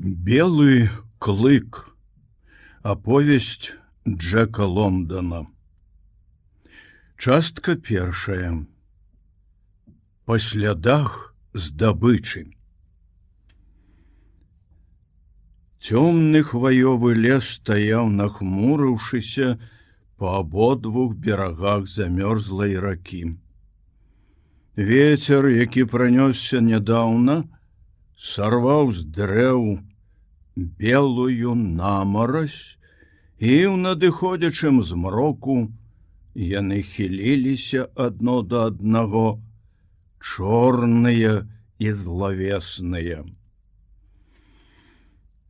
Белый клык. Аповесць Джека Лондона. Частка першая. Па слядах здабычы. Цёмны хваёвы лес стаяў, нахмурыўшыся па абодвух берагах замёрзлай ракі. Вецер, які пранёсся нядаўна, сарваў з дрэў белую намаразь, і ў надыходзячым змроку яны хіліліся адно да аднаго, чорныя і злавесныя.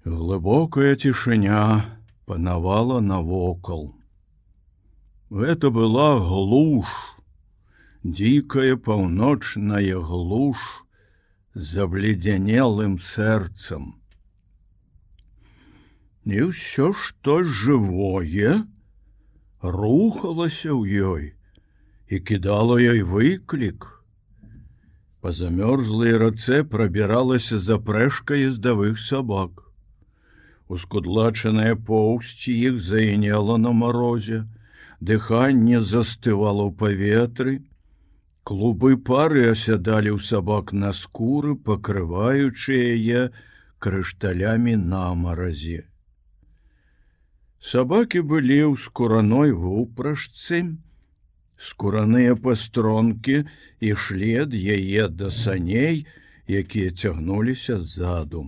Глыбокая цішыня панавала навокал. Гэта была глуш, дзікая паўночная глуш з абледзянелым сэрцам. І ўсё, што жывое, рухалася ў ёй і кідала ёй выклік. Па замёрзлай рацэ прабіралася запрэжка ездавых сабак. Ускудлачаная поўсць іх заінела на марозе, дыханне застывала ў паветры, клубы пары асядалі ў сабак на скуры, пакрываючы яе крышталямі намаразі. Сабакі былі ў скураной вупрашцы, скураныя пастронкі ішлі ад яе да саней, якія цягнуліся ззаду.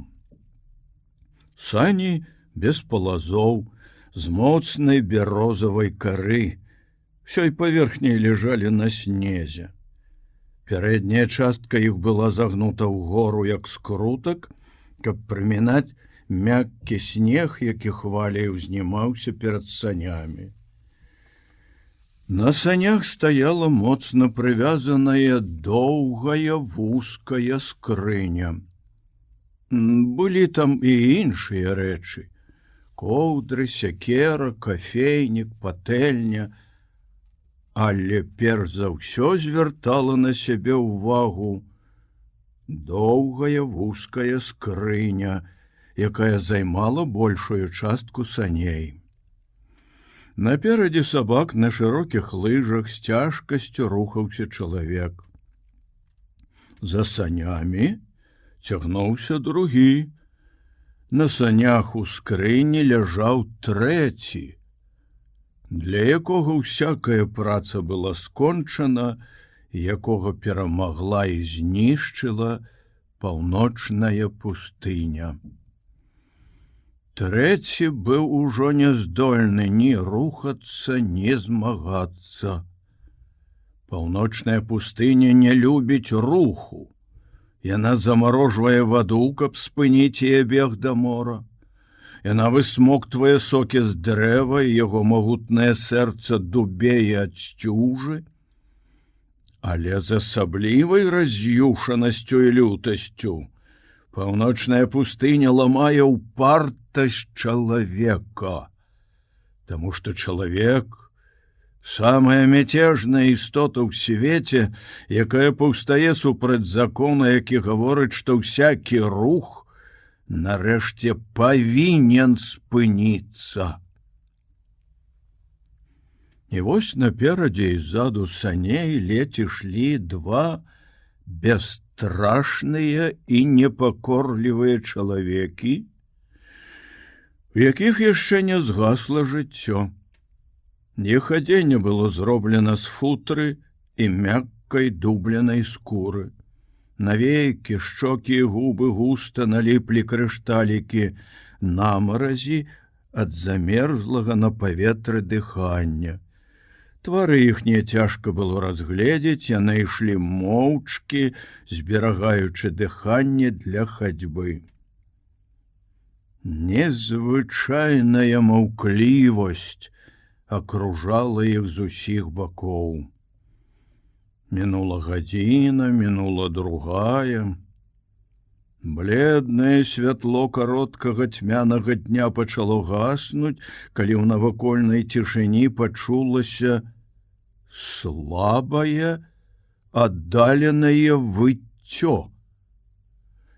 Сані без палазоў, з моцнай бярозавай кары, ўсёй паверхняй ляжалі на снезе. Пярэдняя частка іх была загнута ўгору, як скрутак, каб прымінаць мяккі снег, які хваляй узнімаўся перад санямі. На санях стаяла моцна прывязаная доўгая вузкая скрыня. Былі там і іншыя рэчы: коўдры, сякера, кафейнік, патэльня, але перш за ўсё звяртала на сябе ўвагу доўгая вузкая скрыня, якая займала большую частку саней. Наперадзе сабак на шырокіх лыжах з цяжкасцю рухаўся чалавек. За санямі цягнуўся другі. На санях у скрыні ляжаў трэці, для якога ўсякая праца была скончана, якога перамагла і знішчыла паўночная пустыня. Трэці быў ужо не здольны ні рухацца, ні змагацца. Паўночная пустыня не любіць руху. Яна замарожвае ваду, каб спыніць яе бег да мора. Яна высмоктвае сокі з дрэва, і яго магутнае сэрца дубее ад сцюжы. Але з асаблівай раз'юшанасцю і лютасцю паўночная пустыня ламае ўпартасць чалавека, таму што чалавек — самая мяцежная істота ў свеце, якая паўстае супраць закона, які гаворыць, што ўсякі рух нарэшце павінен спыніцца. І вось наперадзе і ззаду саней ледзь ішлі два бясстрашныя і непакорлівыя чалавекі, у якіх яшчэ не згасла жыццё. Іх адзенне было зроблена з футры і мяккай дубленай скуры. Навекі, шчокі і губы густа наліплі крышталікі намаразі ад замерзлага на паветры дыхання. Твары іхнія цяжка было разгледзець, яны ішлі моўчкі, зберагаючы дыханне для хадзьбы. Незвычайная маўклівасць акружала іх з усіх бакоў. Мінула гадзіна, мінула другая. Бледнае святло кароткага цьмянага дня пачало гаснуць, калі ў навакольнай цішыні пачулася слабае, аддаленае выццё.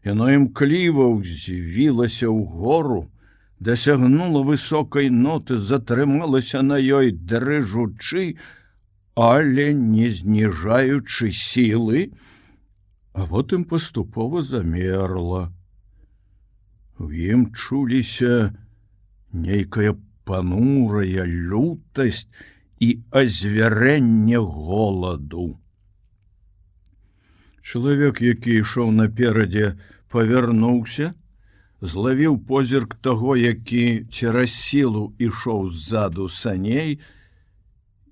Яно імкліва ўзвілася ўгору, дасягнула высокай ноты, затрымалася на ёй дрыжучы, але не зніжаючы сілы, а потым паступова замерла. У ім чуліся нейкая панурая лютасць і азвярэнне голаду. Чалавек, які ішоў наперадзе, павярнуўся, злавіў позірк таго, які цераз сілу ішоў ззаду саней,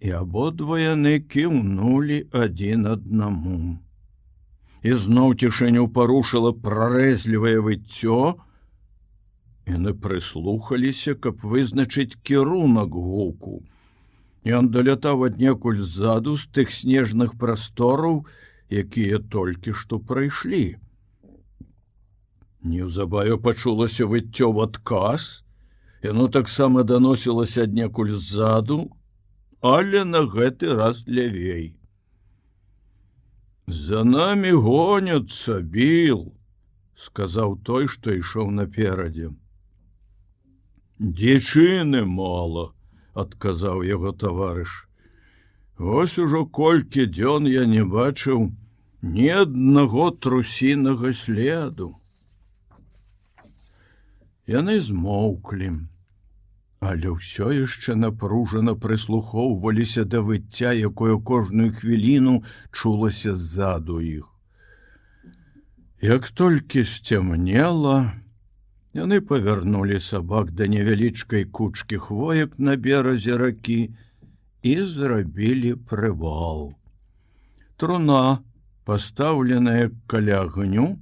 і абодва яны кіўнулі адзін аднаму. І зноў цішыню парушыла прарэзлівае выццё. Яны прыслухаліся, каб вызначыць кірунак гуку. Ён далятаў аднекуль ззаду з тых снежных прастораў, якія толькі што прайшлі. Неўзабаве пачулася выццё ў адказ. Яно таксама даносілася аднекуль ззаду, але на гэты раз лявей. «За намі гоняцца, Біл», — сказаў той, што ішоў наперадзе. «Дзічыны мала», — адказаў яго таварыш. «Вось ужо колькі дзён я не бачыў ні аднаго трусінага следу». Яны змоўклі, але ўсё яшчэ напружана прыслухоўваліся да выцця, якое кожную хвіліну чулася ззаду іх. Як толькі сцямнела, яны павярнулі сабак да невялічкай кучкі хвоек на беразе ракі і зрабілі прывал. Труна, пастаўленая каля агню,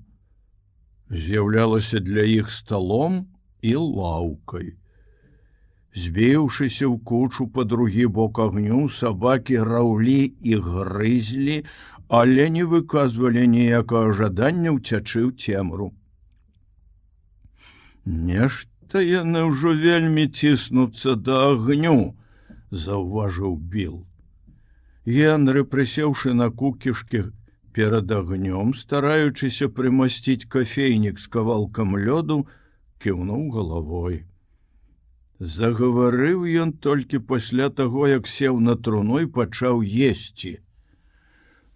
з'яўлялася для іх сталом і лаўкай. Збіўшыся ў кучу па другі бок агню, сабакі раўлі і грызлі, але не выказвалі ніякага жадання ўцячы ў цемру. «Нешта яны ўжо вельмі ціснуцца да агню», — заўважыў Біл. Генры, прысеўшы на кукішкі перад агнём, стараючыся прымасціць кафейнік з кавалкам лёду, кіўнуў галавой. Загаварыў ён толькі пасля таго, як сеў на труну і пачаў есці.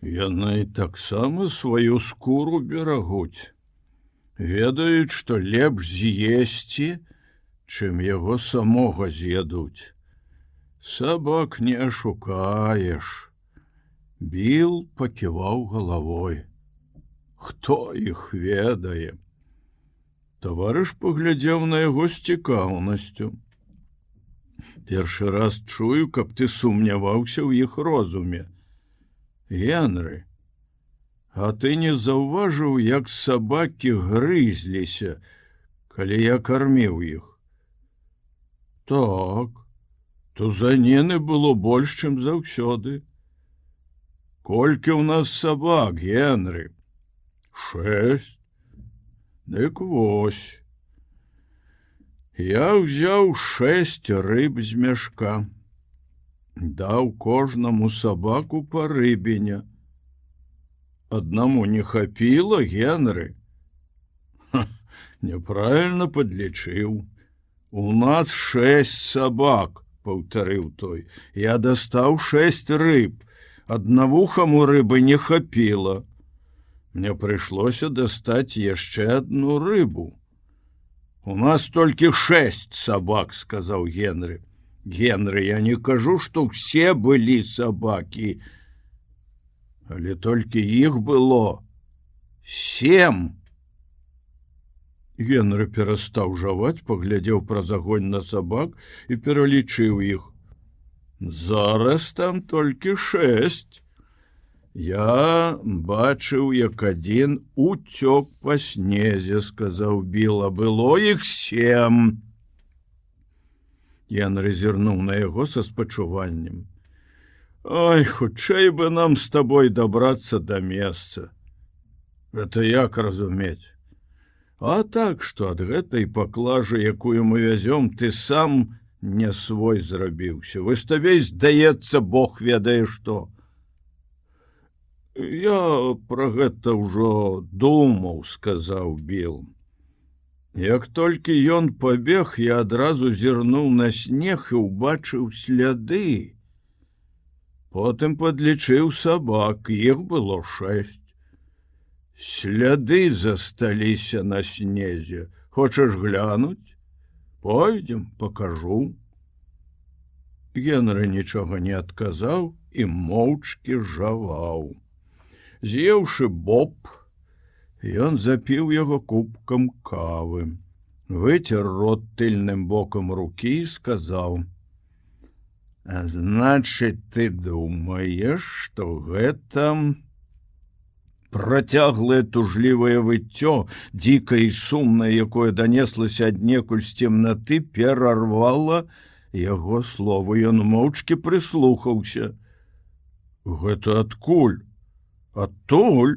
Яны таксама сваю скуру берагуць. Ведаюць, што лепш з'есці, чым яго самога з'ядуць. Сабак не ашукаеш. Біл паківаў галавой. Хто іх ведае? Таварыш паглядзеў на яго з цікаўнасцю. Першы раз чую, каб ты сумняваўся ў іх розуме. Генры, а ты не заўважыў, як сабакі грызліся, калі я карміў іх? Так, тузаніны было больш, чым заўсёды. Колькі ў нас сабак, Генры? 6. Дык вось. Я ўзяў 6 рыб з мяшка. Даў кожнаму сабаку па рыбіне. Аднаму не хапіла, Генры? Няправільна падлічыў. У нас 6 сабак, паўтарыў той. Я дастаў 6 рыб. Аднавухаму рыбы не хапіла. Мне прыйшлося дастаць яшчэ одну рыбу. У нас толькі 6 сабак, сказаў Генры. Генры, я не кажу, што ўсе былі сабакі, але толькі іх было 7. Генры перастаў жаваць, паглядзеў праз агонь на сабак і пералічыў іх. Зараз там толькі 6. Я бачыў, як адзін уцёк па снезе, сказаў Біл, а было іх 7. Генры зірнуў на яго са спачуваннем. Ой, хутчэй бы нам з табой дабрацца да месца. Гэта як разумець? А так, што ад гэтай паклажы, якую мы вязём, ты сам не свой зрабіўся. Вось табе, здаецца, Бог ведае што. Я пра гэта ўжо думаў, сказаў Біл. Як толькі ён пабег, я адразу зірнуў на снег і ўбачыў сляды. Потым падлічыў сабак, іх было 6. Сляды засталіся на снезе. Хочаш глянуць? Пойдзем, пакажу. Генры нічога не адказаў і моўчкі жаваў. З'еўшы боб, ён запіў яго кубкам кавы, выцер рот тыльным бокам рукі і сказаў: «А значыць, ты думаеш, што гэта...» Працяглае тужлівае выццё, дзікае і сумнае, якое данеслася аднекуль з цемнаты, перарвала яго словы. Ён моўчкі прыслухаўся. «Гэта адкуль? Адтуль?»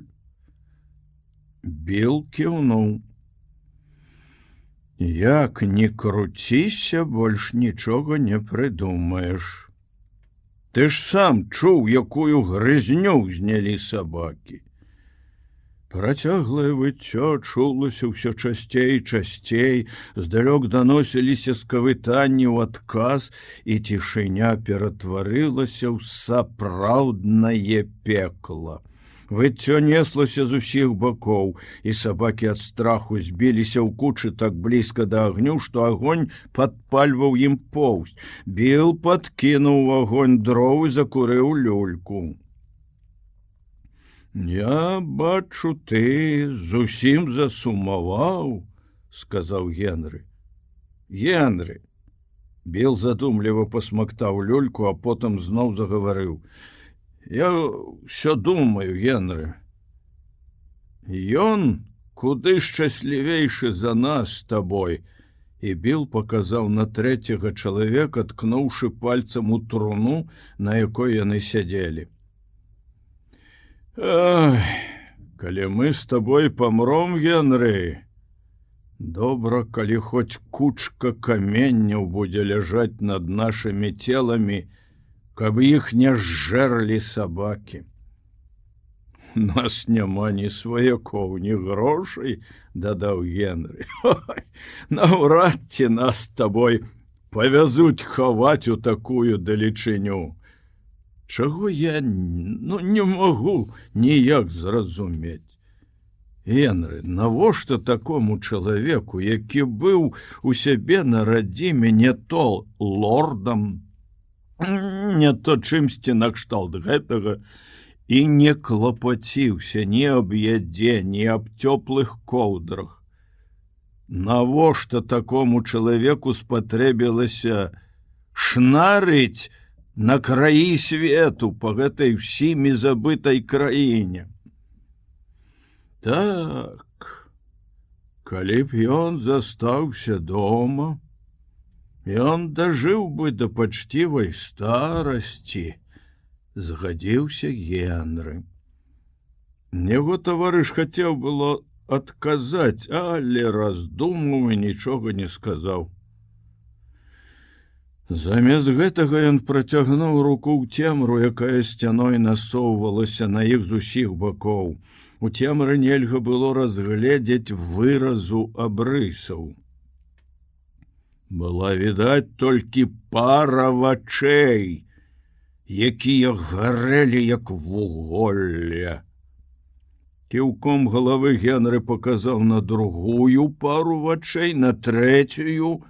Біл кіўнуў. «Як не круціся, больш нічога не прыдумаеш. Ты ж сам чуў, якую грызню знялі сабакі». Працяглае выццё чулася ўсё часцей і часцей, здалёк даносіліся скавытанні ў адказ, і цішыня ператварылася ў сапраўднае пекла. Выццё неслася з усіх бакоў, і сабакі ад страху збіліся ў кучы так блізка да агню, што агонь падпальваў ім поўсць. Біл падкінуў у агонь дроў і закурыў люльку. «Я бачу, ты зусім засумаваў», — сказаў Генры. «Генры!» Біл задумліва пасмактаў люльку, а потым зноў загаварыў. «Я ўсё думаю, Генры. Ён куды шчаслівейшы за нас з табой». І Біл паказаў на трэцяга чалавека, ткнуўшы пальцам у труну, на якой яны сядзелі. «Ай, калі мы з табой памром, Генры, добра, калі хоць кучка каменняў будзе ляжаць над нашымі целамі, каб іх не зжэрлі сабакі. Нас няма ні сваякоў, ні грошай», — дадаў Генры. «Ой, наўрад ці нас з табой павязуць хаваць у такую далечыню. Чаго я не магу ніяк зразумець. Генры, навошта такому чалавеку, які быў у сябе на радзіме не то лордам, не то чымсьці накшталт гэтага, і не клапаціўся ні аб ядзе, ні аб цёплых коўдрах? Навошта такому чалавеку спатрэбілася шнарыць на краі свету па гэтай усімі забытай краіне? Так, калі б ён застаўся дома, ён дажыў бы да пачцівай старасці», — згадзіўся Генры. Яго таварыш хацеў было адказаць, але раздумаў і нічога не сказаў. Замест гэтага ён працягнуў руку ў цемру, якая сцяной насоўвалася на іх з усіх бакоў. У цемры нельга было разгледзець выразу абрысаў. Была відаць толькі пара вачэй, якія гарэлі як вуголле. Кіўком галавы Генры паказаў на другую пару вачэй, на трэцюю.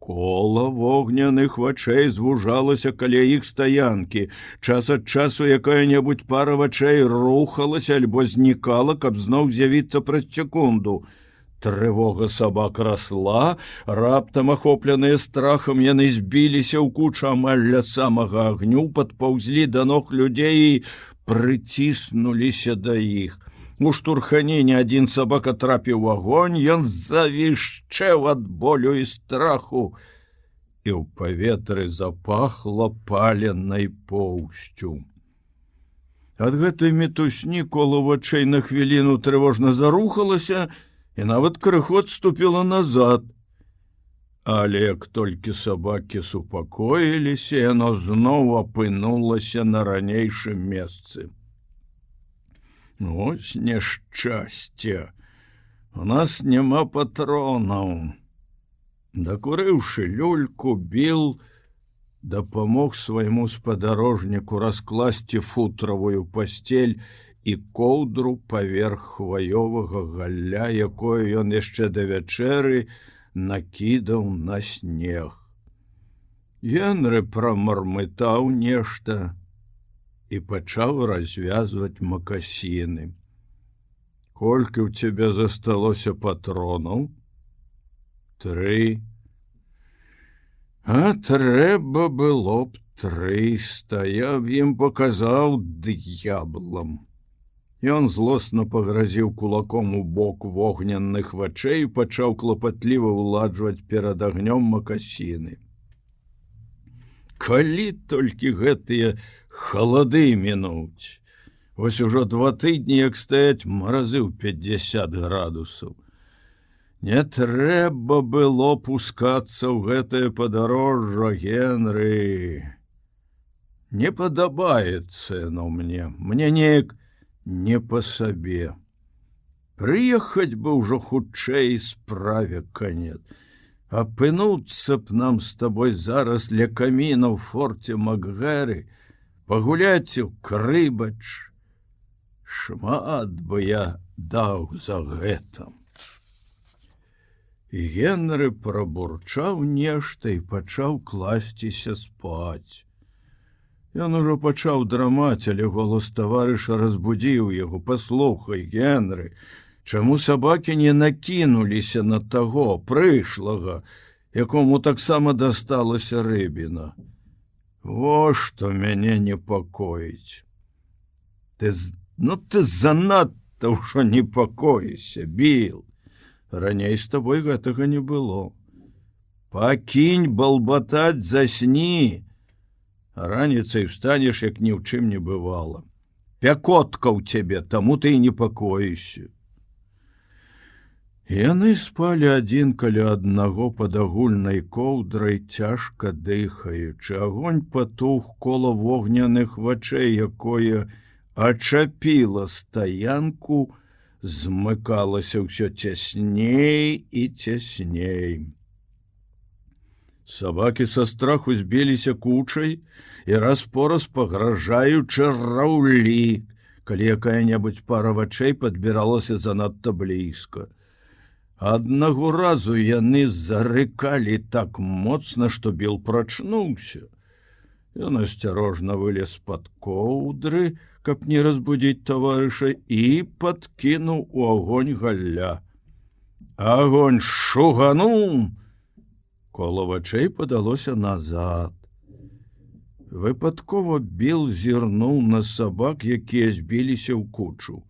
Кола вогняных вачэй звужалася каля іх стаянкі. Час ад часу якая-небудзь пара вачэй рухалася альбо знікала, каб зноў з'явіцца праз секунду. Трывога сабак расла, раптам ахопленыя страхам яны збіліся ў кучу амаль ля самага агню, падпаўзлі да ног людзей і прыціснуліся да іх. У штурханіне адзін сабака трапіў у агонь, ён завішчэў ад болю і страху, і ў паветры запахла паленай поўсцю. Ад гэтай мітусні кола вачэй на хвіліну трывожна зарухалася і нават крыху адступіла назад. Але як толькі сабакі супакоіліся, яно зноў апынулася на ранейшым месцы. Ось няшчасце. У нас няма патронаў. Дакурыўшы люльку, Біл дапамог свайму спадарожніку раскласці футравую пасцель і коўдру паверх хваёвага галля, якое ён яшчэ да вячэры накідаў на снег. Генры прамармытаў нешта і пачаў развязваць макасіны. Колькі ў цябе засталося патронаў? 3. А трэба было б 300, я б ім паказаў д'яблам. Ён злосна пагразіў кулаком у бок вогненных вачэй і пачаў клапатліва ўладжваць перад агнём макасіны. Калі толькі гэтыя халады мінуць. Вось ужо 2 тыдні, як стаяць маразы ў 50 градусаў. Не трэба было пускацца ў гэтае падарожжа, Генры. Не падабаецца яно мне. Мне неяк не па сабе. Прыехаць бы ўжо хутчэй, справе канец. Апынуцца б нам з табой зараз ля каміна ў форце Макгэры, пагуляць у Крыбач. Шмат бы я даў за гэта. І Генры прабурчаў нешта і пачаў класціся спаць. Ён ужо пачаў драмаць, але голас таварыша разбудзіў яго. Паслухай, Генры, чаму сабакі не накінуліся на таго прышлага, якому таксама дасталася рыбіна? Во што мяне непакоіць. Ты занадта ўжо непакоішся, Біл. Раней з табой гэтага не было. Пакінь балбатаць, засні. Раніцай встанеш, як ні ў чым не бывала. Пякотка ў цябе, таму ты і непакоішся. Яны спалі адзін каля аднаго пад агульнай коўдрай, цяжка дыхаючы. Агонь патух кола вогняных вачэй, якое ачапіла стаянку, змыкалася ўсё цясней і цясней. Сабакі са страху збіліся кучай і раз-пораз пагражаючы раўлі, калі якая-небудзь пара вачэй падбіралася занадта блізка. Аднаго разу яны зарыкалі так моцна, што Біл прачнуўся. Ён асцярожна вылез пад коўдры, каб не разбудзіць таварыша, і падкінуў у агонь галля. Агонь шугануў! Кола вачэй падалося назад. Выпадкова Біл зірнуў на сабак, якія збіліся ў кучу.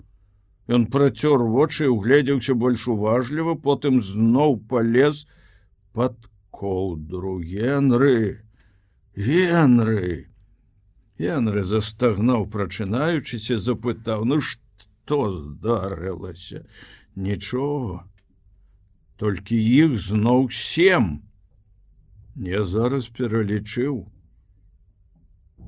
Ён працёр вочы і угледзеўся больш уважліва, потым зноў палез пад коўдру. Генры! Генры! Генры застагнаў, прачынаючыся, запытаў: ну што здарылася? Нічога. Толькі іх зноў 7. Я зараз пералічыў.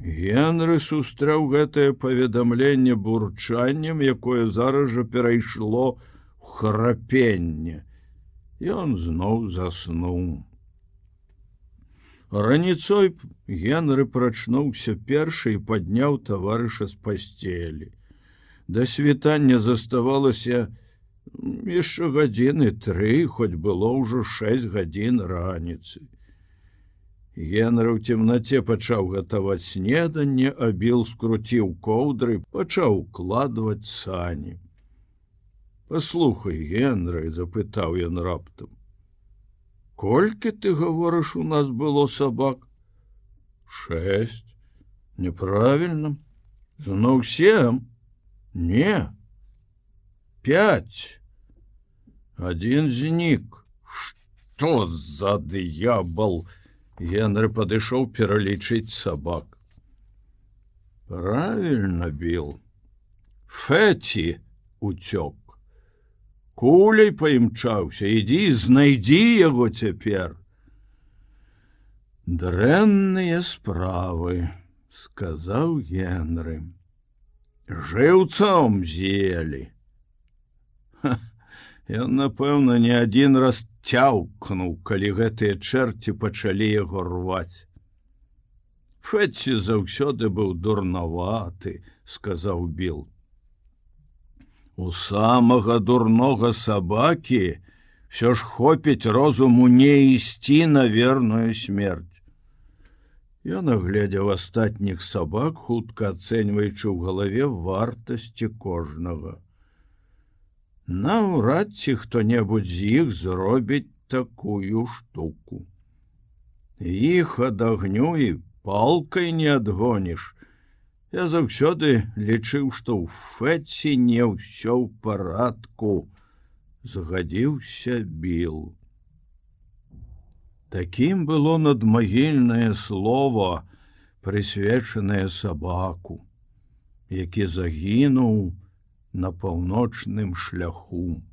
Генры сустрэў гэтае паведамленне бурчаннем, якое зараз жа перайшло ў храпенне. Ён зноў заснуў. Раніцой Генры прачнуўся першы і падняў таварыша з пасцелі. Да світання заставалася яшчэ 3 гадзіны, хоць было ўжо 6 гадзін раніцы. Генры ў цемнаце пачаў гатаваць снеданне, а Біл скруціў коўдры, пачаў укладваць сані. Паслухай, Генры, запытаў ён раптам, колькі, ты гаворыш, у нас было сабак? 6. Неправільна. Зноў 7? Не. 5. Адзін знік. Што за д'ябал? Генры падышоў пералічыць сабак. Правільна, Біл. Фэці уцёк. Куляй паімчаўся, ідзі, знайдзі яго цяпер. Дрэнныя справы, сказаў Генры. Жыўцом з'елі. Ён, напэўна, не адзін раз цяўкнуў, калі гэтыя чэрці пачалі яго рваць. Фэцці заўсёды быў дурнаваты, сказаў Біл. У самага дурнога сабакі всё ж хопіць розуму не ісці на верную смерць. Ён агледзеў астатніх сабак, хутка ацэньваючы ў галаве вартасці кожнага. Наўрад ці хто-небудзь з іх зробіць такую штуку. Іх ад агню і палкай не адгоніш. Я заўсёды лічыў, што ў Фэцці не ўсё ў парадку, згадзіўся Біл. Такім было надмагільнае слово, прысвечанае сабаку, які загінуў на паўночным шляху.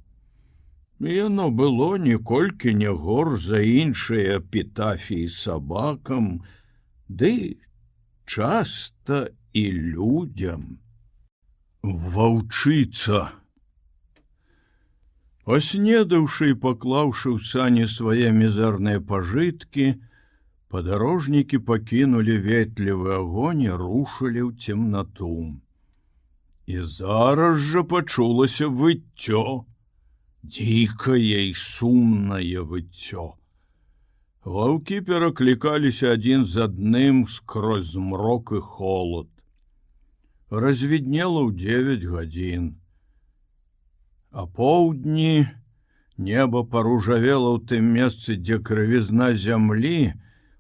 Яно было ніколькі не горш за іншыя эпітафіі сабакам, ды часта і людзям. Ваўчыца. Паснедаўшы і паклаўшы ў сані свае мізэрныя пажыткі, падарожнікі пакінулі ветлівы агонь і рушылі ў цемнату. І зараз жа пачулася выццё, дзікае і сумнае выццё. Ваўкі пераклікаліся адзін з адным скрозь змрок і холад. Развіднела ў 9 гадзін. А поўдні неба паружавела ў тым месцы, дзе крывізна зямлі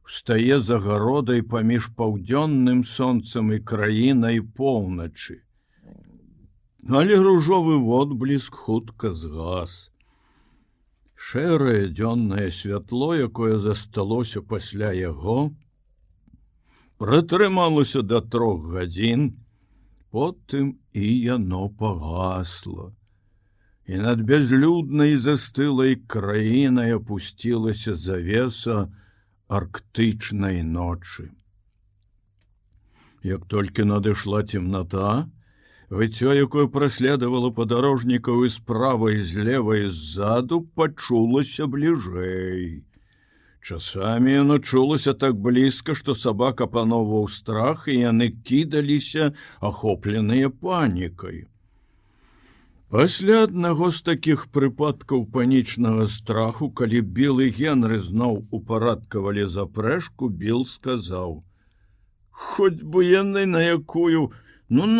встае загародай паміж паўдзённым сонцам і краінай поўначы. Але ружовы водбліск хутка згас. Шэрае дзённае святло, якое засталося пасля яго, пратрымалася да 3 гадзін, потым і яно пагасла. І над бязлюднай застылай краінай апусцілася завеса арктычнай ночы. Як толькі надышла цемната, выццё, якое праследавала падарожнікаў і справа і злева і ззаду, пачулася бліжэй. Часамі яно чулася так блізка, што сабак апаноўваў страх, і яны кідаліся, ахопленыя панікай. Пасля аднаго з такіх прыпадкаў панічнага страху, калі Біл і Генры зноў упарадкавалі запрэжку, Біл сказаў: «Хоць бы яны на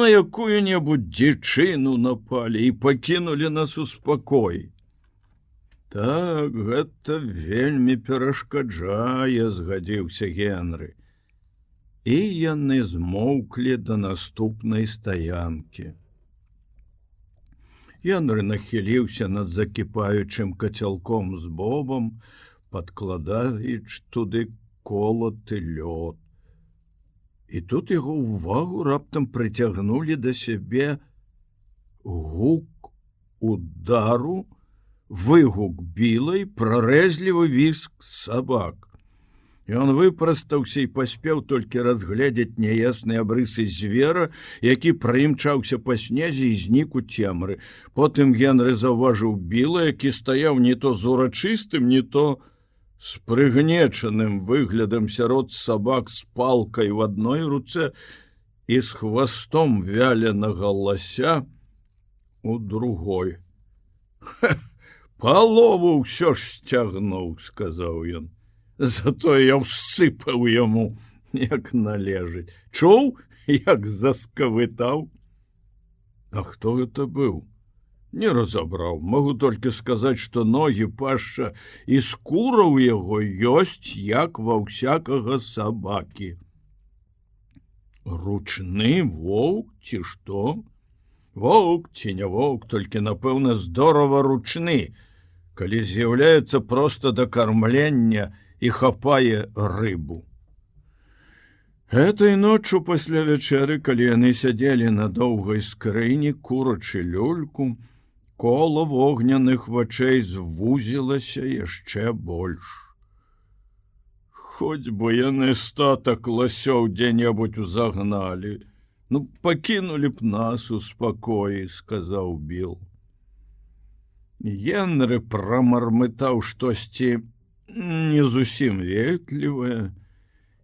якую-небудзь дзічыну напалі і пакінулі нас у спакой». «Так, гэта вельмі перашкаджае», — згадзіўся Генры. І яны змоўклі да наступнай стаянкі. Генры нахіліўся над закіпаючым кацялком з бобам, падкладаючы туды колат і лёд. І тут яго ўвагу раптам прыцягнулі да сябе гук удару, выгук Біла і прарэзлівы віск сабак. Ён выпрастаўся і паспеў толькі разгледзець няясныя абрысы звера, які прымчаўся па снезе і знік у цемры. Потым Генры заўважыў Біла, які стаяў не то з урачыстым, не то з прыгнечаным выглядам сярод сабак з палкай у адной руцэ і з хвастом вяленага лася у другой. «Палову ўсё ж сцягнуў», — сказаў ён. «Затое я ўсыпаў яму, як належыць. Чуў, як заскавытаў?» «А хто гэта быў?» «Не разабраў. Магу толькі сказаць, што ногі, пашча і скура ў яго ёсць, як ва ўсякага сабакі». «Ручны воўк ці што?» «Воўк ці не воўк, толькі, напэўна, здорава ручны, калі з'яўляецца проста да кармлення і хапае рыбу». Гэтай ноччу пасля вячэры, калі яны сядзелі на доўгай скрыні, курачы люльку, кола вогняных вачэй звузілася яшчэ больш. «Хоць бы яны статак ласёў дзе-небудзь узагналі, Ну, пакінулі б нас у спакоі, сказаў Біл. Генры прамармытаў штосьці не зусім ветлівае,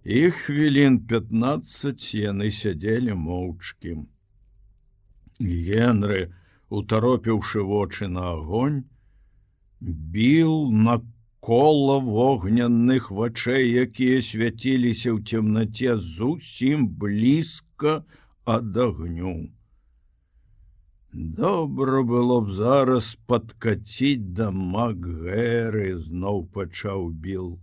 і хвілін 15 яны сядзелі моўчкі. Генры, утаропіўшы вочы на агонь, біл накола вогненных вачэй, якія свяціліся ў цемнаце зусім блізка ад агню. Добра было б зараз падкаціць да Макгэры, зноў пачаў Біл.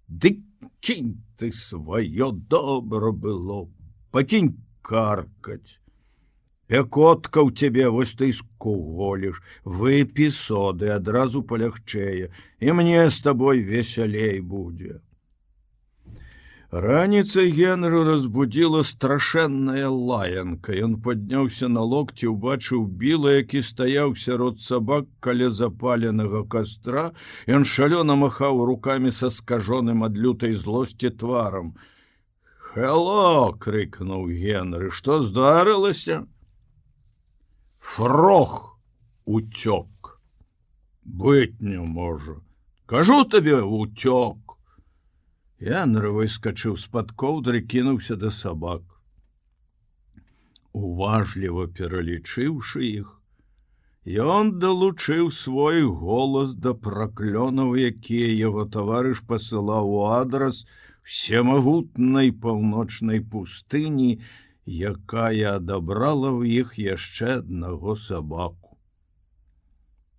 Ды кінь ты сваё, добра было, пакінь каркаць. Пякотка ў цябе, вось ты скуголіш, выпі соды, адразу палягчэе, і мне з табой весялей будзе. Раніцай Генры разбудзіла страшэнная лаянка. Ён падняўся на локці, убачыў Біла, які стаяў сярод сабак каля запаленага кастра. Ён шалёна махаў рукамі са скажоным ад лютай злосці тварам. «Хелло!» — крыкнуў Генры. «Што здарылася?» «Фрог уцёк!» «Быць не можа! Кажу табе, уцёк!» Генры выскачыў з-пад коўдры, кінуўся да сабак. Уважліва пералічыўшы іх, ён далучыў свой голас да праклёнаў, якія яго таварыш пасылаў у адрас всемагутнай паўночнай пустыні, якая адабрала ў іх яшчэ аднаго сабаку.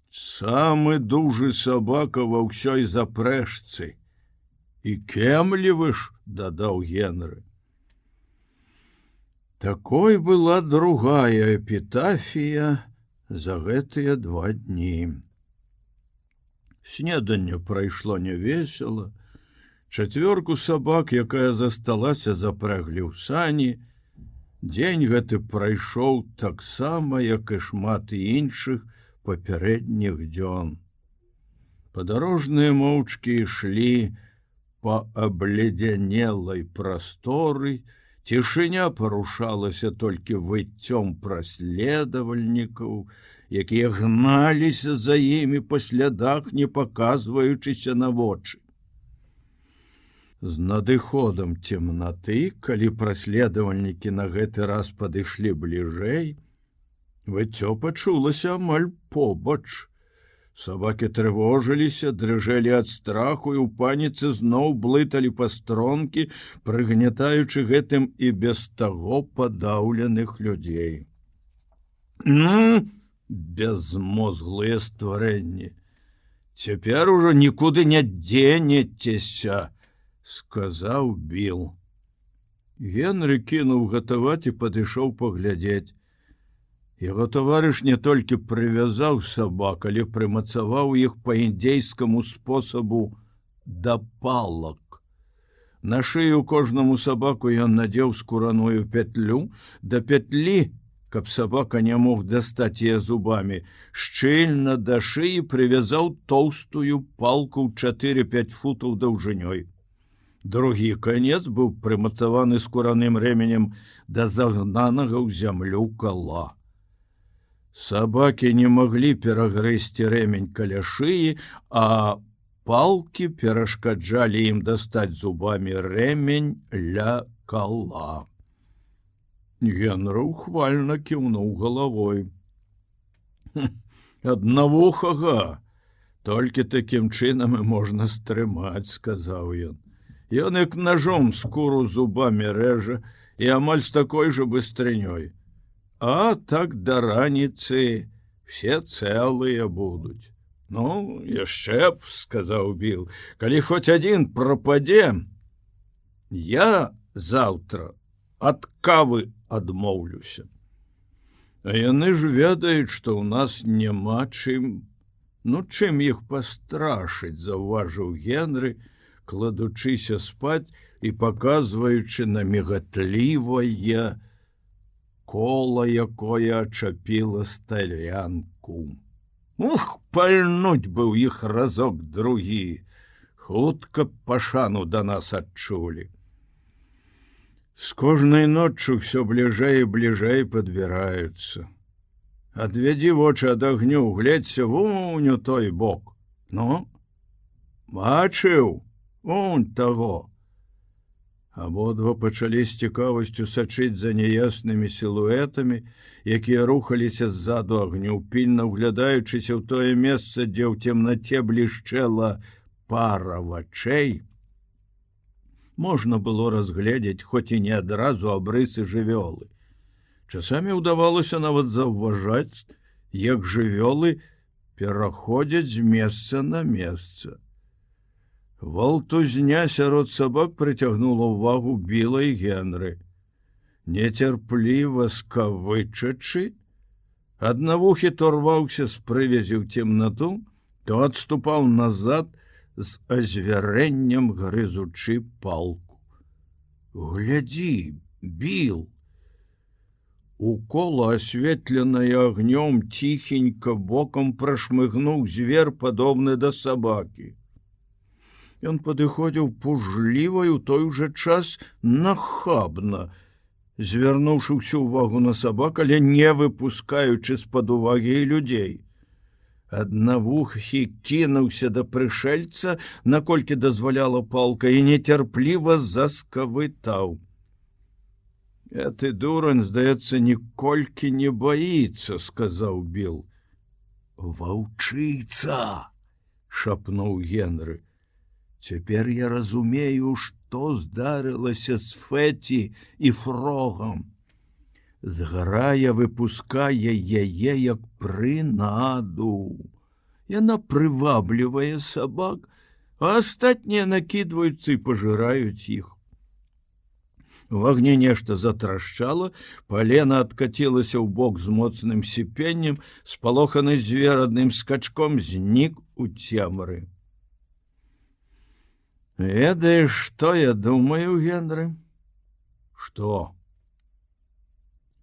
Самы дужы сабака ва ўсёй запрэжцы. «І кемлівы ж», — дадаў Генры. Такой была другая эпітафія за гэтыя 2 дні. Снеданне прайшло невесела. 4 сабак, якая засталася, запряглі ў сані. Дзень гэты прайшоў таксама, як і шмат іншых папярэдніх дзён. Падарожныя моўчкі ішлі па абледзянелай прасторы, цішыня парушалася толькі выццём праследавальнікаў, якія гналіся за імі па слядах, не паказваючыся на вочы. З надыходам цемнаты, калі праследавальнікі на гэты раз падышлі бліжэй, выццё пачулася амаль побач. Сабакі трывожыліся, дрыжэлі ад страху і ў паніцы зноў блыталі па стронкі, прыгнятаючы гэтым і без таго падаўленых людзей. «Ну, безмозглыя стварэнні, цяпер ужо нікуды не дзенецеся», — сказаў Біл. Генры кінуў гатаваць і падышоў паглядзець. Яго таварыш не толькі прывязаў сабак, але прымацаваў іх па індзейскаму спосабу да палак. На шыю кожнаму сабаку ён надзеў скураную пятлю, да пятлі, каб сабака не мог дастаць яе зубамі, шчыльна да шыі прывязаў тоўстую палку ў 4-5 футаў даўжынёй. Другі канец быў прымацаваны скураным рэменем да загнанага ў зямлю кала. Сабакі не маглі перагрызці рэмень каля шыі, а палкі перашкаджалі ім дастаць зубамі рэмень ля кала. Генры ухвальна кіўнуў галавой. «Аднавухага, толькі такім чынам і можна стрымаць», — сказаў ён. «Ён як ножом скуру зубамі рэжа і амаль з такой жа быстрынёй. А так да раніцы все цэлыя будуць». «Ну, яшчэ б», — сказаў Біл, — «калі хоць адзін прападзе, я заўтра ад кавы адмоўлюся». «А яны ж ведаюць, што ў нас няма чым, чым іх пастрашыць», — заўважыў Генры, кладучыся спаць і паказваючы на мігатлівае кола, якое ачапіла сталянку. «Ух, пальнуць быў іх разок другі, хутка пашану да нас адчулі». С кожнай ноччу ўсё бліжэй і бліжэй падбіраюцца. Адвядзі вочы ад агню, гледзься вунь у той бок. Ну, бачыў, вунь таго. Абодва пачалі з цікавасцю сачыць за няяснымі сілуэтамі, якія рухаліся ззаду агню, пільна ўглядаючыся ў тое месца, дзе ў цемнаце блішчэла пара вачэй. Можна было разгледзець, хоць і не адразу, абрысы жывёлы. Часамі ўдавалася нават заўважаць, як жывёлы пераходзяць з месца на месца. Валтузня сярод сабак прыцягнула ўвагу Біла і Генры. Нецярпліва скавычачы, аднавухі то рваўся з прывязі ў цемнату, то адступаў назад з азвярэннем грызучы палку. Глядзі, Біл! У кола, асветленае агнём, ціхенька бокам прашмыгнуў звер, падобны да сабакі. Ён падыходзіў пужліва і ў той жа час нахабна, звярнуўшы ўсю ўвагу на сабак, але не выпускаючы з-пад увагі і людзей. Аднавухі кінуўся да прышэльца, наколькі дазваляла палка, і нецярпліва заскавытаў. «Ты, дурань, здаецца, ніколькі не баіцца», — сказаў Біл. «Ваўчыца!» — шапнуў Генры. «Цяпер я разумею, што здарылася з Фэці і Фрогам. Зграя выпускае яе як прынаду. Яна прываблівае сабак, а астатнія накідваюцца і пажыраюць іх». В агні нешта затрашчала, палена адкацілася ў бок з моцным сіпеннем, спалоханы звер адным скачком знік у цемры. «Ведаеш, што я думаю, Генры?» «Што?»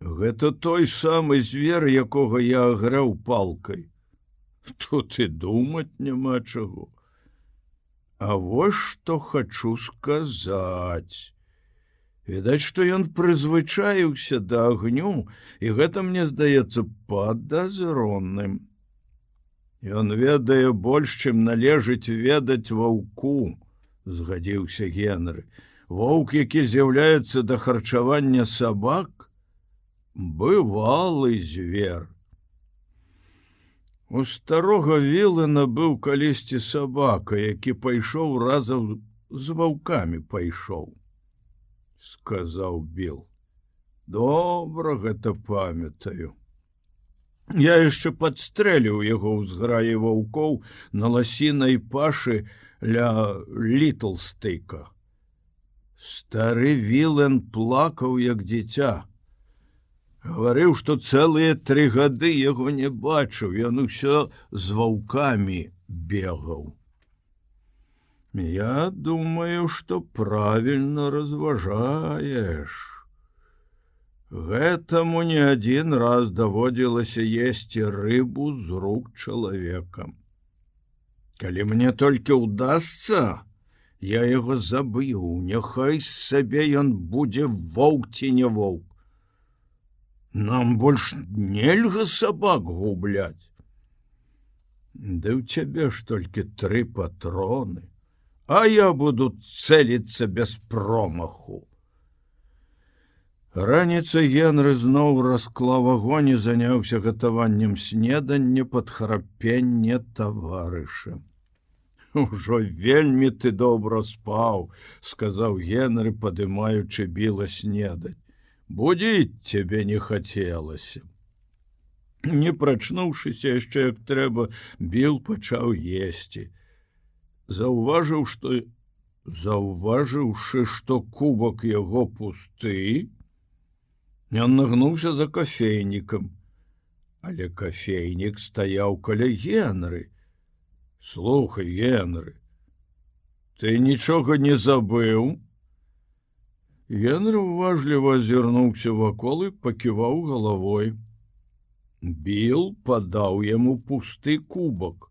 «Гэта той самы звер, якога я аграў палкай. Тут і думаць няма чаго. А вось што хачу сказаць. Відаць, што ён прызвычаіўся да агню, і гэта мне здаецца падазронным. Ён ведае больш, чым належыць ведаць ваўку», — згадзіўся Генры. «Воўк, які з'яўляецца да харчавання сабак, бывалы звер. У старога Вілана быў калісьці сабака, які пайшоў разам з ваўкамі пайшоў», — сказаў Біл. «Добра гэта памятаю. Я яшчэ падстрэліў яго ў зграі ваўкоў на ласінай пашы ля Літлстейка. Стары Вілан плакаў, як дзіця. Гаварыў, што цэлыя 3 гады яго не бачыў, ён усё з ваўкамі бегаў. Я думаю, што правільна разважаеш. Гэтаму не адзін раз даводзілася есці рыбу з рук чалавека. Калі мне толькі ўдасца, я яго забыў, няхай сабе ён будзе воўк ці не воўк. Нам больш нельга сабак губляць. Ды ў цябе ж толькі 3 патроны, а я буду цэліцца без промаху». Раніцай Генры зноў расклаў агонь і заняўся гатаваннем снедання пад храпенне таварыша. «Ужо вельмі ты добра спаў», — сказаў Генры, падымаючы Біла снедаць. «Будзіць цябе не хацелася». Не прачнуўшыся яшчэ як трэба, Біл пачаў есці. Заўважыўшы, што кубак яго пусты, ён нагнуўся за кафейнікам, але кафейнік стаяў каля Генры. «Слухай, Генры, ты нічога не забыў?» Генры уважліва азірнуўся вакол і паківаў галавой. Біл падаў яму пусты кубак.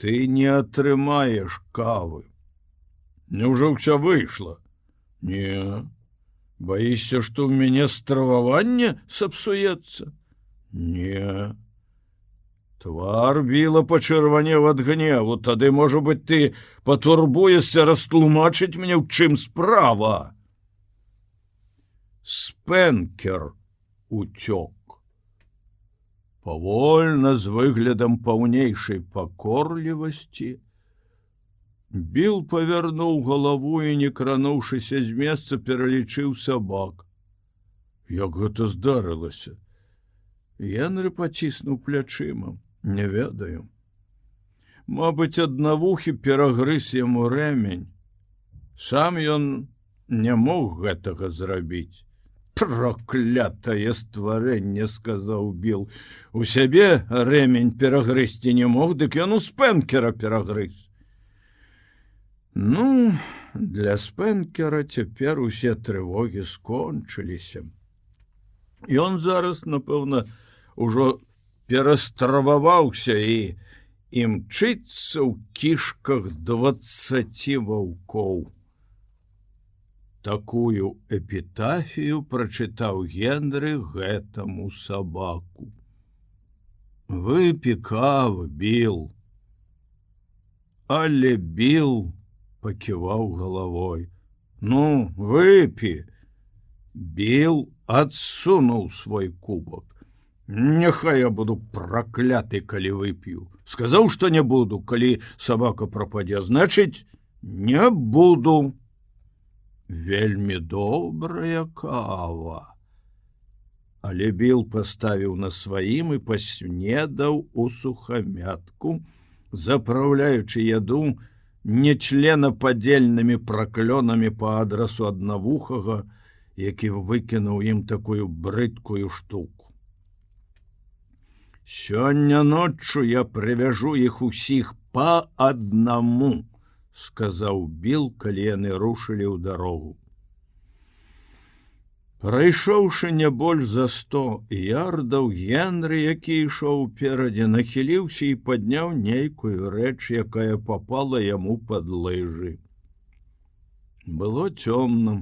«Ты не атрымаеш кавы. Няўжо ўсё выйшла? Не, боишься, что у меня страваванне сапсуецца? Не. Твар Біла пачырванеў ад гневу, тады, можа быць, ты патурбуешся растлумачыць мне, ў чым справа. Спенкер уцёк. Павольна, з выглядам паўнейшай пакорлівасці, Біл павярнуў галаву і, не крануўшыся з месца, пералічыў сабак. Як гэта здарылася? Генры паціснуў плячыма. Не ведаю. Мабыць, аднавухі перагрыз яму рэмень. Сам ён не мог гэтага зрабіць. Праклятае стварэнне, сказаў Біл. У сябе рэмень перагрызці не мог, дык ён у Спенкера перагрыз. Ну, для Спенкера цяпер усе трывогі скончыліся. Ён зараз, напэўна, ужо перастрававаўся і імчыцца ў кішках 20 ваўкоў. Такую эпітафію прачытаў Генры гэтаму сабаку. Выпі кавы, Біл. Але Біл паківаў галавой. Ну, выпі. Біл адсунуў свой кубак. Няхай я буду пракляты, калі вып'ю. Сказаў, што не буду, калі сабака прападзе, значыць, не буду. Вельмі добрая кава. Але Біл паставіў на сваім і паснедаў у сухамятку, запраўляючы яду нечленападзельнымі праклёнамі па адрасу аднавухага, які выкінуў ім такую брыдкую штуку. Сёння ноччу я прывяжу іх усіх па аднаму, сказаў Біл, калі яны рушылі ў дарогу. Прайшоўшы не больш за 100 ярдаў, Генры, які ішоў уперадзе, нахіліўся і падняў нейкую рэч, якая папала яму пад лыжы. Было цёмна.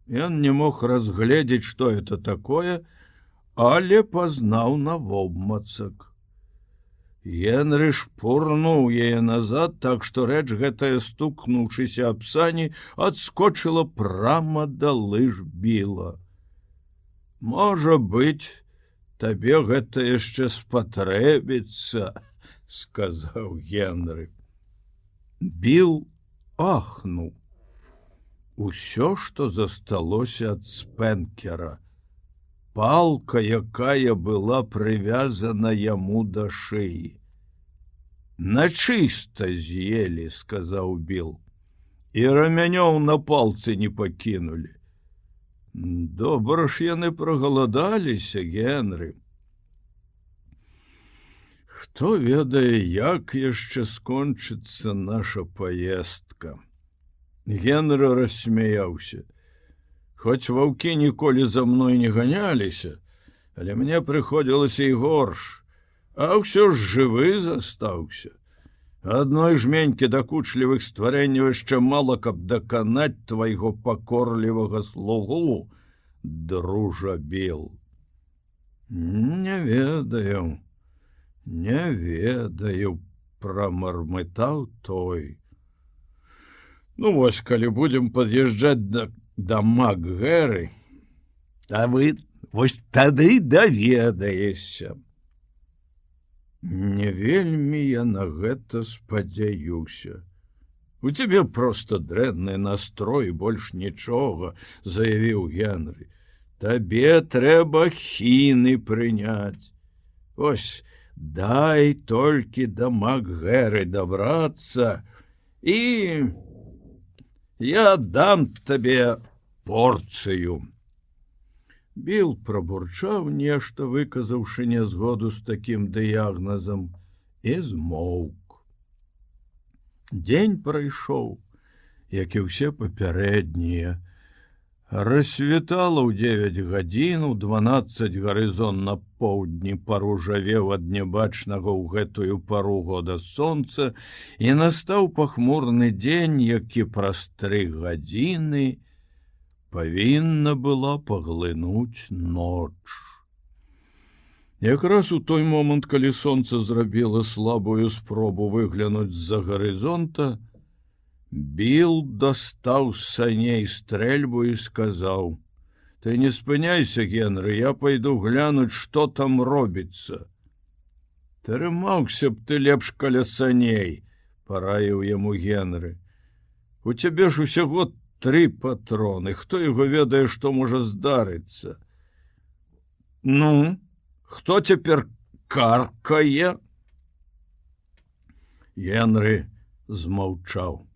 Ён не мог разгледзець, што это такое, але пазнаў навобмацак. Генры шпурнуў яе назад, так што рэч гэтая, стукнуўшыся аб сані, адскочыла прама да лыж Біла. Можа быць, табе гэта яшчэ спатрэбіцца, сказаў Генры. Біл ахнуў. Усё, што засталося ад Спенкера. Палка, якая была прывязана яму да шыі. Начыста з'елі, сказаў Біл. І рамянёў на палцы не пакінулі. Добра ж яны прагаладаліся, Генры. Хто ведае, як яшчэ скончыцца наша паездка. Генры рассмяяўся. Хоць ваўкі ніколі за мной не ганяліся, але мне прыходзілася і горш, а ўсё ж жывы застаўся. Адной жменькі дакучлівых стварэнняў яшчэ мала, каб даканаць твайго пакорлівага слугу, дружа Біл. Не ведаю, прамармытаў той. Ну вось, калі будзем пад'язджаць да Макгэры, а вы вось тады даведаешся. Не вельмі я на гэта спадзяюся. У цябе проста дрэнны настрой, больш нічога, заявіў Генры. Табе трэба хіны прыняць. Ось, дай толькі да Макгэры дабрацца, і я дам табе порцыю. Біл прабурчаў нешта, выказаўшы нязгоду з такім дыягназам, і змоўк. Дзень прайшоў, як і ўсе папярэднія. Рассвітала ў 9 гадзін, у 12 гарызон на поўдні паружавеў ад нябачнага ў гэтую пару года сонца, і настаў пахмурны дзень, які праз 3 гадзіны павінна была паглынуць ноч. Якраз у той момант, калі сонца зрабіла слабую спробу выглянуць з-за гарызонта, Біл дастаў з саней стрэльбу і сказаў: «Ты не спыняйся, Генры, я пайду глянуць, што там робіцца». «Трымаўся б ты лепш каля саней», — параіў яму Генры. «У цябе ж усяго 3 патроны, хто яго ведае, што можа здарыцца». «Ну, хто цяпер каркае?» Генры змаўчаў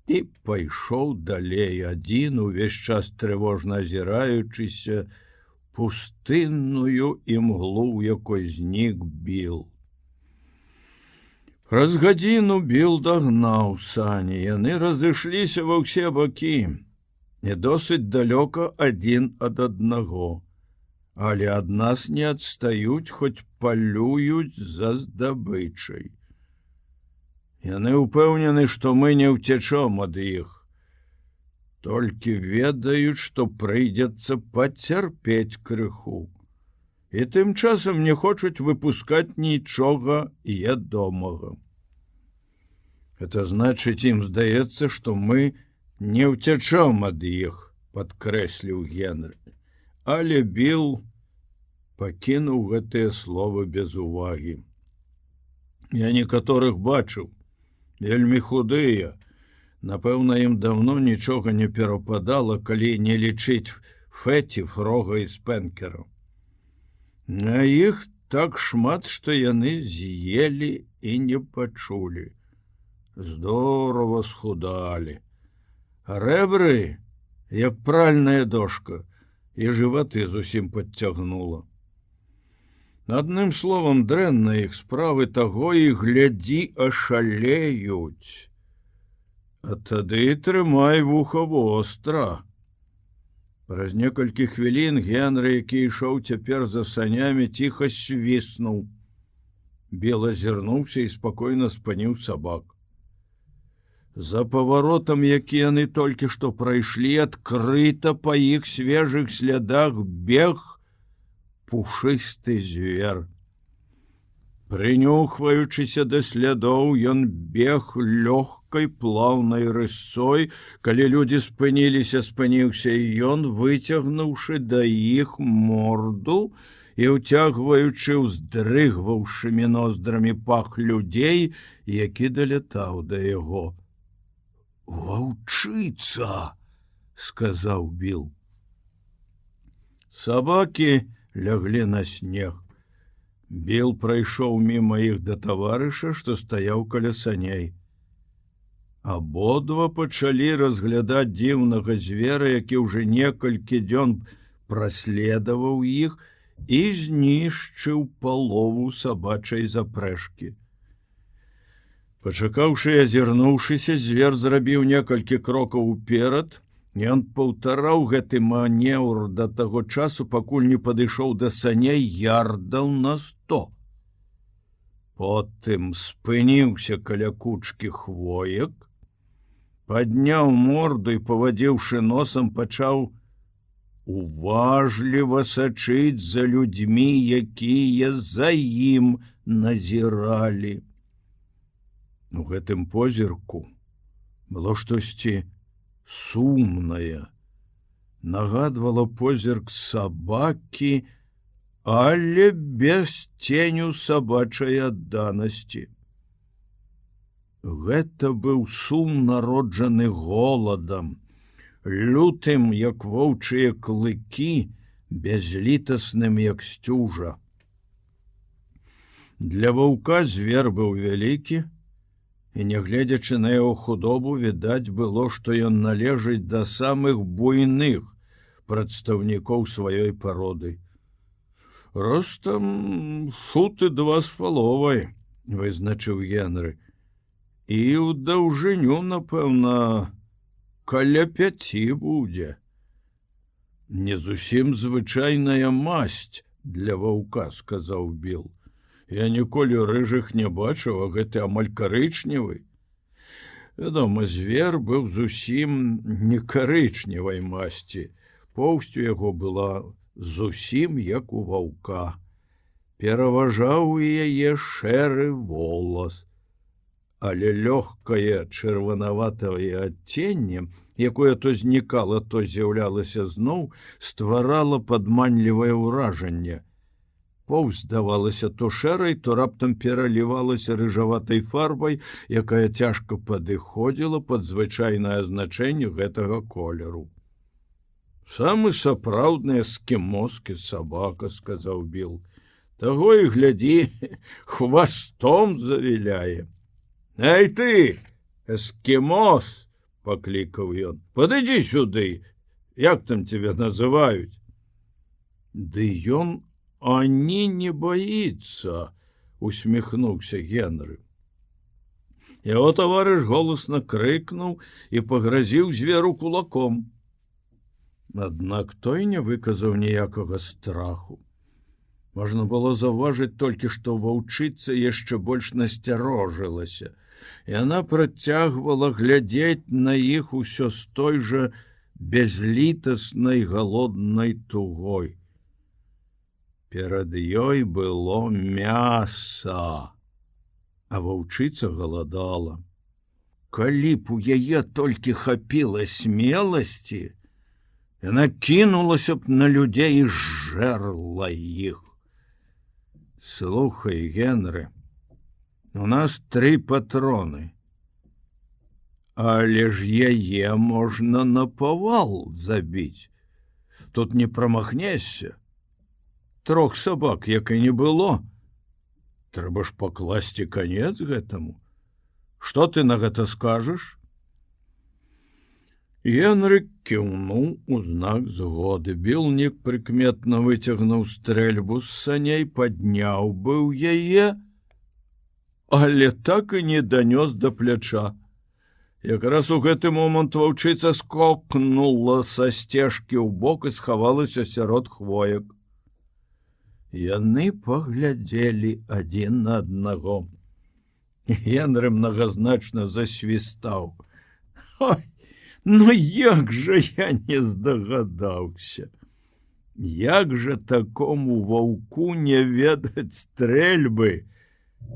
і пайшоў далей адзін, увесь час трывожна азіраючыся пустынную імглу, у якой знік Біл. Праз гадзіну Біл дагнаў сані, яны разышліся ва ўсе бакі, і досыць далёка адзін ад аднаго, але ад нас не адстаюць, хоць палююць за здабычай. Яны ўпэўнены, што мы не ўцячом ад іх, толькі ведаюць, што прыйдзецца пацярпець крыху, і тым часам не хочуць выпускаць нічога ядомага. Это значыць, ім здаецца, што мы не ўцячом ад іх, падкрэсліў Генры. Але Біл пакінуў гэтыя словы без увагі. Я некаторых бачыў, вельмі худыя. Напэўна, ім даўно нічога не перападала, калі не лічыць Фэці, Фрога і Спэнкера. На іх так шмат, што яны з'елі і не пачулі. Здорова схудалі. Рэбры, як пральная дошка, і жываты зусім падцягнула. Адным словам, дрэнна іх справы, таго і глядзі, ашалеюць. А тады трымай вуха востра. Праз некалькі хвілін Генры, які ішоў цяпер за санямі, ціха свіснуў. Біл азірнуўся і спакойна спыніў сабак. За паваротам, які яны толькі што прайшлі, адкрыта па іх свежых слядах бег пушысты звер. Прынюхваючыся да слядоў, ён бег лёгкай плаўнай рысцой. Калі людзі спыніліся, спыніўся і ён, выцягнуўшы да іх морду і ўцягваючы ўздрыгваўшымі ноздрамі пах людзей, які далятаў да яго. «Ваўчыца!» — сказаў Біл. Сабакі ляглі на снег. Біл прайшоў міма іх да таварыша, што стаяў каля саней. Абодва пачалі разглядаць дзіўнага звера, які ўжо некалькі дзён праследаваў іх і знішчыў палову сабачай запрэжкі. Пачакаўшы і азірнуўшыся, звер зрабіў некалькі крокаў уперад. Ён паўтараў гэты манеўр да таго часу, пакуль не падышоў да саней ярдаў на 100. Потым спыніўся каля кучкі хвоек, падняў морду і, павадзіўшы носам, пачаў уважліва сачыць за людзьмі, якія за ім назіралі. У гэтым позірку было штосьці сумная, нагадвала позірк сабакі, але без ценю сабачай адданасці. Гэта быў сум, народжаны голадам, лютым, як воўчыя клыкі, бязлітасным, як сцюжа. Для ваўка звер быў вялікі, і, нягледзячы на яго худобу, відаць было, што ён належыць да самых буйных прадстаўнікоў сваёй пароды. Ростам футы 2,5, вызначыў Генры, і ў даўжыню, напэўна, каля 5 будзе. Не зусім звычайная масць для ваўка, сказаў Біл. Я ніколі рыжых не бачыў, а гэты амаль карычневы. Вядома, звер быў зусім не карычневай масці. Поўсць у яго была зусім як у ваўка. Пераважаў у яе шэры волас, але лёгкае чырванаватае адценне, якое то знікала, то з'яўлялася зноў, стварала падманлівае ўражанне. Поўсць здавалася то шэрай, то раптам пералівалася рыжаватай фарбай, якая цяжка падыходзіла пад звычайнае значэнне гэтага колеру. «Самы сапраўдны эскімоскі сабака», — сказаў Біл. «Таго і глядзі, хвастом завіляе». «Эй ты, эскімос!» — паклікаў ён. «Падыдзі сюды, як там цябе называюць?» «Ды ён ані не боится», — усміхнуўся Генры. Яго таварыш голасна крыкнуў і пагразіў зверу кулаком. Аднак той не выказаў ніякага страху. Можна было заўважыць толькі, што ваўчыца яшчэ больш насцярожылася. Яна працягвала глядзець на іх усё з той жа бязлітаснай галоднай тугой. Перад ёй было мяса, а ваўчыца галадала. Калі б у яе толькі хапіла смеласці, яна кінулася б на людзей і зжэрла іх. «Слухай, Генры, у нас 3 патроны, але ж яе можна напавал забіць. Тут не прамахнешся. 3 сабак, як і не было. Трэба ж пакласці канец гэтаму. Што ты на гэта скажаш?» Генры кіўнуў у знак згоды. Білнік прыкметна выцягнуў стрэльбу з саней, падняў быў яе, але так і не данёс да пляча. Якраз у гэты момант ваўчыца скокнула са сцежкі ў бок і схавалася сярод хвоек. Яны паглядзелі адзін на аднаго. Генры мнагазначна засвістаў. «Ой, ну як жа я не здагадаўся! Як жа такому ваўку не ведаць стрэльбы,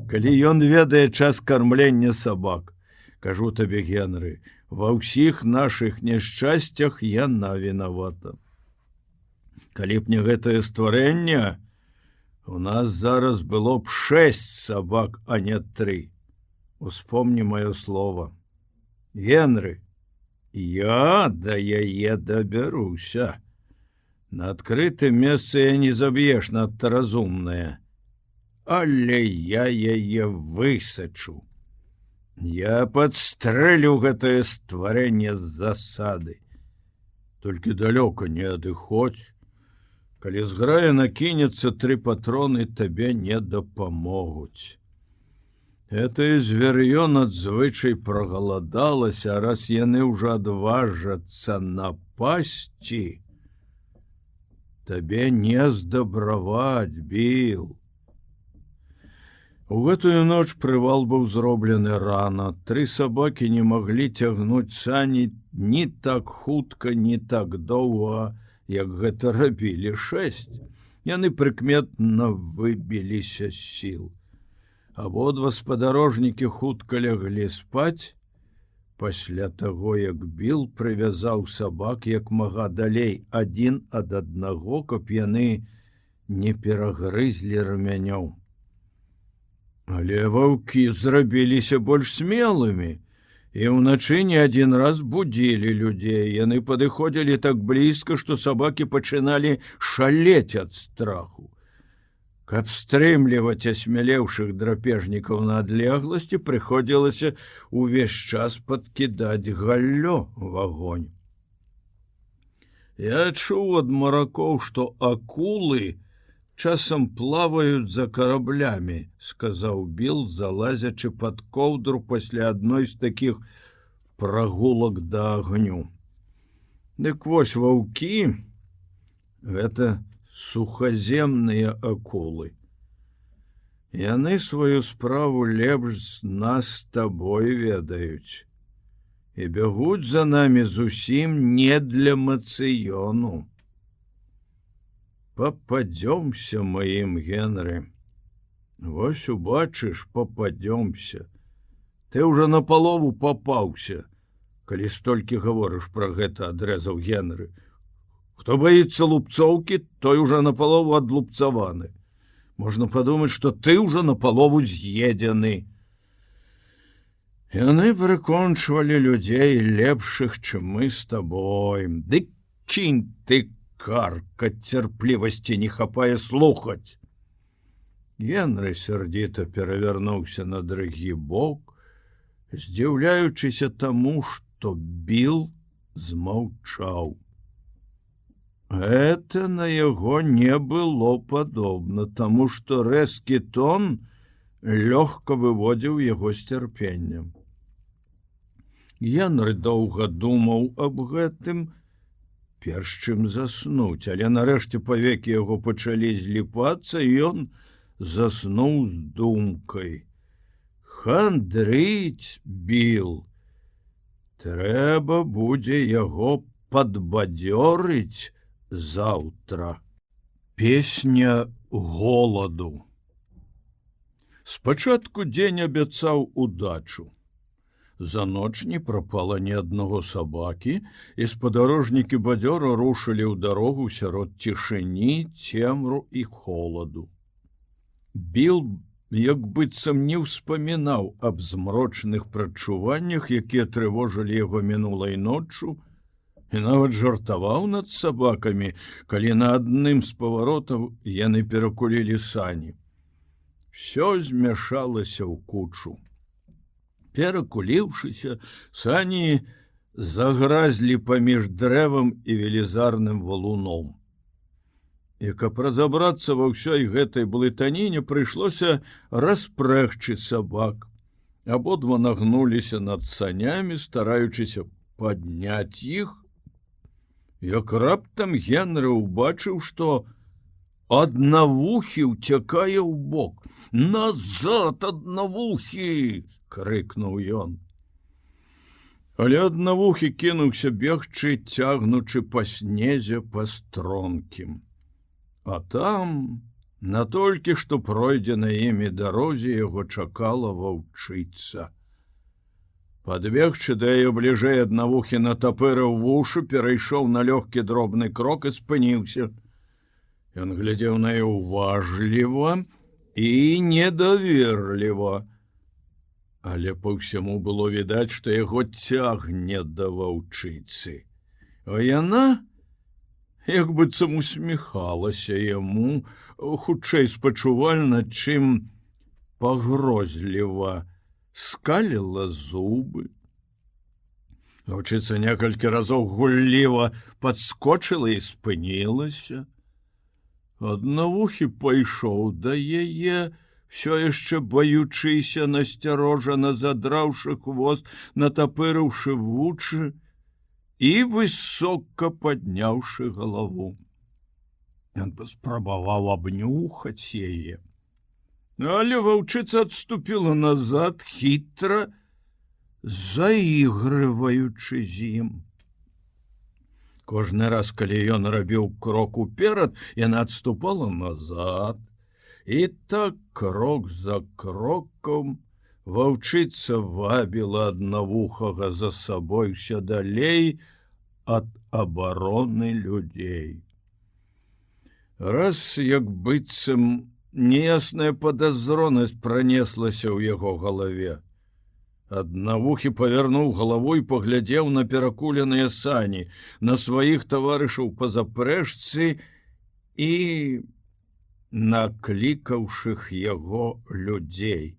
калі ён ведае час кармлення сабак? Кажу табе, Генры, ва ўсіх нашых няшчасцях яна вінавата. Калі б не гэтае стварэнне, у нас зараз было б 6 сабак, а не 3. Успомни маё слово. Генры, я да яе дабяруся. На адкрытым месцы я не заб'еш, надта разумная. Але я яе высачу. Я падстрэлю гэтае стварэнне з засады. Толькі далёка не адыходзь. Калі зграя накінецца, 3 патроны табе не дапамогуць. Гэтае звер'ё надзвычай прагаладалася, а раз яны ўжо адважацца напасці, табе не здабраваць, Біл. У гэтую ноч прывал быў зроблены рана. 3 сабакі не маглі цягнуць сані ні так хутка, ні так доўга, як гэта рабілі 6. Яны прыкметна выбіліся з сіл. Абодва спадарожнікі хутка ляглі спаць. Пасля таго, як Біл прывязаў сабак як мага далей адзін ад аднаго, каб яны не перагрызлі рамянёў. Але ваўкі зрабіліся больш смелымі, і ўначы не адзін раз будзілі людзей. Яны падыходзілі так блізка, што сабакі пачыналі шалець ад страху. Каб стрымліваць асмялеўшых драпежнікаў на адлегласці, прыходзілася ўвесь час падкідаць галлё в агонь. Я чуў ад маракоў, што акулы часам плаваюць за караблямі, сказаў Біл, залазячы пад коўдру пасля адной з такіх прагулак да агню. Дык вось ваўкі — гэта сухаземныя акулы. Яны сваю справу лепш нас з табой ведаюць. і бягуць за намі зусім не для мацыёну. Попадёмся маім Генры. Вось убачыш, попадёмся. Ты ўжо напалову папаўся, калі столькі гаворыш пра гэта, адрэзаў Генры. Хто баіцца лупцоўкі, той ужо напалову адлупцаваны. Можна падумаць, што ты ўжо напалову з'едзены. Яны прыкончвалі людзей лепшых, чым мы з табой. Ды кінь ты, карка, цярплівасці не хапае слухаць. Генры сярдзіта перавярнуўся на другі бок, здзіўляючыся таму, што Біл змаўчаў. Гэта на яго не было падобна, таму што рэзкі тон лёгка выводзіў яго з цярпеннем. Генры доўга думаў аб гэтым, перш чым заснуць, але нарэшце павекі яго пачалі зліпацца, і ён заснуў з думкай. Хандрыць Біл. Трэба будзе яго падбадзёрыць заўтра. Песня голаду. Спачатку дзень абяцаў удачу. За ноч не прапала ні аднаго сабакі, і спадарожнікі бадзёра рушылі ў дарогу сярод цішыні, цемру і холаду. Біл як быццам не ўспамінаў аб змрочных прадчуваннях, якія трывожылі яго мінулай ноччу, і нават жартаваў над сабакамі, калі на адным з паваротаў яны перакулілі сані. Всё змяшалася ў кучу. Перакуліўшыся, сані загразлі паміж дрэвам і велізарным валуном. І каб разабрацца ва ўсёй гэтай блытаніне, прыйшлося распрэгчы сабак. Абодва нагнуліся над санямі, стараючыся падняць іх. Як раптам Генры ўбачыў, што аднавухі ўцякае ўбок. «Назад, аднавухі!» — крыкнуў ён. Але аднавухі кінуўся бегчы, цягнучы па снезе па стромкім. А там, натолькі што пройдзена імі дарозе, яго чакала ваўчыца. Падбегчы да яе бліжэй, аднавухі натапырыў вушы, перайшоў на лёгкі дробны крок і спыніўся. Ён глядзеў на яе уважліва і недаверліва, але па ўсяму было відаць, што яго цягне да ваўчыцы. А яна як быццам усміхалася яму, хутчэй спачувальна, чым пагрозліва, скаліла зубы. Ваўчыца некалькі разоў гулліва падскочыла і спынілася. Аднавухі пайшоў да яе, всё яшчэ баючыся, насцярожана задраўшы хвост, натапырыўшы вучы і высока падняўшы галаву. Ён паспрабаваў абнюхаць яе, але ваўчыца адступіла назад, хітра заігрываючы з ім. Кожны раз, калі ён рабіў крок уперад, яна адступала назад. І так крок за кроком ваўчыца вабіла аднавухага за сабой ўсё далей ад абароны людзей. Раз, як быццам, неясная падазронасць пранеслася ў яго галаве. Аднавухі павярнуў галаву і паглядзеў на перакуленыя сані, на сваіх таварышаў па запрэжцы і наклікаўшых яго людзей.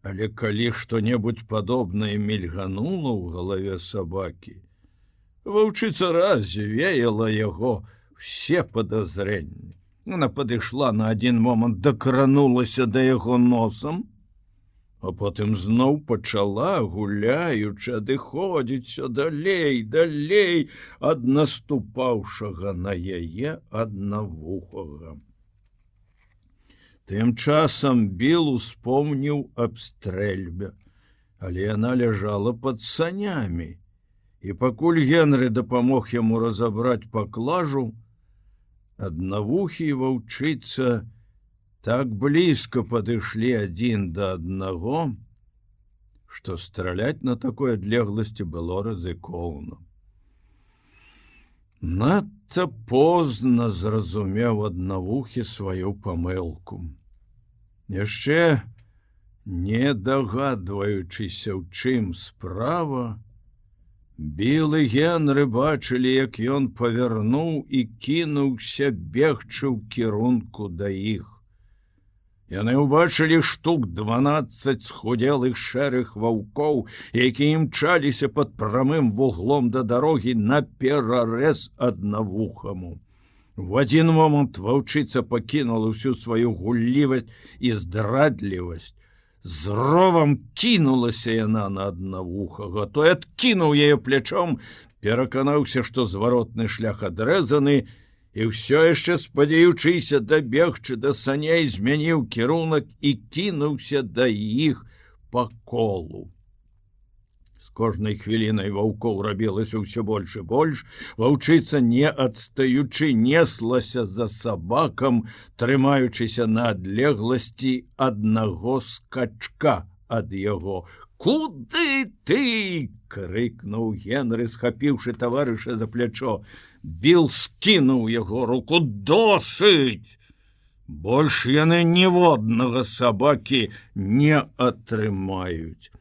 Але калі што-небудзь падобнае мільганула ў галаве сабакі, ваўчыца развеяла яго все падазрэнні. Яна падышла на адзін момант, дакранулася да яго носам, а потым зноў пачала, гуляючы, адыходзіць усё далей, далей ад наступаўшага на яе аднавухага. Тым часам Біл успомніў аб стрэльбе, але яна ляжала пад санямі, і пакуль Генры дапамог яму разабраць паклажу, аднавухі і ваўчыца так блізка падышлі адзін да аднаго, што страляць на такой адлегласці было рызыкоўна. Надта позна зразумеў аднавухі сваю памылку. Яшчэ не дагадваючыся, у чым справа, Біл і Генры бачылі, як ён павярнуў і кінуўся бегчы ў кірунку да іх. Яны ўбачылі штук 12 схудзелых шэрых ваўкоў, якія імчаліся пад прамым вуглом да дарогі наперарэз аднавухаму. В адзін момант ваўчыца пакінула ўсю сваю гуллівасць і здрадлівасць. З ровам кінулася яна на аднавухага, той адкінуў яе плячом, пераканаўся, што зваротны шлях адрэзаны, і ўсё яшчэ спадзяючыся дабегчы да саней, змяніў кірунак і кінуўся да іх па колу. З кожнай хвілінай ваўкоў рабілася ўсё больш і больш, ваўчыца, не адстаючы, неслася за сабакам, трымаючыся на адлегласці аднаго скачка ад яго. «Куды ты?» — крыкнуў Генры, схапіўшы таварыша за плячо. Біл скінуў яго руку. «Досыць! Больш яны ніводнага сабакі не атрымаюць».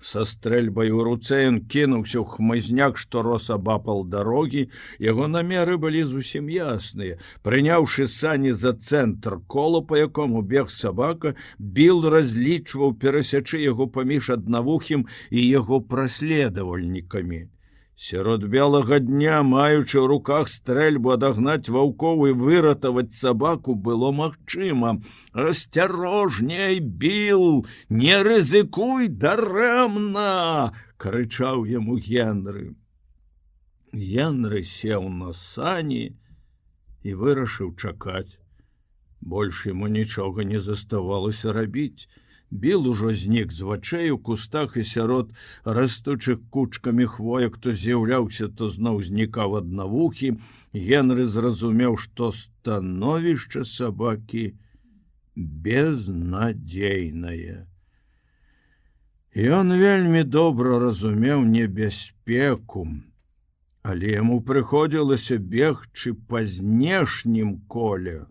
Са стрэльбай у руцэ ён кінуўся ў хмызняк, што рос абапал дарогі. Яго намеры былі зусім ясныя. Прыняўшы сані за цэнтр кола, па якому бег сабака, Біл разлічваў перасячы яго паміж аднавухім і яго праследавальнікамі. Сярод белага дня, маючы ў руках стрэльбу, адагнаць ваўкоў і выратаваць сабаку было магчыма. «Асцярожней, Біл, не рызыкуй дарэмна!» — крычаў яму Генры. Генры сеў на сані і вырашыў чакаць. Больш яму нічога не заставалася рабіць. Біл ужо знік з вачэй у кустах і сярод растучых кучкамі хвоек, то з'яўляўся, то зноў знікаў аднавухі. Генры зразумеў, што становішча сабакі безнадзейнае. Ён вельмі добра разумеў небяспеку, але яму прыходзілася бегчы па знешнім коле.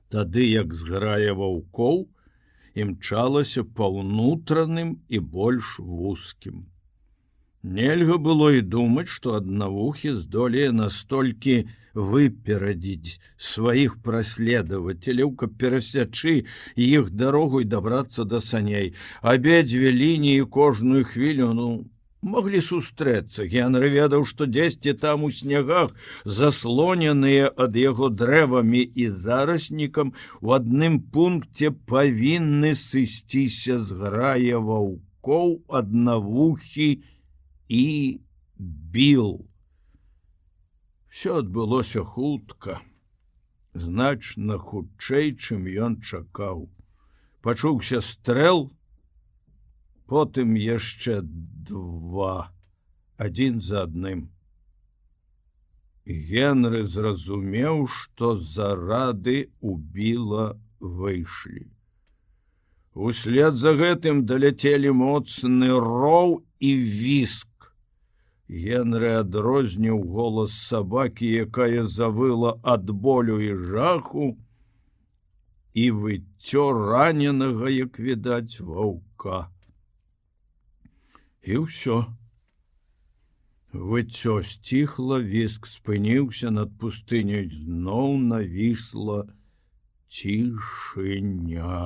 Тады як зграя ваўкоў імчалася па ўнутраным і больш вузкім. Нельга было і думаць, што аднавухі здолее настолькі выперадзіць сваіх праследавацеляў, каб перасячы іх дарогу і дабрацца да саней. Абедзве лініі кожную хвіліну маглі сустрэцца. Генры ведаў, што дзесьці там у снягах, заслоненыя ад яго дрэвамі і зараснікам, у адным пункце павінны сысціся зграя ваўкоў, аднавухі і Біл. Всё адбылося хутка, значна хутчэй, чым ён чакаў. Пачуўся стрэл, потым яшчэ 2, адзін за адным. Генры зразумеў, што зарады у Біла выйшлі. Услед за гэтым даляцелі моцны роў і віск. Генры адрозніў голас сабакі, якая завыла ад болю і жаху, і выццё раненага, як відаць, ваўка. І ўсё. Выццё сціхла, віск спыніўся, над пустыняй зноў навісла цішыня.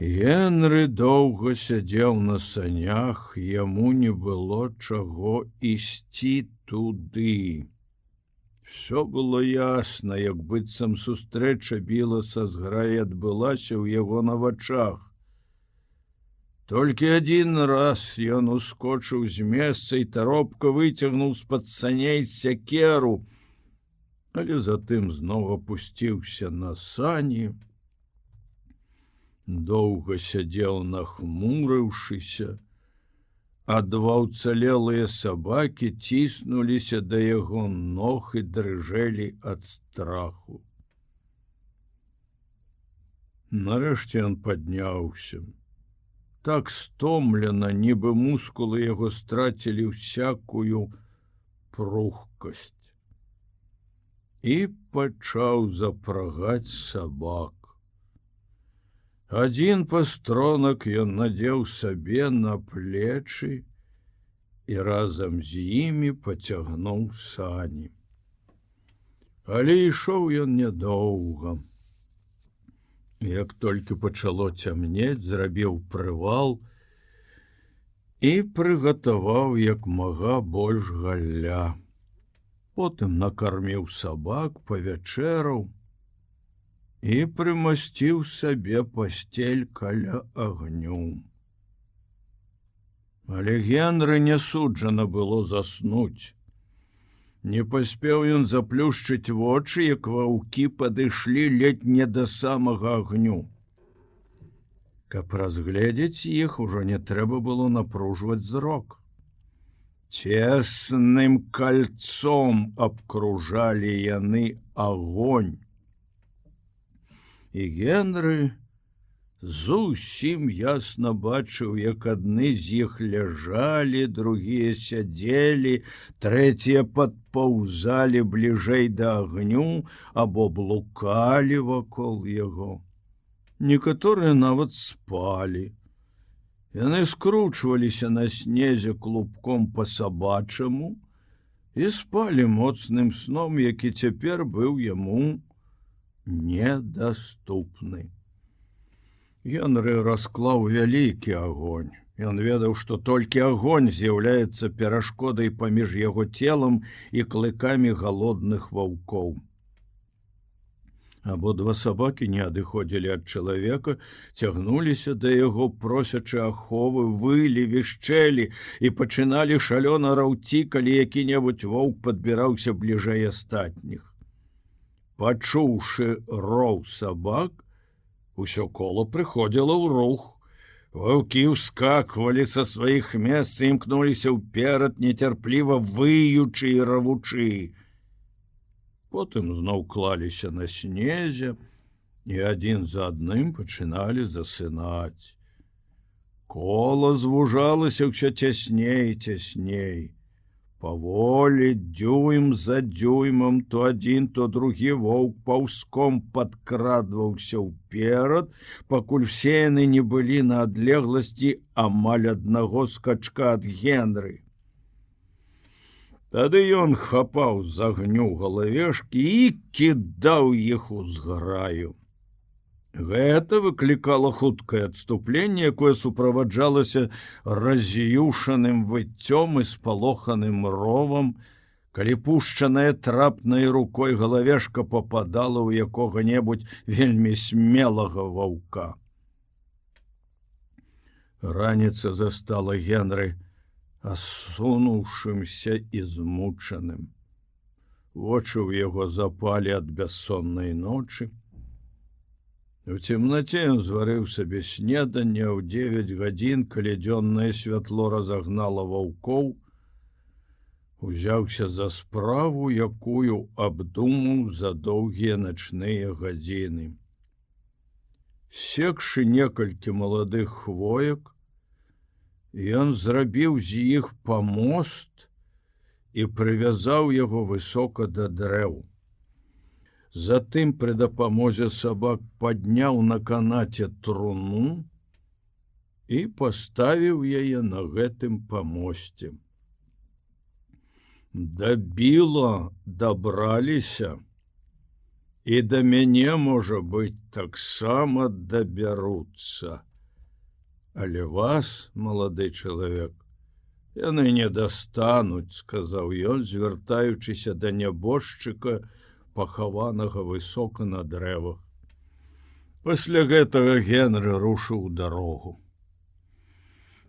Генры доўга сядзеў на санях, яму не было чаго ісці туды. Всё было ясна, як быццам сустрэча Біла са зграй адбылася ў яго на вачах. Толькі адзін раз ён ускочыў з месца і таропка выцягнуў з-пад саней сякеру, але затым зноў апусціўся на сані Доўга сядзеў нахмурыўшыся, а два ўцалелыя сабакі ціснуліся да яго ног і дрыжэлі ад страху. Нарэшце ён падняўся. Так стомлена, нібы мускулы яго страцілі ўсякую прухкасць. І пачаў запрагаць сабак. Адзін пастронак ён надзеў сабе на плечы і разам з імі пацягнуў сані. Але ішоў ён нядоўга. Як толькі пачало цямнець, зрабіў прывал і прыгатаваў як мага больш галля. Потым накарміў сабак, павячэраў і прымасціў сабе пасцель каля агню. Але Генры не суджана было заснуць. Не паспеў ён заплюшчыць вочы, як ваўкі падышлі ледзь не да самага агню. Каб разгледзець іх, ужо не трэба было напружваць зрок. Цесным кольцом абкружалі яны агонь. І Генры зусім ясна бачыў, як адны з іх ляжалі, другія сядзелі, трэція падпаўзалі бліжэй да агню або блукалі вакол яго. Некаторыя нават спалі. Яны скручваліся на снезе клубком па-сабачаму і спалі моцным сном, які цяпер быў яму недаступны. Генры расклаў вялікі агонь. Ён ведаў, што толькі агонь з'яўляецца перашкодай паміж яго целам і клыкамі галодных ваўкоў. Абодва сабакі не адыходзілі ад чалавека, цягнуліся да яго, просячы аховы, вылі, вішчэлі і пачыналі шалёна раўці, калі які-небудзь воўк падбіраўся бліжэй астатніх. Пачуўшы роў сабак, усё кола прыходзіла ў рух. Ваўкі ўскаквалі са сваіх месц і імкнуліся ўперад, нецярпліва выючы і равучы. Потым зноў клаліся на снезе і адзін за адным пачыналі засынаць. Кола звужалася ўсё цясней і цясней. Паволі, дзюйм за дзюймам, то адзін, то другі воўк паўзком падкрадваўся ўперад, пакуль усе яны не былі на адлегласці амаль аднаго скачка ад Генры. Тады ён хапаў з агню галавешкі і кідаў іх у зграю. Гэта выклікала хуткае адступленне, якое суправаджалася раз'юшаным выццём і спалоханым ровам, калі пушчаная трапнай рукой галавешка пападала ў якога-небудзь вельмі смелага ваўка. Раніца застала Генры асунуўшымся і змучаным. Вочы ў яго запалі ад бяссоннай ночы. У цемнаце ён зварыў сабе снеданне ў 9 гадзін, калі дзённае святло разагнала ваўкоў, узяўся за справу, якую абдумаў за доўгія начныя гадзіны. Секшы некалькі маладых хвоек, ён зрабіў з іх памост і прывязаў яго высока да дрэў. Затым пры дапамозе сабак падняў на канаце труну і паставіў яе на гэтым памосце. Да біла дабраліся, і да мяне, можа быць, таксама дабяруцца. Але вас, малады чалавек, яны не дастануць, сказаў ён, звяртаючыся да нябожчыка, пахаванага высока на дрэвах. Пасля гэтага Генры рушыў дарогу.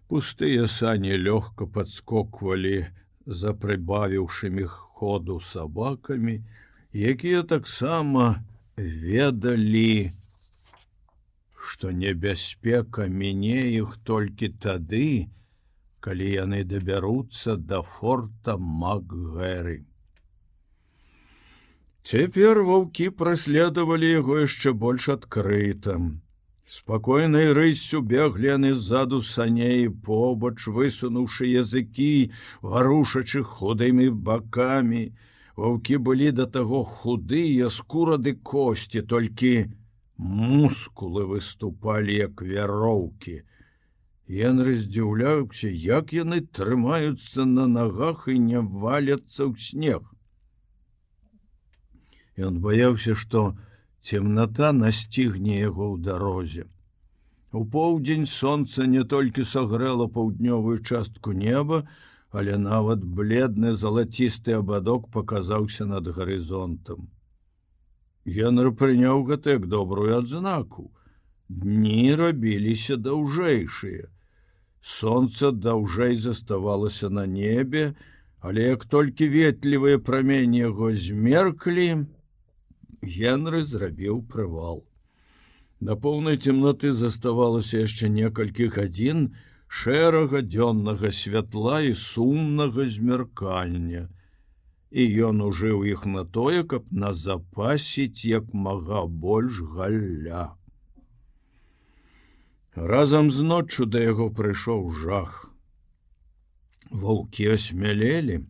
Пустыя сані лёгка падскоквалі за прыбавіўшымі ходу сабакамі, якія таксама ведалі, што небяспека міне іх толькі тады, калі яны дабяруцца да форта Макгэры. Цяпер ваўкі праследавалі яго яшчэ больш адкрыта. Спакойнай рыссю беглі яны ззаду саней, побач, высунуўшы языкі, варушачы худымі бакамі. Ваўкі былі да таго худыя, скура ды косці, толькі мускулы выступалі, як вяроўкі. Генры здзіўляўся, як яны трымаюцца на нагах і не валяцца ў снег. Ён баяўся, што цемната насцігне яго ў дарозе. У поўдзень сонца не толькі сагрэла паўднёвую частку неба, але нават бледны залацісты абадок паказаўся над гарызонтам. Генры прыняў гэта як добрую адзнаку. Дні рабіліся даўжэйшыя. Сонца даўжэй заставалася на небе, але як толькі ветлівыя прамені яго змерклі, Генры зрабіў прывал. На поўнай цемнаты заставалася яшчэ некалькі гадзін шэрага дзённага святла і сумнага змяркання, і ён ужыў іх на тое, каб назапасіць як мага больш галля. Разам з ноччу да яго прыйшоў жах. Ваўкі асмялелі,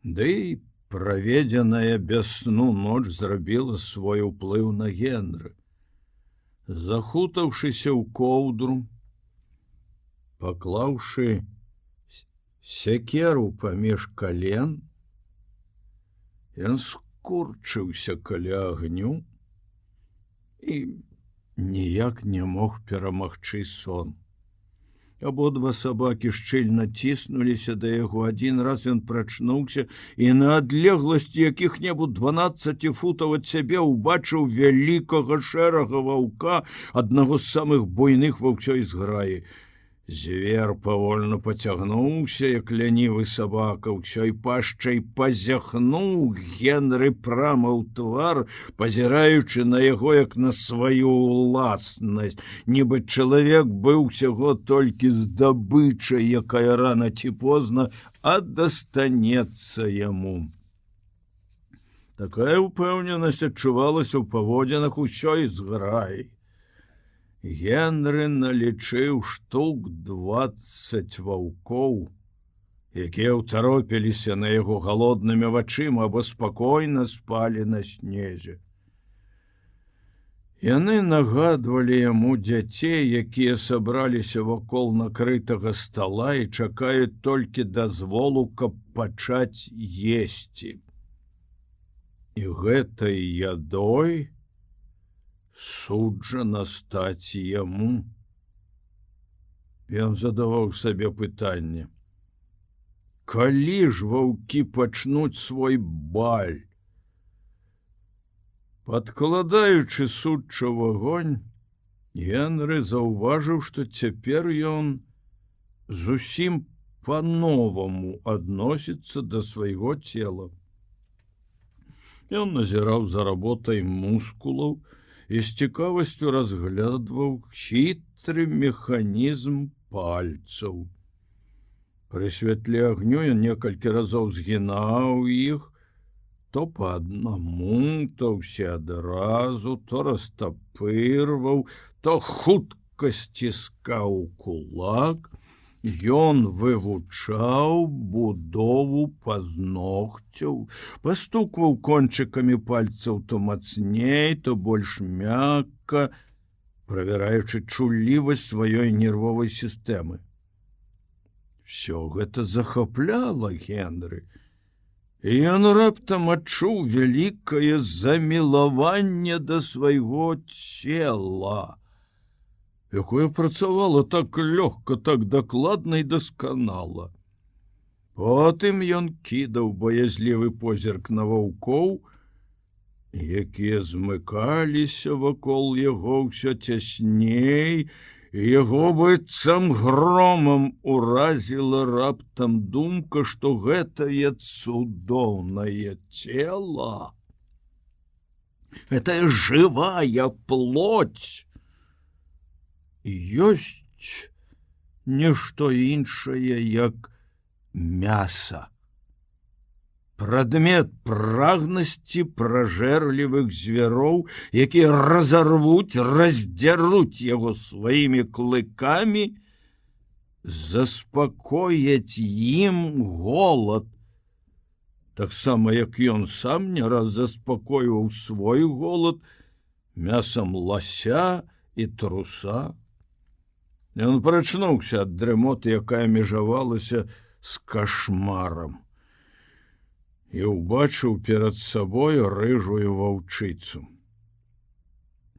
ды і праведзеная без сну ноч зрабіла свой уплыў на Генры. Захутаўшыся ў коўдру, паклаўшы сякеру паміж кален, ён скурчыўся каля агню і ніяк не мог перамагчы сон. Абодва сабакі шчыльна ціснуліся да яго. Адзін раз ён прачнуўся і на адлегласці якіх-небудзь 12 футаў ад сябе ўбачыў вялікага шэрага ваўка, аднаго з самых буйных ва ўсёй зграі. Звер павольна пацягнуўся, як лянівы сабака, ўсёй пашчай пазяхнуў Генры прама ў твар, пазіраючы на яго як на сваю ўласнасць, нібы чалавек быў усяго толькі здабычай, якая рана ці позна, а дастанецца яму. Такая ўпэўненасць адчувалася ў паводзінах усёй зграі. Генры налічыў штук 20 ваўкоў, якія ўтаропіліся на яго галоднымі вачыма або спакойна спалі на снезе. Яны нагадвалі яму дзяцей, якія сабраліся вакол накрытага стала і чакаюць толькі дазволу, каб пачаць есці. І гэтай ядой суджана стаць яму. Ён задаваў сабе пытанне: калі ж ваўкі пачнуць свой баль? Падкладаючы сучча ў агонь, Генры заўважыў, што цяпер ён зусім па-новаму адносіцца да свайго цела. Ён назіраў за работай мускулаў і з цікавасцю разглядваў хітры механізм пальцаў. Пры святле агню ён некалькі разоў згінаў іх, то па аднаму, то ўсе адразу, то растапырваў, то хутка сціскаў кулак. Ён вывучаў будову пазногцяў, пастукваў кончыкамі пальцаў то мацней, то больш мякка, правяраючы чуллівасць сваёй нервовай сістэмы. Всё гэта захапляла Генры, і ён раптам адчуў вялікае замілаванне да свайго цела, якое працавала так лёгка, так дакладна і дасканала. Потым ён кідаў баязлівы позірк на ваўкоў, якія змыкаліся вакол яго ўсё цясней, і яго быццам громам уразіла раптам думка, што гэтае цудоўнае цела, гэтая жывая плоть ёсць нішто іншае, як мяса. Прадмет прагнасці пражэрлівых звяроў, якія разарвуць, раздзяруць яго сваімі клыкамі, заспакояць ім голад. Таксама, як ён сам не раз заспакойваў свой голад мясам лася і труса. Ён прачнуўся ад дрымоты, якая межавалася з кашмарам, і ўбачыў перад сабою рыжую ваўчыцу.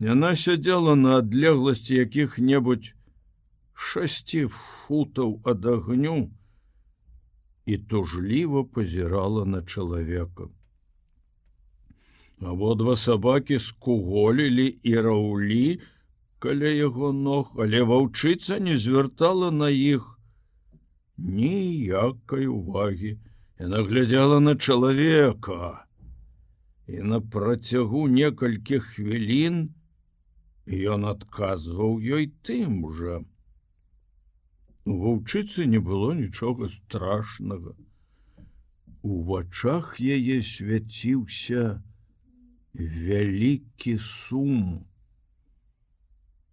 Яна сядзела на адлегласці якіх-небудзь 6 футаў ад агню і тужліва пазірала на чалавека. Абодва сабакі скуголілі і раўлі каля яго ног, але ваўчыца не звяртала на іх ніякай увагі. Яна глядзела на чалавека, і на працягу некалькіх хвілін ён адказваў ёй тым жа. У ваўчыцы не было нічога страшнага. У вачах яе свяціўся вялікі сум.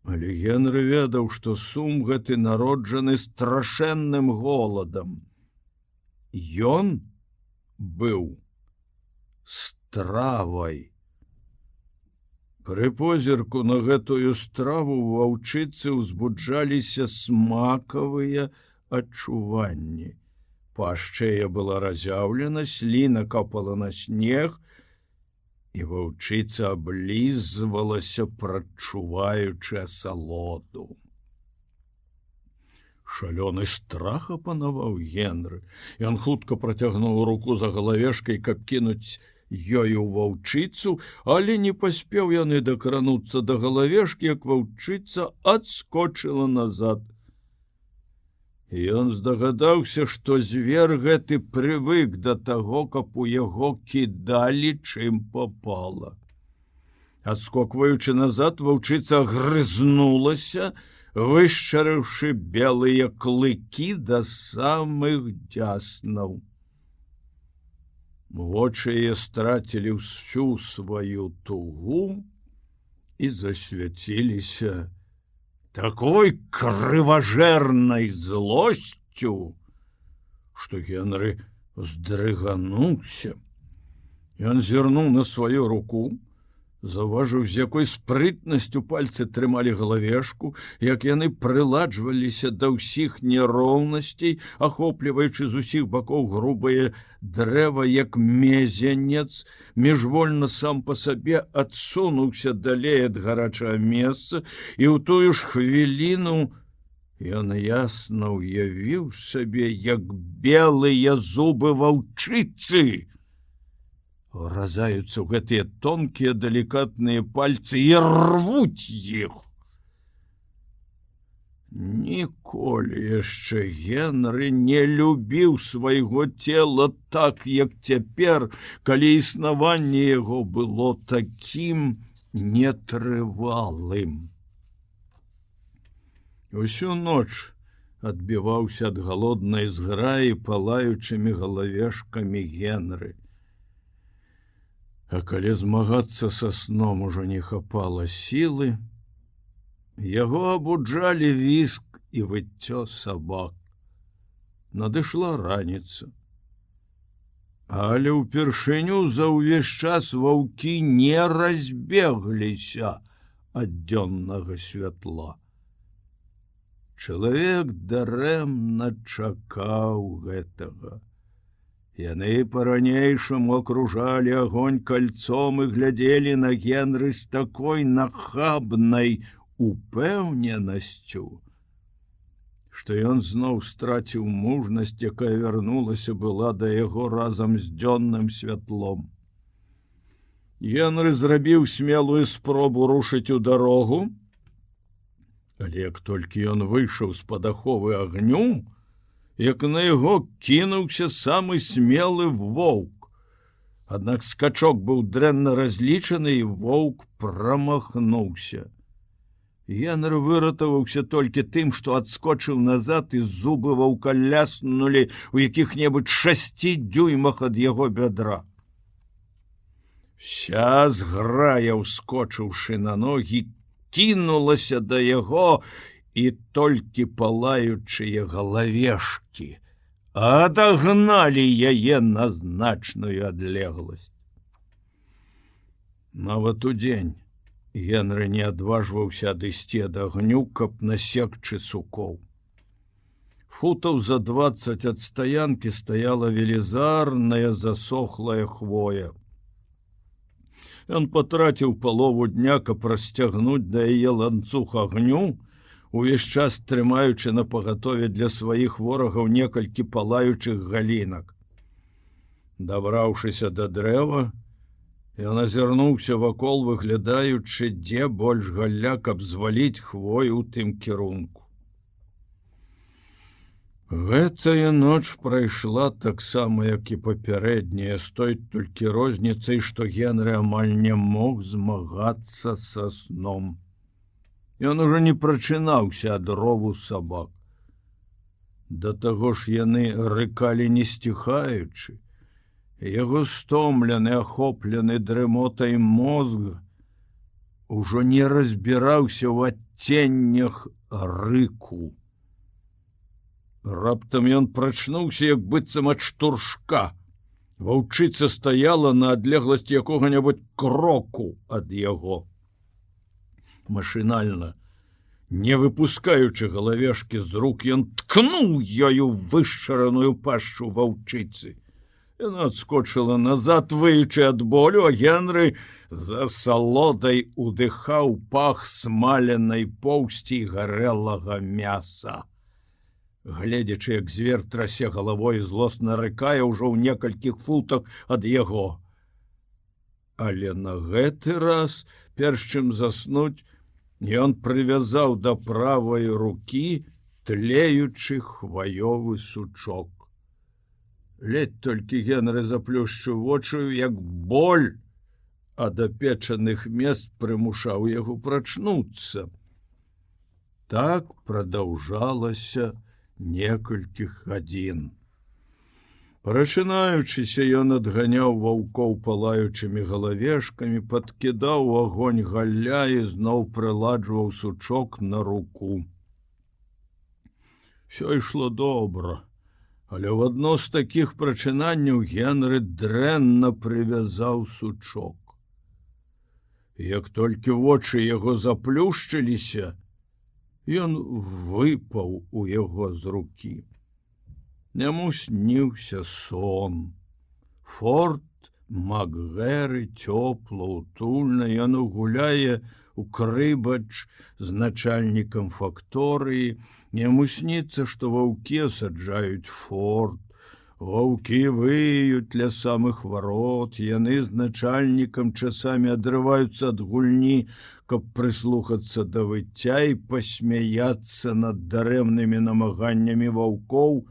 Але Генры ведаў, што сум гэты народжаны страшэнным голадам. Ён быў стравай. Пры позірку на гэтую страву ў ваўчыцы ўзбуджаліся смакавыя адчуванні. Пашча яе была разяўлена, сліна капала на снег, і ваўчыца аблізвалася, прадчуваючы асалоду. Шалёны страх апанаваў Генры. Ён хутка працягнуў руку за галавешкай, каб кінуць ёю ваўчыцу, але не паспеў яны дакрануцца да галавешкі, як ваўчыца адскочыла назад. Ён здагадаўся, што звер гэты прывык да таго, каб у яго кідалі чым папала. Адскокваючы назад, ваўчыца грызнулася, вышчарыўшы белыя клыкі да самых дзяснаў. Вочы яе страцілі ўсю сваю тугу і засвяціліся такой крыважэрнай злосцю, што Генры здрыгануўся. Ён зірнуў на сваю руку, заўважыў, з якой спрытнасцю пальцы трымалі галавешку, як яны прыладжваліся да ўсіх няроўнасцей, ахопліваючы з усіх бакоў грубае дрэва, як мезянец, міжвольна сам па сабе адсунуўся далей ад гарачага месца, і ў тую ж хвіліну ён ясна ўявіў сабе, як белыя зубы ваўчыцы разаюцца ў гэтыя тонкія далікатныя пальцы і рвуць іх. Ніколі яшчэ Генры не любіў свайго цела так, як цяпер, калі існаванне яго было такім нетрывалым. Усю ноч адбіваўся ад галоднай зграі палаючымі галавешкамі Генры. А калі змагацца са сном ужо не хапала сілы, яго абуджалі віск і выццё сабак. Надышла раніца. Але ўпершыню за ўвесь час ваўкі не разбегліся ад дзённага святла. Чалавек дарэмна чакаў гэтага. Яны па-ранейшаму акружалі агонь кальцом і глядзелі на Генры з такой нахабнай упэўненасцю, што ён зноў страціў мужнасць, якая вярнулася была да яго разам з дзённым святлом. Генры зрабіў смелую спробу рушыць у дарогу, але як толькі ён выйшаў з-пад аховы агню, як на яго кінуўся самы смелы воўк. Аднак скачок быў дрэнна разлічаны, і воўк прамахнуўся. Генры выратаваўся толькі тым, што адскочыў назад, і зубы ваўка ляснулі ў якіх-небудзь 6 дюймах ад яго бядра. Вся зграя, ускочыўшы на ногі, кінулася да яго, і толькі палаючыя галавешкі адагналі яе на значную адлегласць. Нават удзень Генры не адважваўся адысці ад агню, каб насекчы сукоў. Футаў за 20 ад стаянкі стаяла велізарная засохлая хвоя. Ён патраціў палову дня, каб расцягнуць да яе ланцуг агню, увесь час трымаючы на пагатове для сваіх ворагаў некалькі палаючых галінак. Дабраўшыся да дрэва, ён азірнуўся вакол, выглядаючы, дзе больш галля, каб зваліць хвою ў тым кірунку. Гэтая ноч прайшла таксама, як і папярэдняя, з той толькі розніцай, што Генры амаль не мог змагацца са сном. Ён ужо не прачынаўся ад рову сабак. Да таго ж яны рыкалі не сціхаючы. Яго стомлены, ахоплены дрымотай мозг ужо не разбіраўся ў адценнях рыку. Раптам ён прачнуўся, як быццам ад штуршка. Ваўчыца стаяла на адлегласці якога-небудзь кроку ад яго. Машынальна, не выпускаючы галавешкі з рук, ён ткнуў ёю вышчараную пашчу ваўчыцы. Яна адскочыла назад, выючы ад болю, а Генры за салодай удыхаў пах смаленай поўсці і гарэлага мяса. Гледзячы, як звер трасе галавой, злосна рыкае ўжо ў некалькіх футах ад яго. Але на гэты раз, перш чым заснуць, ён прывязаў да правай рукі тлеючы хваёвы сучок. Ледь толькі Генры заплюшчыў вочы, як боль ад апечаных мест прымушаў яго прачнуцца. Так прадаўжалася некалькі гадзін. Прачынаючыся, ён адганяў ваўкоў палаючымі галавешкамі, падкідаў у агонь галля і зноў прыладжваў сучок на руку. Всё ішло добра. Але ў адно з такіх прачынанняў Генры дрэнна прывязаў сучок. Як толькі вочы яго заплюшчыліся, ён выпаў у яго з рукі. Яму сніўся сон. Форт Макгэры цёпла, утульна, ён гуляе у крыбач з начальнікам факторыі. Яму сніцца, што ваўкі саджаюць форт, ваўкі выюць ля самых варот, яны з начальнікам часамі адрываюцца ад гульні, каб прыслухацца да выцця і пасмяяцца над дарэмнымі намаганнямі ваўкоў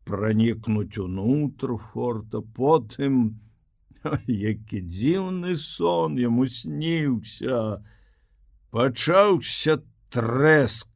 пранікнуць унутр форта. Потым, які дзіўны сон яму сніўся, пачаўся трэск.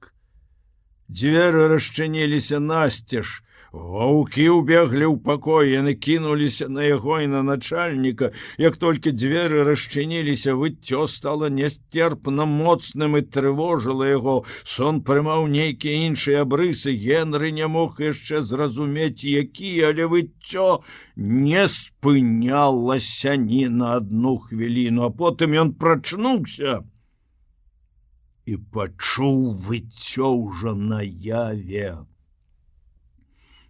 Дзверы расчыніліся насцеж, ваўкі ўбеглі ў пакой, яны кінуліся на яго і на начальніка. Як толькі дзверы расчыніліся, выццё стала несцерпна моцным і трывожыла яго. Сон прымаў нейкія іншыя абрысы. Генры не мог яшчэ зразумець, якія, але выццё не спынялася ні на адну хвіліну, а потым ён прачнуўся і пачуў выццё ўжо наяве.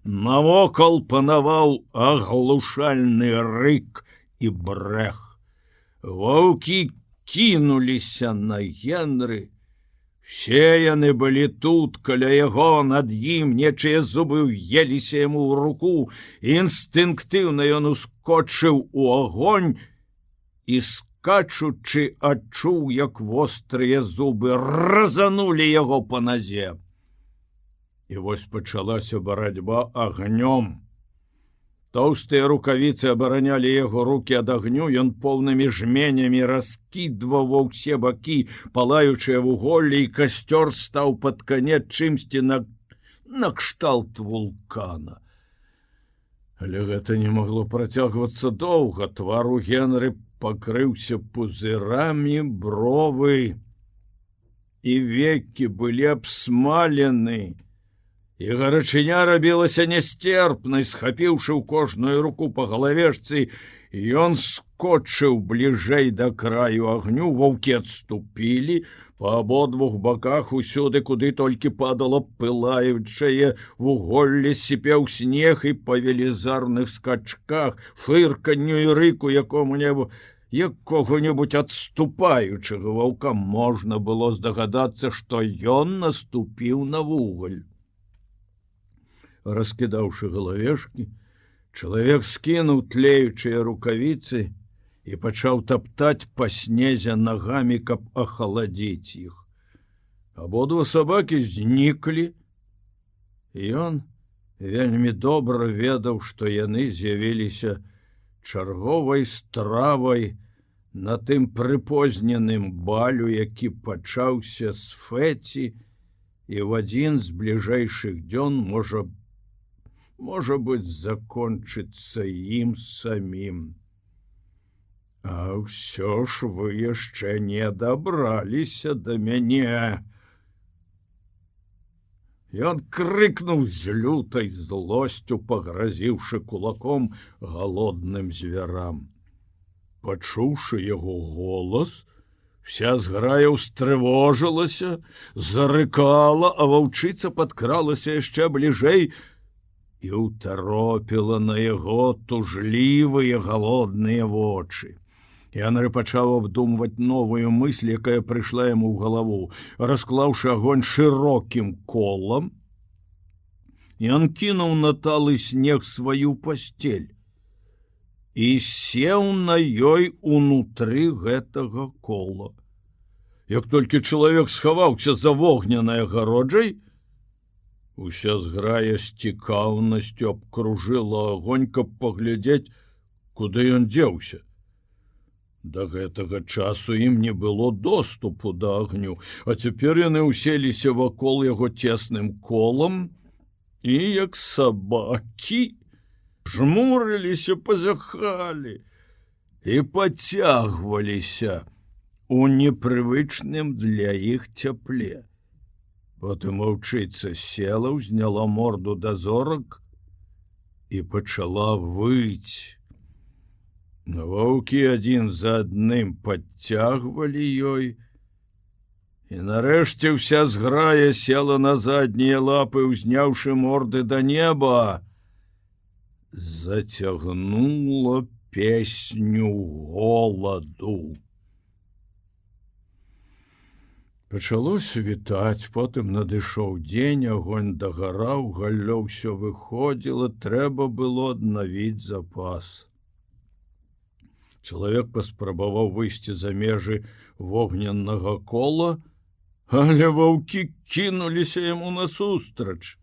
Навокал панаваў аглушальны рык і брэх. Ваўкі кінуліся на Генры. Все яны былі тут, каля яго, над ім, нечыя зубы ўеліся яму ў руку. Інстынктыўна ён ускочыў у агонь і, скачучы, адчуў, як вострыя зубы разанулі яго па назе. І вось пачалася барацьба агнём. Тоўстыя рукавіцы абаранялі яго рукі ад агню, ён поўнымі жменямі раскідваў ва ўсе бакі палаючыя вуголлі, і касцёр стаў пад канец чымсьці на кшталт вулкана. Але гэта не магло працягвацца доўга. Твар у Генры пакрыўся пузырамі, бровы і векі былі абсмалены. І гарачыня рабілася нясцерпнай. Схапіўшы ў кожную руку па галавешцы, ён скочыў бліжэй да краю агню. Ваўкі адступілі. Па абодвух баках усюды, куды толькі падала пылаючае вуголле, сіпеў снег, і па велізарных скачках, фырканню і рыку якога-небудзь адступаючага ваўка можна было здагадацца, што ён наступіў на вугаль. Раскідаўшы галавешкі, чалавек скінуў тлеючыя рукавіцы і пачаў таптаць па снезе нагамі, каб ахаладзіць іх. Абодва сабакі зніклі, і ён вельмі добра ведаў, што яны з'явіліся чарговай стравай на тым прыпозненым балю, які пачаўся з фэці, і ў адзін з бліжэйшых дзён можа быць закончыцца ім самім. А ўсё ж вы яшчэ не дабраліся да мяне. Ён крыкнуў з лютай злосцю, пагразіўшы кулаком галодным звярам. Пачуўшы яго голас, вся зграя ўстрывожылася, зарыкала, а ваўчыца падкралася яшчэ бліжэй і ўтаропіла на яго тужлівыя галодныя вочы. Генры пачаў абдумваць новую мысль, якая прыйшла яму ў галаву. Расклаўшы агонь шырокім колам, ён кінуў на талы снег сваю пасцель і сеў на ёй унутры гэтага кола. Як толькі чалавек схаваўся за вогненай агароджай, уся зграя з цікаўнасцю абкружыла агонь, каб паглядзець, куды ён дзеўся. Да гэтага часу ім не было доступу да агню, а цяпер яны ўселіся вакол яго цесным колам і, як сабакі, жмурыліся, пазяхалі і пацягваліся у непрывычным для іх цяпле. Потым ваўчыца села, узняла морду да зорак і пачала выць. Ваўкі адзін за адным падцягвалі ёй, і нарэшце ўся зграя села на заднія лапы, узняўшы морды да неба, зацягнула песню голаду. Пачало світаць, потым надышоў дзень, агонь дагараў, галлё ўсё выходзіла, трэба было аднавіць запас. Чалавек паспрабаваў выйсці за межы вогненнага кола, але ваўкі кінуліся яму насустрач.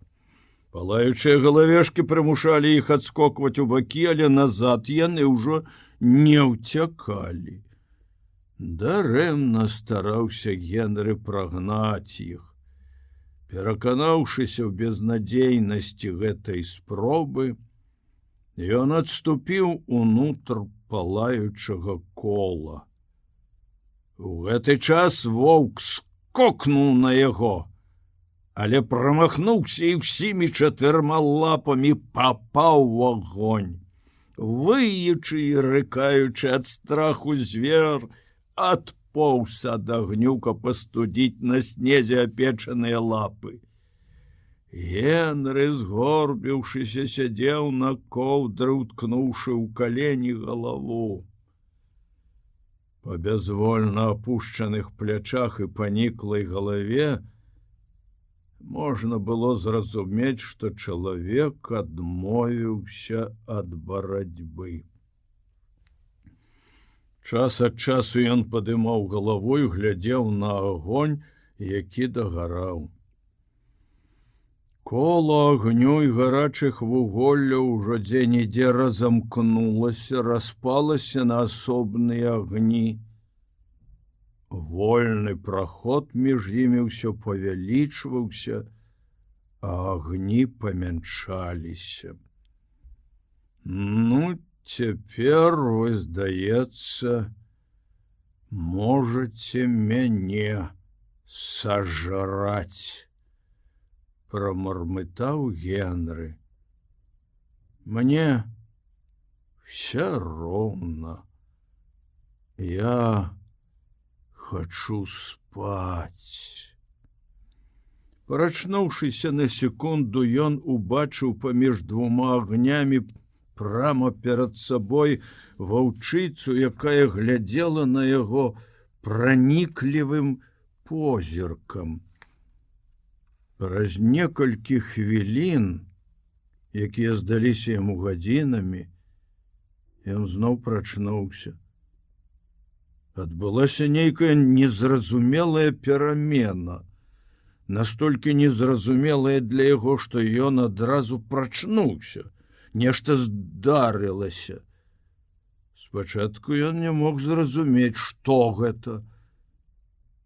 Палаючыя галавешкі прымушалі іх адскокваць у бакі, але назад яны ўжо не ўцякалі. Дарэмна стараўся Генры прагнаць іх. Пераканаўшыся ў безнадзейнасці гэтай спробы, ён адступіў унутр палаючага кола. У гэты час воўк скокнуў на яго, але прамахнуўся і ўсімі 4 лапамі папаў у агонь. Выючы і рыкаючы ад страху, звер адпоўз ад агню, каб астудзіць на снезе апечаныя лапы. Генры, згорбіўшыся, сядзеў на коўдры, уткнуўшы ў калені галаву. Па бязвольна апушчаных плячах і паніклай галаве можна было зразумець, што чалавек адмовіўся ад барацьбы. Час ад часу ён падымаў галаву і глядзеў на агонь, які дагараў. Кола агню і гарачых вуголляў ужо дзе-нідзе разамкнулася, распалася на асобныя агні. Вольны праход між імі ўсё павялічваўся, а агні памяншаліся. Ну, цяпер вы, здаецца, можаце мяне сажраць, прамармытаў Генры. Мне все роўна. Я хочу спаць. Прачнуўшыся на секунду, ён убачыў паміж двума агнямі прямо перад сабой ваўчыцу, якая глядзела на яго праніклівым позіркам. Праз некалькі хвілін, якія здаліся яму гадзінамі, ён зноў прачнуўся. Адбылася нейкая незразумелая перамена, настолькі незразумелая для яго, што ён адразу прачнуўся. Нешта здарылася. Спачатку ён не мог зразумець, што гэта.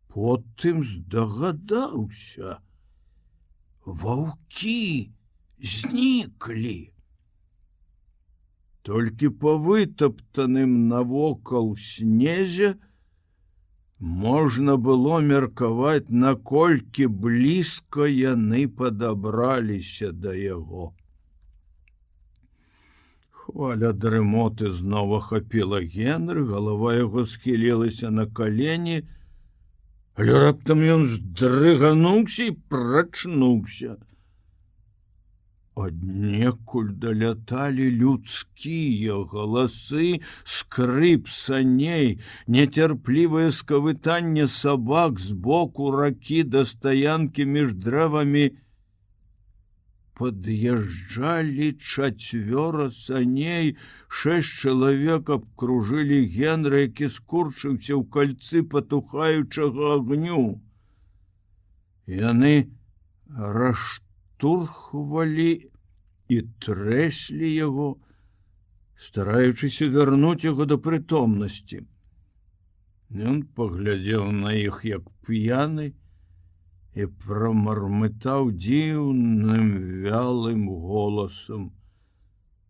Потым здагадаўся. Ваўкі зніклі. Толькі па вытаптаным навокал снезе можна было меркаваць, наколькі блізка яны падабраліся да яго. Хваля дрымоты зноў ахапіла Генры, галава яго схілілася на калені, але раптам ён здрыгануўся і прачнуўся. Аднекуль даляталі людскія галасы, скрып саней, нецярплівае скавытанне сабак з боку ракі да стаянкі між дрэвамі. Пад'язджалі 4 саней, 6 чалавек абкружылі Генры, які скурчыўся ў кальцы патухаючага агню. Яны раштурхвалі і трэслі яго, стараючыся вярнуць яго да прытомнасці. Ён паглядзеў на іх як п'яны і прамармытаў дзіўным вялым голасам: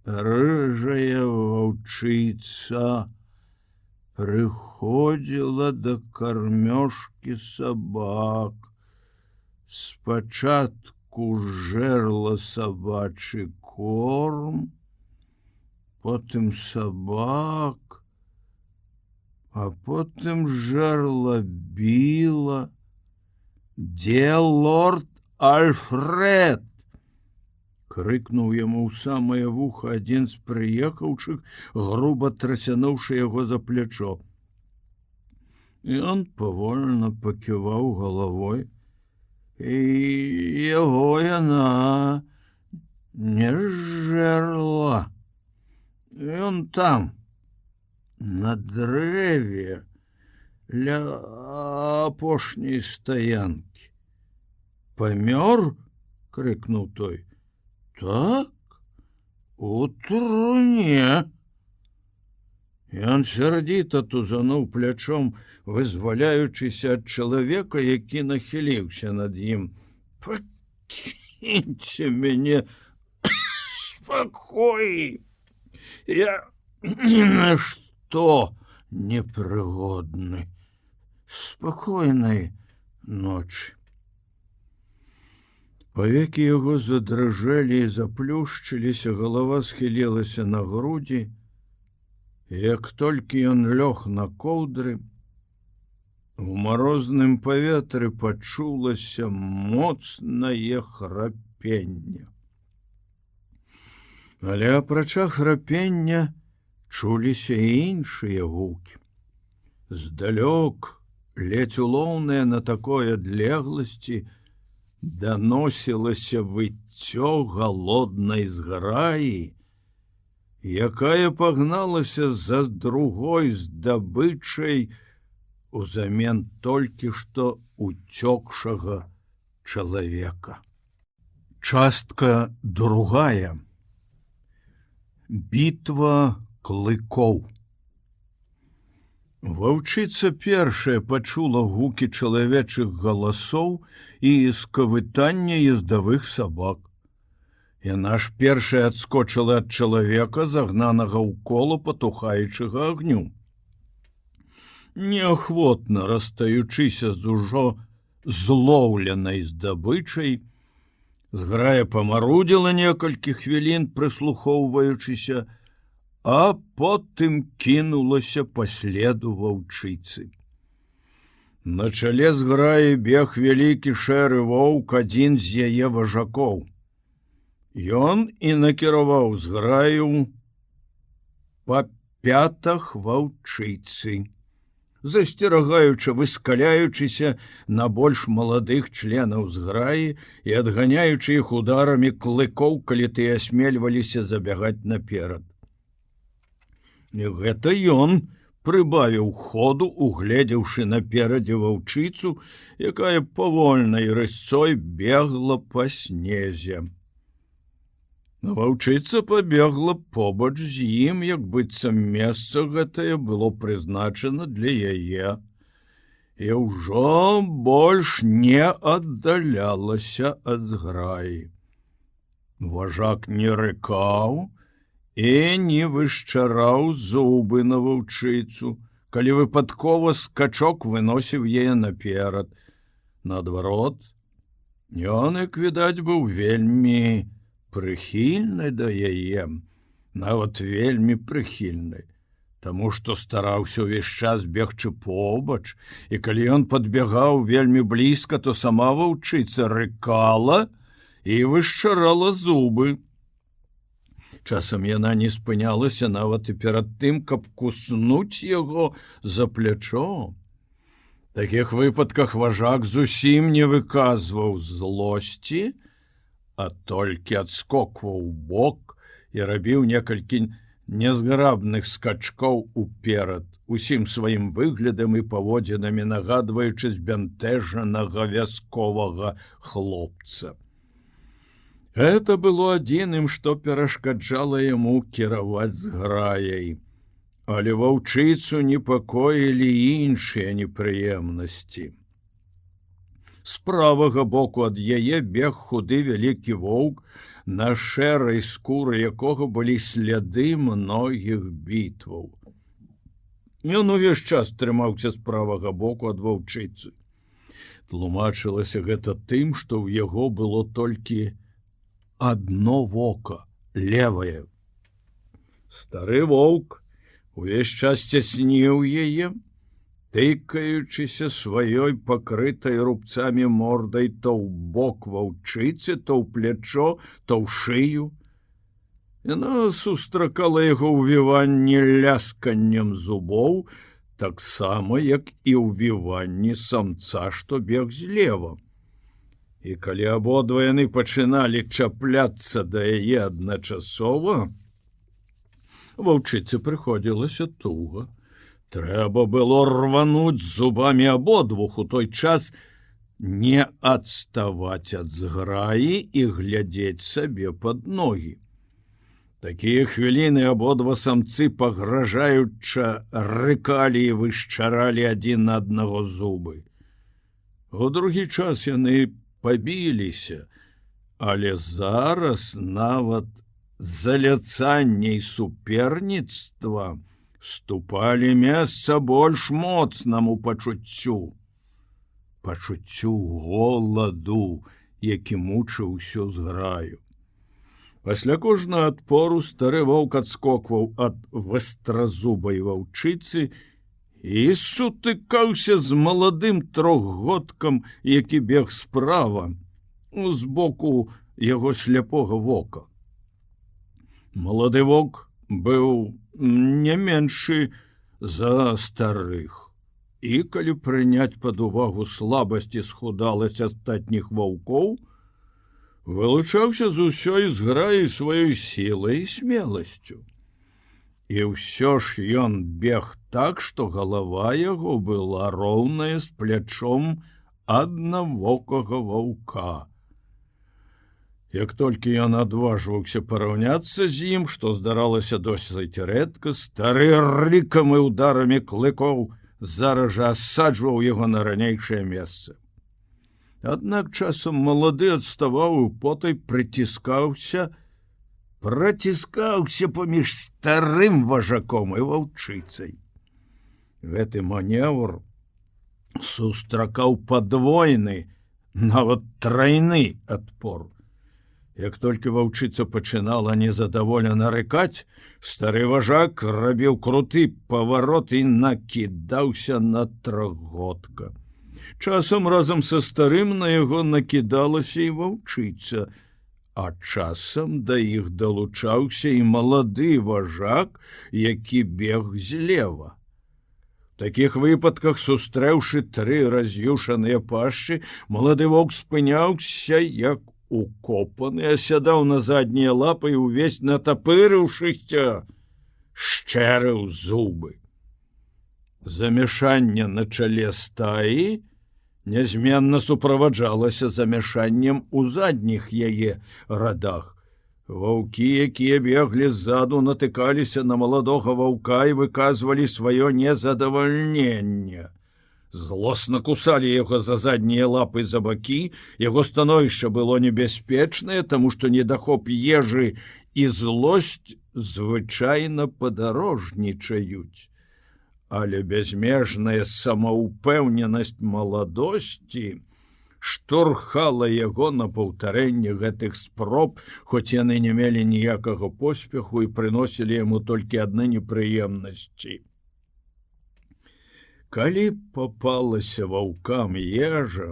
«Рыжая ваўчыца прыходзіла да кармёшкі сабак. Спачатку жерла сабачы корм, потым сабак, а потым жерла біла. Дзе лорд Альфред?» — крыкнуў яму ў самае вуха адзін з прыехаўшых, груба трасянуўшы яго за плячо. Ён павольна паківаў галавой, і яго яна не жерла. Ён там, на дрэве, ля апошняй стаянкі. Памёр? — крыкнуў той. Так, у труне. Ён сярдзіта тузануў плячом, вызваляючыся ад чалавека, які нахіліўся над ім. Пакіньце мяне спакой. Я ні на што непрыгодны. Спакойнай ночы. Павекі яго задрыжэлі і заплюшчыліся, галава схілілася на грудзі. Як толькі ён лёг на коўдры, у марозным паветры пачулася моцнае храпенне. Але апрача храпення чуліся і іншыя гукі. Здалёк, ледзь улоўныя на такой адлегласці, даносілася выццё галоднай зграі, якая пагналася за другой здабычай узамен толькі што уцёкшага чалавека. Частка другая. Бітва клыкоў. Ваўчыца першая пачула гукі чалавечых галасоў і скавытання ездавых сабак. Яна ж першая адскочыла ад чалавека, загнанага ў кола патухаючага агню. Неахвотна расстаючыся з ужо злоўленай здабычай, зграя памарудзіла некалькі хвілін, прыслухоўваючыся, а потым кінулася па следу ваўчыцы. На чале зграі бег вялікі шэры воўк, адзін з яе важакоў. Ён і накіраваў зграю па пятах ваўчыцы, засцерагаючы, выскаляючыся на больш маладых членаў зграі і адганяючы іх ударамі клыкоў, калі тыя асмельваліся забягаць наперад. І гэта ён прыбавіў ходу, угледзеўшы наперадзе ваўчыцу, якая павольнай рысцой бегла па снезе. Ваўчыца пабегла побач з ім, як быццам месца гэтае было прызначана для яе, і ўжо больш не аддалялася ад зграі. Важак не рыкаў і не вышчараў зубы на ваўчыцу, калі выпадкова скачок выносіў яе наперад. Наадварот, ён, як відаць, быў вельмі прыхільны да яе, нават вельмі прыхільны, таму што стараўся ўвесь час бегчы побач, і калі ён падбягаў вельмі блізка, то сама ваўчыца рыкала і вышчарала зубы. Часам яна не спынялася нават і перад тым, каб куснуць яго за плячо. В такіх выпадках важак зусім не выказваў злосці, а толькі адскокваў убок і рабіў некалькі незграбных скачкоў уперад, усім сваім выглядам і паводзінамі нагадваючы збянтэжанага вясковага хлопца. Гэта было адзіным, што перашкаджала яму кіраваць зграяй, але ваўчыцу непакоілі іншыя непрыемнасці. З правага боку ад яе бег худы вялікі воўк, на шэрай скуры якога былі сляды многіх бітваў. Ён увесь час трымаўся з правага боку ад ваўчыцы. Тлумачылася гэта тым, што ў яго было толькі адно вока, левае. Стары воўк увесь час цясніў яе, тыкаючыся сваёй пакрытай рубцамі мордай то ў бок ваўчыцы, то ў плячо, то ў шыю. Яна сустракала яго ўвіванні лясканнем зубоў, таксама, як і ўвіванні самца, што бег злева. І калі абодва яны пачыналі чапляцца да яе адначасова, ваўчыцы прыходзілася туга. Трэба было рвануць зубамі абодвух, у той час не адставаць ад зграі і глядзець сабе пад ногі. Такія хвіліны абодва самцы пагражаюча рыкалі і вышчаралі адзін на аднаго зубы. У другі час яны пабіліся, але зараз нават заляцанне і суперніцтва ступалі месца больш моцнаму пачуццю голаду, які мучыў усё зграю. Пасля кожнага адпору стары воўк адскокваў ад вастразубай ваўчыцы і сутыкаўся з маладым трохгодкам, які бег справа, з боку яго сляпога вока. Малады воўк быў не меншы за старых, і калі прыняць пад увагу слабасць і схудаласць астатніх ваўкоў, вылучаўся з усёй зграі сваёй сілай і смеласцю. І ўсё ж ён бег так, што галава яго была роўная з плячом аднавокага ваўка. Як толькі ён адважваўся параўняцца з ім, што здаралася досыць рэдка, стары рыкам і ударамі клыкоў зараз жа асаджваў яго на ранейшае месца. Аднак часам малады адставаў і потай праціскаўся паміж старым важаком і ваўчыцай. Гэты манеўр сустракаў падвойны, нават трайны адпор. Як толькі ваўчыца пачынала незадаволена рыкаць, стары важак рабіў круты паварот і накідаўся на трохгодка. Часам разам са старым на яго накідалася і ваўчыца, а часам да іх далучаўся і малады важак, які бег злева. У такіх выпадках, сустрэўшы 3 раз'юшаныя пашчы, малады воўк спыняўся, як укопаны, асядаў на заднія лапы і ўвесь натапырыўшыся, шчэрыў зубы. Замяшанне на чале стаі нязменна суправаджалася замяшаннем у задніх яе радах. Ваўкі, якія беглі ззаду, натыкаліся на маладога ваўка і выказвалі сваё незадавальненне. Злосна кусалі яго за заднія лапы за бакі, яго становішча было небяспечнае, таму што недахоп ежы і злосць звычайна падарожнічаюць. Але бязмежная самаўпэўненасць маладосці штурхала яго на паўтарэнне гэтых спроб, хоць яны не мелі ніякага поспеху і прыносілі яму толькі адны непрыемнасці. Калі папалася ваўкам ежа,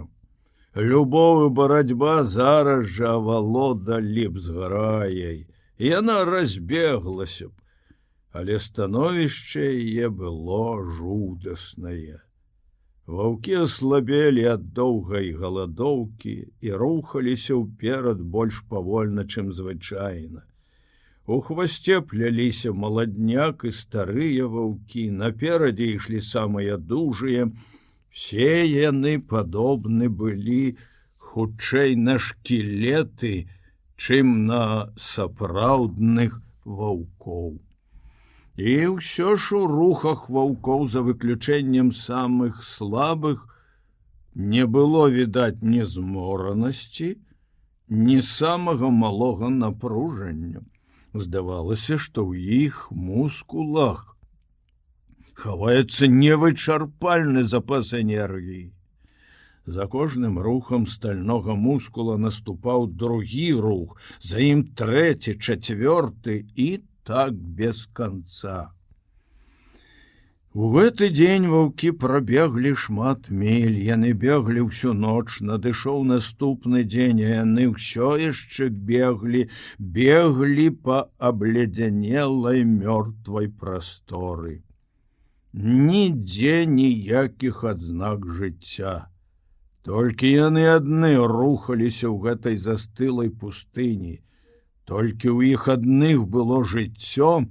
любоў і барацьба зараз жа авалодалі б зграяй, яна разбеглася б, але становішча яе было жудаснае. Ваўкі аслабелі ад доўгай галадоўкі і рухаліся ўперад больш павольна, чым звычайна. У хвасце пляліся маладняк і старыя ваўкі, наперадзе ішлі самыя дужыя. Все яны падобны былі хутчэй на шкілеты, чым на сапраўдных ваўкоў. І ўсё ж у рухах ваўкоў, за выключэннем самых слабых, не было відаць ні зморанасці, ні самага малога напружання. Здавалася, што ў іх мускулах хаваецца невычарпальны запас энергіі. За кожным рухам стальнога мускула наступаў другі рух, за ім 3, 4 і так без канца. У гэты дзень ваўкі прабеглі шмат міль, яны беглі ўсю ноч, надышоў наступны дзень, а яны ўсё яшчэ беглі па абледзянелай мёртвай прасторы. Нідзе ніякіх адзнак жыцця. Толькі яны адны рухаліся ў гэтай застылай пустыні. Толькі ў іх адных было жыццё,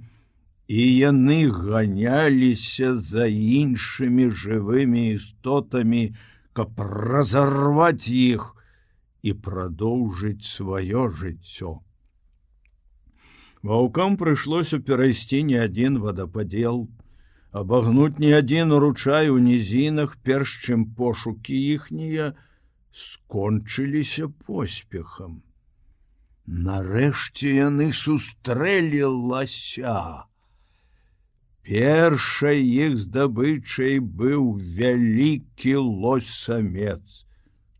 і яны ганяліся за іншымі жывымі істотамі, каб разарваць іх і прадоўжыць сваё жыццё. Ваўкам прыйшлося перайсці не адзін вадападзел, абагнуць не адзін ручай у нізінах, перш чым пошукі іхнія скончыліся поспехам. Нарэшце яны сустрэлі лася. Першай іх здабычай быў вялікі лось-самец.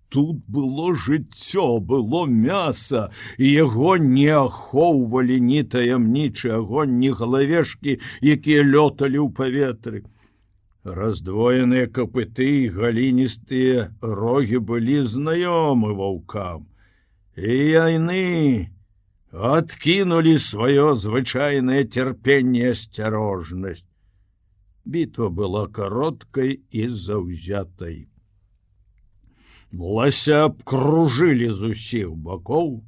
Тут было жыццё, было мяса, і яго не ахоўвалі ні таямнічы агонь, ні галавешкі, якія лёталі ў паветры. Раздвоеныя капыты і галіністыя рогі былі знаёмы ваўкам, і яны адкінулі сваё звычайнае цярпенне і асцярожнасць. Бітва была кароткай і заўзятай. Лася абкружылі з усіх бакоў.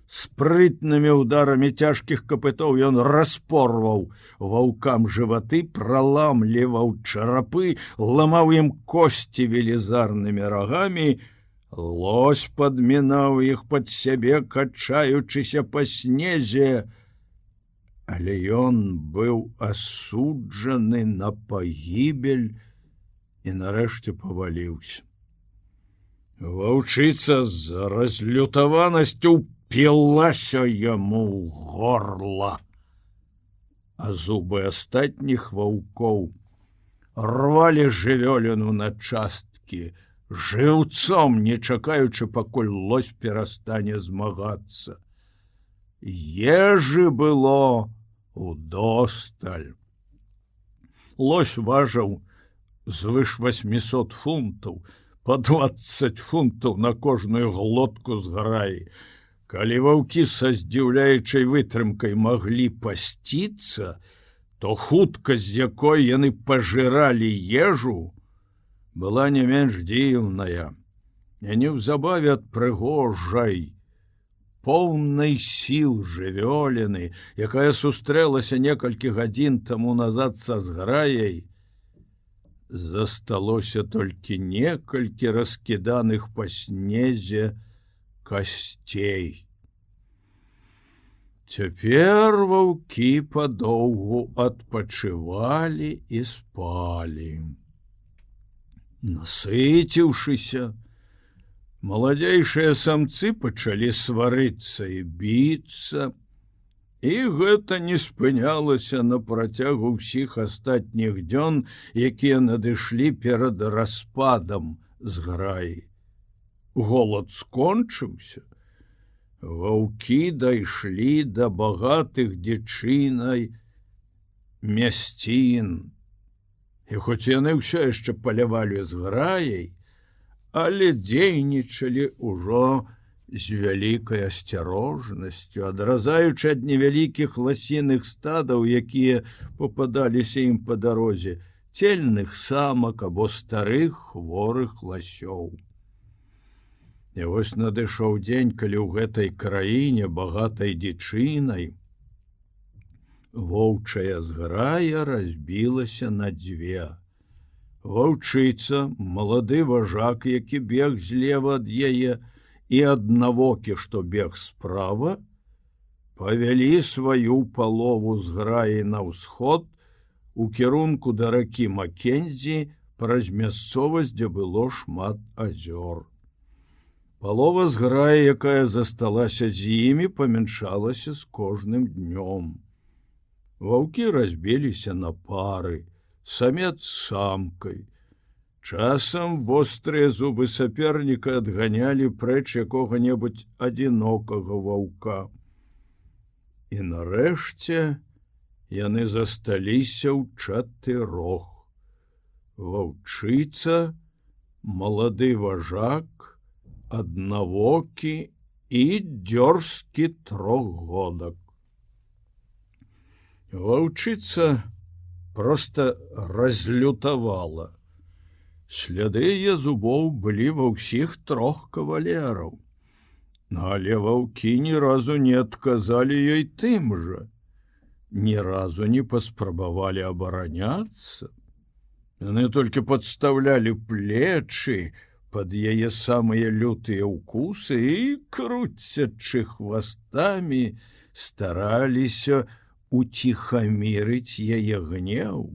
Спрытнымі ударамі цяжкіх капытоў ён распорваў ваўкам жываты, праламліваў чарапы, ламаў ім косці велізарнымі рагамі. Лось падмінаў іх пад сябе, качаючыся па снезе, але ён быў асуджаны на пагібель і нарэшце паваліўся. Ваўчыца з разлютаванасцю ўпілася яму ў горла, а зубы астатніх ваўкоў рвалі жывёліну на часткі, жыўцом, не чакаючы, пакуль лось перастане змагацца. Ежы было удосталь. Лось важыў звыш 800 фунтаў, по 20 фунтаў на кожную глотку зграі. Калі ваўкі са здзіўляючай вытрымкай маглі пасціцца, то хуткасць, з якой яны пажыралі ежу, была не менш дзіўная. І неўзабаве ад прыгожай, поўнай сіл жывёліны, якая сустрэлася некалькі гадзін таму назад са зграяй, засталося толькі некалькі раскіданых па снезе касцей. Цяпер ваўкі падоўгу адпачывалі і спалі. Насыціўшыся, маладзейшыя самцы пачалі сварыцца і біцца, і гэта не спынялася на працягу ўсіх астатніх дзён, якія надышлі перад распадам зграі. Голад скончыўся. Ваўкі дайшлі да багатых дзічынай мясцін. І хоць яны ўсё яшчэ палявалі зграяй, але дзейнічалі ўжо з вялікай асцярожнасцю, адразаючы ад невялікіх ласіных стадаў, якія попадаліся ім па дарозе, цельных самак або старых хворых ласёў. І вось надышоў дзень, калі ў гэтай краіне, багатай дзічынай, воўчая зграя разбілася на дзве. Ваўчыца, малады важак, які бег злева ад яе, і аднавокі, што бег справа, павялі сваю палову зграі на ўсход у кірунку да ракі Макензі праз мясцовасць, дзе было шмат азёр. Палова зграі, якая засталася з імі, памяншалася з кожным днём. Ваўкі разбіліся на пары, самец з самкай. Часам вострыя зубы саперніка адганялі прэч якога-небудзь адзінокага ваўка. І нарэшце яны засталіся ўчатырох. Ваўчыца, малады важак, аднавокі і дзёрзкі трохгодак. Ваўчыца проста разлютавала. Сляды яе зубоў былі ва ўсіх трох кавалераў. Але ваўкі ні разу не адказалі ёй тым жа. Ні разу не паспрабавалі абараняцца. Яны толькі падстаўлялі плечы пад яе самыя лютыя ўкусы і, круцячы хвастамі, стараліся уціхамірыць яе гнеў.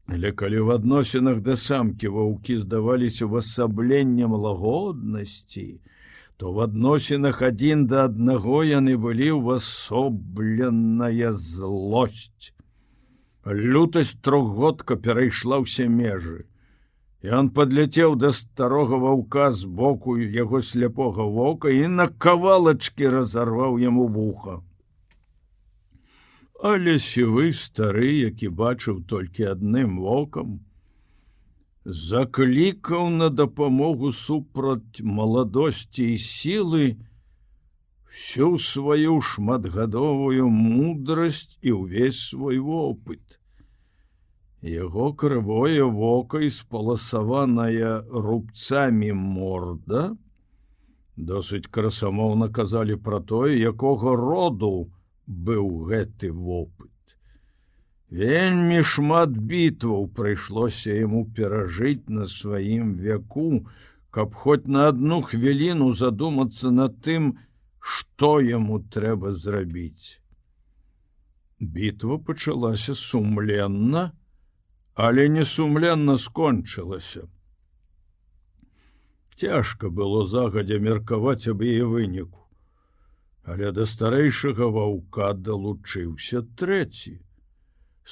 Але калі в адносінах да самкі ваўкі здаваліся увасабленнем лагоднасці, то в адносінах адзін да аднаго яны былі ўвасобленая злосць. Лютасць трохгодка перайшла ўсе межы. Ён падляцеў да старога ваўка з боку яго сляпога вока і на кавалачкі разарваў яму вуха. Але сівы стары, які бачыў толькі адным вокам, заклікаў на дапамогу супраць маладосці і сілы всю сваю шматгадовую мудрасць і ўвесь свой вопыт. Яго крывое вока і спаласаваная рубцамі морда досыць красамоўна казалі пра тое, якога роду быў гэты вопыт. Вельмі шмат бітваў прыйшлося яму перажыць на сваім веку, каб хоць на адну хвіліну задумацца над тым, што яму трэба зрабіць. Бітва пачалася сумленна, але не сумленна скончылася. Цяжка было загадзя меркаваць аб яе выніку, але да старэйшага ваўка далучыўся трэці.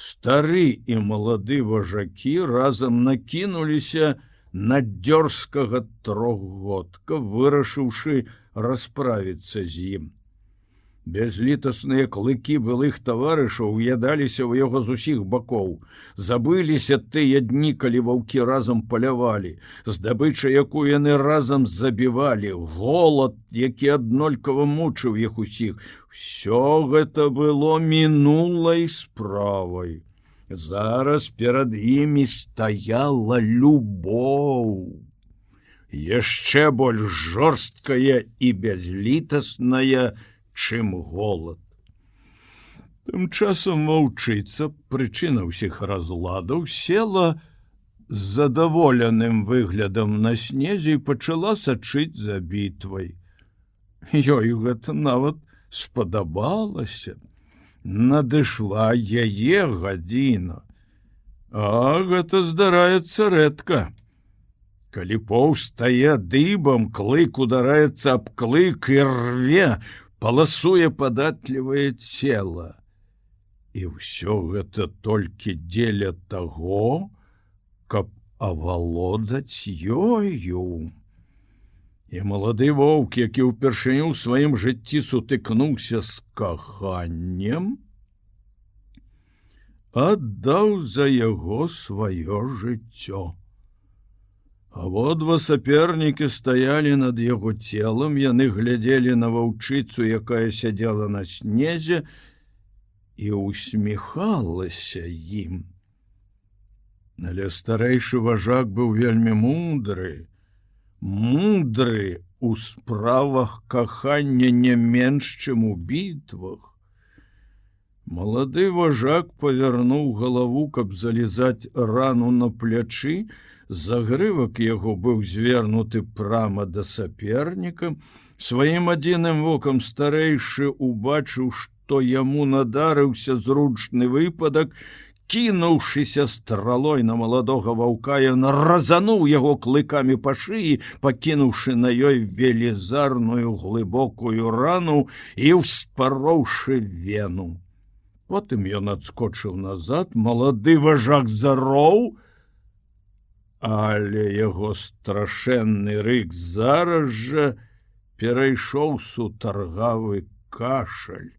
Стары і малады важакі разам накінуліся на дзёрзкага трохгодка, вырашыўшы расправіцца з ім. Бязлітасныя клыкі былых таварышаў уядаліся ў яго з усіх бакоў. Забыліся тыя дні, калі ваўкі разам палявалі, здабыча, якую яны разам забівалі, голад, які аднолькава мучыў іх усіх. Усё гэта было мінулай справай. Зараз перад імі стаяла любоў. Яшчэ больш жорсткая і бязлітасная, чым голад. Тым часам ваўчыца, прычына ўсіх разладаў, села з задаволеным выглядам на снезе і пачала сачыць за бітвай. Ёй гэта нават спадабалася. Надышла яе гадзіна. А гэта здараецца рэдка. Калі поўз стае дыбам, клык удараецца аб клык і рве, паласуе падатлівае цела. І ўсё гэта толькі дзеля таго, каб авалодаць ёю. І малады воўк, які ўпершыню ў сваім жыцці сутыкнуўся з каханнем, аддаў за яго сваё жыццё. Абодва сапернікі стаялі над яго целам, яны глядзелі на ваўчыцу, якая сядзела на снезе, і усміхалася ім. Але старэйшы важак быў вельмі мудры у справах кахання не менш, чым у бітвах. Малады важак павярнуў галаву, каб залізаць рану на плячы. Загрывак яго быў звернуты прама да саперніка. Сваім адзіным вокам старэйшы убачыў, што яму надарыўся зручны выпадак. Кінуўшыся стралой на маладога ваўка, ён разануў яго клыкамі па шыі, пакінуўшы на ёй велізарную глыбокую рану і ўспароўшы вену. Потым ён адскочыў назад, малады важак зароў, але яго страшэнны рык зараз жа перайшоў сутаргавы кашаль.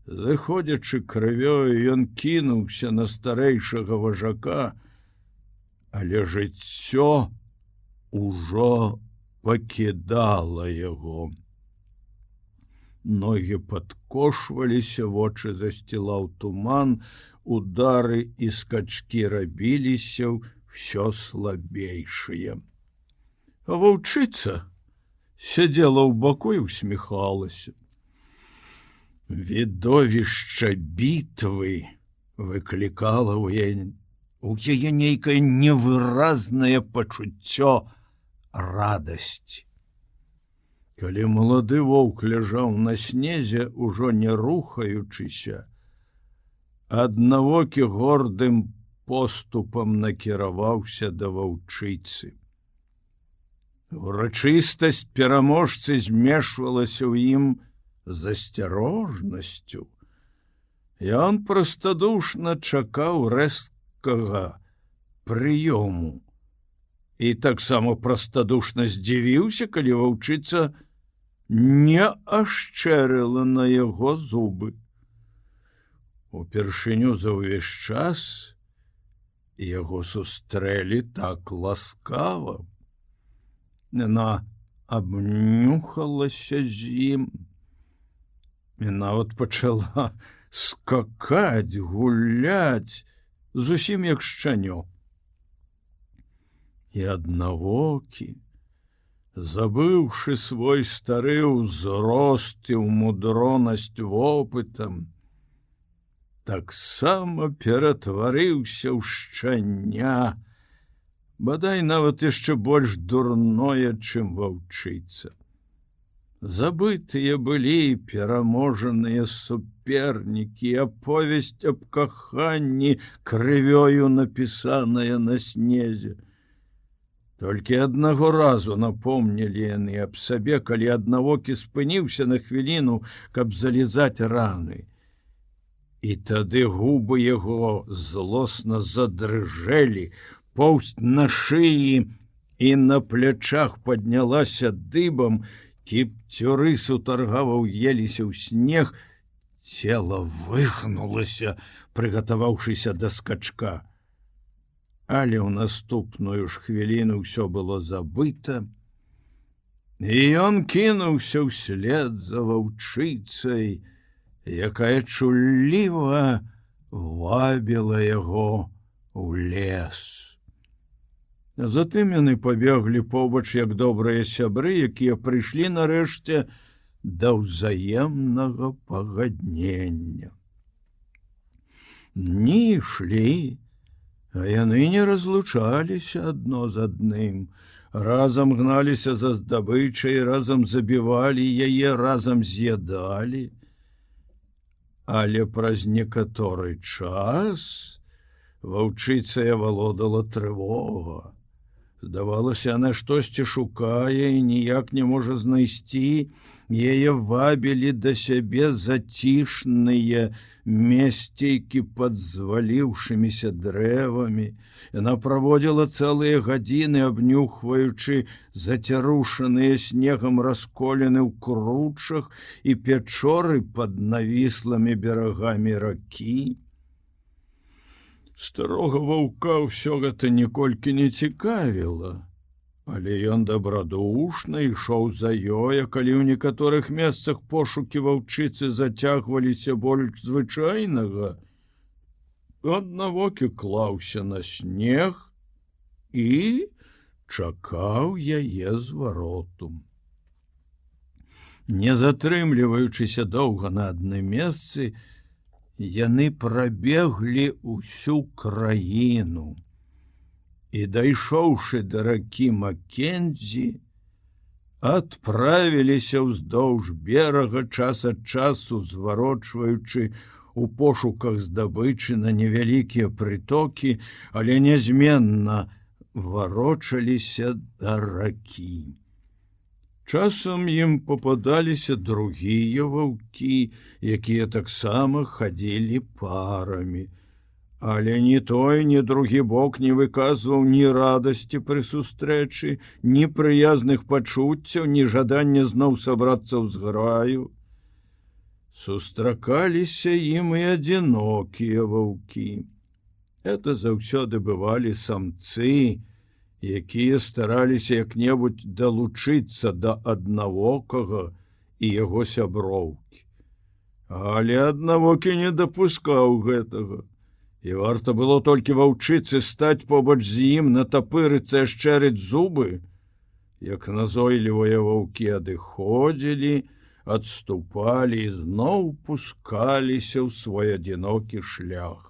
Заходзячы крывёю, ён кінуўся на старэйшага важака, але жыццё ужо пакідала яго. Ногі падкошваліся, вочы засцілаў туман, удары і скачкі рабіліся ўсё слабейшыя. А ваўчыца сядзела ў баку і усміхалася. Відовішча бітвы выклікала ў яе нейкае невыразнае пачуццё радасці. Калі малады воўк ляжаў на снезе, ужо не рухаючыся, аднавокі гордым поступам накіраваўся да ваўчыцы. Урачыстасць пераможцы змешвалася ў ім з асцярожнасцю. Ён прастадушна чакаў рэзкага прыёму і таксама прастадушна здзівіўся, калі ваўчыца не ашчэрыла на яго зубы. Упершыню за ўвесь час яго сустрэлі так ласкава. Яна абнюхалася з ім і нават пачала скакаць, гуляць, зусім як шчанё. І аднавокі, забыўшы свой стары ўзрост і мудронасць вопытам, таксама ператварыўся ў шчаня, бадай нават яшчэ больш дурное, чым ваўчыца. Забытыя былі пераможаныя супернікі, аповесць аб каханні крывёю напісаная на снезе. Толькі аднаго разу напомнілі яны аб сабе, калі аднавокі спыніўся на хвіліну, каб залізаць раны. І тады губы яго злосна задрыжэлі, поўсць на шыі і на плячах паднялася дыбам, кіпцюры сутаргава ўеліся ў снег, цела выгнулася, прыгатаваўшыся да скачка. Але ў наступную ж хвіліну ўсё было забыта, і ён кінуўся ўслед за ваўчыцай, якая чулліва вабіла яго ў лес. Затым яны пабеглі побач як добрыя сябры, якія прыйшлі нарэшце да ўзаемнага пагаднення. Дні ішлі, а яны не разлучаліся адно з адным. Разам гналіся за здабычай, разам забівалі яе, разам з'ядалі. Але праз некаторы час ваўчыцай авалодала трывога. Здавалася, яна штосьці шукае і ніяк не можа знайсці. Яе вабілі да сябе зацішныя месцейкі пад зваліўшымися дрэвамі. Яна праводзіла цэлыя гадзіны, абнюхваючы зацярушаныя снегам расколіны ў кручах і пячоры пад навіслымі берагамі ракі. Старога ваўка ўсё гэта ніколькі не цікавіла, але ён дабрадушна ішоў за ёй, а калі ў некаторых месцах пошукі ваўчыцы зацягваліся больш звычайнага, аднавокі клаўся на снег і чакаў яе звароту. Не затрымліваючыся доўга на адным месцы, яны прабеглі ўсю краіну і, дайшоўшы да ракі Маккензі, адправіліся ўздоўж берага, час ад часу зварочваючы у пошуках здабычы на невялікія прытокі, але нязменна варочаліся да ракі. Часам ім попадаліся другія ваўкі, якія таксама хадзілі парамі. Але ні той, ні другі бок не выказваў ні радасці пры сустрэчы, ні прыязных пачуццяў, ні жадання зноў сабрацца ў зграю. Сустракаліся ім і адзінокія ваўкі. Это заўсёды бывалі самцы, якія стараліся як-небудзь далучыцца да аднавокага і яго сяброўкі. Але аднавокі не дапускаў гэтага. І варта было толькі ваўчыцы стаць побач з ім, натапырыцца, шчэрыць зубы, як назойлівыя ваўкі адыходзілі, адступалі і зноў пускаліся ў свой адзінокі шлях.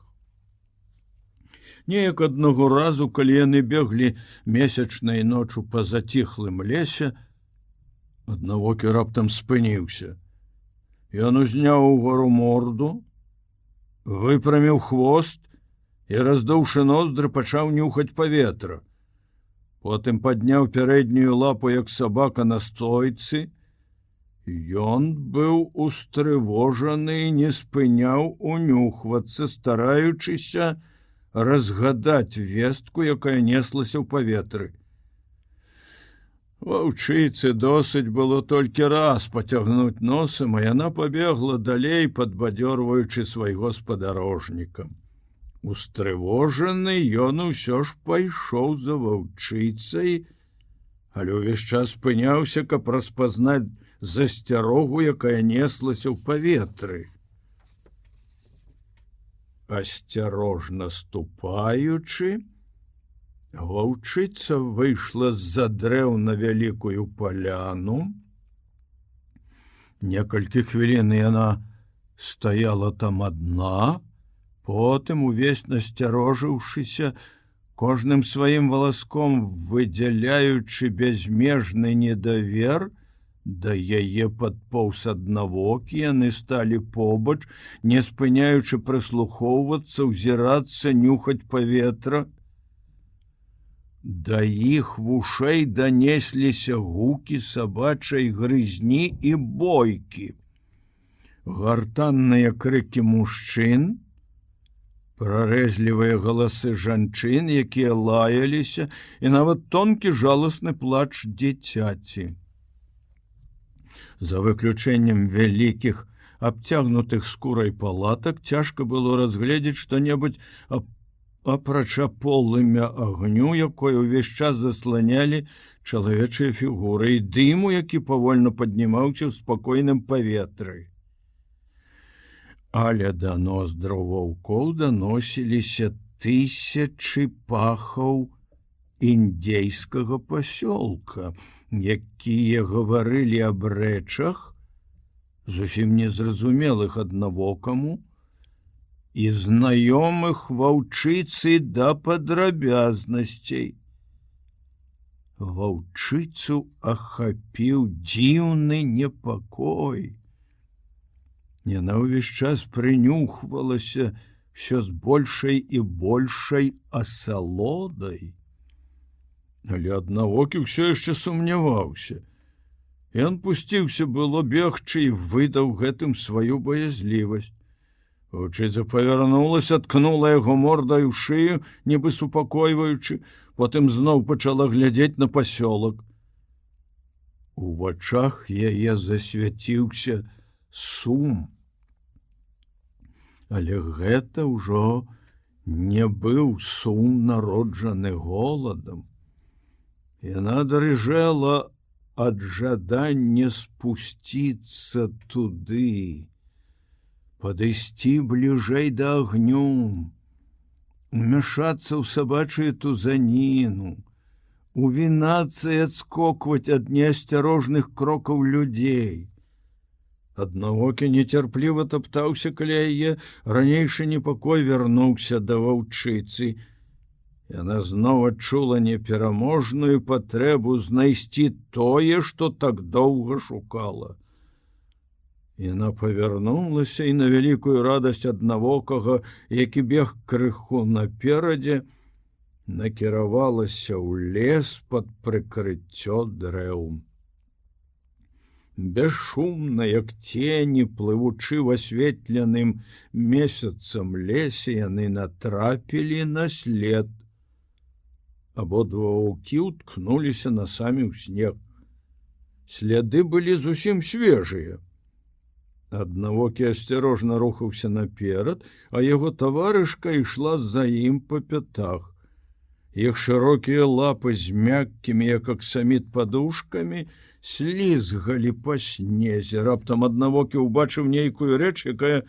Неяк аднаго разу, калі яны беглі месячнай ночу па заціхлым лесе, аднавокі раптам спыніўся. Ён узняў угару морду, выпраміў хвост і, раздуўшы ноздры, пачаў нюхаць паветра. Потым падняў пярэднюю лапу, як сабака на стойцы. Ён быў устрывожаны і не спыняў унюхвацца, стараючыся разгадаць вестку, якая неслася ў паветры. Ваўчыцы досыць было толькі раз пацягнуць носам, а яна пабегла далей, падбадзёрваючы свайго спадарожніка. Устрывожаны, ён усё ж пайшоў за ваўчыцай, але ўвесь час спыняўся, каб распазнаць засцярогу, якая неслася ў паветры. Асцярожна ступаючы, ваўчыца выйшла з-за дрэў на вялікую паляну. Некалькі хвілін яна стаяла там адна, потым, увесь насцярожыўшыся, кожным сваім валаском выдзяляючы бязмежны недавер, да яе падпоўз аднавокі, яны сталі побач, не спыняючы прыслухоўвацца, узірацца, нюхаць паветра. Да іх вушэй данесліся гукі сабачай грызні і бойкі. Гартанныя крыкі мужчын, прарэзлівыя галасы жанчын, якія лаяліся, і нават тонкі жаласны плач дзіцяці. За выключэннем вялікіх, абцягнутых скурай палатак, цяжка было разгледзець што-небудзь апрача полымя агню, якое ўвесь час засланялі чалавечыя фігуры, і дыму, які павольна паднімаўся ў спакойным паветры. Але да ноздраў ваўкоў даносіліся тысячы пахаў індзейскага пасёлка, якія гаварылі аб рэчах, зусім незразумелых аднавокаму, і знаёмых ваўчыцы да падрабязнасцей. Ваўчыцу ахапіў дзіўны непакой. Яна ўвесь час прынюхвалася все з большай і большай асалодай. Але аднавокі ўсё яшчэ сумняваўся. Ён пусціўся было бегчы і выдаў гэтым сваю баязлівасць. Ваўчыца павярнулася, ткнула яго мордай у шыю, нібы супакойваючы, потым зноў пачала глядзець на пасёлак. У вачах яе засвяціўся сум. Але гэта ўжо не быў сум, народжаны голадам. Яна дрыжэла ад жадання спусціцца туды, падысці бліжэй да агню, умяшацца ў сабачую тузаніну, увінацца і адскокваць ад неасцярожных крокаў людзей. Аднавокі нецярпліва таптаўся каля яе, ранейшы непакой вярнуўся да ваўчыцы. Яна зноў адчула непераможную патрэбу знайсці тое, што так доўга шукала. Яна павярнулася і на вялікую радасць аднавокага, які бег крыху наперадзе, накіравалася ў лес пад прыкрыццё дрэў. Бесшумна, як цені, плывучы в асветленым месяцам лесе, яны натрапілі на след. Абодва ваўкі уткнуліся насамі ў снег. Сляды былі зусім свежыя. Аднавокі асцярожна рухаўся наперад, а яго таварышка ішла за ім па пятах. Іх шырокія лапы з мяккімі, як аксаміт, падушкамі слізгалі па снезе. Раптам аднавокі ўбачыў нейкую рэч, якая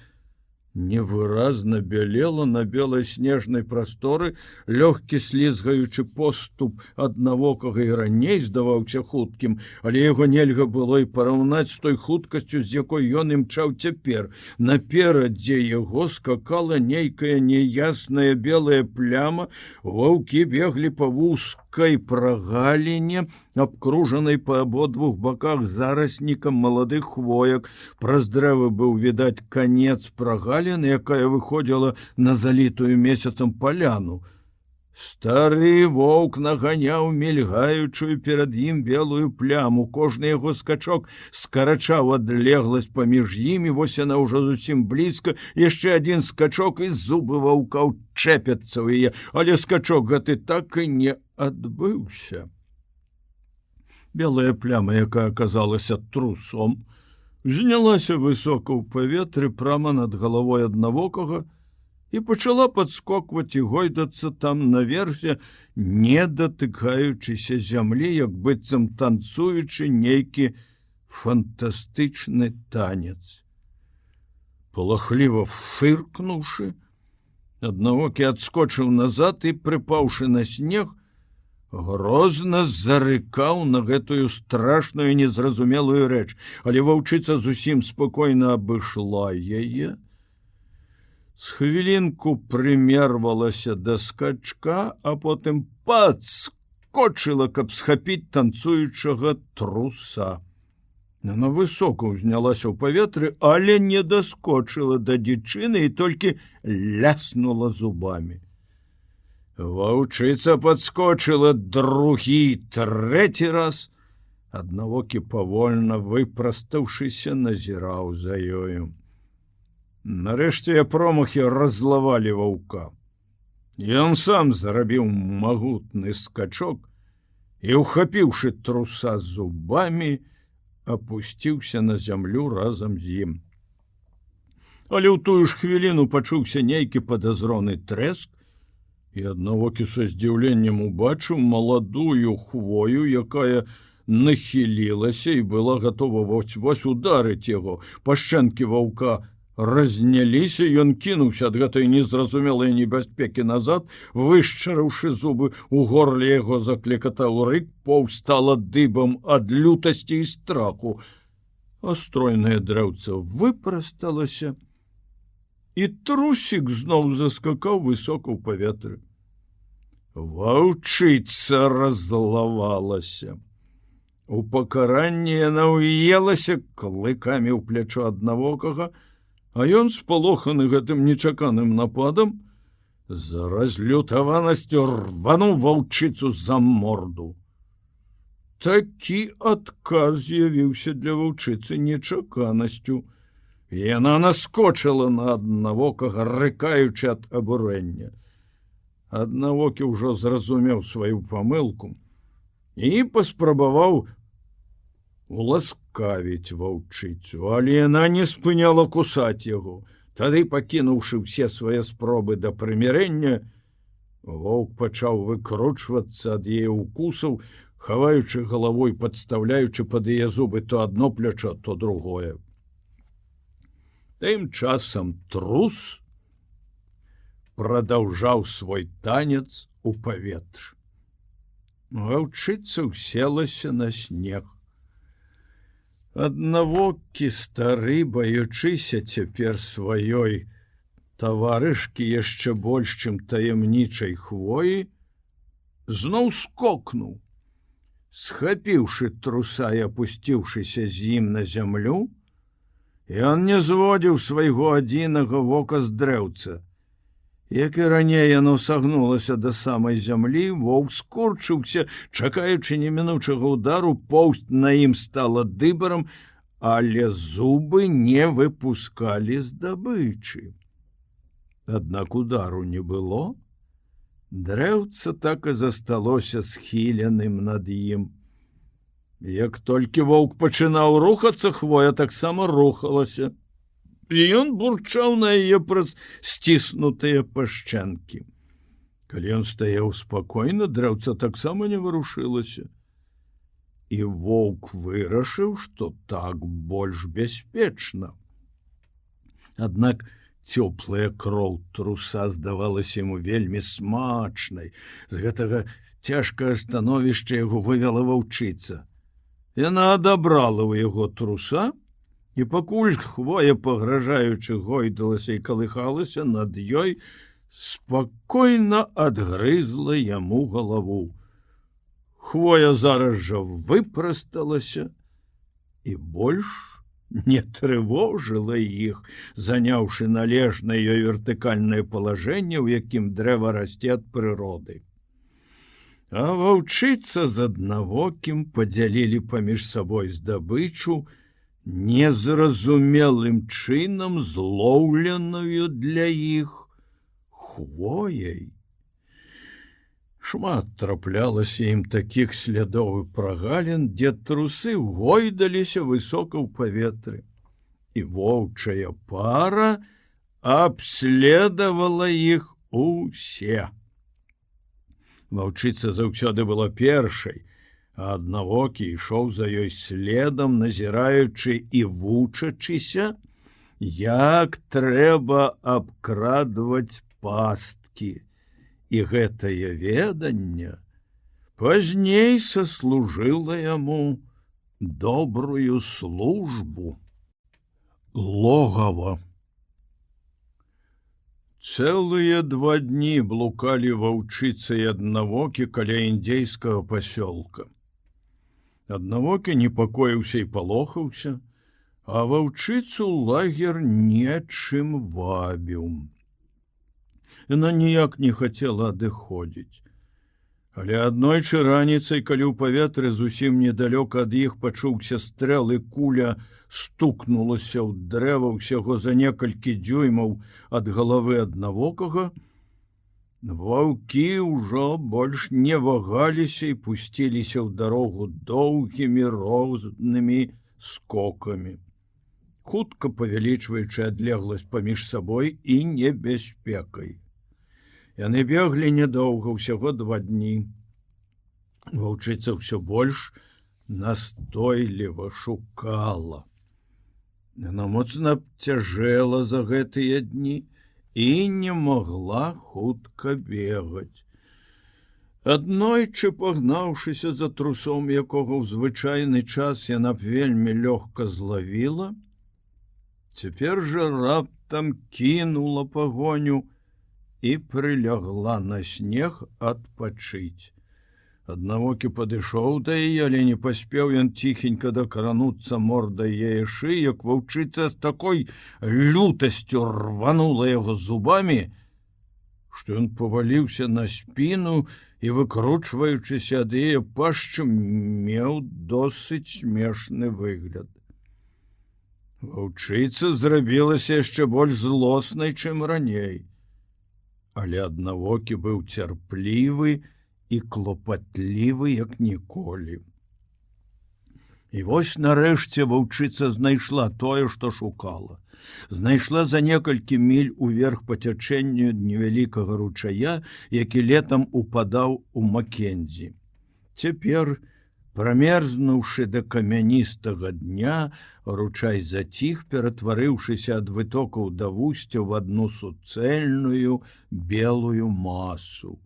невыразна бялела на белай снежнай прасторы. Лёгкі слізгаючы поступ аднавокага і раней здаваўся хуткім, але яго нельга было і параўнаць з той хуткасцю, з якой ён імчаў цяпер. Наперадзе яго скакала нейкая неясная белая пляма. Ваўкі беглі па вузкай прагаліне, абкружанай па абодвух баках зараснікам маладых хвоек. Праз дрэвы быў відаць канец прагаліны, якая выходзіла на залітую месяцам паляну. Стары воўк наганяў мільгаючую перад ім белую пляму. Кожны яго скачок скарачаў адлегласць паміж імі. Вось яна ўжо зусім блізка. Яшчэ адзін скачок, і зубы ваўка ўчэпяцца ў яе. Але скачок гэты так і не адбыўся. Белая пляма, якая аказалася трусом, знялася высока ў паветры прама над галавой аднавокага і пачала падскокваць і гойдацца там наверсе, не датыкаючыся зямлі, як быццам танцуючы нейкі фантастычны танец. Палахліва фыркнуўшы, аднавокі адскочыў назад і, прыпаўшы на снег, грозна зарыкаў на гэтую страшную незразумелую рэч, але ваўчыца зусім спакойна абышла яе. З хвілінку прымервалася да скачка, а потым падскочыла, каб схапіць танцуючага труса. Яна высока ўзнялася ў паветры, але не даскочыла да дзічыны і толькі ляснула зубамі. Ваўчыца падскочыла другі, трэці раз. Аднавокі павольна выпрастаўшыся назіраў за ёю. Нарэшце промахі разлавалі ваўка. Ён сам зрабіў магутны скачок і, ухапіўшы труса зубамі, апусціўся на зямлю разам з ім. Але ў тую ж хвіліну пачуўся нейкі падазроны трэск, і аднавокі са здзіўленнем убачыў маладую хвою, якая нахілілася і была гатова вось-вось ударыць яго. Пашчэнкі ваўка разняліся, ён кінуўся ад гэтай незразумелай небяспекі назад, вышчарыўшы зубы, у горле яго заклікатаў рык, паўстала дыбам ад лютасці і страху. А стройнае дрэўца выпрасталася, і трусік зноў заскакаў высока ў паветры. Ваўчыца раззлавалася. У пакаранні яна ўелася клыкамі ў плячо аднавокага, а ён, спалоханы гэтым нечаканым нападам, з разлютаванасцю рвануў ваўчыцу за морду. Такі адказ з'явіўся для ваўчыцы нечаканасцю. Яна наскочыла на аднавокага, рыкаючы ад абурэння. Аднавокі ўжо зразумеў сваю памылку і паспрабаваў уласкавіць ваўчыцу, але яна не спыняла кусаць яго. Тады, пакінуўшы ўсе свае спробы да прымірэння, воўк пачаў выкручвацца ад яе укусаў, хаваючы галавой, падстаўляючы пад яе зубы то адно плячо, то другое. Тым часам трус прадаўжаў свой танец у паветры. Ваўчыца ўселася на снег. Аднавокі стары, баючыся цяпер сваёй таварышкі яшчэ больш, чым таямнічай хвоі, зноў скокнуў. Схапіўшы труса і апусціўшыся з ім на зямлю, ён не зводзіў свайго адзінага вока з дрэўца. Як і раней яно сагнулася да самай зямлі, воўк скурчыўся, чакаючы немінучага ўдару, поўсць на ім стала дыбарам, але зубы не выпускалі здабычы. Аднак удару не было. Дрэўца так і засталося схіленым над ім. Як толькі воўк пачынаў рухацца, хвоя таксама рухалася. І ён бурчаў на яе праз сціснутыя пашчэнкі. Калі ён стаяў спакойна, дрэўца таксама не варушылася. І воўк вырашыў, што так больш бяспечна. Аднак цёплая кроў труса здавалася яму вельмі смачнай. З гэтага цяжкага становішча яго вывела ваўчыца. Яна адабрала ў яго труса, і пакуль хвоя, пагражаючы, гойдалася і калыхалася над ёй, спакойна адгрызла яму галаву. Хвоя зараз жа выпрасталася і больш не трывожыла іх, заняўшы належнае ёй вертыкальнае палажэнне, у якім дрэва расце ад прыроды. А ваўчыца з аднавокім падзялілі паміж сабой здабычу, незразумелым чынам злоўленую для іх хвояй. Шмат траплялася ім такіх слядоў і прагалін, дзе трусы гойдаліся высока ў паветры, і воўчая пара абследавала іх усе. Ваўчыца заўсёды была першай, а аднавокі ішоў за ёй следам, назіраючы і вучачыся, як трэба абкрадваць пасткі. І гэтае веданне пазней саслужыла яму добрую службу. Логава. Цэлыя 2 дні блукалі ваўчыца і аднавокі каля індзейскага пасёлка. Аднавокі непакоіўся і палохаўся, а ваўчыцу лагер нечым вабіў. Яна ніяк не хацела адыходзіць. Але аднойчы раніцай, калі ў паветры зусім недалёка ад іх пачуўся стрэл і куля стукнулася ў дрэва ўсяго за некалькі дзюймаў ад галавы аднавокага, ваўкі ўжо больш не вагаліся і пусціліся ў дарогу доўгімі рознымі скокамі, хутка павялічваючы адлегласць паміж сабой і небяспекай. Яны беглі нядоўга, ўсяго 2 дні. Ваўчыца ўсё больш настойліва шукала. Яна моцна абцяжэла за гэтыя дні і не магла хутка бегаць. Аднойчы, пагнаўшыся за трусом, якога ў звычайны час яна б вельмі лёгка злавіла, цяпер жа раптам кінула пагоню і прылягла на снег адпачыць. Аднавокі падышоў да яе, але не паспеў ён ціхенька дакрануцца мордай яе шыі, як ваўчыца з такой лютасцю рванула яго зубамі, што ён паваліўся на спіну і, выкручваючыся ад яе пашчы, меў досыць смешны выгляд. Ваўчыца зрабілася яшчэ больш злоснай, чым раней. Але аднавокі быў цярплівы і клопатлівы, як ніколі. І вось нарэшце ваўчыца знайшла тое, што шукала. Знайшла за некалькі міль уверх па цячэнню невялікага ручая, які летам упадаў у Макензі. Цяпер, прамерзнуўшы да камяністага дня, ручай заціх, ператварыўшыся ад вытокаў да вусця ў адну суцэльную белую масу.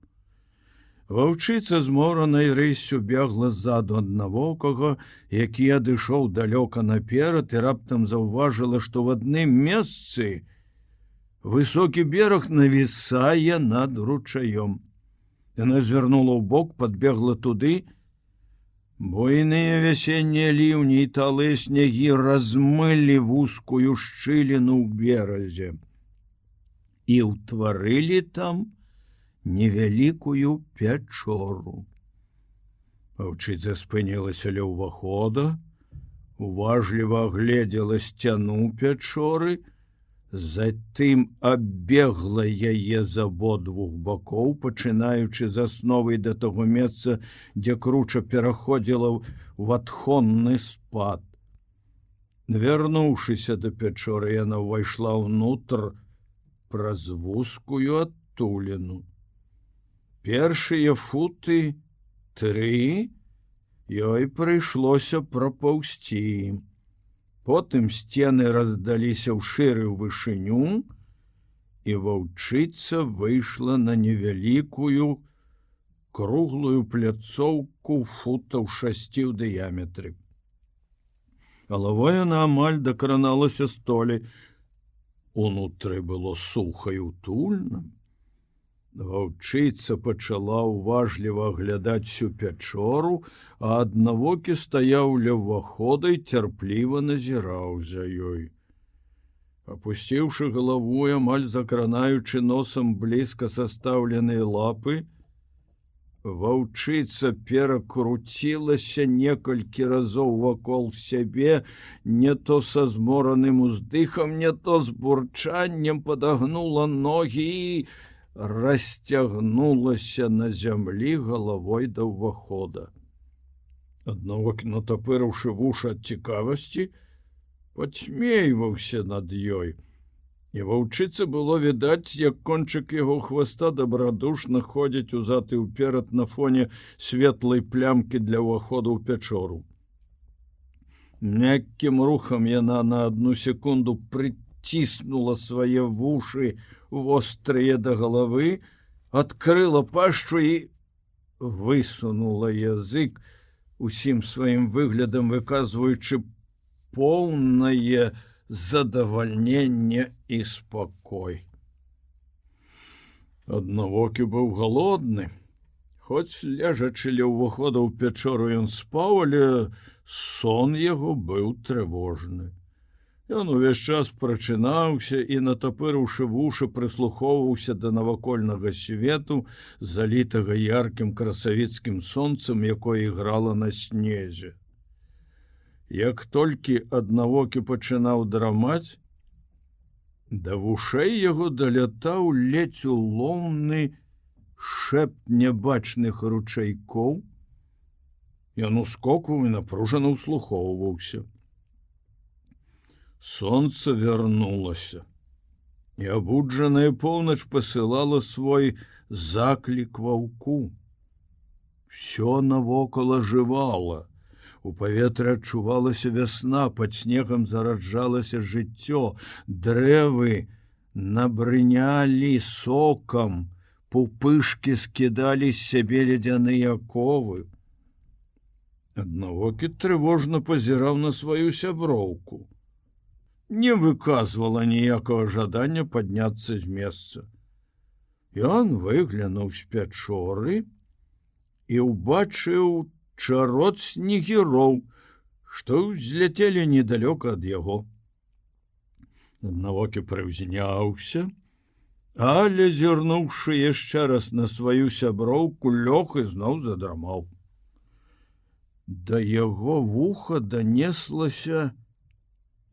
Ваўчыца зморанай рыссю бегла ззаду аднавокага, які адышоў далёка наперад, і раптам заўважыла, што в адным месцы высокі бераг навісае над ручаём. Яна звярнула ўбок, падбегла туды. Буйныя вясеннія ліўні і талыя снягі размылі вузкую шчыліну ў беразе і ўтварылі там невялікую пячору. Ваўчыца спынілася ля ўвахода, уважліва агледзела сцяну пячоры, затым аббегла яе з абодвух бакоў, пачынаючы з асновай да таго месца, дзе круча пераходзіла ў адхонны спад. Вярнуўшыся да пячоры, яна ўвайшла ўнутр праз вузкую адтуліну. Першыя футы 3 ёй прыйшлося прапаўсці. Потым сцены раздаліся ўшыры ў вышыню, і ваўчыца выйшла на невялікую круглую пляцоўку футаў 6 ў дыяметры. Галавой яна амаль дакраналася столі. Унутры было суха і утульна. Ваўчыца пачала уважліва аглядаць всю пячору, а аднавокі стаяў ля ўвахода і цярпліва назіраў за ёй. Апусціўшы галаву, амаль закранаючы носам блізка састаўленыя лапы, ваўчыца перакруцілася некалькі разоў вакол сябе, не то са змораным уздыхам, не то з бурчаннем, падагнула ногі і расцягнулася на зямлі галавой да ўвахода. Аднавокі, натапырыўшы вушы ад цікавасці, падсмейваўся над ёй. І ваўчыцы было відаць, як кончык яго хваста дабрадушна ходзіць узад і ўперад на фоне светлай плямкі для ўваходу ў пячору. Мяккім рухам яна на 1 секунду прыціснула свае вушы вострыя да галавы, адкрыла пашчу і высунула язык, усім сваім выглядам выказваючы поўнае задавальненне і спакой. Аднавокі быў галодны. Хоць ляжачы ля ўвахода ў пячору ён спаў, але сон яго быў трывожны. Ён увесь час прачынаўся і, натапырыўшы вушы, прыслухоўваўся да навакольнага свету, залітага яркім красавіцкім сонцам, якое іграла на снезе. Як толькі аднавокі пачынаў драмаць, да вушэй яго далятаў ледзь улоўны шэпт нябачных ручайкоў. Ён ускокваў і напружана ўслухоўваўся. Сонца вярнулася, і абуджаная поўнач пасылала свой заклік ваўку. Всё навокал ажывала. У паветры адчувалася вясна, пад снегам зараджалася жыццё, дрэвы набрынялі сокам, пупышкі скідалі з сябе ледзяныя аковы. Аднавокі трывожна пазіраў на сваю сяброўку. Не выказвала ніякага жадання падняцца з месца. Ён выглянуў з пячоры і ўбачыў чарот снегіроў, што ўзляцелі недалёка ад яго. Аднавокі прыўзняўся, але, зірнуўшы яшчэ раз на сваю сяброўку, лёг і зноў задрамаў. Да яго вуха данеслася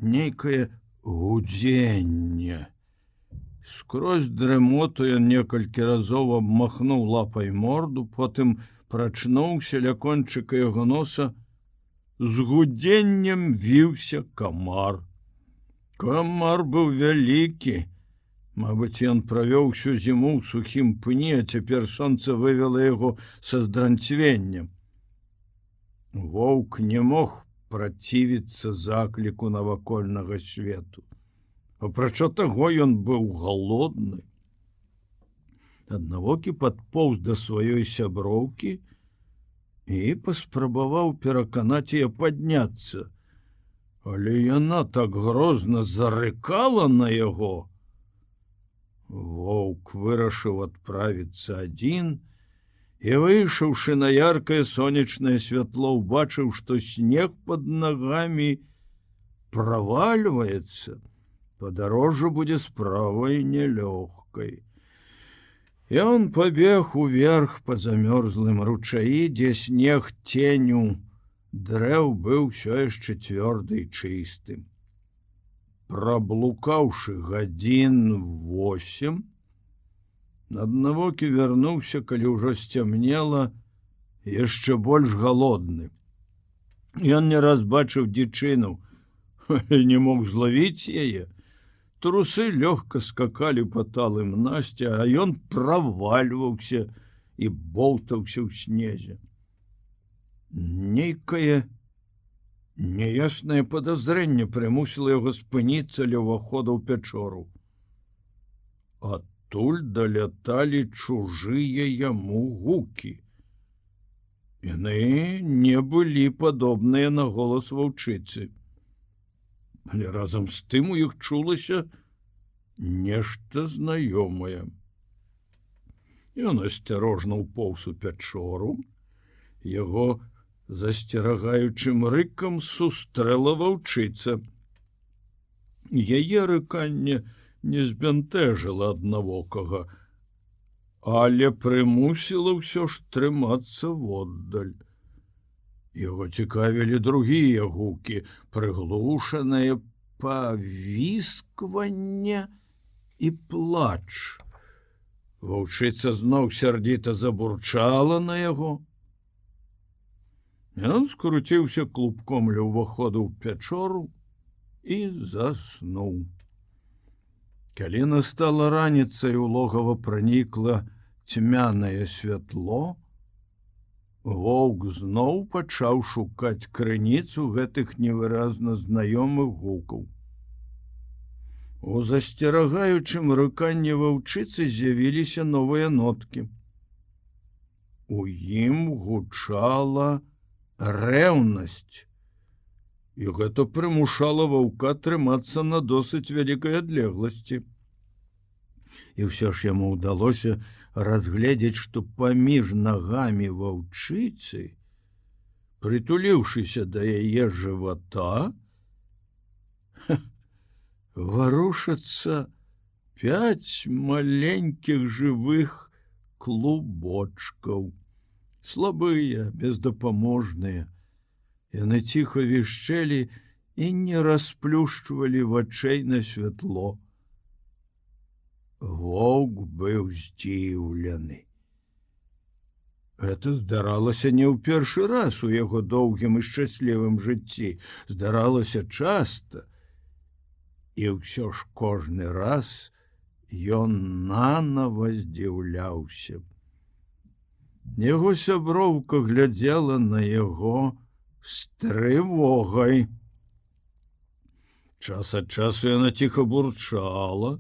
нейкае гудзенне. Скрозь дрымоту ён некалькі разоў абмахнуў лапай морду, потым прачнуўся ля кончыка яго носа. З гудзеннем віўся камар. Камар быў вялікі. Мабыць, ён правёў усю зіму ў сухім пні, а цяпер сонца вывела яго са здранцвеннем. Воўк не мог працівіцца закліку навакольнага свету. Апрача таго, ён быў галодны. Аднавокі падпоўз да сваёй сяброўкі і паспрабаваў пераканаць яе падняцца. Але яна так грозна зарыкала на яго. Воўк вырашыў адправіцца адзін, і, выйшаўшы на яркае сонечнае святло, убачыў, што снег пад нагамі правальваецца. Падарожжа будзе справай нелёгкай. Ён пабег уверх па замёрзлым ручаі, дзе снег ценю дрэў быў усё яшчэ цвёрды і чыстым. Праблукаўшы гадзін 8, аднавокі вярнуўся, калі ўжо сцямнела, яшчэ больш галодны. Ён не раз бачыў дзічыну, не мог злавіць яе. Трусы лёгка скакалі па талым насце, а ён правальваўся і болтаўся ў снезе. Нейкае неяснае падазрэнне прымусіла яго спыніцца ля ўвахода ў пячору. Адтуль даляталі чужыя яму гукі. Яны не былі падобныя на голас ваўчыцы. Але разам з тым у іх чулася нешта знаёмае. Ён асцярожна ўпоўз у пячору. Яго засцерагаючым рыкам сустрэла ваўчыца. Яе рыканне не збянтэжыла аднавокага, але прымусіла ўсё ж трымацца воддаль. Яго цікавілі другія гукі, прыглушанае павіскванне і плач. Ваўчыца зноў сярдзіта забурчала на яго. Ён скруціўся клубком ля ўвахода ў пячору і заснуў. Калі настала раніца і ў логава пранікла цьмянае святло, воўк зноў пачаў шукаць крыніцу гэтых невыразна знаёмых гукаў. У засцерагаючым рыканні ваўчыцы з'явіліся новыя ноткі. У ім гучала рэўнасць, і гэта прымушала ваўка трымацца на досыць вялікай адлегласці. І ўсё ж яму ўдалося разгледзець, што паміж нагамі ваўчыцы, прытуліўшыся да яе жывата, варушацца 5 маленькіх жывых клубочкаў, слабыя, бездапаможныя. Яны ціха вішчэлі і не расплюшчвалі вачэй на святло. Воўк быў здзіўлены. Гэта здаралася не ў першы раз у яго доўгім і шчаслівым жыцці, здаралася часта. І ўсё ж кожны раз ён нанава здзіўляўся. Яго сяброўка глядзела на яго з трывогай. Час ад часу яна ціха бурчала,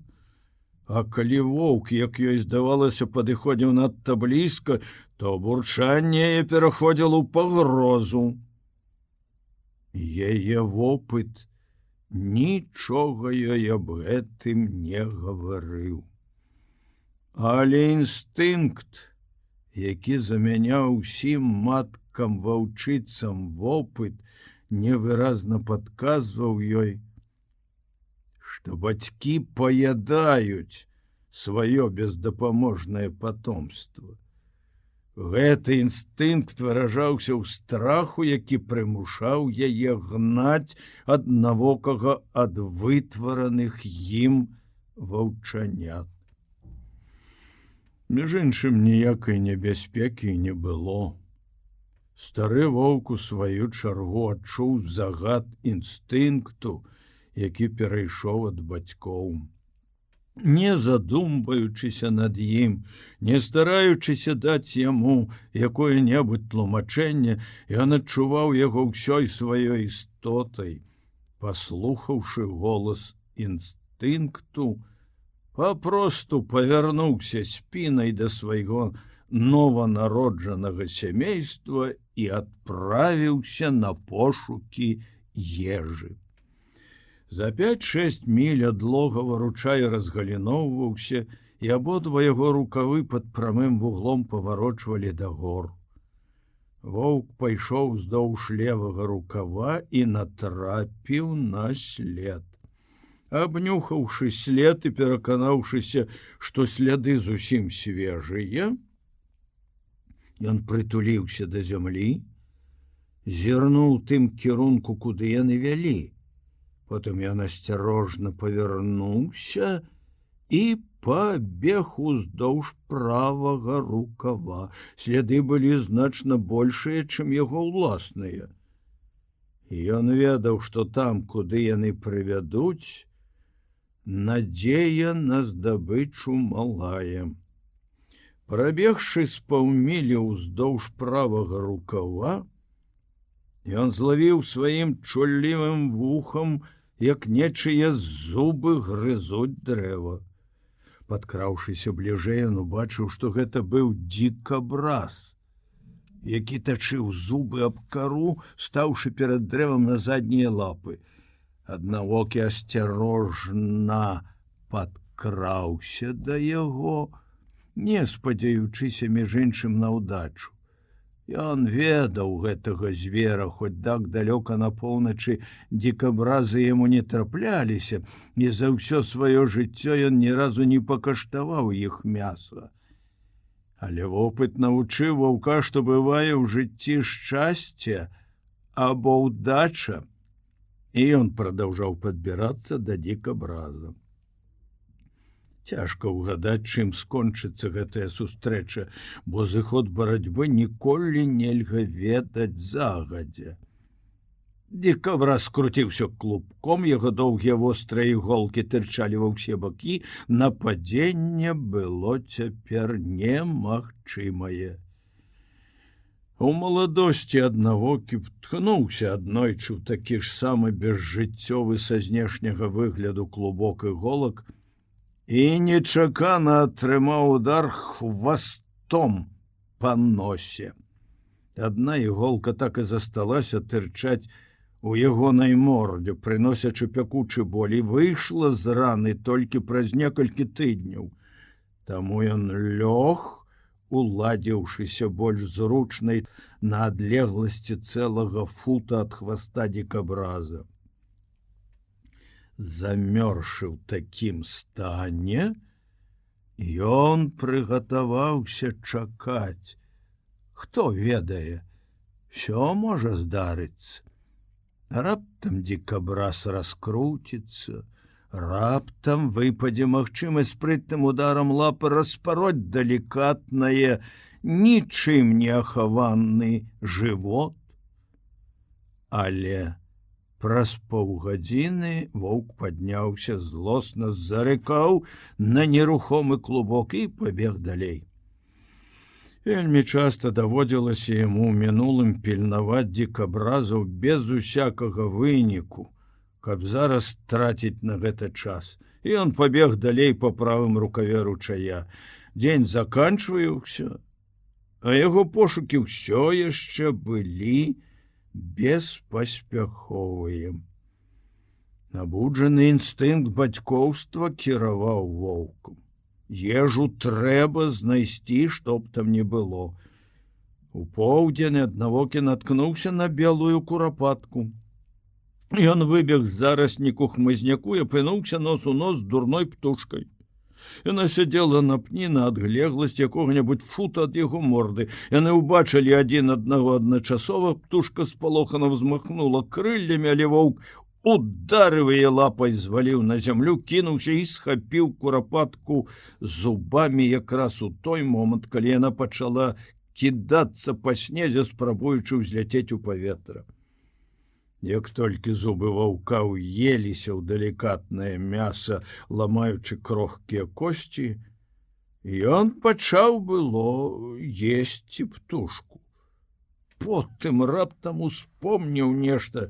а калі воўк, як ёй здавалася, падыходзіў надта блізка, то бурчанне пераходзіла ў пагрозу. Яе вопыт нічога ёй аб гэтым не гаварыў. Але інстынкт, які замяняў усім маткам-ваўчыцам вопыт, невыразна падказваў ёй, што бацькі паядаюць сваё бездапаможнае патомства. Гэты інстынкт выражаўся ў страху, які прымушаў яе гнаць аднавокага ад вытвараных ім ваўчанят. Між іншым, ніякай небяспекі не было. Стары воўк у сваю чаргу адчуў загад інстынкту, які перайшоў ад бацькоў. Не задумваючыся над ім, не стараючыся даць яму якое-небудзь тлумачэнне, ён адчуваў яго ўсёй сваёй істотай. Паслухаўшы голас інстынкту, папросту павярнуўся спінай да свайго нованароджанага сямейства і адправіўся на пошукі ежы. За 5-6 міль адлогава ручай разгаліноўваўся, і абодва яго рукавы пад прамым вуглом паварочвалі да гор. Воўк пайшоў уздоўж левага рукава і натрапіў на след. Абнюхаўшы след і пераканаўшыся, што сляды зусім свежыя, ён прытуліўся да зямлі, зірнуў тым кірунку, куды яны вялі. Потым ён асцярожна павярнуўся і пабег уздоўж правага рукава. Сляды былі значна большыя, чым яго ўласныя. І ён ведаў, што там, куды яны прывядуць, надзея на здабычу малая. Прабегшы з паўмілі ўздоўж правага рукава, ён злавіў сваім чуллівым вухам, як нечыя зубы грызуць дрэва. Падкраўшыся бліжэй, ён убачыў, што гэта быў дзікабраз, які тачыў зубы аб кару, стаўшы перад дрэвам на заднія лапы. Аднавокі асцярожна падкраўся да яго, не спадзяючыся між іншым на ўдачу. Ён ведаў гэтага звера, хоць так далёка на поўначы дзікабразы яму не трапляліся, і за ўсё сваё жыццё ён ні разу не пакаштаваў іх мяса. Але вопыт навучыў ваўка, што бывае ў жыцці шчасце або ўдача, і ён прадаўжаў падбірацца да дзікабраза. Цяжка ўгадаць, чым скончыцца гэтая сустрэча, бо зыход барацьбы ніколі нельга ведаць загадзя. Дзікабраз скруціўся клубком, яго доўгія вострыя іголкі тырчалі ва ўсе бакі, нападзенне было цяпер немагчымае. У маладосці аднавокі ткнуўся аднойчы ў такі ж самы безжыццёвы са знешняга выгляду клубок іголак, і нечакана атрымаў удар хвастом па носе. Адна іголка так і засталася тырчаць у ягонай мордзе, прыносячы пякучы боль, і выйшла з раны толькі праз некалькі тыдняў. Таму ён лёг, уладзіўшыся больш зручнай на адлегласці цэлага фута ад хваста дзікабраза. Замёрзшы ў такім стане, ён прыгатаваўся чакаць. Хто ведае, всё можа здарыцца. Раптам дзікабраз раскруціцца, раптам выпадзе магчымасць спрытным ударам лапы распароць далікатнае, нічым не ахаваны жывот. Але праз паўгадзіны воўк падняўся, злосна зарыкаў на нерухомы клубок і пабег далей. Вельмі часта даводзілася яму ў мінулым пільнаваць дзікабразаў без усякага выніку, каб зараз траціць на гэта час. І ён пабег далей па правым рукаве ручая. Дзень заканчваўся, а яго пошукі ўсё яшчэ былі беспаспяховыя. Набуджаны інстынкт бацькоўства кіраваў воўкам. Ежу трэба знайсці, чтоб там не было. У поўдзень аднавокі наткнуўся на белую курапатку. Ён выбег з зарасніку хмызняку і апынуўся нос у нос з дурной птушкай. Яна сядзела на пні на адлегласць якога-небудзь фута ад яго морды. Яны ўбачылі адзін аднаго адначасова, птушка спалохана взмахнула крыллямі, але воўк ударыў яе лапай, зваліў на зямлю, кінуўся і схапіў курапатку зубамі якраз у той момант, калі яна пачала кідацца па снезе, спрабуючы ўзляцець у паветра. Як толькі зубы ваўка ўеліся ў далікатнае мяса, ламаючы крохкія косці, ён пачаў было есці птушку. Потым раптам успомніў нешта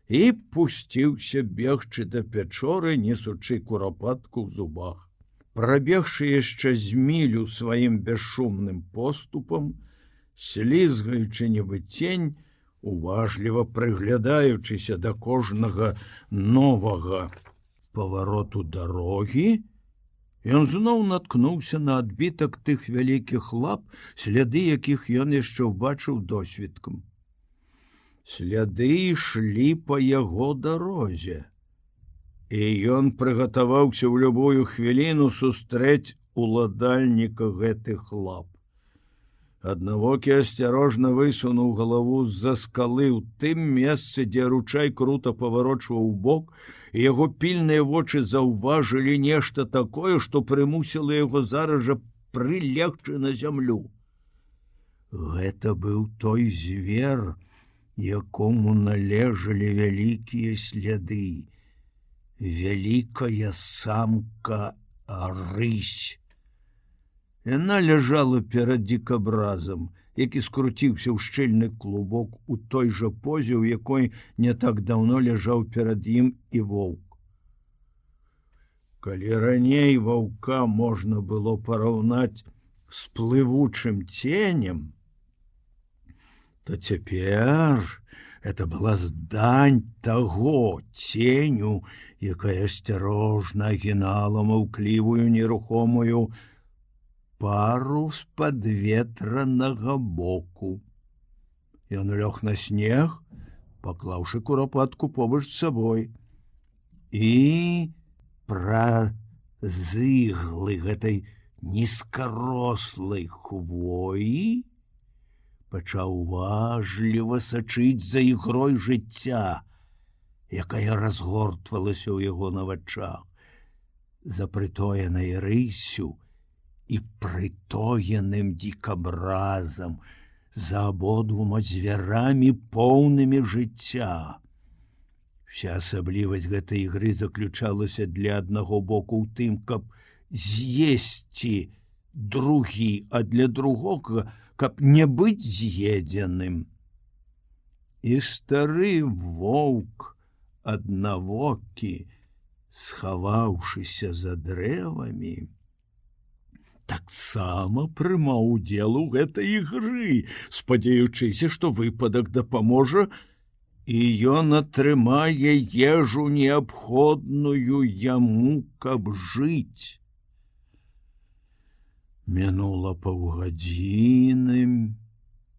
і пусціўся бегчы да пячоры, несучы курапатку ў зубах. Прабегшы яшчэ з мілю сваім бесшумным поступам, слізгаючы нібы цень, уважліва прыглядаючыся да кожнага новага павароту дарогі, ён зноў наткнуўся на адбітак тых вялікіх лап, сляды якіх ён яшчэ ўбачыў досвіткам. Сляды ішлі па яго дарозе, і ён прыгатаваўся ў любую хвіліну сустрэць уладальніка гэтых лап. Аднавокі асцярожна высунуў галаву з-за скалы ў тым месцы, дзе ручай крута паварочваў убок, і яго пільныя вочы заўважылі нешта такое, што прымусіла яго зараз жа прылегчы на зямлю. Гэта быў той звер, якому належалі вялікія сляды, вялікая самка рысь. Яна ляжала перад дзікабразам, які скруціўся ў шчыльны клубок у той жа позе, у якой не так даўно ляжаў перад ім і воўк. Калі раней ваўка можна было параўнаць з плывучым ценем, то цяпер это была здань таго ценю, якая асцярожна агінала маўклівую нерухомую пару з падветранага боку. Ён лёг на снег, паклаўшы курапатку побач з сабой, і праз іглы гэтай нізкарослай хвоі пачаў уважліва сачыць за ігрой жыцця, якая разгортвалася ў яго на вачах, за прытоенай рыссю і прытоеным дзікабразам, за абодвума звярамі поўнымі жыцця. Вся асаблівасць гэтай ігры заключалася для аднаго боку ў тым, каб з'есці другі, а для другога, каб не быць з'едзеным. І стары воўк аднавокі, схаваўшыся за дрэвамі, таксама прымаў удзел у гэтай ігры, спадзяючыся, што выпадак дапаможа, і ён атрымае ежу неабходную яму, каб жыць. Мінула паўгадзіны,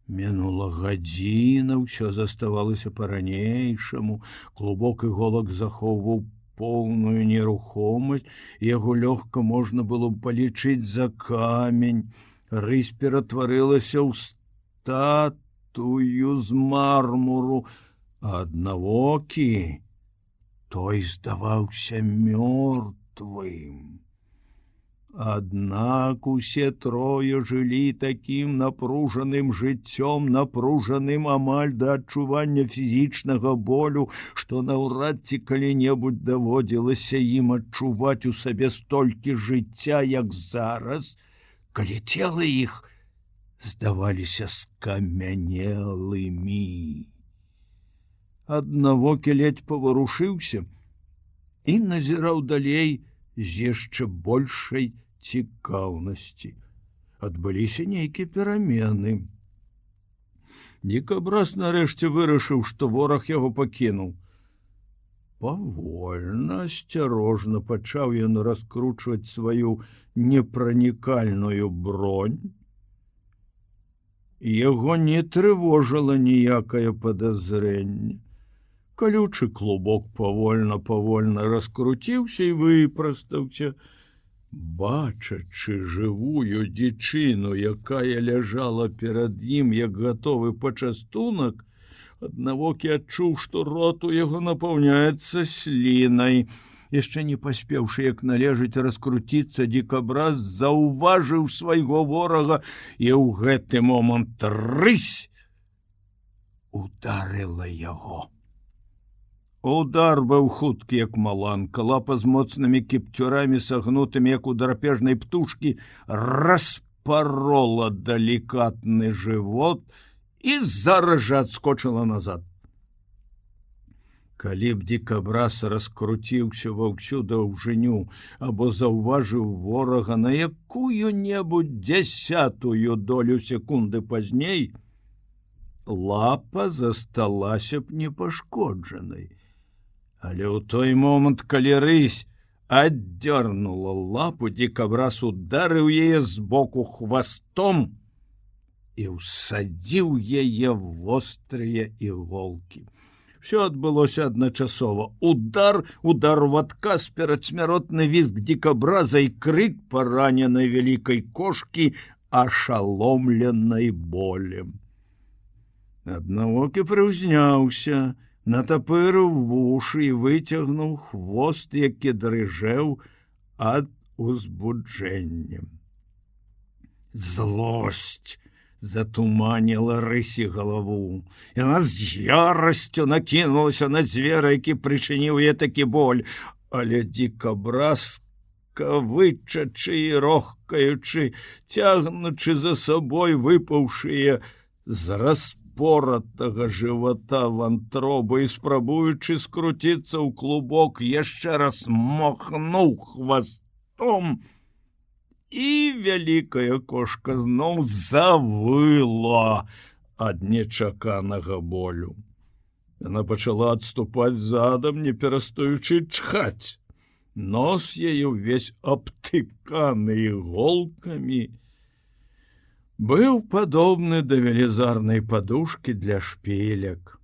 мінула гадзіна, ўсё заставалася па-ранейшаму. Клубок іголак захоўваў поўную нерухомасць, яго лёгка можна было б палічыць за камень. Рысь ператварылася ў статую з мармуру, а аднавокі той здаваўся мёртвым. Аднак усе трое жылі такім напружаным жыццём, напружаным амаль да адчування фізічнага болю, што наўрад ці калі-небудзь даводзілася ім адчуваць у сабе столькі жыцця, як зараз, калі целы іх здаваліся скамянелымі. Аднавокі ледзь паварушыўся і назіраў далей з яшчэ большай цікаўнасці. Адбыліся нейкія перамены. Дикабраз нарэшце вырашыў, што вораг яго пакінуў. Павольна, асцярожна пачаў ён раскручваць сваю непранікальную бронь. Яго не трывожыла ніякае падазрэнне. Калючы клубок павольна раскруціўся і выпрастаўся. Бачачы жывую дзічыну, якая ляжала перад ім як гатовы пачастунак, аднавокі адчуў, што рот у яго напаўняецца слінай. Яшчэ не паспеўшы як належыць раскруціцца, Дикабраз заўважыў свайго ворага, і ў гэты момант рысь ударыла яго. Удар быў хуткі, як маланка. Лапа з моцнымі кіпцюрамі, сагнутымі, як у драпежнай птушкі, распарола далікатны жывот і зараз жа адскочыла назад. Калі б Дикабраз раскруціўся ва ўсю даўжыню або заўважыў ворага на якую-небудзь 10-ую долю секунды пазней, лапа засталася б непашкоджанай. Але ў той момант, калі рысь аддзёрнула лапу, Дикабраз ударыў яе збоку хвастом і ўсадзіў яе вострыя іголкі. Всё адбылося адначасова. Удар в адказ, перадсмяротны візг Дикабраза і крык параненай вялікай кошкі, ашаломленай болем. Аднавокі прыўзняўся, натапырыў вушы і выцягнуў хвост, які дрыжэў ад узбуджэння. Злосць затуманіла рысі галаву. Яна з ярасцю накінулася на звера, які прычыніў яе такі боль, але Дикабраз, кавычачы і рохкаючы, цягнучы за сабой выпаўшыя з распоратага жывата вантробы і спрабуючы скруціцца ў клубок, яшчэ раз махнуў хвастом, і вялікая кошка зноў завыла ад нечаканага болю. Яна пачала адступаць задам, не перастаючы чхаць. Нос яе ўвесь абтыканы іголкамі быў падобны да велізарнай падушкі для шпілек.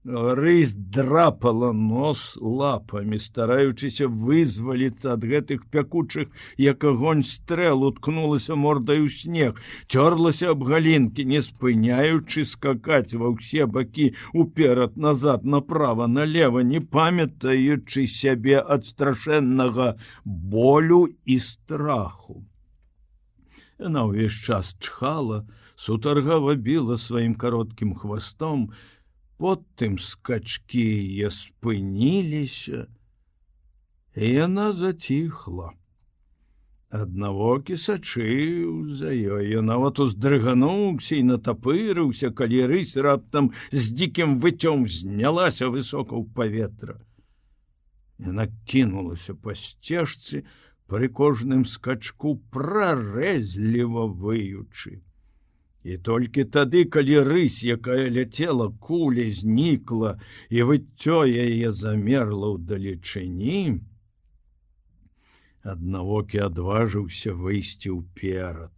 Рысь драпала нос лапамі, стараючыся вызваліцца ад гэтых пякучых, як агонь стрэл, уткнулася мордай у снег, цёрлася аб галінкі, не спыняючы скакаць ва ўсе бакі, уперад, назад, направа, налева, не памятаючы сябе ад страшэннага болю і страху. Яна ўвесь час чхала, сутаргава біла сваім кароткім хвастом, потым скачкі яе спыніліся, і яна заціхла. Аднавокі сачыў за ёй, ён нават уздрыгануўся і натапырыўся, калі рысь раптам з дзікім выццём знялася высока ў паветра. Яна кінулася па сцежцы, пры кожным скачку прарэзліва выючы. І толькі тады, калі рысь, якая ляцела куляй, знікла, і выццё яе замерла ўдалечыні, Аднавокі адважыўся выйсці ўперад.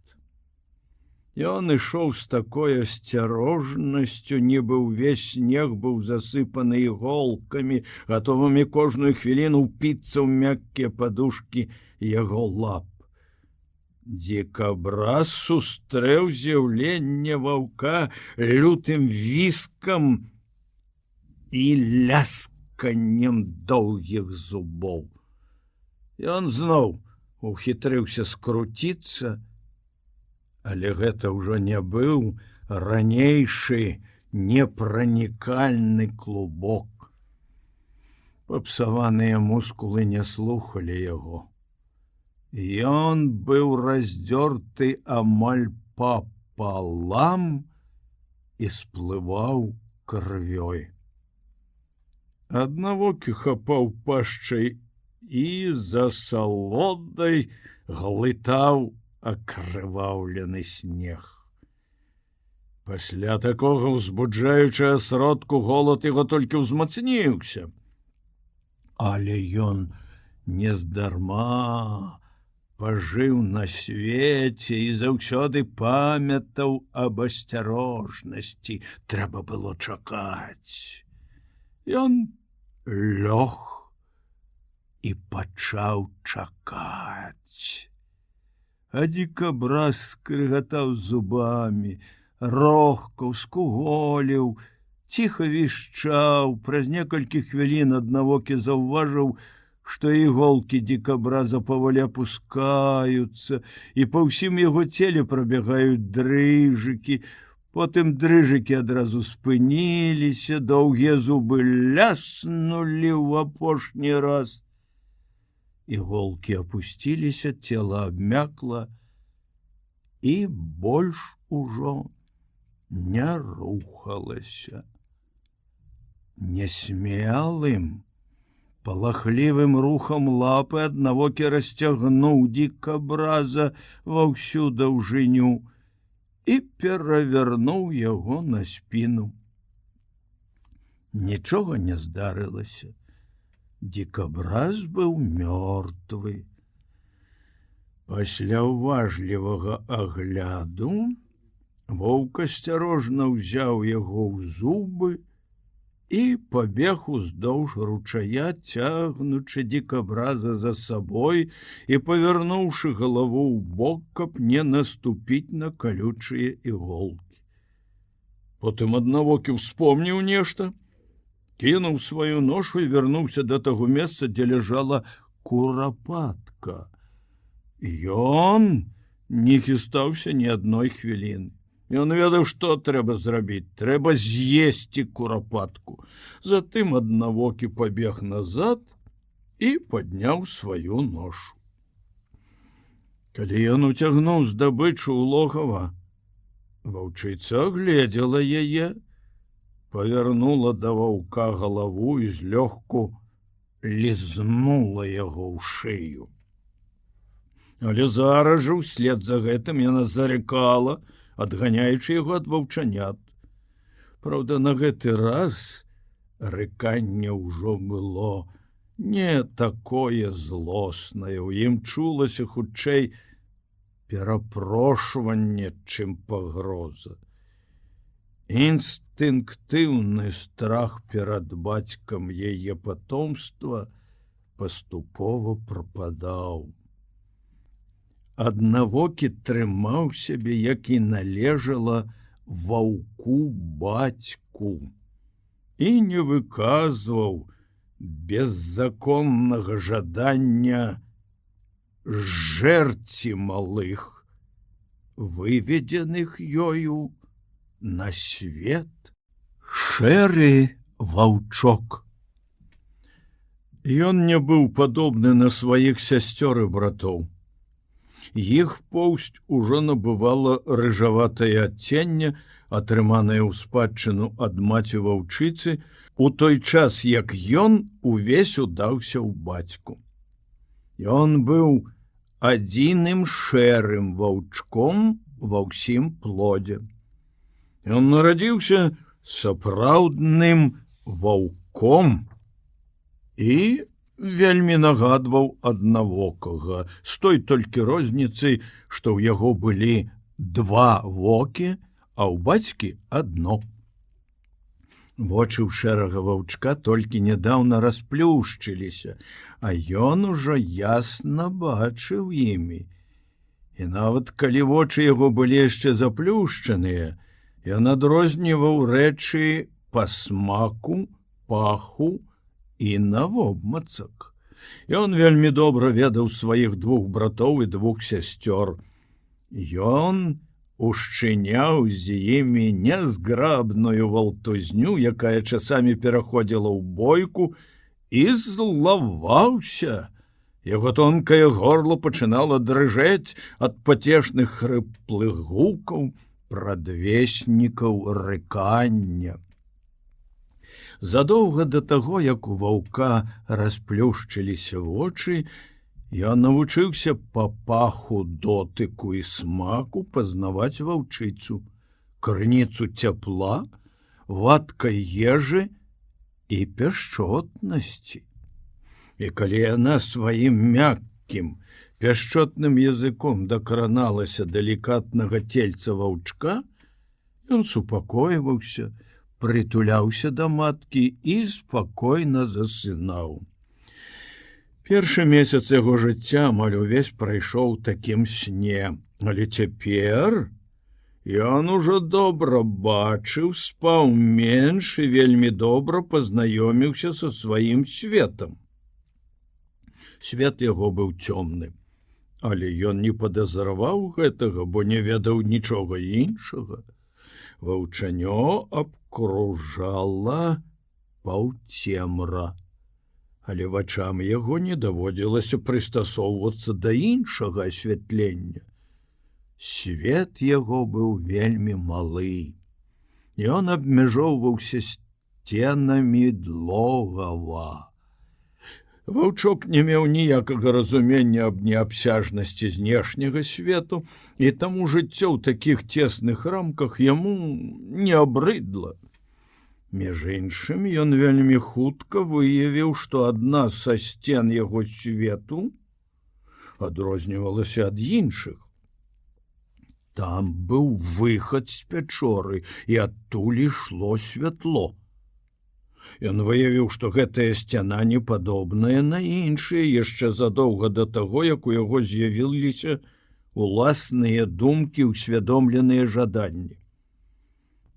Ён ішоў з такой асцярожнасцю, нібы ўвесь снег быў засыпаны іголкамі, гатовымі кожную хвіліну ўпіцца ў мяккія падушкі яго лап. Дзікабраз сустрэў з'яўленне ваўка лютым віскам і лясканнем доўгіх зубоў. Ён зноў ухітрыўся скруціцца, але гэта ўжо не быў ранейшы непранікальны клубок. Папсаваныя мускулы не слухалі яго. Ён быў раздзёрты амаль папалам і сплываў крывёй. Аднавокі хапаў пашчай і за салодай глытаў акрываўлены снег. Пасля такога ўзбуджаючага сродку голад яго толькі ўзмацніўся. Але ён нездарма пажыў на свеце і заўсёды памятаў аб асцярожнасці. Трэба было чакаць. Ён лёг і пачаў чакаць. А дзікабраз скрыгатаў зубамі, рохкаў, скуголіў, ціха вішчаў. Праз некалькі хвілін аднавокі заўважыў, што іголкі дзікабраза паволі апускаюцца, і па ўсім яго целе прабягаюць дрыжыкі. Потым дрыжыкі адразу спыніліся, доўгія зубы ляснулі ў апошні раз. Іголкі апусціліся, цела абмякла і больш ужо не рухалася. Нясмелым, палахлівым рухам лапы аднавокі расцягнуў дзікабраза ва ўсю даўжыню і перавярнуў яго на спіну. Нічога не здарылася. Дзікабраз быў мёртвы. Пасля ўважлівага агляду воўк асцярожна ўзяў яго ў зубы і пабег уздоўж ручая, цягнучы дзікабраза за сабой і павярнуўшы галаву ў бок, каб не наступіць на калючыя іголкі. Потым аднавокі ўспомніў нешта, кінуў сваю ношу і вярнуўся да таго месца, дзе ляжала курапатка. Ён не хістаўся ні адной хвіліны. Ён ведаў, што трэба зрабіць. Трэба з'есці курапатку. Затым аднавокі пабег назад і падняў сваю ношу. Калі ён уцягнуў здабычу ў логава, ваўчыца агледзела яе, павярнула да ваўка галаву і злёгку лізнула яго ў шыю. Але зараз жа ўслед за гэтым яна зарыкала, адганяючы яго ад ваўчанят. Праўда, на гэты раз рыканне ўжо было не такое злоснае, у ім чулася хутчэй перапрошванне, чым пагроза. Інстынктыўны страх перад бацькам яе патомства паступова прападаў. Аднавокі трымаў сябе, як і належала ваўку-бацьку, і не выказваў беззаконнага жадання жэрці малых, выведзеных ёю на свет. Шэры ваўчок. Ён не быў падобны на сваіх сясцёр і братоў. Іх поўсць ужо набывала рыжаватае адценне, атрыманае ў спадчыну ад маці ваўчыцы, у той час, як ён увесь удаўся ў бацьку. Ён быў адзіным шэрым ваўчком ва ўсім плодзе. Ён нарадзіўся сапраўдным ваўком і вельмі нагадваў аднавокага, з той толькі розніцай, што ў яго былі два вокі, а ў бацькі адно. Вочы ў шэрага ваўчка толькі нядаўна расплюшчыліся, а ён ужо ясна бачыў імі. І нават калі вочы яго былі яшчэ заплюшчаныя, ён адрозніваў рэчы па смаку, паху і навобмацак. Ён вельмі добра ведаў сваіх двух братоў і двух сясцёр. Ён ушчыняў з імі нязграбную валтузню, якая часамі пераходзіла ў бойку, і злаваўся. Яго тонкае горло пачынала дрыжэць ад пацешных хрыплых гукаў, прадвеснікаў рыкання. Задоўга да таго, як у ваўка расплюшчыліся вочы, ён навучыўся па паху, дотыку і смаку пазнаваць ваўчыцу, крыніцу цяпла, вадкай ежы і пяшчотнасці. І калі яна сваім мяккім, пяшчотным языком дакраналася далікатнага цельца ваўчка, ён супакойваўся, притуляўся да маткі і спакойна засынаў. Першы месяц яго жыцця амаль увесь прайшоў такім сне, але цяпер ён ужо добра бачыў, спаў менш і вельмі добра пазнаёміўся са сваім светам. Свет яго быў цёмны, але ён не падазраваў гэтага, бо не ведаў нічога іншага. Ваўчанё абкружала паўцемра, але вачам яго не даводзілася прыстасоўвацца да іншага асвятлення. Свет яго быў вельмі малы. Ён абмяжоўваўся сценамі логава. Ваўчок не меў ніякага разумення аб неабсяжнасці знешняга свету, і таму жыццё ў такіх цесных рамках яму не абрыдла. Між іншым, ён вельмі хутка выявіў, што адна са сцен яго свету адрознівалася ад іншых. Там быў выхад з пячоры, і адтуль ішло святло. Ён выявіў, што гэтая сцяна не падобная на іншыя яшчэ задоўга да таго, як у яго з'явіліся уласныя думкі, усвядомленыя жаданні.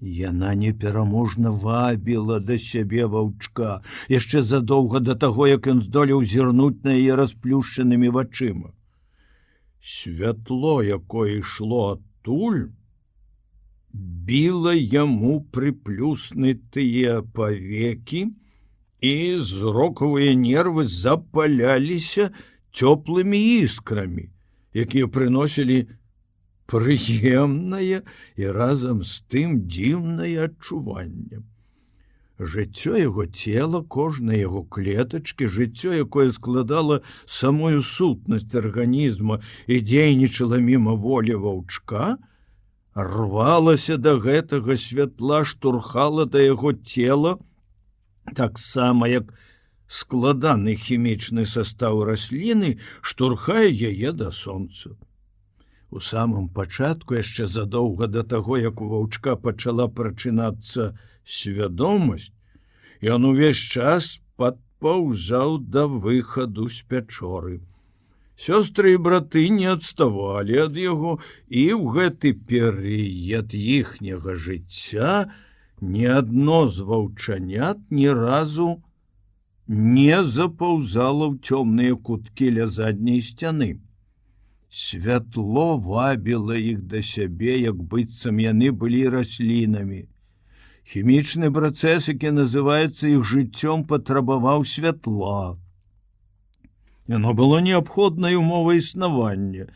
Яна непераможна вабіла да сябе ваўчка, яшчэ задоўга да таго, як ён здолеў зірнуць на яе расплюшчанымі вачыма. Святло, якое ішло адтуль, біла яму прыплюснутыя павекі, і зрокавыя нервы запаляліся цёплымі іскрамі, якія прыносілі прыемнае і разам з тым дзіўнае адчуванне. Жыццё яго цела, кожнай яго клетачкі, жыццё, якое складала самую сутнасць арганізма і дзейнічала міма волі ваўчка, рвалася да гэтага святла, штурхала да яго цела, таксама як складаны хімічны састаў расліны штурхае яе да сонца. У самым пачатку, яшчэ задоўга да таго, як у ваўчка пачала прачынацца свядомасць, ён увесь час падпаўзаў да выхаду з пячоры. Сёстры і браты не адставалі ад яго, і ў гэты перыяд іхняга жыцця ні адно з ваўчанят ні разу не запаўзала ў цёмныя куткі ля задняй сцяны. Святло вабіла іх да сябе, як быццам яны былі раслінамі. Хімічны працэс, які называецца іх жыццём, патрабаваў святла. Яно было неабходнай умовай існавання,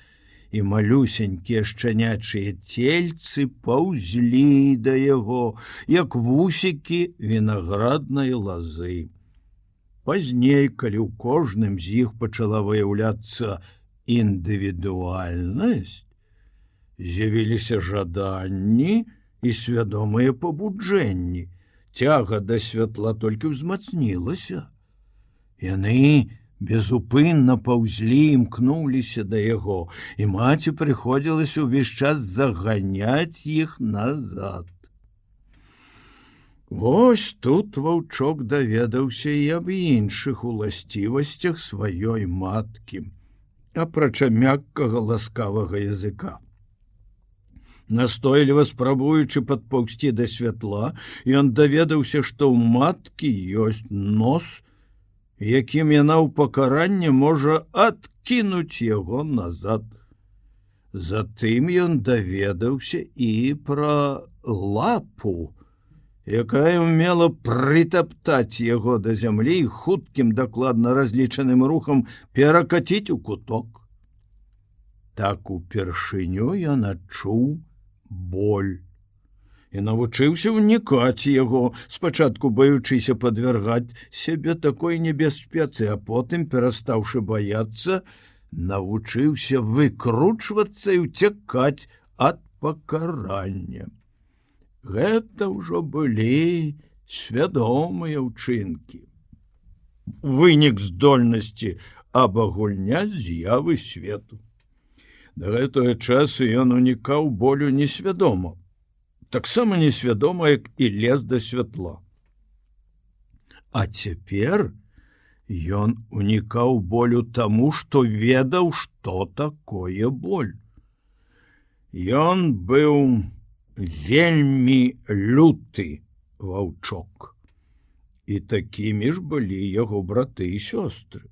і малюсенькія шчанячыя цельцы паўзлі да яго, як вусікі вінаграднай лазы. Пазней, калі ў кожным з іх пачала выяўляцца індывідуальнасць, з'явіліся жаданні і свядомыя пабуджэнні. Цяга да святла толькі ўзмацнілася. Яны безупынна паўзлі, імкнуліся да яго, і маці прыходзілася ўвесь час заганяць іх назад. Вось тут ваўчок даведаўся і аб іншых уласцівасцях сваёй маткі, апрача мяккага ласкавага языка. Настойліва спрабуючы падпаўзці да святла, ён даведаўся, што ў маткі ёсць нос, якім яна ў пакаранне можа адкінуць яго назад. Затым ён даведаўся і пра лапу, якая ўмела прытаптаць яго да зямлі і хуткім, дакладна разлічаным рухам перакаціць у куток. Так упершыню ён адчуў боль і навучыўся ўнікаць яго, спачатку баючыся падвяргаць сябе такой небяспецы, а потым, перастаўшы баяцца, навучыўся выкручвацца і ўцякаць ад пакарання. Гэта ўжо былі свядомыя ўчынкі. Вынік здольнасці абагульняць з'явы свету. Да гэтага часу ён унікаў болю несвядома, таксама несвядома, як і лез да святла. А цяпер ён унікаў болю таму, што ведаў, што такое боль. Ён быў вельмі люты ваўчок. І такімі ж былі яго браты і сёстры.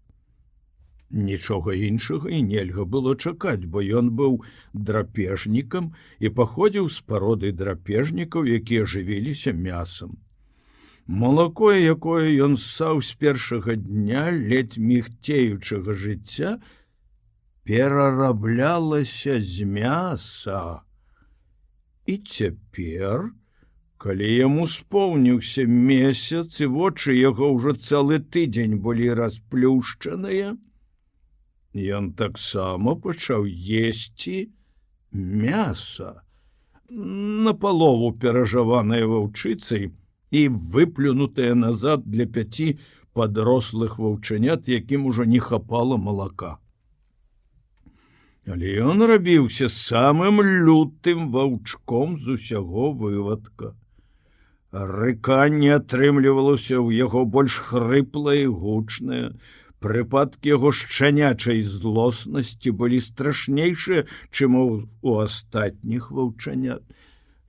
Нічога іншага і нельга было чакаць, бо ён быў драпежнікам і паходзіў з пароды драпежнікаў, якія жывіліся мясам. Малако, якое ён ссаў з першага дня ледзь мігцеючага жыцця, перараблялася з мяса. І цяпер, калі яму споўніўся месяц, і вочы яго ўжо цэлы тыдзень былі расплюшчаныя, ён таксама пачаў есці мяса, напалову перажаванае ваўчыцай і выплюнутае назад для 5 падрослых ваўчанят, якім ужо не хапала малака. Але ён рабіўся самым лютым ваўчком з усяго вывадка. Рыканне атрымлівалася ў яго больш хрыплае і гучнае. Прыпадкі яго шчанячай злоснасці былі страшнейшыя, чым у астатніх ваўчанят.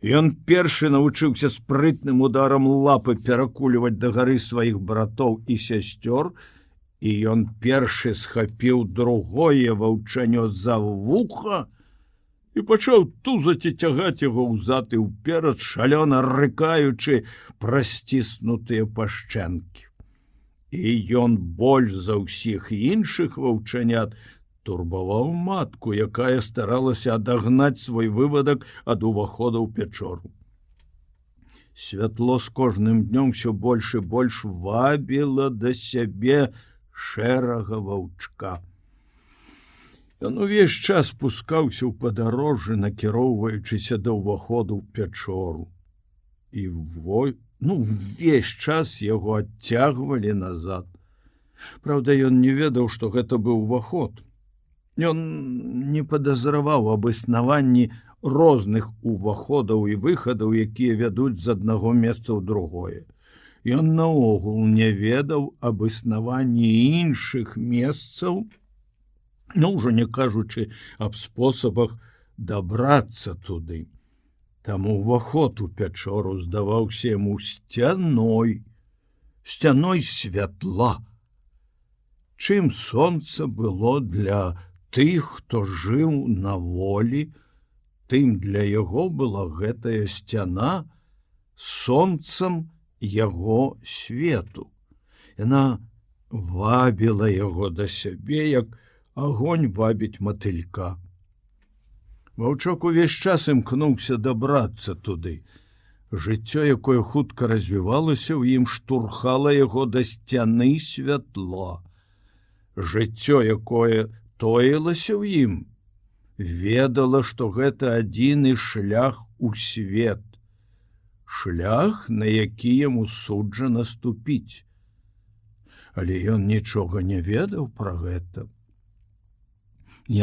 Ён першы навучыўся спрытным ударам лапы перакульваць дагары сваіх братоў і сясцёр, і ён першы схапіў другое ваўчанё за вуха і пачаў тузаць і цягаць яго ўзад і ўперад, шалёна рыкаючы праз сціснутыя пашчэнкі. І ён больш за ўсіх іншых ваўчанят турбаваў матку, якая старалася адагнаць свой вывадак ад увахода ў пячору. Святло з кожным днём усё больш і больш вабіла да сябе шэрага ваўчка. Ён увесь час спускаўся ў падарожжы, накіроўваючыся да ўваходу ў пячору. І увесь час яго адцягвалі назад. Праўда, ён не ведаў, што гэта быў уваход. Ён не падазраваў аб існаванні розных уваходаў і выхадаў, якія вядуць з аднаго месца ў другое. Ён наогул не ведаў аб існаванні іншых месцаў, ўжо не кажучы аб спосабах дабрацца туды. Таму ўваход у пячору здаваўся яму сцяной святла. Чым сонца было для тых, хто жыў на волі, тым для яго была гэтая сцяна сонцам яго свету. Яна вабіла яго да сябе, як агонь вабіць матылька. Ваўчок увесь час імкнуўся дабрацца туды. Жыццё, якое хутка развівалася ў ім, штурхала яго да сцяны святла. Жыццё, якое тоілася ў ім, ведала, што гэта адзіны шлях у свет. Шлях, на які яму суджана ступіць. Але ён нічога не ведаў пра гэта.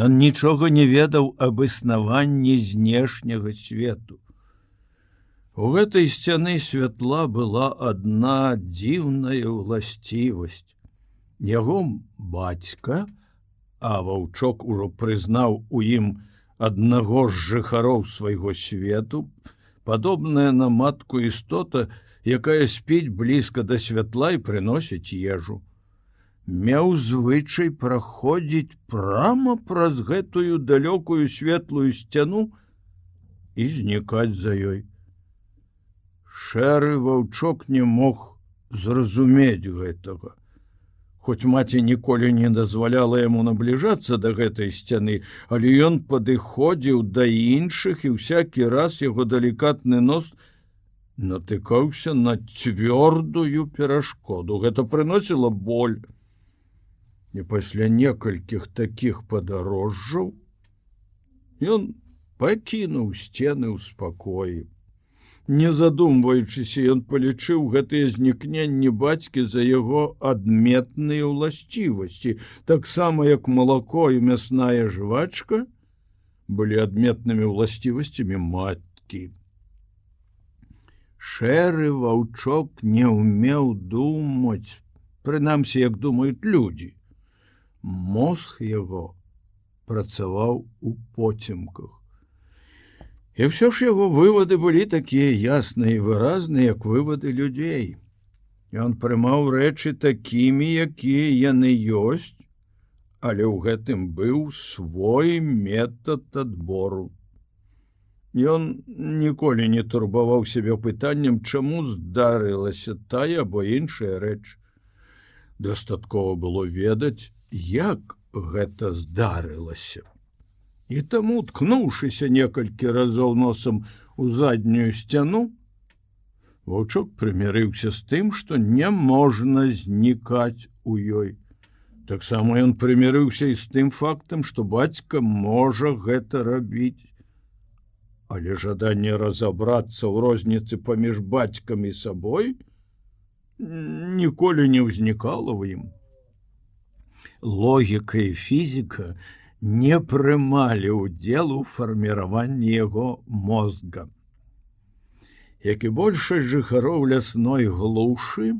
Ён нічога не ведаў аб існаванні знешняга свету. У гэтай сцяны святла была адна дзіўная ўласцівасць. Яго бацька, а ваўчок ужо прызнаў у ім аднаго з жыхароў свайго свету, падобная на матку істота, якая спіць блізка да святла і прыносіць ежу. Меў звычай праходзіць прама праз гэтую далёкую светлую сцяну і знікаць за ёй. Шэры ваўчок не мог зразумець гэтага. Хоць маці ніколі не дазваляла яму набліжацца да гэтай сцяны, але ён падыходзіў да іншых, і ўсякі раз яго далікатны нос натыкаўся на цвёрдую перашкоду. Гэта прыносіла боль. І пасля некалькіх такіх падарожжаў ён пакінуў сцены ў спакоі. Не задумваючыся, ён палічыў гэтыя знікненні бацькі за яго адметныя ўласцівасці, таксама як малако і мясная жвачка былі адметнымі ўласцівасцямі маткі. Шэры ваўчок не ўмеў думаць, прынамсі, як думаюць людзі. Мозг яго працаваў у поцемках. І ўсё ж яго вывады былі такія ясныя і выразныя, як вывады людзей. Ён прымаў рэчы такімі, якія яны ёсць, але ў гэтым быў свой метад адбору. Ён ніколі не турбаваў сябе пытаннем, чаму здарылася тая або іншая рэч. Дастаткова было ведаць, як гэта здарылася. І таму, ткнуўшыся некалькі разоў носам у заднюю сцяну, ваўчок прымірыўся з тым, што не можна знікаць у ёй. Таксама ён прымірыўся і з тым фактам, што бацька можа гэта рабіць. Але жаданне разабрацца ў розніцы паміж бацькам і сабой ніколі не ўзнікала ў ім. Логіка і фізіка не прымалі ўдзел у фарміраванні яго мозга. Як і большасць жыхароў лясной глушы,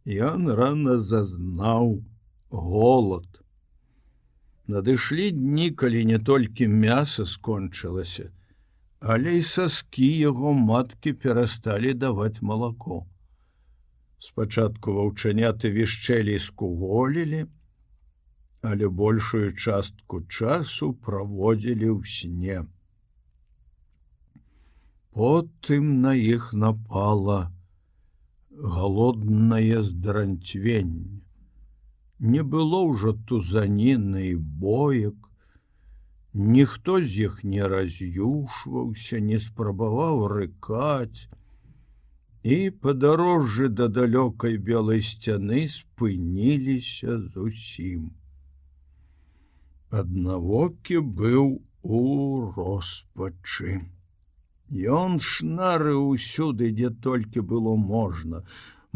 ён рана зазнаў голад. Надышлі дні, калі не толькі мяса скончылася, але і саскі яго маткі перасталі даваць малако. Спачатку ваўчаняты вішчэлі і скуголілі, але большую частку часу праводзілі ў сне. Потым на іх напала галоднае здранцвенне. Не было ўжо тузаніны і боек, ніхто з іх не раз'юшваўся, не спрабаваў рыкаць, і падарожжы да далёкай белай сцяны спыніліся зусім. Аднавокі быў у роспачы. Ён шнарыў усюды, дзе толькі было можна.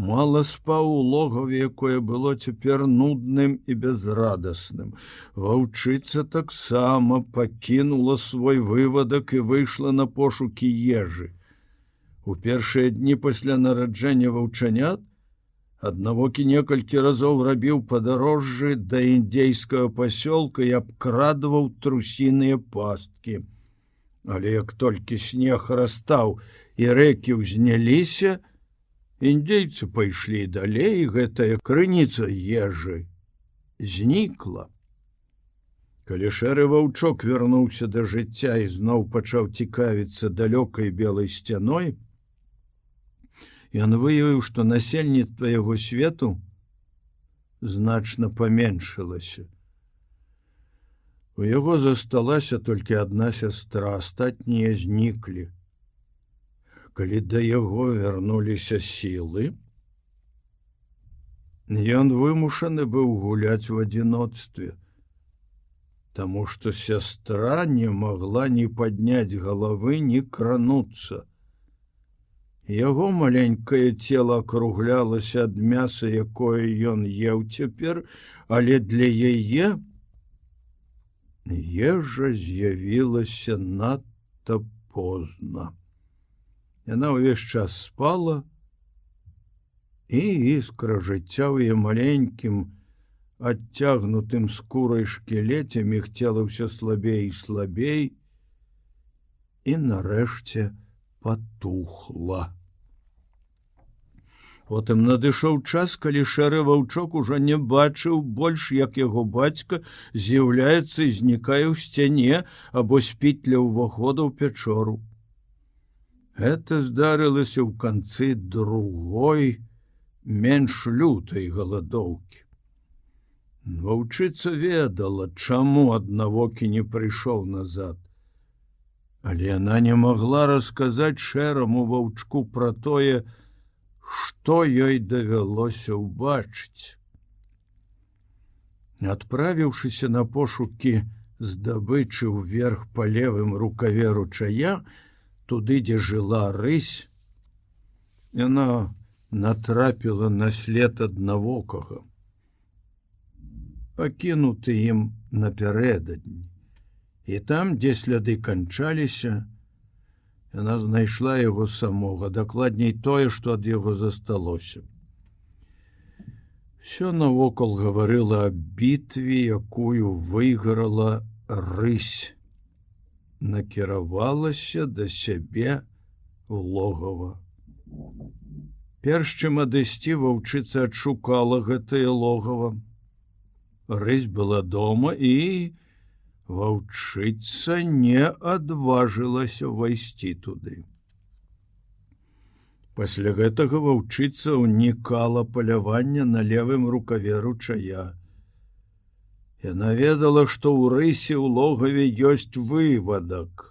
Мала спаў у логаве, якое было цяпер нудным і безрадасным. Ваўчыца таксама пакінула свой вывадак і выйшла на пошукі ежы. У першыя дні пасля нараджэння ваўчанят аднавокі некалькі разоў рабіў падарожжы да індзейскага пасёлка і абкрадваў трусіныя пасткі. Але як толькі снег растаў і рэкі ўзняліся, індзейцы пайшлі далей, і гэтая крыніца ежы знікла. Калі шэры ваўчок вярнуўся да жыцця і зноў пачаў цікавіцца далёкай белай сцяной, ён выявіў, што насельніцтва яго свету значна паменшылася. У яго засталася толькі адна сястра, астатнія зніклі. Калі да яго вярнуліся сілы, ён вымушаны быў гуляць у адзіноцтве, таму што сястра не магла ні падняць галавы, ні крануцца. Яго маленькае цела акруглялася ад мяса, якое ён еў цяпер, але для яе ежа з'явілася надта позна. Яна ўвесь час спала, і іскра жыцця ў яе маленькім, адцягнутым скурай шкілеце мігцела ўсё слабей і слабей, і нарэшце патухла. Потым надышоў час, калі шэры ваўчок ужо не бачыў больш, як яго бацька з'яўляецца і знікае ў сцяне або спіць ля ўвахода ў пячору. Гэта здарылася ў канцы другой, менш лютай галадоўкі. Ваўчыца ведала, чаму аднавокі не прыйшоў назад. Але яна не магла расказаць шэраму ваўчку пра тое, што ёй давялося ўбачыць. Адправіўшыся на пошукі здабычы ўверх па левым рукаве ручая, туды, дзе жыла рысь, яна натрапіла на след аднавокага, пакінуты ім напярэдадні. І там, дзе сляды канчаліся, яна знайшла яго самога, дакладней тое, што ад яго засталося. Всё навокал гаварыла аб бітве, якую выйграла рысь, накіравалася да сябе ў логава. Перш чым адысці, ваўчыца адшукала гэтае логава. Рысь была дома, і ваўчыца не адважылася ўвайсці туды. Пасля гэтага ваўчыца ўнікала палявання на левым рукаве ручая. Яна ведала, што ў рысе ў логаве ёсць вывадак,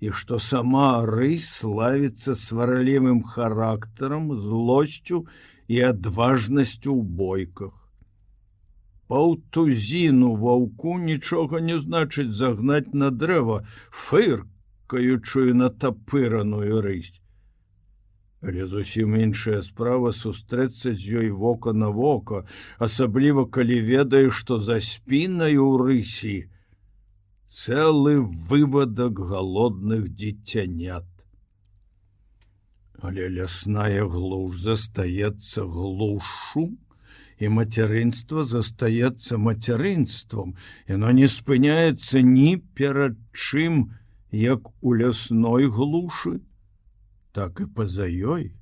і што сама рысь славіцца сварлівым характарам, злосцю і адважнасцю ў бойках. Паўтузіну ваўку нічога не значыць загнаць на дрэва фыркаючую натапыраную рысь. Але зусім іншая справа сустрэцца з ёй вока на вока, асабліва калі ведае, што за спінай у рысі цэлы вывадак галодных дзіцянят. Але лясная глуш застаецца глушу, і мацярынства застаецца мацярынствам. Яно не спыняецца ні перад чым, як у лясной глушы, так і па-за ёй.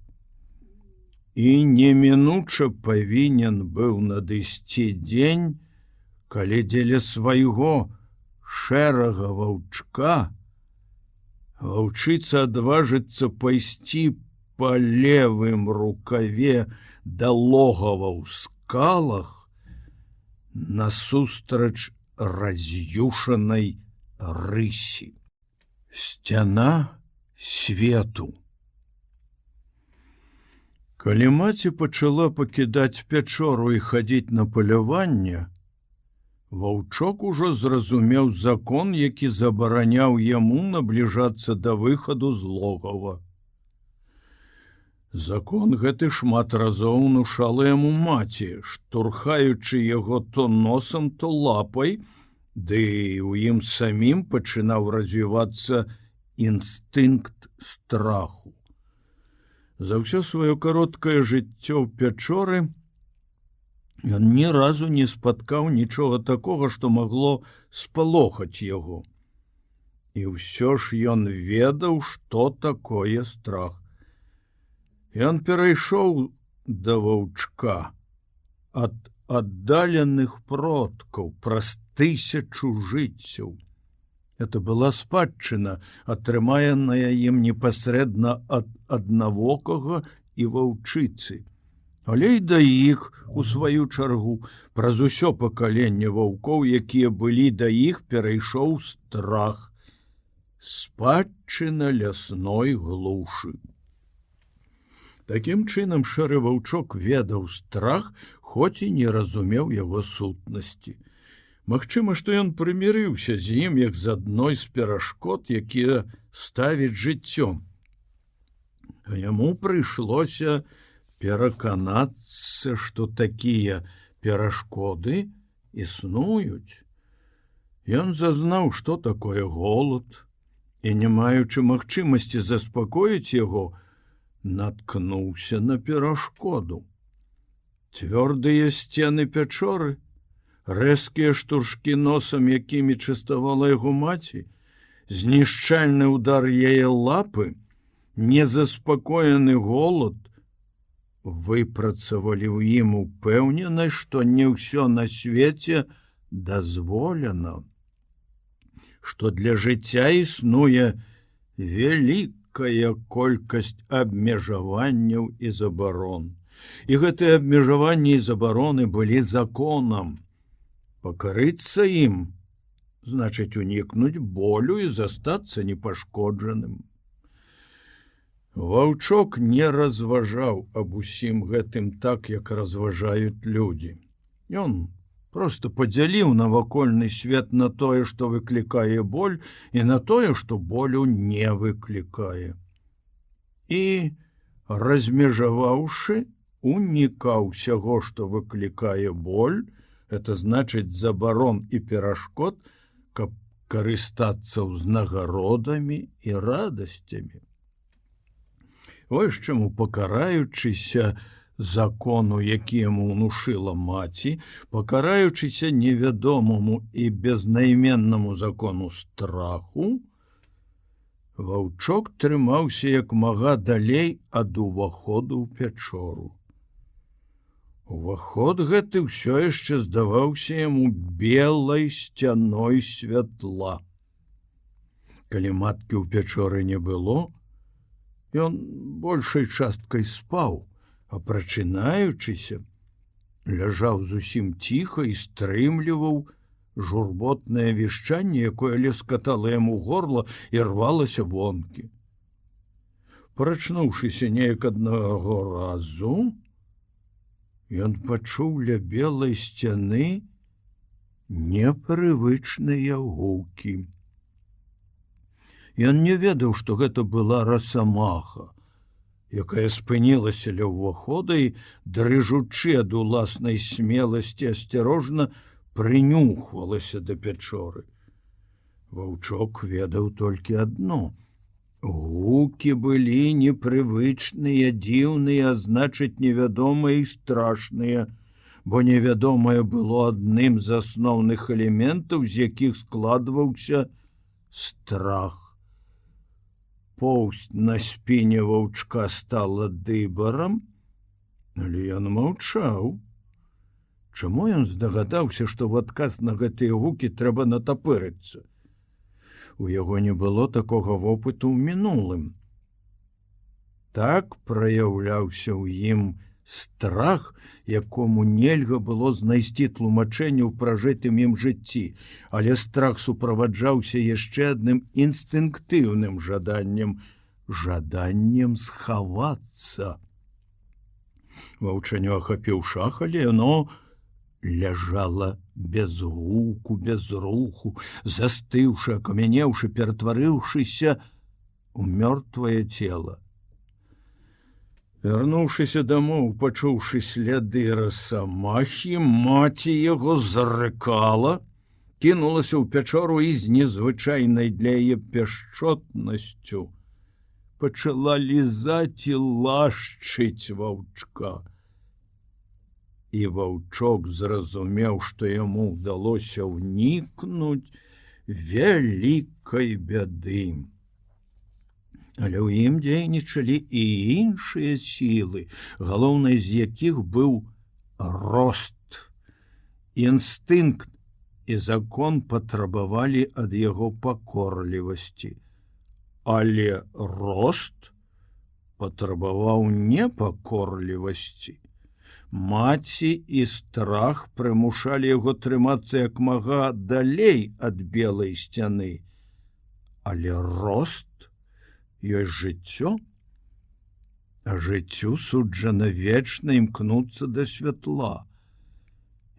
І немінуча павінен быў надысці дзень, калі дзеля свайго шэрага ваўчка ваўчыца адважыцца пайсці па левым рукаве да логава ў скалах насустрач раз'юшанай рысі. Сцяна свету. Калі маці пачала пакідаць пячору і хадзіць на паляванне, ваўчок ужо зразумеў закон, які забараняў яму набліжацца да выхаду з логава. Закон гэты шмат разоў унушала яму маці, штурхаючы яго то носам, то лапай, ды ў ім самім пачынаў развівацца інстынкт страху. За ўсё сваё кароткае жыццё ў пячоры ён ні разу не спаткаў нічога такога, што магло спалохаць яго. І ўсё ж ён ведаў, што такое страх. Ён перайшоў да ваўчка ад аддаленых продкаў праз 1000 жыццяў. Это была спадчына, атрыманая ім непасрэдна ад аднавокага і ваўчыцы. Але і да іх, у сваю чаргу, праз усё пакаленне ваўкоў, якія былі да іх, перайшоў страх. Спадчына лясной глушы. Такім чынам шэры ваўчок ведаў страх, хоць і не разумеў яго сутнасці. Магчыма, што ён прымірыўся з ім, як з адной з перашкод, якія ставіць жыццё. Яму прыйшлося пераканацца, што такія перашкоды існуюць. Ён зазнаў, што такое голад, і, не маючы магчымасці заспакоіць яго, наткнуўся на перашкоду. Цвёрдыя сцены пячоры, рэзкія штуршкі носам, якімі частавала яго маці, знішчальны удар яе лапы, незаспакоены голад выпрацавалі ў ім упэўненасць, што не ўсё на свеце дазволена, што для жыцця існуе вялікая колькасць абмежаванняў і забарон. І гэтыя абмежаванні і забароны былі законам. Пакарыцца ім значыць унікнуць болю і застацца непашкоджаным. Ваўчок не разважаў аб усім гэтым так, як разважаюць людзі. Ён проста падзяліў навакольны свет на тое, што выклікае боль, і на тое, што болю не выклікае. І, размежаваўшы, унікаў усяго, што выклікае боль, это значыць забарон і перашкод, каб карыстацца ўзнагародамі і радасцямі. Вось чаму, пакараючыся закону, які яму ўнушыла маці, пакараючыся невядомаму і безнайменнаму закону страху, ваўчок трымаўся як мага далей ад уваходу ў пячору. Уваход гэты ўсё яшчэ здаваўся яму белай сцяной святла. Калі маткі ў пячоры не было, ён большай часткай спаў, а прачынаючыся, ляжаў зусім ціха і стрымліваў журботнае вішчанне, якое лескатала яму горла і рвалася вонкі. Прачнуўшыся неяк аднаго разу, ён пачуў ля белай сцяны непрывычныя гукі. Ён не ведаў, што гэта была расамаха, якая спынілася ля ўвахода і, дрыжучы ад уласнай смеласці, асцярожна прынюхвалася да пячоры. Ваўчок ведаў толькі адно: гукі былі непрывычныя, дзіўныя, а значыць, невядомыя і страшныя, бо невядомае было адным з асноўных элементаў, з якіх складваўся страх. Поўсць на спіне ваўчка стала дыбарам, але ён маўчаў. Чаму ён здагадаўся, што ў адказ на гэтыя гукі трэба натапырыцца? У яго не было такога вопыту ў мінулым. Так праяўляўся ў ім страх, якому нельга было знайсці тлумачэнне ў пражытым ім жыцці, але страх суправаджаўся яшчэ адным інстынктыўным жаданнем схавацца. Ваўчанё ахапіў шах, але яно ляжала без гуку, без руху, застыўшы, акамянеўшы, ператварыўшыся ў мёртвае цела. Вярнуўшыся дамоў, пачуўшы сляды расамахі, маці яго зарыкала, кінулася ў пячору і з незвычайнай для яе пяшчотнасцю пачала лізаць і лашчыць ваўчка. І ваўчок зразумеў, што яму ўдалося ўнікнуць вялікай бяды. Але ў ім дзейнічалі і іншыя сілы, галоўнай з якіх быў рост. Інстынкт і закон патрабавалі ад яго пакорлівасці. Але рост патрабаваў непакорлівасці. Маці і страх прымушалі яго трымацца як мага далей ад белай сцяны. Але рост ёсць жыццё, а жыццю суджана вечна імкнуцца да святла.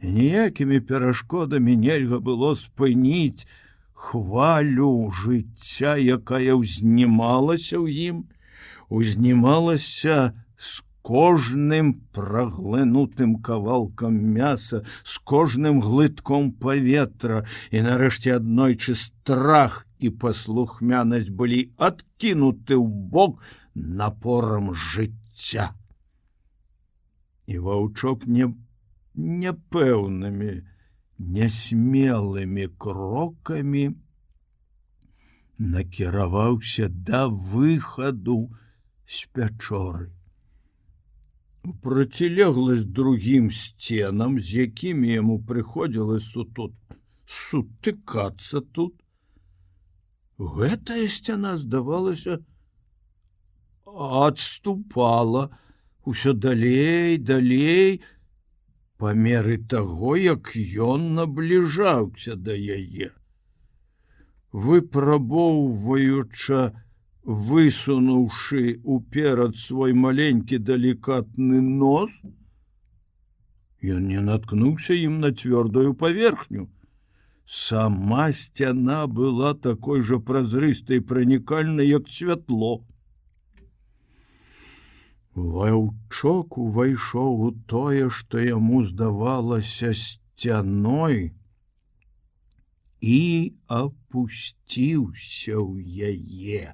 І ніякімі перашкодамі нельга было спыніць хвалю жыцця, якая ўзнімалася ў ім, узнімалася з кожным праглынутым кавалкам мяса, з кожным глытком паветра, і нарэшце аднойчы страх і паслухмянасць былі адкінуты ў бок напорам жыцця. І ваўчок няпэўнымі, нясмелымі крокамі накіраваўся да выхаду з пячоры. У процілегласць другім сценам, з якімі яму прыходзілася сутыкацца тут, гэтая сцяна, здавалася, адступала усё далей, па меры таго, як ён набліжаўся да яе. Выпрабоўваюча, высунуўшы уперад свой маленькі далікатны нос, ён не наткнуўся ім на цвёрдую паверхню. Сама сцяна была такой жа празрыстай і пранікальнай, як святло. Ваўчок увайшоў у тое, што яму здавалася сцяной, і апусціўся ў яе.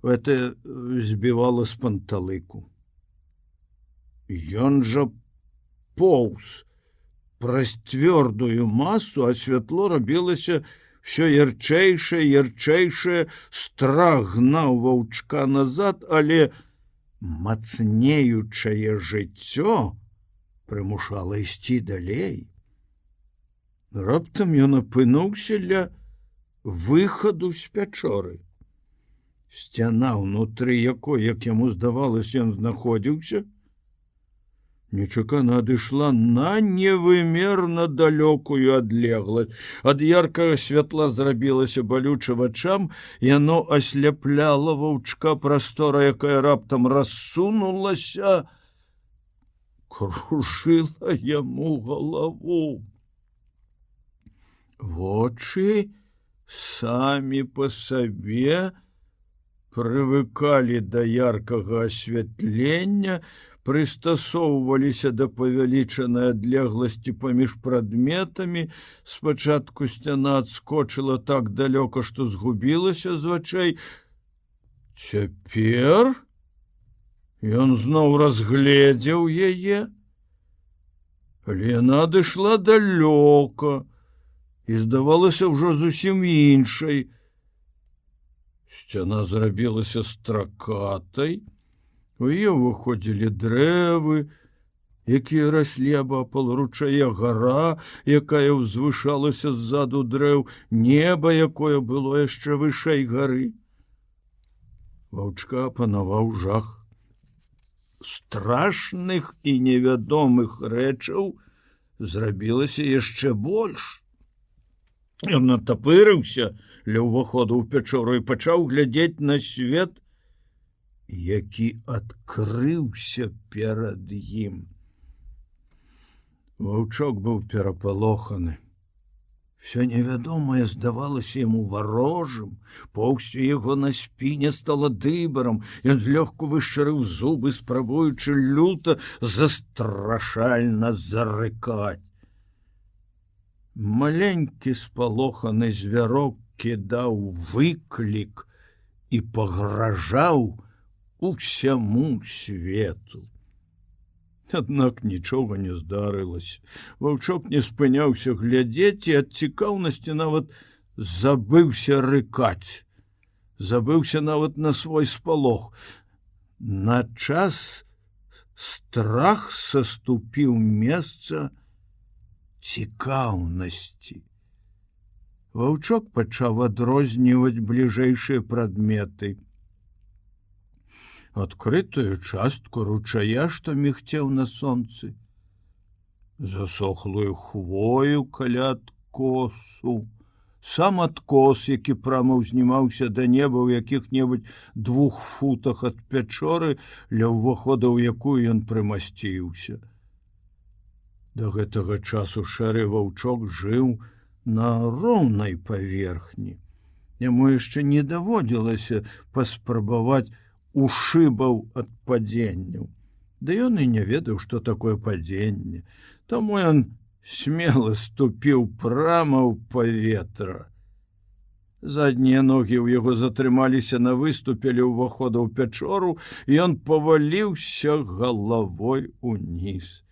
Это збівала з панталыку. Ён жа поўз праз цвёрдую масу, а святло рабілася ўсё ярчэйшае, страх гнаў ваўчка назад, але мацнеючае жыццё прымушала ісці далей. Раптам ён апынуўся ля выхаду з пячоры. Сцяна, ўнутры якой, як яму здавалася, ён знаходзіўся, нечакана адышла на невымерна далёкую адлегласць. Ад яркага святла зрабілася балюча вачам, яно асляпляла ваўчка. Прастора, якая раптам рассунулася, кружыла яму галаву. Вочы самі па сабе прывыкалі да яркага асвятлення, прыстасоўваліся да павялічанай адлегласці паміж прадметамі. Спачатку сцяна адскочыла так далёка, што згубілася з вачэй. Цяпер ён зноў разгледзеў яе, але яна адышла далёка і здавалася ўжо зусім іншай. Сцяна зрабілася стракатай, у яе выходзілі дрэвы, якія раслі абапал ручая, гара, якая ўзвышалася ззаду дрэў, неба, якое было яшчэ вышэй гары. Ваўчка апанаваў жах. Страшных і невядомых рэчаў зрабілася яшчэ больш. Ён натапырыўся ля ўваходу ў пячору і пачаў глядзець на свет, які адкрыўся перад ім. Ваўчок быў перапалоханы. Всё невядомае здавалася яму варожым, поўсцю яго на спіне стала дыбарам, ён злёгку вышчарыў зубы, спрабуючы люта, застрашальна зарыкаць. Маленькі спалоханы звярок кідаў выклік і пагражаў усяму свету. Аднак нічога не здарылася. Ваўчок не спыняўся глядзець і ад цікаўнасці нават забыўся рыкаць. Забыўся нават на свой спалох. На час страх саступіў месца цікаўнасці. Ваўчок пачаў адрозніваць бліжэйшыя прадметы. Адкрытую частку ручая, што мігцеў на сонцы, засохлую хвою каля адкосу, сам адкос, які прама ўзнімаўся да неба ў якіх-небудзь 2 футах ад пячоры, ля ўвахода ў якую ён прымасціўся. Да гэтага часу шэры ваўчок жыў на роўнай паверхні. Яму яшчэ не даводзілася паспрабаваць ушыбаў ад падзенняў. Да ён і не ведаў, што такое падзенне. Таму ён смела ступіў прама ў паветра. Заднія ногі ў яго затрымаліся на выступе ля ўвахода ў пячору, і ён паваліўся галавой уніз.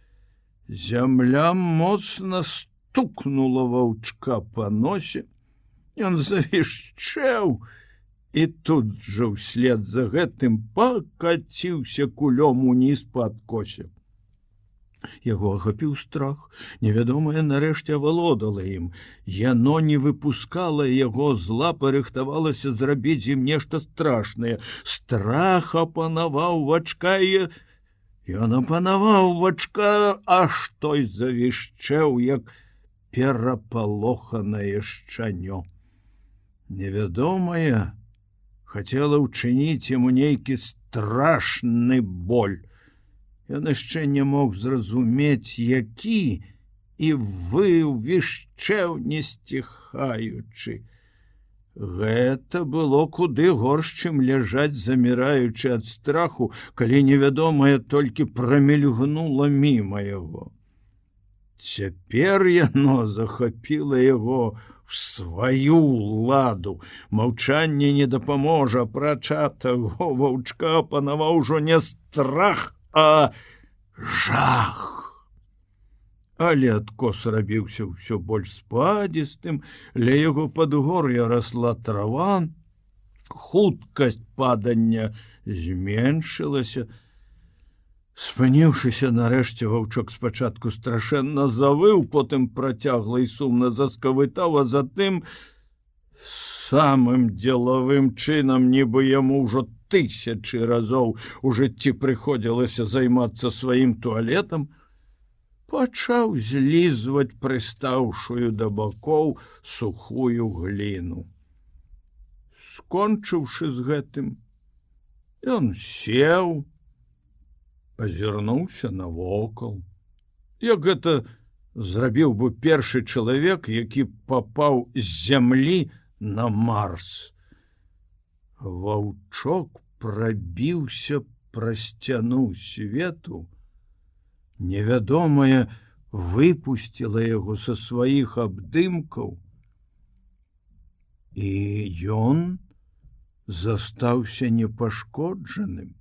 Зямля моцна стукнула ваўчка па носе. Ён завішчэў, і тут жа ўслед за гэтым пакаціўся кулём уніз па адкосе. Яго ахапіў страх. Невядомае нарэшце авалодала ім. Яно не выпускала яго з лапы, рыхтавалася зрабіць ім нешта страшнае. Страх апанаваў вачка, і ён апанаваў вачка, аж той завішчэў, як перапалоханае шчанё. Невядомае хацела ўчыніць яму нейкі страшны боль. Ён яшчэ не мог зразумець, які, і выў, вішчэў не сціхаючы. Гэта было куды горш, чым ляжаць, заміраючы ад страху, калі невядомае толькі прамільгнула міма яго. Цяпер яно захапіла яго в сваю ладу. Маўчанне не дапаможа, апрача таго ваўчка апанаваў ужо не страх, а жах. Але адкос рабіўся ўсё больш спадзістым, ля яго падгор'я расла трава, хуткасць падання зменшылася. Спыніўшыся нарэшце, ваўчок спачатку страшэнна завыў, потым працягла і сумна заскавытаў, а затым самым дзелавым чынам, нібы яму ўжо 1000 разоў у жыцці прыходзілася займацца сваім туалетам, пачаў злізваць прыстаўшую да бакоў сухую гліну. Скончыўшы з гэтым, ён сеў, азірнуўся навокал, як гэта зрабіў бы першы чалавек, які папаў з зямлі на Марс. Ваўчок прабіўся праз сцяну свету. Невядомае выпусціла яго са сваіх абдымкаў, і ён застаўся непашкоджаным.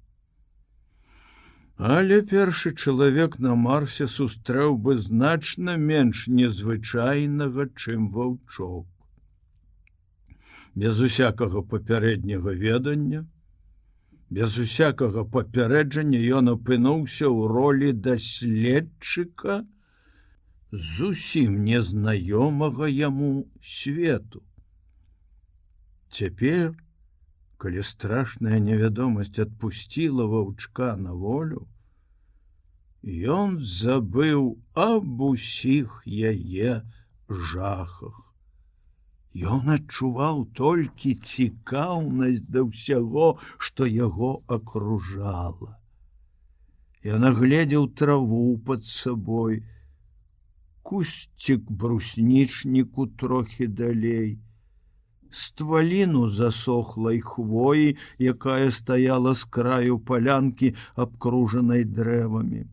Але першы чалавек на Марсе сустрэў бы значна менш незвычайнага, чым ваўчок. Без усякага папярэдняга ведання, без усякага папярэджання ён апынуўся ў ролі даследчыка зусім незнаёмага яму свету. Цяпер, калі страшная невядомасць адпусціла ваўчка на волю, ён забыў аб усіх яе жахах. Ён адчуваў толькі цікаўнасць да ўсяго, што яго акружала. Ён агледзеў траву пад сабой, кусцік бруснічніку трохі далей, стваліну засохлай хвоі, якая стаяла з краю палянкі, абкружанай дрэвамі.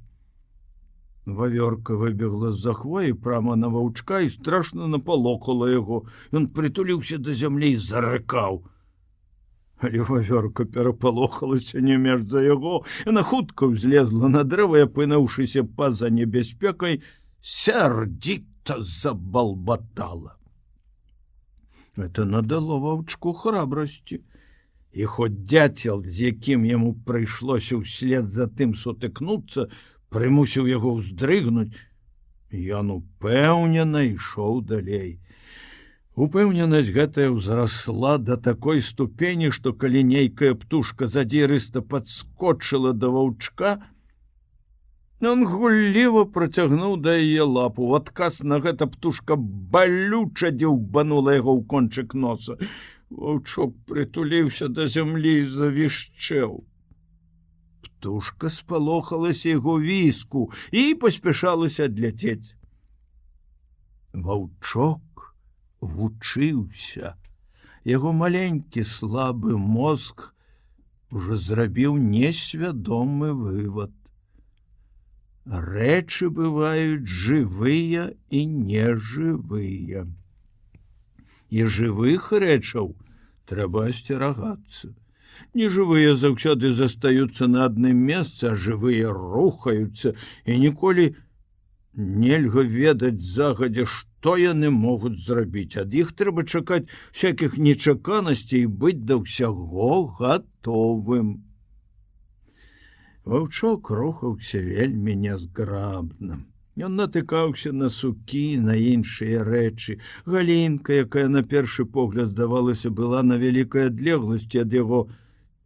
Вавёрка выбегла з-за хвоі прама на ваўчка і страшна напалохала яго. Ён прытуліўся да зямлі і зарыкаў. Але вавёрка перапалохалася не менш за яго. Яна хутка ўзлезла на дрэва і, апынуўшыся па-за небяспекай, сярдзіта забалбатала. Это надало ваўчку храбрасці. І хоць дзяцел, з якім яму прыйшлося ўслед за тым сутыкнуцца, прымусіў яго ўздрыгнуць, ён упэўнена ішоў далей. Упэўненасць гэтая ўзрасла да такой ступені, што калі нейкая птушка задзірыста падскочыла да ваўчка, ён гулліва працягнуў да яе лапу. У адказ на гэта птушка балюча дзеўбанула яго ў кончык носа. Ваўчок прытуліўся да зямлі і завішчэў. Птушка спалохалася яго віску і паспяшалася адляцець. Ваўчок вучыўся. Яго маленькі слабы мозг ужо зрабіў несвядомы вывад. Рэчы бываюць жывыя і нежывыя. І жывых рэчаў трэба асцерагацца. Нежывыя заўсёды застаюцца на адным месцы, а жывыя рухаюцца, і ніколі нельга ведаць загадзя, што яны могуць зрабіць. Ад іх трэба чакаць всякіх нечаканасцей і быць да ўсяго гатовым. Ваўчок рухаўся вельмі нязграбна. Ён натыкаўся на сукі, на іншыя рэчы. Галінка, якая на першы погляд, здавалася, была на вялікай адлегласці ад яго,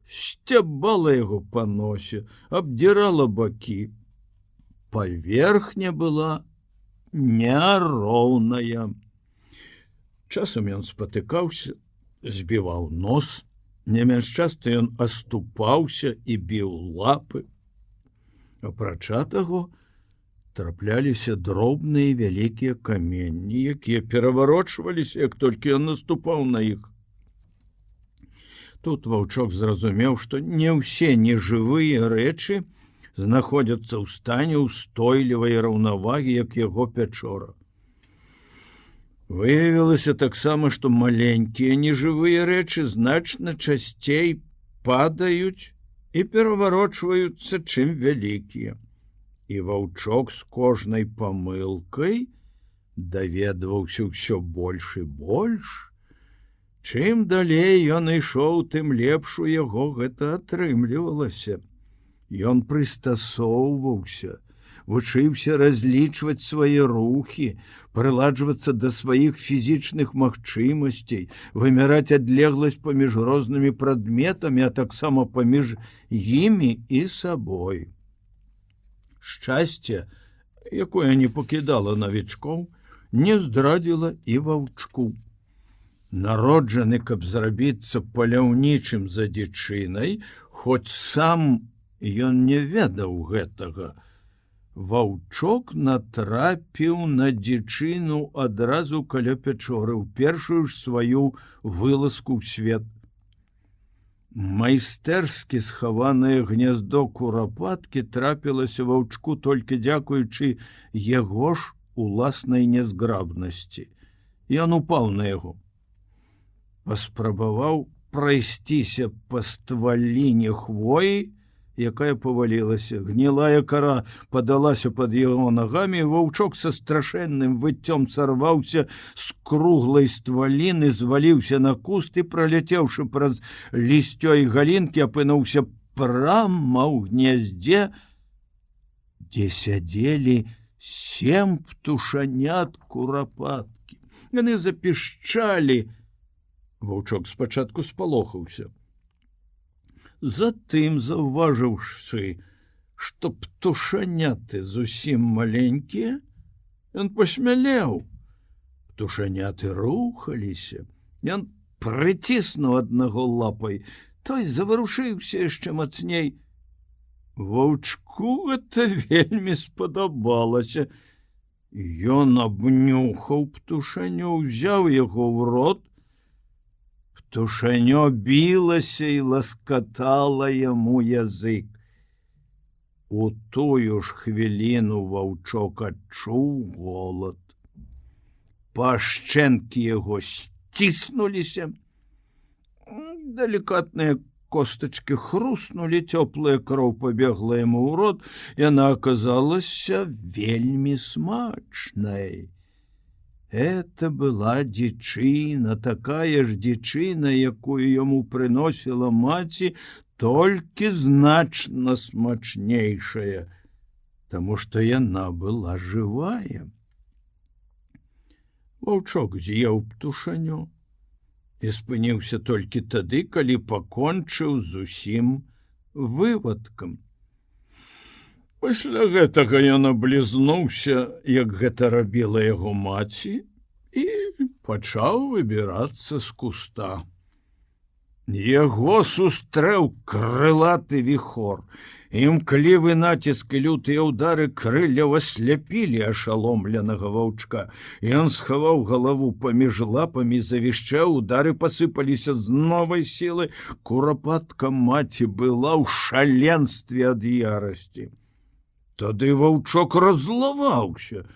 сцябала яго па носе, абдзірала бакі. Паверхня была няроўная. Часам ён спатыкаўся, збіваў нос. Не менш часта ён аступаўся і біў лапы. Апрача таго, трапляліся дробныя і вялікія каменні, якія пераварочваліся, як толькі ён наступаў на іх. Тут ваўчок зразумеў, што не ўсе нежывыя рэчы знаходзяцца ў стане ўстойлівай раўнавагі, як яго пячора. Выявілася таксама, што маленькія нежывыя рэчы значна часцей падаюць і пераварочваюцца, чым вялікія. І ваўчок з кожнай памылкай даведваўся ўсё больш і больш. Чым далей ён ішоў, тым лепш у яго гэта атрымлівалася. Ён прыстасоўваўся, вучыўся разлічваць свае рухі, прыладжвацца да сваіх фізічных магчымасцей, вымяраць адлегласць паміж рознымі прадметамі, а таксама паміж імі і сабой. Шчасце, якое не пакідала навічкоў, не здрадзіла і ваўчку. Народжаны, каб зрабіцца паляўнічым за дзічынай, хоць сам ён не ведаў гэтага. Ваўчок натрапіў на дзічыну адразу каля пячоры, у першую ж сваю вылазку ў свет. Майстэрскі схаванае гняздо курапаткі трапілася ваўчку толькі дзякуючы яго ж уласнай нязграбнасці. Ён упаў на яго. Паспрабаваў прайсціся па стваліне хвоі, якая павалілася. Гнілая кара падалася пад яго нагамі, і ваўчок са страшэнным выццём сарваўся з круглай стваліны, зваліўся на куст і, праляцеўшы праз лісцё і галінкі, апынуўся прама ў гняздзе, дзе сядзелі 7 птушанят курапаткі. Яны запішчалі. Ваўчок спачатку спалохаўся. Затым, заўважыўшы, што птушаняты зусім маленькія, ён пасмялеў. Птушаняты рухаліся. Ён прыціснуў аднаго лапай, той заварушыўся яшчэ мацней. Ваўчку гэта вельмі спадабалася. Ён абнюхаў птушанё, узяў яго ў рот. Птушанё білася і ласкатала яму язык. У тую ж хвіліну ваўчок адчуў голад. Пашчэнкі яго сціснуліся. Далікатныя костачкі хруснулі, цёплая кроў пабегла яму ў рот, яна аказалася вельмі смачнай. Это была дзічына, такая ж дзічына, якую яму прыносіла маці, толькі значна смачнейшая, таму што яна была жывая. Ваўчок з'еў птушанё і спыніўся толькі тады, калі пакончыў з усім вывадкам. Пасля гэтага ён аблізнуўся, як гэта рабіла яго маці, і пачаў выбірацца з куста. Яго сустрэў крылаты віхор. Імклівы націск і лютыя ўдары крылляў асляпілі ашаломленага ваўчка. Ён схаваў галаву паміж лапамі, завішчаў, удары пасыпаліся з новай сілы. Курапатка маці была ў шаленстве ад ярасці. Тады ваўчок раззлаваўся.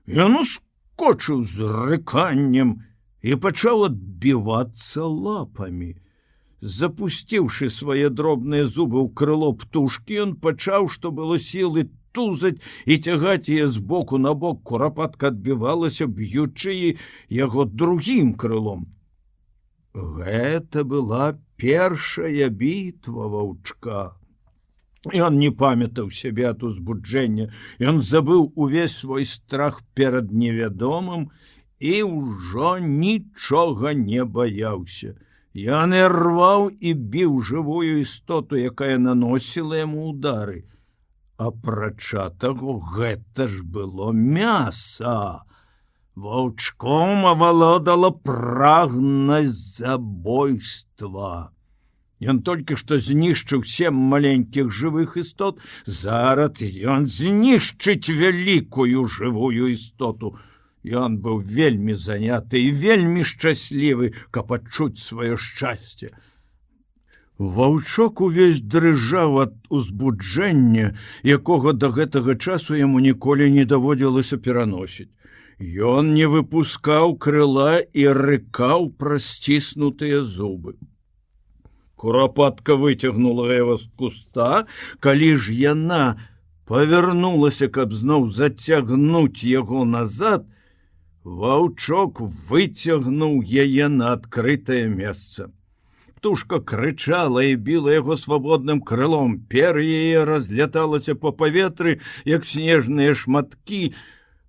Ён ускочыў з рыканнем і пачаў адбівацца лапамі. Запусціўшы свае дробныя зубы ў крыло птушкі, ён пачаў, што было сілы, тузаць і цягаць яе з боку на бок. Курапатка адбівалася, б'ючы яго другім крылом. Гэта была першая бітва ваўчка. Ён не памятаў сябе ад узбуджэння. Ён забыў увесь свой страх перад невядомым і ўжо нічога не баяўся. Ён і рваў і біў жывую істоту, якая наносіла яму ўдары. Апрача таго, гэта ж было мяса. Ваўчком авалодала прагнасць забойства. Ён толькі што знішчыў 7 маленькіх жывых істот, зараз ён знішчыць вялікую жывую істоту. Ён быў вельмі заняты і вельмі шчаслівы, каб адчуць сваё шчасце. Ваўчок увесь дрыжаў ад узбуджэння, якога да гэтага часу яму ніколі не даводзілася пераносіць. Ён не выпускаў крыла і рыкаў праз сціснутыя зубы. Курапатка выцягнула яго з куста, калі ж яна павярнулася, каб зноў зацягнуць яго назад, ваўчок выцягнуў яе на адкрытае месца. Птушка крычала і біла яго свабодным крылом, пер'е яе разляталася па паветры, як снежныя шматкі.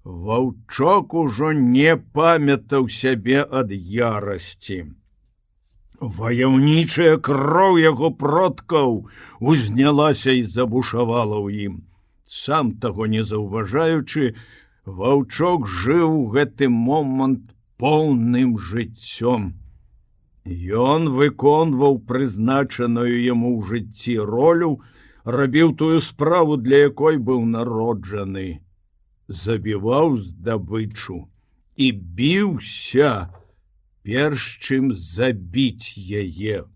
Ваўчок ужо не памятаў сябе ад ярасці. Ваяўнічая кроў яго продкаў узнялася і забушавала ў ім. Сам таго не заўважаючы, ваўчок жыў гэты момант поўным жыццём. Ён выконваў прызначаную яму ў жыцці ролю, рабіў тую справу, для якой быў народжаны. Забіваў здабычу і біўся, перш чым забіць яе.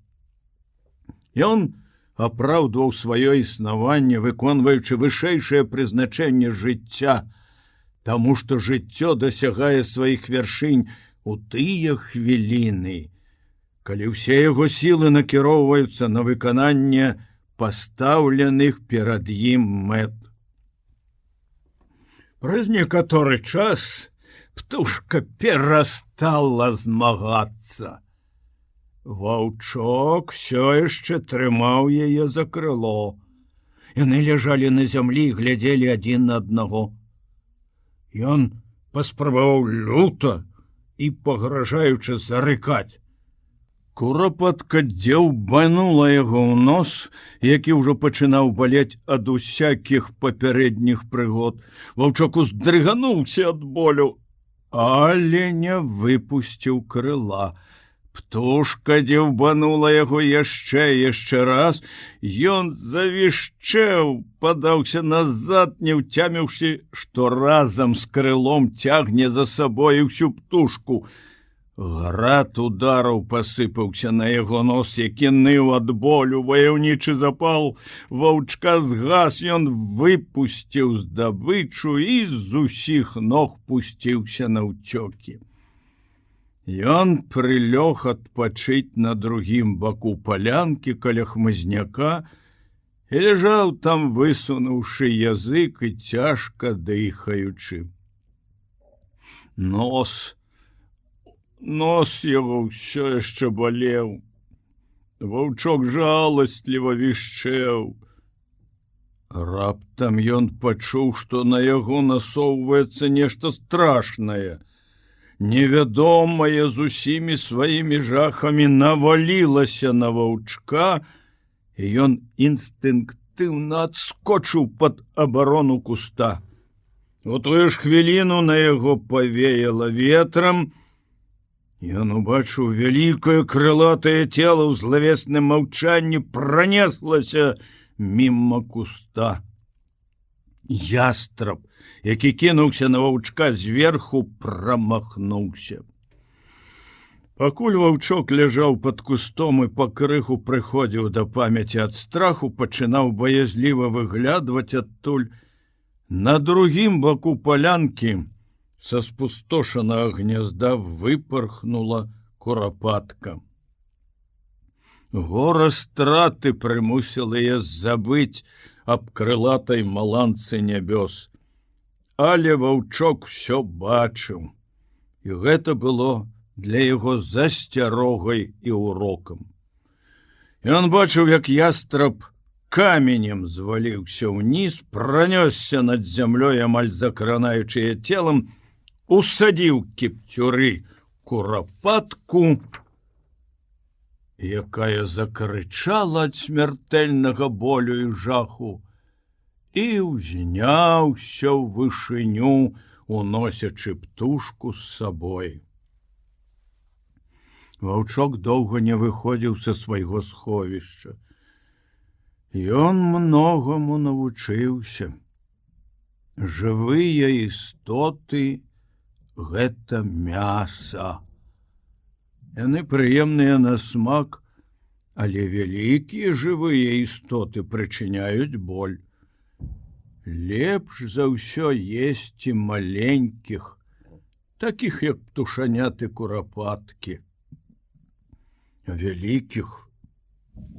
Ён апраўдваў сваё існаванне, выконваючы вышэйшае прызначэнне жыцця, таму што жыццё дасягае сваіх вяршынь у тыя хвіліны, калі ўсе яго сілы накіроўваюцца на выкананне пастаўленых перад ім мэт. Праз некаторы час птушка перастала змагацца. Ваўчок усё яшчэ трымаў яе за крыло. Яны ляжалі на зямлі і глядзелі адзін на аднаго. Ён паспрабаваў люта і пагражаючы зарыкаць. Курапатка дзяўбанула яго ў нос, які ўжо пачынаў балець ад усякіх папярэдніх прыгод. Ваўчок уздрыгануўся ад болю, але не выпусціў крыла. Птушка дзяўбанула яго яшчэ раз. Ён завішчэў, падаўся назад, не ўцяміўшы, што разам з крылом цягне за сабой усю птушку. Град удараў пасыпаўся на яго нос, які ныў ад болю. Ваяўнічы запал ваўчка згас, ён выпусціў здабычу і з усіх ног пусціўся наўцёкі. Ён прылёг адпачыць на другім баку палянкі каля хмызняка і ляжаў там, высунуўшы язык і цяжка дыхаючы. Нос яго ўсё яшчэ балеў. Ваўчок жаластліва вішчэў. Раптам ён пачуў, што на яго насоўваецца нешта страшнае. Невядомае з усімі сваімі жахамі навалілася на ваўчка, і ён інстынктыўна адскочыў пад абарону куста. У тую ж хвіліну на яго павеяла ветрам. Ён убачыў вялікае крылатае цела ў злавесным маўчанні, пранеслася міма куста. Ястраб, які кінуўся на ваўчка зверху, прамахнуўся. Пакуль ваўчок ляжаў пад кустом і пакрыху прыходзіў да памяці ад страху, пачынаў баязліва выглядваць адтуль. На другім баку палянкі са спустошанага гнязда выпархнула курапатка. Гора страты прымусіла яе забыць аб крылатай маланцы нябёс. Але ваўчок усё бачыў, і гэта было для яго засцярогай і урокам. Ён бачыў, як ястраб каменем зваліўся ўніз, пранёсся над зямлёй, амаль закранаючы яе целам, усадзіў кіпцюры курапатку, якая закрычала ад смяртэльнага болю і жаху, і ўзняўся ў вышыню, уносячы птушку з сабой. Ваўчок доўга не выходзіў са свайго сховішча. Ён многаму навучыўся. Жывыя істоты — гэта мяса. Яны прыемныя на смак, але вялікія жывыя істоты прычыняюць боль. Лепш за ўсё есці маленькіх, такіх як птушаняты курапаткі. Вялікіх,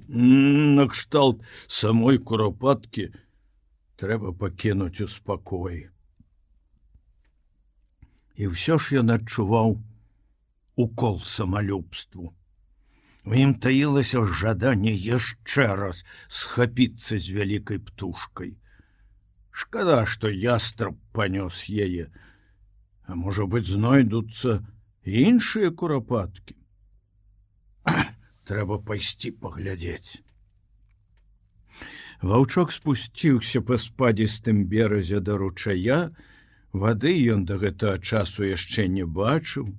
накшталт самой курапаткі, трэба пакінуць у спакоі. І ўсё ж ён адчуваў укол самалюбству. У ім таілася жаданне яшчэ раз схапіцца з вялікай птушкай. Шкада, што ястраб панёс яе, а можа быць, знойдуцца іншыя курапаткі. Трэба пайсці паглядзець. Ваўчок спусціўся па спадзістым беразе да ручая. Вады ён да гэтага часу яшчэ не бачыў.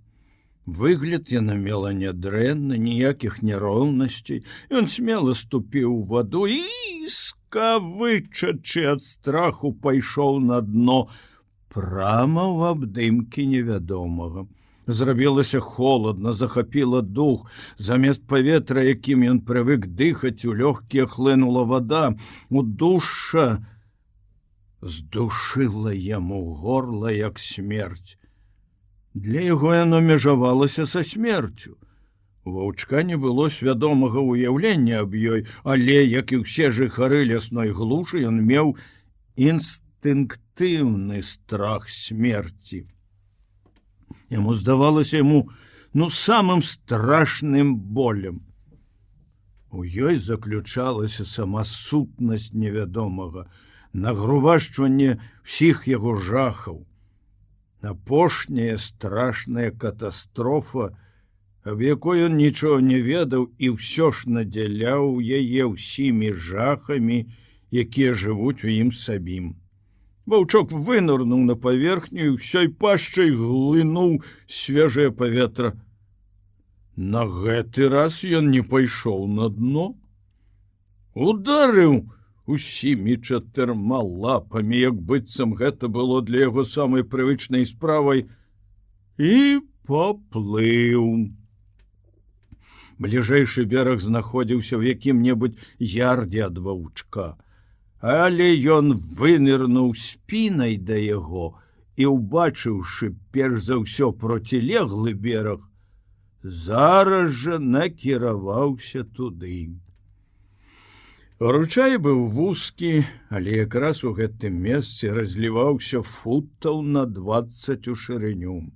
Выгляд яна мела нядрэнны, ніякіх няроўнасцей. Ён смела ступіў у ваду і, скавычачы ад страху, пайшоў на дно прама ў абдымкі невядомага. Зрабілася холадна, захапіла дух. Замест паветра, якім ён прывык дыхаць, у лёгкія хлынула вада. Удушша здушыла яму горла, як смерць. Для яго яно межавалася са смерцю. У ваўчка не было свядомага ўяўлення аб ёй, але, як і ўсе жыхары лясной глушы, ён меў інстынктыўны страх смерці. Яму здавалася самым страшным болем. У ёй заключалася сама сутнасць невядомага, нагрувашчванне ўсіх яго жахаў. Апошняя страшная катастрофа, аб якой ён нічога не ведаў і ўсё ж надзяляў яе ўсімі жахамі, якія жывуць у ім самім. Ваўчок вынырнуў на паверхню і ўсёй пашчай глынуў свежае паветра. На гэты раз ён не пайшоў на дно. Ударыў усімі 4 лапамі, як быццам гэта было для яго самай прывычнай справай, і паплыў. Бліжэйшы бераг знаходзіўся ў якім-небудзь ярдзе ад ваўчка. Але ён вынырнуў спінай да яго і, убачыўшы перш за ўсё процілеглы бераг, зараз жа накіраваўся туды. Ручай быў вузкі, але якраз у гэтым месцы разліваўся футаў на 20 у шырыню.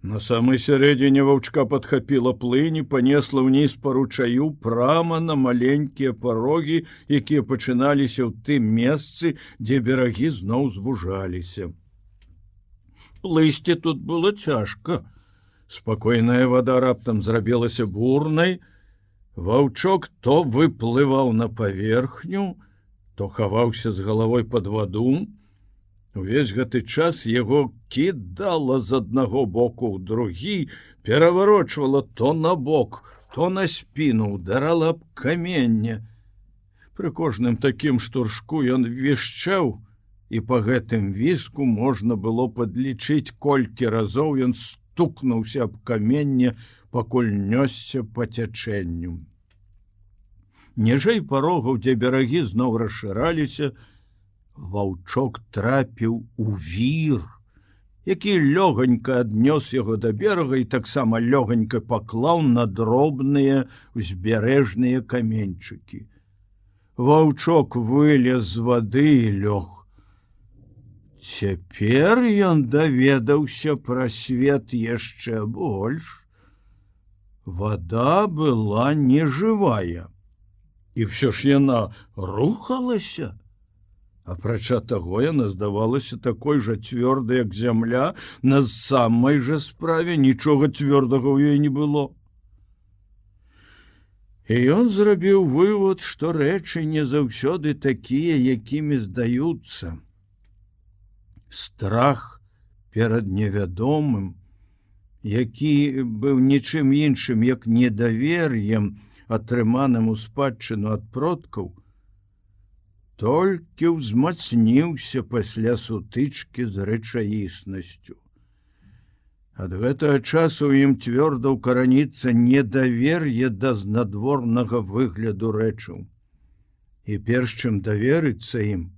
На самай сярэдзіне ваўчка падхапіла плынь і панесла ўніз па ручаю прама на маленькія парогі, якія пачыналіся ў тым месцы, дзе берагі зноў звужаліся. Плысці тут было цяжка. Спакойная вада раптам зрабілася бурнай. Ваўчок то выплываў на паверхню, то хаваўся з галавой пад ваду. Увесь гэты час яго кідала з аднаго боку ў другі, пераварочвала то на бок, то на спіну, ударала аб каменне. Пры кожным такім штуршку ён вішчаў, і па гэтым віску можна было падлічыць, колькі разоў ён стукнуўся аб каменне, пакуль нёсся па цячэнню. Ніжэй парогаў, дзе берагі зноў расшыраліся, ваўчок трапіў у вір, які лёгонька аднёс яго да берага і таксама лёгонька паклаў на дробныя узбярэжныя каменьчыкі. Ваўчок вылез з вады і лёг. Цяпер ён даведаўся пра свет яшчэ больш. Вада была нежывая, і ўсё ж яна рухалася. Апрача таго, яна здавалася такой жа цвёрдай, як зямля, на самай жа справе нічога цвёрдага ў ёй не было. І ён зрабіў вывод, што рэчы не заўсёды такія, якімі здаюцца. Страх перад невядомым, які быў нічым іншым, як недавер'ем, атрыманым у спадчыну ад продкаў, толькі ўзмацніўся пасля сутычкі з рэчаіснасцю. Ад гэтага часу ў ім цвёрда ўкараніцца недавер'е да знадворнага выгляду рэчаў. І перш чым даверыцца ім,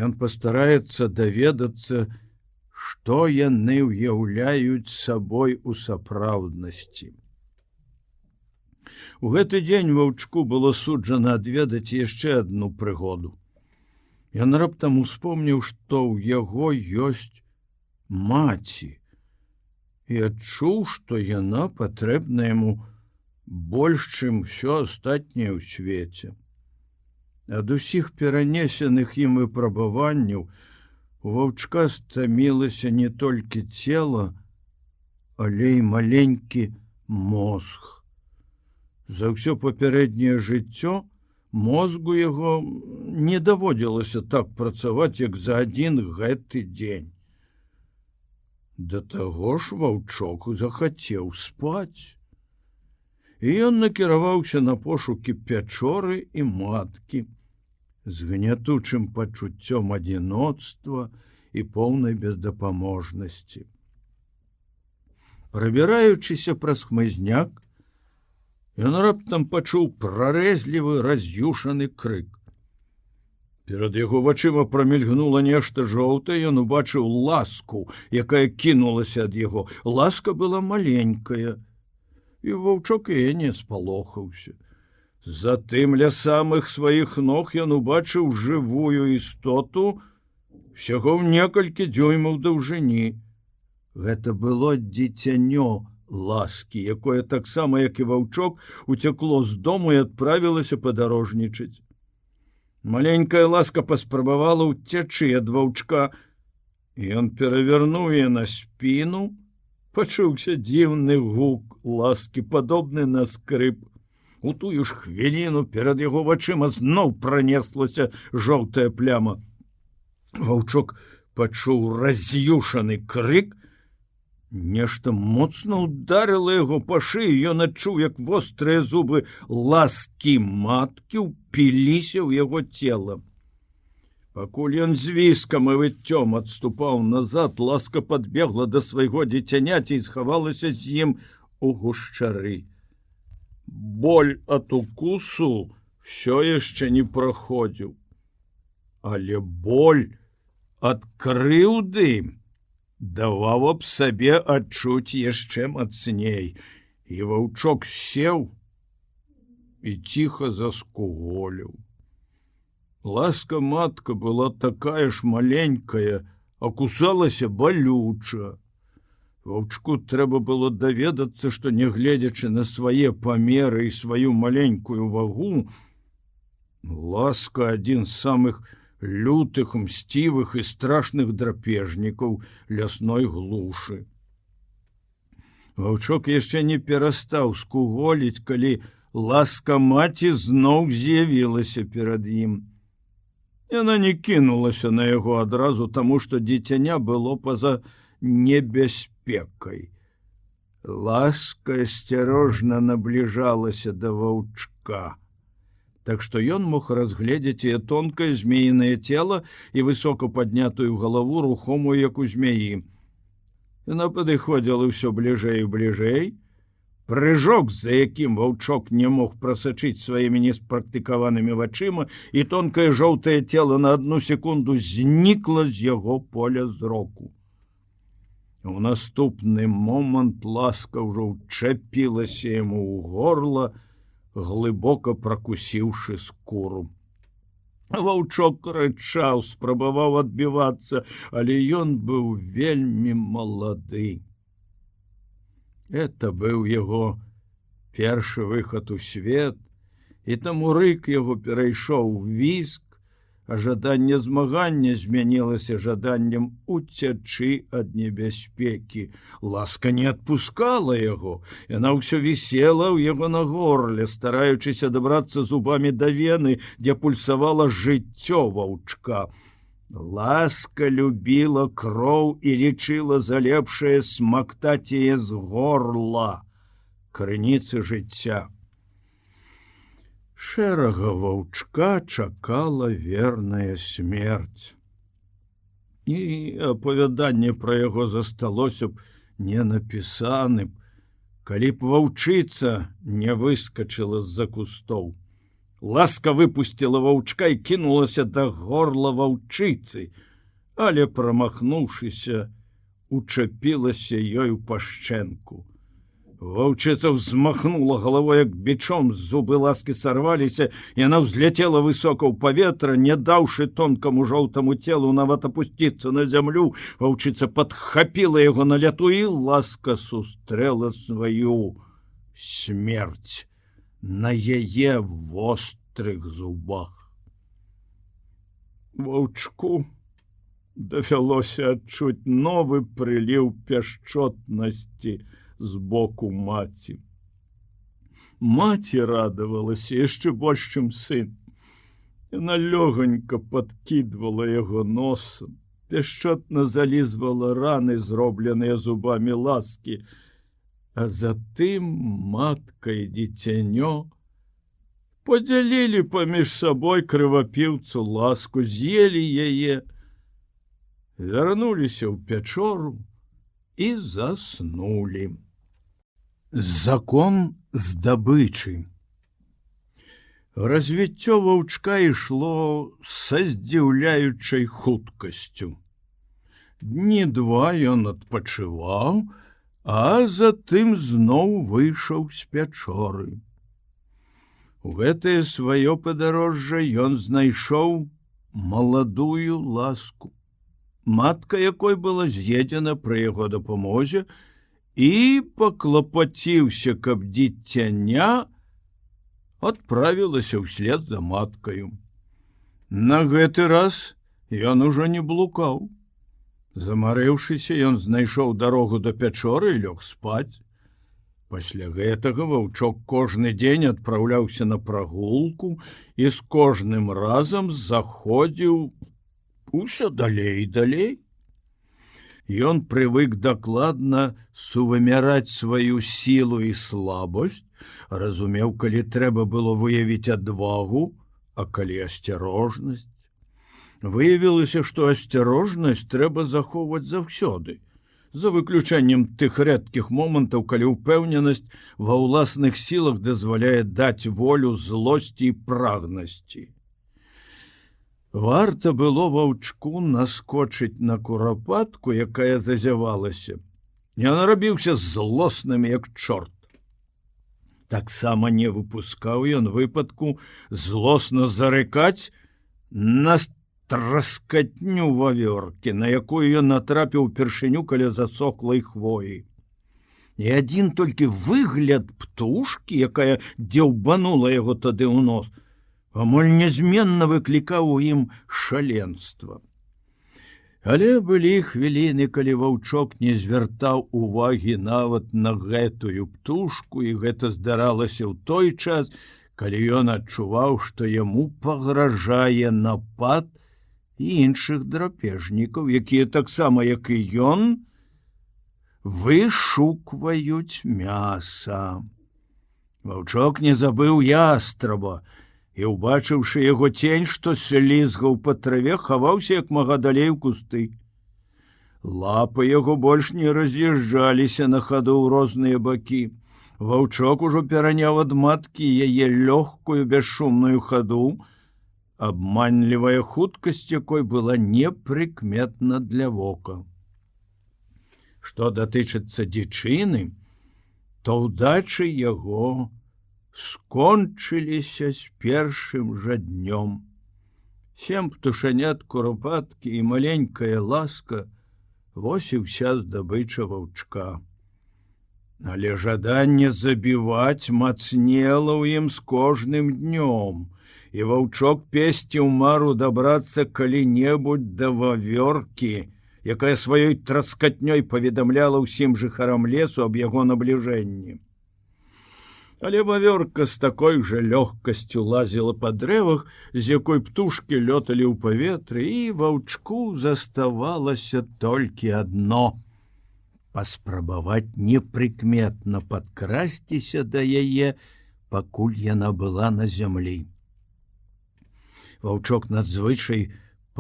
ён пастараецца даведацца, што яны ўяўляюць сабой у сапраўднасці. У гэты дзень ваўчку было суджана адведаць яшчэ адну прыгоду. Ён раптам успомніў, што ў яго ёсць маці, і адчуў, што яна патрэбна яму больш, чым усё астатняе ў свеце. Ад усіх перанесеных ім выпрабаванняў у ваўчка стамілася не толькі цела, але і маленькі мозг. За ўсё папярэдняе жыццё мозгу яго не даводзілася так працаваць, як за адзін гэты дзень. Да таго ж ваўчок захацеў спаць. І ён накіраваўся на пошукі пячоры і маткі з гнятучым пачуццём адзіноцтва і поўнай бездапаможнасці. Прабіраючыся праз хмызняк, ён раптам пачуў прарэзлівы раз'юшаны крык. Перад яго вачыма прамільгнула нешта жоўтае, ён убачыў ласку, якая кінулася ад яго. Ласка была маленькая, і ваўчок яе не спалохаўся. Затым ля самых сваіх ног ён убачыў жывую істоту усяго ў некалькі дзюймаў даўжыні. Гэта было дзіцянё ласкі, якое таксама, як і ваўчок, уцякло з дому і адправілася падарожнічаць. Маленькая ласка паспрабавала ўцячы ад ваўчка, і ён перавярнуў яе на спіну. Пачуўся дзіўны гук ласкі, падобны на скрып. У тую ж хвіліну перад яго вачыма зноў пранеслася жоўтая пляма. Ваўчок пачуў раз'юшаны крык. Нешта моцна ударыла яго па шыі, ён адчуў, як вострыя зубы ласкі маткі ўпіліся ў яго цела. Пакуль ён з віскам і выццём адступаў назад, ласка падбегла да свайго дзіцяняці і схавалася з ім у гушчары. Боль ад укусу ўсё яшчэ не праходзіў, але боль ад крыўды даваў аб сабе адчуць яшчэ мацней, і ваўчок сеў і ціха заскуголіў. Ласка матка была такая ж маленькая, а кусалася балюча. Ваўчку трэба было даведацца, што, нягледзячы на свае памеры і сваю маленькую вагу, ласка адзін з самых лютых, мсцівых і страшных драпежнікаў лясной глушы. Ваўчок яшчэ не перастаў скуголіць, калі ласка маці зноў з'явілася перад ім. Яна не кінулася на яго адразу, таму што дзіцяня было па-за небяспекай. Ласка асцярожна набліжалася да ваўчка. так што ён мог разгледзець яе тонкае змеінае цела і высока паднятую галаву, рухомую, як у змяі. Яна падыходзіла ўсё бліжэй і бліжэй. Прыжок, за якім ваўчок не мог прасачыць сваімі неспрактыкаванымі вачыма, і тонкае жоўтае цела на 1 секунду знікла з яго поля зроку. У наступны момант ласка ўжо ўчапілася яму ў горла, глыбока пракусіўшы скуру. Ваўчок рычаў, спрабаваў адбівацца, але ён быў вельмі малады. Это быў яго першы выхад у свет, і таму рык яго перайшоў у віск, а жаданне змагання змянілася жаданнем уцячы ад небяспекі. Ласка не адпускала яго, яна ўсё вісела ў яго на горле, стараючыся дабрацца зубамі да вены, дзе пульсавала жыццё ваўчка. Ласка любіла кроў і лічыла за лепшае смактаць яе з горла, крыніцы жыцця. Шэрага ваўчка чакала верная смерць. І апавяданне пра яго засталося б не напісаным, калі б ваўчыца не выскачыла з-за кустоў. Ласка выпусціла ваўчка і кінулася да горла ваўчыцы, але, прамахнуўшыся, учапілася ёй у пашчэнку. Ваўчыца ўзмахнула галавой, як бичом, зубы ласкі сарваліся, яна ўзляцела высока ў паветра, не даўшы тонкаму жоўтаму целу нават апусціцца на зямлю. Ваўчыца падхапіла яго на ляту, і ласка сустрэла сваю смерць на яе вострых зубах. Ваўчку давялося адчуць новы прыліў пяшчотнасці з боку маці. Маці радавалася яшчэ больш, чым сын. Яна лёгонька падкідвала яго носам, пяшчотна залізвала раны, зробленыя зубамі ласкі, а затым матка і дзіцянё подзялілі паміж сабой крывапіўцу ласку, з'елі яе, вярнуліся ў пячору і заснулі. Закон здабычы. Развіццё ваўчка ішло са здзіўляючай хуткасцю. Дні 2 ён адпачываў, а затым зноў выйшаў з пячоры. У гэтае сваё падарожжа ён знайшоў маладую ласку, матка якой была з'едзена пры яго дапамозе, і паклапаціўся, каб дзіцяня адправілася ўслед за маткаю. На гэты раз ён ужо не блукаў. Замарэўшыся, ён знайшоў дарогу да пячоры і лёг спаць. Пасля гэтага ваўчок кожны дзень адпраўляўся на прагулку і з кожным разам заходзіў усё далей і далей. Ён прывык дакладна сувымяраць сваю сілу і слабасць, разумеў, калі трэба было выявіць адвагу, а калі асцярожнасць. Выявілася, што асцярожнасць трэба захоўваць заўсёды, за выключэннем тых рэдкіх момантаў, калі ўпэўненасць ва ўласных сілах дазваляе даць волю злосці і прагнасці. Варта было ваўчку наскочыць на курапатку, якая зазявалася. Ён рабіўся злосным, як чорт. Таксама не выпускаў ён выпадку злосна зарыкаць на траскатню вавёркі, на якую ён натрапіў упершыню каля засохлай хвоі. І адзін толькі выгляд птушкі, якая дзяўбанула яго тады ў нос, амаль нязменна выклікаў у ім шаленства. Але былі хвіліны, калі ваўчок не звяртаў увагі нават на гэтую птушку, і гэта здаралася ў той час, калі ён адчуваў, што яму пагражае напад іншых драпежнікаў, якія таксама, як і ён, вышукваюць мяса. Ваўчок не забыў ястраба, і, убачыўшы яго цень, што слізгаў па траве, хаваўся як мага далей у кусты. Лапы яго больш не раз'язджаліся на хаду ў розныя бакі. Ваўчок ужо пераняў ад маткі яе лёгкую бясшумную хаду, абманлівая хуткасць якой была непрыкметна для вока. Што датычыцца дзічыны, то ўдачы яго скончыліся з першым жа днём. 7 птушанят, куропаткі і маленькая ласка — вось і ўся здабыча ваўчка. Але жаданне забіваць мацнела ў ім з кожным днём, і ваўчок песціў мару дабрацца калі-небудзь да вавёркі, якая сваёй траскатнёй паведамляла ўсім жыхарам лесу аб яго набліжэнні. Але вавёрка з такой жа лёгкасцю лазіла па дрэвах, з якой птушкі лёталі ў паветры, і ваўчку заставалася толькі адно — паспрабаваць непрыкметна падкрасціся да яе, пакуль яна была на зямлі. Ваўчок надзвычай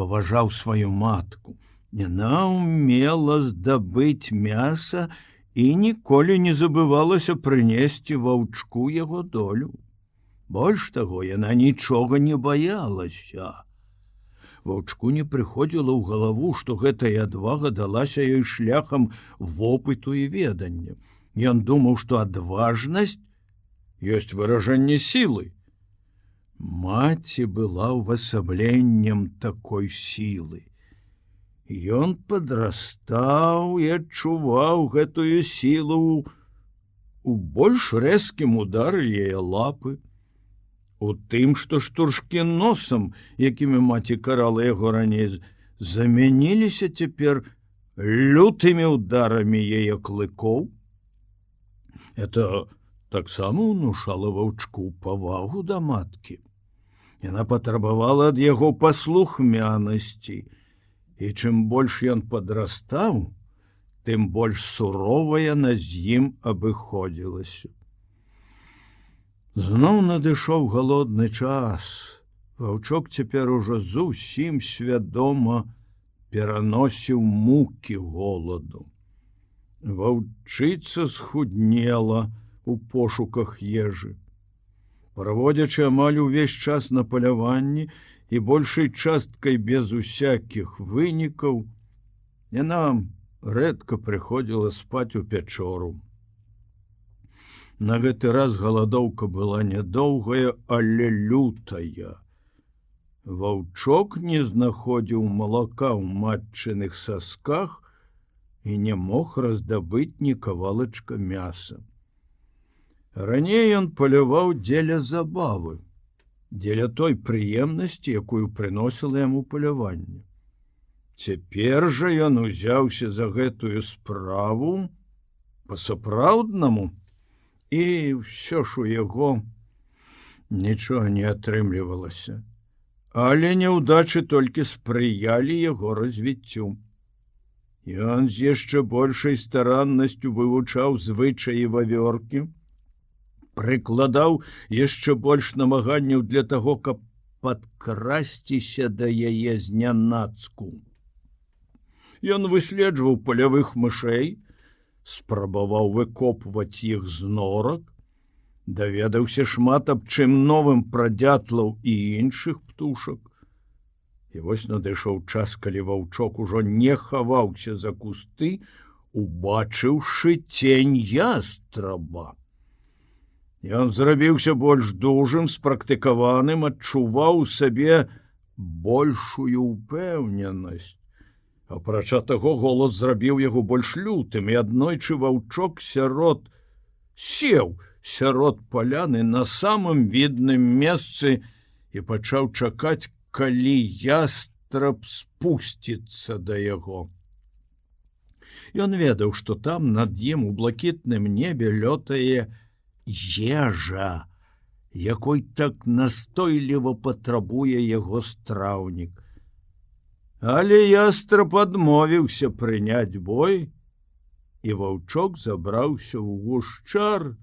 паважаў сваю матку. Яна ўмела здабыць мяса і ніколі не забывалася прынесці ваўчку яго долю. Больш таго, яна нічога не баялася. Ваўчку не прыходзіла ў галаву, што гэтая адвага далася ёй шляхам вопыту і ведання. Ён думаў, што адважнасць ёсць выражэнне сілы. Маці была ўвасабленнем такой сілы. Ён падрастаў і адчуваў гэтую сілу у больш рэзкім удары яе лапы, у тым, што штуршкі носам, якімі маці карала яго раней, замяніліся цяпер лютымі ударамі яе клыкоў. Это таксама ўнушала ваўчку павагу да маткі. Яна патрабавала ад яго паслухмянасці, і чым больш ён падрастаў, тым больш сурова яна з ім абыходзілася. Зноў надышоў галодны час. Ваўчок цяпер ужо зусім свядома пераносіў мукі голаду. Ваўчыца схуднела у пошуках ежы. Праводзячы амаль увесь час на паляванні і большай часткай без усякіх вынікаў, яна рэдка прыходзіла спаць у пячору. На гэты раз галадоўка была нядоўгая, але лютая. Ваўчок не знаходзіў малака ў матчыных сасках і не мог раздабыць ні кавалачка мяса. Раней ён паляваў дзеля забавы, дзеля той прыемнасці, якую прыносіла яму паляванне. Цяпер жа ён узяўся за гэтую справу па-сапраўднаму, і ўсё ж у яго нічога не атрымлівалася. Але няўдачы толькі спрыялі яго развіццю. Ён з яшчэ большай стараннасцю вывучаў звычаі вавёркі, прыкладаў яшчэ больш намаганняў для таго, каб падкрасціся да яе знянацку. Ён выследжваў палявых мышэй, спрабаваў выкопваць іх з норак, даведаўся шмат аб чым новым пра дятлаў і іншых птушак. І вось надышоў час, калі ваўчок ужо не хаваўся за кусты, убачыўшы цень ястраба. Ён зрабіўся больш дужым, спрактыкаваным, адчуваў у сабе большую ўпэўненасць. Апрача таго, голас зрабіў яго больш лютым, і аднойчы ваўчок сеў сярод паляны на самым відным месцы і пачаў чакаць, калі ястраб спусціцца да яго. Ён ведаў, што там над ім у блакітным небе лётае ежа, якой так настойліва патрабуе яго страўнік. Але ястраб адмовіўся прыняць бой, і ваўчок забраўся ў гушчар,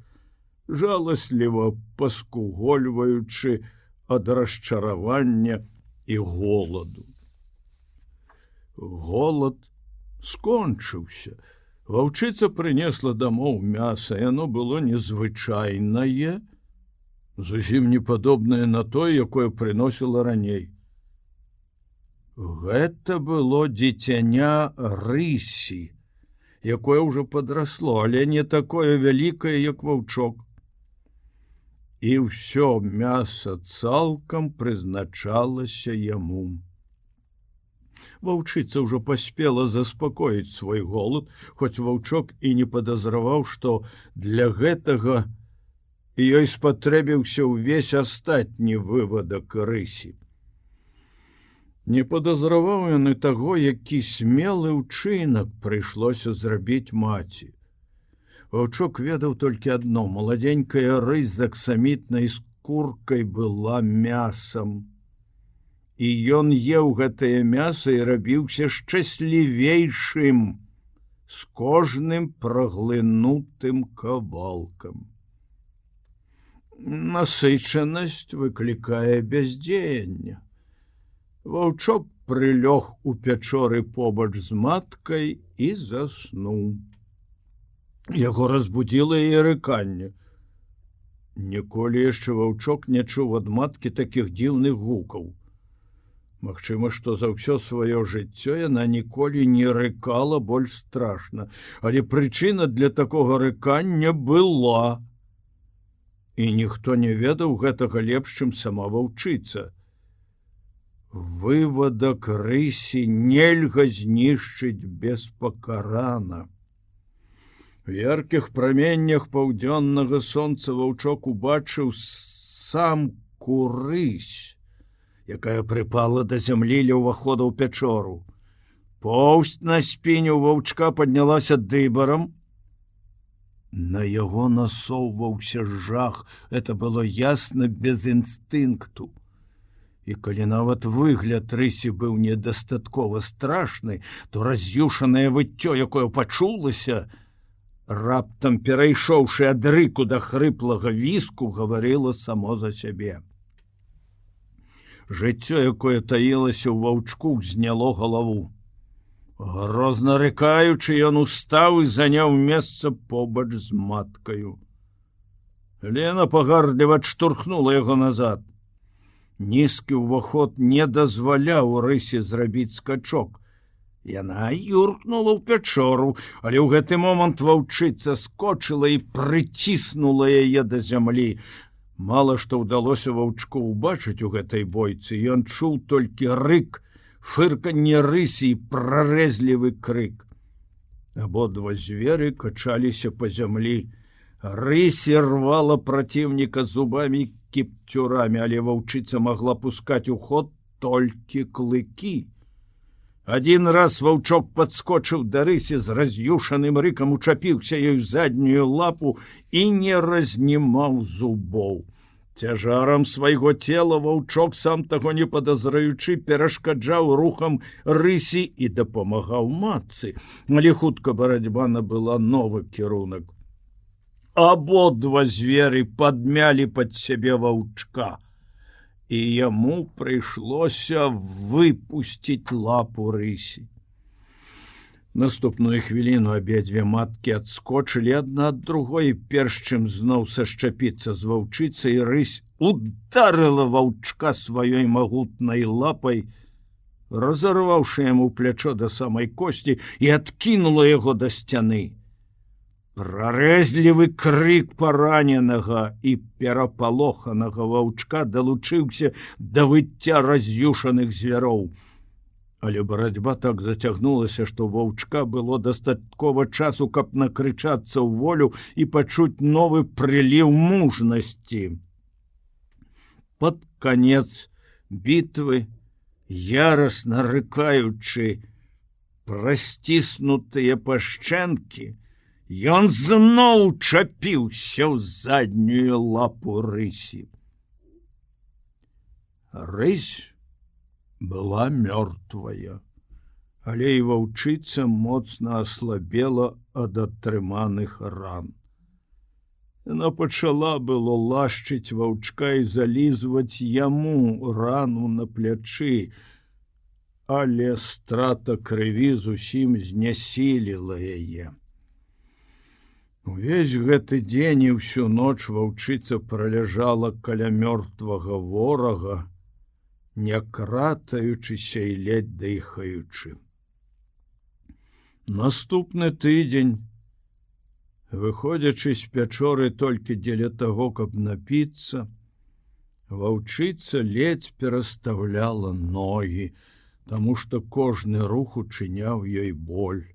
жаласліва паскугольваючы ад расчаравання і голаду. Голад скончыўся. Ваўчыца прынесла дамоў мяса, яно было незвычайнае, зусім не падобнае на тое, якое прыносіла раней. Гэта было дзіцяня рысі, якое ўжо падрасло, але не такое вялікае, як ваўчок. І ўсё мяса цалкам прызначалася яму. Ваўчыца ўжо паспела заспакоіць свой голад, хоць ваўчок і не падазраваў, што для гэтага ёй спатрэбіўся ўвесь астатні вывадак рысі. Не падазраваў ён і таго, які смелы ўчынак прыйшлося зрабіць маці. Ваўчок ведаў толькі адно: маладзенькая рысь з аксамітнай скуркай была мясам. І ён еў гэтае мяса і рабіўся шчаслівейшым з кожным праглынутым кавалкам. Насычанасць выклікае бяздзеянне. Ваўчок прылёг у пячоры побач з маткай і заснуў. Яго разбудзіла яе рыканне. Ніколі яшчэ ваўчок не чуў ад маткі такіх дзіўных гукаў. Магчыма, што за ўсё сваё жыццё яна ніколі не рыкала больш страшна, але прычына для такога рыкання была. І ніхто не ведаў гэтага лепш, чым сама ваўчыца. Вывадак рысі нельга знішчыць беспакарана. У яркіх праменнях паўдзённага сонца ваўчок убачыў самку рысь, якая прыпала да зямлі ля ўвахода ў пячору. Поўсць на спіне ў ваўчка паднялася дыбарам. На яго насоўваўся жах, это было ясна без інстынкту. І калі нават выгляд рысі быў недастаткова страшны, то раз'юшанае выццё, якое пачулася, раптам перайшоўшы ад рыку да хрыплага віску, гаварыла само за сябе. Жыццё, якое таілася ў ваўчку, зняло галаву. Грозна рыкаючы, ён устаў і заняў месца побач з маткаю. Лена пагардліва адштурхнула яго назад. Нізкі ўваход не дазваляў рысе зрабіць скачок. Яна юркнула ў пячору, але ў гэты момант ваўчыца скочыла і прыціснула яе да зямлі. Мала што ўдалося ваўчку ўбачыць у гэтай бойцы, ён чуў толькі рык, фырканне рысі і прарэзлівы крык. Абодва звері качаліся па зямлі. Рысі рвала праціўніка зубамі і кіпцюрамі, але ваўчыца магла пускаць у ход толькі клыкі. Адзін раз ваўчок падскочыў да рысі з раз'юшаным рыкам, учапіўся ёй заднюю лапу і не разнімаў зубоў. Цяжарам свайго цела ваўчок, сам таго не падазраючы, перашкаджаў рухам рысі і дапамагаў матцы, але хутка барацьба набыла новы кірунак. Абодва звері падмялі пад сябе ваўчка, і яму прыйшлося выпусціць лапу рысі. Наступную хвіліну абедзве маткі адскочылі адна ад другой, перш чым зноў сашчапіцца з ваўчыцай, рысь ударыла ваўчка сваёй магутнай лапай, разарваўшы яму плячо да самай косці, і адкінула яго да сцяны. Прарэзлівы крык параненага і перапалоханага ваўчка далучыўся да выцця раз'юшаных звяроў. Але барацьба так зацягнулася, што ваўчка было дастаткова часу, каб накрычацца ў волю і пачуць новы прыліў мужнасці. Пад канец бітвы, ярасна рыкаючы прасціснутыя пашчэнкі, ён зноў чапіўся ў заднюю лапу рысі. Рысь была мёртвая, але і ваўчыца моцна аслабела ад атрыманых ран. Яна пачала было лашчыць ваўчка і залізваць яму рану на плячы, але страта крыві зусім знясіліла яе. Увесь гэты дзень і ўсю ноч ваўчыца праляжала каля мёртвага ворага, не кратаючыся і ледь дыхаючы. Наступны тыдзень, выходзячы з пячоры толькі дзеля таго, каб напіцца, ваўчыца ледзь перастаўляла ногі, таму што кожны рух учыняў ёй боль.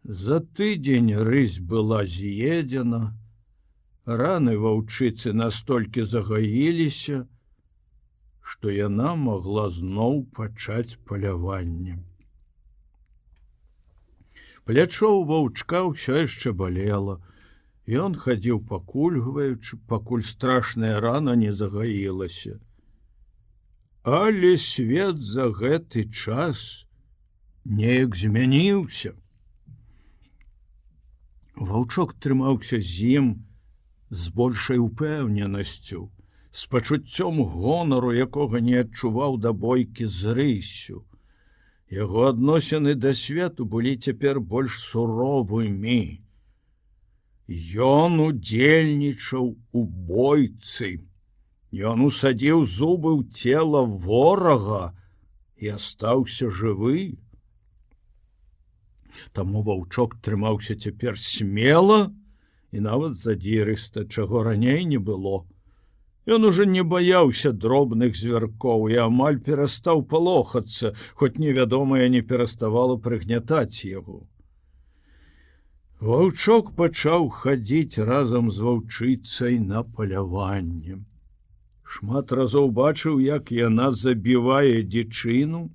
За тыдзень рысь была з'едзена, раны ваўчыцы настолькі загаіліся, што яна магла зноў пачаць паляванне. Плячо ў ваўчка ўсё яшчэ балела. Ён хадзіў пакульгваючы, пакуль страшная рана не загаілася. Але свет за гэты час неяк змяніўся. Ваўчок трымаўся з ім з большай упэўненасцю, з пачуццём гонару, якога не адчуваў да бойкі з рыссю. Яго адносіны да свету былі цяпер больш суровымі. Ён удзельнічаў у бойцы. Ён усадзіў зубы ў цела ворага і астаўся жывы. Таму ваўчок трымаўся цяпер смела і нават задзірыста, чаго раней не было. Ён уже не баяўся дробных звяркоў і амаль перастаў палохацца, хоць невядомае не пераставала прыгнятаць яго. Ваўчок пачаў хадзіць разам з ваўчыцай на паляванне. Шмат разоў бачыў, як яна забівае дзічыну,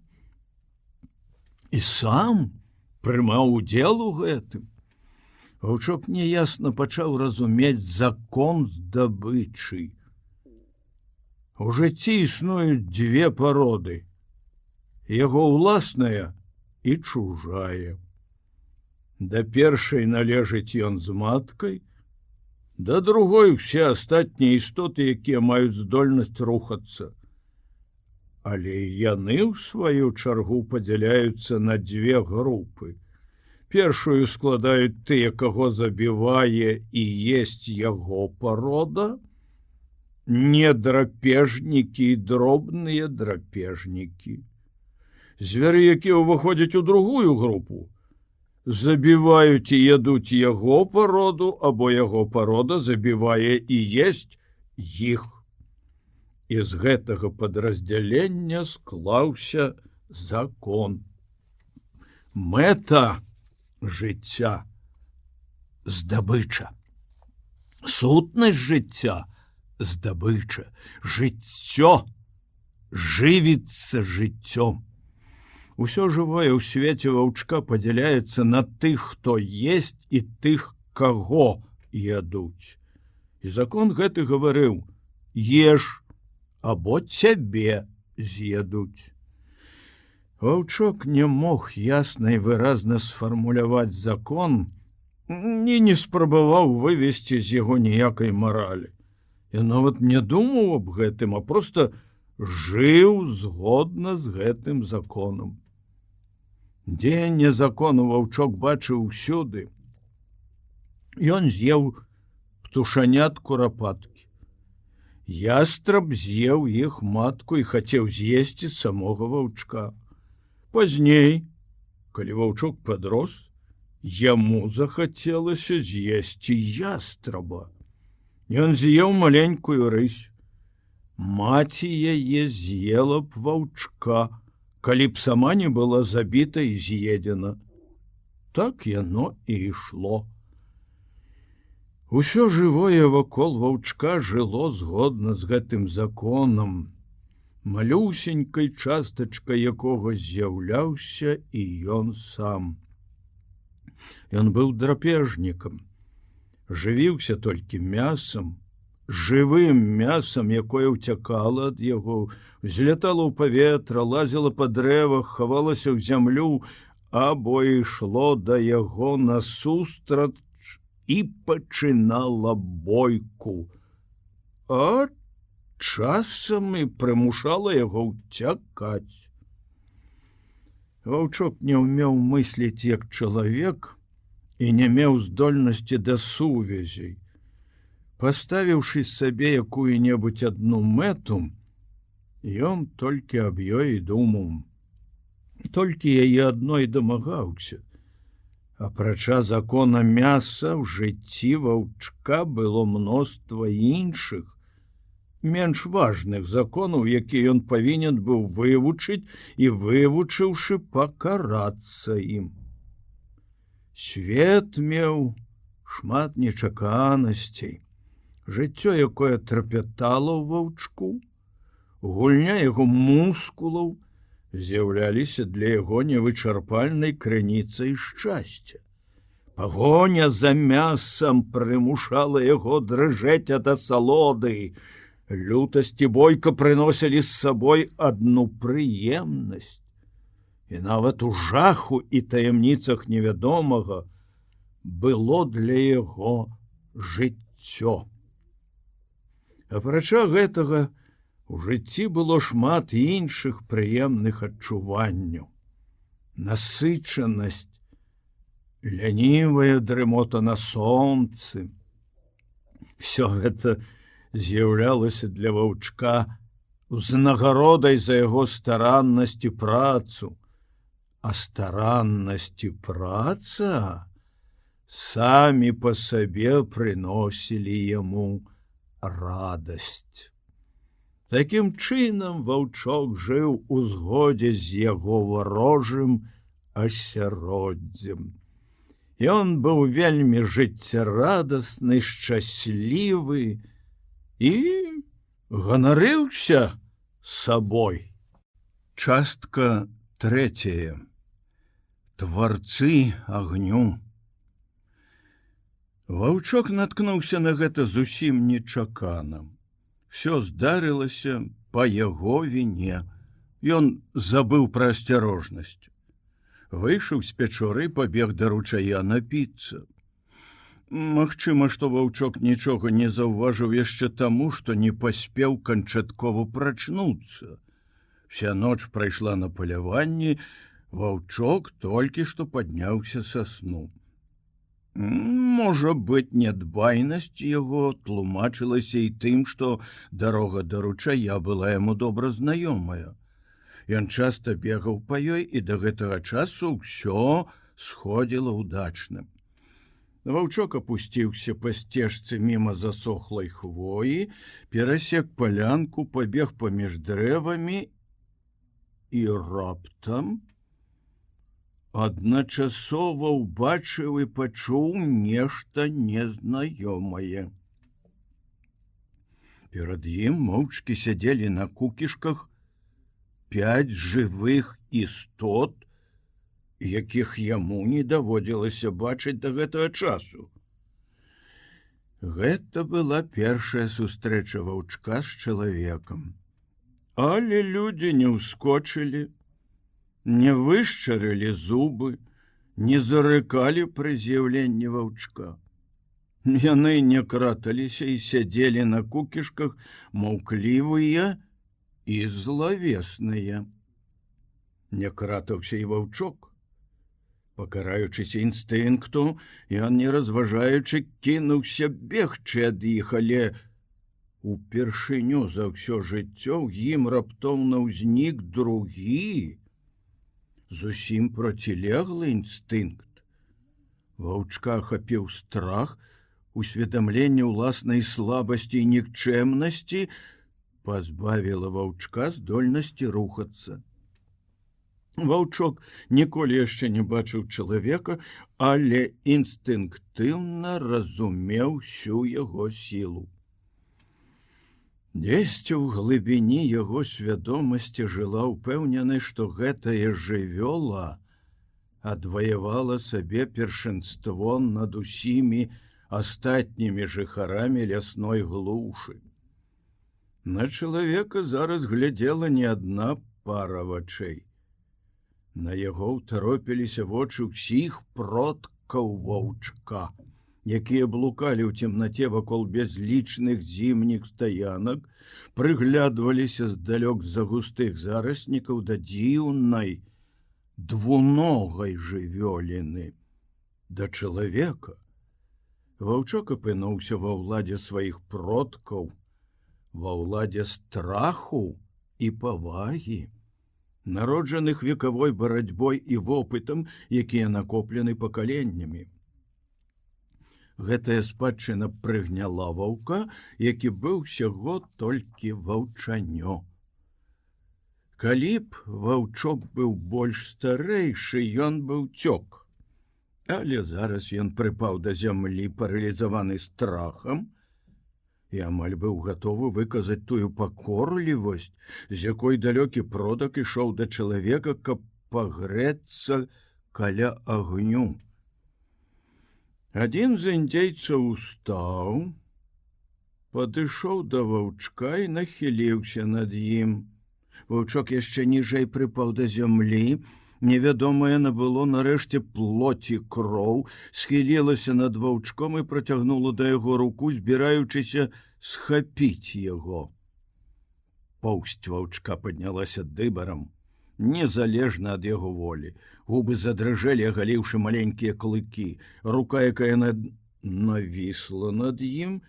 і сам прымаў удзел у гэтым. Ваўчок няясна пачаў разумець закон здабычы. У жыцці існуюць дзве пароды: яго ўласная і чужая. Да першай належыць ён з маткай, да другой усе астатнія істоты, якія маюць здольнасць рухацца. Але яны, у сваю чаргу, падзяляюцца на дзве групы. Першую складаюць тыя, каго забівае і есць яго парода, недрапежнікі і дробныя драпежнікі. Звяры, якія ўваходзяць у другую групу, забіваюць і ядуць яго пароду, або яго парода забівае і есць іх. І з гэтага падраздзялення склаўся закон. Мэта жыцця — здабыча. Сутнасць жыцця — здабыча. Жыццё жывіцца жыццём. Усё жывое ў свеце ваўчка падзяляецца на тых, хто есць, і тых, каго ядуць. І закон гэты гаварыў: еш, або цябе з'ядуць. Ваўчок не мог ясна і выразна сфармуляваць закон і не спрабаваў вывесці з яго ніякай маралі. Я нават не думаў аб гэтым, а проста жыў згодна з гэтым законам. Дзеянне закону ваўчок бачыў усюды. Ён з'еў птушанят курапаткі. Ястраб з'еў іх матку і хацеў з'есці самога ваўчка. Пазней, калі ваўчок падрос, яму захацелася з'есці ястраба. Ён з'еў маленькую рысь. Маці яе з'ела б ваўчка, калі б сама не была забіта і з'едзена. Так яно і ішло. Усё жывое вакол ваўчка жыло згодна з гэтым законам, малюсенькай частачкай якога з'яўляўся і ён сам. Ён быў драпежнікам, жывіўся толькі мясам, жывым мясам, якое ўцякала ад яго, взлетала ў паветра, лазіла па дрэвах, хавалася ў зямлю, або ішло да яго насустрач і пачынала бойку, а часам і прымушала яго ўцякаць. Ваўчок не ўмеў мысліць як чалавек і не меў здольнасці да сувязей. Паставіўшы сабе якую-небудзь адну мэту, ён толькі аб ёй думаў. Толькі яе адной дамагаўся. Апрача закона мяса ў жыцці ваўчка было мноства іншых, менш важных законаў, якія ён павінен быў вывучыць і, вывучыўшы, пакарацца ім. Свет меў шмат нечаканасцей. Жыццё, якое трапятала ў ваўчку, гульня яго мускулаў з'яўляліся для яго невычарпальнай крыніцай шчасця. Пагоня за мясам прымушала яго дрыжэць ад асалоды. Лютасць і бойка прыносілі з сабой адну прыемнасць. І нават у жаху і таямніцах невядомага было для яго жыццё. Апрача гэтага, у жыцці было шмат іншых прыемных адчуванняў. Насычанасць, лянівая дрымота на сонцы. Всё гэта з'яўлялася для ваўчка узнагародай за яго стараннасць і працу. А стараннасць і праца самі па сабе прыносілі яму радасць. Такім чынам ваўчок жыў у згодзе з яго варожым асяроддзем. Ён быў вельмі жыццярадасны, шчаслівы і ганарыўся сабой. Частка 3. Тварцы агню. Ваўчок наткнуўся на гэта зусім нечакана. Всё здарылася па яго віне. Ён забыў пра асцярожнасць. Выйшаў з пячоры, пабег да ручая напіцца. Магчыма, што ваўчок нічога не заўважыў яшчэ таму, што не паспеў канчаткова прачнуцца. Вся ноч прайшла на паляванні, ваўчок толькі што падняўся са сну. Можа быць, нядбайнасць яго тлумачылася і тым, што дарога да ручая была яму добра знаёмая. Ён часта бегаў па ёй, і да гэтага часу ўсё сходзіла ўдачным. Ваўчок апусціўся па сцежцы міма засохлай хвоі, перасек палянку, пабег паміж дрэвамі і раптам адначасова ўбачыў і пачуў нешта незнаёмае. Перад ім моўчкі сядзелі на кукішках 5 жывых істот, якіх яму не даводзілася бачыць да гэтага часу. Гэта была першая сустрэча ваўчка з чалавекам. Але людзі не ўскочылі, не вышчарылі зубы, не зарыкалі пры з'яўленні ваўчка. Яны не краталіся і сядзелі на кукішках маўклівыя і злавесныя. Не кратаўся і ваўчок. Пакараючыся інстынкту, ён, не разважаючы, кінуўся бегчы ад іх, але упершыню за ўсё жыццё ў ім раптоўна ўзнік другі, зусім процілеглы інстынкт. Ваўчка ахапіў страх, усведамленне ўласнай слабасці і нікчэмнасці пазбавіла ваўчка здольнасці рухацца. Ваўчок ніколі яшчэ не бачыў чалавека, але інстынктыўна разумеў всю яго сілу. Дзесьці ў глыбіні яго свядомасці жыла ўпэўненасць, што гэтая жывёла адваявала сабе першынство над усімі астатнімі жыхарамі лясной глушы. На чалавека зараз глядзела не адна пара вачэй. На яго ўтаропіліся вочы ўсіх продкаў ваўчка. якія блукалі ў цемнаце вакол бязлічных зімніх стаянак, прыглядваліся здалёк з-за густых зараснікаў да дзіўнай двуногай жывёліны, да чалавека. Ваўчок апынуўся ва ўладзе сваіх продкаў, ва ўладзе страху і павагі, народжаных векавой барацьбой і вопытам, якія накоплены пакаленнямі. Гэтая спадчына прыгняла ваўка, які быў усяго толькі ваўчанё. Калі б ваўчок быў больш старэйшы, ён бы ўцёк. Але зараз ён прыпаў да зямлі, паралізаваны страхам, і амаль быў гатовы выказаць тую пакорлівасць, з якой далёкі продак ішоў да чалавека, каб пагрэцца каля агню. Адзін з індзейцаў устаў, падышоў да ваўчка і нахіліўся над ім. Ваўчок яшчэ ніжэй прыпаў да зямлі, невядомае набыло нарэшце плоць і кроў, схілілася над ваўчком і працягнула да яго руку, збіраючыся схапіць яго. Поўсць ваўчка паднялася дыбарам, незалежна ад яго волі. Губы задрыжэлі, агаліўшы маленькія клыкі. Рука, якая навісла над ім,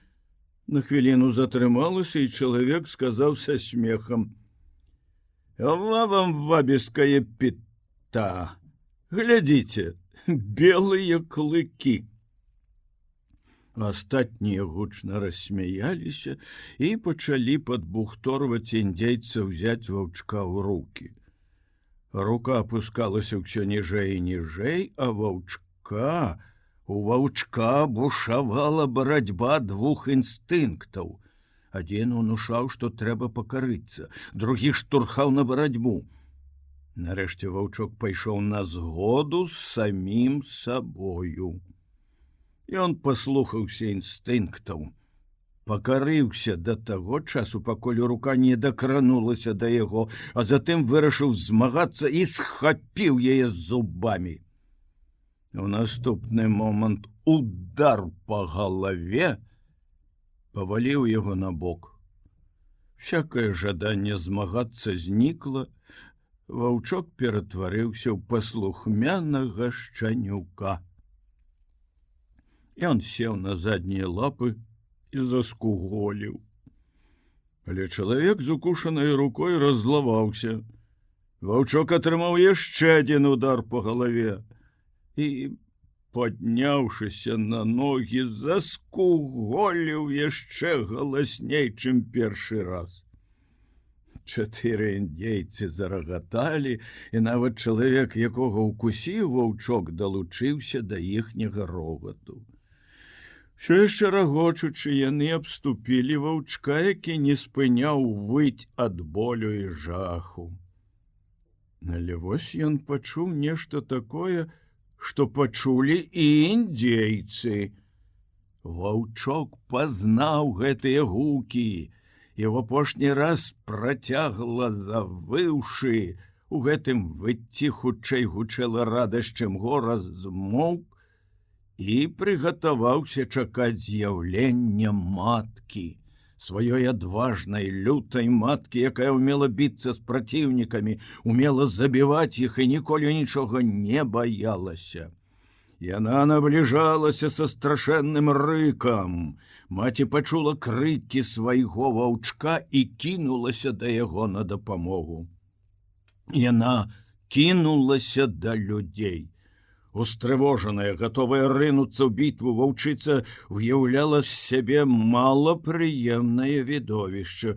на хвіліну затрымалася, і чалавек сказаў са смехам: «Ва вам вабіскае піта! Глядзіце, белыя клыкі!» Астатнія гучна рассмяяліся і пачалі падбухторваць індзейца ўзяць ваўчка ў рукі. Рука опускалася ўсё ніжэй і ніжэй, а у ваўчка бушавала барацьба двух інстынктаў. Адзін унушаў, што трэба пакарыцца, другі штурхаў на барацьбу. Нарэшце ваўчок пайшоў на згоду з самім сабою. Ён паслухаўся інстынктаў, пакарыўся да таго часу, пакуль рука не дакранулася да яго, а затым вырашыў змагацца і схапіў яе зубамі. У наступны момант удар па галаве паваліў яго на бок. Всякае жаданне змагацца знікла, ваўчок ператварыўся ў паслухмянага шчанюка. Ён сеў на заднія лапы і заскуголіў. Але чалавек з укушанай рукой раззлаваўся. Ваўчок атрымаў яшчэ адзін удар па галаве і, падняўшыся на ногі, заскуголіў яшчэ галасней, чым першы раз. 4 індзейцы зарагаталі, і нават чалавек, якога укусіў ваўчок, далучыўся да іхняга рогату. Усё яшчэ рагочучы, яны абступілі ваўчка, які не спыняў выць ад болю і жаху. Але вось ён пачуў нешта такое, што пачулі і індзейцы. Ваўчок пазнаў гэтыя гукі, і ў апошні раз працягла завыўшы. У гэтым выцці хутчэй гучэла радасць, чым гора, змоўк і прыгатаваўся чакаць з'яўлення маткі, сваёй адважнай, лютай маткі, якая ўмела біцца з праціўнікамі, умела забіваць іх і ніколі нічога не баялася. Яна набліжалася са страшэнным рыкам. Маці пачула крыкі свайго ваўчка і кінулася да яго на дапамогу. Яна кінулася да людзей. Устрывожаная, гатовая рынуцца ў бітву, ваўчыца уяўляла з сябе малапрыемнае відовішча,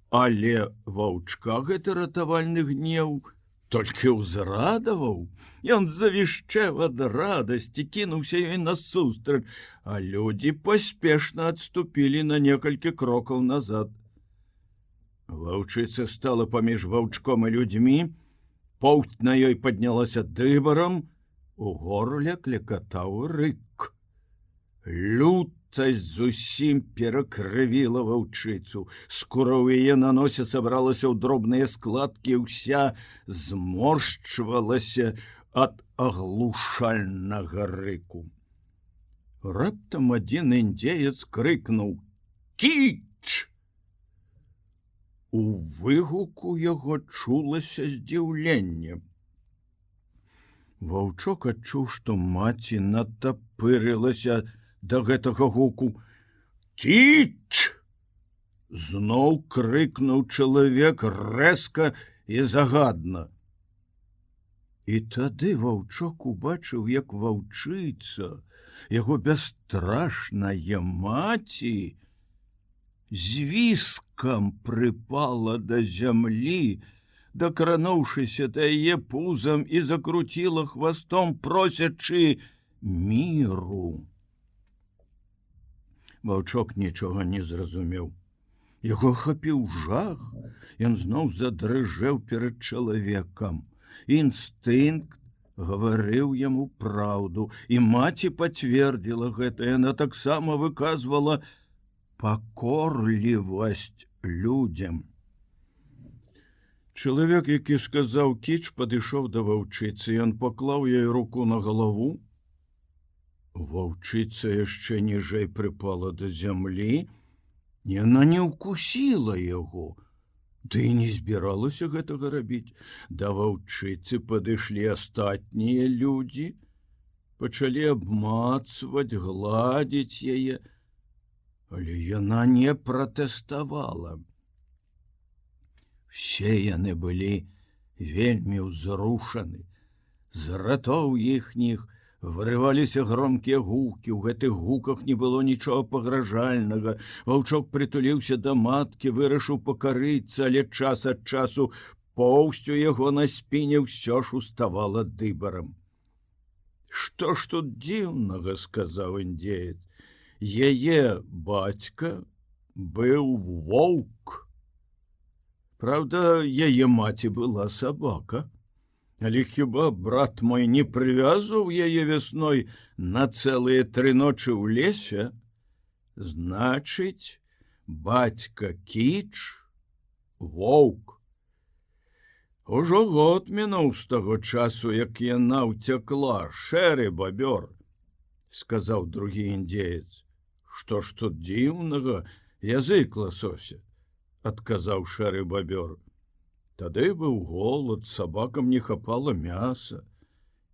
але ваўчка гэты ратавальны гнеў толькі ўзрадаваў. Ён завішчэў ад радасці, кінуўся ёй насустрач, а людзі паспешна адступілі на некалькі крокаў назад. Ваўчыца стала паміж ваўчком і людзьмі, поўсць на ёй паднялася дыбарам, у горле клекатаў рык. Лютасць зусім перакрывіла ваўчыцу. Скура ў яе на носе сабралася ў дробныя складкі, ўся зморшчвалася ад аглушальнага рыку. Раптам адзін індзеец крыкнуў: «Кіч!» У выгуку яго чулася здзіўленне. Ваўчок адчуў, што маці натапырылася да гэтага гуку. «Кіч!» Зноў крыкнуў чалавек рэзка і загадна. І тады ваўчок убачыў, як ваўчыца, яго бясстрашная маці, з віскам прыпала да зямлі, дакрануўшыся да яе пузам і закруціла хвастом, просячы міру. Ваўчок нічога не зразумеў. Яго ахапіў жах, ён зноў задрыжэў перад чалавекам. Інстынкт гаварыў яму праўду, і маці пацвердзіла гэта. Яна таксама выказвала пакорлівасць людзям. Чалавек, які сказаў «кіч», падышоў да ваўчыцы. Ён паклаў ёй руку на галаву. Ваўчыца яшчэ ніжэй прыпала да зямлі. Яна не ўкусіла яго, ды і не збіралася гэтага рабіць. Да ваўчыцы падышлі астатнія людзі, пачалі абмацваць, гладзіць яе, але яна не пратэставала. Все яны былі вельмі ўзрушаны. З ратоў іхніх вырываліся громкія гукі. У гэтых гуках не было нічога пагражальнага. Ваўчок прытуліўся да маткі, вырашыў пакарыцца, але час ад часу поўсць у яго на спіне ўсё ж уставала дыбарам. «Што ж тут дзіўнага?» — сказаў індзеец. «Яе бацька быў воўк. Правда, яе маці была сабака. Але хіба брат мой не прывязаў яе вясной на цэлыя 3 ночы ў лесе? Значыць, бацька кіч, воўк. Ужо год мінуў з таго часу, як яна ўцякла, шэры бабёр», — сказаў другі індзеец. «Што ж тут дзіўнага, язык ласося», — адказаў шэры бабёр. «Тады быў голад, сабакам не хапала мяса.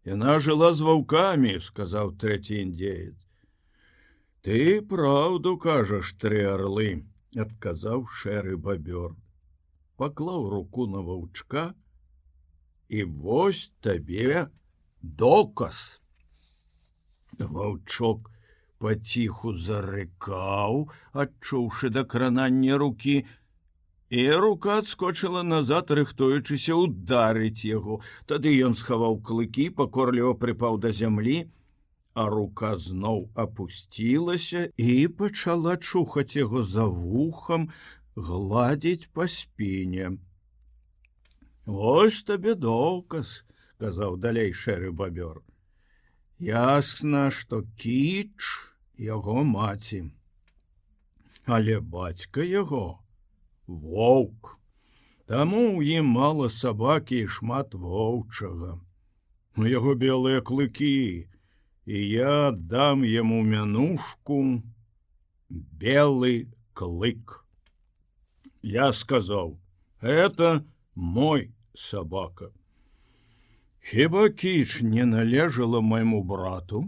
Яна жыла з ваўкамі», — сказаў трэці індзеец. «Ты праўду кажаш, 3 арлы», — адказаў шэры бабёр. Паклаў руку на ваўчка, і вось табе доказ. Ваўчок паціху зарыкаў, адчуўшы дакрананне рукі, і рука адскочыла назад, рыхтуючыся ударыць яго. Тады ён схаваў клыкі, пакорліва прыпаў да зямлі, а рука зноў апусцілася і пачала чухаць яго за вухам, гладзіць па спіне. «Вось табе доказ», — сказаў далей шэры бабёр. «Ясна, што кіч яго маці, але бацька яго воўк. Таму ў ім мала сабакі і шмат воўчага. У яго белыя клыкі, і я дам яму мянушку белы клык. Я сказаў: это мой сабака. Хіба кіч не належала майму брату?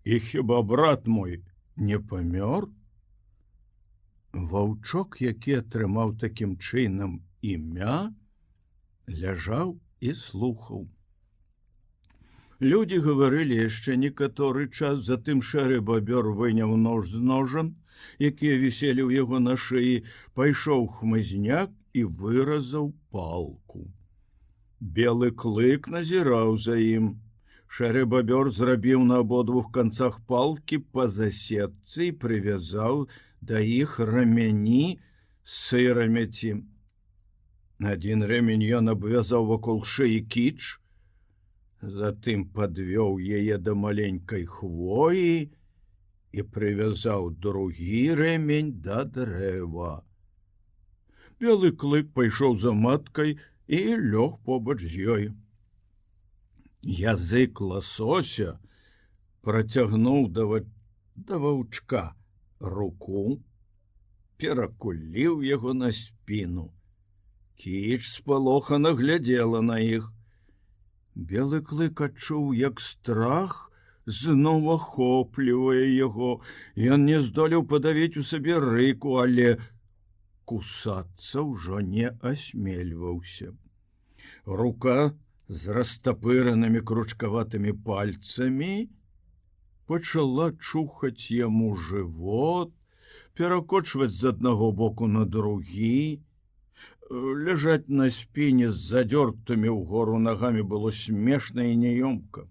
І хіба брат мой не памёр?» Ваўчок, які атрымаў такім чынам імя, ляжаў і слухаў. Людзі гаварылі яшчэ некаторы час, затым шэры бабёр выняў нож з ножан, якія віселі ў яго на шыі, пайшоў хмызняк і выразаў палку. Белы клык назіраў за ім. Шэры бабёр зрабіў на абодвух канцах палкі па засетцы і прывязаў да іх рамяні з сырамяці. Адзін рэмень ён абвязаў вакол шыі кіч, затым падвёў яе да маленькай хвоі і прывязаў другі рэмень да дрэва. Белы клык пайшоў за маткай і лёг побач з ёй. Язык ласося працягнуў да ваўчка руку, перакуліў яго на спіну. Кіч спалохана глядзела на іх. Белы клык адчуў, як страх зноў ахоплівае яго. Ён не здолеў падавіць у сабе рыку, але кусацца ўжо не асмельваўся. Рука з растапыранымі кручкаватымі пальцамі пачала чухаць яму жывот, перакочваць з аднаго боку на другі. Ляжаць на спіне з задзёртымі ўгору нагамі было смешна і няёмка.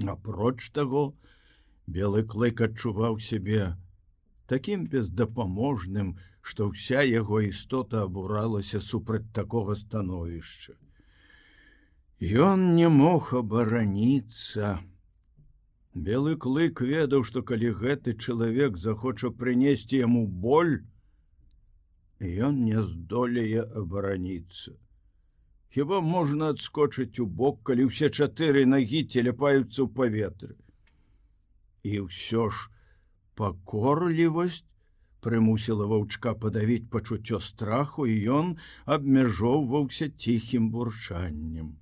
Апроч таго, белы клык адчуваў сябе такім бездапаможным, што ўся яго істота абуралася супраць такога становішча. Ён не мог абараніцца. Белы клык ведаў, што калі гэты чалавек захоча прынесці яму боль, ён не здолее абараніцца. Хіба можна адскочыць у бок, калі ўсе 4 нагі теляпаюцца ў паветры? І ўсё ж пакорлівасць прымусіла ваўчка падавіць пачуццё страху, і ён абмяжоўваўся ціхім бурчаннем.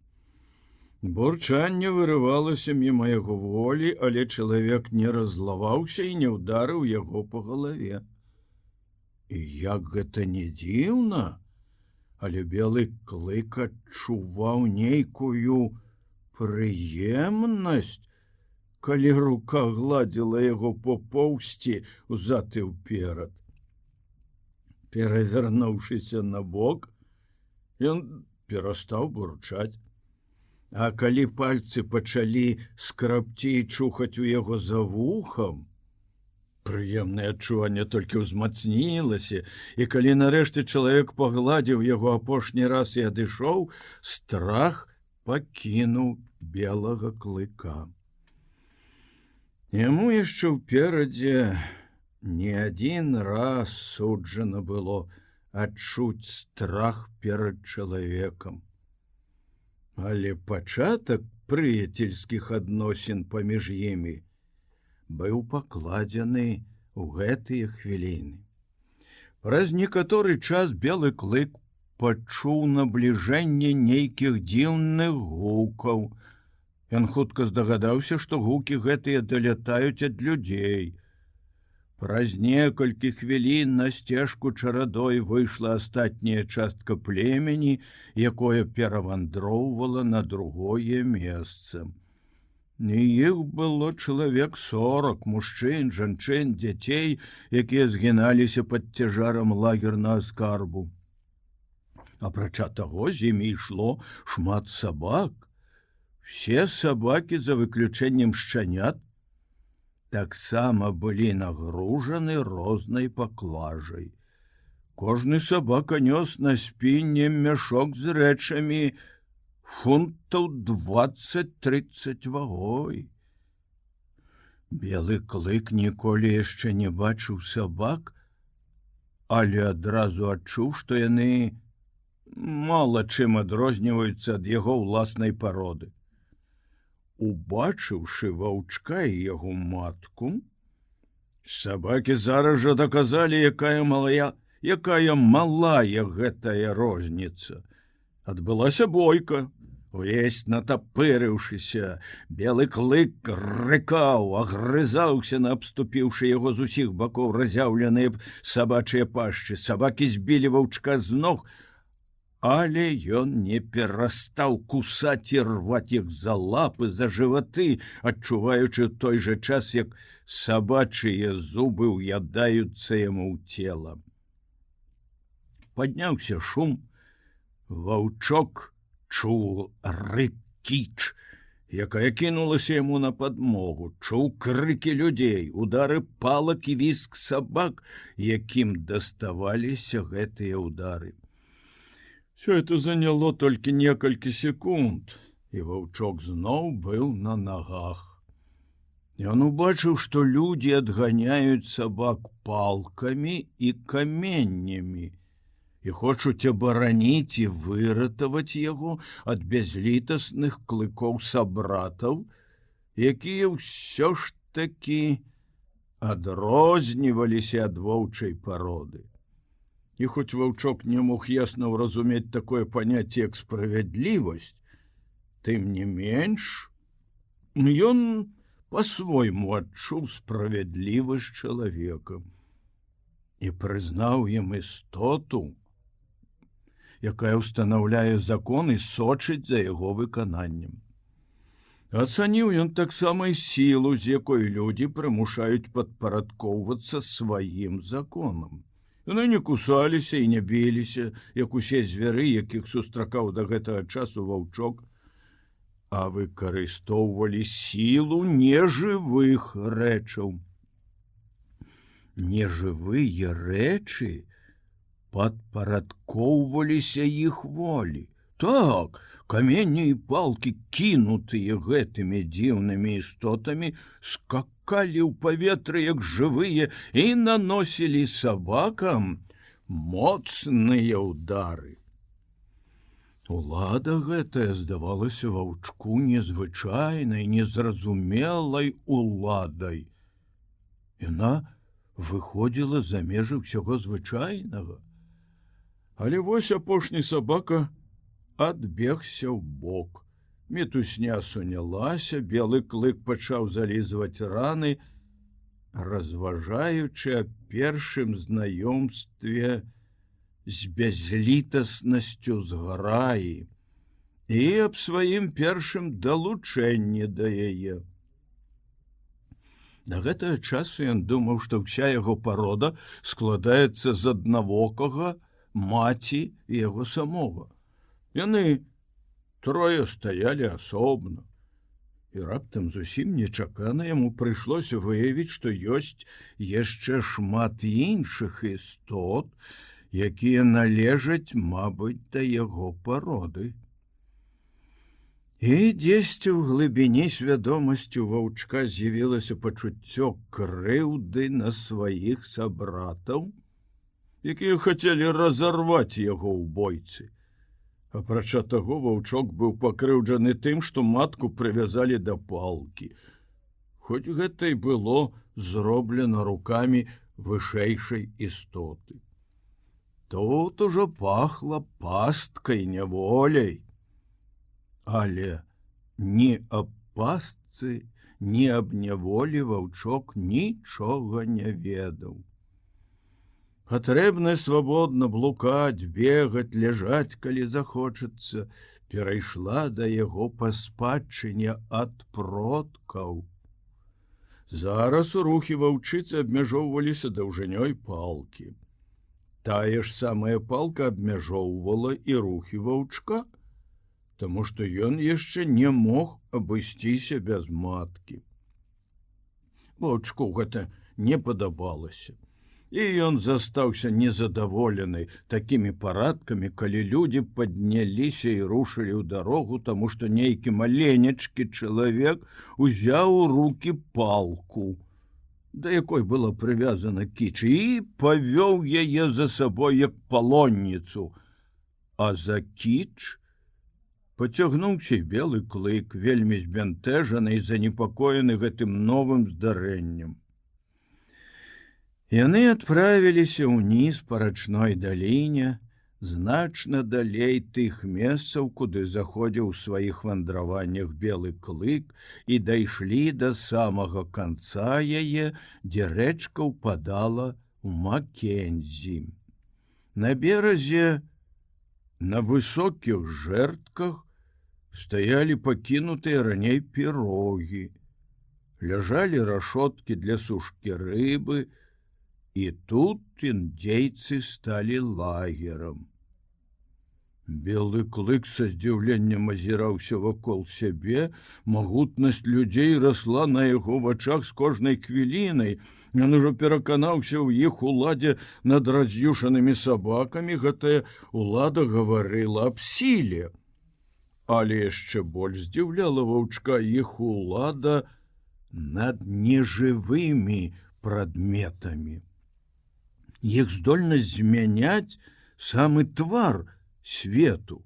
Бурчанне вырывалася міма яго волі, але чалавек не раззлаваўся і не ўдарыў яго па галаве. І як гэта не дзіўна, але белы клык адчуваў нейкую прыемнасць, калі рука гладзіла яго по поўсці ўзад і ўперад. Перавярнуўшыся на бок, ён перастаў бурчаць. А калі пальцы пачалі скрабці і чухаць у яго за вухам, прыемнае адчуванне толькі ўзмацнілася, і калі нарэшце чалавек пагладзіў яго апошні раз і адышоў, страх пакінуў белага клыка. Яму яшчэ ўперадзе не адзін раз суджана было адчуць страх перад чалавекам. Але пачатак прыяцельскіх адносін паміж імі быў пакладзены ў гэтыя хвіліны. Праз некаторы час белы клык пачуў набліжэнне нейкіх дзіўных гукаў. Ён хутка здагадаўся, што гукі гэтыя далятаюць ад людзей. Праз некалькі хвілін на сцежку чарадой выйшла астатняя частка племені, якое перавандроўвала на другое месца. Іх было чалавек 40 мужчын, жанчын, дзяцей, якія згіналіся пад цяжарам лагернага скарбу. Апрача таго, з імі ішло шмат сабак. Все сабакі, за выключэннем шчанят, таксама былі нагружаны рознай паклажай. Кожны сабака нёс на спіне мяшок з рэчамі фунтаў 20-30 вагой. Белы клык ніколі яшчэ не бачыў сабак, але адразу адчуў, што яны мала чым адрозніваюцца ад яго ўласнай пароды. Убачыўшы ваўчка і яго матку, сабакі зараз жа даказалі, якая малая гэтая розніца. Адбылася бойка. Увесь натапырыўшыся, белы клык рыкаў, агрызаўся на абступіўшы яго з усіх бакоў разяўленыя сабачыя пашчы. Сабакі збілі ваўчка з ног, але ён не перастаў кусаць і рваць іх за лапы, за жываты, адчуваючы ў той жа час, як сабачыя зубы ўядаюцца яму ў цела. Падняўся шум. Ваўчок чуў рык кіч, якая кінулася яму на падмогу, чуў крыкі людзей, удары палак і віск сабак, якім даставаліся гэтыя ўдары. Всё это заняло толькі некалькі секунд, і ваўчок зноў быў на нагах. Ён убачыў, што людзі адганяюць сабак палкамі і каменнямі і хочуць абараніць і выратаваць яго ад бязлітасных клыкоў сабратаў, якія ўсё ж такі адрозніваліся ад воўчай пароды. І хоць ваўчок не мог ясна ўразумець такое паняцце, як справядлівасць, тым не менш, ён па-свойму адчуў справядлівасць чалавека і прызнаў ім істоту, якая ўстанаўляе закон і сочыць за яго выкананнем. Ацаніў ён таксама і сілу, з якой людзі прымушаюць падпарадкоўвацца сваім законам. Яны не кусаліся і не біліся, як усе звяры, якіх сустракаў да гэтага часу ваўчок, а выкарыстоўвалі сілу нежывых рэчаў. Нежывыя рэчы падпарадкоўваліся іх волі. Так, каменні і палкі, кінутыя гэтымі дзіўнымі істотамі, скакалі ў паветры, як жывыя, і наносілі сабакам моцныя ўдары. Улада гэтая здавалася ваўчку незвычайнай, незразумелай уладай. Яна выходзіла за межы ўсяго звычайнага. Але вось апошні сабака адбегся ў бок. Мітусня сунялася, белы клык пачаў залізваць раны, разважаючы аб першым знаёмстве з бязлітаснасцю зграі і аб сваім першым далучэнні да яе. Да гэтага часу ён думаў, што ўся яго парода складаецца з аднавокага, маці і яго самога. Яны трое стаялі асобна, і раптам зусім нечакана яму прыйшлося выявіць, што ёсць яшчэ шмат іншых істот, якія належаць, мабыць, да яго пароды. І дзесьці ў глыбіні свядомасці у ваўчка з'явілася пачуццё крыўды на сваіх сабратаў, якія хацелі разарваць яго ў бойцы. Апрача таго, ваўчок быў пакрыўджаны тым, што матку прывязалі да палкі, хоць гэта і было зроблена рукамі вышэйшай істоты. Тут ужо пахла пасткай, няволяй. Але ні аб пастцы, ні аб няволі ваўчок нічога не ведаў. Патрэбна свабодна блукаць, бегаць, ляжаць, калі захочацца, перайшла да яго па спадчыне ад продкаў. Зараз рухі ваўчыцы абмяжоўваліся даўжынёй палкі. Тая ж самая палка абмяжоўвала і рухі ваўчка, таму што ён яшчэ не мог абысціся без маткі. Ваўчку гэта не падабалася. І ён застаўся незадаволены такімі парадкамі, калі людзі падняліся і рушылі ў дарогу, таму што нейкі маленечкі чалавек узяў у рукі палку, да якой была прывязана кіч, і павёў яе за сабой як палонніцу. А за кіч пацягнуўся белы клык, вельмі збянтэжаны і занепакоены гэтым новым здарэннем. Яны адправіліся ўніз па рачной даліне, значна далей тых месцаў, куды заходзіў у сваіх вандраваннях белы клык, і дайшлі да самага канца яе, дзе рэчка ўпадала ў Макензі. На беразе, на высокіх жэрдках, стаялі пакінутыя раней пірогі, ляжалі рашоткі для сушкі рыбы, і тут індзейцы сталі лагерам. Белы клык са здзіўленнем азіраўся вакол сябе, магутнасць людзей расла на яго вачах з кожнай хвілінай. Ён ужо пераканаўся ў іх уладзе над раз'юшанымі сабакамі, гэтая улада гаварыла аб сіле. Але яшчэ больш здзіўляла ваўчка іх улада над нежывымі прадметамі. Іх здольнасць змяняць самы твар свету.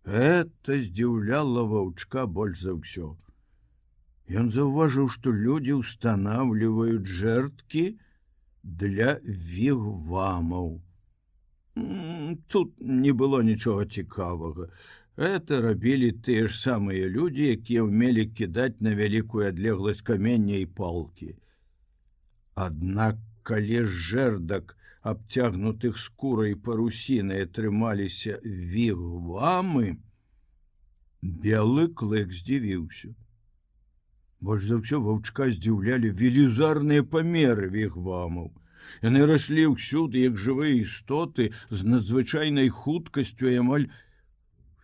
Это здзіўляла ваўчка больш за ўсё. Ён заўважыў, што людзі ўстанаўліваюць жэрдкі для вігвамаў. Тут не было нічога цікавага. Это рабілі тыя ж самыя людзі, якія ўмелі кідаць на вялікую адлегласць камення і палкі. Аднак, калі з жэрдак, абцягнутых скурай парусінай, атрымаліся вігвамы, Белы клык здзівіўся. Больш за ўсё ваўчка здзіўлялі велізарныя памеры вігвамаў. Яны раслі ўсюды, як жывыя істоты, з надзвычайнай хуткасцю, і амаль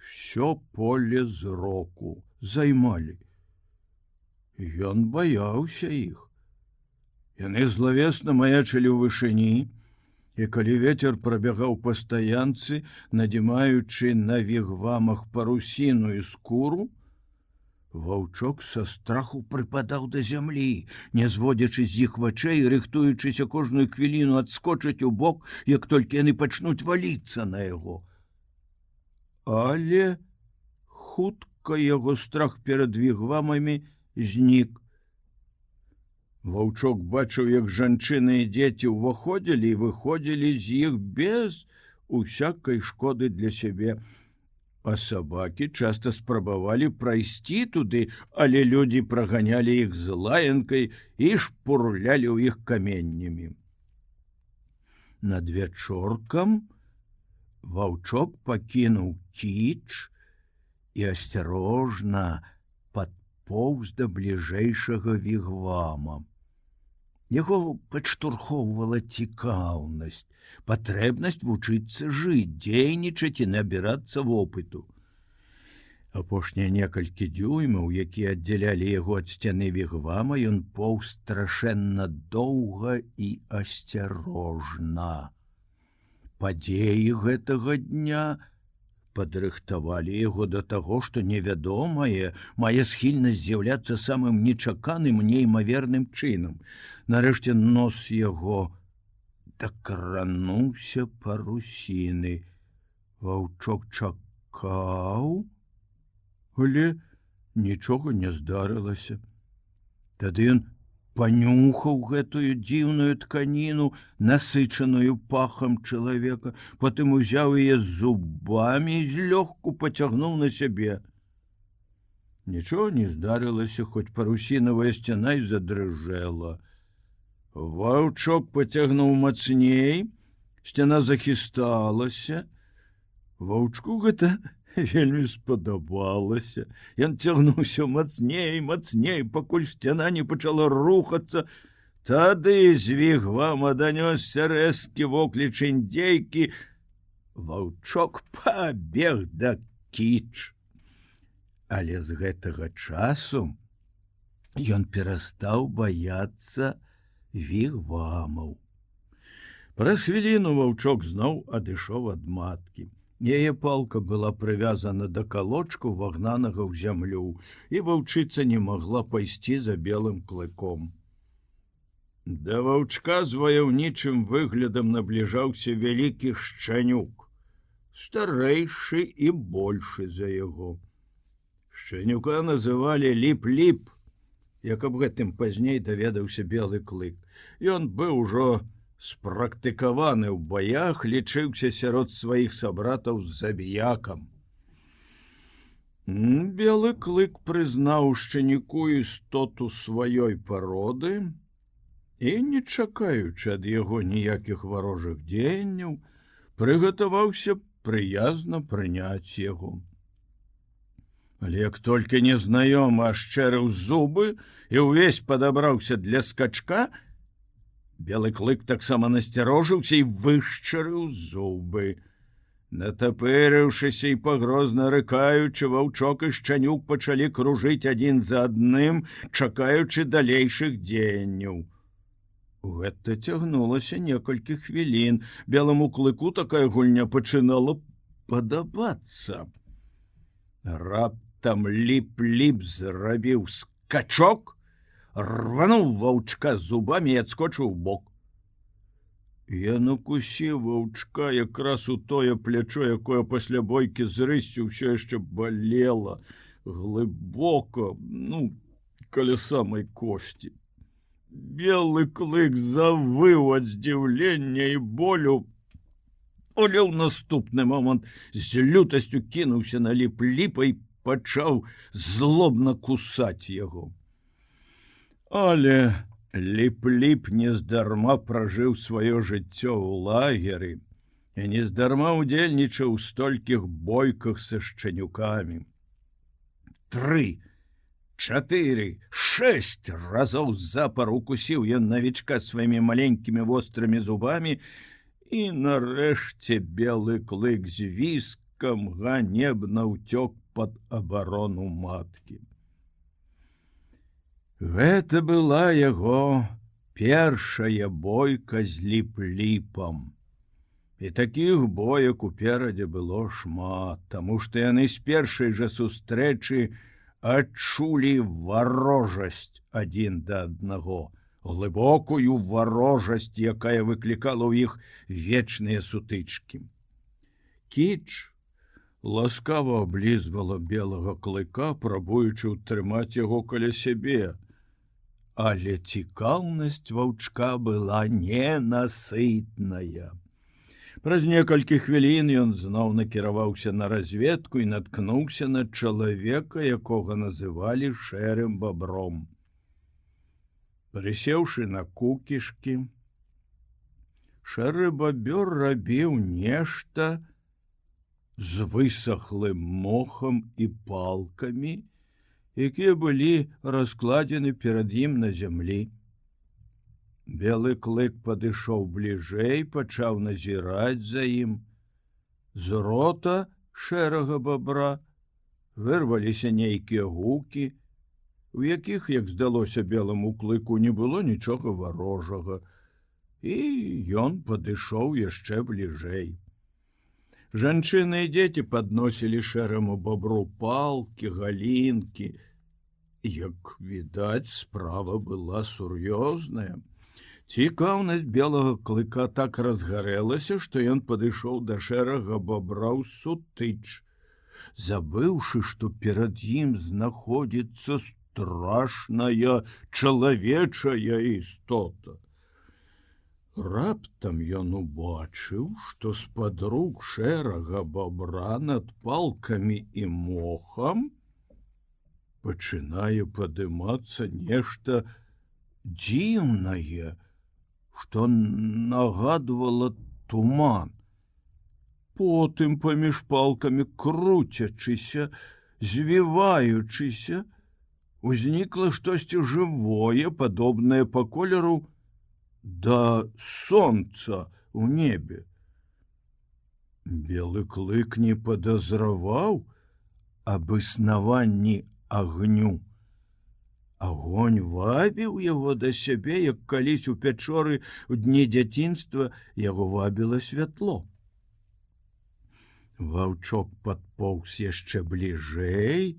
всё поле зроку займалі. Ён баяўся іх. Яны злавесна маячылі ў вышыні, і калі вецер прабягаў па стаянцы, надзімаючы на вігвамах парусіну і скуру, ваўчок са страху прыпадаў да зямлі, не зводзячы з іх вачэй, рыхтуючыся кожную хвіліну адскочыць у бок, як толькі яны пачнуць валіцца на яго. Але хутка яго страх перад вігвамамі знік. Ваўчок бачыў, як жанчыны і дзеці ўваходзілі і выходзілі з іх без усякай шкоды для сябе. А сабакі часта спрабавалі прайсці туды, але людзі праганялі іх з лаянкай і шпурлялі ў іх каменнямі. Над вечоркам ваўчок пакінуў кіч і асцярожна падпоўз да бліжэйшага вігвама. Яго падштурхоўвала цікаўнасць, патрэбнасць вучыцца жыць, дзейнічаць і набірацца вопыту. Апошнія некалькі дзюймаў, якія аддзялялі яго ад сцяны вігвама, ён поўз страшэнна доўга і асцярожна. Падзеі гэтага дня падрыхтавалі яго да таго, што невядомае мае схільнасць з'яўляцца самым нечаканым, неймаверным чынам. Нарэшце нос яго дакрануўся парусіны. Ваўчок чакаў, але нічога не здарылася. Тады ён панюхаў гэтую дзіўную тканіну, насычаную пахам чалавека, потым узяў яе зубамі і злёгку пацягнуў на сябе. Нічога не здарылася, хоць парусінавая сцяна і задрыжэла. Ваўчок пацягнуў мацней, сцяна захісталася. Ваўчку гэта вельмі спадабалася. Ён цягнуўся мацней, мацней, пакуль сцяна не пачала рухацца. Тады з вігвама данёсся рэзкі вокліч індзейкі. Ваўчок пабег да кіч. Але з гэтага часу ён перастаў баяцца вігвамаў. Праз хвіліну ваўчок зноў адышоў ад маткі. Яе палка была прывязана да калочку, вагнанага ў зямлю, і ваўчыца не магла пайсці за белым клыком. Да ваўчка з ваяўнічым выглядам набліжаўся вялікі шчанюк, старэйшы і большы за яго. Шчанюка называлі Ліп-Ліп, як аб гэтым пазней даведаўся белы клык. Ён быў ужо спрактыкаваны ў баях, лічыўся сярод сваіх сабратаў з забіякам. Белы клык прызнаў шчанюку істоту сваёй пароды і, не чакаючы ад яго ніякіх варожых дзеянняў, прыгатаваўся прыязна прыняць яго. Але як толькі незнаёмы ашчэрыў зубы і ўвесь падабраўся для скачка, белы клык таксама насцярожыўся і вышчарыў зубы. Натапырыўшыся і пагрозна рыкаючы, ваўчок і шчанюк пачалі кружыць адзін за адным, чакаючы далейшых дзеянняў. Гэта цягнулася некалькі хвілін. Беламу клыку такая гульня пачынала падабацца. Раптам Ліп-Ліп зрабіў скачок, рвануў ваўчка зубамі і адскочыў убок. Ён укусіў ваўчка якраз у тое плячо, якое пасля бойкі з рыссю ўсё яшчэ балела глыбока, каля самай косці. Белы клык завыў ад здзіўлення і болю, але ў наступны момант з лютасцю кінуўся на ліп-ліпа і пачаў злобна кусаць яго. Але ліп-ліп нездарма пражыў сваё жыццё ў лагеры і нездарма ўдзельнічаў у столькіх бойках са шчанюкамі. 3, 4, 6 разоў запар укусіў ён навічка сваімі маленькімі вострымі зубамі, і нарэшце белы клык з віскам ганебна ўцёк пад абарону маткі. Гэта была яго першая бойка з ліп-ліпам. І такіх боек уперадзе было шмат, таму што яны з першай жа сустрэчы адчулі варожасць адзін да аднаго, глыбокую варожасць, якая выклікала ў іх вечныя сутычкі. Кіч ласкава аблізвала белага клыка, прабуючы ўтрымаць яго каля сябе, але цікаўнасць ваўчка была ненасытная. Праз некалькі хвілін ён зноў накіраваўся на разведку і наткнуўся на чалавека, якога называлі шэрым бабром. Прысеўшы на кукішкі, шэры бабёр рабіў нешта з высахлым мохам і палкамі, якія былі раскладзены перад ім на зямлі. Белы клык падышоў бліжэй, пачаў назіраць за ім. З рота шэрага бабра вырваліся нейкія гукі, у якіх, як здалося беламу клыку, не было нічога варожага, і ён падышоў яшчэ бліжэй. Жанчыны і дзеці падносілі шэраму бабру палкі, галінкі. Як відаць, справа была сур'ёзная. Цікаўнасць белага клыка так разгарэлася, што ён падышоў да шэрага бабра ў сутыч, забыўшы, што перад ім знаходзіцца страшная чалавечая істота. Раптам ён убачыў, што з-пад рук шэрага бабра над палкамі і мохам пачынае падымацца нешта дзіўнае, што нагадвала туман. Потым паміж палкамі, круцячыся, звіваючыся, узнікла штосьці жывое, падобнае па колеру да сонца ў небе. Белы клык не падазраваў аб існаванні агню. Агонь вабіў яго да сябе, як калісь у пячоры ў дні дзяцінства яго вабіла святло. Ваўчок падпоўз яшчэ бліжэй.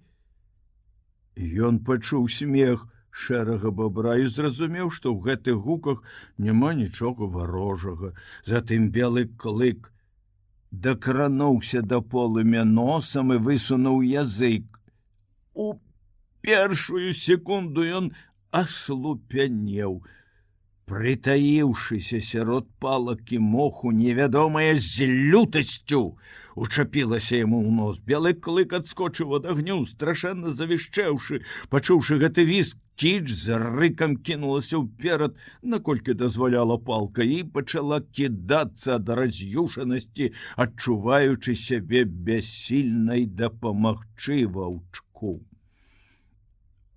Ён пачуў смех шэрага бабра і зразумеў, што ў гэтых гуках няма нічога варожага. Затым белы клык дакрануўся да полымя носам і высунуў язык. У першую секунду ён аслупянеў. Прытаіўшыся сярод палак і моху, невядомая з лютасцю учапілася яму ў нос. Белы клык адскочыў ад агню, страшэнна завішчэўшы. Пачуўшы гэты віск, кіч з рыкам кінулася ўперад, наколькі дазваляла палка, і пачала кідацца ад раз'юшанасці, адчуваючы сябе бяссільнай дапамагчы ваўчку.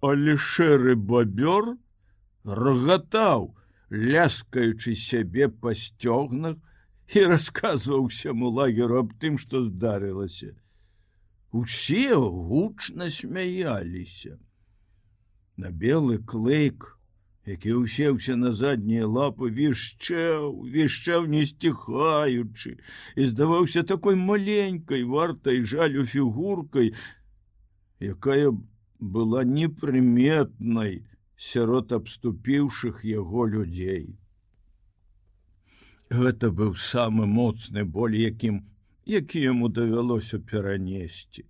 Але шэры бабёр рагатаў, ляскаючы сябе па сцёгнах, і расказваў усяму лагеру аб тым, што здарылася. Усе гучна смяяліся. На белы клык, які ўсеўся на заднія лапы, вішчэў не сціхаючы, і здаваўся такой маленькай, вартай жалю фігуркай, якая была непрыметнай сярод абступіўшых яго людзей. Гэта быў самы моцны боль, які яму давялося перанесці.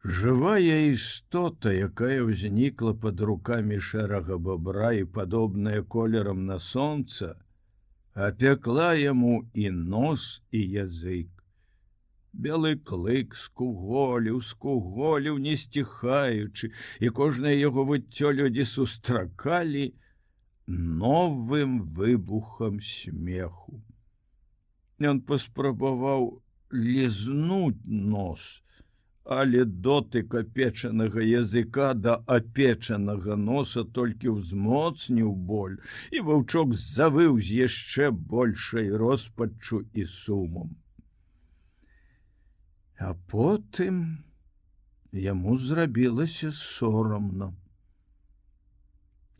Жывая істота, якая ўзнікла пад рукамі шэрага бабра і падобная колерам на сонца, апякла яму і нос, і язык. Белы клык скуголіў, не сціхаючы, і кожнае яго выццё людзі сустракалі новым выбухам смеху. Ён паспрабаваў лізнуць нос, але дотык апечанага языка да апечанага носа толькі ўзмоцніў боль, і ваўчок завыў з яшчэ большай роспаччу і сумам. А потым яму зрабілася сорамна.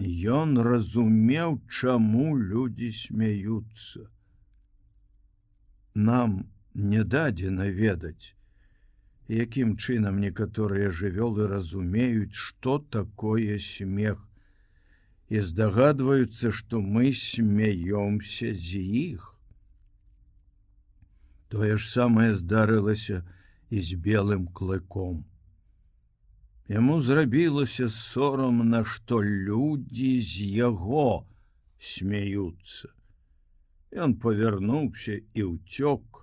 Ён разумеў, чаму людзі смяюцца. Нам не дадзена ведаць, якім чынам некаторыя жывёлы разумеюць, што такое смех, і здагадваюцца, што мы смяёмся з іх. Тое ж самае здарылася і з белым клыком. Яму зрабілася сорамна, што людзі з яго смяюцца. Ён павярнуўся і ўцёк,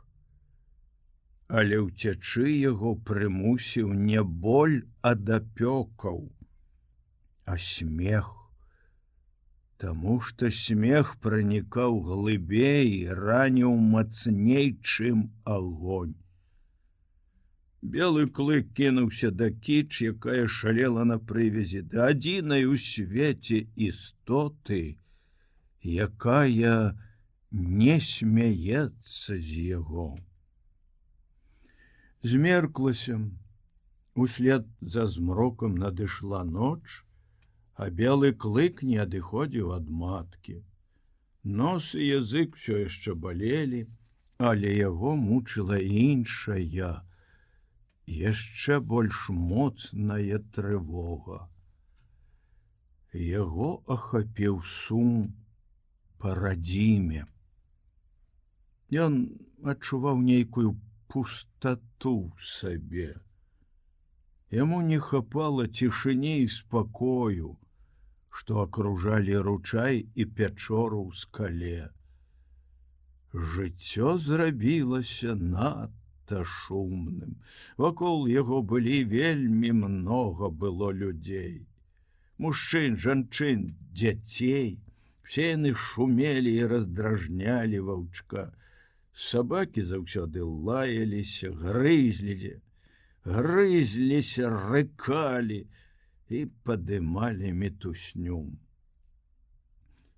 але ўцячы яго прымусіў не боль ад апёкаў, а смех, таму што смех пранікаў глыбей, раніў мацней, чым агонь. Белы клык кінуўся да кіч, якая шалела на прывязі, да адзінай у свеце істоты, якая не смяецца з яго. Змерклася, услед за змрокам надышла ноч, а белы клык не адыходзіў ад маткі. Нос і язык усё яшчэ балелі, але яго мучыла іншая, яшчэ больш моцная трывога. Яго ахапіў сум па радзіме. Ён адчуваў нейкую пустату ў сабе. Яму не хапала цішыні і спакою, што акружалі ручай і пячору ў скале. Жыццё зрабілася надта шумным. Вакол яго былі вельмі многа было людзей. Мужчын, жанчын, дзяцей. Все яны шумелі і раздражнялі ваўчка. Сабакі заўсёды лаяліся, грызліся, рыкалі і падымалі мітусню.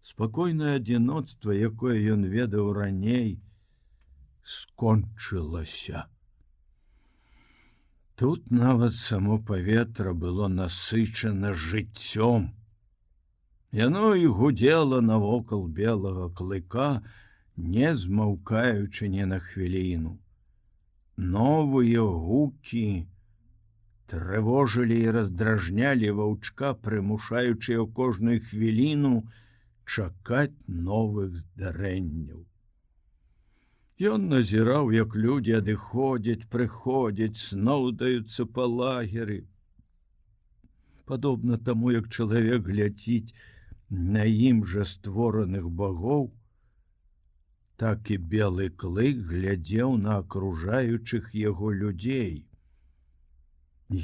Спакойнае адзіноцтва, якое ён ведаў раней, скончылася. Тут нават само паветра было насычана жыццём. Яно і гудзела навокал белага клыка, не змаўкаючы ні на хвіліну. Новыя гукі трывожылі і раздражнялі ваўчка, прымушаючы яго кожную хвіліну чакаць новых здарэнняў. Ён назіраў, як людзі адыходзяць, прыходзяць, сноўдаюцца па лагеры. Падобна таму, як чалавек глядзіць на ім жа створаных багоў, так і белы клык глядзеў на акружаючых яго людзей.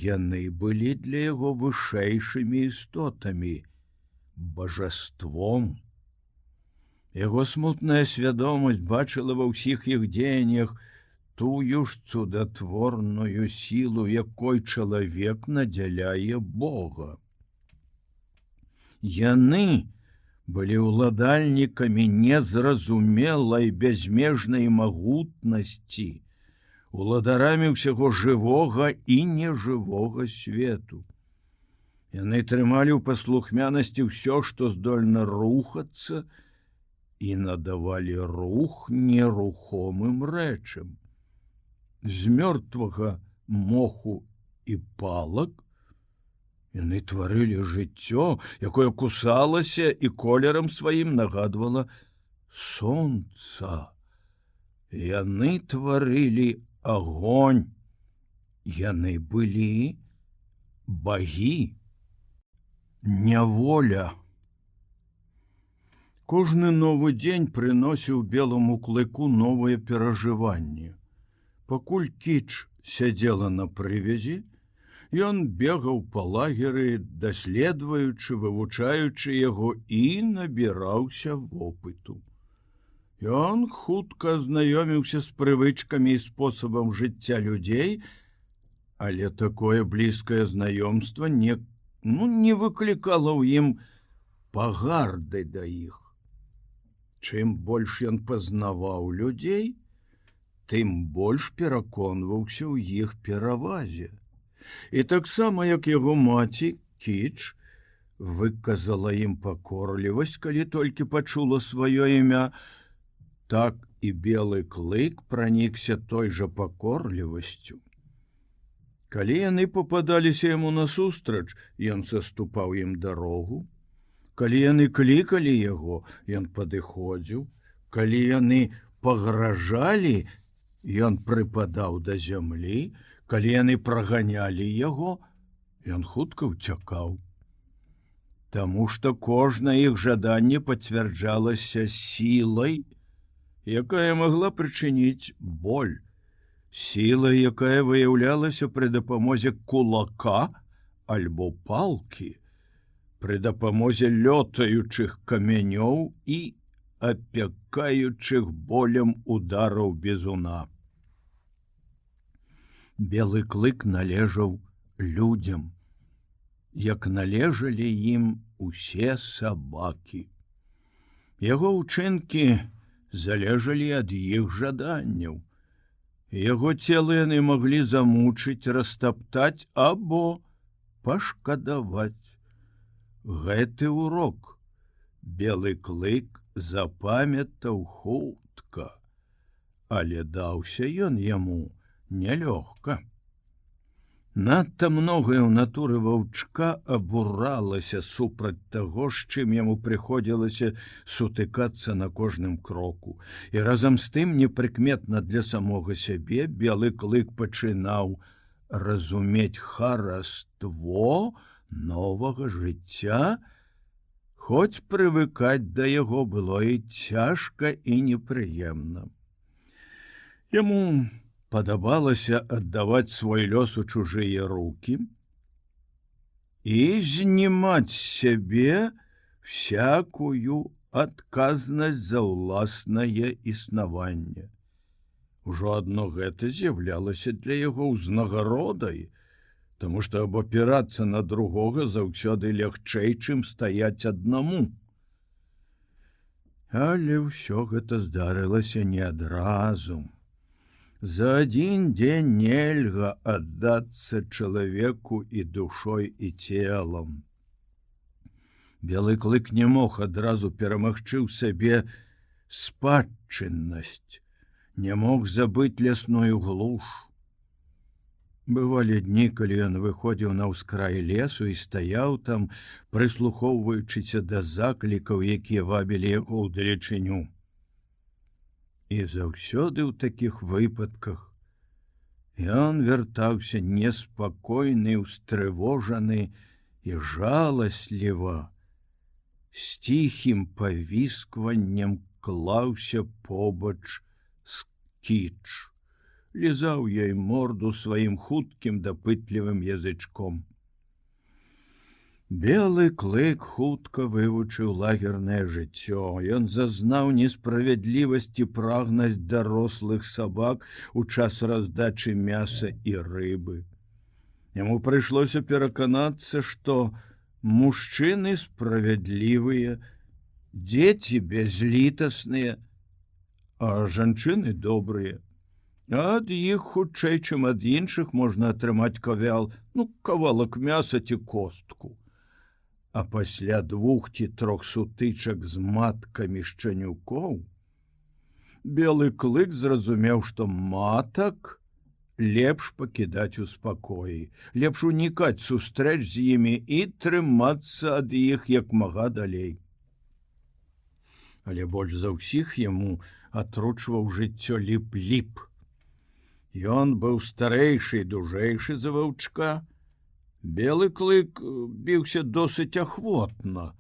Яны былі для яго вышэйшымі істотамі, бажаством. Яго смутная свядомасць бачыла ва ўсіх іх дзеяннях тую ж цудатворную сілу, якой чалавек надзяляе Бога. Яны былі ўладальнікамі незразумелай бязмежнай магутнасці, уладарамі ўсяго жывога і нежывога свету. Яны трымалі ў паслухмянасці ўсё, што здольна рухацца, і надавалі рух нерухомым рэчам. З мёртвага моху і палак яны тварылі жыццё, якое кусалася і колерам сваім нагадвала сонца. Яны тварылі агонь. Яны былі багі, няволя. Кожны новы дзень прыносіў беламу клыку новыя перажыванні. Пакуль Кіч сядзела на прывязі, ён бегаў па лагеры, даследваючы, вывучаючы яго і набіраўся вопыту. Ён хутка знаёміўся з прывычкамі і спосабам жыцця людзей, але такое блізкае знаёмства не выклікала ў ім пагарды да іх. Чым больш ён пазнаваў людзей, тым больш пераконваўся ў іх перавазе. І таксама, як яго маці, Кіч, выказала ім пакорлівасць, калі толькі пачула сваё імя, так і белы клык пранікся той жа пакорлівасцю. Калі яны пападаліся яму насустрач, ён саступаў ім дарогу. Калі яны клікалі яго, ён падыходзіў. Калі яны пагражалі, ён прыпадаў да зямлі. Калі яны праганялі яго, ён хутка ўцякаў. Таму што кожнае іх жаданне пацвярджалася сілай, якая магла прычыніць боль. Сіла, якая выяўлялася пры дапамозе кулака альбо палкі, пры дапамозе лётаючых камянёў і апякаючых болем удараў бізуна. Белы клык належаў людзям, як належалі ім усе сабакі. Яго ўчынкі залежалі ад іх жаданняў. Яго цела яны маглі замучыць, растаптаць або пашкадаваць. Гэты урок белы клык запамятаў хутка, але даўся ён яму нялёгка. Надта многае ў натуры ваўчка абуралася супраць таго, з чым яму прыходзілася сутыкацца на кожным кроку. І разам з тым, непрыкметна для самога сябе, белы клык пачынаў разумець хараство новага жыцця, хоць прывыкаць да яго было і цяжка і непрыемна. Яму падабалася аддаваць свой лёс у чужыя рукі і знімаць з сябе всякую адказнасць за ўласнае існаванне. Ужо адно гэта з'яўлялася для яго ўзнагародай, таму што абапірацца на другога заўсёды лягчэй, чым стаяць аднаму. Але ўсё гэта здарылася не адразу. За адзін дзень нельга аддацца чалавеку і душой, і целам. Белы клык не мог адразу перамагчы ў сабе спадчыннасць, не мог забыць лясную глуш. Бывалі дні, калі ён выходзіў на ўскрай лесу і стаяў там, прыслухоўваючыся да заклікаў, якія вабілі яго ўдалечыню. І заўсёды ў такіх выпадках ён вяртаўся неспакойны, устрывожаны і жаласліва, з ціхім павіскваннем клаўся побач з Кіч, лізаў ёй морду сваім хуткім дапытлівым язычком. Белы клык хутка вывучыў лагернае жыццё. Ён зазнаў несправядлівасць і прагнасць дарослых сабак у час раздачы мяса і рыбы. Яму прыйшлося пераканацца, што мужчыны справядлівыя, дзеці бязлітасныя, а жанчыны добрыя. Ад іх хутчэй, чым ад іншых, можна атрымаць кавалак мяса ці костку. А пасля 2 ці 3 сутычак з маткамі шчанюкоў белы клык зразумеў, што матак лепш пакідаць у спакоі, лепш унікаць сустрэч з імі і трымацца ад іх як мага далей. Але больш за ўсіх яму атручваў жыццё ліп-ліп. Ён быў старэйшы і дужэйшы за ваўчка, Белы клык біўся досыць ахвотна,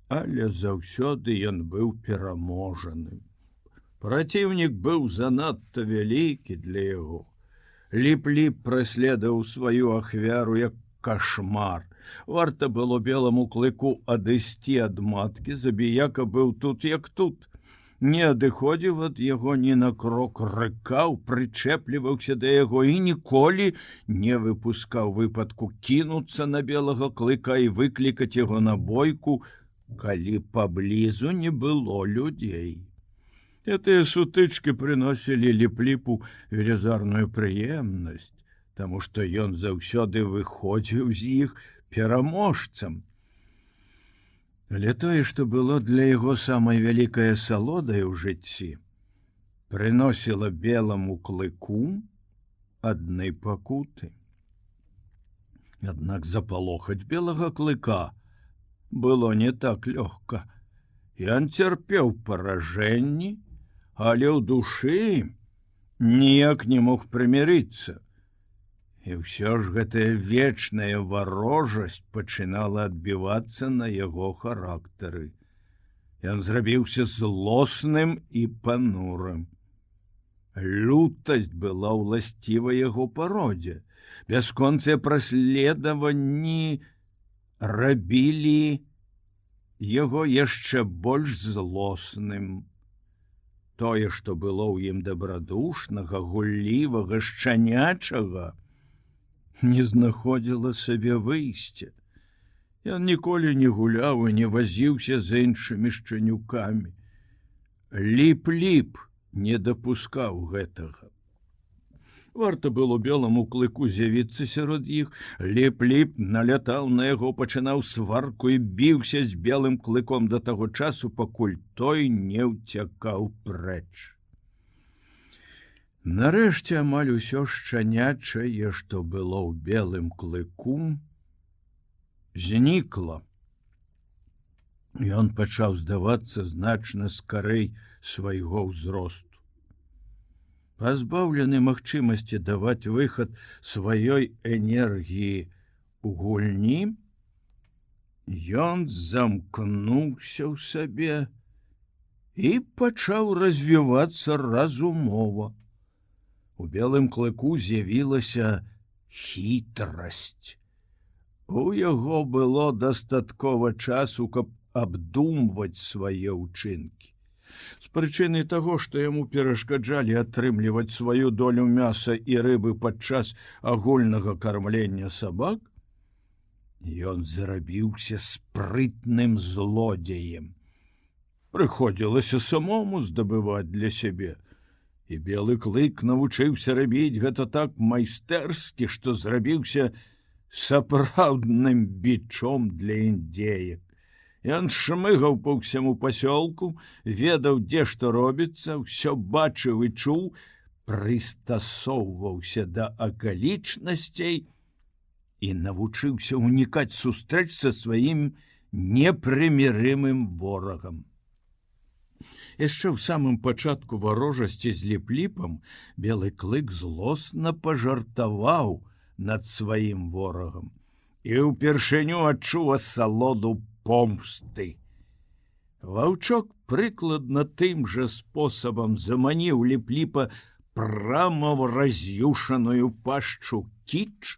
але заўсёды ён быў пераможаны. Праціўнік быў занадта вялікі для яго. Ліп-ліп праследаваў сваю ахвяру як кашмар. Варта было беламу клыку адысці ад маткі, забіяка быў тут як тут. Не адыходзіў ад яго ні на крок, рыкаў, прычэпліваўся да яго і ніколі не выпускаў выпадку кінуцца на белага клыка і выклікаць яго на бойку, калі паблізу не было людзей. Гэтыя сутычкі прыносілі Ліп-ліпу велізарную прыемнасць, таму што ён заўсёды выходзіў з іх пераможцам. Але тое, што было для яго самай вялікай асалодай у жыцці, прыносіла беламу клыку адны пакуты. Аднак запалохаць белага клыка было не так лёгка. Ён цярпеў паражэнні, але ў душы ніяк не мог прымірыцца. І ўсё ж гэтая вечная варожасць пачынала адбівацца на яго характары. Ён зрабіўся злосным і панурым. Лютасць была ўласціва яго пародзе. Бясконцыя праследаванні рабілі яго яшчэ больш злосным. Тое, што было ў ім дабрадушнага, гуллівага, шчанячага, не знаходзіла сабе выйсця. Ён ніколі не гуляў і не вазіўся з іншымі шчанюкамі. Ліп-ліп не дапускаў гэтага. Варта было беламу клыку з'явіцца сярод іх, Ліп-ліп налятаў на яго, пачынаў сварку і біўся з белым клыком да таго часу, пакуль той не ўцякаў прэч. Нарэшце амаль усё шчанячае, што было ў белым клыку, знікла. Ён пачаў здавацца значна скарэй свайго ўзросту. Пазбаўлены магчымасці даваць выхад сваёй энергіі у гульні, ён замкнуўся ў сабе і пачаў развівацца разумова. У белым клыку з'явілася хітрасць. У яго было дастаткова часу, каб абдумваць свае ўчынкі. З прычыны таго, што яму перашкаджалі атрымліваць сваю долю мяса і рыбы падчас агульнага кармлення сабак, ён зрабіўся спрытным злодзеем. Прыходзілася самому здабываць для сябе. І белы клык навучыўся рабіць гэта так майстэрскі, што зрабіўся сапраўдным бичом для індзеек. Ён шмыгаў па ўсяму пасёлку, ведаў, дзе што робіцца, ўсё бачыў і чуў, прыстасоўваўся да акалічнасцей і навучыўся ўнікаць сустрэч са сваім непрымірымым ворагам. Яшчэ ў самым пачатку варожасці з Ліп-ліпам белы клык злосна пажартаваў над сваім ворагам і ўпершыню адчуў асалоду помсты. Ваўчок прыкладна тым жа спосабам заманіў Ліп-ліпа прама ў раз'юшаную пашчу кіч,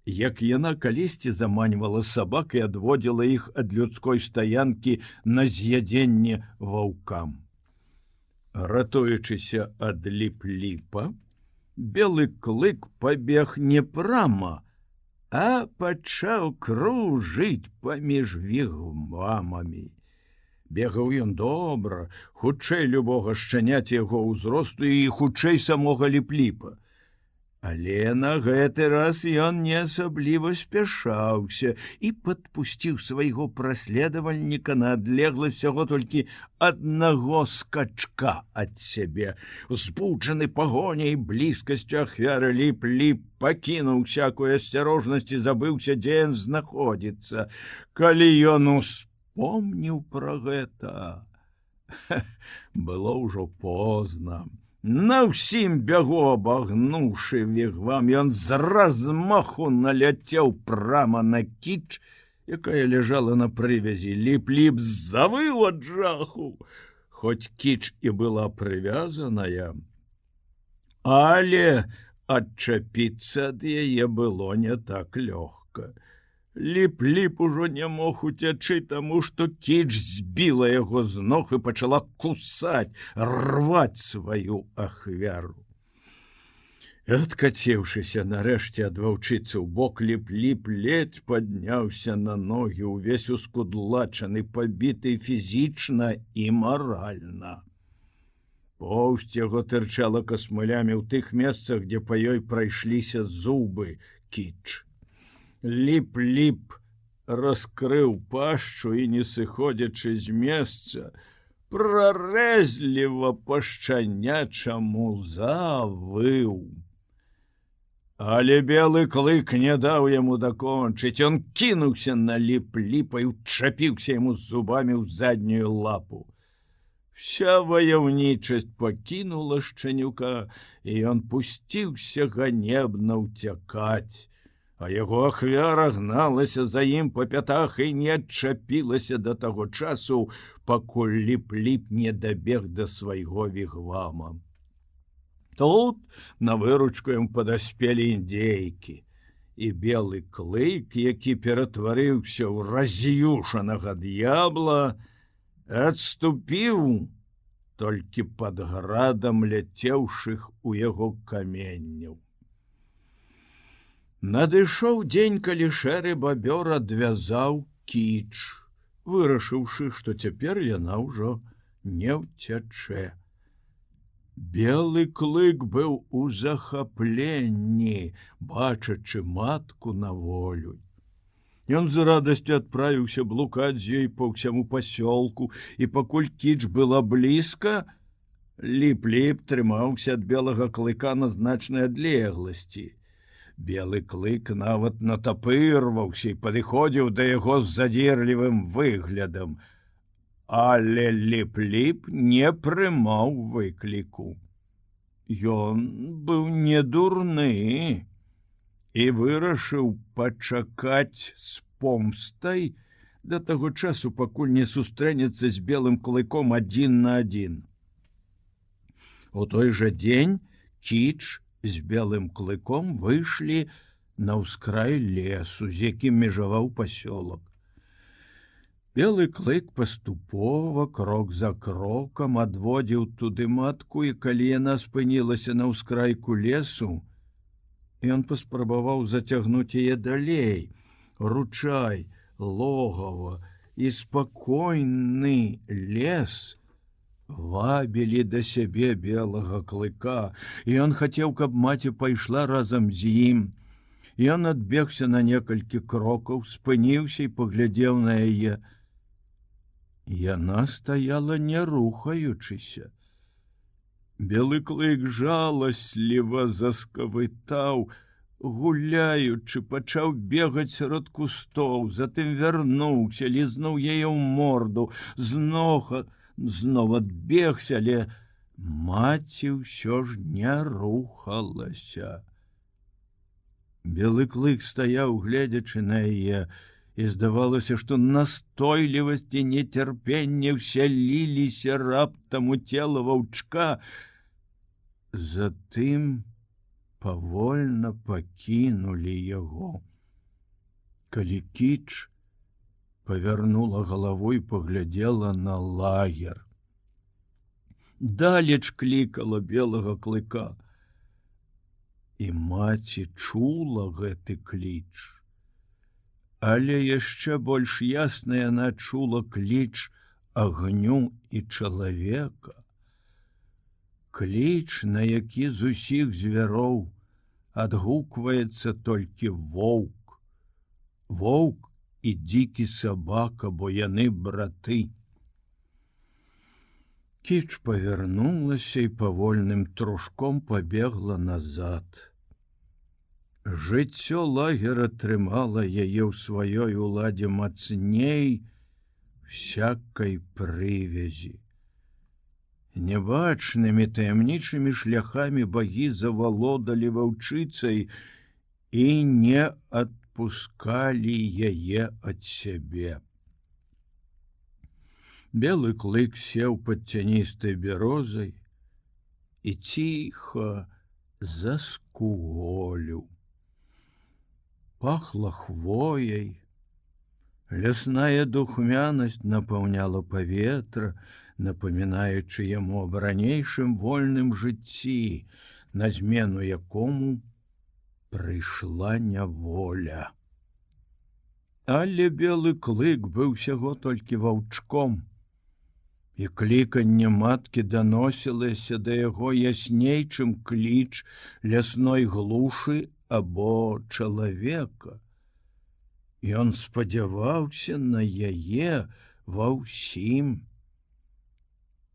як яна калісьці заманьвала сабак і адводзіла іх ад людской стаянкі на з'ядзенне ваўкам. Ратуючыся ад Ліп-ліпа, белы клык пабег не прама, а пачаў кружыць паміж вігвамамі. Бегаў ён добра, хутчэй любога шчаняці яго ўзросту і хутчэй самога Ліп-ліпа. Але на гэты раз ён не асабліва спяшаўся і падпусціў свайго праследавальніка на адлегласць усяго толькі аднаго скачка ад сябе. Узбуджаны пагоняй і блізкасцю ахвяры, Ліп-ліп пакінуў всякую асцярожнасць і забыўся, дзе ён знаходзіцца. Калі ён успомніў пра гэта, было ўжо позна. На ўсім бягу абагнуўшы вігвам, ён з размаху наляцеў прама на кіч, якая ляжала на прывязі. Ліп-ліп завыў ад жаху, хоць кіч і была прывязаная, але адчапіцца ад яе было не так лёгка. Ліп-ліп ужо не мог уцячы, таму што кіч збіла яго з ног і пачала кусаць, рваць сваю ахвяру. Адкаціўшыся нарэшце ад ваўчыцы ў бок, Ліп-ліп ледзь падняўся на ногі, увесь ускудлачаны, пабіты фізічна і маральна. Поўсць яго тырчала касмылямі ў тых месцах, дзе па ёй прайшліся зубы кіч. Ліп-ліп раскрыў пашчу і, не сыходзячы з месца, прарэзліва па-шчанячаму завыў. Але белы клык не даў яму дакончыць. Ён кінуўся на Ліп-ліпа і ўчапіўся яму зубамі ў заднюю лапу. Вся ваяўнічасць пакінула шчанюка, і ён пусціўся ганебна ўцякаць. А яго ахвяра гналася за ім па пятах і не адчапілася да таго часу, пакуль Ліп-ліп не дабег да свайго вігвама. Тут на выручку ім падаспелі індзейкі, і белы клык, які ператварыўся ў раз'юшанага д'ябла, адступіў толькі пад градам ляцеўшых у яго каменняў. Надышоў дзень, калі шэры бабёр адвязаў кіч, вырашыўшы, што цяпер яна ўжо не ўцячэ. Белы клык быў у захапленні, бачачы матку на волю. Ён з радасцю адправіўся блукаць з ёй па ўсяму пасёлку, і пакуль кіч была блізка, Ліп-ліп трымаўся ад белага клыка на значнай адлегласці. Белы клык нават натапырваўся і падыходзіў да яго з задзірлівым выглядам, але Ліп-ліп не прымаў выкліку. Ён быў не дурны і вырашыў пачакаць з помстай да таго часу, пакуль не сустрэнецца з белым клыком адзін на адзін. У той жа дзень кіч з белым клыком выйшлі на ўскрай лесу, з якім межаваў пасёлак. Белы клык паступова, крок за крокам, адводзіў туды матку, і калі яна спынілася на ўскрайку лесу, ён паспрабаваў зацягнуць яе далей. Ручай, логава і спакойны лес вабілі да сябе белага клыка, і ён хацеў, каб маці пайшла разам з ім. Ён адбегся на некалькі крокаў, спыніўся і паглядзеў на яе. Яна стаяла не рухаючыся. Белы клык жаласліва заскавытаў, гуляючы, пачаў бегаць сярод кустоў, затым вярнуўся, лізнуў яе ў морду, зноў адбегся, але маці ўсё ж не рухалася. Белы клык стаяў, гледзячы на яе, і здавалася, што настойлівасць і нецярпенне ўсяліліся раптам у цела ваўчка, затым павольна пакінулі яго. Калі кіч павярнула галаву і паглядзела на лагер. Далеч клікала белага клыка, і маці чула гэты кліч. Але яшчэ больш ясна яна чула кліч агню і чалавека. Кліч, на які з усіх звяроў адгукваецца толькі воўк. Воўк і дзікі сабака, бо яны браты. Кіч павярнулася і павольным трушком пабегла назад. Жыццё лагера трымала яе ў сваёй уладзе мацней всякай прывязі. Нябачнымі таямнічымі шляхамі багі завалодалі ваўчыцай і не адпускалі яе ад сябе. Белы клык сеў пад цяністай бярозай і ціха заскуголіў. Пахла хвояй, лясная духмянасць напаўняла паветра, напамінаючы яму аб ранейшым вольным жыцці, на змену якому прыйшла няволя. Але белы клык быў усяго толькі ваўчком, і кліканне маткі даносілася да яго ясней, чым кліч лясной глушы або чалавека. Ён спадзяваўся на яе ва ўсім.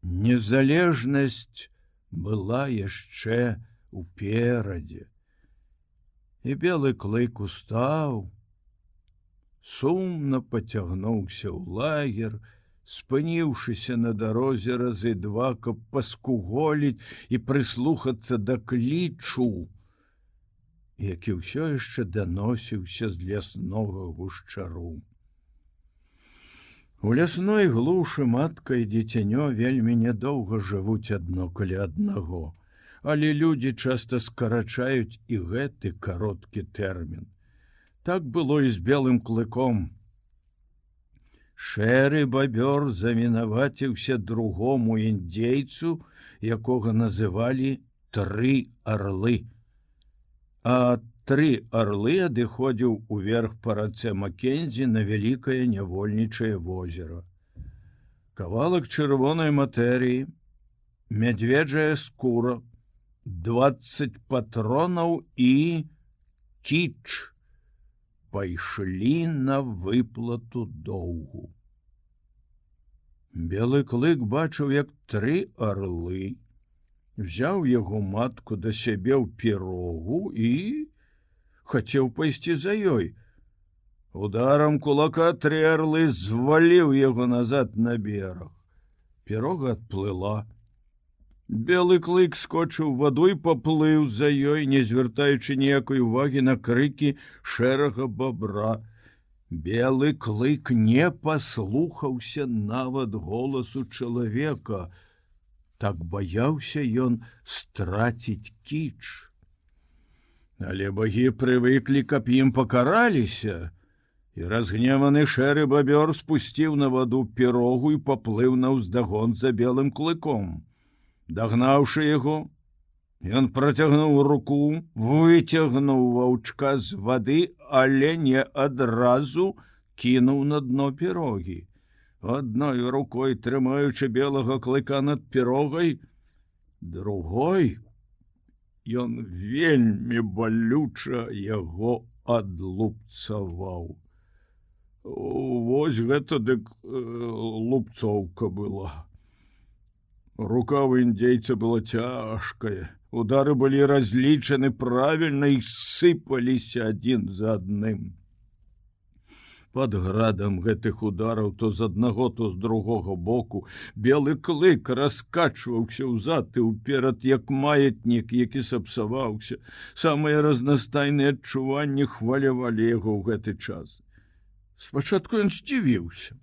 Незалежнасць была яшчэ уперадзе. І белы клык устаў, сумна пацягнуўся ў лагер, спыніўшыся на дарозе разы два, каб паскуголіць і прыслухацца да клічу, які ўсё яшчэ даносіўся з ляснога гушчару. У лясной глушы матка і дзіцянё вельмі нядоўга жывуць адно каля аднаго, але людзі часта скарачаюць і гэты кароткі тэрмін. Так было і з белым клыком. Шэры бабёр завінаваціўся другому індзейцу, якога называлі Тры арлы. А Тры арлы адыходзіў уверх па рацэ Макензі на вялікае нявольнічае возера. Кавалак чырвонай матэрыі, мядзведжая скура, 20 патронаў і кіч пайшлі на выплату доўгу. Белы клык бачыў, як Тры арлы взяў яго матку да сябе ў пірогу і хацеў пайсці за ёй. Ударам кулака Тры арлы зваліў яго назад на бераг. Пірога адплыла. Белы клык скочыў ваду і паплыў за ёй, не звяртаючы ніякай увагі на крыкі шэрага бабра. Белы клык не паслухаўся нават голасу чалавека. Так баяўся ён страціць кіч. Але багі прывыклі, каб ім пакараліся, і разгневаны шэры бабёр спусціў на ваду пірогу і паплыў наўздагон за белым клыком. Дагнаўшы яго, ён працягнуў руку, выцягнуў ваўчка з вады, але не адразу кінуў на дно пірогі. Адной рукой трымаючы белага клыка над пірогай, другой ён вельмі балюча яго адлупцаваў. Вось гэта дык лупцоўка была. Рука ў індзейца была цяжкая, удары былі разлічаны правільна і сыпаліся адзін за адным. Пад градам гэтых удараў то з аднаго, то з другога боку белы клык раскачваўся ўзад і ўперад, як маятнік, які сапсаваўся. Самыя разнастайныя адчуванні хвалявалі яго ў гэты час. Спачатку ён здзівіўся.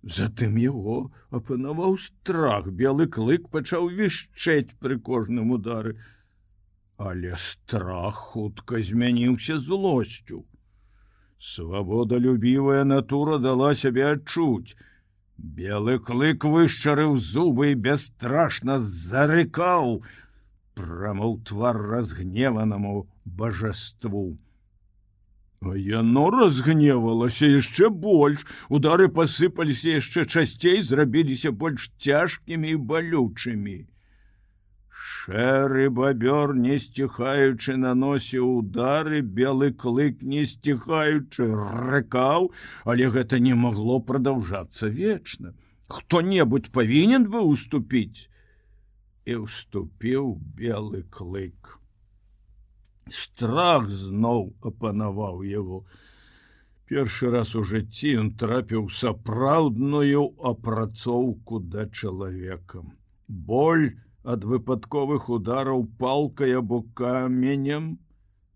Затым яго апанаваў страх. Белы клык пачаў вішчэць пры кожным удары. Але страх хутка змяніўся злосцю. Свабодалюбівая натура дала сябе адчуць. Белы клык вышчарыў зубы і бясстрашна зарыкаў прама ў твар разгневанаму бажаству. А яно разгневалася яшчэ больш. Удары пасыпаліся яшчэ часцей, зрабіліся больш цяжкімі і балючымі. Шэры бабёр, не сціхаючы, наносіў удары, белы клык, не сціхаючы, рыкаў, але гэта не магло прадаўжацца вечна. Хто-небудзь павінен быў уступіць. І уступіў белы клык. Страх зноў апанаваў яго. Першы раз у жыцці ён трапіў сапраўдную апрацоўку да чалавека. Боль ад выпадковых удараў палкай або каменем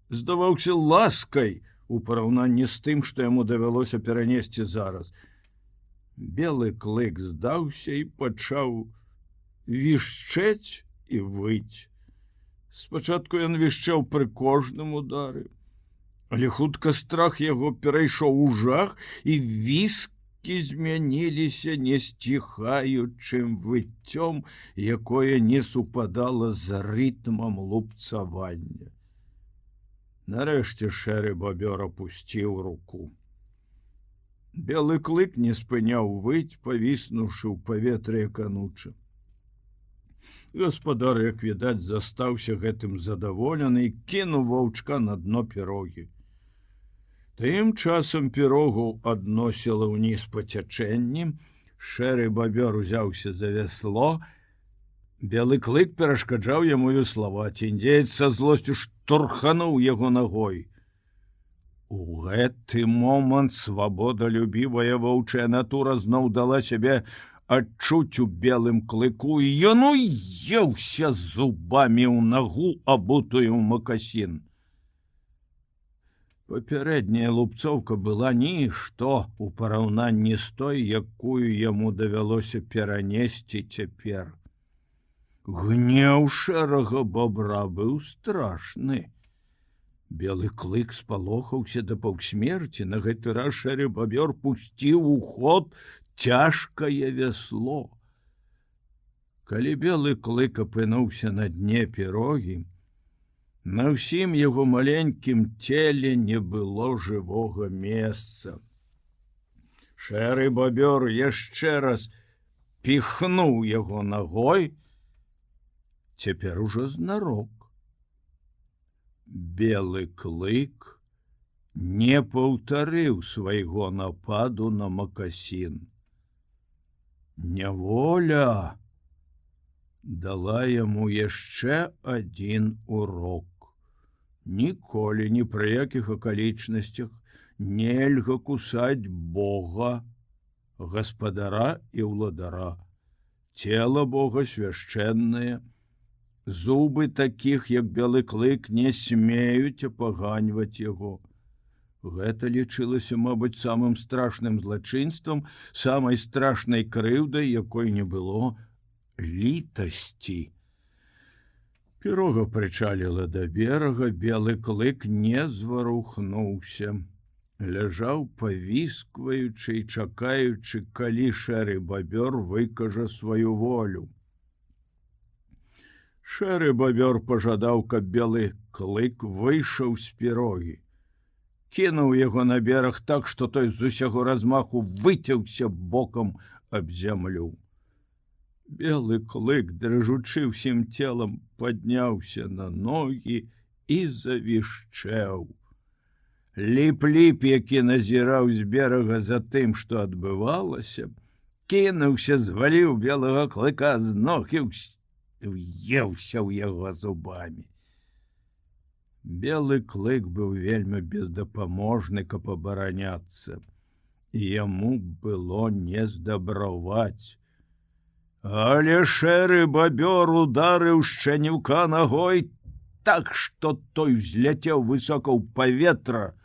здаваўся ласкай у параўнанні з тым, што яму давялося перанесці зараз. Белы клык здаўся і пачаў вішчэць і выць. Спачатку ён вішчаў пры кожным удары, але хутка страх яго перайшоў у жах, і віскі змяніліся несціхаючым выццём, якое не супадала з рытмам лупцавання. Нарэшце шэры бабёр апусціў руку. Белы клык не спыняў выць, павіснуўшы ў паветры як ануча. Гаспадар, як відаць, застаўся гэтым задаволены і кінуў ваўчка на дно пірогі. Тым часам пірогу адносіла ўніз па цячэнні, шэры бабёр узяўся за вясло. Белы клык перашкаджаў яму веславаць, індзеец са злосцю штурхануў яго ногой. У гэты момант свабодалюбівая воўчая натура зноў дала сябе адчуць у белым клыку, і ён уеўся зубамі ў нагу, абутую ў макасін. Папярэдняя лупцоўка была нішто у параўнанні з той, якую яму давялося перанесці цяпер. Гнеў шэрага бобра быў страшны. Белы клык спалохаўся да паўсмерці. На гэты раз шэры бабёр пусціў у ход цяжкае вясло. Калі белы клык апынуўся на дне пірогі, на ўсім яго маленькім целе не было жывога месца. Шэры бабёр яшчэ раз піхнуў яго ногой, цяпер ужо знарок. Белы клык не паўтарыў свайго нападу на макасін. Няволя дала яму яшчэ адзін урок. Ніколі ні пры якіх акалічнасцях нельга кусаць Бога, гаспадара і ўладара. Цела Бога свяшчэннае. Зубы такіх, як белы клык, не смеюць апаганьваць яго. Гэта лічылася, мабыць, самым страшным злачынствам, самай страшнай крыўдай, якой не было літасці. Пірога прычаліла да берага, белы клык не зварухнуўся. Ляжаў, павіскваючы і чакаючы, калі шэры бабёр выкажа сваю волю. Шэры бабёр пажадаў, каб белы клык выйшаў з пірогі. Кінуў яго на бераг так, што той з усяго размаху выцяўся бокам аб зямлю. Белы клык, дрыжучы ўсім целам, падняўся на ногі і завішчэў. Ліп-ліп, які назіраў з берага за тым, што адбывалася, кінуўся, зваліў белага клыка з ног і уеўся ў яго зубамі. Белы клык быў вельмі бездапаможны, каб абараняцца, і яму было не здабраваць. Але шэры бабёр ударыў шчанюка ногой так, што той узляцеў высока ў паветра,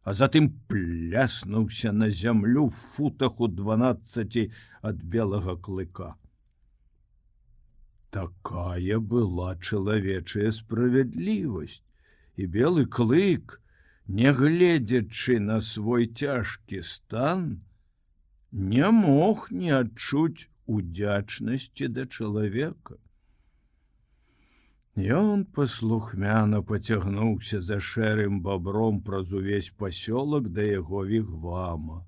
а затым пляснуўся на зямлю в футах у 12 ад белага клыка. Такая была чалавечая справядлівасць, і белы клык, нягледзячы на свой цяжкі стан, не мог не адчуць удзячнасці да чалавека. Ён паслухмяна пацягнуўся за шэрым бабром праз увесь пасёлак да яго вігвама.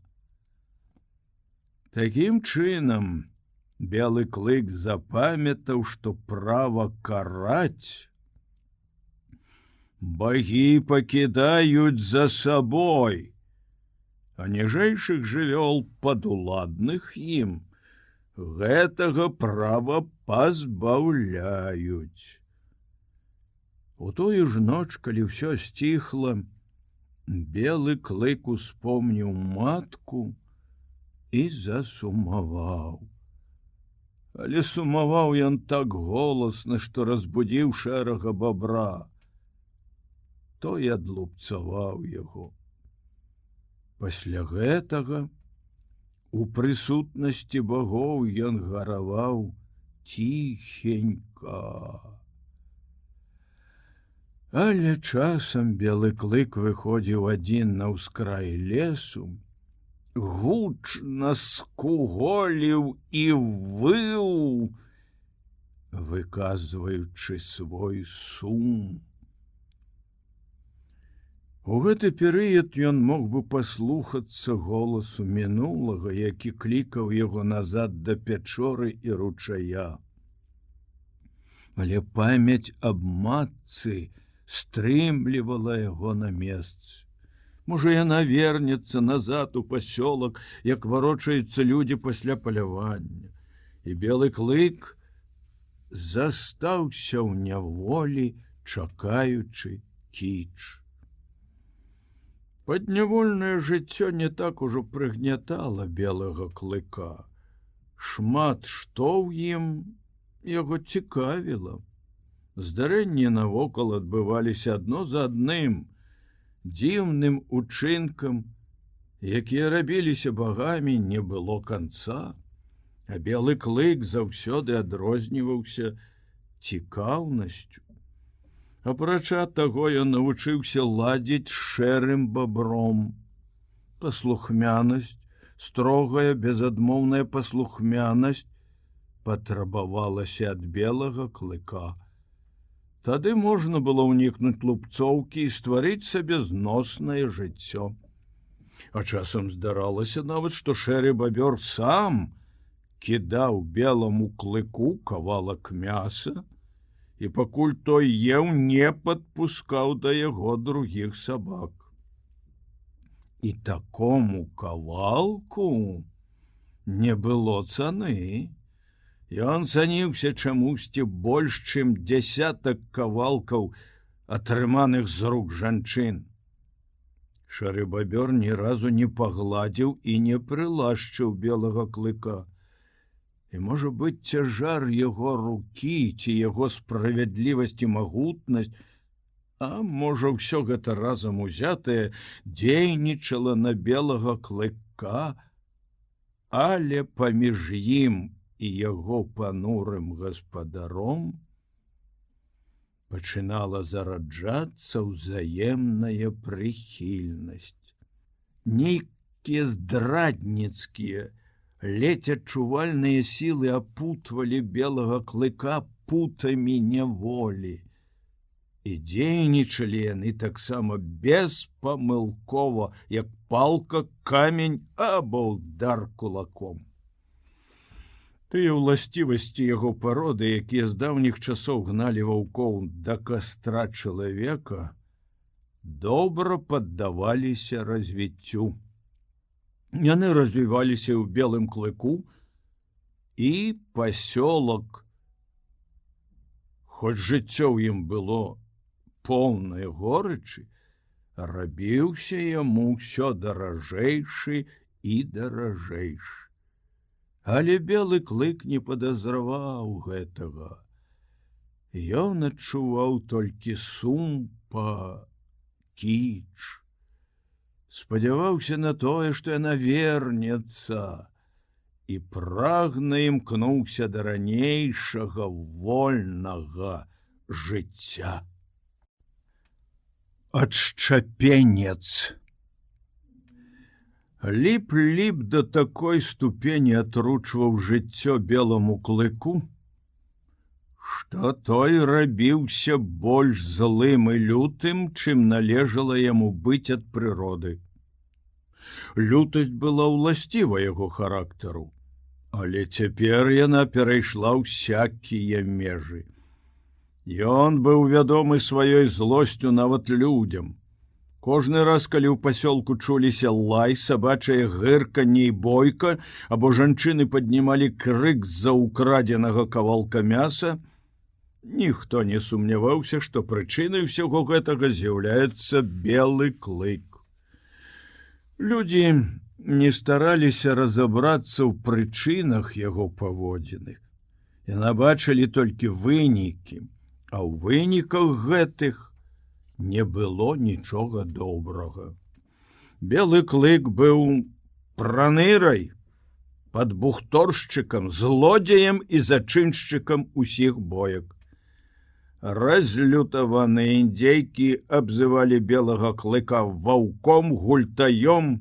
Такім чынам, белы клык запамятаў, што права караць багі пакідаюць за сабой, а ніжэйшых жывёл падуладных ім гэтага права пазбаўляюць. У тую ж ноч, калі ўсё сціхла, белы клык успомніў матку і засумаваў. Але сумаваў ён так голасна, што разбудзіў шэрага бабра. Той адлупцаваў яго. Пасля гэтага у прысутнасці багоў ён гараваў ціхенька. Але часам белы клык выходзіў адзін на ўскрай лесу, гучна скуголіў і выў, выказваючы свой сум. У гэты перыяд ён мог бы паслухацца голасу мінулага, які клікаў яго назад да пячоры і ручая. Але памяць аб матцы стрымлівала яго на месцы. Можа, яна вернецца назад у пасёлак, як варочаюцца людзі пасля палявання. І белы клык застаўся ў няволі, чакаючы кіч. Паднявольнае жыццё не так ужо прыгнятала белага клыка. Шмат што ў ім яго цікавіла. Здарэнні навокал адбываліся адно за адным, дзіўным учынкам, якія рабіліся багамі, не было канца, а белы клык заўсёды адрозніваўся цікаўнасцю. Апрача таго, ён навучыўся ладзіць з шэрым бабром. Паслухмянасць, строгая, безадмоўная паслухмянасць патрабавалася ад белага клыка. Тады можна было ўнікнуць лупцоўкі і стварыць сабе зноснае жыццё. А часам здаралася нават, што шэры бабёр сам кідаў беламу клыку кавалак мяса, і пакуль той еў, не падпускаў да яго другіх сабак. І такому кавалку не было цаны. Ён цаніўся чамусьці больш, чым дзясятак кавалкаў, атрыманых з рук жанчын. Шэры бабёр ні разу не пагладзіў і не прылашчыў белага клыка. І, можа быць, цяжар яго рукі ці яго справядлівасць і магутнасць, а можа, ўсё гэта разам узятае, дзейнічала на белага клыка, але паміж ім і яго панурым гаспадаром пачынала зараджацца ўзаемная прыхільнасць. Нейкія здрадніцкія, ледзь адчувальныя сілы апутвалі белага клыка путамі няволі. І дзейнічалі яны таксама беспамылкова, як палка, камень або ўдар кулаком. Тыя ўласцівасці яго пароды, якія з даўніх часоў гналі ваўкоў да кастра чалавека, добра паддаваліся развіццю. Яны развіваліся ў белым клыку, і пасёлак, хоць жыццё ў ім было поўнае горычы, рабіўся яму ўсё даражэйшы і даражэйшы. Але белы клык не падазраваў гэтага. Ён адчуваў толькі сум па кіч. Спадзяваўся на тое, што яна вернецца, і прагна імкнуўся да ранейшага вольнага жыцця. Адшчапенец. Ліп-ліп да такой ступені атручваў жыццё беламу клыку, што той рабіўся больш злым і лютым, чым належала яму быць ад прыроды. Лютасць была ўласціва яго характару, але цяпер яна перайшла ўсякія межы. Ён быў вядомы сваёй злосцю нават людзям. Кожны раз, калі ў пасёлку чуліся лай, сабачае гырканне і бойка, або жанчыны паднімалі крык з-за ўкрадзенага кавалка мяса, ніхто не сумняваўся, што прычынай усяго гэтага з'яўляецца белы клык. Людзі не стараліся разабрацца ў прычынах яго паводзіны. Яна бачылі толькі вынікі, а ў выніках гэтых не было нічога добрага. Белы клык быў пранырай, падбухторшчыкам, злодзеем і зачыншчыкам усіх боек. Разлютаваныя індзейкі абзывалі белага клыка ваўком, гультаём,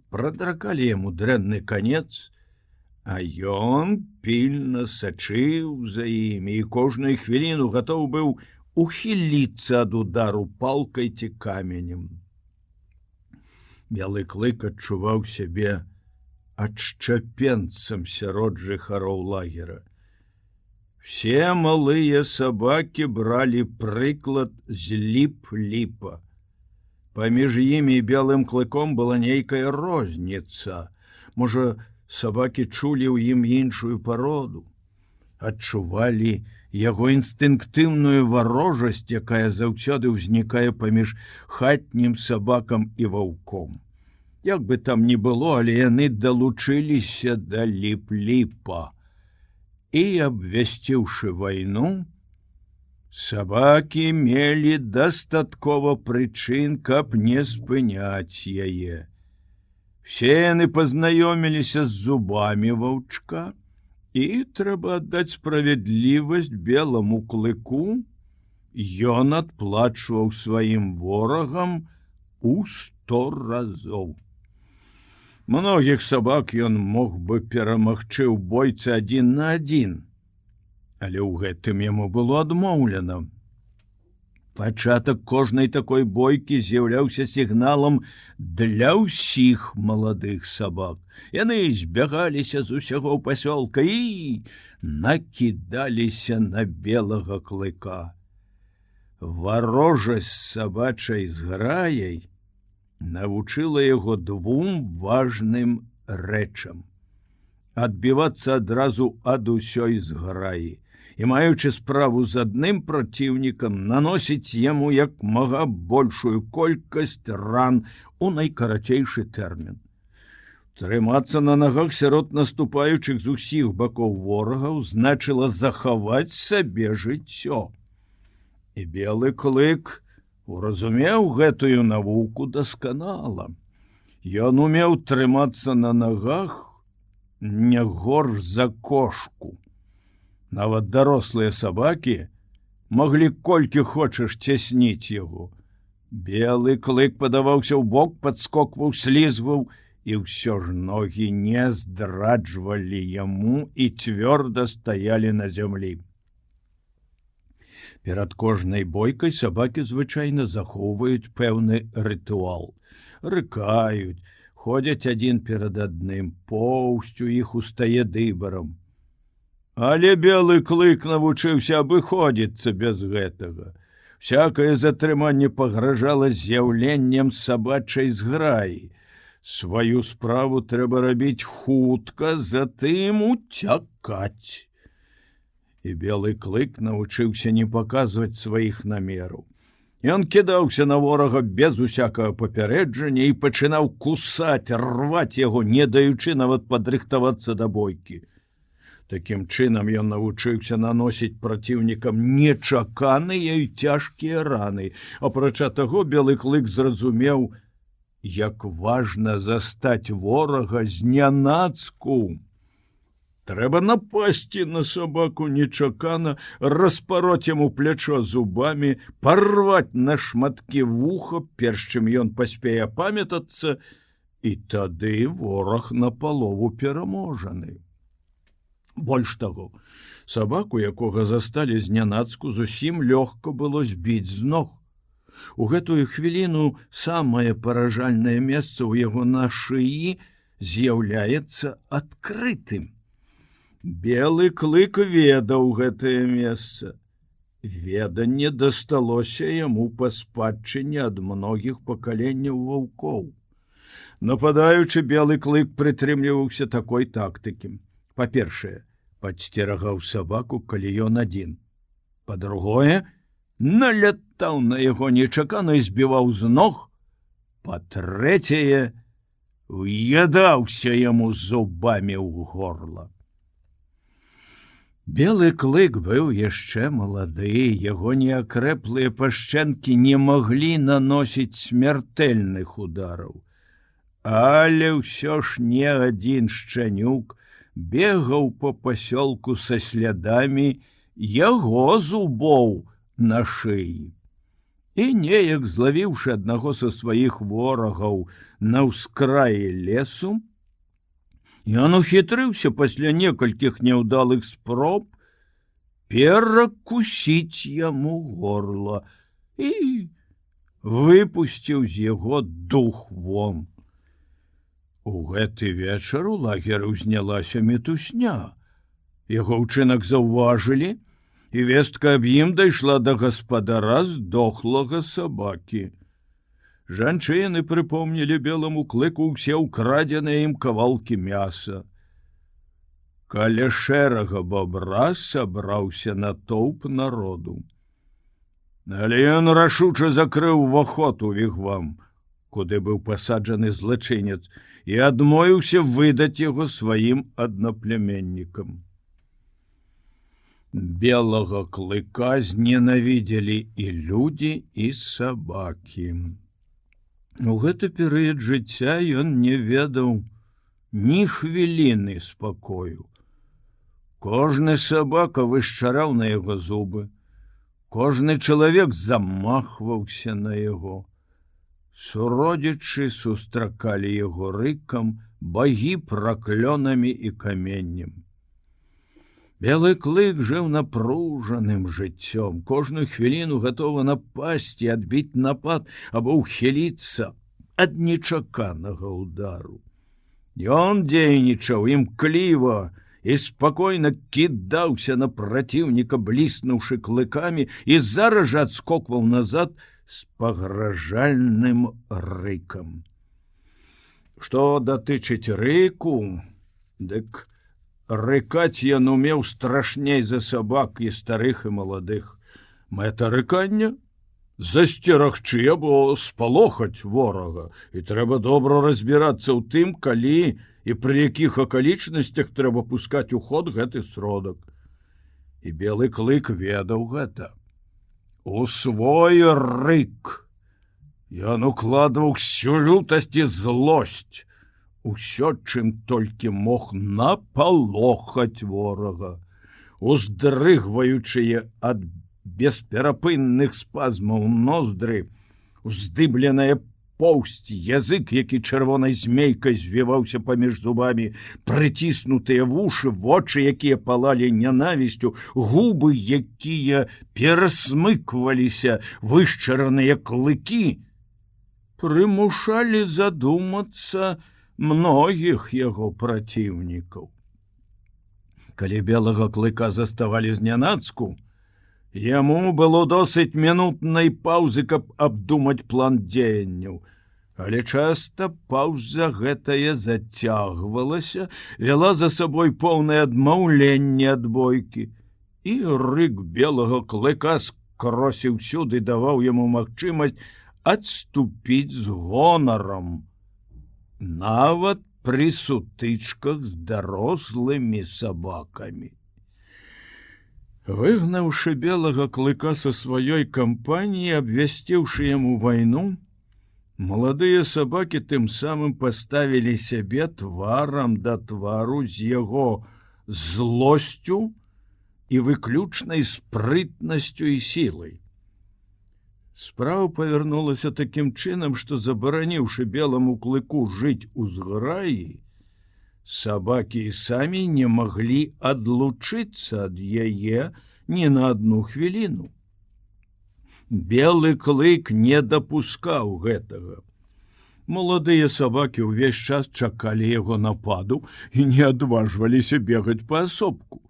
прадракалі яму дрэнны канец, а ён пільна сачыў за імі і кожную хвіліну гатоў быў ухіліцца ад удару палкай ці каменем. Белы клык адчуваў сябе адшчапенцам сярод жыхароў лагера. Все малыя сабакі бралі прыклад з ліп-ліпа. Паміж імі і белым клыком была нейкая розніца. Можа, сабакі чулі ў ім іншую пароду, адчувалі яго інстынктыўную варожасць, якая заўсёды ўзнікае паміж хатнім сабакам і ваўком. Як бы там ні было, але яны далучыліся да ліп-ліпа. І, абвясціўшы вайну, сабакі мелі дастаткова прычын, каб не спыняць яе. Все яны пазнаёміліся з зубамі ваўчка, і трэба аддаць справядлівасць беламу клыку, ён адплачваў сваім ворагам у 100 разоў. Многіх сабак ён мог бы перамагчы ў бойцы 1 на 1, але ў гэтым яму было адмоўлена. Пачатак кожнай такой бойкі з'яўляўся сігналам для ўсіх маладых сабак. Яны збягаліся з усяго пасёлка і накідаліся на белага клыка. Варожасць сабачай зграяй навучыла яго 2 важным рэчам: адбівацца адразу ад усёй зграі і, маючы справу з адным праціўнікам, наносіць яму як мага большую колькасць ран у найкарацейшы тэрмін. Трымацца на нагах сярод наступаючых з усіх бакоў ворагаў значыла захаваць сабе жыццё. І белы клык уразумеў гэтую навуку дасканала. Ён умеў трымацца на нагах не горш за кошку. Нават дарослыя сабакі маглі колькі хочаш цясніць яго. Белы клык падаваўся ў бок, падскокваў, слізваў, і ўсё ж ногі не здраджвалі яму і цвёрда стаялі на зямлі. Перад кожнай бойкай сабакі звычайна захоўваюць пэўны рытуал. Рыкаюць, ходзяць адзін перад адным, поўсцю іх устае дыбарам. Але белы клык навучыўся абыходзіцца без гэтага. Всякае затрыманне пагражала з'яўленнем сабачай зграі. Сваю справу трэба рабіць хутка, затым уцякаць. І белы клык навучыўся не паказваць сваіх намераў. Ён кідаўся на ворага без усякага папярэджання і пачынаў кусаць, рваць яго, не даючы нават падрыхтавацца да бойкі. Такім чынам ён навучыўся наносіць праціўнікам нечаканыя і цяжкія раны. Апрача таго, белы клык зразумеў, як важна застаць ворага знянацку. Трэба напасці на сабаку нечакана, распароць яму плячо зубамі, парваць на шматкі вуха, перш чым ён паспее апамятацца, і тады вораг напалову пераможаны. Больш таго, сабаку, якога засталі знянацку, зусім лёгка было збіць з ног. У гэтую хвіліну самае паражальнае месца ў яго на шыі з'яўляецца адкрытым. Белы клык ведаў гэтае месца. Веданне дасталося яму па спадчыне ад многіх пакаленняў ваўкоў. Нападаючы, белы клык прытрымліваўся такой тактыкі. Па-першае, падсцерагаў сабаку, калі ён адзін. Па-другое, налятаў на яго нечакана і збіваў з ног. Па-трэцяе, уядаўся яму зубамі ў горла. Белы клык быў яшчэ малады, яго неакрэплыя пашчэнкі не маглі наносіць смяртэльных удараў. Але ўсё ж не адзін шчанюк бегаў па пасёлку са слядамі яго зубоў на шыі. І неяк, злавіўшы аднаго са сваіх ворагаў на ўскраі лесу, ён ухітрыўся пасля некалькіх няўдалых спроб перакусіць яму горла і выпусціў з яго дух вон. У гэты вечар у лагеры ўзнялася мітусня. Яго ўчынак заўважылі, і вестка аб ім дайшла да гаспадара здохлага сабакі. Жанчыны прыпомнілі беламу клыку ўсе ўкрадзеныя ім кавалкі мяса. Каля шэрага бабра сабраўся натоўп народу. Але ён рашуча закрыў уваход у вігвам, куды быў пасаджаны злачынец, і адмовіўся выдаць яго сваім аднаплемяннікам. Белага клыка зненавідзелі і людзі, і сабакі. У гэты перыяд жыцця ён не ведаў ні хвіліны спакою. Кожны сабака вышчараў на яго зубы, кожны чалавек замахваўся на яго. Суродзічы сустракалі яго рыкам, багі праклёнамі і каменнем. Белы клык жыў напружаным жыццём, кожную хвіліну гатова напасці, адбіць напад або ўхіліцца ад нечаканага ўдару. Ён дзейнічаў імкліва і спакойна кідаўся на праціўніка, бліснуўшы клыкамі, і зараз жа адскокваў назад з пагражальным рыкам. Што датычыць рыку, дык рыкаць ён умеў страшней за сабак і старых і маладых. Мэта рыкання — засцерагчы або спалохаць ворага, і трэба добра разбірацца ў тым, калі і пры якіх акалічнасцях трэба пускаць у ход гэты сродак. І белы клык ведаў гэта. У свой рык ён укладваў всю лютасць і злосць, усё, чым толькі мог напалохаць ворага. Уздрыгваючыя ад бесперапынных спазмаў ноздры, уздыбленая поўсць, язык, які чырвонай змейкай звіваўся паміж зубамі, прыціснутыя вушы, вочы, якія палалі нянавісцю, губы, якія перасмыкваліся, вышчараныя клыкі, прымушалі задумацца многіх яго праціўнікаў. Калі белага клыка заставалі знянацку, яму было досыць мінутнай паўзы, каб абдумаць план дзеянняў. Але часта паўза гэтая зацягвалася, вяла за сабой поўнае адмаўленне ад бойкі, і рык белага клыка скрозь і ўсюды даваў яму магчымасць адступіць з гонарам, нават пры сутычках з дарослымі сабакамі. Выгнаўшы белага клыка са сваёй кампаніі, абвясціўшы яму вайну, маладыя сабакі тым самым паставілі сябе тварам да твару з яго злосцю і выключнай спрытнасцю і сілай. Справа павярнулася такім чынам, што, забараніўшы беламу клыку жыць у зграі, сабакі і самі не маглі адлучыцца ад яе ні на адну хвіліну. Белы клык не дапускаў гэтага. Маладыя сабакі ўвесь час чакалі яго нападу і не адважваліся бегаць паасобку.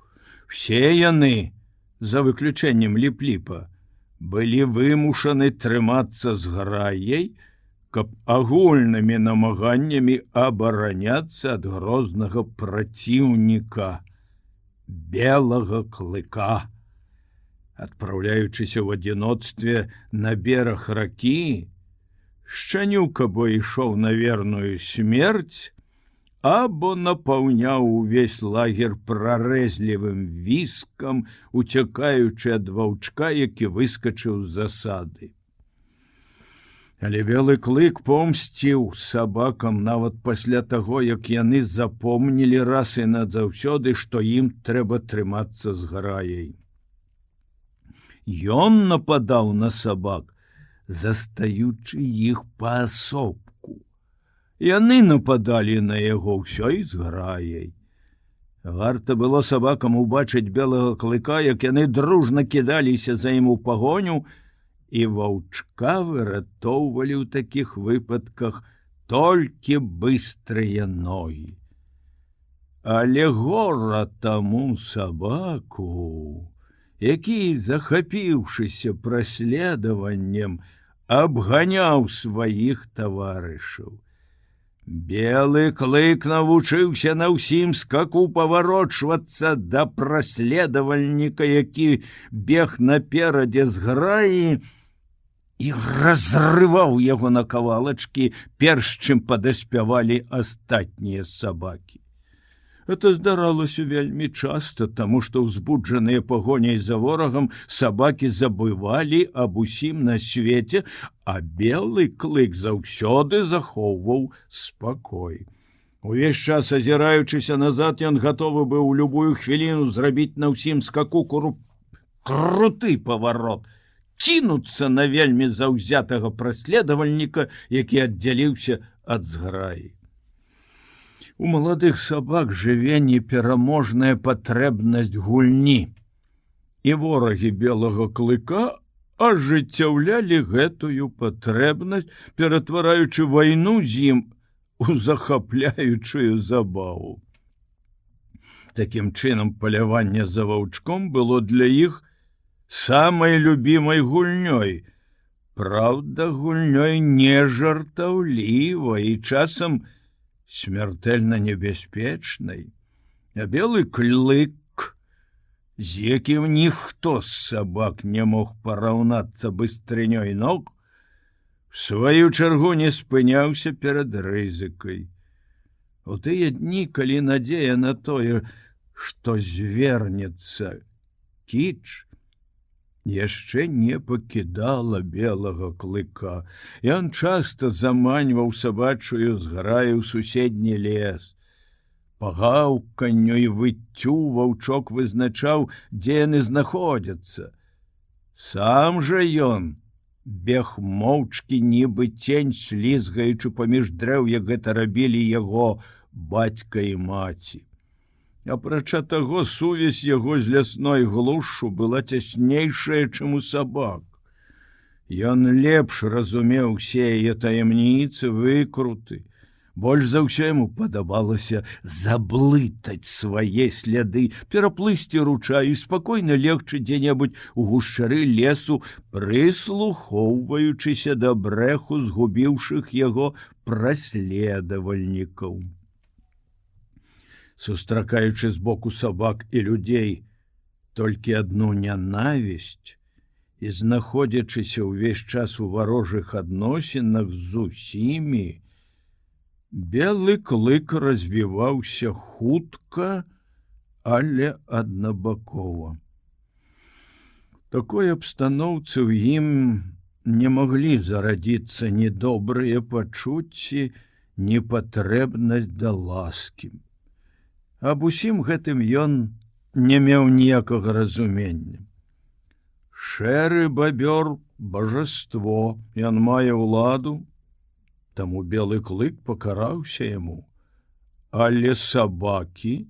Все яны, за выключэннем Ліп-Ліпа, былі вымушаны трымацца зграяй, каб агульнымі намаганнямі абараняцца ад грознага праціўніка белага клыка. Адпраўляючыся ў адзіноцтве на бераг ракі, шчанюк або ішоў на верную смерць, або напаўняў увесь лагер прарэзлівым віскам, уцякаючы ад ваўчка, які выскачыў з засады. Але белы клык помсціў сабакам нават пасля таго, як яны запомнілі раз і назаўсёды, што ім трэба трымацца з граяй. Ён нападаў на сабак, застаючы іх паасобку. Яны нападалі на яго ўсёй з граяй. Варта было сабакам убачыць белага клыка, як яны дружна кідаліся за ім у пагоню, і ваўчка выратоўвалі ў такіх выпадках толькі быстрыя ногі. Але гора таму сабаку, які, захапіўшыся праследаваннем, абганяў сваіх таварышаў. Белы клык навучыўся на ўсім скаку паварочвацца да праследавальніка, які бег наперадзе з граі, і разрываў яго на кавалачкі, перш чым падаспявалі астатнія сабакі. Это здаралася вельмі часта, таму што ўзбуджаныя пагоняй за ворагам сабакі забывалі аб усім на свеце, а белы клык заўсёды захоўваў спакой. Увесь час азіраючыся назад, ён гатовы быў у любую хвіліну зрабіць на ўсім скаку круты паварот, кінуцца на вельмі заўзятага праследавальніка, які аддзяліўся ад зграі. У маладых сабак жыве непераможная патрэбнасць гульні, і ворагі белага клыка ажыццяўлялі гэтую патрэбнасць, ператвараючы вайну з ім у захапляючую забаву. Такім чынам, паляванне за ваўчком было для іх самай любімай гульнёй. Праўда, гульнёй не жартаўлівай і часам смертельно небяспечнай. А белы клык, з якім ніхто з сабак не мог параўнацца быстрынёй ног, в сваю чаргу не спыняўся перад рызыкай. У тыя дні, калі надзея на тое, што звернецца кіч, яшчэ не пакідала белага клыка. Ён часта заманьваў сабачую зграю ў суседні лес. Па гаўканню і выццю ваўчок вызначаў, дзе яны знаходзяцца. Сам жа ён бег моўчкі, нібы цень, слізгаючы паміж дрэў, як гэта рабілі яго бацька і маці. Апрача таго, сувязь яго з лясной глушшу была цяснейшая, чым у сабак. Ён лепш разумеў усе яе таямніцы, выкруты. Больш за ўсё яму падабалася заблытаць свае сляды, пераплысці ручай і спакойна легчы дзе-небудзь у гушчары лесу, прыслухоўваючыся да брэху згубіўшых яго праследавальнікаў. Сустракаючы збоку сабак і людзей толькі адну нянавісць і знаходзячыся ўвесь час у варожых адносінах з усімі, белы клык развіваўся хутка, але аднабакова. Такой абстаноўцы ў ім не маглі зарадзіцца ні добрыя пачуцці, ні патрэбнасць да ласкі. Аб усім гэтым ён не меў ніякага разумення. Шэры бабёр — божаство, ён мае ўладу, таму белы клык пакараўся яму. Але сабакі,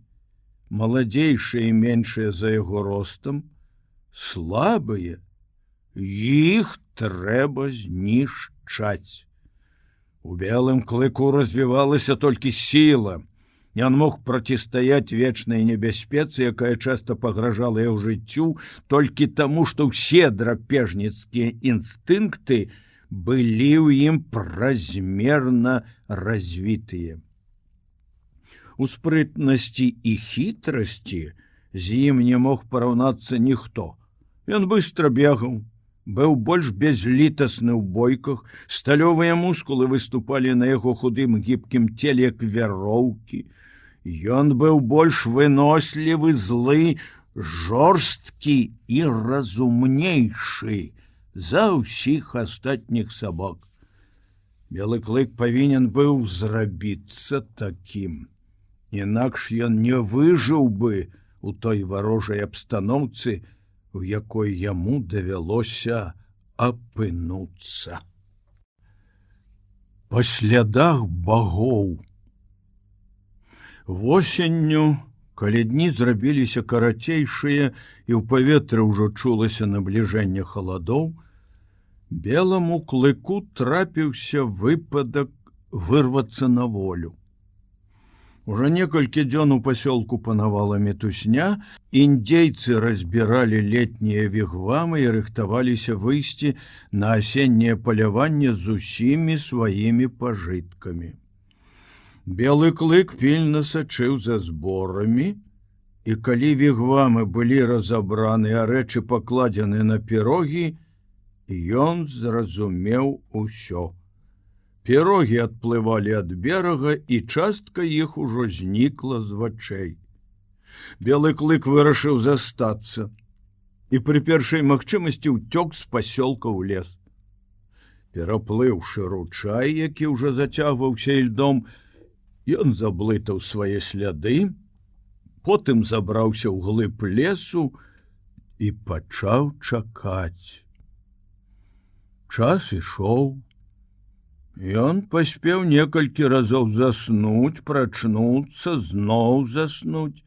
маладзейшыя і меншыя за яго ростам, слабыя, іх трэба знішчаць. У белым клыку развівалася толькі сіла. Ён мог процістаяць вечнай небяспецы, якая часта пагражала яго жыццю, толькі таму, што ўсе драпежніцкія інстынкты былі ў ім празмерна развітыя. У спрытнасці і хітрасці з ім не мог параўнацца ніхто. Ён быстро бегаў, быў больш бязлітасны ў бойках, сталёвыя мускулы выступалі на яго худым гібкім целе як вяроўкі. Ён быў больш вынослівы, злы, жорсткі і разумнейшы за ўсіх астатніх сабак. Белы клык павінен быў зрабіцца такім. Інакш ён не выжыў бы у той варожай абстаноўцы, у якой яму давялося апынуцца. Па слядах багоў. Восенню, калі дні зрабіліся карацейшыя і ў паветры ўжо чулася набліжэнне халадоў, беламу клыку трапіўся выпадак вырвацца на волю. Уже некалькі дзён у пасёлку панавала мітусня, індзейцы разбіралі летнія вігвамы і рыхтаваліся выйсці на асенняе паляванне з усімі сваімі пажыткамі. Белы клык пільна сачыў за зборамі, і калі вігвамы былі разабраны, а рэчы пакладзены на пірогі, ён зразумеў усё. Пірогі адплывалі ад берага, і частка іх ужо знікла з вачэй. Белы клык вырашыў застацца і пры першай магчымасці ўцёк з пасёлка ў лес. Пераплыўшы ручай, які ўжо зацягваўся ільдом, ён заблытаў свае сляды, потым забраўся ў глыб лесу і пачаў чакаць. Час ішоў. Ён паспеў некалькі разоў заснуць, прачнуцца, зноў заснуць.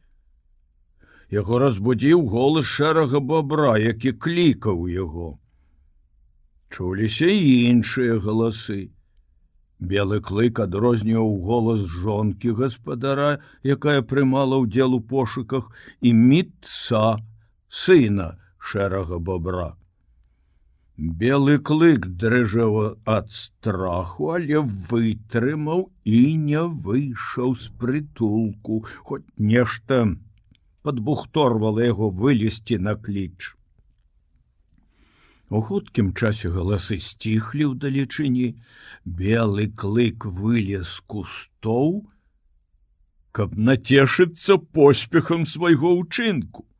Яго разбудзіў голас шэрага бабра, які клікаў яго. Чуліся і іншыя галасы. Белы клык адрозніваў голас жонкі гаспадара, якая прымала ўдзел у пошуках, і мітца, сына шэрага бабра. Белы клык дрыжаў ад страху, але вытрымаў і не выйшаў з прытулку, хоць нешта падбухторвала яго вылезці на кліч. У хуткім часе галасы сціхлі ўдалечыні. Белы клык вылез з кустоў, каб нацешыцца поспехам свайго ўчынку.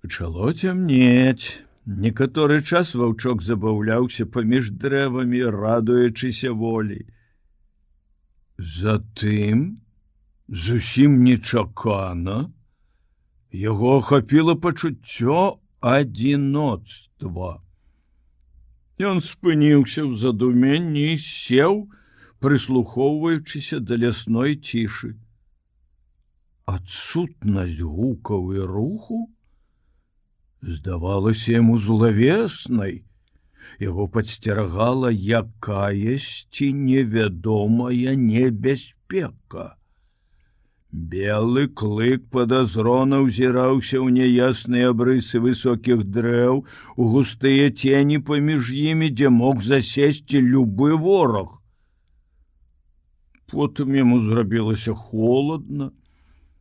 Пачало цямнець. Некаторы час ваўчок забаўляўся паміж дрэвамі, радуючыся волі. Затым, зусім нечакана, яго ахапіла пачуццё адзіноцтва. Ён спыніўся ў задуменні і сеў, прыслухоўваючыся да лясной цішы. Адсутнасць гукаў і руху здавалася яму злавеснай. Яго падсцерагала якаясьці невядомая небяспека. Белы клык падазрона ўзіраўся ў няясныя абрысы высокіх дрэў, у густыя цені паміж імі, дзе мог засесці любы вораг. Потым яму зрабілася холадна.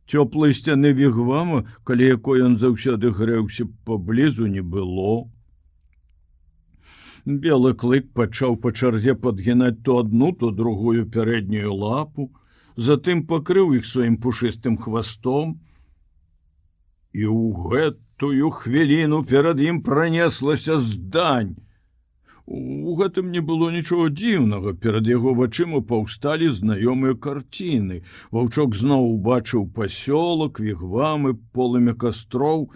Цёплай сцяны вігвама, каля якой ён заўсёды грэўся, паблізу не было. Белы клык пачаў па чарзе падгінаць то адну, то другую пярэднюю лапу, затым пакрыў іх сваім пушыстым хвастом. І ў гэтую хвіліну перад ім пранеслася здань. У гэтым не было нічога дзіўнага, перад яго вачыма паўсталі знаёмыя карціны. Ваўчок зноў убачыў пасёлак, вігвамы, полымя кастроў.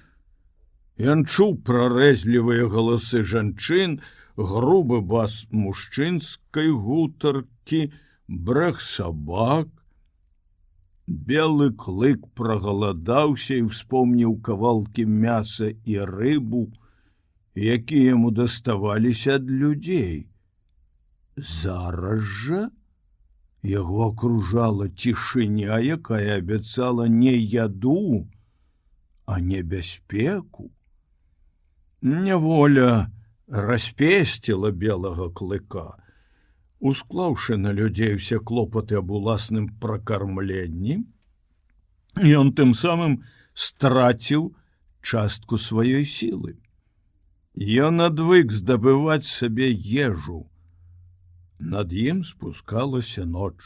Ён чуў прарэзлівыя галасы жанчын, грубы бас мужчынскай гутаркі, брэх сабак. Белы клык прагаладаўся і ўспомніў кавалкі мяса і рыбу, якія яму даставаліся ад людзей. Зараз жа яго акружала цішыня, якая абяцала не яду, а небяспеку. Няволя распесціла белага клыка. Усклаўшы на людзей усе клопаты аб уласным пракармленні, ён тым самым страціў частку сваёй сілы. Ён адвык здабываць сабе ежу. Над ім спускалася ноч.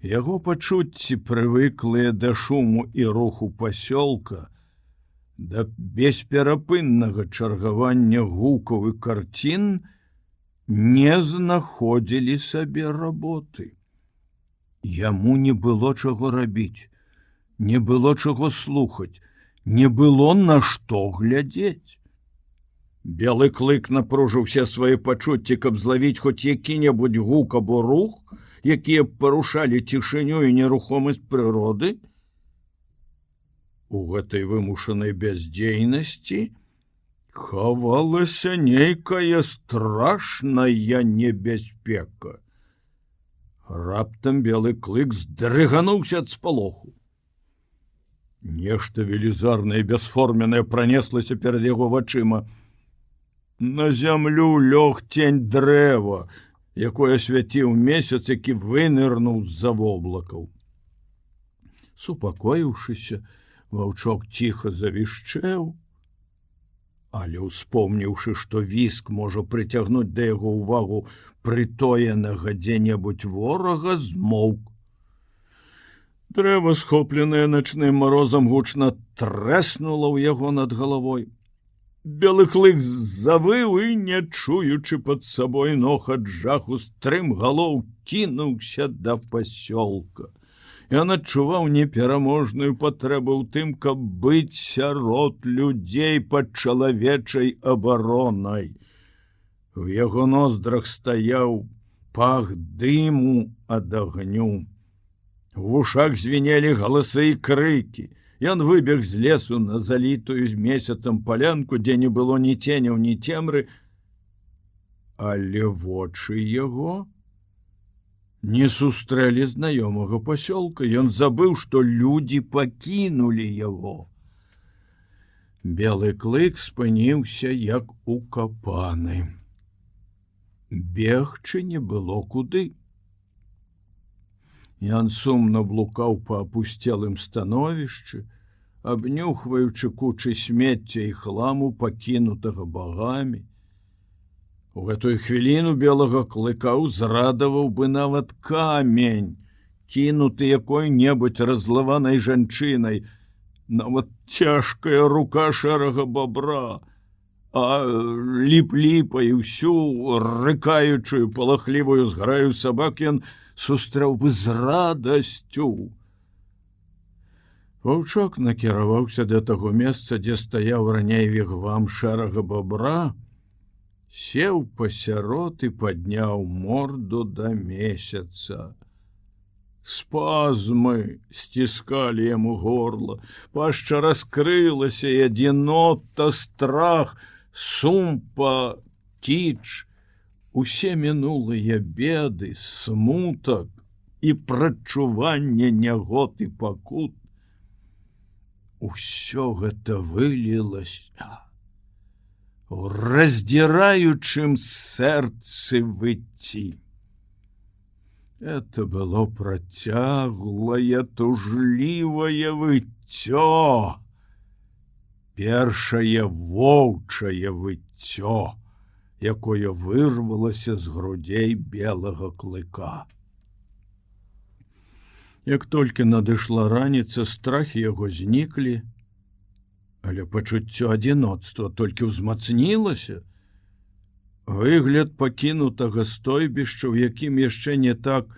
Яго пачуцці, прывыклыя да шуму і руху пасёлка, да бесперапыннага чаргавання гукаў і карцін, не знаходзілі сабе работы. Яму не было чаго рабіць, не было чаго слухаць, не было на што глядзець. Белы клык напружыў усе свае пачуцці, каб злавіць хоць які-небудзь гук або рух, якія парушалі цішыню і нерухомасць прыроды. У гэтай вымушанай бяздзейнасці хавалася нейкая страшная небяспека. Раптам белы клык здрыгануўся ад спалоху. Нешта велізарнае і бясформеннае пранеслася перад яго вачыма. На зямлю лёг цень дрэва, якое свяціў месяц, які вынырнуў з-за воблакаў. Супакоіўшыся, ваўчок ціха завішчэў, але, успомніўшы, што віск можа прыцягнуць да яго ўвагу прытоенага дзе-небудзь ворага, змоўк. Дрэва, схопленае начным марозам, гучна трэснула ў яго над галавой. Белы клык завыў і, не чуючы пад сабой ног ад жаху, стрымгалоў кінуўся да пасёлка. Ён адчуваў непераможную патрэбу ў тым, каб быць сярод людзей пад чалавечай абаронай. У яго ноздрах стаяў пах дыму ад агню. У вушах звінелі галасы і крыкі. Ён выбег з лесу на залітую месяцам палянку, дзе не было ні ценяў, ні цемры, але вочы яго не сустрэлі знаёмага пасёлка. Ён забыў, што людзі пакінулі яго. Белы клык спыніўся, як укапаны. Бегчы не было куды. Ён сумна блукаў па апусцелым становішчы, абнюхваючы кучы смецця і хламу, пакінутага багамі. У гэтую хвіліну белага клыка ўзрадаваў бы нават камень, кінуты якой-небудзь разлаванай жанчынай, нават цяжкая рука шэрага бабра, а ліп-ліпа і ўсю рыкаючую палахлівую зграю сабак ён сустрэў бы з радасцю. Ваўчок накіраваўся да таго месца, дзе стаяў раней вігвам шэрага бабра, сеў пасярод і падняў морду да месяца. Спазмы сціскалі яму горла, пашча раскрылася, і адзінота, страх, сум па кіч, усе мінулыя беды, смутак і прадчуванне нягод і пакут. Усё гэта вылілася у раздзіраючым сэрцы выцці. Это было працяглае, тужлівае выццё, першае воўчае выццё, якое вырвалася з грудзей белага клыка. Як толькі надышла раніца, страхі яго зніклі, але пачуццё адзіноцтва толькі ўзмацнілася. Выгляд пакінутага стойбішча, у якім яшчэ не так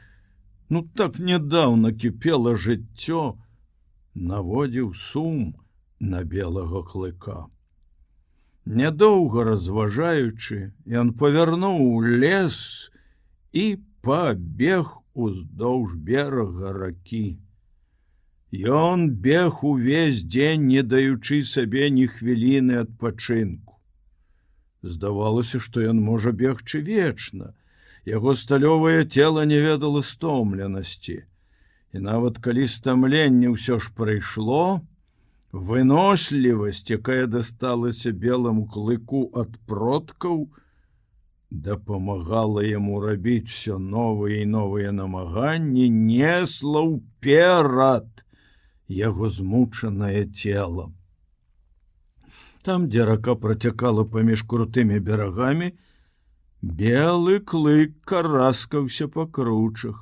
нядаўна кіпела жыццё, наводзіў сум на белага клыка. Нядоўга разважаючы, ён павярнуў у лес і пабег уздоўж берага ракі. Ён бег увесь дзень, не даючы сабе ні хвіліны адпачынку. Здавалася, што ён можа бегчы вечна. Яго сталёвае цела не ведала стомленасці. І нават калі стамленне ўсё ж прыйшло, вынослівасць, якая дасталася беламу клыку ад продкаў, дапамагала яму рабіць усё новыя і новыя намаганні, несла ўперад яго змучанае цела. Там, дзе рака працякала паміж крутымі берагамі, белы клык караскаўся па кручах.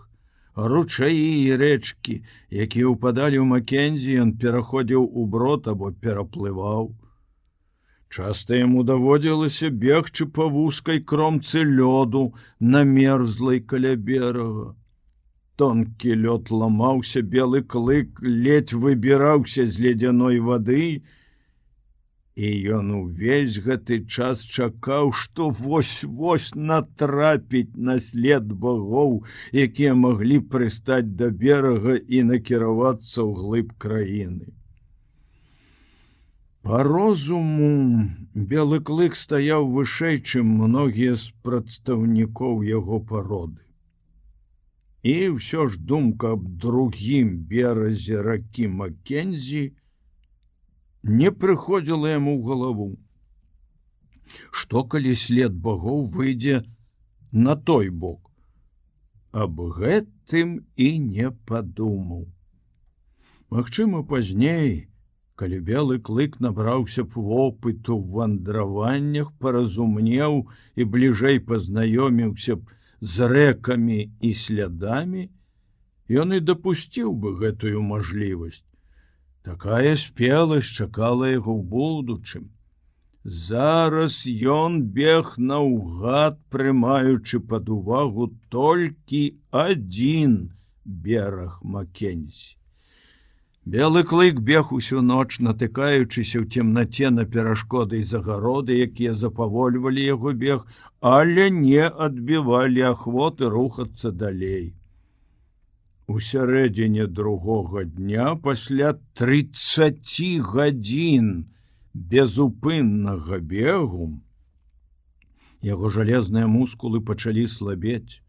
Ручаі і рэчкі, якія ўпадалі ў Макензі, ён пераходзіў у брод або пераплываў. Часта яму даводзілася бегчы па вузкай кромцы лёду на мерзлай каля берага. Тонкі лёд ламаўся, белы клык ледзь выбіраўся з ледзяной вады, і ён увесь гэты час чакаў, што вось-вось натрапіць на след багоў, якія маглі прыстаць да берага і накіравацца ўглыб краіны. Па розуму белы клык стаяў вышэй, чым многія з прадстаўнікоў яго пароды. І ўсё ж думка аб другім беразе ракі Макензі не прыходзіла яму ў галаву. Што калі след багоў выйдзе на той бок? Аб гэтым і не падумаў. Магчыма, пазней, калі белы клык набраўся б вопыту ў вандраваннях, паразумнеў і бліжэй пазнаёміўся б з рэкамі і слядамі, ён і дапусціў бы гэтую мажлівасць. Такая спеласць чакала яго ў будучым. Зараз ён бег наўгад, прымаючы пад увагу толькі адзін бераг Макензі. Белы клык бег усю ноч, натыкаючыся ў цемнаце на перашкоды і загароды, якія запавольвалі яго бег, але не адбівалі ахвоты рухацца далей. У сярэдзіне другога дня, пасля 30 гадзін безупыннага бегу, яго жалезныя мускулы пачалі слабець.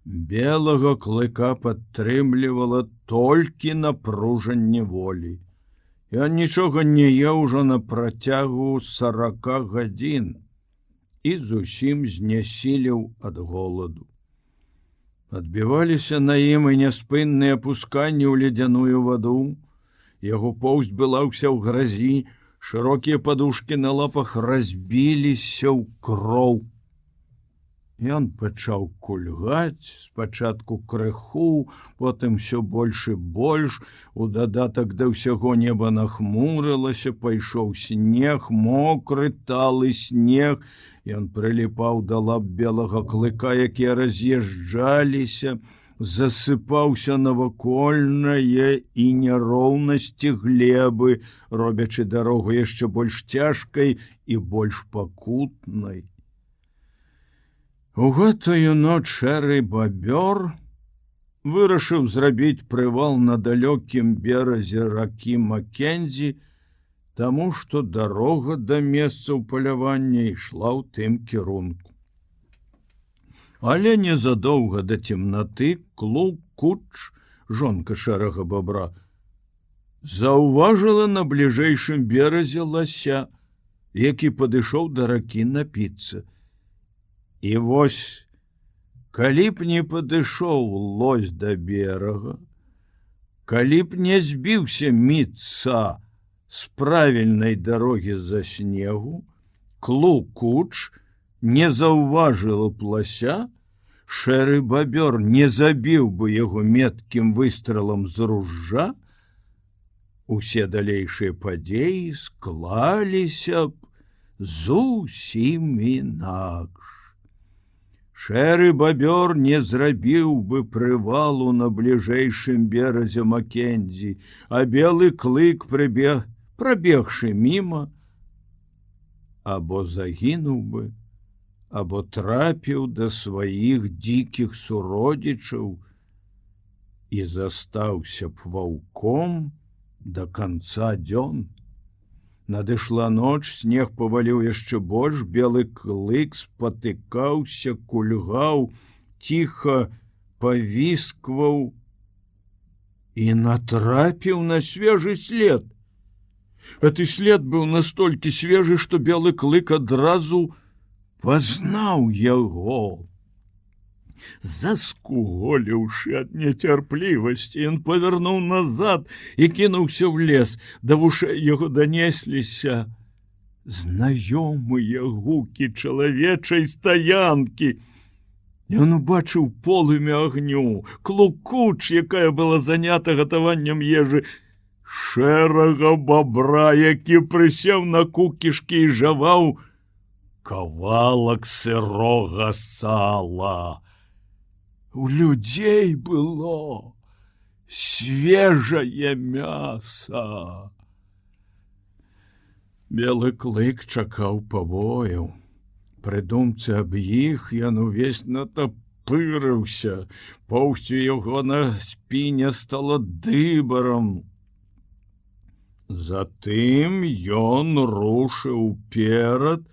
Белага клыка падтрымлівала толькі напружанне волі. Ён нічога не еў ужо на працягу 40 гадзін і зусім знясілеў ад голаду. Адбіваліся на ім і няспынныя апусканні ў ледзяную ваду. Яго поўсць была ўся ў гразі, шырокія падушкі на лапах разбіліся ў кроў. Ён пачаў кульгаць, спачатку крыху, потым усё больш і больш, у дадатак да ўсяго неба нахмурылася, пайшоў снег, мокры талы снег. Ён прыліпаў да лап белага клыка, якія раз'язджаліся, засыпаўся навакольнае і няроўнасці глебы, робячы дарогу яшчэ больш цяжкай і больш пакутнай. У гэтую ноч шэры бабёр вырашыў зрабіць прывал на далёкім беразе ракі Макензі, таму што дарога да месцаў палявання ішла ў тым кірунку. Але незадоўга да цемнаты Клу-Куч, жонка шэрага бабра, заўважыла на бліжэйшым беразе лася, які падышоў да ракі напіцца. І вось, калі б не падышоў лось да берага, калі б не збіўся міцца з правільнай дарогі з-за снегу, Клу-Куч не заўважыла б лася, шэры бабёр не забіў бы яго меткім выстралам з ружжа, усе далейшыя падзеі склаліся б зусім інакш. Шэры бабёр не зрабіў бы прывалу на бліжэйшым беразе Макензі, а белы клык, прабегшы міма, або загінуў бы, або трапіў да сваіх дзікіх суродзічаў і застаўся б ваўком да канца дзён. Надышла ноч, снег паваліў яшчэ больш, белы клык спатыкаўся, кульгаў, ціха павіскваў і натрапіў на свежы след. Гэты след быў настолькі свежы, што белы клык адразу пазнаў яго. Заскуголіўшы ад нецярплівасці, ён павярнуў назад і кінуўся ў лес. Да вушэй яго данесліся знаёмыя гукі чалавечай стаянкі. Ён убачыў полымя агню, Клукуч, якая была занята гатаваннем ежы, шэрага бабра, які прысеў на кукішкі і жаваў кавалак сырога сала. У людзей было свежае мяса. Белы клык чакаў пабояў. Пры думцы аб іх ён увесь натапырыўся, поўсцю яго на спіне стала дыбарам. Затым ён рушыў уперад.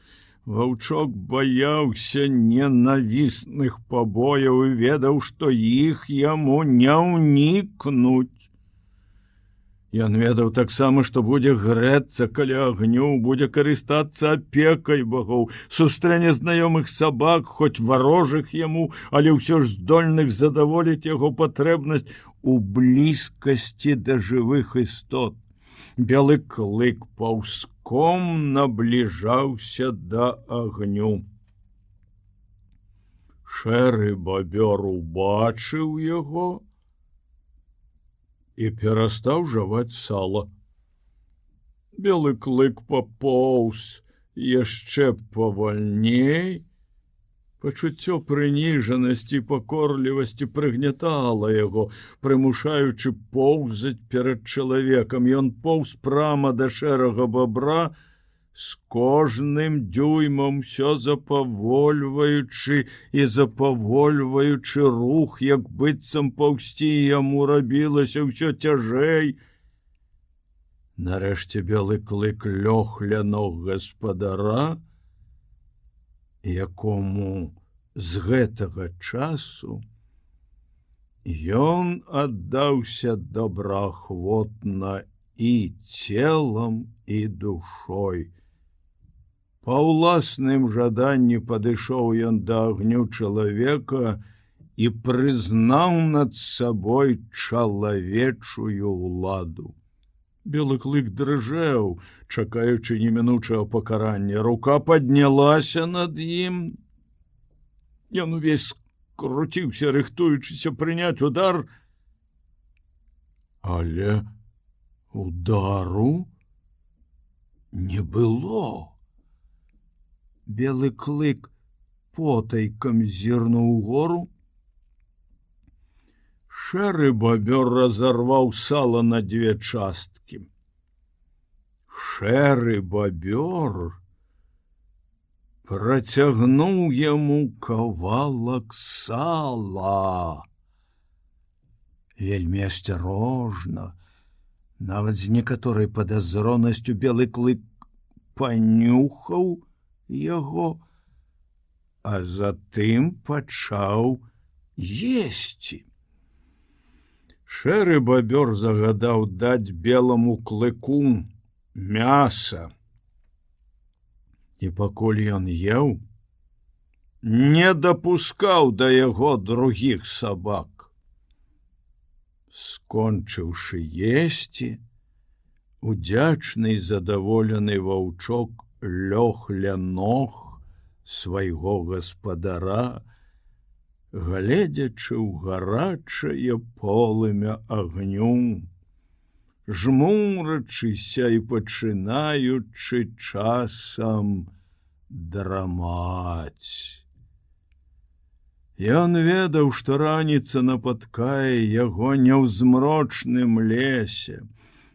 Ваўчок баяўся ненавісных пабояў і ведаў, што іх яму не ўнікнуць. Ён ведаў таксама, што будзе грэцца каля агню, будзе карыстацца апекай багоў, сустрэне знаёмых сабак, хоць варожых яму, але ўсё ж здольных задаволіць яго патрэбнасць у блізкасці да жывых істот. Белы клык паўзком набліжаўся да агню. Шэры бабёр убачыў яго і перастаў жаваць сала. Белы клык папоўз яшчэ павальней. Пачуццё прыніжанасці і пакорлівасці прыгнятала яго, прымушаючы поўзаць перад чалавекам. Ён поўз прама да шэрага бабра, з кожным дзюймам усё запавольваючы і запавольваючы рух, як быццам паўзці яму рабілася ўсё цяжэй. Нарэшце белы клык лёг ля ног гаспадара, якому з гэтага часу ён аддаўся добраахвотна і целам, і душой. Па ўласным жаданні падышоў ён да агню чалавека і прызнаў над сабой чалавечую ўладу. Белы клык дрыжэў, чакаючы немінучага пакарання. Рука паднялася над ім. Ён увесь скруціўся, рыхтуючыся прыняць удар. Але удару не было. Белы клык потайкам зірнуў угору. Шэры бабёр разарваў сала на дзве часткі. Шэры бабёр працягнуў яму кавалак сала. Вельмі асцярожна, нават з некаторай падазронасцю белы клык панюхаў яго, а затым пачаў есці. Шэры бабёр загадаў даць беламу клыку мяса. І пакуль ён еў, не дапускаў да яго другіх сабак. Скончыўшы есці, удзячны і задаволены ваўчок лёг ля ног свайго гаспадара, гледзячы ў гарачае полымя агню, жмурачыся і пачынаючы часам драмаць. Ён ведаў, што раніца напаткае яго не ў змрочным лесе,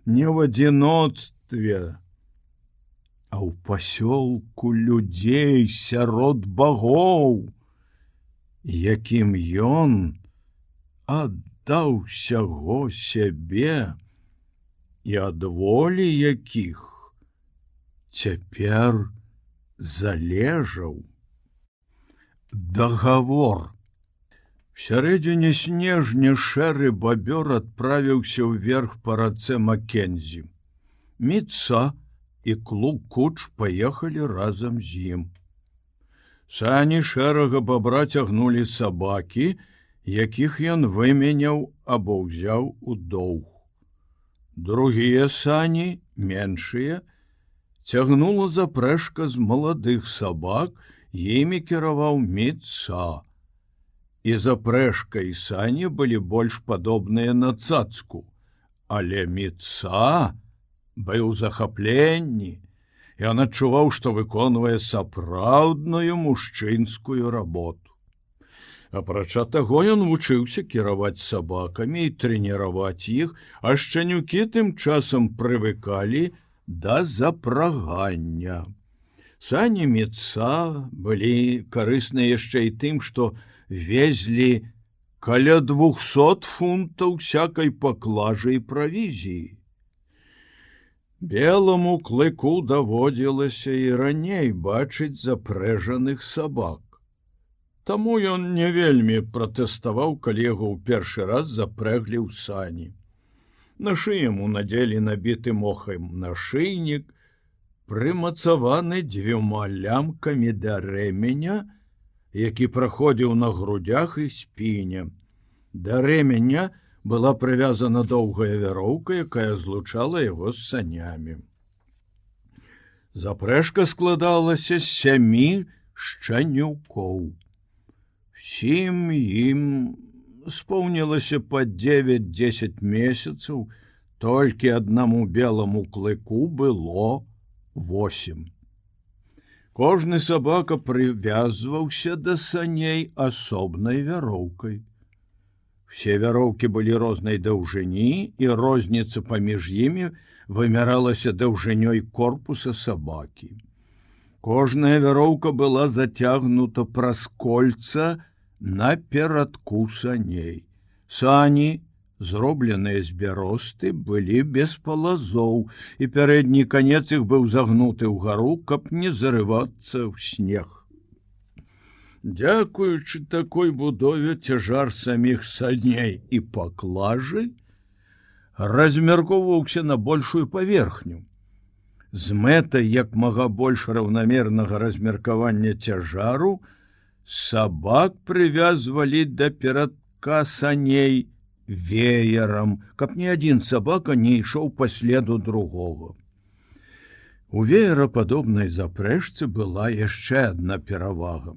не ў адзіноцтве, а ў пасёлку людзей сярод багоў, якім ён аддаў усяго сябе і ад волі якіх цяпер залежаў. Дагавор. В сярэдзіне снежня шэры бабёр адправіўся ўверх па рацэ Маккензі. Міца і Клукуч паехалі разам з ім. Сані шэрага бабра цягнулі сабакі, якіх ён выменяў або ўзяў у доўг. Другія сані, меншыя, цягнула запрэжка з маладых сабак, імі кіраваў Міца. І запрэжка і сані былі больш падобныя на цацку, але Міца быў у захапленні. Ён адчуваў, што выконвае сапраўдную мужчынскую работу. Апрача таго, ён вучыўся кіраваць сабакамі і трэніраваць іх, а шчанюкі тым часам прывыкалі да запрагання. Сані Міца былі карысныя яшчэ і тым, што везлі каля 200 фунтаў всякай паклажы і правізіі. Беламу клыку даводзілася і раней бачыць запрэжаных сабак. Таму ён не вельмі пратэставаў, калі яго ў першы раз запрэглі ў сані. На шыі яму надзелі набіты мохам нашыйнік, прымацаваны 2 лямкамі да рэменя, які праходзіў на грудях і спіне. Да рэменя была прывязана доўгая вяроўка, якая злучала яго з санямі. Запрэжка складалася з 7 шчанюкоў. Усім ім споўнілася па 9-10 месяцаў, толькі аднаму беламу клыку было 8. Кожны сабака прывязваўся да саней асобнай вяроўкай. Все вяроўкі былі рознай даўжыні, і розніца паміж імі вымяралася даўжынёй корпуса сабакі. Кожная вяроўка была зацягнута праз кольца на перадку саней. Сані, зробленыя з бяросты, былі без палазоў, і пярэдні канец іх быў загнуты ўгару, каб не зарывацца ў снег. Дзякуючы такой будове цяжар саміх саней і паклажы размяркоўваўся на большую паверхню. З мэтай як мага больш раўнамернага размеркавання цяжару сабак прывязвалі да перадка саней веерам, каб ні адзін сабака не ішоў па следу другога. У веерападобнай запрэжцы была яшчэ адна перавага.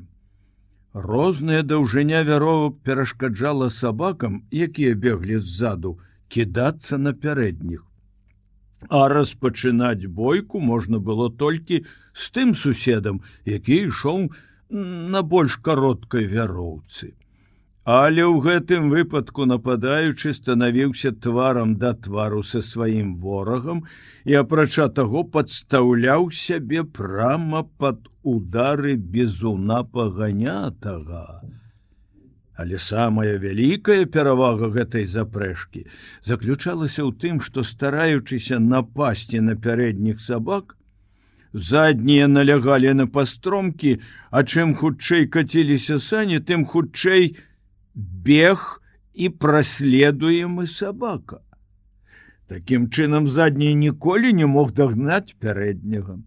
Розная даўжыня вяровак перашкаджала сабакам, якія беглі ззаду, кідацца на пярэдніх. А распачынаць бойку можна было толькі з тым суседам, які ішоў на больш кароткай вяроўцы. Але ў гэтым выпадку нападаючы станавіўся тварам да твару са сваім ворагам і, апрача таго, падстаўляў сябе прама пад удары бізуна паганятага. Але самая вялікая перавага гэтай запрэжкі заключалася ў тым, што, стараючыся напасці на пярэдніх сабак, заднія налягалі на пастромкі, а чым хутчэй каціліся сані, тым хутчэй бег і праследуемы сабака. Такім чынам задні ніколі не мог дагнаць пярэдняга.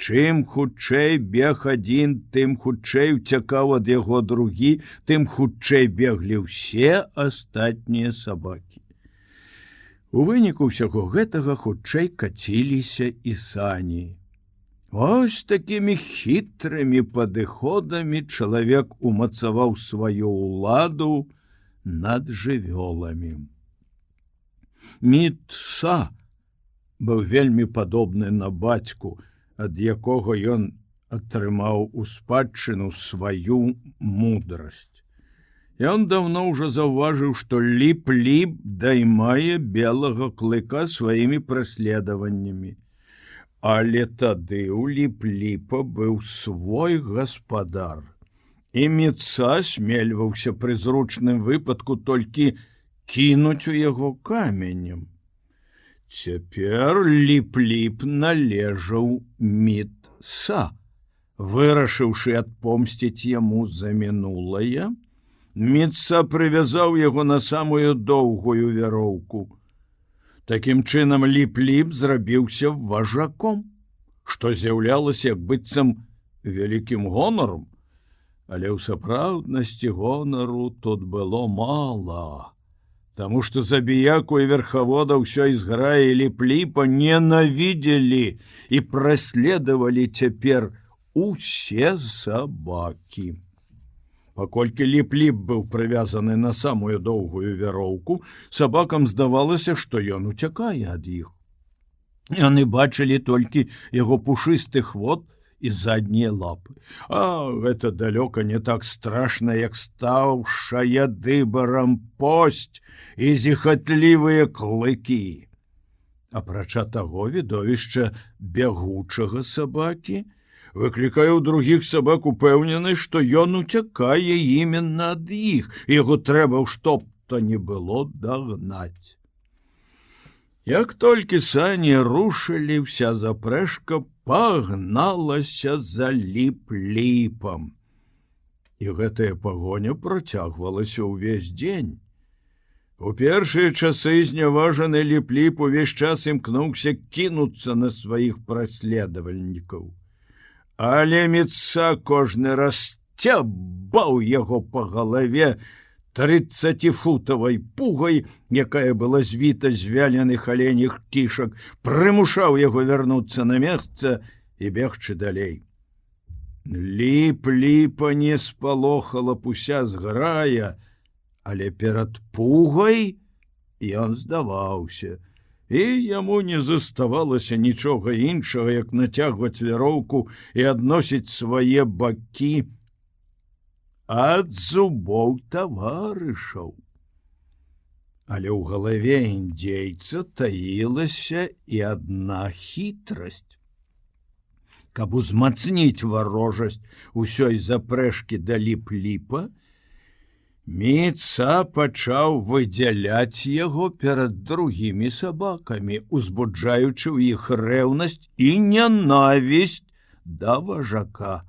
Чым хутчэй бег адзін, тым хутчэй уцякаў ад яго другі, тым хутчэй беглі ўсе астатнія сабакі. У выніку ўсяго гэтага хутчэй каціліся і сані. Ось такімі хітрымі падыходамі чалавек умацаваў сваю ўладу над жывёламі. Міца быў вельмі падобны на бацьку, ад якога ён атрымаў у спадчыну сваю мудрасць. Ён даўно ўжо заўважыў, што Ліп-Ліп даймае белага клыка сваімі праследаваннямі. Але тады ў Ліп-Ліпа быў свой гаспадар, і Міца смельваўся пры зручным выпадку толькі кінуць у яго каменем. Цяпер Ліп-Ліп належаў Міца. Вырашыўшы адпомсціць яму за мінулае, Міца прывязаў яго на самую доўгую вяроўку. Такім чынам Ліп-Ліп зрабіўся важаком, што з'яўлялася як быццам вялікім гонарам, Але ў сапраўднасці гонару тут было мала, таму што забіяку і верхавода ўсёй зграі Ліп-Ліпа ненавідзелі і праследавалі цяпер усе сабакі. Паколькі Ліп-Ліп быў прывязаны на самую доўгую вяроўку, сабакам здавалася, што ён уцякае ад іх. Яны бачылі толькі яго пушысты хвост і заднія лапы. А гэта далёка не так страшна, як стаўшая дыбарам посць і зіхатлівыя клыкі. Апрача таго, відовішча бягучага сабакі выклікае ў другіх сабак упэўненасць, што ён уцякае іменна ад іх, яго трэба што б то не было дагнаць. Як толькі сані рушылі, вся запрэжка пагналася за Ліп-Ліпам. І гэтая пагоня працягвалася ўвесь дзень. У першыя часы зняважаны Ліп-Ліп увесь час імкнуўся кінуцца на сваіх праследавальнікаў. Але Міца кожны раз сцябаў яго па галаве 30-футавай пугай, якая была звіта з вяленых аленіх кішак, прымушаў яго вярнуцца на месца і бегчы далей. Ліп-Ліпа не спалохала б уся зграя, але перад пугай ён здаваўся, і яму не заставалася нічога іншага, як нацягваць вяроўку і адносіць свае бакі ад зубоў таварышаў. Але ў галаве індзейца таілася і адна хітрасць. Каб узмацніць варожасць усёй запрэжкі да Ліп-Ліпа, Міца пачаў выдзяляць яго перад другімі сабакамі, узбуджаючы ў іх рэўнасць і нянавісць да важака.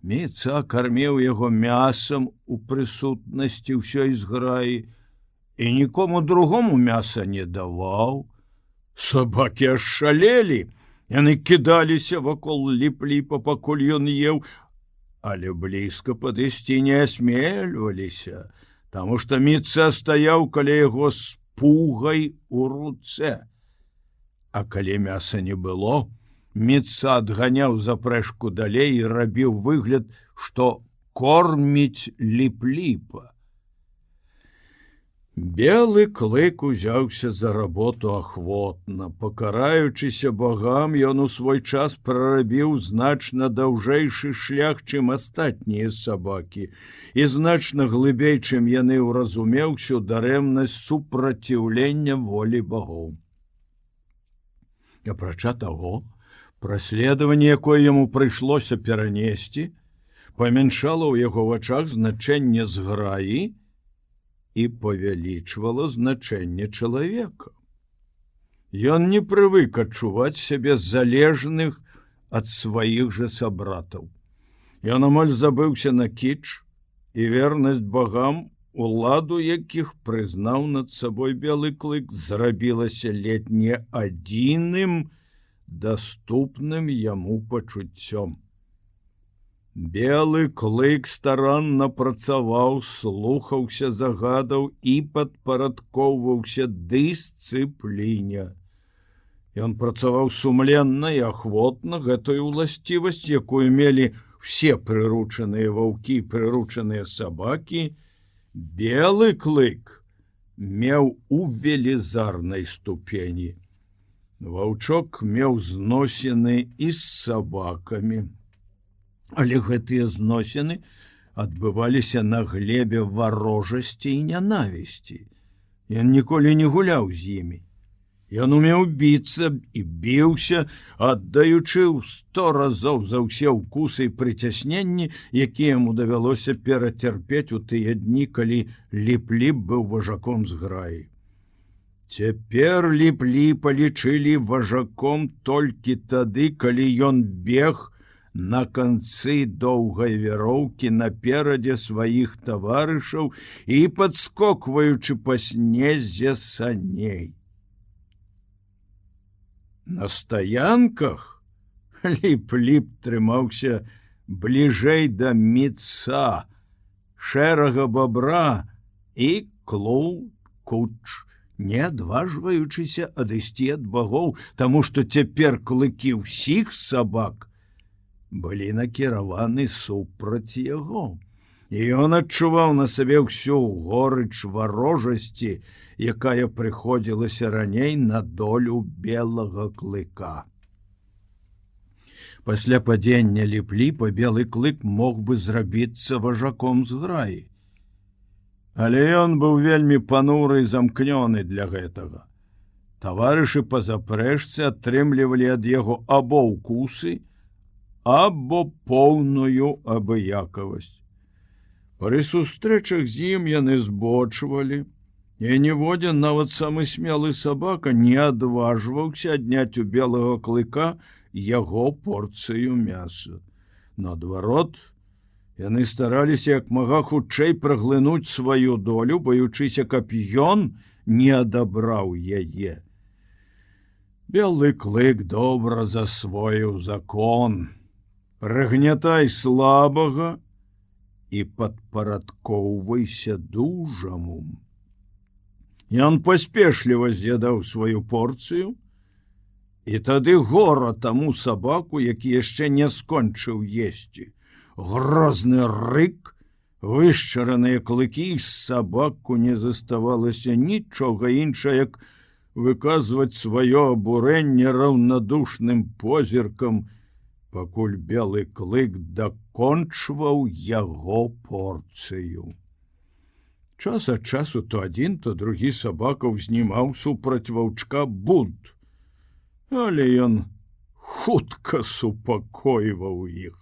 Міца карміў яго мясам у прысутнасці ўсёй зграі і нікому другому мяса не даваў. Сабакі ашалелі, яны кідаліся вакол Ліп-Ліпа, пакуль ён еў, але блізка падысці не асмельваліся, таму што Міца стаяў каля яго з пугай у руцэ. А калі мяса не было, Міца адганяў запрэжку далей і рабіў выгляд, што корміць Ліп-Ліпа. Белы клык узяўся за работу ахвотна. Пакараючыся багам, ён у свой час прарабіў значна даўжэйшы шлях, чым астатнія сабакі, і значна глыбей, чым яны ўразумеў всю дарэмнасць супраціўлення волі багоў. Апрача таго, праследаванне, якое яму прыйшлося перанесці, памяншала ў яго вачах значэнне зграі і павялічвала значэнне чалавека. Ён не прывык адчуваць сябе залежных ад сваіх жа сабратаў. Ён амаль забыўся на кіч і вернасць багам, уладу якіх прызнаў над сабой белы клык, зрабілася ледзь не адзіным даступным яму пачуццём. Белы клык старанна працаваў, слухаўся загадаў і падпарадкоўваўся дысцыпліне. Ён працаваў сумленна і ахвотна, гэтую ўласцівасць, якую мелі все прыручаныя ваўкі, прыручаныя сабакі, белы клык меў у велізарнай ступені. Ваўчок меў зносіны і з сабакамі, але гэтыя зносіны адбываліся на глебе варожасці і нянавісці. Ён ніколі не гуляў з імі. Ён умеў біцца і біўся, аддаючы ў 100 разоў за ўсе ўкусы і прыцясненні, якія яму давялося перацярпець у тыя дні, калі Ліп-Ліп быў важаком зграі. Цяпер Ліп-Ліпа лічылі важаком толькі тады, калі ён бег на канцы доўгай вяроўкі наперадзе сваіх таварышаў і падскокваючы па снезе саней. На стаянках Ліп-Ліп трымаўся бліжэй да міца шэрага бабра і куч, не адважваючыся адысці ад багоў, таму што цяпер клыкі ўсіх сабак былі накіраваны супраць яго. І ён адчуваў на сабе ўсю горыч варожасці, якая прыходзілася раней на долю белага клыка. Пасля падзення Ліп-Ліпа белы клык мог бы зрабіцца важаком зграі. Але ён быў вельмі пануры і замкнёны для гэтага. Таварышы па запрэжцы атрымлівалі ад яго або ўкусы, або поўную абыякавасць. Пры сустрэчах з ім яны збочвалі, і ніводзін, нават самы смелы сабака, не адважваўся адняць у белага клыка яго порцыю мяса. Наадварот, яны стараліся як мага хутчэй праглынуць сваю долю, баючыся, каб ён не адабраў яе. Белы клык добра засвоіў закон: прыгнятай слабага і падпарадкоўвайся дужаму. Ён паспешліва з'ядаў сваю порцыю, і тады гора таму сабаку, які яшчэ не скончыў есці. Грозны рык, вышчараныя клыкі, з сабаку не заставалася нічога іншае, як выказваць сваё абурэнне раўнадушным позіркам, пакуль белы клык дакончваў яго порцыю. Час ад часу то адзін, то другі сабака ўзнімаў супраць ваўчка бунт, але ён хутка супакойваў іх.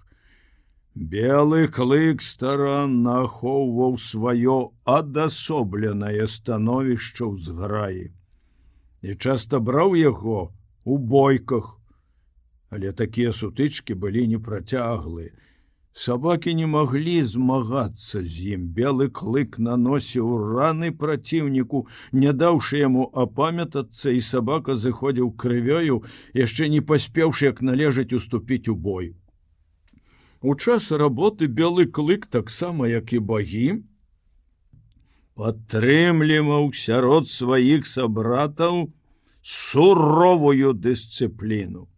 Белы клык старанна ахоўваў сваё адасобленае становішча ў зграі і часта браў яго у бойках, але такія сутычкі былі непрацяглыя. Сабакі не маглі змагацца з ім. Белы клык наносіў раны праціўніку, не даўшы яму апамятацца, і сабака зыходзіў крывёю, яшчэ не паспеўшы як належаць уступіць у бой. У час работы белы клык, таксама як і багі, падтрымліваў сярод сваіх сабратаў суровую дысцыпліну.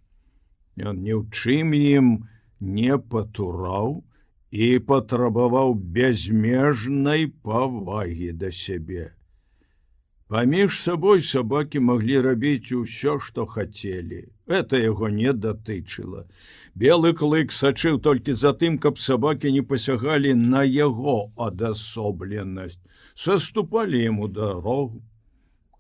Ён ні ў чым ім не патураў і патрабаваў бязмежнай павагі да сябе. Паміж сабой сабакі маглі рабіць усё, што хацелі. Это яго не датычыла. Белы клык сачыў толькі за тым, каб сабакі не пасягалі на яго адасобленасць, саступалі яму дарогу,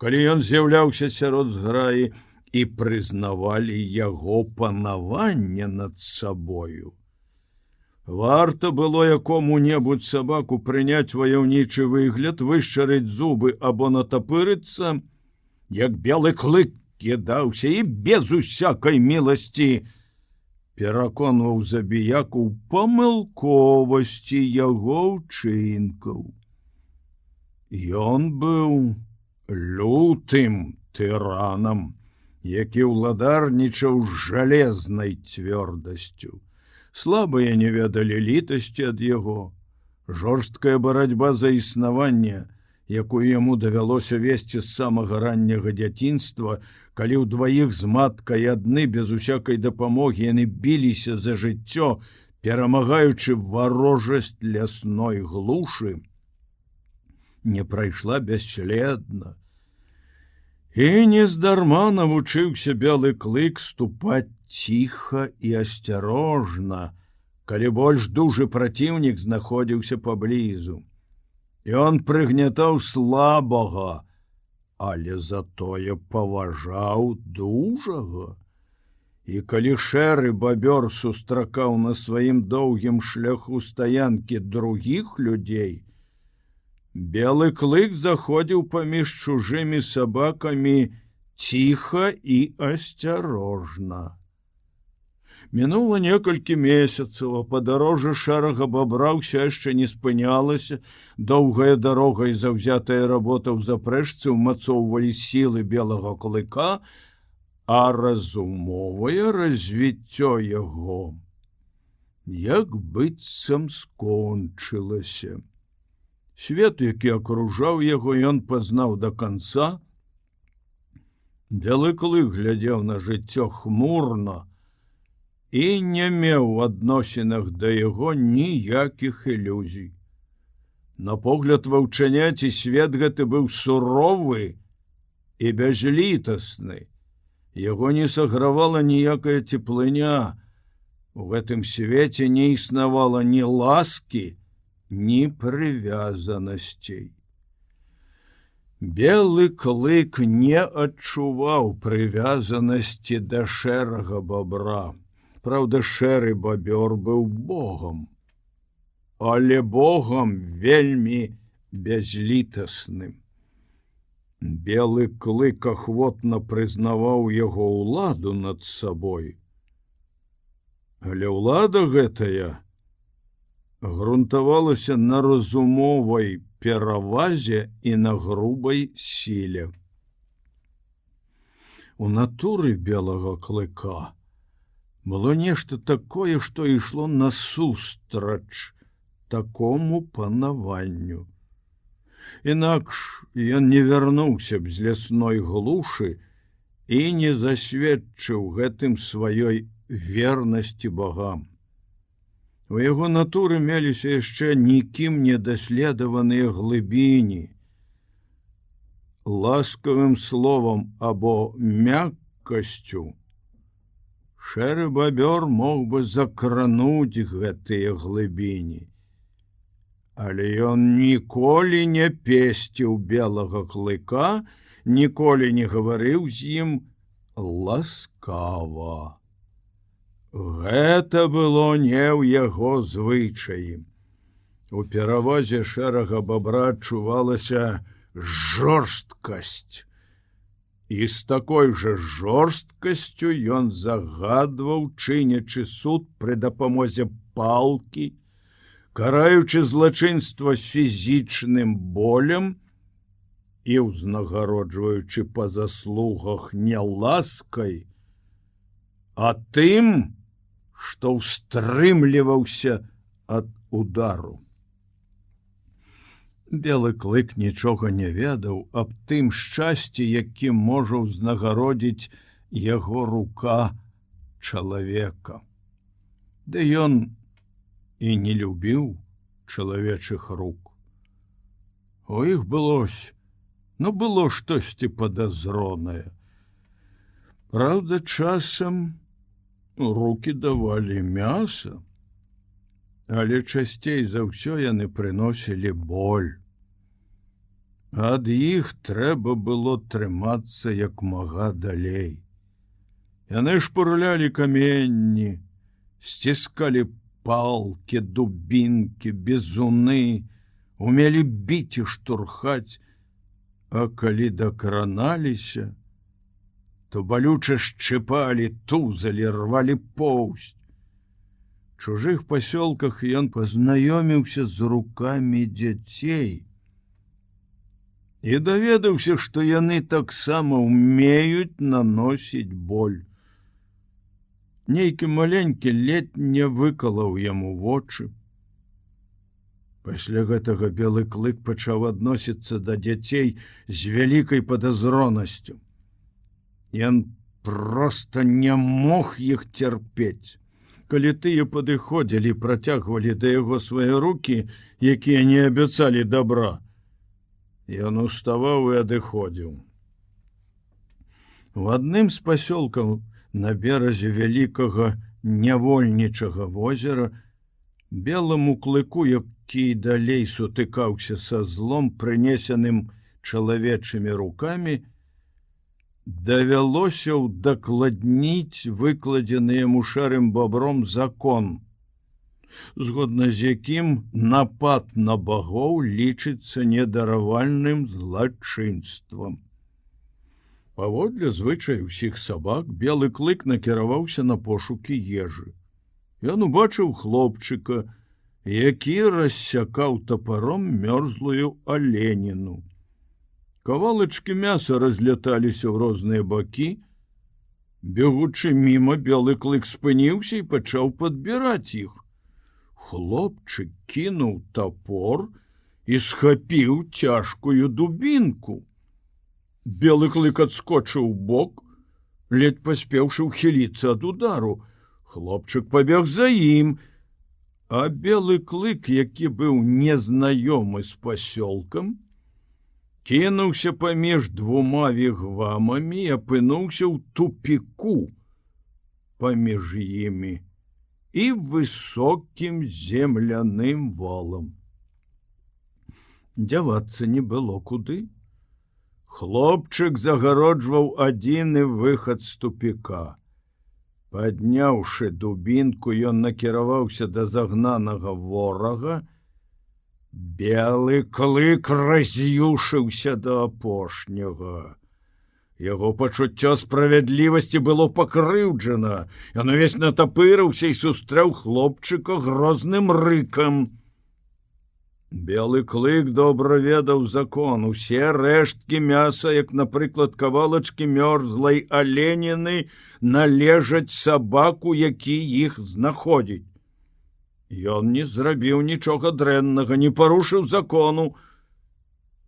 калі ён з'яўляўся сярод зграі, і прызнавалі яго панаванне над сабою. Варта было якому-небудзь сабаку прыняць ваяўнічы выгляд, вышчарыць зубы або натапырыцца, як белы клык кідаўся і без усякай міласці пераконваў забіяку ў памылковасці яго ўчынкаў. Ён быў лютым тыранам, які ўладарнічаў жалезнай цвёрдасцю. Слабыя не ведалі літасці ад яго. Жорсткая барацьба за існаванне, якую яму давялося весці з самага ранняга дзяцінства, калі ўдваіх з маткай адны без усякай дапамогі яны біліся за жыццё, перамагаючы варожасць лясной глушы, не прайшла бясследна. І нездарма навучыўся белы клык ступаць ціха і асцярожна, калі больш дужы праціўнік знаходзіўся паблізу. Ён прыгнятаў слабага, але затое паважаў дужага. І калі шэры бабёр сустракаў на сваім доўгім шляху стаянкі другіх людзей, белы клык заходзіў паміж чужымі сабакамі ціха і асцярожна. Мінула некалькі месяцаў, а падарожжа шэрага бабра ўсё яшчэ не спынялася. Доўгая дарога і заўзятая работа ў запрэжцы ўмацоўвалі сілы белага клыка, а разумовае развіццё яго як быццам скончылася. Свет, які акружаў яго, ён пазнаў да канца. Белы клык глядзеў на жыццё хмурна і не меў у адносінах да яго ніякіх ілюзій. На погляд ваўчаняці свет гэты быў суровы і бязлітасны. Яго не сагравала ніякая цеплыня. У гэтым свеце не існавала ні ласкі, ні прывязанасцей. Белы клык не адчуваў прывязанасці да шэрага бабра. Праўда, шэры бабёр быў богам, але богам вельмі бязлітасным. Белы клык ахвотна прызнаваў яго ўладу над сабой. Але ўлада гэтая грунтавалася на разумовай перавазе і на грубай сіле. У натуры белага клыка было нешта такое, што ішло насустрач такому панаванню. Інакш ён не вярнуўся б з лясной глушы і не засведчыў гэтым сваёй вернасці богам. У яго натуры меліся яшчэ нікім не даследаваныя глыбіні. Ласкавым словам або мяккасцю шэры бабёр мог бы закрануць гэтыя глыбіні. Але ён ніколі не песціў белага клыка, ніколі не гаварыў з ім ласкава. Гэта было не ў яго звычаі. У перавазе шэрага бабра адчувалася жорсткасць. І з такой жа жорсткасцю ён загадваў, чынячы суд пры дапамозе палкі, караючы злачынства фізічным болем і ўзнагароджваючы па заслугах не ласкай, а тым, што ўстрымліваўся ад удару. Белы клык нічога не ведаў аб тым шчасці, якім можа ўзнагародзіць яго рука чалавека. Ды ён і не любіў чалавечых рук. У іх было штосьці падазронае. Праўда, часам рукі давалі мяса, але часцей за ўсё яны прыносілі боль. Ад іх трэба было трымацца як мага далей. Яны шпурлялі каменні, сціскалі палкі, дубінкі, бізуны, умелі біць і штурхаць, а калі дакраналіся, то балюча шчыпалі, тузалі, рвалі поўсць. В чужых пасёлках ён пазнаёміўся з рукамі дзяцей і даведаўся, што яны таксама ўмеюць наносіць боль. Нейкі маленькі ледзь не выкалаў яму вочы. Пасля гэтага белы клык пачаў адносіцца да дзяцей з вялікай падазронасцю. Ён проста не мог іх цярпець. Калі тыя падыходзілі, працягвалі да яго свае рукі, якія не абяцалі добра, ён уставаў і адыходзіў. У адным з пасёлкаў на беразе вялікага нявольнічага возера беламу клыку, які далей сутыкаўся са злом, прынесеным чалавечымі рукамі, давялося ўдакладніць выкладзены яму шэрым бабром закон, згодна з якім напад на багоў лічыцца недаравальным злачынствам. Паводле звычаю ўсіх сабак, белы клык накіраваўся на пошукі ежы. Ён убачыў хлопчыка, які рассякаў тапаром мёрзлую аленіну. Кавалачкі мяса разляталіся ў розныя бакі. Бегучы міма, белы клык спыніўся і пачаў падбіраць іх. Хлопчык кінуў топор і схапіў цяжкую дубінку. Белы клык адскочыў бок, ледь паспеўшы ўхіліцца ад удару. Хлопчык пабег за ім, а белы клык, які быў незнаёмы з пасёлкам, кінуўся паміж двума вігвамамі і апынуўся ў тупіку паміж імі і высокім земляным валам. Дзявацца не было куды. Хлопчык загароджваў адзіны выхад з тупіка. Падняўшы дубінку, ён накіраваўся да загнанага ворага. Белы клык раз'юшыўся да апошняга. Яго пачуццё справядлівасці было пакрыўджана. Ён увесь натапырыўся і сустрэў хлопчыка грозным рыкам. Белы клык добра ведаў закон. Усе рэшткі мяса, як, напрыклад, кавалачкі мёрзлай аленіны, належаць сабаку, які іх знаходзіць. Ён не зрабіў нічога дрэннага, не парушыў закону.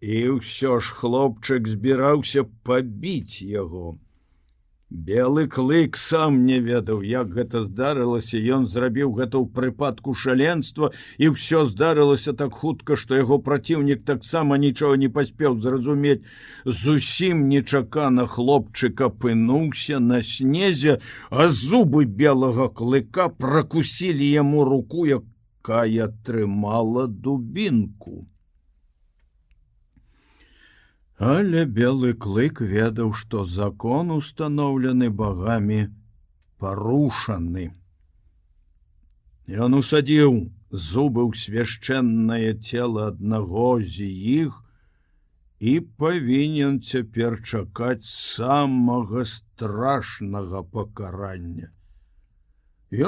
І ўсё ж хлопчык збіраўся пабіць яго. Белы клык сам не ведаў, як гэта здарылася. Ён зрабіў гэта ў прыпадку шаленства, і ўсё здарылася так хутка, што яго праціўнік таксама нічога не паспеў зразумець. Зусім нечакана хлопчык апынуўся на снезе, а зубы белага клыка пракусілі яму руку, якая трымала дубінку. Але белы клык ведаў, што закон, устаноўлены багамі, парушаны. Ён усадзіў зубы ў свяшчэннае цела аднаго з іх і павінен цяпер чакаць самага страшнага пакарання.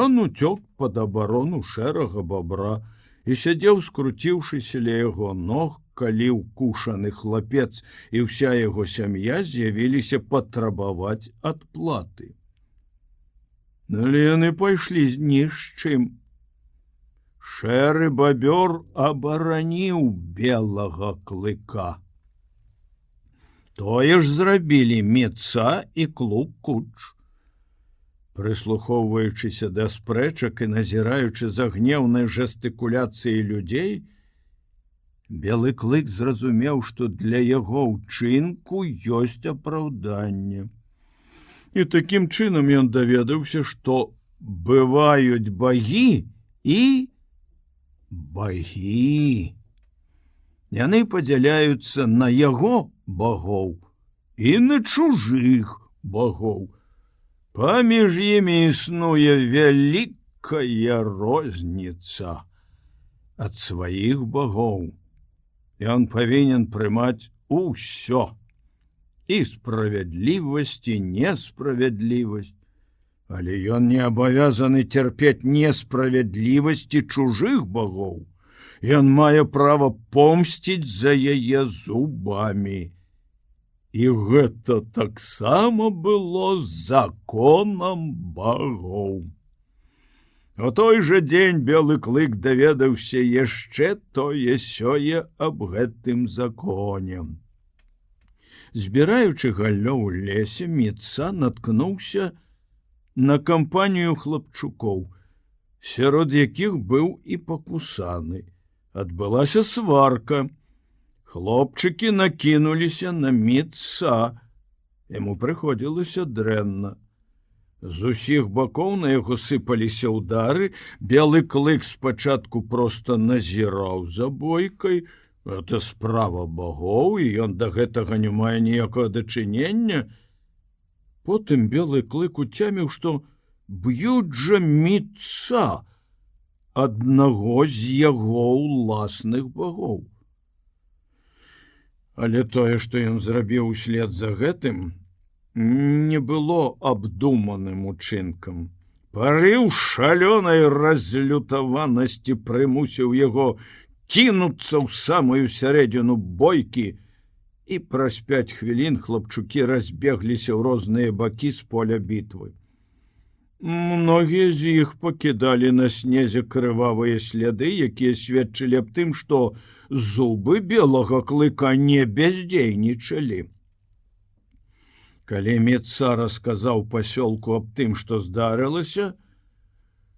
Ён уцёк пад абарону шэрага бабра і сядзеў, скруціўшыся ля яго ног, калі ўкушаны хлапец і ўся яго сям'я з'явіліся патрабаваць адплаты. Але яны пайшлі ні з чым. Шэры бабёр абараніў белага клыка. Тое ж зрабілі Міца і Клук-Куч. Прыслухоўваючыся да спрэчак і назіраючы за гнеўнай жэстыкуляцыяй людзей, белы клык зразумеў, што для яго ўчынку ёсць апраўданне. І такім чынам ён даведаўся, што бываюць багі і багі. Яны падзяляюцца на яго багоў і на чужых багоў. Паміж імі існуе вялікая розніца. Ад сваіх багоў ён павінен прымаць усё. І справядлівасць, і несправядлівасць. Але ён не абавязаны цярпець несправядлівасці чужых багоў. Ён мае права помсціць за яе зубамі. І гэта таксама было законам багоў. У той жа дзень белы клык даведаўся яшчэ тое-сёе аб гэтым законе. Збіраючы галлё ў лесе, Міца наткнуўся на кампанію хлапчукоў, сярод якіх быў і пакусаны. Адбылася сварка. Хлопчыкі накінуліся на Міца. Яму прыходзілася дрэнна. З усіх бакоў на яго сыпаліся ўдары. Белы клык спачатку проста назіраў за бойкай. Это справа багоў, і ён да гэтага не мае ніякага дачынення. Потым белы клык уцяміў, што б'юць жа Міца, аднаго з яго ўласных багоў. Але тое, што ён зрабіў услед за гэтым, не было абдуманым учынкам. Парыў шалёнай разлютаванасці прымусіў яго кінуцца ў самую сярэдзіну бойкі, і праз 5 хвілін хлапчукі разбегліся ў розныя бакі з поля бітвы. Многія з іх пакідалі на снезе крывавыя сляды, якія сведчылі аб тым, што зубы белага клыка не бяздзейнічалі. Калі Міца расказаў пасёлку аб тым, што здарылася,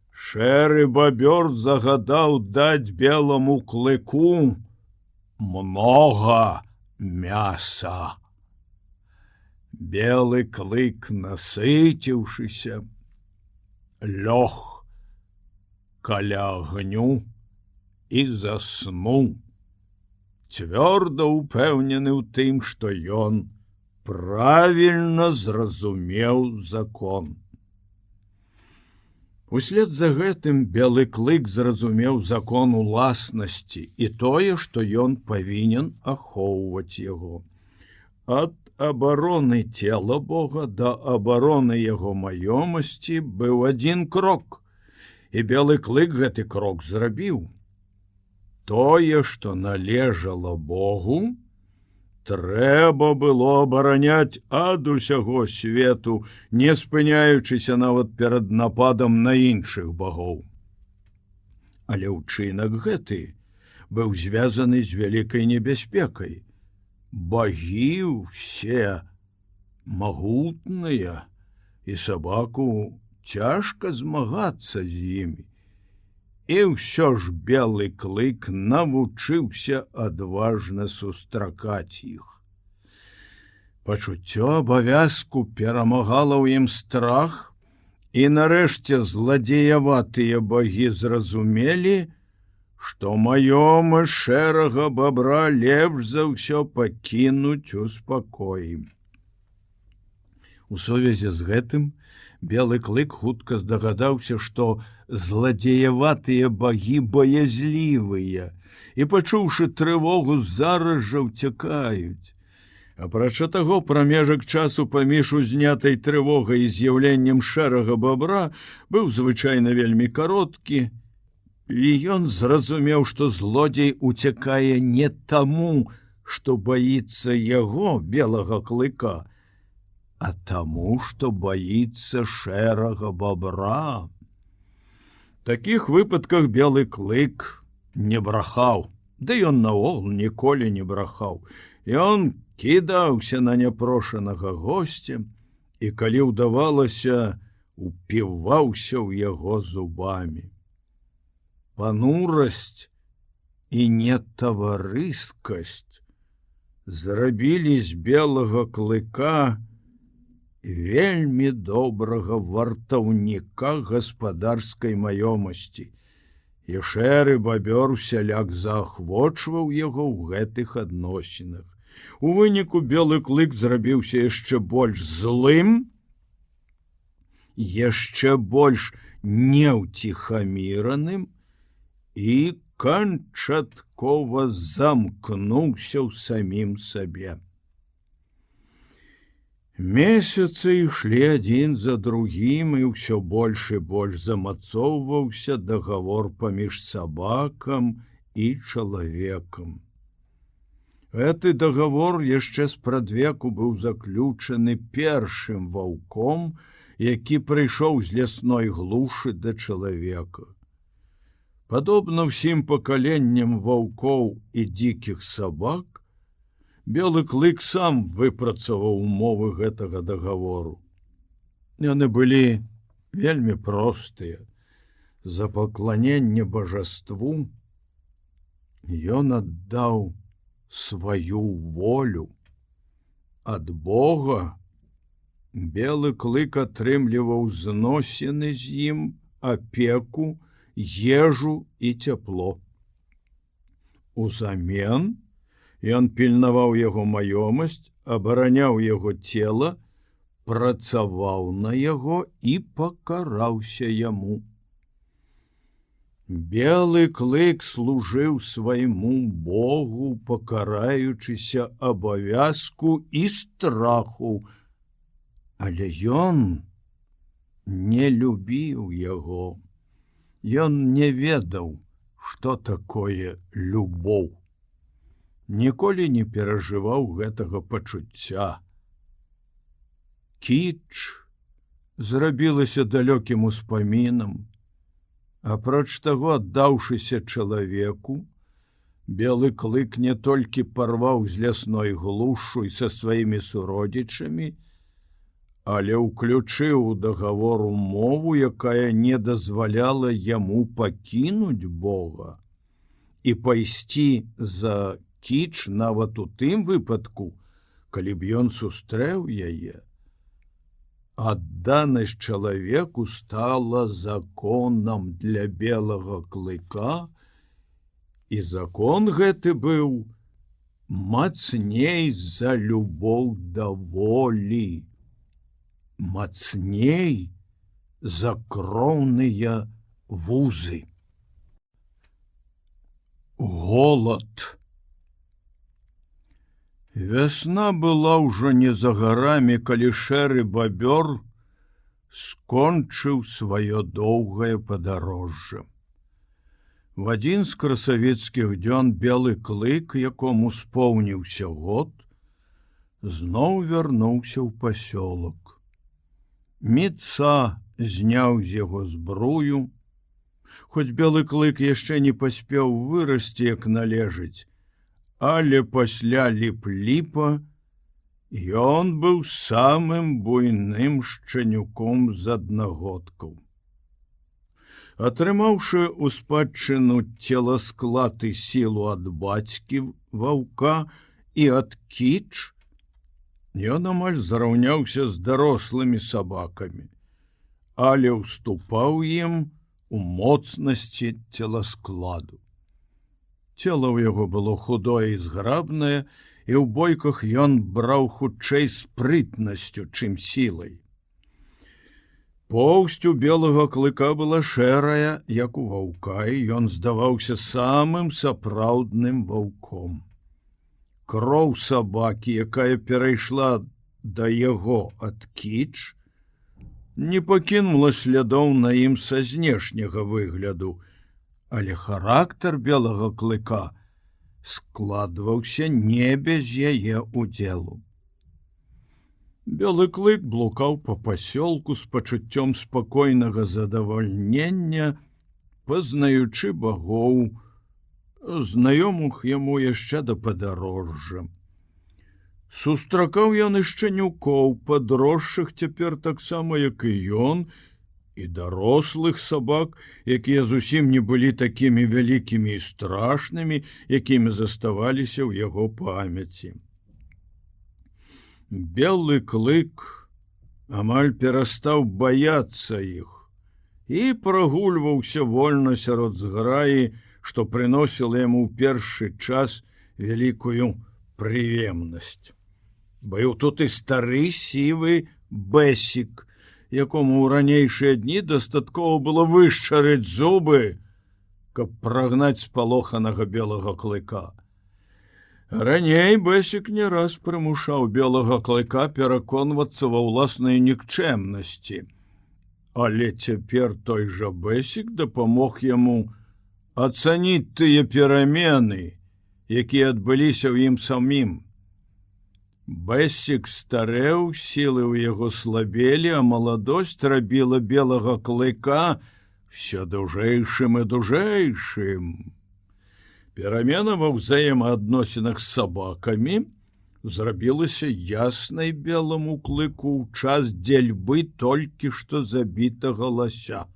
шэры бабёр загадаў даць беламу клыку многа мяса. Белы клык, насыціўшыся, лёг каля агню і заснуў, цвёрда ўпэўнены ў тым, што ён правільна зразумеў закон. Услед за гэтым белы клык зразумеў закон уласнасці і тое, што ён павінен ахоўваць яго. Ад абароны цела Бога да абароны яго маёмасці быў адзін крок, і белы клык гэты крок зрабіў. Тое, што належала Богу, трэба было абараняць ад усяго свету, не спыняючыся нават перад нападам на іншых багоў. Але ўчынак гэты быў звязаны з вялікай небяспекай. Багі ўсе магутныя, і сабаку цяжка змагацца з імі. І ўсё ж белы клык навучыўся адважна сустракаць іх. Пачуццё абавязку перамагала ў ім страх, і нарэшце зладзеяватыя багі зразумелі, што маёмасць шэрага бабра лепш за ўсё пакінуць у спакоі. У сувязі з гэтым белы клык хутка здагадаўся, што зладзеяватыя багі баязлівыя, і, пачуўшы трывогу, зараз жа ўцякаюць. Апрача таго, прамежак часу паміж узнятай трывогай і з'яўленнем шэрага бабра быў звычайна вельмі кароткі, і ён зразумеў, што злодзей уцякае не таму, што баіцца яго, белага клыка, а таму, што баіцца шэрага бабра. Такіх выпадках белы клык не брахаў, ды ён наогул ніколі не брахаў. Ён кідаўся на няпрошанага госця і, калі ўдавалася, упіваўся ў яго зубамі. Панурасць і нетаварыскасць зрабілі з белага клыка вельмі добрага вартаўніка гаспадарскай маёмасці, і шэры бабёр усяляк заахвочваў яго ў гэтых адносінах. У выніку белы клык зрабіўся яшчэ больш злым, яшчэ больш неўціхаміраным і канчаткова замкнуўся ў самім сабе. Месяцы ішлі адзін за другім, і ўсё больш і больш замацоўваўся дагавор паміж сабакам і чалавекам. Гэты дагавор яшчэ спрадвеку быў заключаны першым ваўком, які прыйшоў з лясной глушы да чалавека. Падобна ўсім пакаленням ваўкоў і дзікіх сабак, белы клык сам выпрацаваў умовы гэтага дагавору. Яны былі вельмі простыя. За пакланенне бажаству ён аддаў сваю волю. Ад Бога белы клык атрымліваў зносіны з ім, апеку, ежу і цяпло. Узамен ён пільнаваў яго маёмасць, абараняў яго цела, працаваў на яго і пакараўся яму. Белы клык служыў свайму Богу, пакараючыся абавязку і страху, але ён не любіў яго. Ён не ведаў, што такое любоў. Ніколі не перажываў гэтага пачуцця. Кіч зрабілася далёкім успамінам. Апроч таго, аддаўшыся чалавеку, белы клык не толькі парваў з лясной глушу і са сваімі суродзічамі, але ўключыў у дагавор умову, якая не дазваляла яму пакінуць Бога і пайсці за кіч нават у тым выпадку, калі б ён сустрэў яе. Адданасць чалавеку стала законам для белага клыка, і закон гэты быў мацней за любоў да волі, мацней за кроўныя вузы. Голад. Вясна была ўжо не за гарамі, калі шэры бабёр скончыў сваё доўгае падарожжа. В адзін з красавецкіх дзён белы клык, якому споўніўся год, зноў вярнуўся ў пасёлак. Міца зняў з яго збрую. Хоць белы клык яшчэ не паспеў вырасці, як належыць, але пасля ліп-ліпа ён быў самым буйным шчанюком з аднагодкаў. Атрымаўшы ў спадчыну целасклад і сілу ад бацькі ваўка і ад кіч, ён амаль зраўняўся з дарослымі сабакамі, але ўступаў ім у моцнасці целаскладу. Цела ў яго было худое і зграбнае, і ў бойках ён браў хутчэй спрытнасцю, чым сілай. Поўсць у белага клыка была шэрая, як у ваўка, і ён здаваўся самым сапраўдным ваўком. Кроў сабакі, якая перайшла да яго ад кіч, не пакінула слядоў на ім са знешняга выгляду, але характар белага клыка складваўся не без яе удзелу. Белы клык блукаў па пасёлку з пачуццём спакойнага задавальнення, пазнаючы багоў, знаёмых яму яшчэ да падарожжа. Сустракаў ён і шчанюкоў, падросшых цяпер таксама, як і ён, і дарослых сабак, якія зусім не былі такімі вялікімі і страшнымі, якімі заставаліся ў яго памяці. Белы клык амаль перастаў баяцца іх і прагульваўся вольна сярод зграі, што прыносіла яму ў першы час вялікую прыемнасць. Быў тут і стары сівы бэсік, якому ў ранейшыя дні дастаткова было вышчарыць зубы, каб прагнаць спалоханага белага клыка. Раней бэсік не раз прымушаў белага клыка пераконвацца ва ўласнай нікчэмнасці, але цяпер той жа бэсік дапамог яму ацаніць тыя перамены, якія адбыліся ў ім самім. Бэсік старэў, сілы ў яго слабелі, а маладосць рабіла белага клыка все дужэйшым і дужэйшым. Перамена ва ўзаемаадносінах з сабакамі зрабілася яснай беламу клыку ў час дзельбы толькі што забітага лася.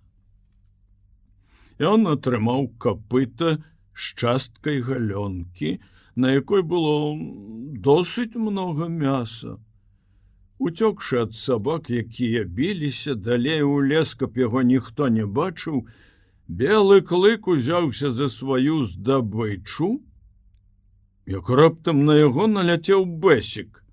Ён атрымаў капыта з часткай галёнкі, на якой было досыць многа мяса. Уцёкшы ад сабак, якія біліся далей у лес, каб яго ніхто не бачыў, белы клык узяўся за сваю здабычу, як раптам на яго наляцеў бэсік.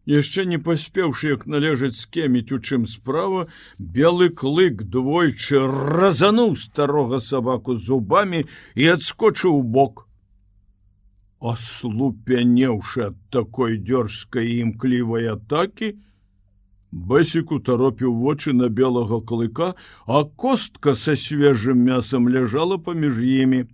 Яшчэ не паспеўшы, як належыць скеміць, у чым справа, белы клык двойчы разануў старога сабаку зубамі і адскочыў у бок. Аслупянеўшы ад такой дзёрзкай і імклівай атакі, бэсік утаропіў вочы на белага клыка, а костка са свежым мясам ляжала паміж імі.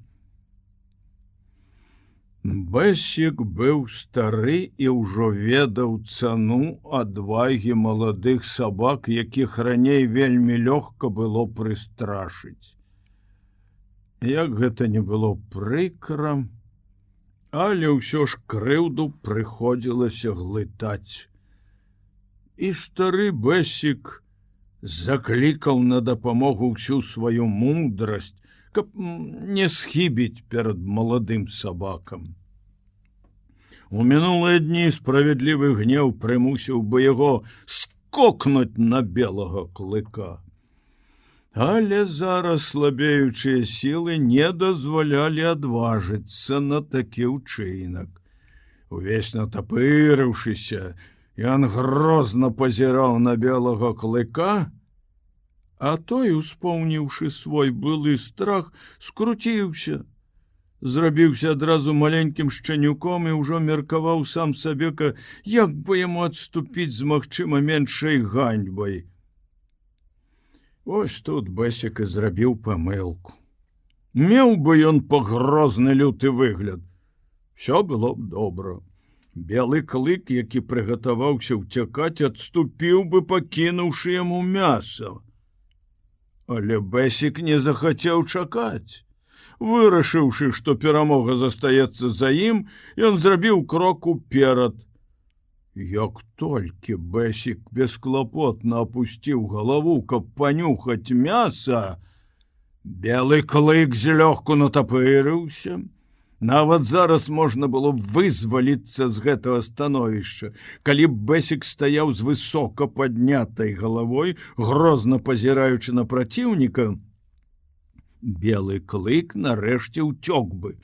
Бэсік быў стары і ўжо ведаў цану адвагі маладых сабак, якіх раней вельмі лёгка было прыстрашыць. Як гэта не было прыкра, але ўсё ж крыўду прыходзілася глытаць. І стары Бэсік заклікаў на дапамогу ўсю сваю мудрасць, каб не схібіць перад маладым сабакам. У мінулыя дні справядлівы гнеў прымусіў бы яго скокнуць на белага клыка. Але зараз слабеючыя сілы не дазвалялі адважыцца на такі ўчынак. Увесь натапырыўшыся, ён грозна пазіраў на белага клыка, а той, успомніўшы свой былы страх, скруціўся, зрабіўся адразу маленькім шчанюком і ўжо меркаваў сам сабе, як бы яму адступіць з магчыма меншай ганьбай. Ось тут Бэсік і зрабіў памылку. Меў бы ён пагрозны люты выгляд. Всё было б добра. Белы клык, які прыгатаваўся ўцякаць, адступіў бы, пакінуўшы яму мяса. Але Бэсік не захацеў чакаць. Вырашыўшы, што перамога застаецца за ім, ён зрабіў крок уперад. Як толькі Бэсік бесклапотна апусціў галаву, каб панюхаць мяса, белы клык злёгку натапырыўся. Нават зараз можна было вызваліцца з гэтага становішча. Калі б Бэсік стаяў з высока паднятай галавой, грозна пазіраючы на праціўніка, белы клык нарэшце ўцёк бы.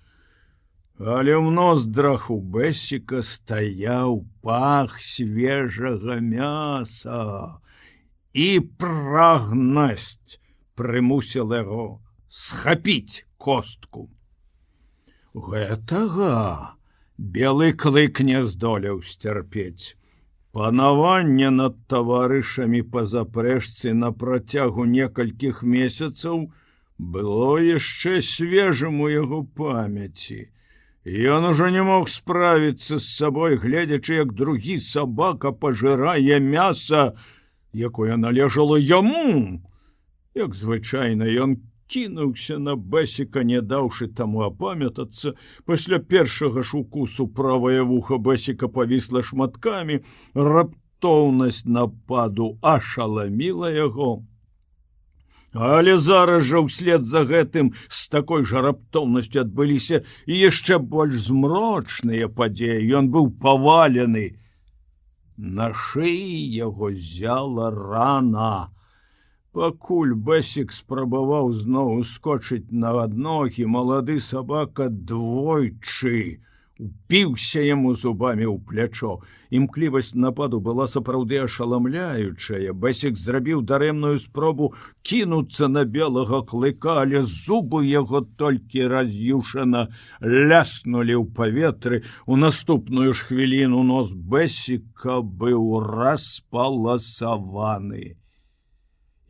Але ў ноздрах у Бэсіка стаяў пах свежага мяса, і прагнасць прымусіла яго схапіць костку. Гэтага белы клык не здолеў сцярпець. Панаванне над таварышамі па запрэжцы на працягу некалькіх месяцаў было яшчэ свежым у яго памяці. Ён ужо не мог справіцца з сабой, гледзячы, як другі сабака пажырае мяса, якое належало яму. Як звычайна, ён кінуўся на Бэсіка, не даўшы таму апамятацца. Пасля першага ж укусу правае вуха Бэсіка павісла шматкамі, раптоўнасць нападу ашаламіла яго. Але зараз жа ўслед за гэтым з такой жа раптоўнасцю адбыліся і яшчэ больш змрочныя падзеі. Ён быў павалены. На шыі яго зяла рана. Пакуль Бэсік спрабаваў зноў ускочыць на адногі, малады сабака двойчы упіўся яму зубамі ў плячо. Імклівасць нападу была сапраўды ашаламляючая. Бэсік зрабіў дарэмную спробу кінуцца на белага клыка, але зубы яго толькі раз'юшана ляснулі ў паветры. У наступную ж хвіліну нос Бэсіка быў распаласаваны.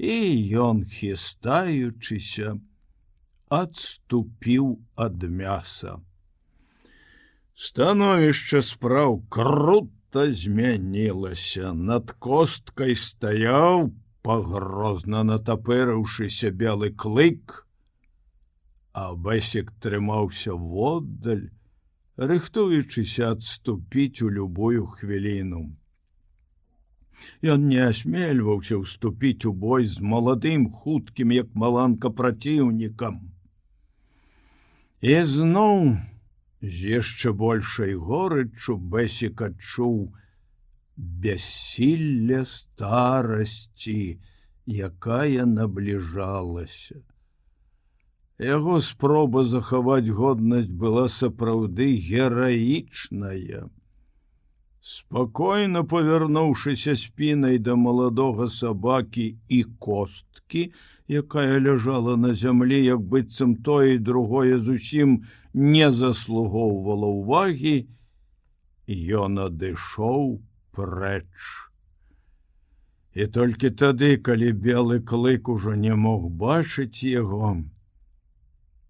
І ён, хістаючыся, адступіў ад мяса. Становішча спраў крута змянілася. Над косткай стаяў, пагрозна натапырыўшыся, белы клык, а Бэсік трымаўся воддаль, рыхтуючыся адступіць у любую хвіліну. Ён не асмельваўся ўступіць у бой з маладым, хуткім, як маланка, праціўнікам. І зноў з яшчэ большай горыччу Бэсік адчуў бяссілле старасці, якая набліжалася. Яго спроба захаваць годнасць была сапраўды гераічная. Спакойна павярнуўшыся спінай да маладога сабакі і косткі, якая ляжала на зямлі, як быццам тое і другое зусім не заслугоўвала ўвагі, ён адышоў прэч. І толькі тады, калі белы клык ужо не мог бачыць яго,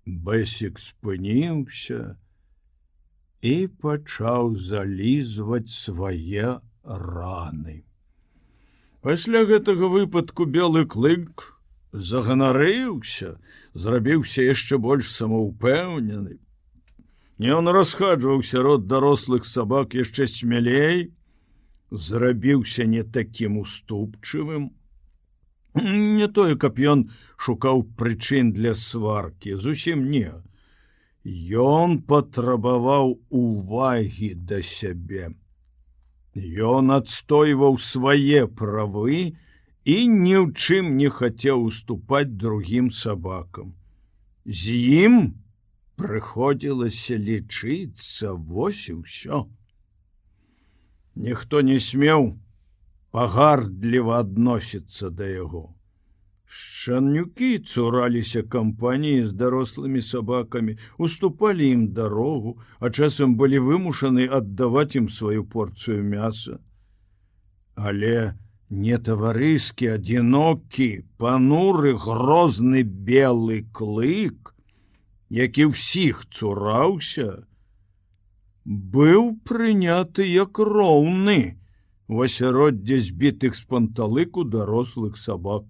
Бэсік спыніўся і пачаў залізваць свае раны. Пасля гэтага выпадку белы клык заганарыўся, зрабіўся яшчэ больш самаўпэўнены. Ён расхаджваў сярод дарослых сабак яшчэ смялей, зрабіўся не такім уступчывым. Не тое, каб ён шукаў прычын для сваркі, зусім не. Ён патрабаваў увагі да сябе. Ён адстойваў свае правы і ні ў чым не хацеў уступаць другім сабакам. З ім прыходзілася лічыцца, вось і ўсё. Ніхто не смеў пагардліва адносіцца да яго. Шчанюкі цураліся кампаніі з дарослымі сабакамі, уступалі ім дарогу, а часам былі вымушаны аддаваць ім сваю порцыю мяса. Але не таварыскі, адзінокі, пануры, грозны белы клык, які ўсіх цураўся, быў прыняты як роўны у асяроддзе збітых з панталыку дарослых сабак.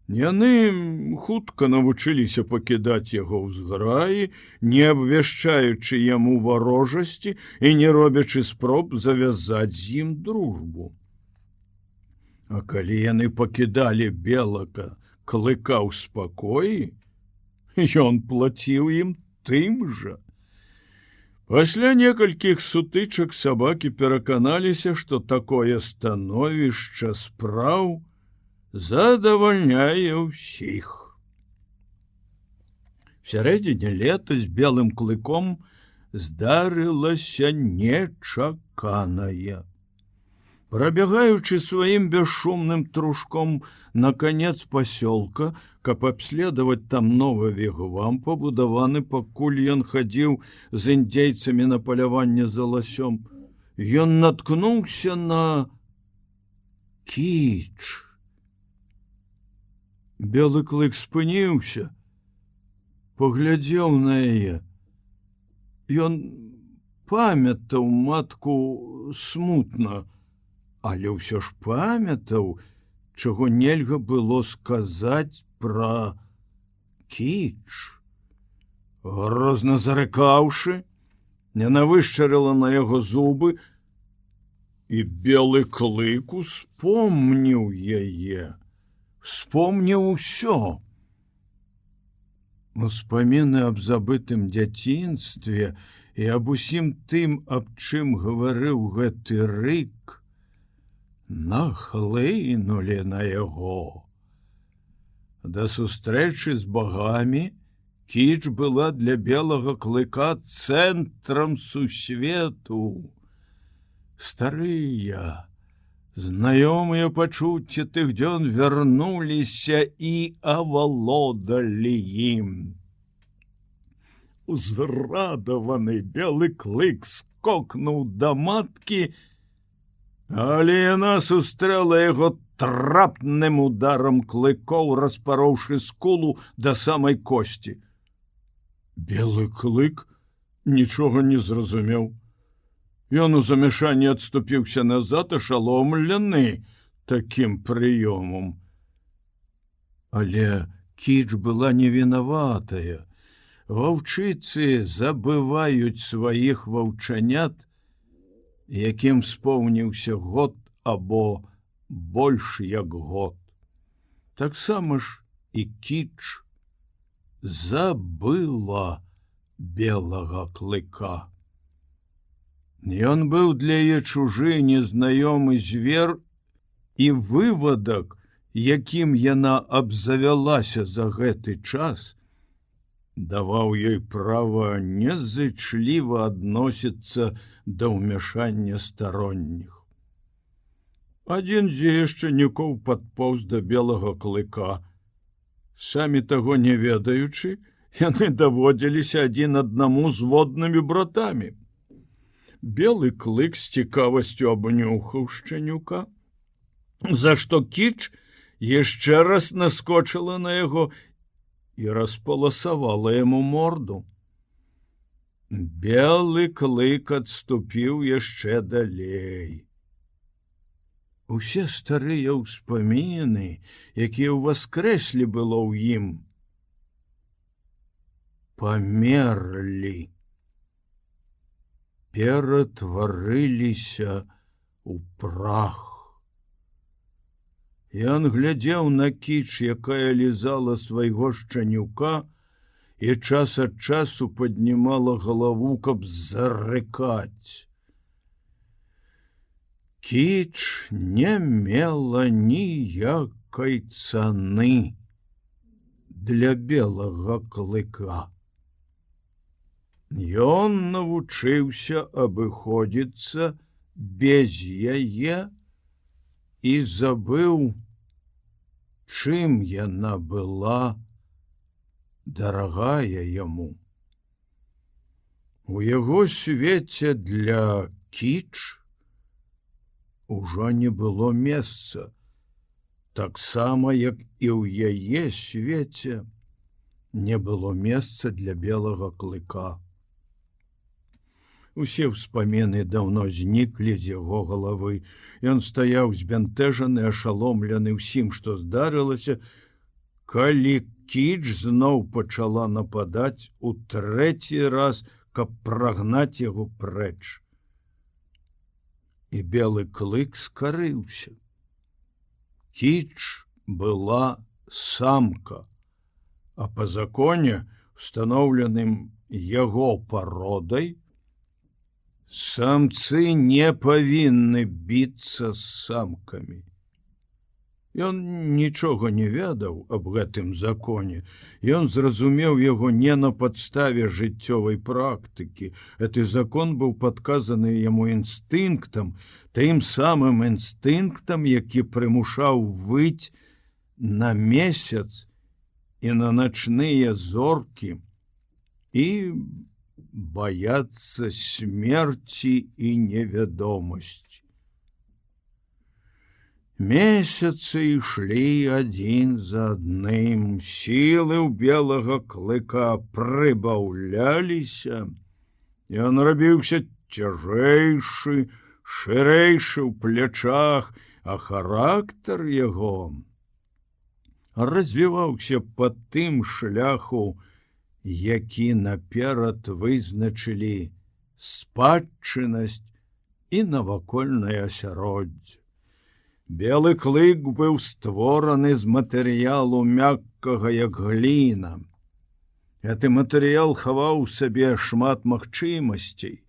Яны хутка навучыліся пакідаць яго ў зграі, не абвяшчаючы яму варожасці і не робячы спроб завязаць з ім дружбу. А калі яны пакідалі белага клыка ў спакоі, ён плаціў ім тым жа. Пасля некалькіх сутычак сабакі пераканаліся, што такое становішча спраў задавальняе ўсіх. Сярэдзіне лета з белым клыком здарылася нечаканае. Прабягаючы сваім бесшумным трушком на канец пасёлка, каб абследаваць там новы вігвам, пабудаваны, пакуль ён хадзіў з індзейцамі на паляванне за ласём, ён наткнуўся на кіч. Белы клык спыніўся, паглядзеў на яе. Ён памятаў матку смутна, але ўсё ж памятаў, чаго нельга было сказаць пра кіч. Грозна зарыкаўшы, яна вышчарыла на яго зубы, і белы клык успомніў яе, вспомніў усё. Успаміны аб забытым дзяцінстве і аб усім тым, аб чым гаварыў гэты рык, нахлынулі на яго. Да сустрэчы з багамі кіч была для белага клыка цэнтрам сусвету. Старыя, знаёмыя пачуцці тых дзён вярнуліся і авалодалі ім. Узрадаваны белы клык скокнуў да маткі, але яна сустрэла яго трапным ударам клыкоў, распароўшы скулу да самай косці. Белы клык нічога не зразумеў. Ён у замяшанні адступіўся назад, ашаломлены такім прыёмам. Але кіч была невінаватая. Ваўчыцы забываюць сваіх ваўчанят, якім споўніўся год або больш як год. Таксама ж і кіч забыла белага клыка. Ён быў для яе чужы, незнаёмы звер, і вывадак, якім яна абзавялася за гэты час, даваў ёй права незычліва адносіцца да ўмяшання старонніх. Адзін з яшчанікоў падпоўз да белага клыка. Самі таго не ведаючы, яны даводзіліся адзін аднаму зводнымі братамі. Белы клык з цікавасцю абнюхаў шчанюка, за што кіч яшчэ раз наскочыла на яго і распаласавала яму морду. Белы клык адступіў яшчэ далей. Усе старыя ўспаміны, якія ўваскрэслі было ў ім, памерлі, ператварыліся ў прах. Ён глядзеў на кіч, якая лізала свайго шчанюка, і час ад часу паднімала галаву, каб зарыкаць. Кіч не мела ніякай цаны для белага клыка. Ён навучыўся абыходзіцца без яе і забыў, чым яна была дарагая яму. У яго свеце для кіч ужо не было месца, таксама, як і ў яе свеце не было месца для белага клыка. Усе ўспаміны даўно зніклі з яго галавы. Ён стаяў збянтэжаны, ашаломлены ўсім, што здарылася, калі кіч зноў пачала нападаць у трэці раз, каб прагнаць яго прэч. І белы клык скарыўся. Кіч была самка, а па законе, устаноўленым яго пародай, самцы не павінны біцца з самкамі. Ён нічога не ведаў аб гэтым законе. Ён зразумеў яго не на падставе жыццёвай практыкі. Гэты закон быў падказаны яму інстынктам, тым самым інстынктам, які прымушаў выць на месяц і на начныя зоркі і баяцца смерці і невядомасці. Месяцы ішлі адзін за адным, сілы ў белага клыка прыбаўляліся, ён рабіўся цяжэйшы, шырэйшы ў плячах, а характар яго развіваўся па тым шляху, які наперад вызначылі спадчыннасць і навакольнае асяроддзе. Белы клык быў створаны з матэрыялу мяккага, як гліна. Гэты матэрыял хаваў у сабе шмат магчымасцей.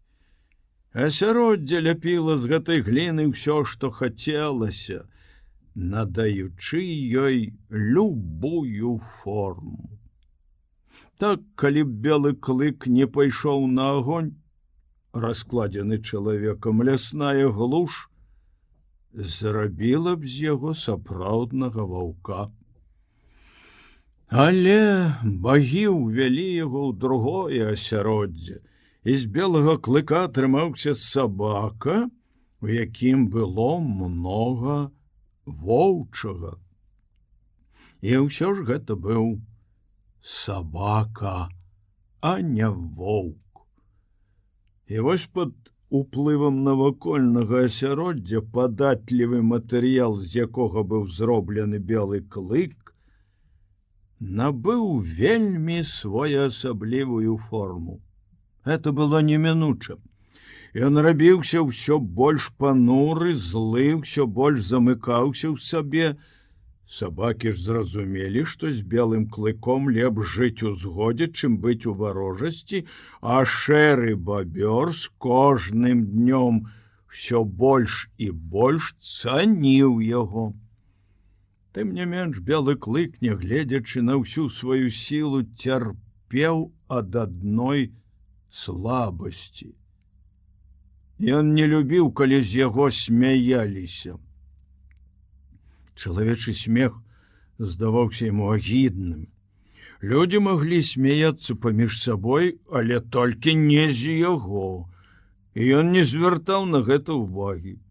Асяроддзе ляпіла з гэтай гліны ўсё, што хацелася, надаючы ёй любую форму. Так, калі б белы клык не пайшоў на агонь, раскладзены чалавекам, лясная глуш зрабіла б з яго сапраўднага ваўка. Але багі ўвялі яго ў другое асяроддзе, і з белага клыка атрымаўся сабака, у якім было многа воўчага. І ўсё ж гэта быў сабака, а не воўк. І вось пад уплывам навакольнага асяроддзя падатлівы матэрыял, з якога быў зроблены белы клык, набыў вельмі своеасаблівую форму. Это было немінуча. Ён рабіўся ўсё больш пануры, злы, ўсё больш замыкаўся ў сабе. Сабакі ж зразумелі, што з белым клыком лепш жыць у згодзе, чым быць у варожасці, а шэры бабёр з кожным днём ўсё больш і больш цаніў яго. Тым не менш, белы клык, нягледзячы на ўсю сваю сілу, цярпеў ад адной слабасці. Ён не любіў, калі з яго смяяліся. Чалавечы смех здаваўся яму агідным. Людзі маглі смяяцца паміж сабой, але толькі не з яго, і ён не звяртаў на гэта ўвагі.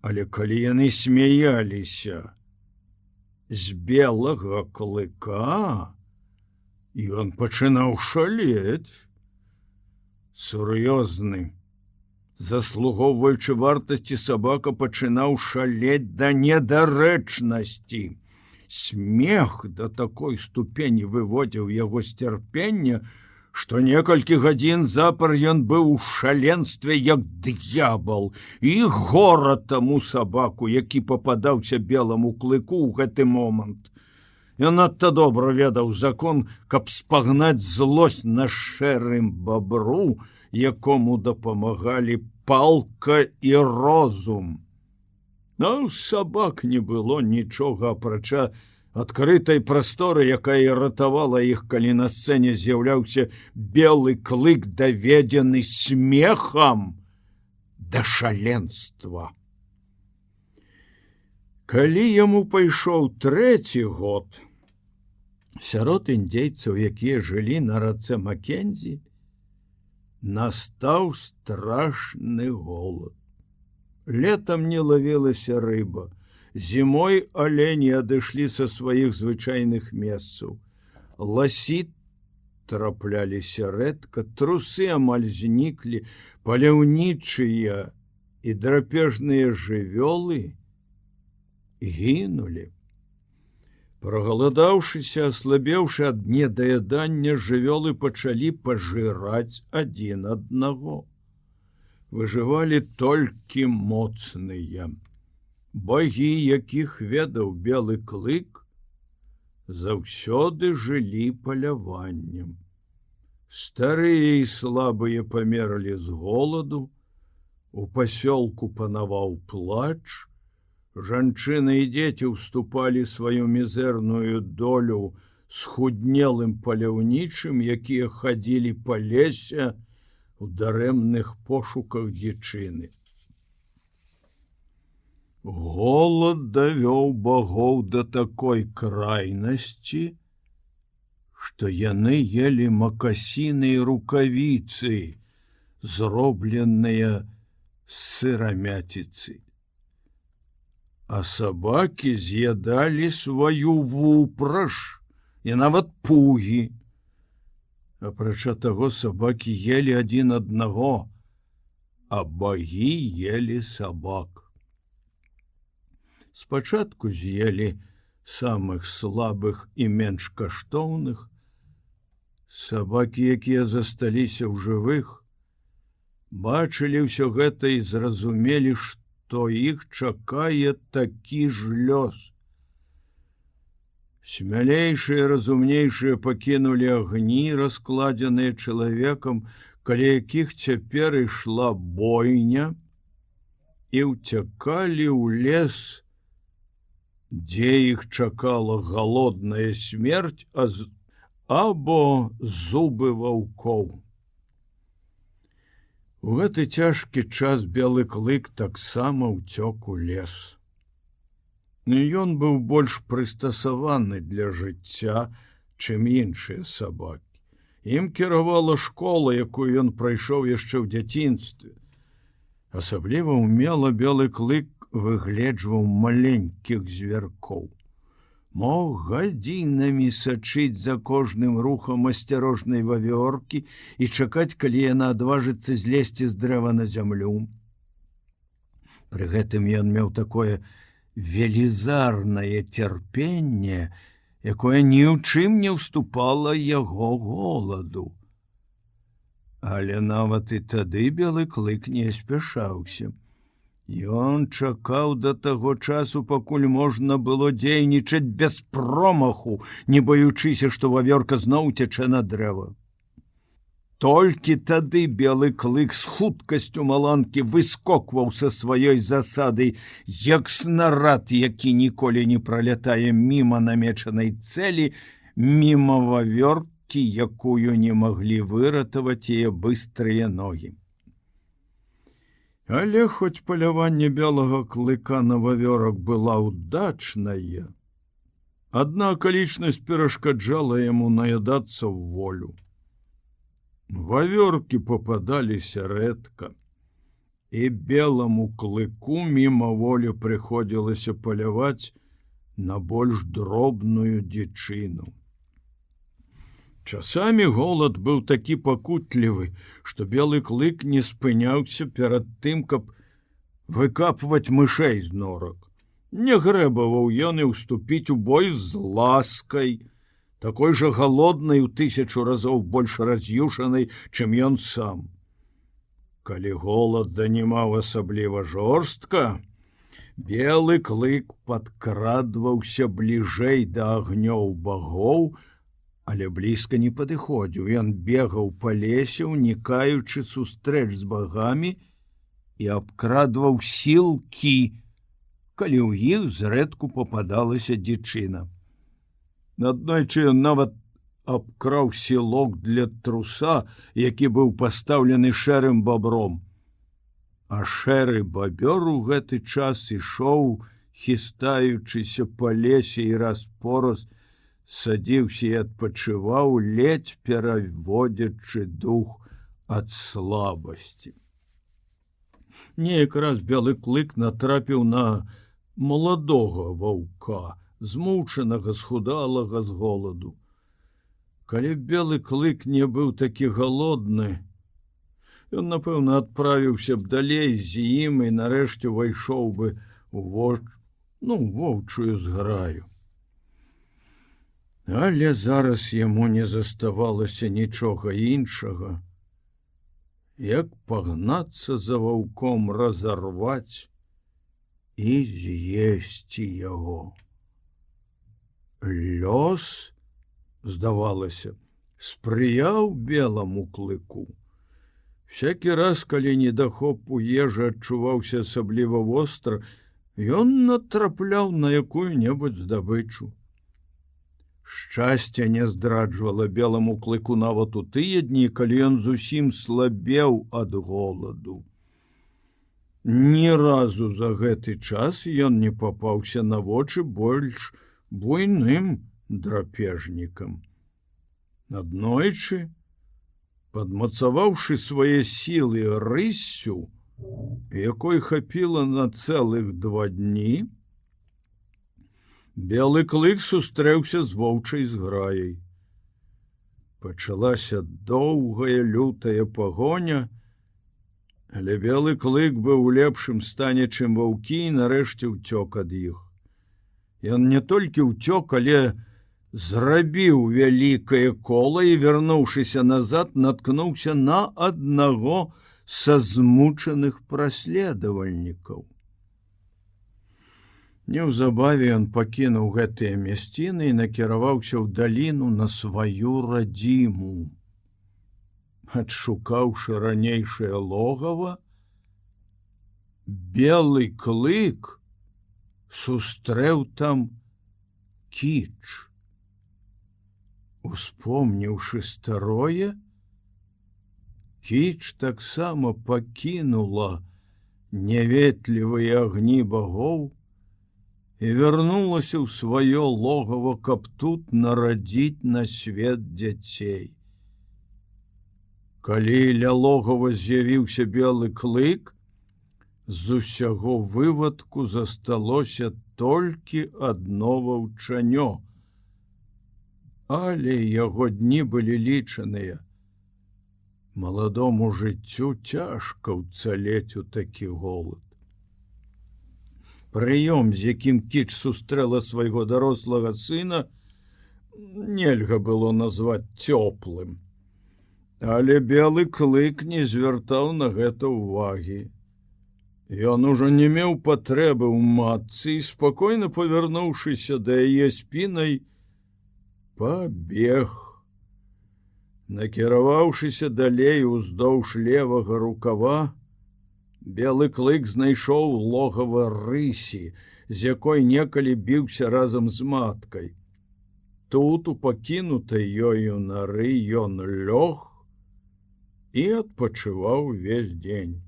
Але калі яны смяяліся з белага клыка, ён пачынаў шалець. сур'ёзны. Заслугоўваючы вартасці, сабака пачынаў шалець да недарэчнасці. Смех да такой ступені выводзіў яго з цярпення, што некалькі гадзін запар ён быў у шаленстве як д'ябал, і гора таму сабаку, які пападаўся беламу клыку ў гэты момант. Ён надта добра ведаў закон, каб спагнаць злосць на шэрым бабру, якому дапамагалі палка і розум. А ў сабак не было нічога апрача адкрытай прасторы, якая ратавала іх, калі на сцэне з'яўляўся белы клык, даведзены смехам да шаленства. Калі яму пайшоў 3-й год, сярод індзейцаў, якія жылі на рацэ Макензі, настаў страшны голад. Летам не лавілася рыба, зімой алені адышлі са сваіх звычайных месцаў. Ласі трапляліся рэдка, трусы амаль зніклі, паляўнічыя і драпежныя жывёлы гінулі. Прагаладаўшыся, аслабеўшы ад недаядання, жывёлы пачалі пажыраць адзін аднаго. Выжывалі толькі моцныя. Багі, якіх ведаў белы клык, заўсёды жылі паляваннем. Старыя і слабыя памерлі з голаду, у пасёлку панаваў плач, жанчыны і дзеці ўступалі сваю мізэрную долю схуднелым паляўнічым, якія хадзілі па лесе у дарэмных пошуках дзічыны. Голад давёў багоў да такой крайнасці, што яны елі макасіны і рукавіцы, зробленыя з сырамяціцы. А сабакі з'ядалі сваю вупраж і нават пугі. Апрача таго, сабакі елі адзін аднаго, а багі елі сабак. Спачатку з'елі самых слабых і менш каштоўных. Сабакі, якія засталіся ў жывых, бачылі ўсё гэта і зразумелі, што іх чакае такі ж лёс. Смялейшыя, разумнейшыя пакінулі агні, раскладзеныя чалавекам, каля якіх цяпер ішла бойня, і ўцякалі ў лес, дзе іх чакала галодная смерць або зубы ваўкоў. У гэты цяжкі час белы клык таксама ўцёк у лес. Ён быў больш прыстасаваны для жыцця, чым іншыя сабакі. Ім кіравала школа, якую ён прайшоў яшчэ ў дзяцінстве. Асабліва ўмела белы клык выгледжваў маленькіх звяркоў. Мог гадзінамі сачыць за кожным рухам асцярожнай вавёркі і чакаць, калі яна адважыцца злезці з дрэва на зямлю. Пры гэтым ён меў такое велізарнае цярпенне, якое ні ў чым не ўступала яго голаду. Але нават і тады белы клык не спяшаўся. Ён чакаў да таго часу, пакуль можна было дзейнічаць без промаху, не баючыся, што вавёрка зноў уцячэ на дрэва. Толькі тады белы клык з хуткасцю маланкі выскокваў са сваёй засады, як снарад, які ніколі не пралятае міма намечанай цэлі, міма вавёркі, якую не маглі выратаваць яе быстрыя ногі. Але хоць паляванне белага клыка на вавёрак была удачная, адна акалічнасць перашкаджала яму наядацца ў волю. Вавёркі пападаліся рэдка, і беламу клыку мімаволі прыходзілася паляваць на больш дробную дзічыну. Часамі голад быў такі пакутлівы, што белы клык не спыняўся перад тым, каб выкапваць мышэй з норак. Не грэбаваў ён і ўступіць у бой з ласкай, такой жа галоднай у 1000 разоў больш раз'юшанай, чым ён сам. Калі голад данімаў асабліва жорстка, белы клык падкрадваўся бліжэй да агнёў багоў, але блізка не падыходзіў. Ён бегаў па лесе, унікаючы сустрэч з багамі, і абкрадваў сілкі, калі ў іх зрэдку пападалася дзічына. Аднойчы ён нават абкраў сілок для труса, які быў пастаўлены шэрым бабром. А шэры бабёр у гэты час ішоў, хістаючыся па лесе і раз-пораз, садзіўся і адпачываў, ледзь пераводзячы дух ад слабасці. Неяк раз белы клык натрапіў на маладога ваўка, змучанага, схудалага з голаду. Калі белы клык не быў такі галодны, ён, напэўна, адправіўся б далей з ім і нарэшце увайшоў бы у воўчую зграю. Але зараз яму не заставалася нічога іншага, як пагнацца за ваўком, разарваць і з'есці яго. Лёс, здавалася, спрыяў беламу клыку. Всякі раз, калі недахоп у ежы адчуваўся асабліва востра, ён натрапляў на якую-небудзь здабычу. Шчасце не здраджвала беламу клыку нават у тыя дні, калі ён зусім слабеў ад голаду. Ні разу за гэты час ён не папаўся на вочы больш буйным драпежнікам. Аднойчы, падмацаваўшы свае сілы рыссю, якой хапіла на цэлых 2 дні, белы клык сустрэўся з воўчай зграяй. Пачалася доўгая лютая пагоня, але белы клык быў у лепшым стане, чым ваўкі, і нарэшце ўцёк ад іх. Ён не толькі ўцёк, але зрабіў вялікае кола і, вярнуўшыся назад, наткнуўся на аднаго са змучаных праследавальнікаў. Неўзабаве ён пакінуў гэтыя мясціны і накіраваўся ў даліну на сваю радзіму. Адшукаўшы ранейшае логава, белы клык сустрэў там кіч. Успомніўшы старое, кіч таксама пакінула няветлівыя агні багоў і вярнулася ў сваё логава, каб тут нарадзіць на свет дзяцей. Калі ля логава з'явіўся белы клык, з усяго вывадку засталося толькі адно ваўчанё, але яго дні былі лічаныя. Маладому жыццю цяжка ўцалець у такі голад. Прыём, з якім кіч сустрэла свайго дарослага сына, нельга было назваць цёплым. Але белы клык не звяртаў на гэта ўвагі. Ён ужо не меў патрэбы ў матцы і, спакойна павярнуўшыся да яе спінай, пабег. Накіраваўшыся далей уздоўж левага рукава, белы клык знайшоў логава рысі, з якой некалі біўся разам з маткай. Тут, у пакінутай ёю нары, ён лёг і адпачываў увесь дзень.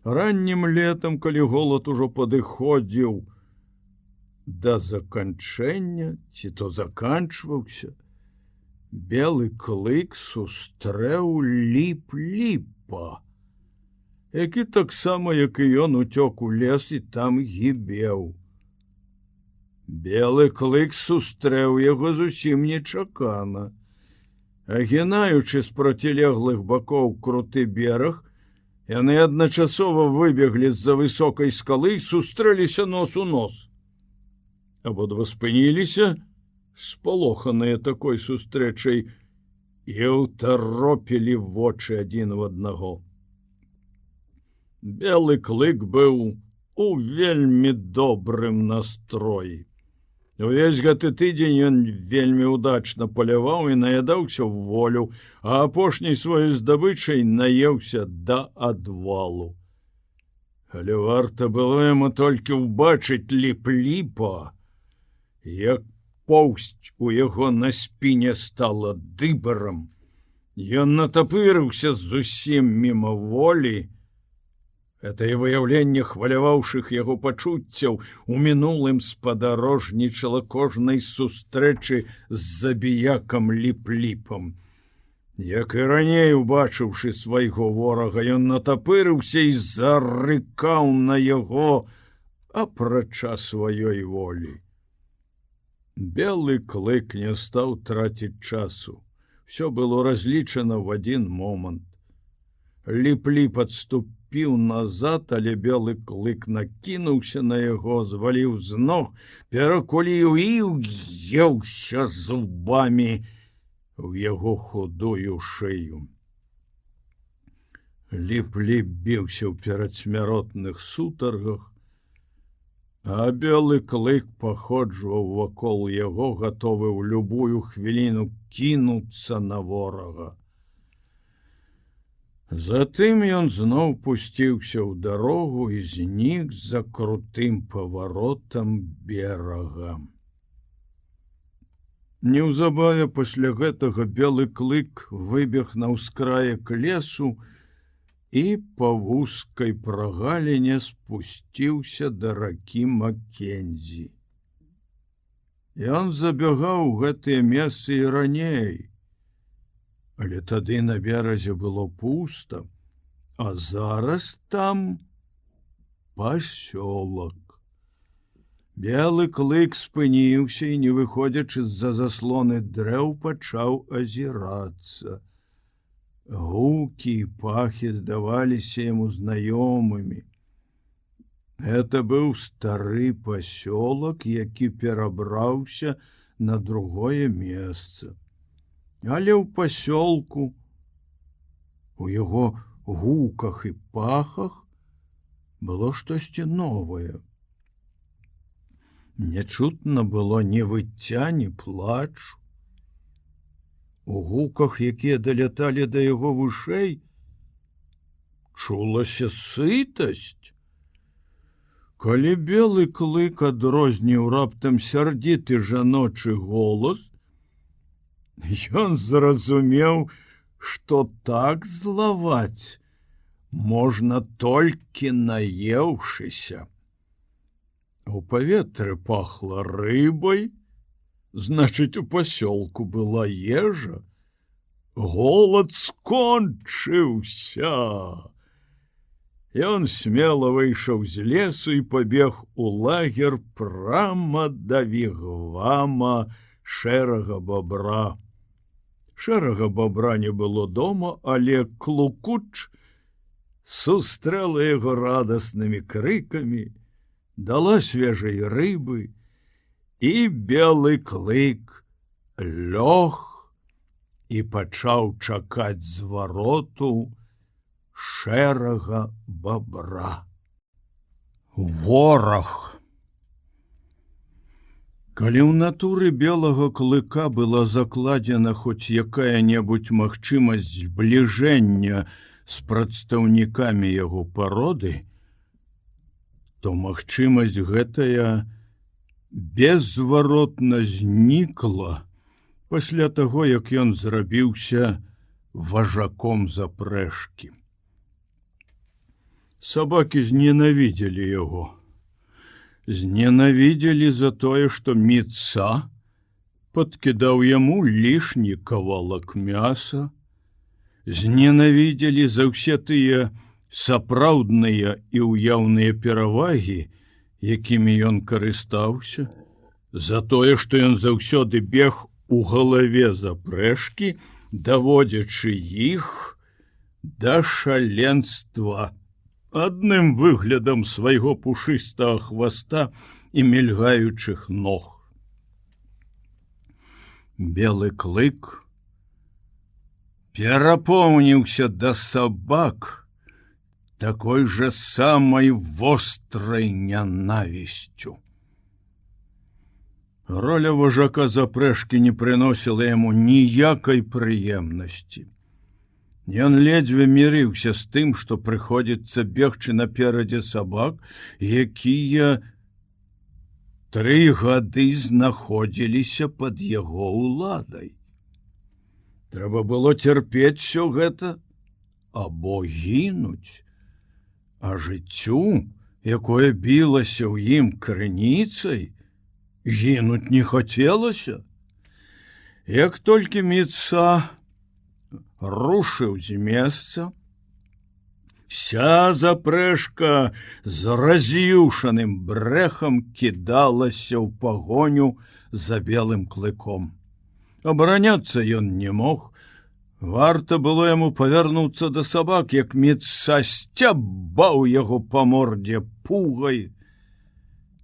Раннім летам, калі голад ужо падыходзіў да заканчэння, ці то заканчваўся, белы клык сустрэў ліп-ліпа, які таксама, як і ён, уцёк у лес і там гібеў. Белы клык сустрэў яго зусім нечакана. Агінаючы з процілеглых бакоў круты бераг, яны адначасова выбеглі з-за высокай скалы і сустрэліся нос у нос. Абодва спыніліся, спалоханыя такой сустрэчай, і ўтаропілі вочы адзін в аднаго. Белы клык быў у вельмі добрым настроі. Увесь гэты тыдзень ён вельмі удачна паляваў і наядаўся ў волю, а апошняй сваёй здабычай наеўся да адвалу. Але варта было яму толькі ўбачыць Ліп-Ліпа, як поўсць у яго на спіне стала дыбарам. Ён натапырыўся зусім міма волі. Гэтае выяўленне хваляваўшых яго пачуццяў у мінулым спадарожнічала кожнай сустрэчы з забіякам Ліп-Ліпам. Як і раней, убачыўшы свайго ворага, ён натапырыўся і зарыкаў на яго, апрача сваёй волі. Белы клык не стаў траціць часу. Всё было разлічана в адзін момант. Ліп-Ліп адступіў назад, але белы клык накінуўся на яго, зваліў з ног, перакуліў і ўеўся зубамі ў яго худую шыю. Ліп-Ліп біўся ў перадсмяротных сутаргах, а белы клык паходжваў вакол яго, гатовы ў любую хвіліну кінуцца на ворага. Затым ён зноў пусціўся ў дарогу і знік за крутым паваротам берага. Неўзабаве пасля гэтага белы клык выбег на ўскраек лесу і па вузкай прагаліне спусціўся да ракі Маккензі. Ён забягаў гэтыя месцы і раней, але тады на беразе было пуста, а зараз там пасёлак. Белы клык спыніўся і, не выходзячы з-за заслоны дрэў, пачаў азірацца. Гукі і пахі здаваліся яму знаёмымі. Гэта быў стары пасёлак, які перабраўся на другое месца. Але ў пасёлку, у яго гуках і пахах было штосьці новае. Не чутно было ні выцця, ні плачу. У гуках, якія даляталі да яго вушэй, чулася сытасць. Калі белы клык адрозніў раптам сярдзіты жаночы голас, ён зразумеў, што так злаваць можна толькі наеўшыся. У паветры пахла рыбай, значыць, у пасёлку была ежа. Голад скончыўся. Ён смела выйшаў з лесу і пабег у лагер прама да вігвама шэрага бабра. Шэрага бабра не было дома, але Клукуч сустрэла яго радаснымі крыкамі, дала свежай рыбы, і белы клык лёг і пачаў чакаць звароту шэрага бабра. Вораг. Калі ў натуры белага клыка была закладзена хоць якая-небудзь магчымасць збліжэння з прадстаўнікамі яго пароды, то магчымасць гэтая беззваротна знікла пасля таго, як ён зрабіўся важаком запрэжкі. Сабакі зненавідзелі яго. Зненавідзелі за тое, што Міца падкідаў яму лішні кавалак мяса, зненавідзелі за ўсе тыя сапраўдныя і ўяўныя перавагі, якімі ён карыстаўся, за тое, што ён заўсёды бег у галаве запрэжкі даводзячы іх да шаленства адным выглядам свайго пушыстага хваста і мільгаючых ног. Белы клык перапоўніўся да сабак такой жа самай вострай нянавісцю. Роля важака запрэжкі не прыносіла яму ніякай прыемнасці. Ён ледзьве мірыўся з тым, што прыходзіцца бегчы наперадзе сабак, якія 3 гады знаходзіліся пад яго ўладай. Трэба было цярпець усё гэта або гінуць, а жыццю, якое білася ў ім крыніцай, гінуць не хацелася. Як толькі Міца рушыў з месца, вся запрэжка з раз'юшаным брэхам кідалася ў пагоню за белым клыком. Абараняцца ён не мог. Варта было яму павярнуцца да сабак, як Міца сцябаў яго па мордзе пугай.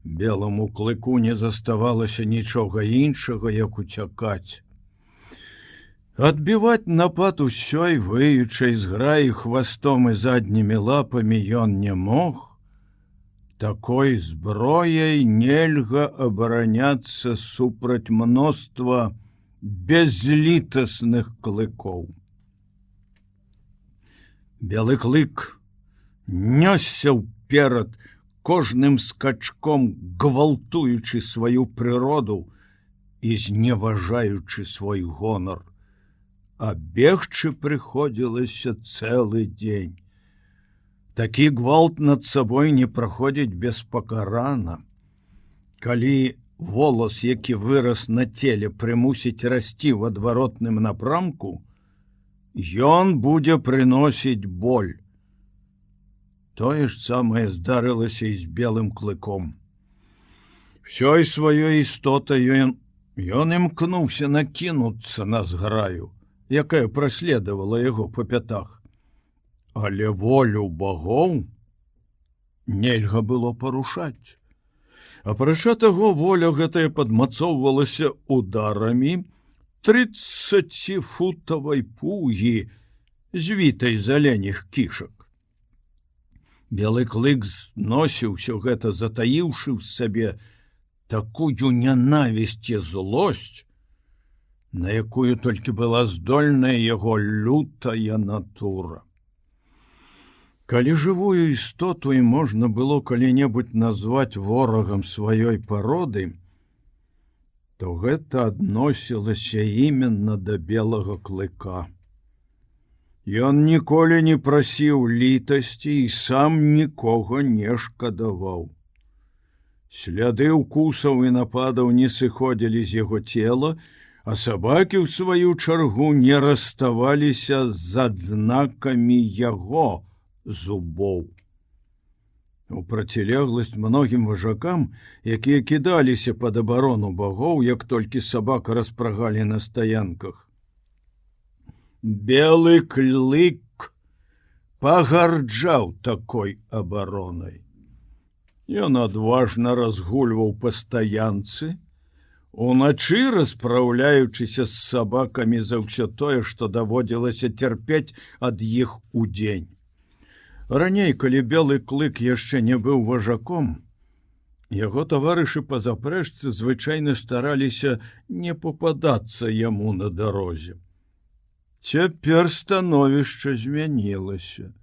Белому клыку не заставалася нічога іншага, як уцякаць. Адбіваць напад усёй выючай зграі хвастом і заднімі лапамі ён не мог. Такой зброяй нельга абараняцца супраць мноства безлітасных клыкоў. Белы клык нёсся ўперад, кожным скачком гвалтуючы сваю прыроду і зневажаючы свой гонар. А бегчы прыходзілася цэлы дзень. Такі гвалт над сабой не праходзіць беспакарана. Калі волас, які вырас на целе, прымусіць расці ў адваротным напрамку, ён будзе прыносіць боль. Тое ж самае здарылася і з белым клыком. Всёй сваёй істотай ён імкнуўся накінуцца на зграю, якая праследавала яго па пятах. Але волю багоў нельга было парушаць. Апрача таго, воля гэтая падмацоўвалася ударамі 30-футавай пугі, звітай з аленіх кішак. Белы клык зносіў усё гэта, затаіўшы ў сабе такую нянавісць і злосць, на якую толькі была здольная яго лютая натура. Калі жывую істоту і можна было калі-небудзь назваць ворагам сваёй пароды, то гэта адносілася іменна да белага клыка. Ён ніколі не прасіў літасці і сам нікога не шкадаваў. Сляды ўкусаў і нападаў не сыходзілі з яго цела, а сабакі, ў сваю чаргу, не раставаліся з адзнакамі яго зубоў. У процілегласць многім важакам, якія кідаліся пад абарону багоў, як толькі сабак распрагалі на стаянках. Белы клык пагарджаў такой абаронай. Ён адважна разгульваў па стаянцы, уначы распраўляючыся з сабакамі за ўсё тое, што даводзілася цярпець ад іх удзень. Раней, калі белы клык яшчэ не быў важаком, яго таварышы па запрэжцы звычайна стараліся не пападацца яму на дарозе. Цяпер становішча змянілася.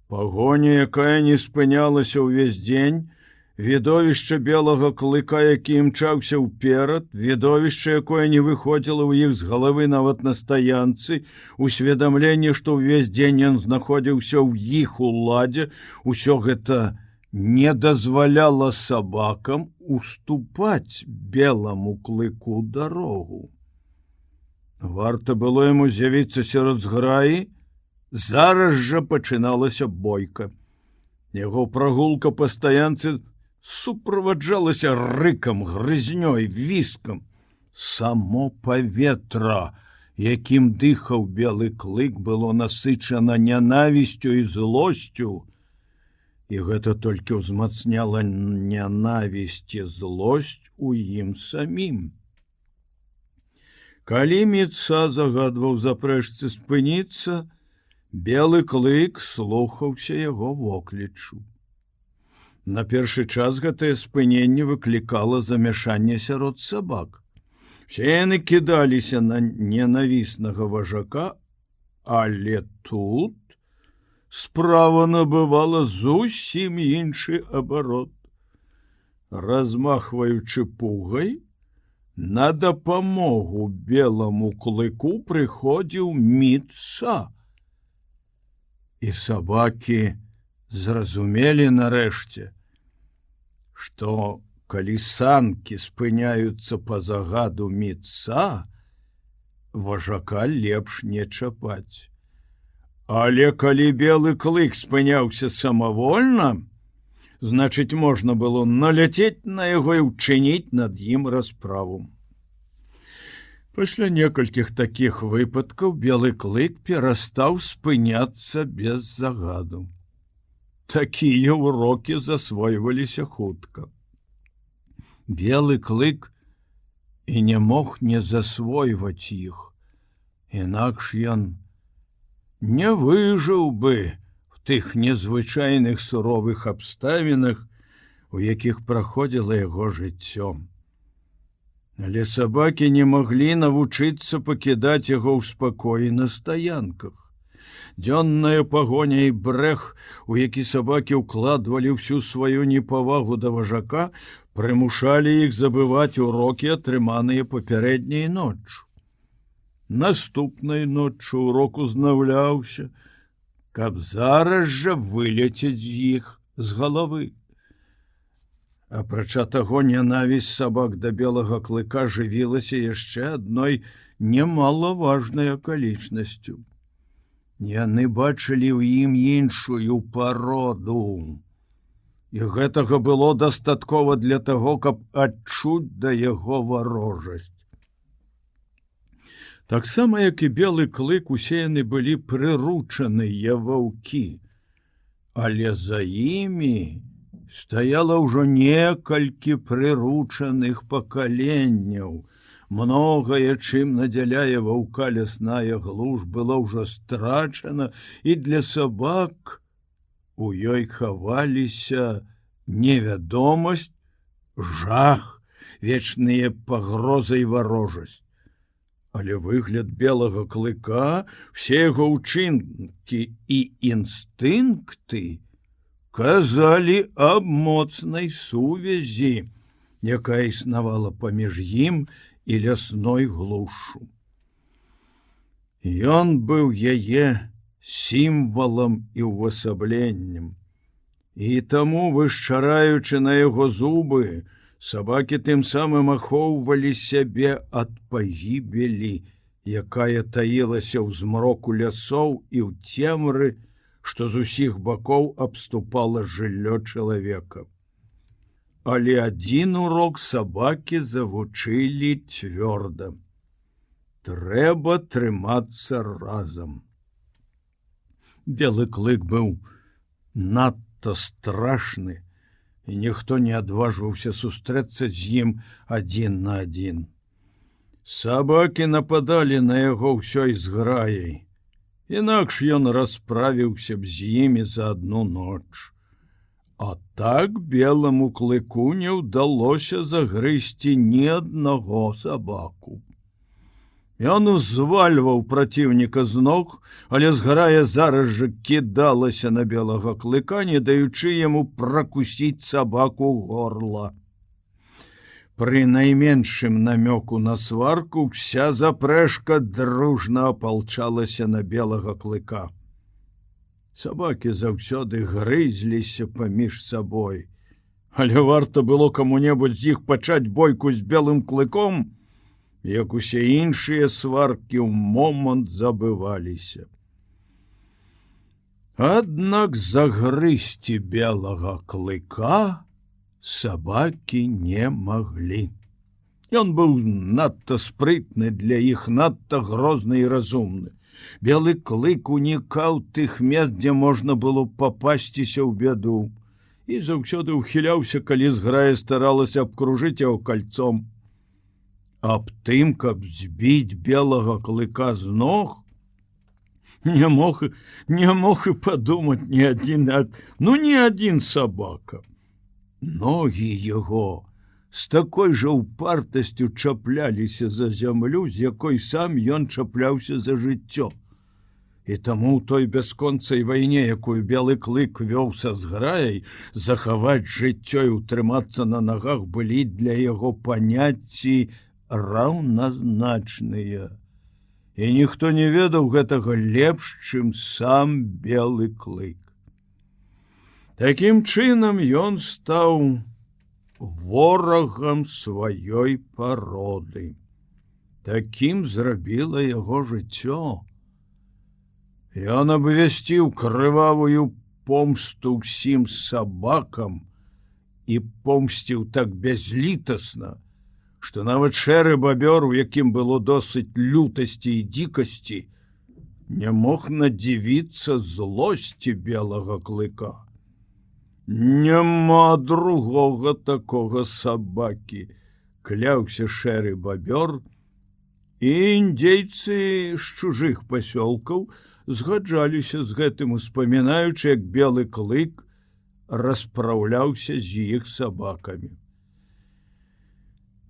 Пагоня, якая не спынялася ўвесь дзень, відовішча белага клыка, які імчаўся ўперад, відовішча, якое не выходзіла ў іх з галавы нават на стаянцы, усведамленне, што ўвесь дзень ён знаходзіўся ў іх уладзе, усё гэта не дазваляла сабакам уступаць беламу клыку дарогу. Варта было яму з'явіцца сярод зграі, зараз жа пачыналася бойка. Яго прагулка па стаянцы суправаджалася рыкам, грызнёй, віскам. Само паветра якім дыхаў белы клык, было насычана нянавісцю і злосцю, і гэта толькі ўзмацняла нянавісць і злосць у ім самім. Калі Міца загадваў запрэчцы спыніцца, белы клык слухаўся яго воклічу. На першы час гэтае спыненне выклікала замяшанне сярод сабак. Все яны кідаліся на ненавіснага важака, але тут справа набывала зусім іншы абарот. Размахваючы пугай, на дапамогу беламу клыку прыходзіў Міца. І сабакі зразумелі нарэшце, што калі санкі спыняюцца па загаду Міца, важака лепш не чапаць. Але калі белы клык спыняўся самавольна, значыць, можна было наляцець на яго і ўчыніць над ім расправу. Пасля некалькіх такіх выпадкаў белы клык перастаў спыняцца без загаду. Такія ўрокі засвойваліся хутка. Белы клык і не мог не засвойваць іх, інакш ён не выжыў бы в тых незвычайных суровых абставінах, у якіх праходзіла яго жыццё. Але сабакі не маглі навучыцца пакідаць яго ў спакоі на стаянках. Дзённая пагоня і брэх, у які сабакі ўкладвалі ўсю сваю непавагу да важака, прымушалі іх забываць урокі, атрыманыя папярэдняй ноччу. Наступнай ноччу урок узнаўляўся, каб зараз жа вылецець з іх з галавы. Апрача таго, нянавісць сабак да белага клыка жывілася яшчэ адной немалаважнай акалічнасцю. Яны бачылі ў ім іншую пароду. І гэтага было дастаткова для таго, каб адчуць да яго варожасць. Таксама, як і белы клык, усе яны былі прыручаныя ваўкі, але за імі стаяла ўжо некалькі прыручаных пакаленняў. Многае, чым надзяляе ваўка лясная глуш, было ўжо страчана, і для сабак у ёй хаваліся невядомасць, жах, вечныя пагрозы і варожасць. Але выгляд белага клыка, все яго ўчынкі і інстынкты казалі аб моцнай сувязі, якая існавала паміж ім і лясной глушу. Ён быў яе сімвалам і ўвасабленнем, і таму, вышчараючы на яго зубы, сабакі тым самым ахоўвалі сябе ад пагібелі, якая таілася ў змроку лясоў і ў цемры, што з усіх бакоў абступала жыллё чалавека. Але адзін урок сабакі завучылі цвёрда. Трэба трымацца разам. Белы клык быў надта страшны, і ніхто не адважваўся сустрэцца з ім адзін на адзін. Сабакі нападалі на яго ўсёй зграяй, інакш ён расправіўся б з імі за адну ноч. А так беламу клыку не ўдалося загрызці ні аднаго сабаку. Ён узвальваў праціўніка з ног, але зграя зараз жа кідалася на белага клыка, не даючы яму пракусіць сабаку горла. Пры найменшым намёку на сварку вся запрэжка дружна апалчалася на белага клыка. Сабакі заўсёды грызліся паміж сабой, але варта было каму-небудзь з іх пачаць бойку з белым клыком, як усе іншыя сваркі ў момант забываліся. Аднак загрызці белага клыка сабакі не маглі. Ён быў надта спрытны для іх, надта грозны і разумны. Белы клык унікаў тых мест, дзе можна было папасціся ў бяду, і заўсёды ўхіляўся, калі зграя старалася абкружыць яго кальцом. Аб тым, каб збіць белага клыка з ног, не мог і падумаць ні адзін сабака. Ногі яго з такой жа упартасцю чапляліся за зямлю, з якой сам ён чапляўся за жыццё. І таму ў той бясконцай вайне, якую белы клык вёў са зграяй, захаваць жыццё і ўтрымацца на нагах былі для яго паняцці раўназначныя. І ніхто не ведаў гэтага лепш, чым сам белы клык. Такім чынам ён стаў ворагам сваёй пароды. Такім зрабіла яго жыццё. Ён абвясціў крывавую помсту ўсім сабакам і помсціў так бязлітасна, што нават шэры бабёр, у якім было досыць лютасці і дзікасці, не мог надзівіцца злосці белага клыка. Няма другога такога сабакі, кляўся шэры бабёр, і індзейцы з чужых пасёлкаў згаджаліся з гэтым, успамінаючы, як белы клык распраўляўся з іх сабакамі.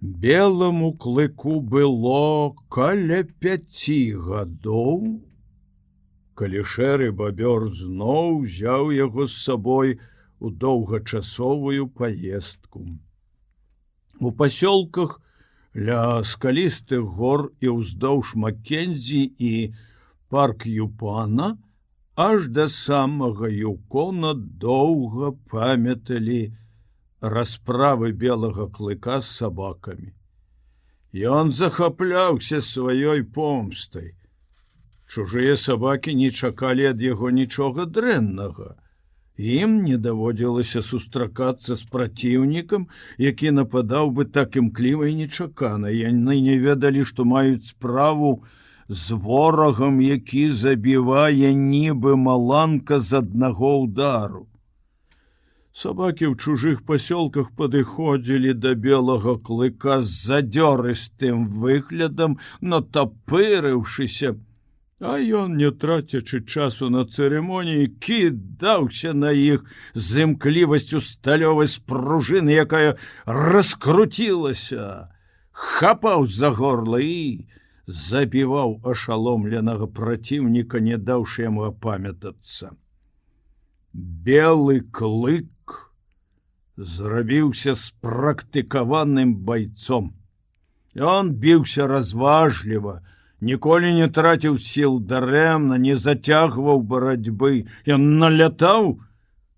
Беламу клыку было каля 5 гадоў, калі шэры бабёр зноў узяў яго з сабой у доўгачасовую паездку. У пасёлках ля скалістых гор і ўздоўж Маккензі і парк Юпана аж да самага Юкона доўга памяталі расправы белага клыка з сабакамі. Ён захапляўся сваёй помстай. Чужыя сабакі не чакалі ад яго нічога дрэннага. Ім не даводзілася сустракацца з праціўнікам, які нападаў бы так імкліва і нечакана. Яны не ведалі, што маюць справу з ворагам, які забівае нібы маланка з аднаго ўдару. Сабакі ў чужых пасёлках падыходзілі да белага клыка з задзёрыстым выглядам, натапырыўшыся, а ён, не трацячы часу на цырымоніі, кідаўся на іх з імклівасцю сталёвай спружыны, якая раскруцілася, хапаў за горла і забіваў ашаломленага праціўніка, не даўшы яму апамятацца. Белы клык зрабіўся спрактыкаваным байцом. Ён біўся разважліва, ніколі не траціў сіл дарэмна, не зацягваў барацьбы. Ён налятаў,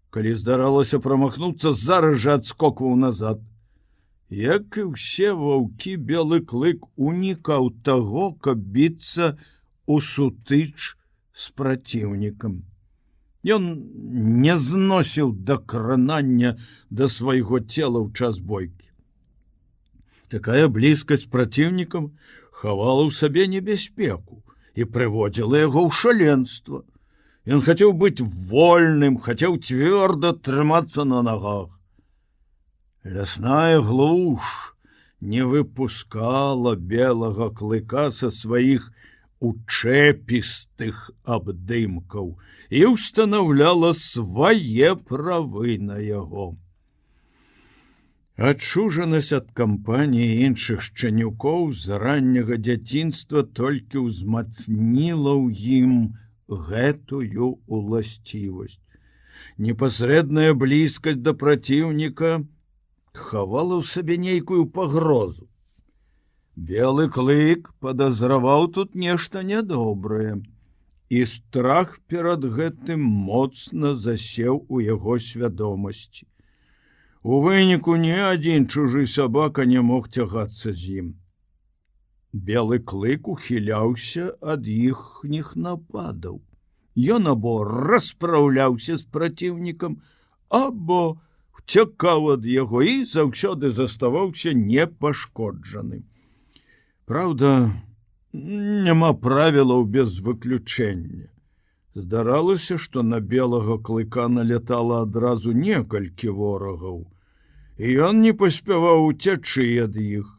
калі здаралася прамахнуцца, зараз жа адскокваў назад. Як і ўсе ваўкі, белы клык унікаў таго, каб біцца ў сутыч з праціўнікам. Ён не зносіў дакранання да свайго цела ў час бойкі. Такая блізкасць праціўнікам хавала ў сабе небяспеку і прыводзіла яго ў шаленства. Ён хацеў быць вольным, хацеў цвёрда трымацца на нагах. Лясная глуш не выпускала белага клыка са сваіх учэпістых абдымкаў і ўстанаўляла свае правы на яго. Адчужанасць ад кампаніі іншых шчанюкоў з ранняга дзяцінства толькі ўзмацніла ў ім гэтую уласцівасць. Непасрэдная блізкасць да праціўніка хавала ў сабе нейкую пагрозу. Белы клык падазраваў тут нешта нядобрае, і страх перад гэтым моцна засеў у яго свядомасці. У выніку ні адзін чужы сабака не мог цягацца з ім. Белы клык ухіляўся ад іхніх нападаў. Ён або распраўляўся з праціўнікам, або уцякаў ад яго і заўсёды заставаўся непашкоджаным. Праўда, няма правілаў без выключэння. Здаралася, што на белага клыка налятала адразу некалькі ворагаў, і ён не паспяваў уцячы ад іх.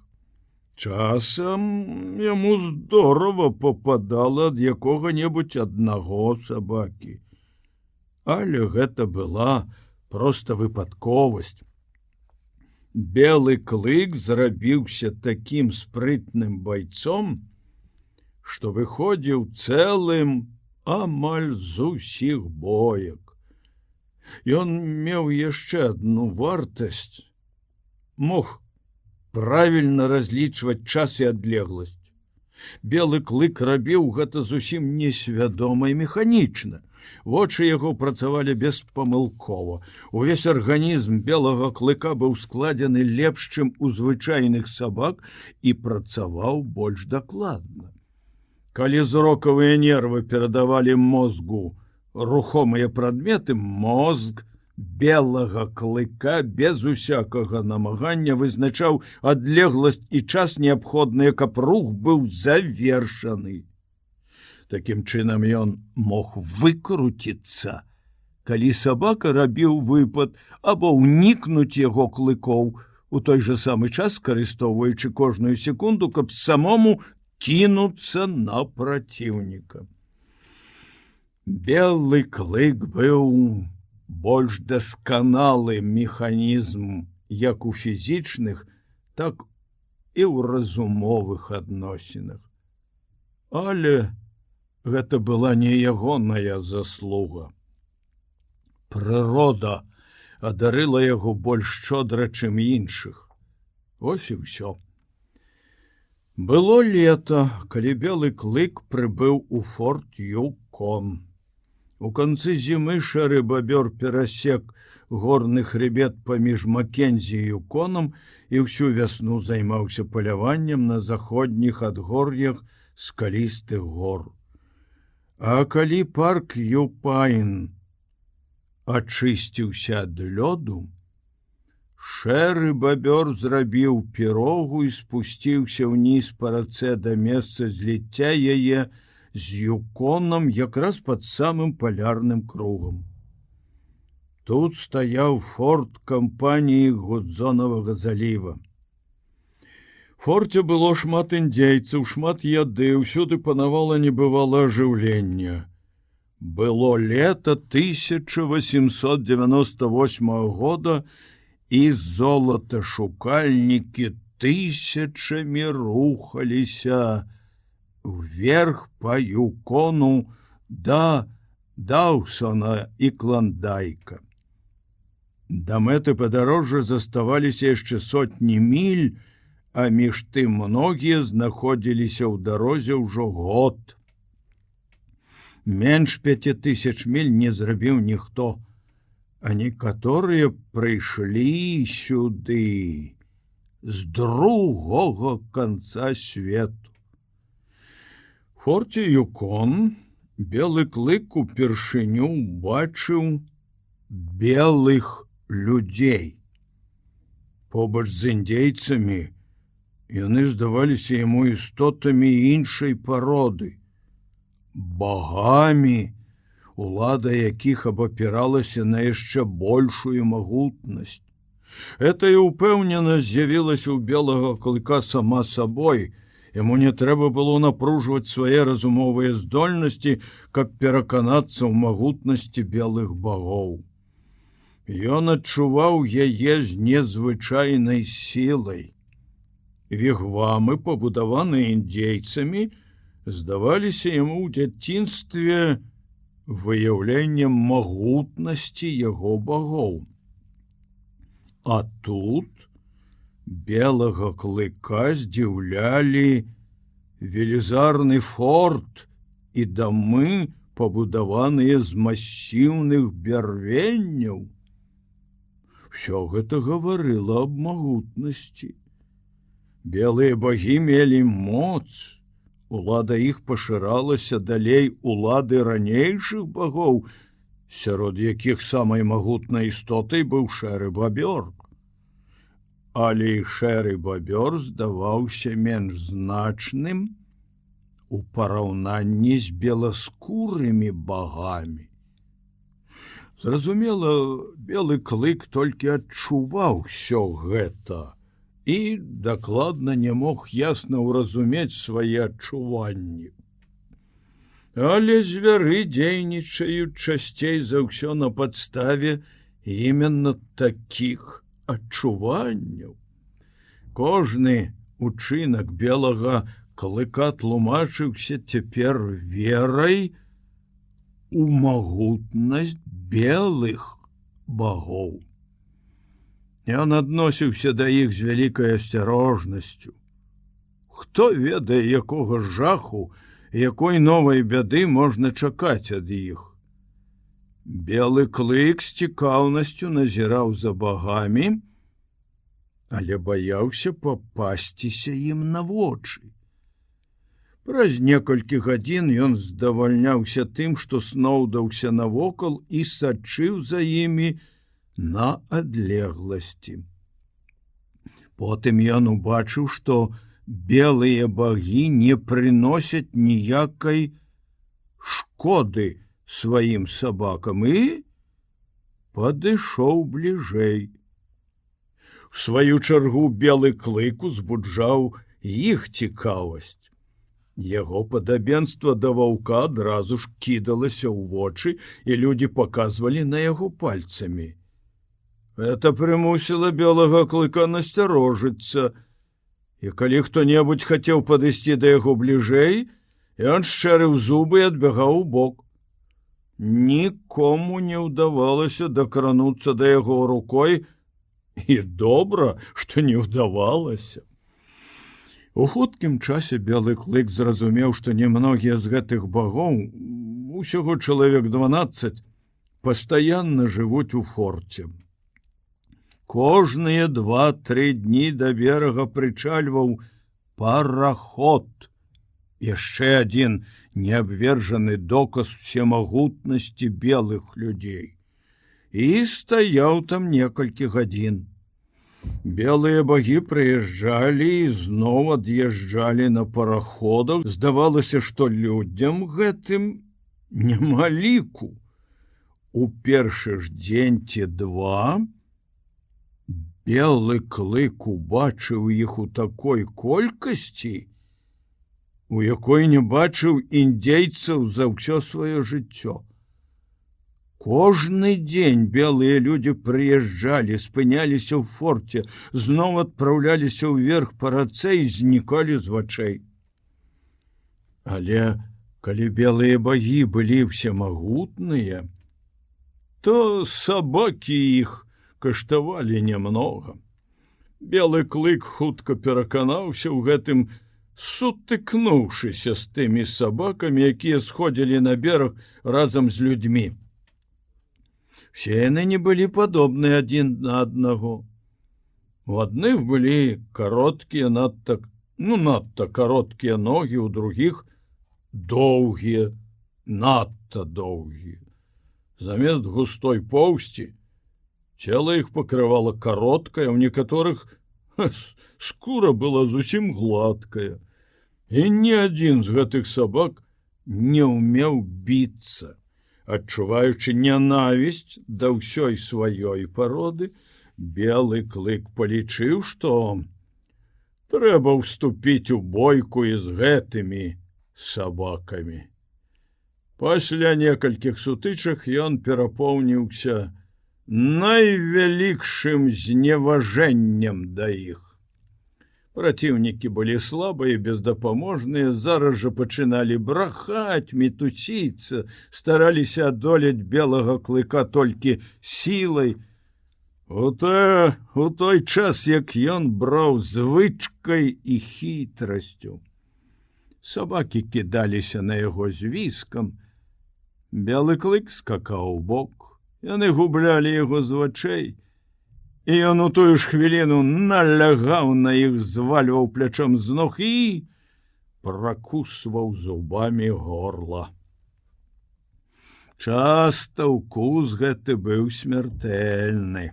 Часам яму здорава попадала ад якога-небудзь аднаго сабакі. Але гэта была проста выпадковасць. Белы клык зрабіўся такім спрытным байцом, што выходзіў цэлым амаль з усіх боек. Ён меў яшчэ адну вартасць. Мог правільна разлічваць час і адлегласць. Белы клык рабіў гэта зусім несвядома і механічна. Вочы яго працавалі беспамылкова. Увесь арганізм белага клыка быў складзены лепш, чым у звычайных сабак, і працаваў больш дакладна. Калі зрокавыя нервы перадавалі мозгу рухомыя прадметы, мозг белага клыка без усякага намагання вызначаў адлегласць і час неабходныя, каб рух быў завершаны. Такім чынам ён мог выкруціцца, калі сабака рабіў выпад, або ўнікнуць яго клыкоў, у той жа самы час скарыстоўваючы кожную секунду, каб самому кінуцца на праціўніка. Белы клык быў больш дасканалы механізм як у фізічных, так і ў разумовых адносінах. Але гэта была не ягоная заслуга. Прырода адарыла яго больш шчодра, чым іншых. Вось і ўсё. Было лета, калі белы клык прыбыў у форт Юкон. У канцы зімы шэры бабёр перасек горны хребет паміж Макензі і Юконам і ўсю вясну займаўся паляваннем на заходніх адгор'ях скалістых гор. А калі парк Юпайн ачысціўся ад лёду, шэры бабёр зрабіў пірогу і спусціўся ўніз па рацэ да месца зліцця яе з Юконам якраз пад самым палярным кругам. Тут стаяў форт кампаніі Гудзонавага заліва. Форце было шмат індзейцаў, шмат яды, ўсюды панавала небывалае ажыўленне. Было лета 1898 года, і золаташукальнікі тысячамі рухаліся вверх па Юкону да Даўсона і Клондайка. Да мэты падарожжа заставаліся яшчэ сотні міль, а між тым многія знаходзіліся ў дарозе ўжо год. Менш 5000 міль не зрабіў ніхто, а некаторыя прыйшлі сюды з другога канца свету. В форце Юкон белы клык упершыню бачыў белых людзей. Побач з індзейцамі яны здаваліся яму істотамі іншай пароды, багамі, улада якіх абапіралася на яшчэ большую магутнасць. Гэтая ўпэўненасць з'явілася ў белага клыка сама сабой. Яму не трэба было напружваць свае разумовыя здольнасці, каб пераканацца ў магутнасці белых багоў. Ён адчуваў яе з незвычайнай сілай. Вігвамы, пабудаваныя індзейцамі, здаваліся яму ў дзяцінстве выяўленнем магутнасці яго багоў. А тут белага клыка здзіўлялі велізарны форт і дамы, пабудаваныя з масіўных бярвенняў. Усё гэта гаварыла аб магутнасці. Белыя багі мелі моц, улада іх пашыралася далей улады ранейшых багоў, сярод якіх самай магутнай істотай быў шэры бабёр. Але і шэры бабёр здаваўся менш значным у параўнанні з беласкурымі багамі. Зразумела, белы клык толькі адчуваў усё гэта і дакладна не мог ясна ўразумець свае адчуванні. Але звяры дзейнічаюць часцей за ўсё на падставе іменно такіх адчуванняў. Кожны учынак белага клыка тлумачыўся цяпер верай у магутнасць белых багоў. Ён адносіўся да іх з вялікай асцярожнасцю. Хто ведае, якога жаху, якой новай бяды можна чакаць ад іх? Белы клык з цікаўнасцю назіраў за багамі, але баяўся папасціся ім на вочы. Праз некалькі гадзін ён здавальняўся тым, што сноўдаўся навокал і сачыў за імі на адлегласці. Потым ён убачыў, што белыя багі не прыносяць ніякай шкоды сваім сабакам і падышоў бліжэй. У сваю чаргу белы клык узбуджаў іх цікавасць. Яго падабенства да ваўка адразу ж кідалася ў вочы, і людзі паказвалі на яго пальцамі. Гэта прымусіла белага клыка насцярожыцца, і калі хто-небудзь хацеў падысці да яго бліжэй, ён шчэрыў зубы і адбягаў убок. Нікому не ўдавалася дакрануцца да яго рукой, і добра, што не ўдавалася. У хуткім часе белы клык зразумеў, што немногія з гэтых багоў, усяго чалавек 12, пастаянна жывуць у форце. Кожныя 2-3 дні да берага прычальваў параход, яшчэ адзін неабвержаны доказ всемагутнасці белых людзей, і стаяў там некалькі гадзін. Белыя багі прыязджалі і зноў ад'язджалі на параходах. Здавалася, што людзям гэтым няма ліку. У першы ж дзень ці два белы клык убачыў іх у такой колькасці, у якой не бачыў індзейцаў за ўсё сваё жыццё. Кожны дзень белыя людзі прыязджалі, спыняліся ў форце, зноў адпраўляліся ўверх па рацэ і знікалі з вачэй. Але калі белыя багі былі всемагутныя, то сабакі іх каштавалі нямнога. Белы клык хутка пераканаўся ў гэтым, сутыкнуўшыся з тымі сабакамі, якія сходзілі на бераг разам з людзьмі. Все яны не былі падобны адзін на аднаго. У адных былі кароткія, надта кароткія ногі, у другіх доўгія, надта доўгія. Замест густой поўсці цела іх пакрывала кароткая, у некаторых скура была зусім гладкая. І ні адзін з гэтых сабак не ўмеў біцца. Адчуваючы нянавісць да ўсёй сваёй пароды, белы клык палічыў, што трэба ўступіць у бойку і з гэтымі сабакамі. Пасля некалькіх сутычак ён перапоўніўся найвялікшым зневажэннем да іх. Праціўнікі былі слабыя і бездапаможныя, зараз жа пачыналі брахаць, мітусіцца, стараліся адолець белага клыка толькі сілай. У той час, як ён браў звычкай і хітрасцю. Сабакі кідаліся на яго з віскам. Белы клык скакаў убок. Яны гублялі яго з вачэй. І ён у тую ж хвіліну налягаў на іх, звальваў плячом з ног і пракусваў зубамі горла. Часта ўкус гэты быў смяртэльны,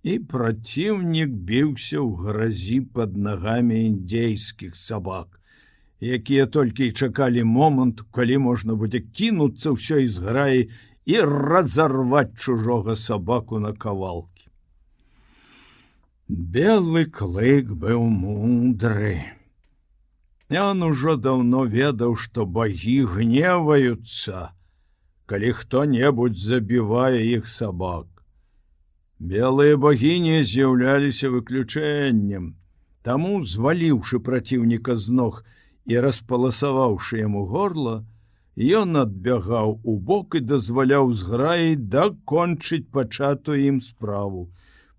і праціўнік біўся ў гразі пад нагамі індзейскіх сабак, якія толькі і чакалі момант, калі можна будзе кінуцца ўсёй зграі і разарваць чужога сабаку на кавалкі. Белы клык быў мудры. Ён ужо даўно ведаў, што багі гневаюцца, калі хто-небудзь забівае іх сабак. Белыя багіні з'яўляліся выключэннем, таму, зваліўшы праціўніка з ног і распаласаваўшы яму горла, ён адбягаў у бок і дазваляў зграі дакончыць пачатую ім справу.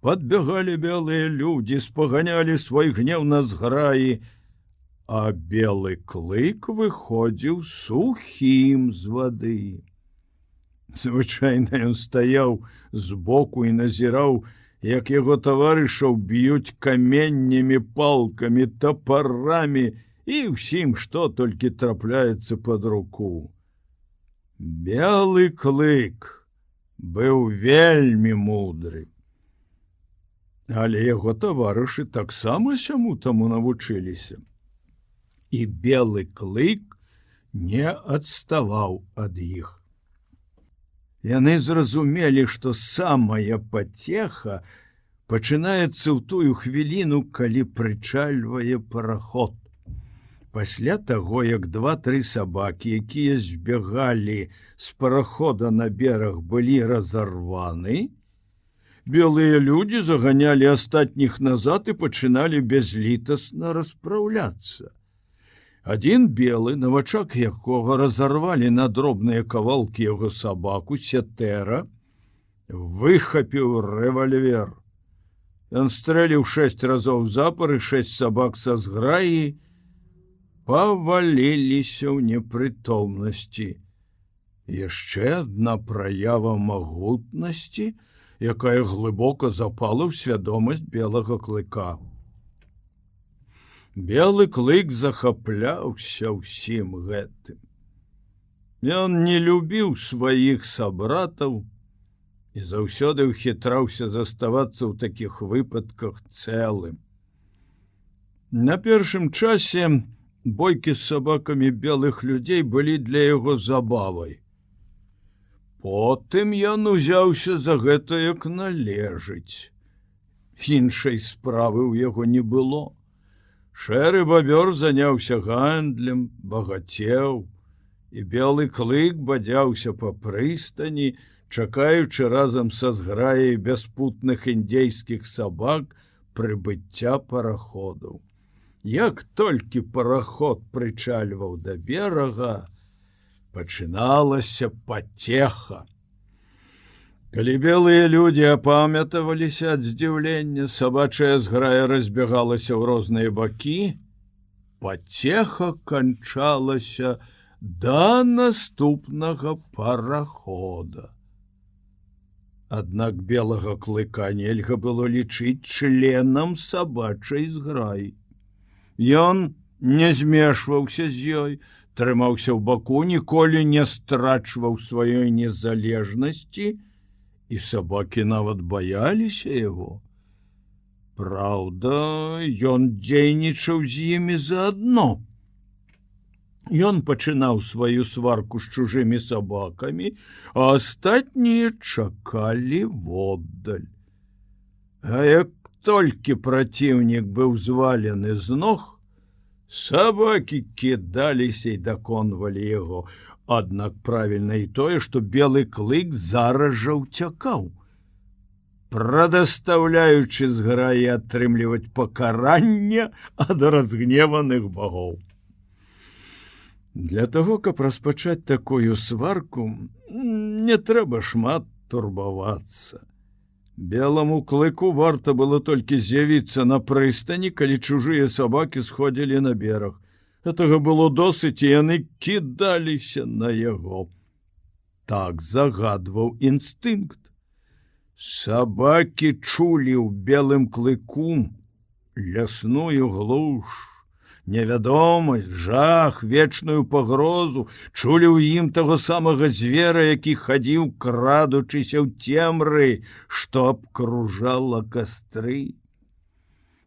Падбягалі белыя людзі, спаганялі свой гнеў на зграі, а белы клык выходзіў сухім з вады. Звычайна ён стаяў збоку і назіраў, як яго таварышаў б'юць каменнямі, палкамі, тапарамі і ўсім, што толькі трапляецца пад руку. Белы клык быў вельмі мудры, але яго таварышы таксама сяму таму навучыліся. І белы клык не адставаў ад іх. Яны зразумелі, што самая пацеха пачынаецца ў тую хвіліну, калі прычальвае параход. Пасля таго, як 2-3 сабакі, якія збегалі з парахода на бераг, былі разарваны, белыя людзі заганялі астатніх назад і пачыналі бязлітасна распраўляцца. Адзін белы, на вачах якога разарвалі на дробныя кавалкі яго сабаку, Сетэра, выхапіў рэвальвер. Ён стрэліў 6 разоў запар, і 6 сабак са зграі паваліліся ў непрытомнасці. Яшчэ адна праява магутнасці, якая глыбока запала ў свядомасць белага клыка. Белы клык захапляўся ўсім гэтым. Ён не любіў сваіх сабратаў і заўсёды ўхітраўся заставацца ў такіх выпадках цэлым. На першым часе бойкі з сабакамі белых людзей былі для яго забавай. Потым ён узяўся за гэта як належыць. Іншай справы ў яго не было. Шэры бабёр заняўся гандлем, багацеў, і белы клык бадзяўся па прыстані, чакаючы разам са зграяй бяспутных індзейскіх сабак прыбыцця параходаў. Як толькі параход прычальваў да берага, пачыналася пацеха. Калі белыя людзі апамятаваліся ад здзіўлення, сабачая зграя разбягалася ў розныя бакі, пацеха канчалася да наступнага парахода. Аднак белага клыка нельга было лічыць членам сабачай зграі. Ён не змешваўся з ёй, трымаўся ў баку, ніколі не страчваў сваёй незалежнасці, і сабакі нават баяліся яго. Праўда, ён дзейнічаў з імі заадно. Ён пачынаў сваю сварку з чужымі сабакамі, а астатнія чакалі воддаль. А як толькі праціўнік быў звалены з ног, сабакі кідаліся і даконвалі яго. Аднак правільна і тое, што белы клык зараз жа ўцякаў, прадастаўляючы зграі атрымліваць пакаранне ад разгневаных багоў. Для таго, каб распачаць такую сварку, не трэба шмат турбавацца. Беламу клыку варта было толькі з'явіцца на прыстані, калі чужыя сабакі сходзілі на бераг. Гэтага было досыць, і яны кідаліся на яго. Так загадваў інстынкт. Сабакі чулі ў белым клыку лясную глуш, Невядомасць, жах, вечную пагрозу чулі ў ім таго самага звера, які хадзіў, крадучыся ў цемры, што абкружала кастры.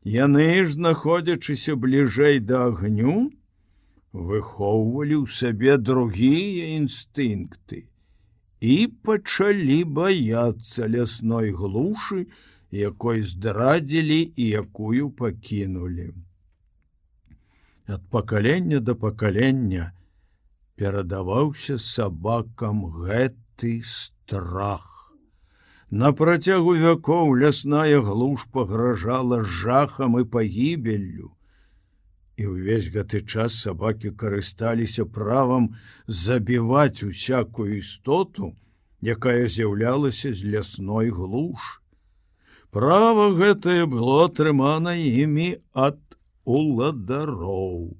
Яны ж, знаходзячыся бліжэй да агню, выхоўвалі ў сабе другія інстынкты і пачалі баяцца лясной глушы, якой здрадзілі і якую пакінулі. Ад пакалення да пакалення перадаваўся сабакам гэты страх. На працягу вякоў лясная глуш пагражала жахам і пагібеллю. І ўвесь гэты час сабакі карысталіся правам забіваць усякую істоту, якая з'яўлялася з лясной глушы. Права гэтае было атрымана імі ад уладароў.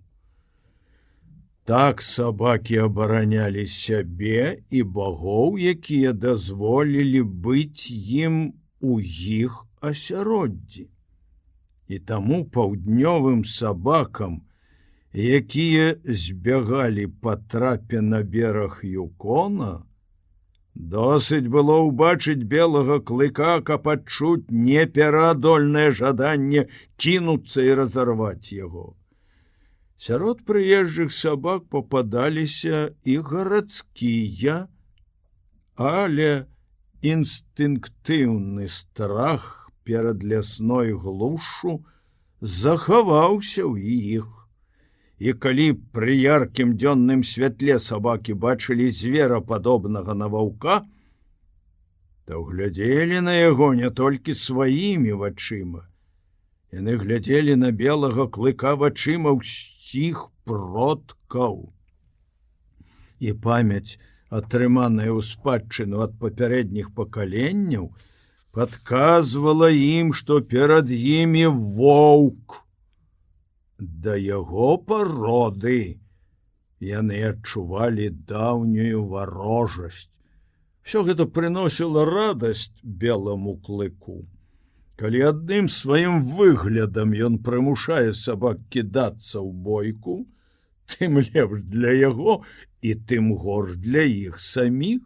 Так сабакі абаранялі сябе і багоў, якія дазволілі быць ім у іх асяроддзі. І таму паўднёвым сабакам, якія збягалі па трапе на бераг Юкона, досыць было ўбачыць белага клыка, каб адчуць непераадольнае жаданне кінуцца і разарваць яго. Сярод прыезджых сабак пападаліся і гарадскія, але інстынктыўны страх перад лясной глушу захаваўся ў іх. І калі пры яркім дзённым святле сабакі бачылі звера, падобнага на ваўка, то глядзелі на яго не толькі сваімі вачыма. Яны глядзелі на белага клыка вачыма ўсіх продкаў. І памяць, атрыманая ў спадчыну ад папярэдніх пакаленняў, падказвала ім, што перад імі воўк. Да яго пароды яны адчувалі даўнюю варожасць. Всё гэта прыносіла радасць беламу клыку. Калі адным сваім выглядам ён прымушае сабак кідацца ў бойку, тым лепш для яго і тым горш для іх саміх.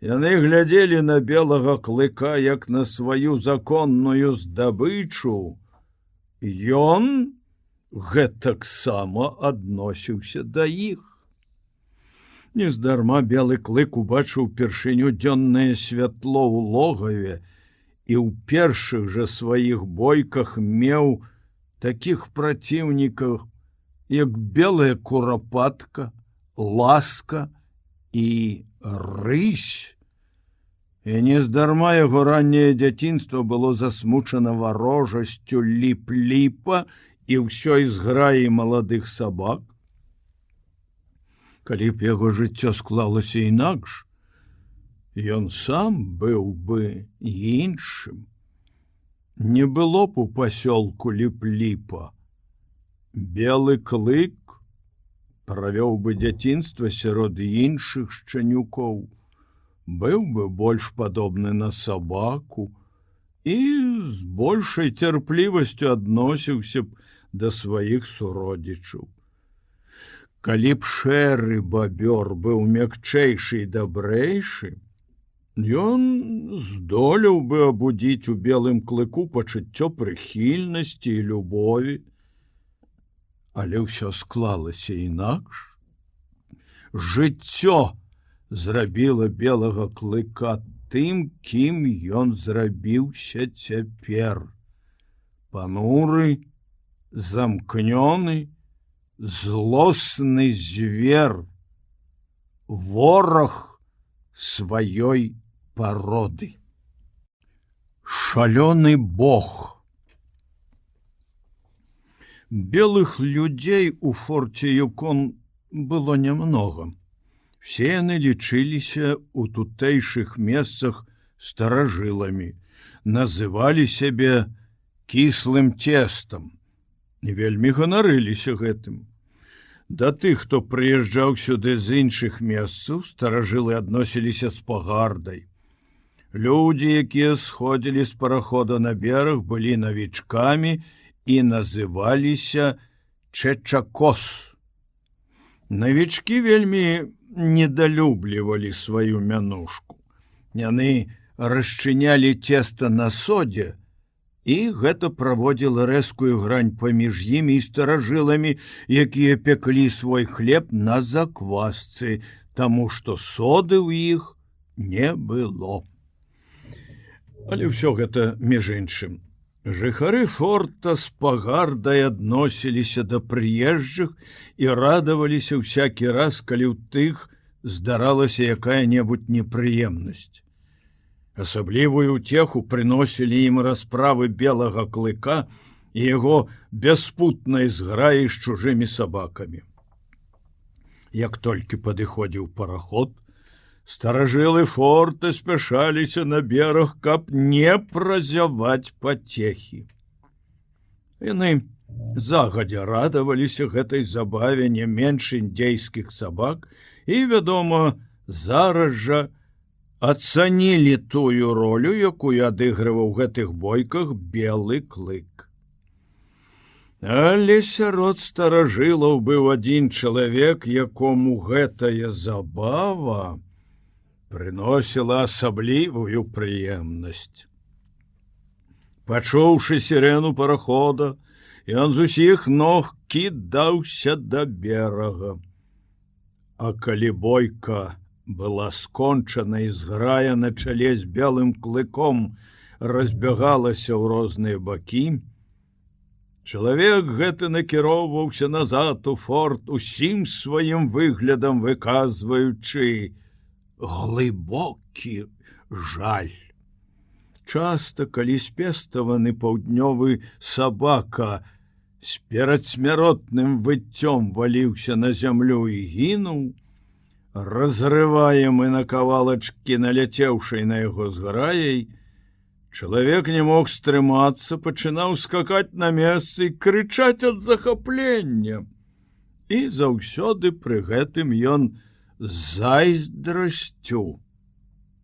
Яны глядзелі на белага клыка як на сваю законную здабычу. Ён гэтаксама адносіўся да іх. Нездарма белы клык убачыў упершыню дзённае святло ў логаве і ў першых жа сваіх бойках меў такіх праціўнікаў, як белая курапатка, ласка і рысь. І нездарма яго ранняе дзяцінства было засмучана варожасцю ліп-ліпа і ўсёй зграі маладых сабак. Калі б яго жыццё склалася інакш, ён сам быў бы іншым. Не было б у пасёлку ліп-ліпа. Белы клык правёў бы дзяцінства сярод іншых шчанюкоў, быў бы больш падобны на сабаку і з большай цярплівасцю адносіўся б да сваіх суродзічаў. Калі б шэры бабёр быў мякчэйшы і дабрэйшы, ён здолеў бы абудзіць у белым клыку пачуццё прыхільнасці і любові. Але ўсё склалася інакш. Жыццё зрабіла белага клыка тым, кім ён зрабіўся цяпер. Пануры, замкнёны, злосны звер, вораг сваёй пароды. Шалёны бог. Белых людзей у форце Юкон было нямнога. Все яны лічыліся ў тутэйшых месцах старажыламі, называлі сябе кіслым цестам і вельмі ганарыліся гэтым. Да тых, хто прыязджаў сюды з іншых месцаў, старажылы адносіліся з пагардай. Людзі, якія сходзілі з парахода на бераг, былі навічкамі і называліся Чечакос. Навічкі вельмі недалюблівалі сваю мянушку. Яны расчынялі цеста на содзе, і гэта праводзіла рэзкую грань паміж імі і старажыламі, якія пеклі свой хлеб на заквасцы, таму што соды ў іх не было. Але ўсё гэта між іншым. Жыхары форта з пагардай адносіліся да прыезджых і радаваліся ўсякі раз, калі ў тых здаралася якая-небудзь непрыемнасць. Асаблівую ўцеху прыносілі ім расправы белага клыка і яго бяспутнай зграі з чужымі сабакамі. Як толькі падыходзіў параход, старажылы форта спяшаліся на бераг, каб не празяваць пацехі. Яны загадзя радаваліся гэтай забаве не менш індзейскіх сабак і, вядома, зараз жа ацанілі тую ролю, якую адыгрываў у гэтых бойках белы клык. Але сярод старажылаў быў адзін чалавек, якому гэтая забава прыносіла асаблівую прыемнасць. Пачуўшы сірену парахода, ён з усіх ног кідаўся да берага. А калі бойка была скончана і зграя на чале з белым клыком разбягалася ў розныя бакі, чалавек гэты накіроўваўся назад у форт, усім сваім выглядам выказваючы глыбокі жаль. Часта, калі спеставаны паўднёвы сабака з перадсмяротным выццём валіўся на зямлю і гінуў, разрываемы на кавалачкі наляцеўшай на яго зграяй, чалавек не мог стрымацца, пачынаў скакаць на месцы і крычаць ад захаплення. І заўсёды пры гэтым ён зайздрасцю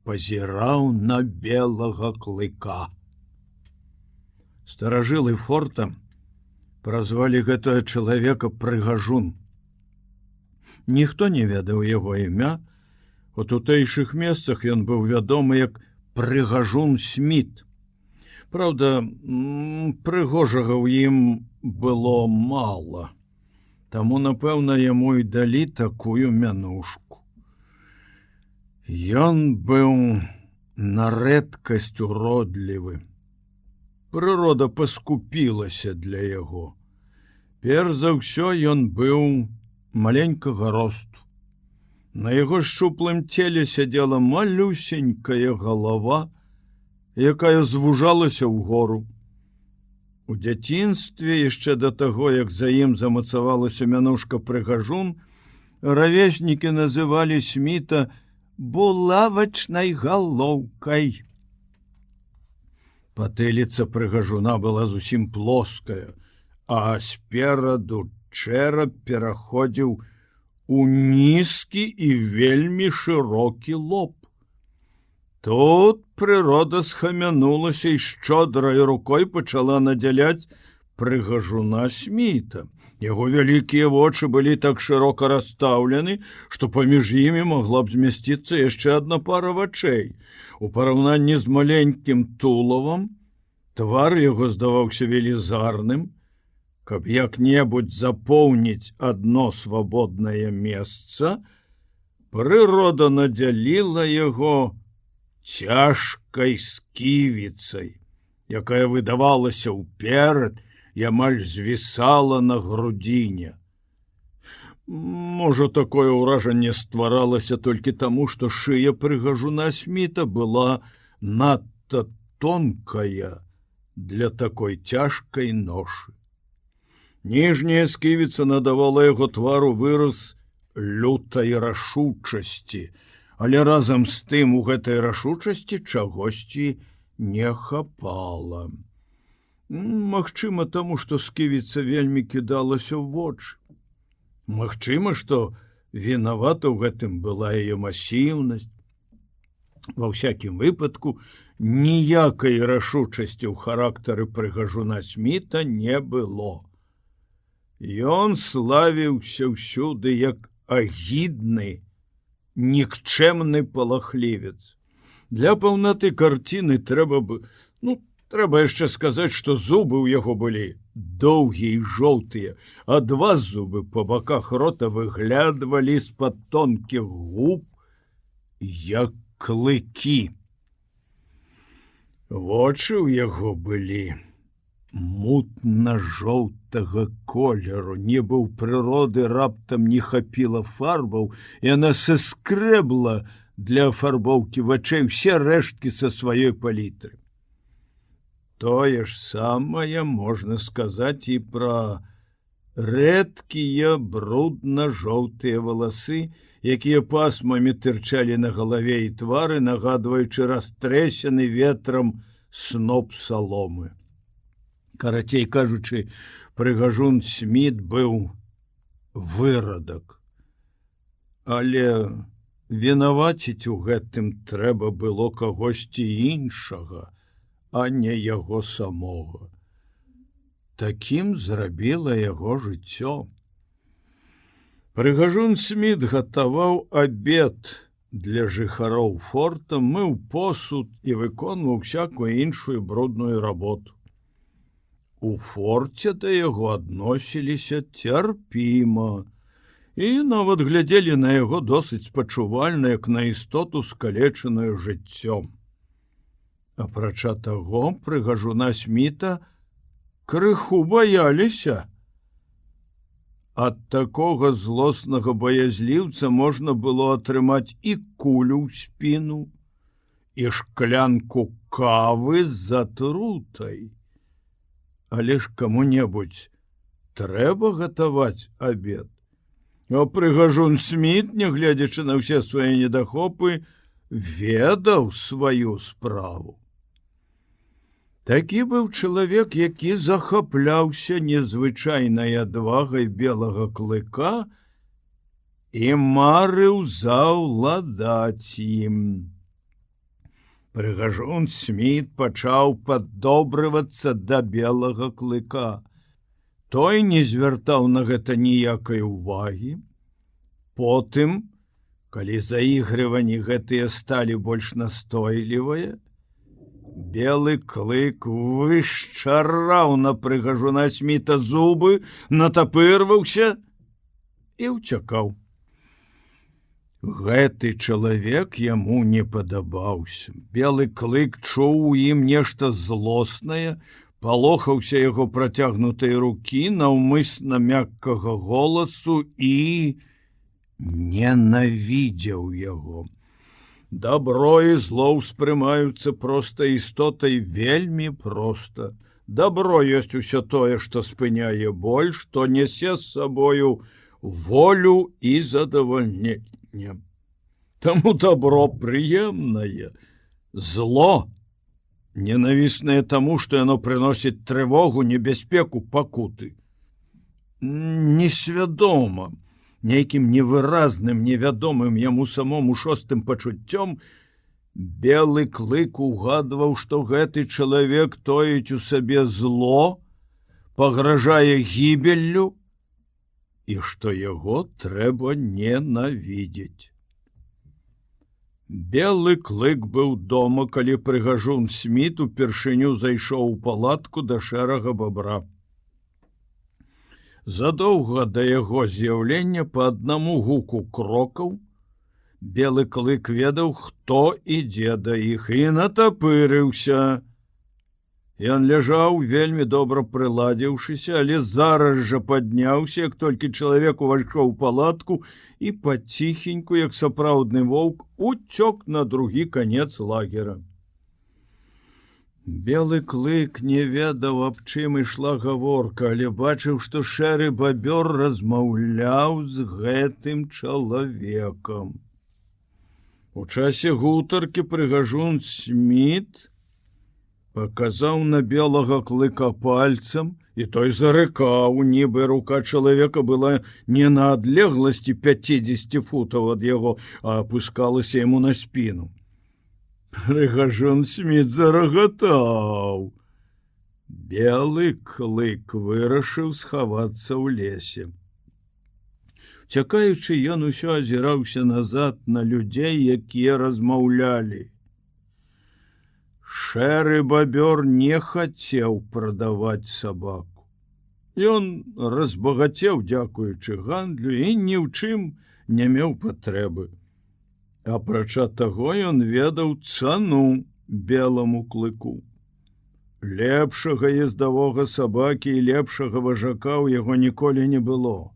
пазіраў на белага клыка. Старажылы форта празвалі гэтага чалавека Прыгажун. Ніхто не ведаў яго імя. У тутэйшых месцах ён быў вядомы як Прыгажун Сміт. Праўда, прыгожага ў ім было мала. Таму, напэўна, яму і далі такую мянушку. Ён быў на рэдкасць уродлівы. Прырода паскупілася для яго. Перш за ўсё ён быў маленькага росту. На яго шчуплым целе сядзела малюсенькая галава, якая звужалася ўгору. У дзяцінстве, яшчэ да таго, як за ім замацавалася мянушка Прыгажун, равеснікі называлі Сміта булавачнай галоўкай. Патыліца Прыгажуна была зусім плоская, а спераду чэрап пераходзіў у нізкі і вельмі шырокі лоб. Тут прырода схамянулася і шчодрай рукой пачала надзяляць Прыгажуна Сміта. Яго вялікія вочы былі так шырока расстаўлены, што паміж імі магла б змясціцца яшчэ адна пара вачэй. У параўнанні з маленькім тулавам твар яго здаваўся велізарным. Каб як-небудзь запоўніць адно свабоднае месца, прырода надзяліла яго цяжкай сківіцай, якая выдавалася ўперад і амаль звісала на грудзіне. Можа, такое ўражанне стваралася толькі таму, што шыя Прыгажуна Сміта была надта тонкая для такой цяжкай ношы. Ніжняя сківіца надавала яго твару выраз лютай рашучасці, але разам з тым у гэтай рашучасці чагосьці не хапала. Магчыма, таму, што сківіца вельмі кідалася ў вочы. Магчыма, што вінавата ў гэтым была яе масіўнасць. Ва ўсякім выпадку, ніякай рашучасці ў характары Прыгажуна Сміта не было. Ён славіўся ўсюды як агідны, нікчэмны палахлівец. Для паўнаты карціны трэба яшчэ сказаць, што зубы ў яго былі доўгія і жоўтыя, а два зубы па баках рота выглядвалі з-пад тонкіх губ, як клыкі. Вочы ў яго былі мутна-жоўтага колеру, нібы ў прыроды раптам не хапіла фарбаў, і яна саскрэбла для афарбоўкі вачэй усе рэшткі са сваёй палітры. Тое ж самае можна сказаць і пра рэдкія брудна-жоўтыя валасы, якія пасмамі тырчалі на галаве і твары, нагадваючы растрэсены ветрам сноп саломы. Карацей кажучы, Прыгажун Сміт быў вырадак. Але вінаваціць у гэтым трэба было кагосьці іншага, а не яго самога. Такім зрабіла яго жыццё. Прыгажун Сміт гатаваў абед для жыхароў форта, мыў посуд і выконваў всякую іншую брудную работу. У форце да яго адносіліся цярпіма і нават глядзелі на яго досыць пачувальна, як на істоту, скалечаную жыццём. Апрача таго, Прыгажуна Сміта крыху баяліся. Ад такога злоснага баязліўца можна было атрымаць і кулю ў спіну, і шклянку кавы з атрутай. Але ж каму-небудзь трэба гатаваць абед. А Прыгажун Сміт, нягледзячы на ўсе свае недахопы, ведаў сваю справу. Такі быў чалавек, які захапляўся незвычайнай адвагай белага клыка і марыў заўладаць ім. Прыгажун Сміт пачаў паддобрывацца да белага клыка. Той не звяртаў на гэта ніякай увагі. Потым, калі заігрыванні гэтыя сталі больш настойлівыя, белы клык вышчараў на Прыгажуна Сміта зубы, натапырваўся і ўцякаў. Гэты чалавек яму не падабаўся. Белы клык чуў у ім нешта злоснае, палохаўся яго працягнутай рукі, наўмысна мяккага голасу і ненавідзеў яго. Добро і зло ўспрымаюцца простай істотай вельмі проста. Добро ёсць усё тое, што спыняе боль, што нясе з сабою волю і задавальненне. Таму добро прыемнае, зло ненавіснае таму, што яно прыносіць трывогу, небяспеку, пакуты. Несвядома, нейкім невыразным, невядомым яму самому шостым пачуццём, белы клык угадваў, што гэты чалавек тоіць у сабе зло, пагражае гібеллю, і што яго трэба ненавідзець. Белы клык быў дома, калі Прыгажун Сміт упершыню зайшоў у палатку да шэрага бабра. Задоўга да яго з'яўлення па аднаму гуку крокаў белы клык ведаў, хто ідзе да іх, і натапырыўся. Ён ляжаў вельмі добра прыладзіўшыся, але зараз жа падняўся, як толькі чалавек увайшоў у палатку і паціхеньку, як сапраўдны воўк, уцёк на другі канец лагера. Белы клык не ведаў, аб чым ішла гаворка, але бачыў, што шэры бабёр размаўляў з гэтым чалавекам. У часе гутаркі Прыгажун Сміт паказаў на белага клыка пальцам, і той зарыкаў, нібы рука чалавека была не на адлегласці 50 футаў ад яго, а апускалася яму на спіну. Прыгажун Сміт зарагатаў. Белы клык вырашыў схавацца ў лесе. Чакаючы, ён усё азіраўся назад на людзей, якія размаўлялі. Шэры бабёр не хацеў прадаваць сабаку. Ён разбагацеў, дзякуючы гандлю, і ні ў чым не меў патрэбы. Апрача таго, ён ведаў цану беламу клыку. Лепшага ездавога сабакі і лепшага важака ў яго ніколі не было.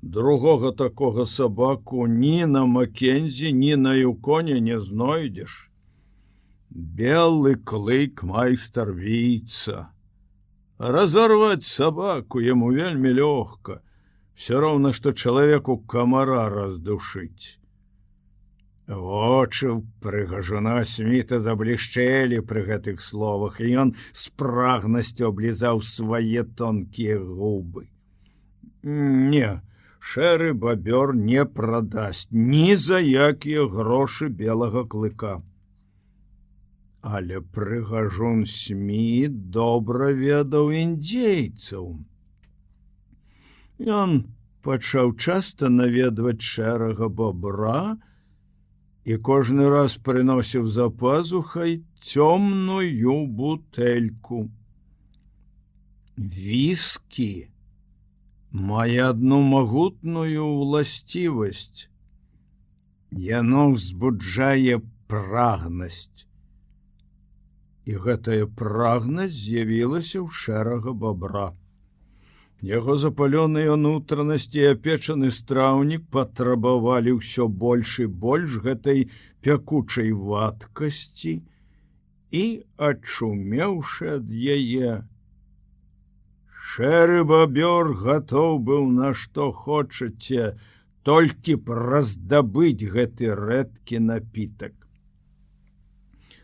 Другога такога сабаку ні на Макензі, ні на Юконе не знойдзеш. Белы клык майстар війца. Разорваць сабаку яму вельмі лёгка, все роўна, што чалавеку камара раздушыць. Вочы прыгажуна Сміта заблішчэлі пры гэтых словах, і ён з прагнасцю аблізаў свае тонкія губы. Не, шэры бабёр не прадасць ні за якія грошы белага клыка. Але прыгажун Сміт добра ведаў індзейцаў. Ён пачаў часта наведваць шэрага бобра і кожны раз прыносіў за пазухай цёмную бутэльку. Віскі мае адну магутную ўласцівасць. Яно ўзбуджае прагнасць. І гэтая прагнасць з'явілася ў шэрага бобра. Яго запалёныя ўнутранасці і апечаны страўнік патрабавалі ўсё больш і больш гэтай пякучай вадкасці і, ачумеўшы ад яе, шэры бабёр гатоў быў на што хочаце, толькі б раздабыць гэты рэдкі напітак.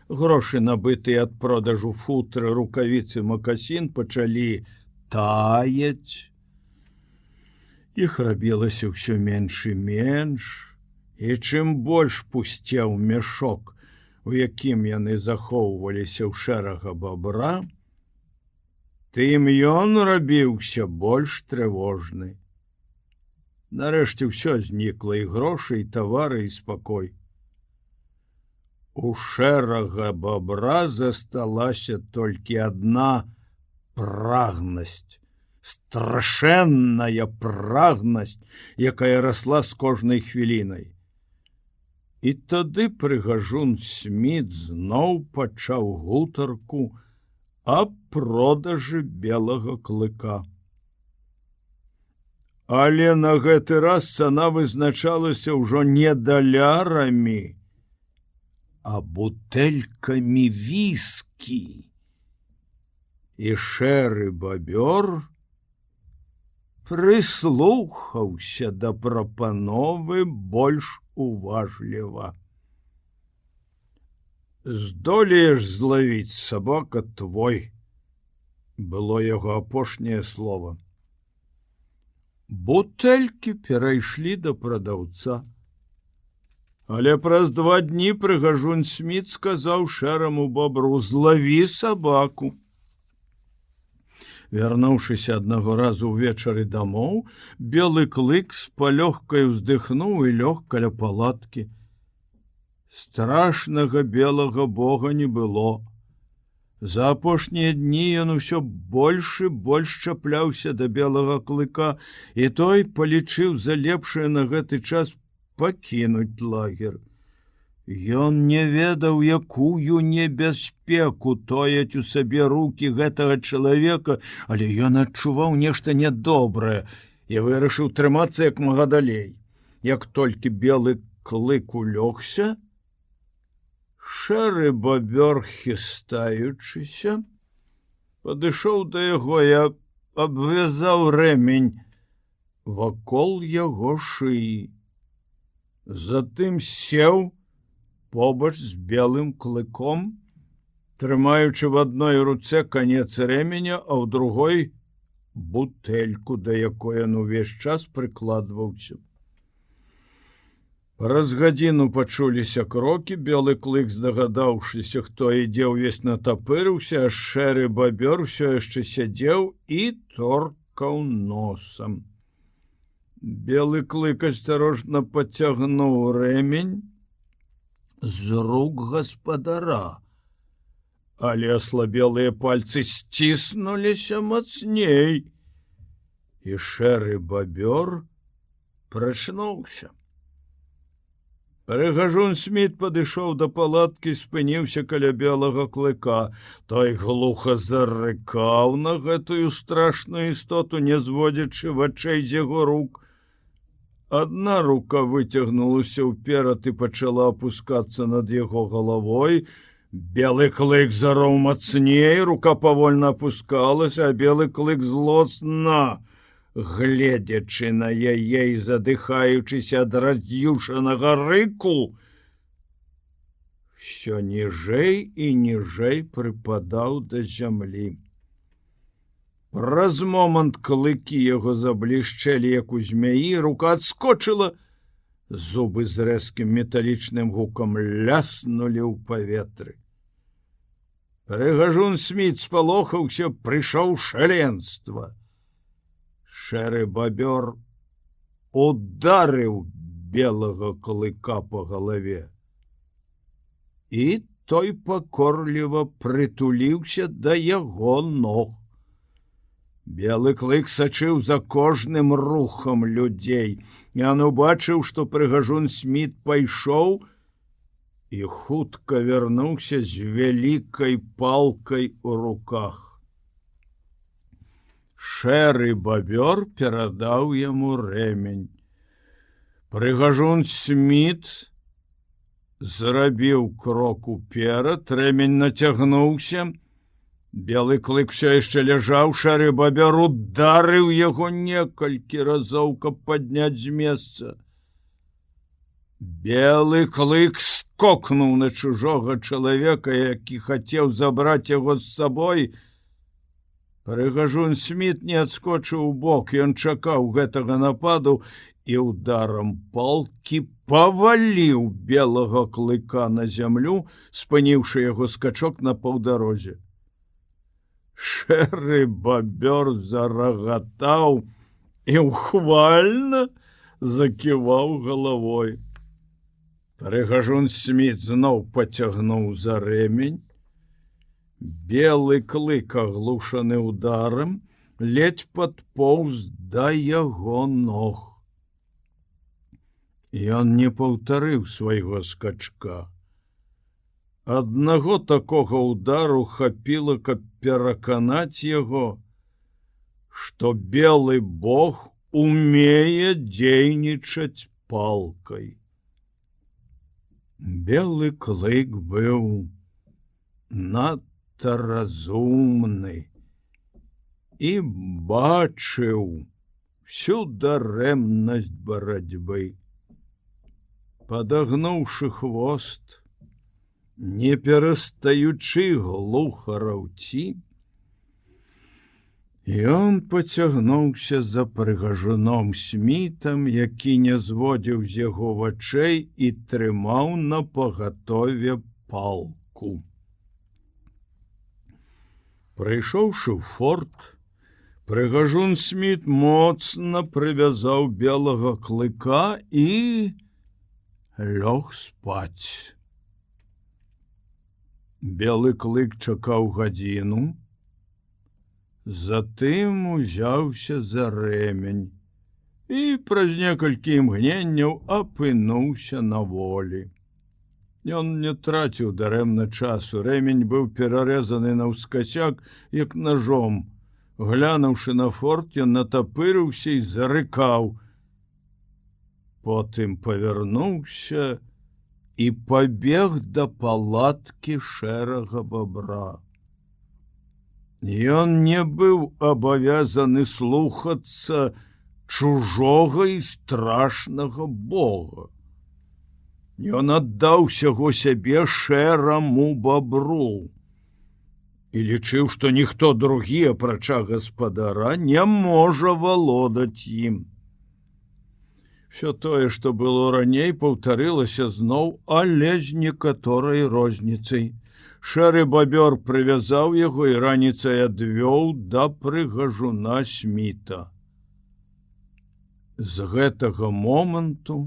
Грошы, набытыя ад продажу футры, рукавіцы, макасін, пачалі таяць. Іх рабілася ўсё менш і менш, і чым больш пусцеў мяшок, у якім яны захоўваліся ў шэрага бобра, тым ён рабіўся больш трывожны. Нарэшце ўсё знікла, і грошы, і тавары, і спакой. У шэрага бобра засталася толькі адна прагнасць, страшэнная прагнасць, якая расла з кожнай хвілінай. І тады прыгажун Сміт зноў пачаў гутарку аб продажы белага клыка. Але на гэты раз цана вызначалася ўжо не далярамі, а бутэлькамі віскі. І шэры бабёр прыслухаўся да прапановы больш уважліва. «Здолееш злавіць, сабака твой», было яго апошняе слово. Бутэлькі перайшлі да прадаўца. Але праз 2 дні прыгажун Сміт сказаў шэраму бобру: «Злаві сабаку». Вярнуўшыся аднаго разу ўвечары дамоў, белы клык з палёгкай уздыхнуў і лёг каля палаткі. Страшнага белага бога не было. За апошнія дні ён усё больш і больш чапляўся да белага клыка, і той палічыў за лепшае на гэты час пакінуць лагер. Ён не ведаў, якую небяспеку тояць у сабе рукі гэтага чалавека, але ён адчуваў нешта нядобрае і вырашыў трымацца як мага далей. Як толькі белы клык улёгся, шэры бобёр, хістаючыся, падышоў да яго і абвязаў рэмень вакол яго шыі. Затым сеў побач з белым клыком, трымаючы в адной руцэ канец рэменя, а ў другой бутэльку, да якой ён увесь час прыкладваўся. Праз гадзіну пачуліся крокі, белы клык, здагадаўшыся, хто ідзе, увесь натапырыўся, а шэры бабёр усё яшчэ сядзеў і торкаў носам. Белы клык асцярожна пацягнуў рэмень з рук гаспадара, але аслабелыя пальцы сціснуліся мацней, і шэры бабёр прачнуўся. Прыгажун Сміт падышоў да палаткі, спыніўся каля белага клыка. Той глуха зарыкаў на гэтую страшную істоту, не зводзячы вачэй з яго рук. Адна рука выцягнулася ўперад і пачала апускацца над яго галавой. Белы клык зароў мацней, рука павольна апускалася, а белы клык злосна, гледзячы на яе і задыхаючыся ад раз'юшанага рыку, усё ніжэй і ніжэй прыпадаў да зямлі. Праз момант клыкі яго заблішчэлі, як у змяі, рука адскочыла, зубы з рэзкім металічным гукам ляснулі ў паветры. Прыгажун Сміт спалохаўся, прыйшоў шаленства. Шэры бабёр ударыў белага клыка па галаве, і той пакорліва прытуліўся да яго ног. Белы клык сачыў за кожным рухам людзей. Ён убачыў, што прыгажун Сміт пайшоў і хутка вярнуўся з вялікай палкай у руках. Шэры бабёр перадаў яму рэмень. Прыгажун Сміт зрабіў крок уперад, рэмень нацягнуўся. Белы клык усё яшчэ ляжаў, шэры бабёр ударыў яго некалькі разоў, каб падняць з месца. Белы клык скокнуў на чужога чалавека, які хацеў забраць яго з сабой. Прыгажун Сміт не адскочыў убок, ён чакаў гэтага нападу і ударам палкі паваліў белага клыка на зямлю, спыніўшы яго скачок на паўдарозе. Шэры бабёр зарагатаў і ухвальна заківаў галавой. Прыгажун Сміт зноў пацягнуў за рэмень. Белы клык, аглушаны ударам, ледзь падпоўз да яго ног. Ён не паўтарыў свайго скачка. Аднаго такога удару хапіла, каб пераканаць яго, што белы бог умее дзейнічаць палкай. Белы клык быў надта разумны і бачыў всю дарэмнасць барацьбы. Падагнуўшы хвост, не перастаючы глуха раўці, ён пацягнуўся за прыгажуном Смітам, які не зводзіў з яго вачэй і трымаў напагатове палку. Прыйшоўшы ў форт, прыгажун Сміт моцна прывязаў белага клыка і лёг спаць. Белы клык чакаў гадзіну, затым узяўся за рэмень і праз некалькі імгненняў апынуўся на волі. Ён не траціў дарэмна часу, рэмень быў перарэзаны наўскасяк, як ножом. Глянуўшы на форт, ён натапырыўся і зарыкаў. Потым павярнуўся і пабег да палаткі шэрага бабра. Ён не быў абавязаны слухацца чужога і страшнага бога. Ён аддаў усяго сябе шэраму бабру і лічыў, што ніхто другі, апрача гаспадара, не можа валодаць ім. Всё тое, што было раней, паўтарылася зноў, але з некаторай розніцай. Шэры бабёр прывязаў яго і раніцай адвёў да прыгажуна Сміта. З гэтага моманту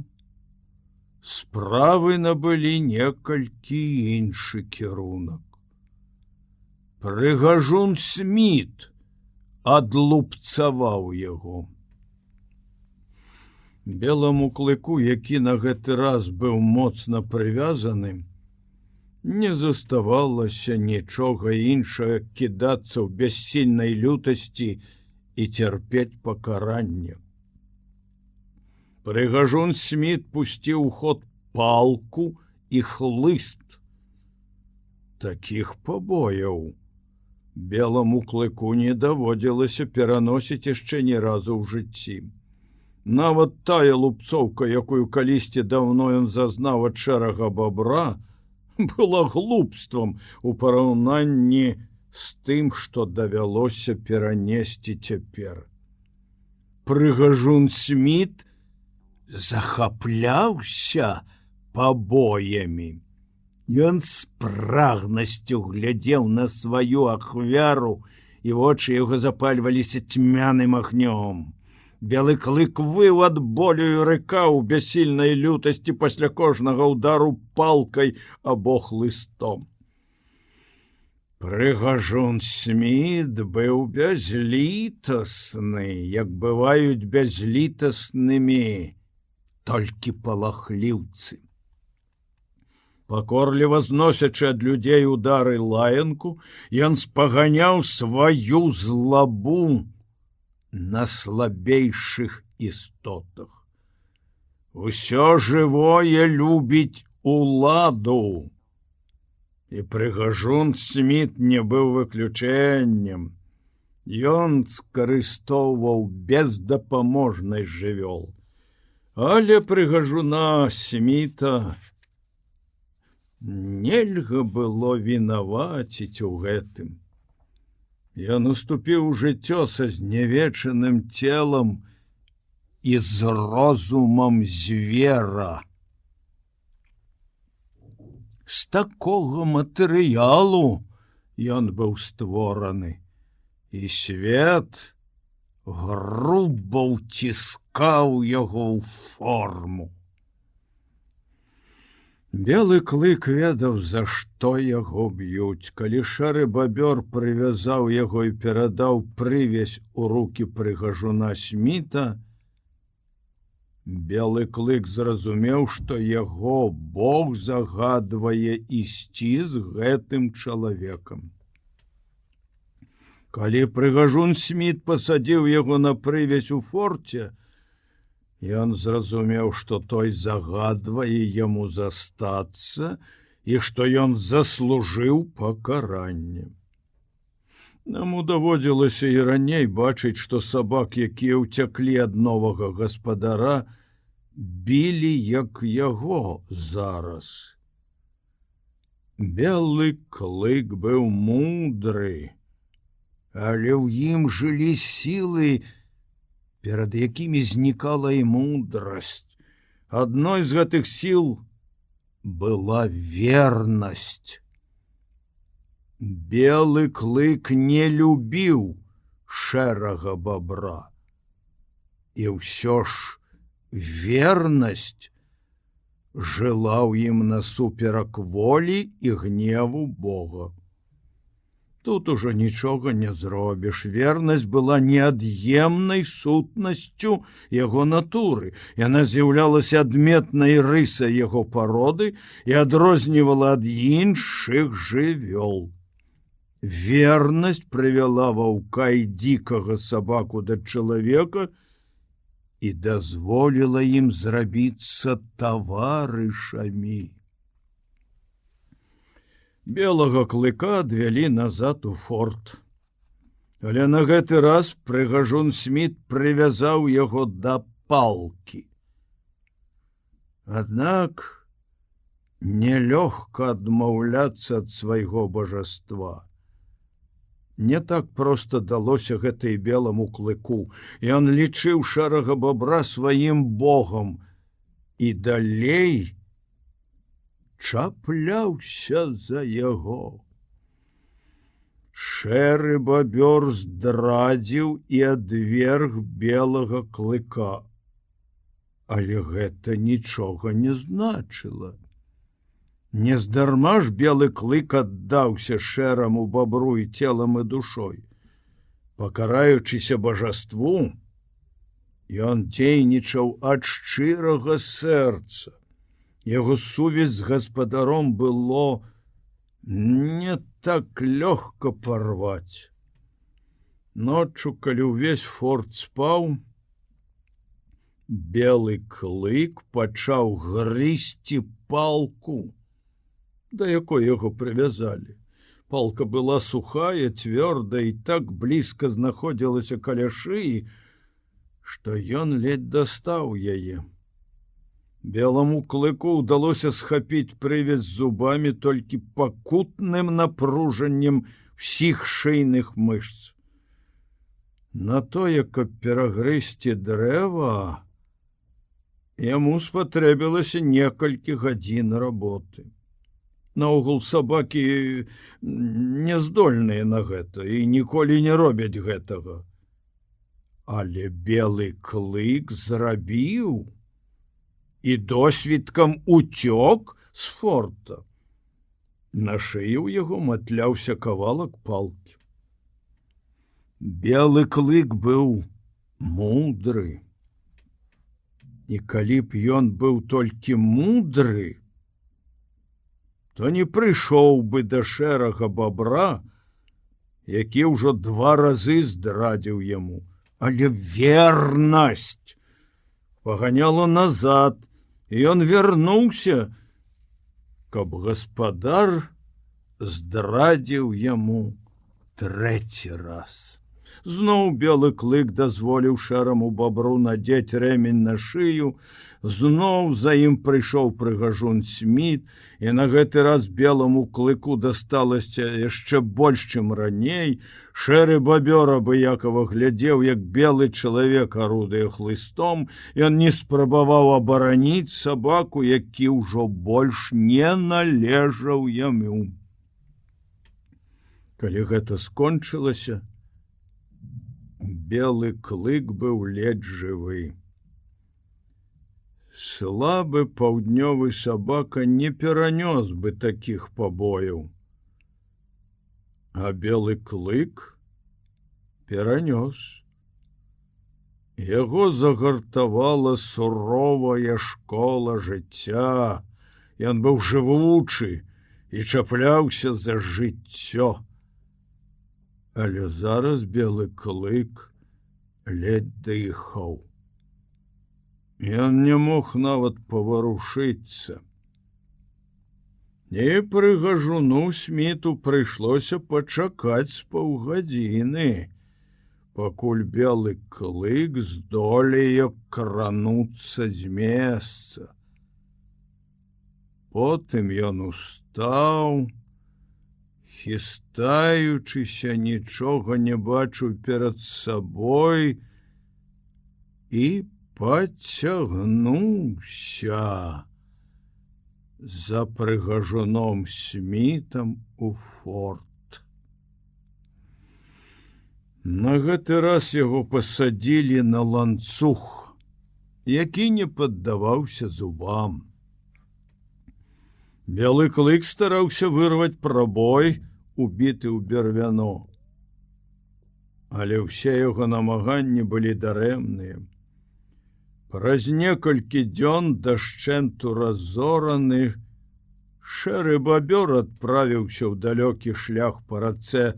справы набылі некалькі іншы кірунак. Прыгажун Сміт адлупцаваў яго. Беламу клыку, які на гэты раз быў моцна прывязаны, не заставалася нічога іншага кідацца ў бяссільнай лютасці і цярпець пакаранне. Прыгажун Сміт пусціў у ход палку і хлыст. Такіх пабояў беламу клыку не даводзілася пераносіць яшчэ ні разу ў жыцці. Нават тая лупцоўка, якую калісьці даўно ён зазнаў ад шэрага бабра, была глупствам у параўнанні з тым, што давялося перанесці цяпер. Прыгажун Сміт захапляўся пабоямі. Ён з прагнасцю глядзеў на сваю ахвяру, і вочы яго запальваліся цьмяным агнём. Белы клык выў ад болю і рыкаў бяссільнай лютасці пасля кожнага ўдару палкай або хлыстом. Прыгажун Сміт быў бязлітасны, як бываюць бязлітаснымі толькі палахліўцы. Пакорліва зносячы ад людзей удары лаянку, ён спаганяў сваю злабу на слабейшых істотах. Усё жывое любіць уладу. І прыгажун Сміт не быў выключэннем. Ён скарыстоўваў бездапаможнасць жывёл. Але прыгажуна Сміта нельга было вінаваціць у гэтым. Ён уступіў у жыццё са знявечаным целам і з розумам звера. З такога матэрыялу ён быў створаны, і свет груба ўціскаў яго ў форму. Белы клык ведаў, за што яго б'юць. Калі шэры бабёр прывязаў яго і перадаў прывязь у рукі прыгажуна Сміта, белы клык зразумеў, што яго Бог загадвае ісці з гэтым чалавекам. Калі прыгажун Сміт пасадзіў яго на прывязь у форце, ён зразумеў, што той загадвае яму застацца і што ён заслужыў пакаранне. Яму даводзілася і раней бачыць, што сабак, якія ўцяклі ад новага гаспадара, білі, як яго зараз. Белы клык быў мудры, але ў ім жылі сілы, перад якімі знікала і мудрасць. Адной з гэтых сіл была вернасць. Белы клык не любіў шэрага бабра. І ўсё ж вернасць жыла ў ім насуперак волі і гневу Бога. Тут ужо нічога не зробіш. Вернасць была неад'емнай сутнасцю яго натуры. Яна з'яўлялася адметнай рысай яго пароды і адрознівала ад іншых жывёл. Вернасць прывяла ваўка і дзікага сабаку да чалавека і дазволіла ім зрабіцца таварышамі. Белага клыка адвялі назад у форт. Але на гэты раз прыгажун Сміт прывязаў яго да палкі. Аднак нелёгка адмаўляцца ад свайго божаства. Не так проста далося гэта і беламу клыку. Ён лічыў шэрага бабра сваім богам і далей чапляўся за яго. Шэры бабёр здрадзіў і адверг белага клыка. Але гэта нічога не значыла. Нездарма ж белы клык аддаўся шэраму бабру і целам і душой. Пакараючыся бажаству, ён дзейнічаў ад шчырага сэрца. Яго сувязь з гаспадаром было не так лёгка парваць. Ноччу, калі ўвесь форт спаў, белы клык пачаў грызці палку, да якой яго прывязалі. Палка была сухая, цвёрдая і так блізка знаходзілася каля шыі, што ён ледзь дастаў яе. Белому клыку ўдалося схапіць прывязь зубамі толькі пакутным напружаннем усіх шыйных мышц. На тое, каб перагрызці дрэва, яму спатрэбілася некалькі гадзін работы. Наогул сабакі не здольныя на гэта і ніколі не робяць гэтага. Але белы клык зрабіў і досвідкам уцёк з форта. На шыі ў яго матляўся кавалак палкі. Белы клык быў мудры. І калі б ён быў толькі мудры, то не прыйшоў бы да шэрага бабра, які ўжо 2 разы здрадзіў яму. Але вернасць паганяла назад, і ён вярнуўся, каб гаспадар здрадзіў яму 3-й раз. Зноў белы клык дазволіў шэраму бабру надзець рэмень на шыю, зноў за ім прыйшоў прыгажун Сміт, і на гэты раз беламу клыку дасталася яшчэ больш, чым раней. Шэры бабёр абыякава глядзеў, як белы чалавек арудуе хлыстом, ён не спрабаваў абараніць сабаку, які ўжо больш не належаў яму. Калі гэта скончылася, белы клык быў ледзь жывы. Слабы паўднёвы сабака не перанёс бы такіх пабояў. А белы клык перанёс. Яго загартавала суровая школа жыцця. Ён быў жывучы і чапляўся за жыццё. Але зараз белы клык ледзь дыхаў. Ён не мог нават паварушыцца. І прыгажуну Сміту прыйшлося пачакаць з паўгадзіны, пакуль белы клык здолее крануцца з месца. Потым ён устаў, хістаючыся, нічога не бачыў перад сабой і пацягнуўся за прыгажуном Смітам у форт. На гэты раз яго пасадзілі на ланцуг, які не паддаваўся зубам. Белы клык стараўся вырваць прабой, убіты ў бервяно. Але ўсе яго намаганні былі дарэмныя. Праз некалькі дзён дашчэнту разораны, шэры бабёр адправіўся ў далёкі шлях па рацэ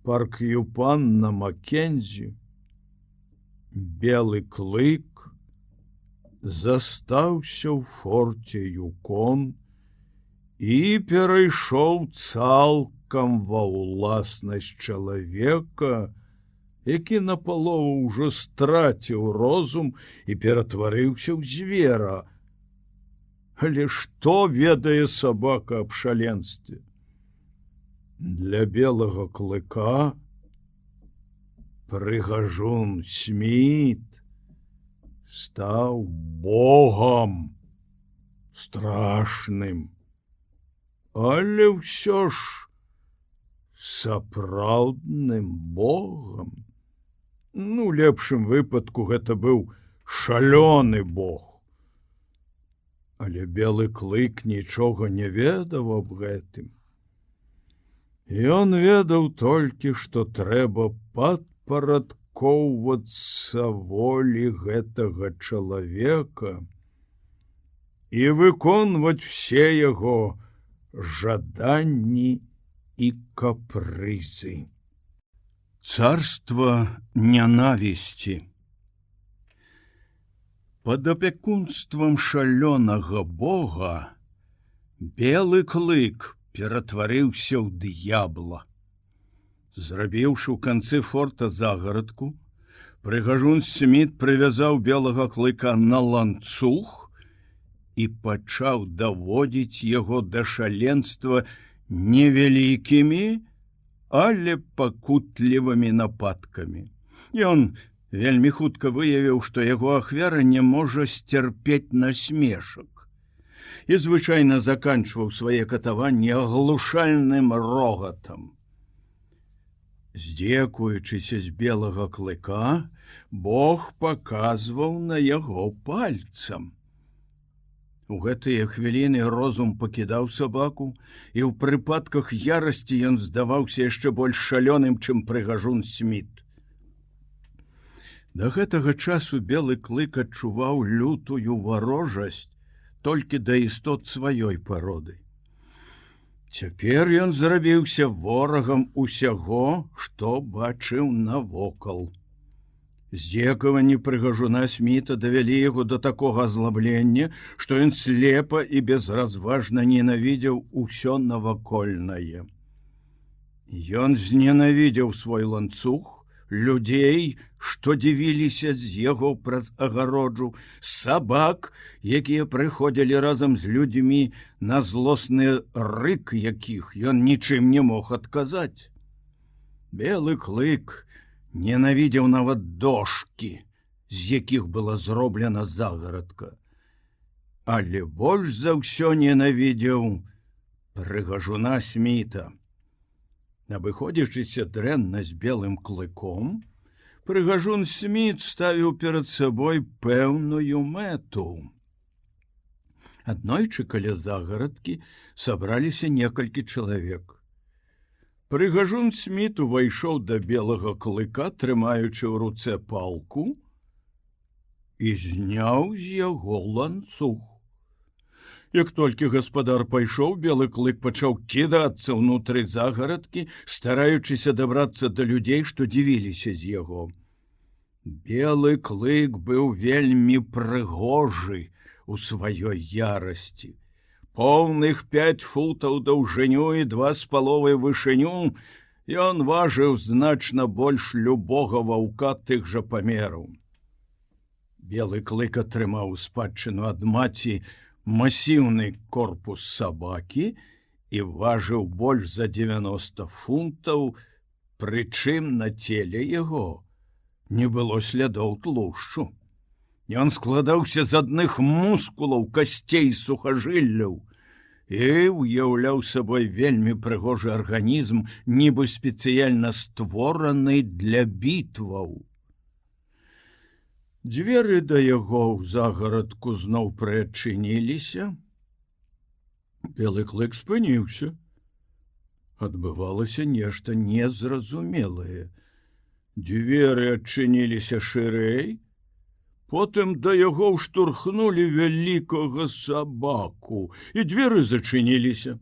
Парк-Юпан на Маккензі. Белы клык застаўся ў форце Юкон і перайшоў цалкам ва ўласнасць чалавека, які напалову ўжо страціў розум і ператварыўся ў звера. Але што ведае сабака аб шаленстве? Для белага клыка Прыгажун Сміт стаў богам страшным, але ўсё ж сапраўдным богам. Ну, у лепшым выпадку гэта быў шалёны бог. Але белы клык нічога не ведаў аб гэтым. Ён ведаў толькі, што трэба падпарадкоўвацца волі гэтага чалавека і выконваць усе яго жаданні і капрызы. Царства нянавісці. Пад апякунствам шалёнага бога белы клык ператварыўся ў д'ябла. Зрабіўшы ў канцы форта загарадку, прыгажун Сміт прывязаў белага клыка на ланцуг і пачаў даводзіць яго да шаленства невялікімі, але пакутлівымі нападкамі. Ён вельмі хутка выявіў, што яго ахвяра не можа сцярпець насмешак і звычайна заканчваў свае катаванні аглушальным рогатам. Здзекуючыся з белага клыка, бог паказваў на яго пальцам. У гэтыя хвіліны розум пакідаў сабаку, і ў прыпадках ярасці ён здаваўся яшчэ больш шалёным, чым прыгажун Сміт. Да гэтага часу белы клык адчуваў лютую варожасць толькі да істот сваёй пароды. Цяпер ён зрабіўся ворагам усяго, што бачыў навокал. Здзекаванні прыгажуна Сміта давялі яго да такога азлаблення, што ён слепа і безразважна ненавідзеў усё навакольнае. Ён зненавідзеў свой ланцуг, людзей, што дзівіліся з яго праз агароджу, сабак, якія прыходзілі разам з людзьмі, на злосны рык якіх ён нічым не мог адказаць. Белы клык ненавідзеў нават дошкі, з якіх была зроблена загарадка, але больш за ўсё ненавідзеў прыгажуна Сміта. Абыходзячыся дрэнна з белым клыком, прыгажун Сміт ставіў перад сабой пэўную мэту. Аднойчы каля загарадкі сабраліся некалькі чалавек. Прыгажун Сміт увайшоў да белага клыка, трымаючы ў руцэ палку, і зняў з яго ланцуг. Як толькі гаспадар пайшоў, белы клык пачаў кідацца ўнутры загарадкі, стараючыся дабрацца да людзей, што дзівіліся з яго. Белы клык быў вельмі прыгожы у сваёй ярасці. Поўных 5 футаў даўжыню і 2,5 вышыню, ён важыў значна больш любога ваўка тых жа памераў. Белы клык атрымаў спадчыну ад маці масіўны корпус сабакі і важыў больш за 90 фунтаў, прычым на целе яго не было слядоў тлушчу. Ён складаўся з адных мускулаў, касцей, сухажылляў і ўяўляў сабой вельмі прыгожы арганізм, нібы спецыяльна створаны для бітваў. Дзверы да яго ў загарадку зноў прыадчыніліся. Белы клык спыніўся. Адбывалася нешта незразумелае. Дзверы адчыніліся шырэй, потым да яго ўштурхнулі вялікага сабаку, і дзверы зачыніліся.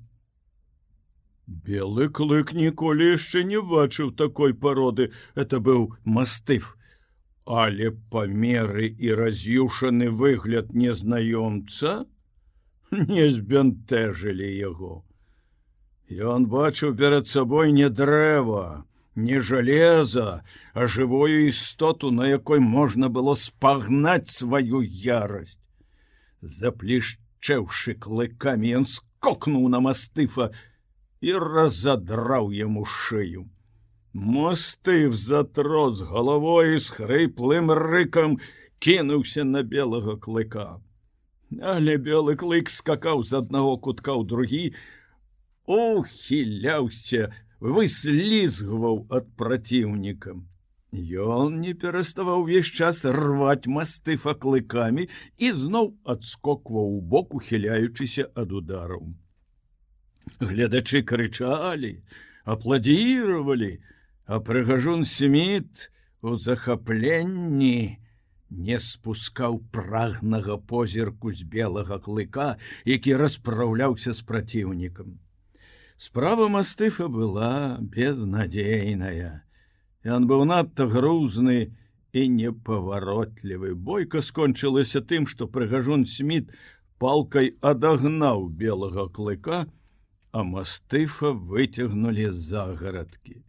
Белы клык ніколі яшчэ не бачыў такой пароды, это быў мастыф, але памеры і раз'юшаны выгляд незнаёмца не збянтэжылі яго. Ён бачыў перад сабой не дрэва, не жалеза, а жывую істоту, на якой можна было спагнаць сваю ярасць. Заплішчэўшы клыкамі, ён скокнуў на мастыфа і разадраў яму шыю. Мастыф затрос головой і з хрыплым рыкам кінуўся на белага клыка. Але белы клык скакаў з аднаго кутка ў другі, ухіляўся, выслізгваў ад праціўніка. Ён не пераставаў увесь час рваць мастыфа клыкамі і зноў адскокваў у бок, ухіляючыся ад удараў. Гледачы крычалі, апладзіравалі, а прыгажун Сміт у захапленні не спускаў прагнага позірку з белага клыка, які распраўляўся з праціўнікам. Справа мастыфа была безнадзейная. Ён быў надта грузны і непаваротлівы. Бойка скончылася тым, што прыгажун Сміт палкай адагнаў белага клыка, а мастыфа выцягнулі з загарадкі.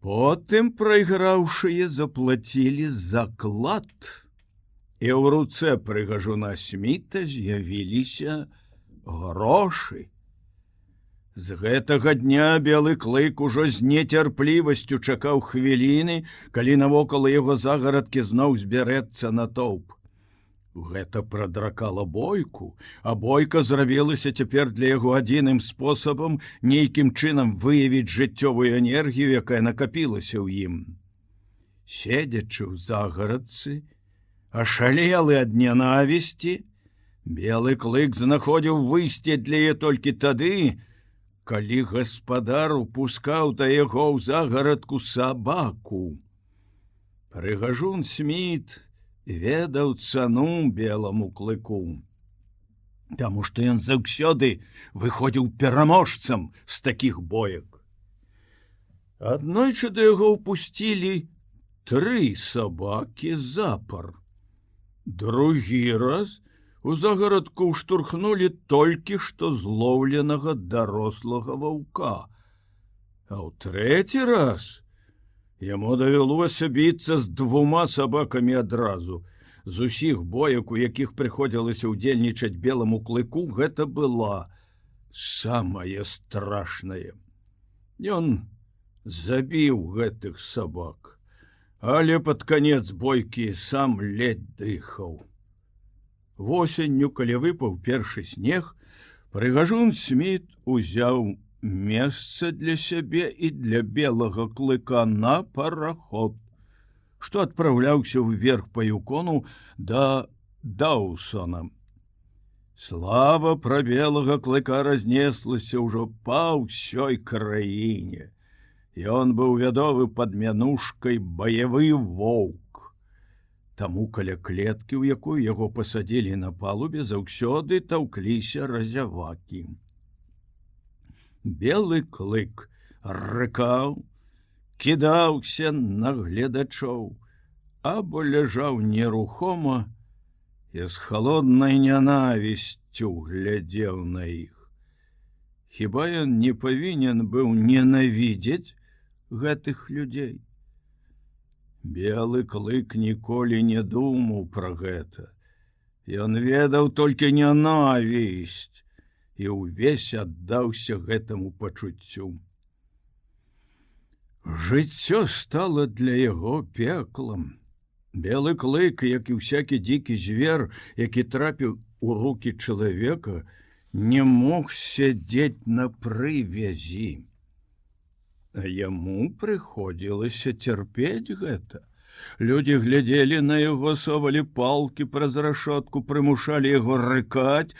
Потым прайграўшыя заплацілі заклад, і ў руцэ прыгажуна Сміта з'явіліся грошы. З гэтага дня белы клык ужо з нецярплівасцю чакаў хвіліны, калі навокал яго загарадкі зноў збярэцца натоўп. Гэта прадракала бойку, а бойка зрабілася цяпер для яго адзіным спосабам нейкім чынам выявіць жыццёвую энергію, якая накапілася ў ім. Седзячы ў загарадцы, ашалелы ад нянавісці, белы клык знаходзіў выйсце для яе толькі тады, калі гаспадар упускаў да яго ў загарадку сабаку. Прыгажун Сміт ведаў цану беламу клыку, таму што ён заўсёды выходзіў пераможцам з такіх боек. Аднойчы да яго ўпусцілі 3 сабакі запар. Другі раз у загарадку ўштурхнулі толькі што злоўленага дарослага ваўка, а ў 3-й раз яму давялося біцца з 2 сабакамі адразу. З усіх боек, у якіх прыходзілася ўдзельнічаць беламу клыку, гэта была самае страшнае. Ён забіў гэтых сабак, але пад канец бойкі сам ледзь дыхаў. Восенню, калі выпаў першы снег, прыгажун Сміт узяў месца для сябе і для белага клыка на параход, што адпраўляўся ўверх па Юкону да Даўсона. Слава пра белага клыка разнеслася ўжо па ўсёй краіне. Ён быў вядомы пад мянушкай баявы воўк. Таму каля клеткі, у якую яго пасадзілі на палубе, заўсёды таўкліся разявакі. Белы клык рыкаў, кідаўся на гледачоў, або ляжаў нерухома і з халоднай нянавісцю глядзеў на іх. Хіба ён не павінен быў ненавідзець гэтых людзей? Белы клык ніколі не думаў пра гэта. Ён ведаў толькі нянавісць і ўвесь аддаўся гэтаму пачуццю. Жыццё стала для яго пеклам. Белы клык, як і ўсякі дзікі звер, які трапіў у рукі чалавека, не мог сядзець на прывязі. А яму прыходзілася цярпець гэта. Людзі глядзелі на яго, совалі палкі праз рашотку, прымушалі яго рыкаць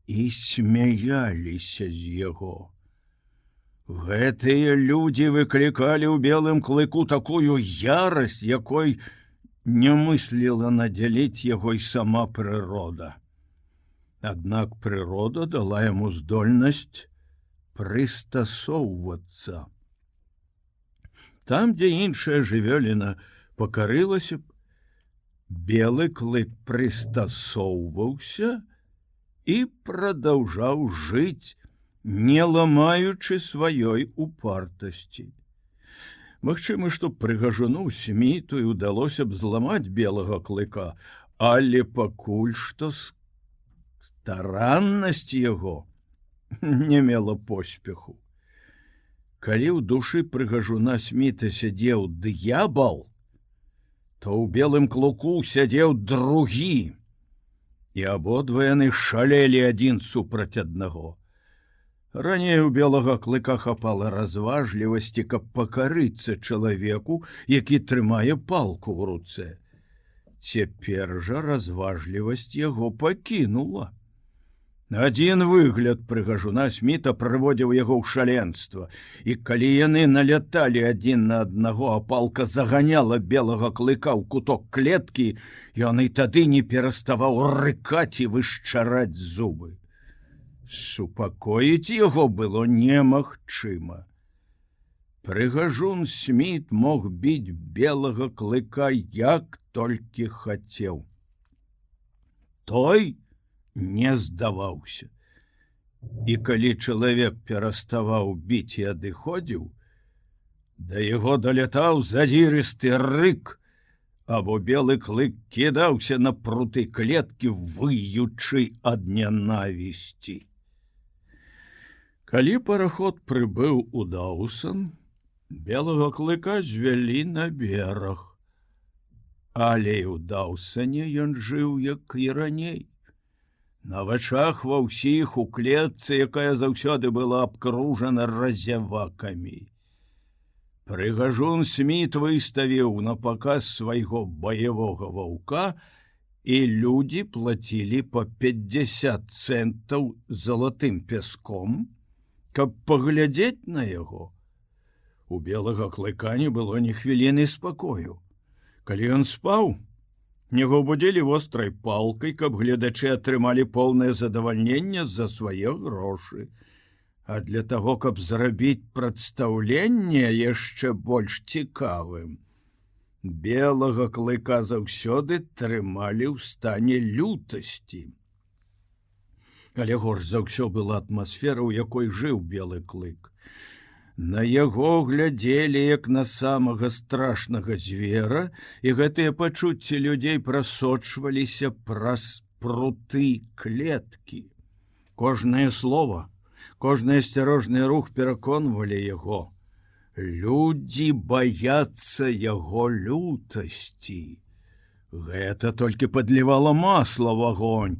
і смяяліся з яго. Гэтыя людзі выклікалі ў белым клыку такую ярасць, якой не мысліла надзяліць яго і сама прырода. Аднак прырода дала яму здольнасць прыстасоўвацца. Там, дзе іншая жывёліна пакарылася б, белы клык прыстасоўваўся і прадаўжаў жыць, не ламаючы сваёй упартасці. Магчыма, што прыгажуну Сміту і ўдалося б зламаць белага клыка, але пакуль што стараннасць яго не мела поспеху. Калі ў душы прыгажуна Сміта сядзеў д'ябал, то ў белым клыку сядзеў другі, і абодва яны шалелі адзін супраць аднаго. Раней у белага клыка хапала разважлівасці, каб пакарыцца чалавеку, які трымае палку ў руцэ. Цяпер жа разважлівасць яго пакінула. Адзін выгляд прыгажуна Сміта прыводзіў яго ў шаленства, і калі яны наляталі адзін на аднаго, а палка заганяла белага клыка ў куток клеткі, ён і тады не пераставаў рыкаць і вышчараць зубы. Супакоіць яго было немагчыма. Прыгажун Сміт мог біць белага клыка як толькі хацеў. Той не здаваўся. І калі чалавек пераставаў біць і адыходзіў, да яго далятаў задзірысты рык, або белы клык кідаўся на пруты клеткі, выючы ад нянавісці. Калі параход прыбыў у Даўсан, белага клыка звялі на бераг. Але ў Даўсане ён жыў, як і раней. На вачах ва ўсіх у клетцы, якая заўсёды была абкружана разявакамі. Прыгажун Сміт выставіў на паказ свайго баявога ваўка, і людзі плацілі па 50 цэнтаў залатым пяском, каб паглядзець на яго. У белага клыка не было ні хвіліны спакою. Калі ён спаў, яго будзілі вострай палкай, каб гледачы атрымалі поўнае задавальненне за свае грошы. А для таго, каб зрабіць прадстаўленне яшчэ больш цікавым, белага клыка заўсёды трымалі ў стане лютасці. Але горш за ўсё была атмасфера, у якой жыў белы клык. На яго глядзелі як на самага страшнага звера, і гэтыя пачуцці людзей прасочваліся праз пруты клеткі. Кожнае слово, кожны асцярожны рух пераконвалі яго. Людзі баяцца яго лютасці. Гэта толькі падлівала масла ў агонь,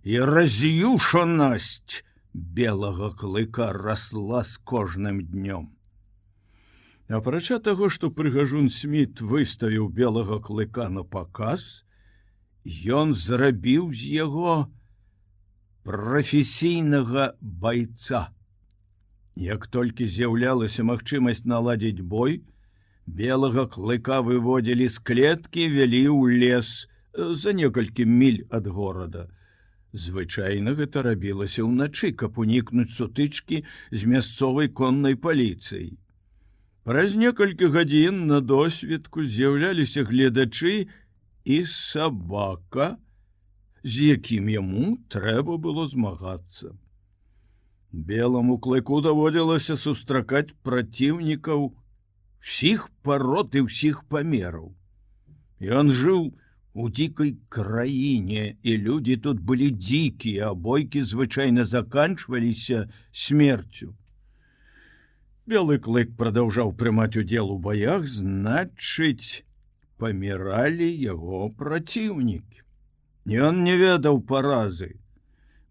і раз'юшанасць белага клыка расла з кожным днём. Апрача таго, што прыгажун Сміт выставіў белага клыка на паказ, ён зрабіў з яго прафесійнага байца. Як толькі з'яўлялася магчымасць наладзіць бой, белага клыка выводзілі з клеткі, вялі ў лес за некалькі міль ад горада. Звычайна гэта рабілася ўначы, каб унікнуць сутычкі з мясцовай коннай паліцыяй. Праз некалькі гадзін на досведку з'яўляліся гледачы і сабака, з якім яму трэба было змагацца. Беламу клыку даводзілася сустракаць праціўнікаў усіх парод і ўсіх памераў. Ён жыў у дзікай краіне, і людзі тут былі дзікія, а бойкі звычайна заканчваліся смерцю. Белы клык прадаўжаў прымаць удзел у баях, значыць, паміралі яго праціўнікі. Ён не ведаў паразы.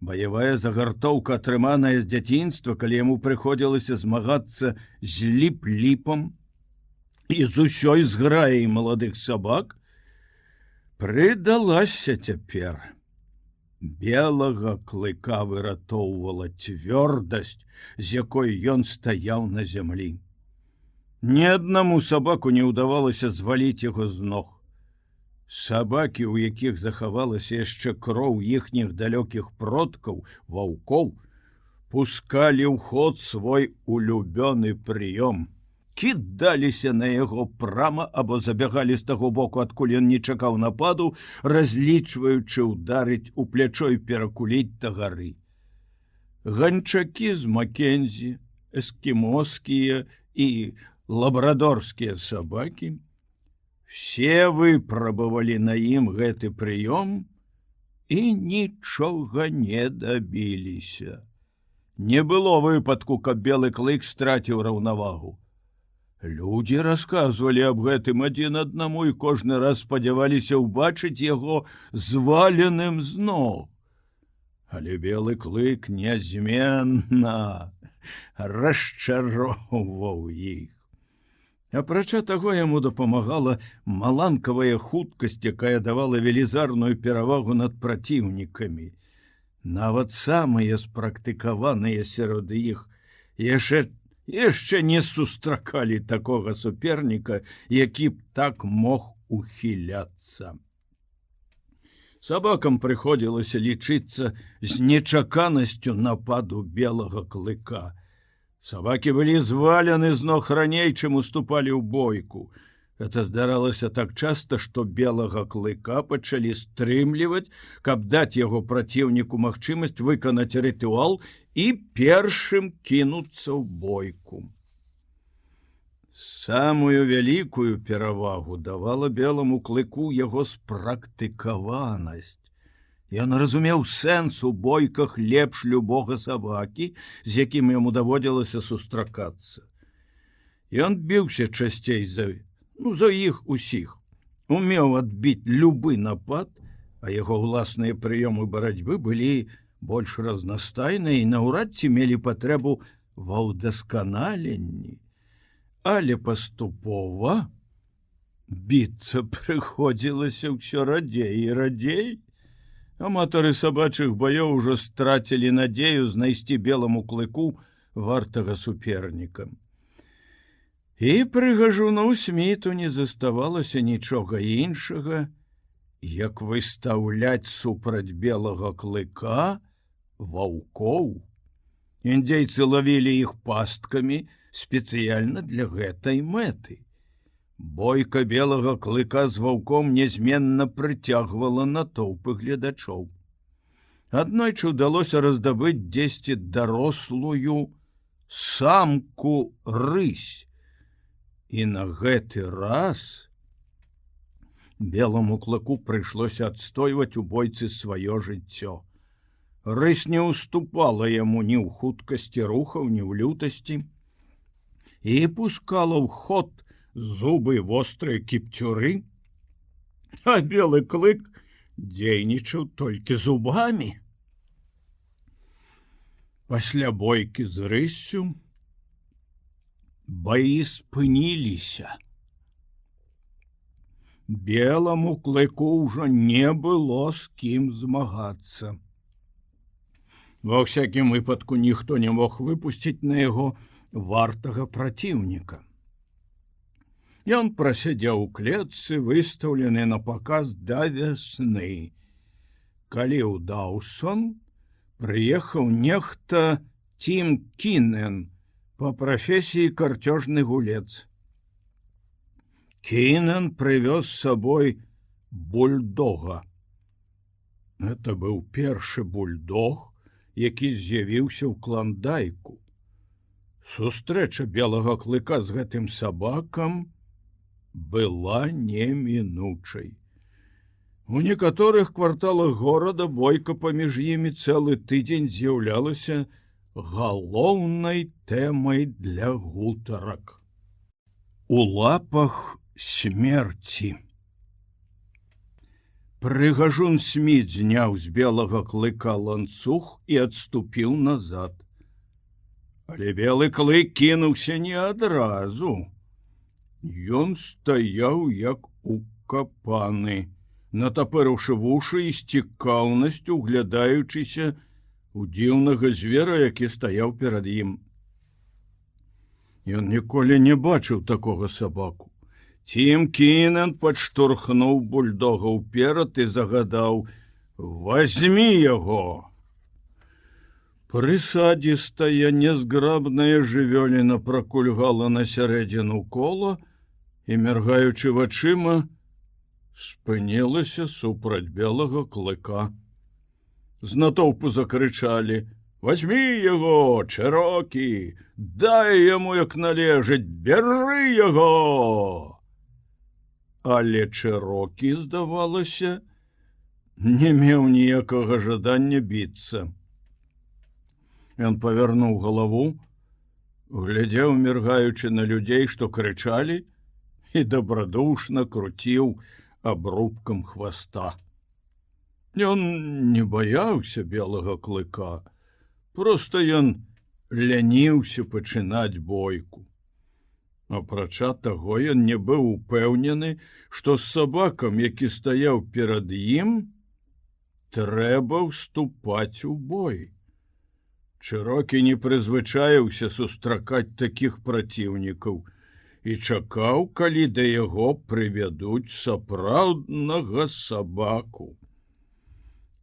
Баявая загартоўка, атрыманая з дзяцінства, калі яму прыходзілася змагацца з ліп-ліпам і з усёй зграяй маладых сабак, прыдалася цяпер. Белага клыка выратоўвала цвёрдасць, з якой ён стаяў на зямлі. Ні аднаму сабаку не ўдавалася зваліць яго з ног. Сабакі, у якіх захавалася яшчэ кроў іхніх далёкіх продкаў, ваўкоў, пускалі ў ход свой улюбёны прыём. Кідаліся на яго прама або забягалі з таго боку, адкуль ён не чакаў нападу, разлічваючы ўдарыць у плячо і перакуліць да гары. Ганчакі з Макензі, эскімоскія і лабрадорскія сабакі все выпрабавалі на ім гэты прыём і нічога не дабіліся. Не было выпадку, каб белы клык страціў раўнавагу. Людзі расказвалі аб гэтым адзін аднаму і кожны раз спадзяваліся ўбачыць яго зваленым з ног. Але белы клык нязменна расчароўваў іх. Апрача таго, яму дапамагала маланкавая хуткасць, якая давала велізарную перавагу над праціўнікамі. Нават самыя спрактыкаваныя сярод іх яшчэ не сустракалі такога суперніка, які б так мог ухіляцца. Сабакам прыходзілася лічыцца з нечаканасцю нападу белага клыка. Сабакі былі звалены з ног раней, чым уступалі ў бойку. Это здаралася так часта, што белага клыка пачалі стрымліваць, каб даць яго праціўніку магчымасць выканаць рытуал і першым кінуцца ў бойку. Самую вялікую перавагу давала беламу клыку яго спрактыкаванасць. Ён разумеў сэнс у бойках лепш любога сабакі, з якім яму даводзілася сустракацца. Ён біўся часцей за іх усіх, умеў адбіць любы напад, а яго ўласныя прыёмы барацьбы былі больш разнастайныя і наўрад ці мелі патрэбу ва ўдасканаленні. Але паступова біцца прыходзілася ўсё радзей і радзей. Аматары сабачых баёў ужо страцілі надзею знайсці беламу клыку вартага суперніка. І прыгажуну Сміту не заставалася нічога іншага, як выстаўляць супраць белага клыка ваўкоў. Індзейцы лавілі іх пасткамі спецыяльна для гэтай мэты. Бойка белага клыка з ваўком нязменна прыцягвала натоўпы гледачоў. Аднойчы ўдалося раздабыць дзесьці дарослую самку рысь. І на гэты раз беламу клыку прыйшлося адстойваць у бойцы сваё жыццё. Рысь не ўступала яму ні ў хуткасці рухаў, ні ў лютасці і пускала ў ход зубы вострыя кіпцюры, а белы клык дзейнічаў толькі зубамі. Пасля бойкі з рыссю баі спыніліся. Беламу клыку ўжо не было з кім змагацца. Ва ўсякім выпадку ніхто не мог выпусціць на яго вартага праціўніка. Ён прасядзеў у клетцы, выстаўлены на паказ да вясны. Калі ў Даўсон прыехаў нехта Тім Кінен, по прафесіі карцёжны гулец. Кінен прывёз з сабой бульдога. Это быў першы бульдог, які з'явіўся ў Кландайку. Сустрэча белага клыка з гэтым сабакам была немінучай. У некаторых кварталах горада бойка паміж імі цэлы тыдзень з'яўлялася галоўнай тэмай для гутарак. У лапах смерці. Прыгажун Сміт зняў з белага клыка ланцуг і адступіў назад. Але белы клык кінуўся не адразу. Ён стаяў як укапаны, натапырыўшы вушы і з цікаўнасцю углядаючыся у дзіўнага звера, які стаяў перад ім. Ён ніколі не бачыў такога сабаку. Тім Кінен падштурхнуў бульдога ўперад і загадаў: «Вазьмі яго!» Прысадзістая нязграбная жывёліна пракульгала на сярэдзіну кола і, міргаючы вачыма, спынілася супраць белага клыка. З натоўпу закрычалі: «Вазьмі яго, Чэрокі! Дай яму як належыць, бяры яго!» Але Чэрокі, здавалася, не меў ніякага жадання біцца. Ён павярнуў галаву, глядзеў, міргаючы на людзей, што крычалі, і дабрадушна круціў абрубкам хваста. Ён не баяўся белага клыка, проста ён ляніўся пачынаць бойку. Апрача таго, ён не быў упэўнены, што з сабакам, які стаяў перад ім, трэба ўступаць у бой. Чырокі не прызвычаіўся сустракаць такіх праціўнікаў і чакаў, калі да яго прывядуць сапраўднага сабаку.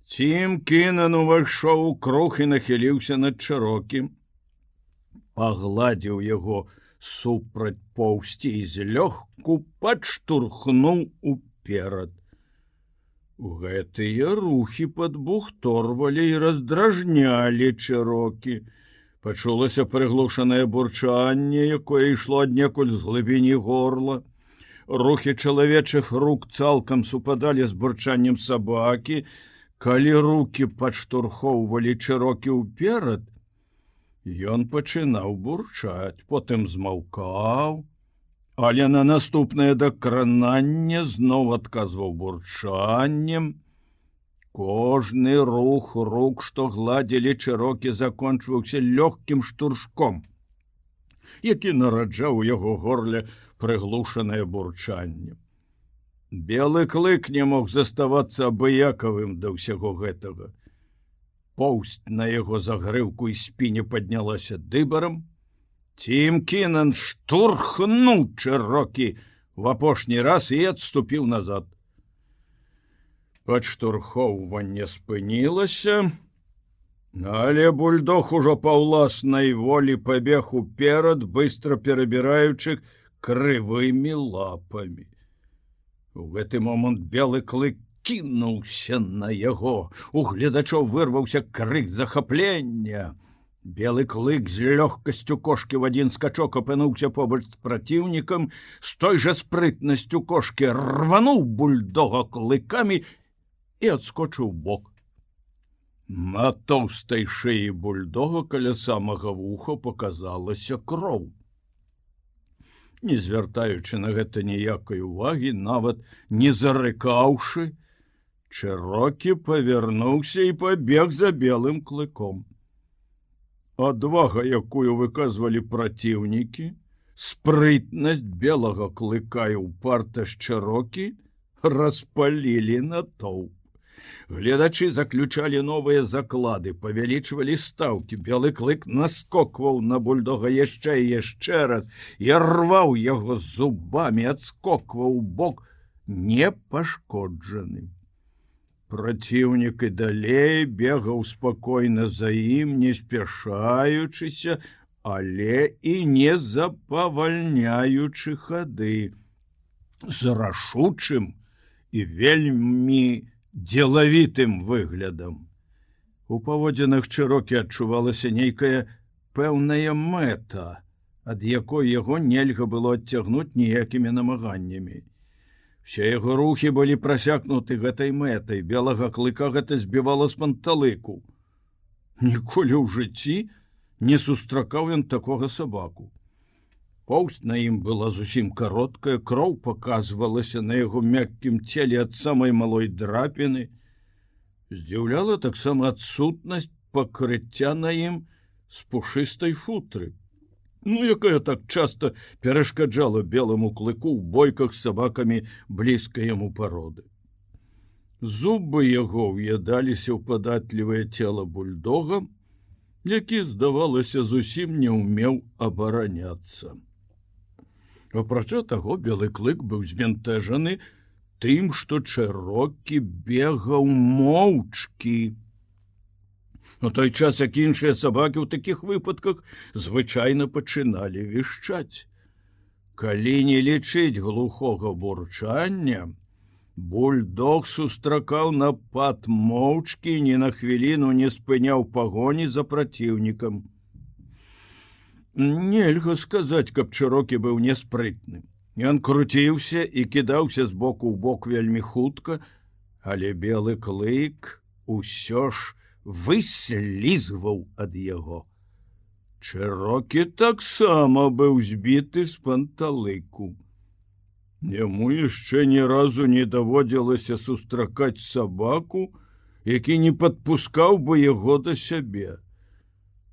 Цім Кінан увайшоў у круг і нахіліўся над Чырокі, пагладзіў яго супраць поўсці і злёгку падштурхнуў уперад. Гэтыя рухі падбухторвалі і раздражнялі Чырокі. Пачулася прыглушанае бурчанне, якое ішло аднекуль з глыбіні горла. Рухі чалавечых рук цалкам супадалі з бурчаннем сабакі. Калі рукі падштурхоўвалі Чырокі ўперад, ён пачынаў бурчаць, потым змаўкаў, але на наступнае дакрананне зноў адказваў бурчаннем. Кожны рух рук, што гладзілі Чырокі, закончваўся лёгкім штуршком, які нараджаў у яго горле прыглушанае бурчанне. Белы клык не мог заставацца абыякавым да ўсяго гэтага. Поўсць на яго загрыўку і спіне паднялася дыбарам. Цім Кінан штурхнуў Чырокі в апошні раз і адступіў назад. Падштурхоўванне спынілася, але бульдог ужо па ўласнай волі пабег уперад, быстро перабіраючы крывымі лапамі. У гэты момант белы клык кінуўся на яго. У гледачоў вырваўся крык захаплення. Белы клык з лёгкасцю кошкі в адзін скачок апынуўся побач з праціўнікам, з той жа спрытнасцю кошкі рвануў бульдога клыкамі і адскочыў бок. На тоўстай шыі бульдога каля самага вуха паказалася кроў. Не звяртаючы на гэта ніякай увагі, нават не зарыкаўшы, Чырокі павярнуўся і пабег за белым клыком. Адвага, якую выказвалі праціўнікі, спрытнасць белага клыка і упартасць Чырокі распалілі натоўп. Гледачы заключалі новыя заклады, павялічвалі стаўкі. Белы клык наскокваў на бульдога яшчэ і яшчэ раз і рваў яго зубамі, адскокваў бок непашкоджаны. Праціўнік і далей бегаў спакойна за ім, не спяшаючыся, але і не запавальняючы хады, з рашучым і вельмі дзелавітым выглядам. У паводзінах Чырокі адчувалася нейкая пэўная мэта, ад якой яго нельга было адцягнуць ніякімі намаганнямі. Все яго рухі былі прасякнуты гэтай мэтай, белага клыка гэта збівала з панталыку. Ніколі ў жыцці не сустракаў ён такога сабаку. Поўсць на ім была зусім кароткая, кроў паказвалася на яго мяккім целе ад самай малой драпіны. Здзіўляла таксама адсутнасць пакрыцця на ім з пушыстай футры, якая так часта перашкаджала беламу клыку ў бойках з сабакамі блізкай яму пароды. Зубы яго ўядаліся ў падатлівае цела бульдога, які, здавалася, зусім не ўмеў абараняцца. Апрача таго, белы клык быў збянтэжаны тым, што Чырокі бегаў моўчкі. У той час, як іншыя сабакі ў такіх выпадках звычайна пачыналі вішчаць. Калі не лічыць глухога бурчання, бульдог сустракаў напад моўчкі, ні на хвіліну не спыняў пагоні за праціўнікам. Нельга сказаць, каб Чырокі быў няспрытным. Ён круціўся і кідаўся з боку ў бок вельмі хутка, але белы клык усё ж выслізваў ад яго. Чэрокі таксама быў збіты з панталыку. Яму яшчэ ні разу не даводзілася сустракаць сабаку, які не падпускаў бы яго да сябе.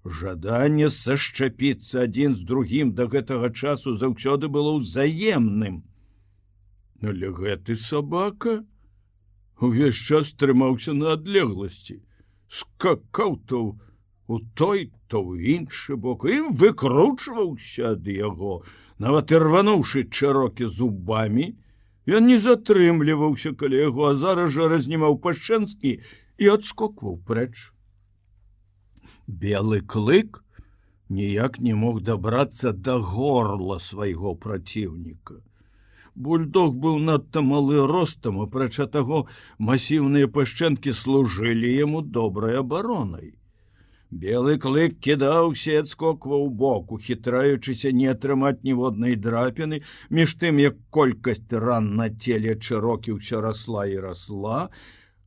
Жаданне сашчапіцца адзін з другім да гэтага часу заўсёды было ўзаемным. Але гэты сабака увесь час трымаўся на адлегласці, скакаў то у той, то ў іншы бок і выкручваўся ад яго. Нават і рвануўшы Чэрокі зубамі, ён не затрымліваўся каля яго, а зараз жа разнімаў па-шчэнскі і адскокваў прэч. Белы клык ніяк не мог дабрацца да горла свайго праціўніка. Бульдог быў надта малы ростам, апрача таго, масіўныя пашчэнкі служылі яму добрай абаронай. Белы клык кідаўся і адскокваў боку, хітраючыся не атрымаць ніводнай драпіны, між тым, як колькасць ран на целе Чэрокі ўсё расла і расла,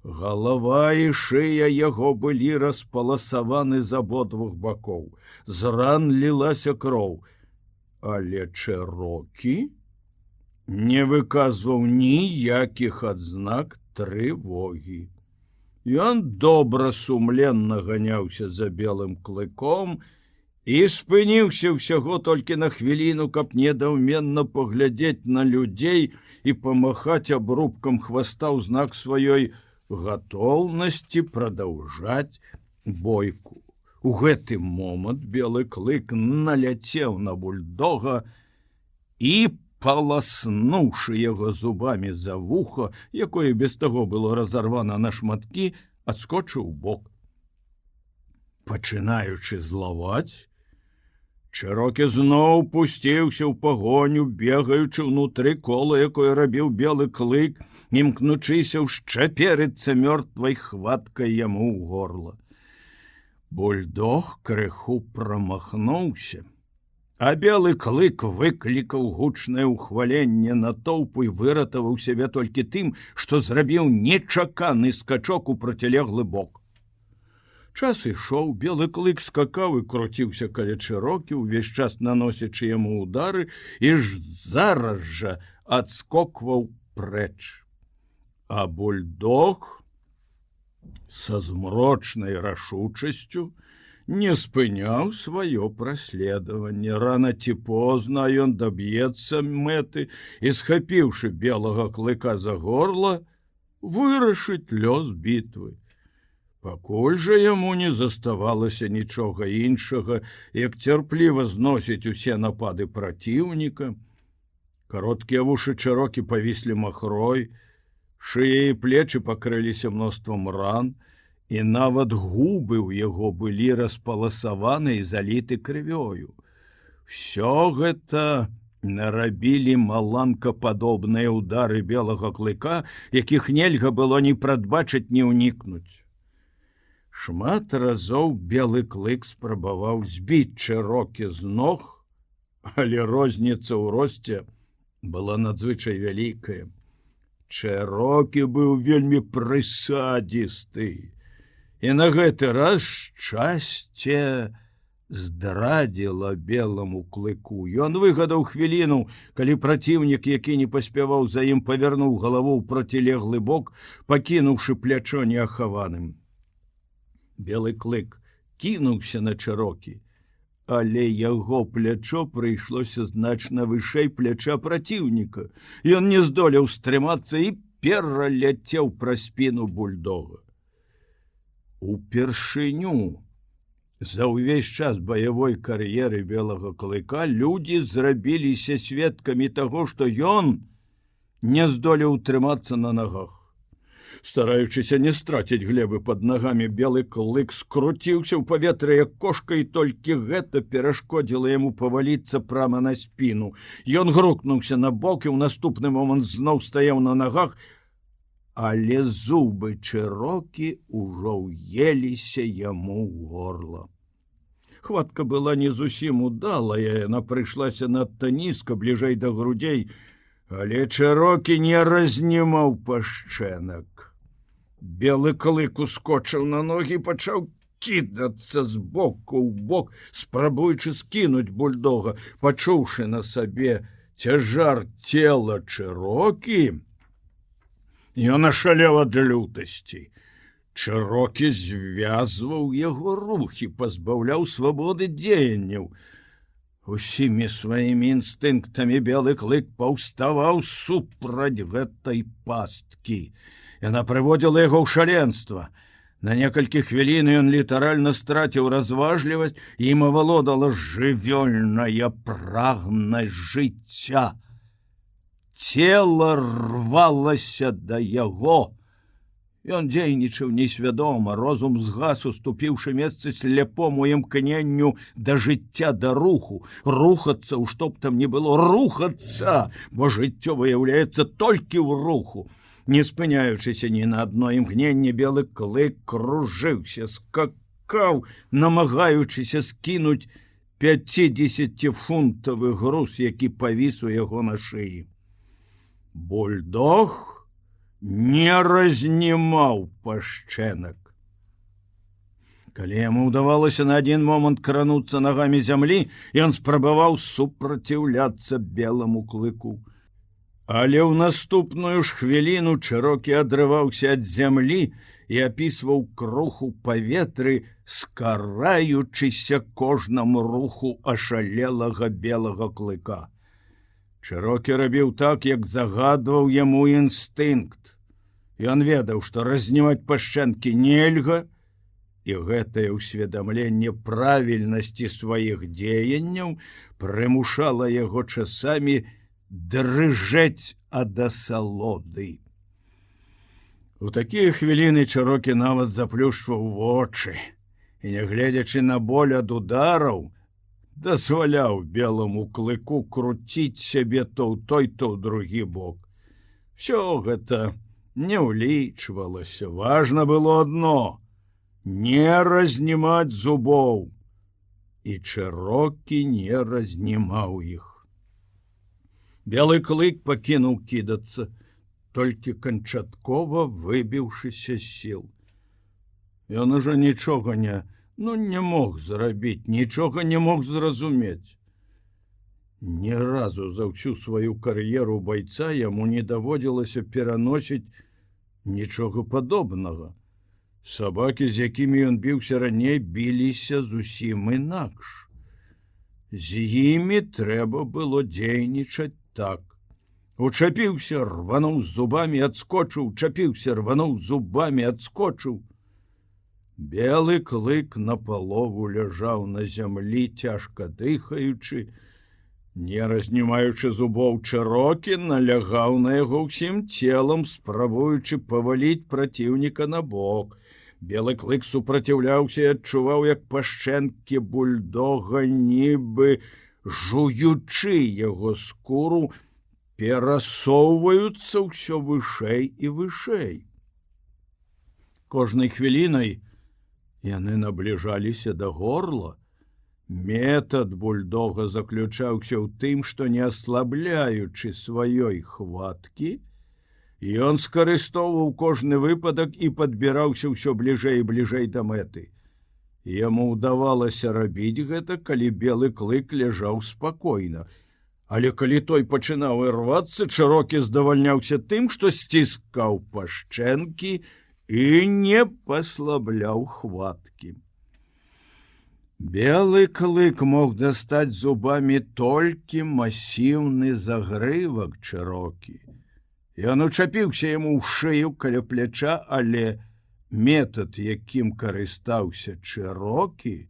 галава і шыя яго былі распаласаваны з абодвух бакоў. З ран лілася кроў, але Чэрокі не выказваў ніякіх адзнак трывогі. Ён добра сумленна ганяўся за белым клыком і спыніўся ўсяго толькі на хвіліну, каб недаўменна паглядзець на людзей і памахаць абрубкам хваста ў знак сваёй гатоўнасці прадаўжаць бойку. У гэты момант белы клык наляцеў на бульдога і, паласнуўшы яго зубамі за вуха, якое без таго было разарвана на шматкі, адскочыў бок. Пачынаючы злаваць, Чэрокі зноў пусціўся ў пагоню, бегаючы ўнутры кола, якое рабіў белы клык, імкнучыся ўшчаперыцца мёртвай хваткай яму ў горла. Бульдог крыху прамахнуўся, а белы клык выклікаў гучнае ўхваленне натоўпу і выратаваў сябе толькі тым, што зрабіў нечаканы скачок у процілеглы бок. Час ішоў, белы клык скакаў і круціўся каля Чэрокі, увесь час наносячы яму удары, і зараз жа адскокваў прэч. А бульдог са змрочнай рашучасцю не спыняў сваё праследаванне. Рана ці позна ён даб'ецца мэты і, схапіўшы белага клыка за горла, вырашыць лёс бітвы. Пакуль жа яму не заставалася нічога іншага, як цярпліва зносіць усе напады праціўніка. Кароткія вушы Чэрокі павіслі махрой, шыя і плечы пакрыліся мноствам ран, і нават губы ў яго былі распаласаваны і заліты крывёю. Всё гэта нарабілі маланкападобныя ўдары белага клыка, якіх нельга было ні прадбачыць, ні ўнікнуць. Шмат разоў белы клык спрабаваў збіць Чэрокі з ног, але розніца ў росце была надзвычай вялікая. Чэрокі быў вельмі прысадзісты, і на гэты раз шчасце здрадзіла беламу клыку. Ён выгадаў хвіліну, калі праціўнік, які не паспяваў за ім, павярнуў галаву ў процілеглы бок, пакінуўшы плячо неахаваным. Белы клык кінуўся на Чэрокі, але яго плячо прыйшлося значна вышэй пляча праціўніка. Ён не здолеў стрымацца і пераляцеў праз спіну бульдога. Упершыню за ўвесь час баявой кар'еры белага клыка людзі зрабіліся сведкамі таго, што ён не здолеў утрымацца на нагах. Стараючыся не страціць глебы пад нагамі, белы клык скруціўся ў паветры як кошка, і толькі гэта перашкодзіла яму паваліцца прама на спіну. Ён грукнуўся на бок і ў наступны момант зноў стаяў на нагах, але зубы Чэрокі ўжо ўеліся яму ў горла. Хватка была не зусім удалая, яна прыйшлася надта нізка, бліжэй да грудзей, але Чэрокі не разнімаў пашчэнак. Белы клык ускочыў на ногі, пачаў кідацца з боку ў бок, спрабуючы скінуць бульдога. Пачуўшы на сабе цяжар цела Чэрокі, ён ашалеў ад лютасці. Чэрокі звязваў яго рухі, пазбаўляў свабоды дзеянняў. Усімі сваімі інстынктамі белы клык паўставаў супраць гэтай пасткі. Яна прыводзіла яго ў шаленства. На некалькі хвілін ён літаральна страціў разважлівасць, і ім авалодала жывёльная прагнасць жыцця. Цела рвалася да яго. Ён дзейнічаў несвядома, розум згас, уступіўшы месца сляпому імкненню да жыцця, да руху. Рухацца, у што б там ні было, рухацца, бо жыццё выяўляецца толькі ў руху. Не спыняючыся ні на адно імгненне, белы клык кружыўся, скакаў, намагаючыся скінуць 50-фунтавы груз, які павіс у яго на шыі. Бульдог не разнімаў пашчэнак. Калі яму ўдавалася на адзін момант крануцца нагамі зямлі, ён спрабаваў супраціўляцца беламу клыку. Але ў наступную ж хвіліну Чэрокі адрываўся ад зямлі і апісваў круг у паветры, скараючыся кожнаму руху ашалелага белага клыка. Чэрокі рабіў так, як загадваў яму інстынкт. Ён ведаў, што разнімаць пашчэнкі нельга, і гэтае ўсведамленне правільнасці сваіх дзеянняў прымушала яго часамі дрыжэць ад асалоды. У такія хвіліны Чэрокі нават заплюшчваў вочы і, нягледзячы на боль ад удараў, дазваляў беламу клыку круціць сябе то ў той, то ў другі бок. Всё гэта не ўлічвалася. Важна было адно — не разнімаць зубоў. І Чэрокі не разнімаў іх. Белы клык пакінуў кідацца, толькі канчаткова выбіўшыся з сіл. Ён ужо нічога не мог зрабіць, нічога не мог зразумець. Ні разу за ўсю сваю кар'еру байца яму не даводзілася пераносіць нічога падобнага. Сабакі, з якімі ён біўся раней, біліся зусім інакш. З імі трэба было дзейнічаць так. Учапіўся, рвануў зубамі, адскочыў, чапіўся, рвануў зубамі, адскочыў. Белы клык напалову ляжаў на зямлі, цяжка дыхаючы. Не разнімаючы зубоў, Чэрокі налягаў на яго ўсім целам, спрабуючы паваліць праціўніка на бок. Белы клык супраціўляўся і адчуваў, як пашчэнкі бульдога, нібы жуючы яго скуру, перасоўваюцца ўсё вышэй і вышэй. Кожнай хвілінай яны набліжаліся да горла. Метад бульдога заключаўся ў тым, што, не аслабляючы сваёй хваткі, ён скарыстоўваў кожны выпадак і падбіраўся ўсё бліжэй і бліжэй да мэты. Яму ўдавалася рабіць гэта, калі белы клык ляжаў спакойна. Але калі той пачынаў ірвацца, Чэрокі здавальняўся тым, што сціскаў пашчэнкі і не паслабляў хваткі. Белы клык мог дастаць зубамі толькі масіўны загрывак Чэрокі. Ён учапіўся яму ў шыю каля пляча, але метад, якім карыстаўся Чэрокі,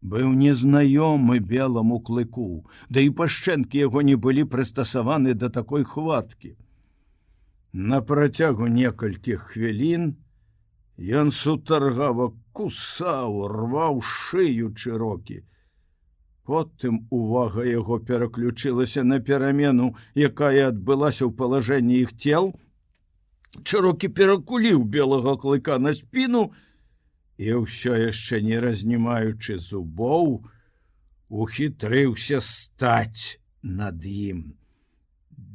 быў незнаёмы беламу клыку, да і пашчэнкі яго не былі прыстасаваны да такой хваткі. На працягу некалькіх хвілін ён сутаргава кусаў, рваў шыю Чэрокі. Потым увага яго пераключылася на перамену, якая адбылася ў палажэнні іх цел. Чэрокі перакуліў белага клыка на спіну і, ўсё яшчэ не разнімаючы зубоў, ухітрыўся стаць над ім.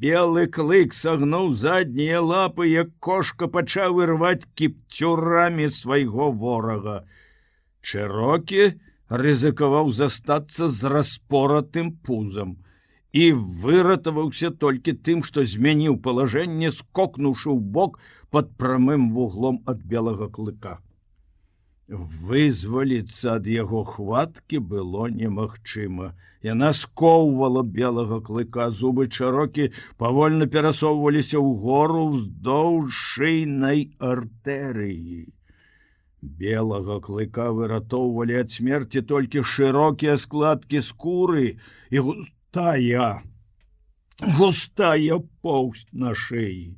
Белы клык сагнуў заднія лапы, як кошка пачаў ірваць кіпцюрамі свайго ворага. Чэрокі рызыкаваў застацца з распоратым пузам і выратаваўся толькі тым, што змяніў палажэнне, скокнуўшы ў бок пад прамым вуглом ад белага клыка. Вызваліцца ад яго хваткі было немагчыма. Яна скоўвала белага клыка, зубы Чэрокі павольна перасоўваліся ўгору ўздоўж шыйнай артэрыі. Белага клыка выратоўвалі ад смерці толькі шырокія складкі скуры і густая поўсць на шыі.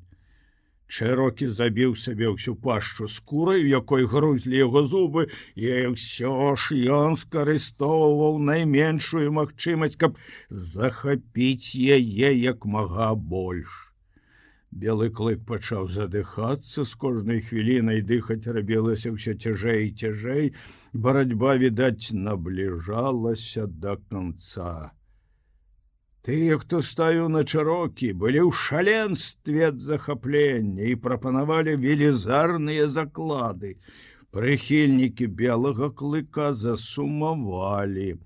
Чэрокі забіў сабе ўсю пашчу скурай, у якой грузлі яго зубы, і ўсё ж ён скарыстоўваў найменшую магчымасць, каб захапіць яе як мага больш. Белы клык пачаў задыхацца, з кожнай хвілінай дыхаць рабілася ўсё цяжэй і цяжэй, барацьба, відаць, набліжалася да канца. Тыя, хто ставіў на Чэрокі, былі ў шаленстве ад захаплення і прапанавалі велізарныя заклады. Прыхільнікі белага клыка засумавалі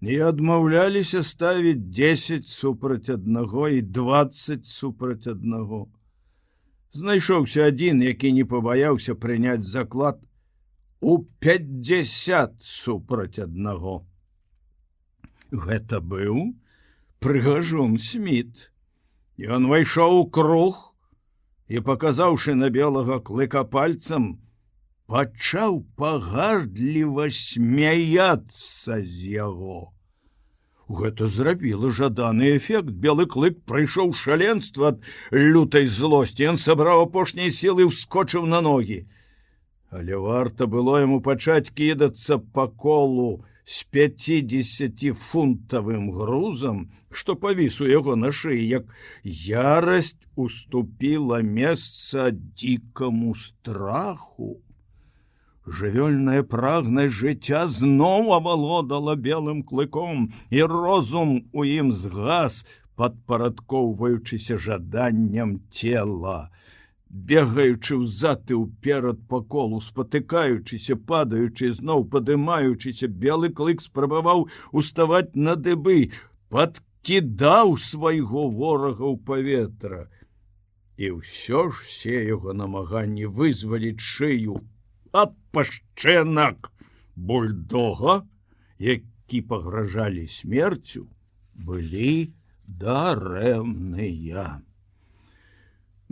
і адмаўляліся ставіць 10 супраць аднаго і 20 супраць аднаго. Знайшоўся адзін, які не пабаяўся прыняць заклад у 50 супраць аднаго. Гэта быў Прыгажун Сміт. Ён увайшоў у круг і, паказаўшы на белага клыка пальцам, пачаў пагардліва смяяцца з яго. Гэта зрабіла жаданы эфект. Белы клык прыйшоў шаленства ад лютай злосці. Ён сабраў апошнія сілы і ўскочыў на ногі. Але варта было яму пачаць кідацца па колу з 50-фунтавым грузам, што павіс у яго на шыі, як ярасць уступіла месца дзікаму страху. Жывёльная прагнасць жыцця зноў авалодала белым клыком, і розум у ім згас, падпарадкоўваючыся жаданням цела. Бегаючы ўзад і ўперад па колу, спатыкаючыся, падаючы, зноў падымаючыся, белы клык спрабаваў уставаць на дыбы, падкідаў свайго ворага ў паветра. І ўсё ж все яго намаганні вызваліць шыю ад пашчэнак бульдога, які пагражалі смерцю, былі дарэмныя.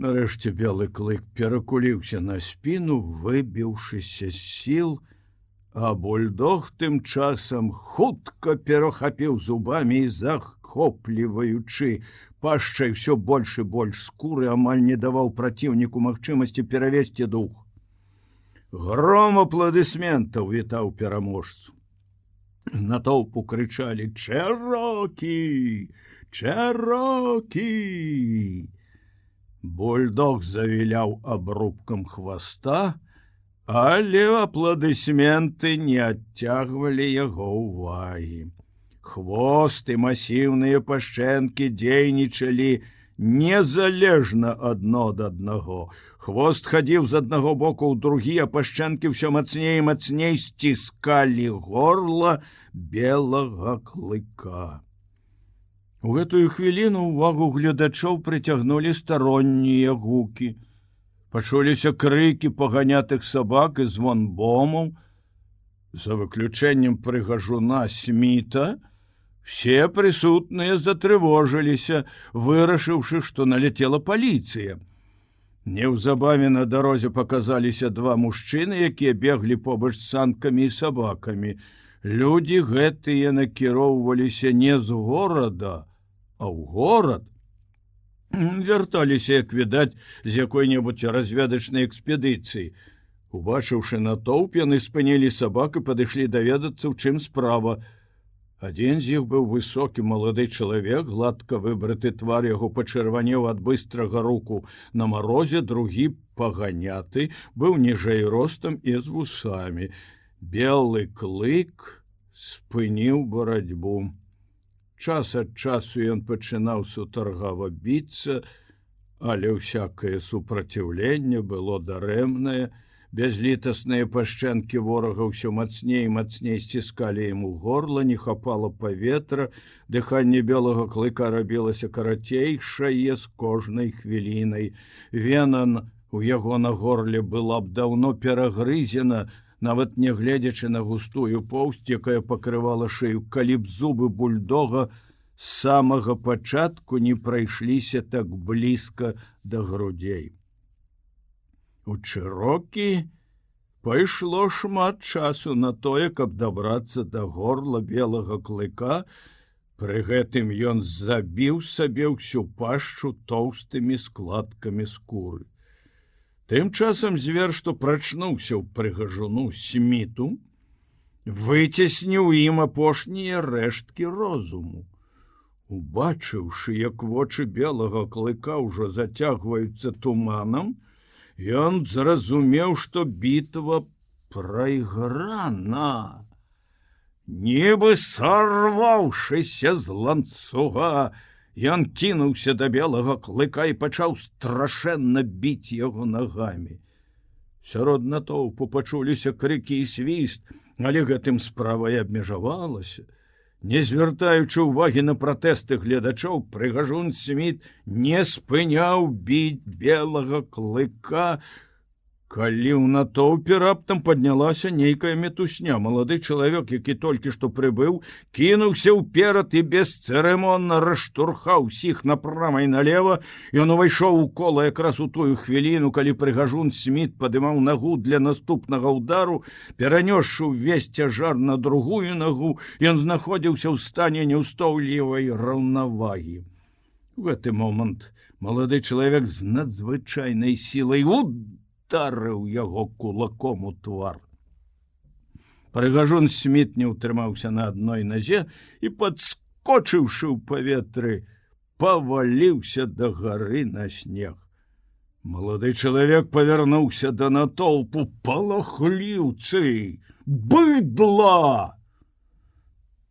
Нарэшце белы клык перакуліўся на спіну, выбіўшыся з сіл, а бульдог тым часам хутка перахапіў зубамі і, захопліваючы пашчай усё больш і больш скуры, амаль не даваў праціўніку магчымасці перавесці дух. Гром апладысментаў вітаў пераможцу. Натоўпу крычалі: «Чэрокі! Чэрокі!» Бульдог завіляў абрубкам хваста, але апладысменты не адцягвалі яго ўвагі. Хвост і масіўныя пашчэнкі дзейнічалі незалежна адно ад аднаго. Хвост хадзіў з аднаго боку ў другі, а пашчэнкі ўсё мацней і мацней сціскалі горла белага клыка. У гэтую хвіліну ўвагу гледачоў прыцягнулі староннія гукі. Пачуліся крыкі паганятых сабак і звон бомаў. За выключэннем прыгажуна Сміта, все прысутныя затрывожыліся, вырашыўшы, што налетела паліцыя. Неўзабаве на дарозе паказаліся два мужчыны, якія беглі побач з санкамі і сабакамі. Людзі гэтыя накіроўваліся не з горада, а ў горад. Вярталіся, як відаць, з якой-небудзь разведачнай экспедыцыі. Убачыўшы натоўп, яны спынілі сабак і падышлі даведацца, у чым справа. Адзін з іх быў высокі малады чалавек, гладка выбраты твар яго пачырванеў ад быстрага руху на марозе, другі, паганяты, быў ніжэй ростам і з вусамі. Белы клык спыніў барацьбу. Час ад часу ён пачынаў сутаргава біцца, але ўсякае супраціўленне было дарэмнае. Бязлітасныя пашчэнкі ворага ўсё мацней і мацней сціскалі яму горла, не хапала паветра, дыханне белага клыка рабілася карацейшае з кожнай хвілінай. Вена у яго на горле была б даўно перагрызена, нават нягледзячы на густую поўсць, якая пакрывала шыю, калі б зубы бульдога з самага пачатку не прайшліся так блізка да грудзей. У Чырокі пайшло шмат часу на тое, каб дабрацца да горла белага клыка. Пры гэтым ён забіў сабе ўсю пашчу тоўстымі складкамі скуры. Тым часам звер, што прачнуўся ў прыгажуну Сміту, выцесніў ім апошнія рэшткі розуму. Убачыўшы, як вочы белага клыка ўжо зацягваюцца туманам, ён зразумеў, што бітва прайграна. Нібы сарваўшыся з ланцуга, ён кінуўся да белага клыка і пачаў страшэнна біць яго нагамі. Сярод натоўпу пачуліся крыкі і свіст, але гэтым справа і абмежавалася. Не звяртаючы ўвагі на пратэсты гледачоў, прыгажун Сміт не спыняў біць белага клыка, калі ў натоўпе раптам паднялася нейкая мітусня. Малады чалавек, які толькі што прыбыў, кінуўся ўперад і бесцырымонна раштурхаў усіх направа і налева. Ён увайшоў у кола якраз у тую хвіліну, калі прыгажун Сміт падымаў нагу для наступнага ўдару. Перанёсшы ўвесь цяжар на другую нагу, ён знаходзіўся ў стане няўстойлівай раўнавагі. У гэты момант малады чалавек з надзвычайнай сілай ударыў яго кулаком у твар. Прыгажун Сміт не ўтрымаўся на адной назе і, падскочыўшы ў паветры, паваліўся да гары на снег. Малады чалавек павярнуўся да натоўпу: «Палахліўцы! Быдла!»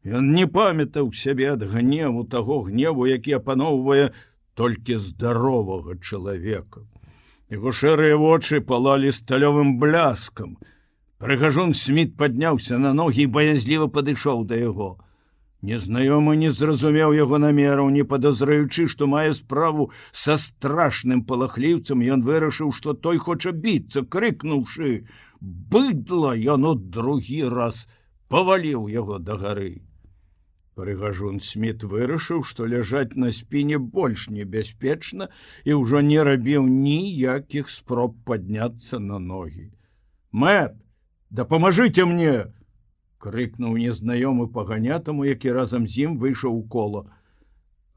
Ён не памятаў сябе ад гневу, таго гневу, які апаноўвае толькі здаровага чалавека. Яго шэрыя вочы палалі сталёвым бляскам. Прыгажун Сміт падняўся на ногі і баязліва падышоў да яго. Незнаёмы не зразумеў яго намераў, не падазраючы, што мае справу са страшным палахліўцам, ён вырашыў, што той хоча біцца. Крыкнуўшы «Быдла!», ён у другі раз паваліў яго да гары. Прыгажун Сміт вырашыў, што ляжаць на спіне больш небяспечна, і ўжо не рабіў ніякіх спроб падняцца на ногі. «Мэт, дапамажыце мне!» — крыкнуў незнаёмы паганятаму, які разам з ім выйшаў у кола.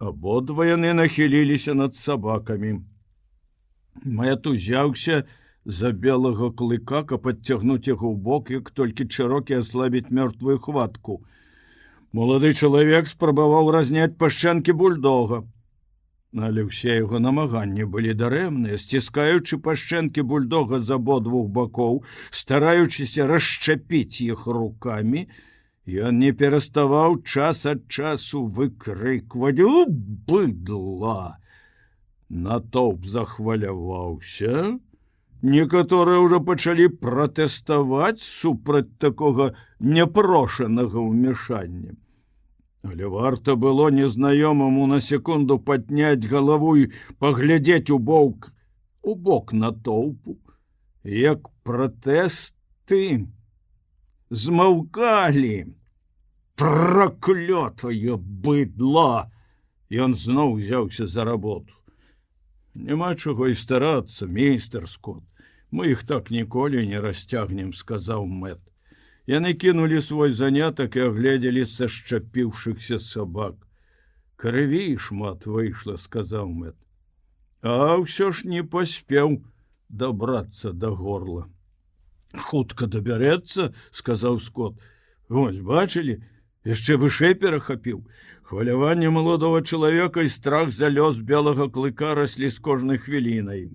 Абодва яны нахіліліся над сабакамі. Мэт узяўся за белага клыка, каб адцягнуць яго ў бок, як толькі Чырокі аслабіць мёртвую хватку. Малады чалавек спрабаваў разняць пашчэнкі бульдога, але ўсе яго намаганні былі дарэмныя. Сціскаючы пашчэнкі бульдога з абодвух бакоў, стараючыся расшчапіць іх рукамі, ён не пераставаў час ад часу выкрыкваць «У, быдла!». Натоўп захваляваўся. Некаторыя ўжо пачалі пратэставаць супраць такога няпрошанага ўмешання. Але варта было незнаёмаму на секунду падняць галаву і паглядзець у бок натоўпу, як пратэсты змаўкалі. «Праклятае быдла!» Ён зноў узяўся за работу. «Няма чаго і старацца, мейстер Скот. Мы іх так ніколі не расцягнем», — сказаў Мэт. Яны кінулі свой занятак і агледзелі сашчапіўшыхся сабак. «Крыві шмат выйшла», — сказаў Мэт. «А ўсё ж не паспеў дабрацца да горла». «Хутка дабярэцца», — сказаў Скот. «Вось, бачылі, яшчэ вышэй перахапіў». Хваляванне маладога чалавека і страх за лёс белага клыка раслі з кожнай хвілінай.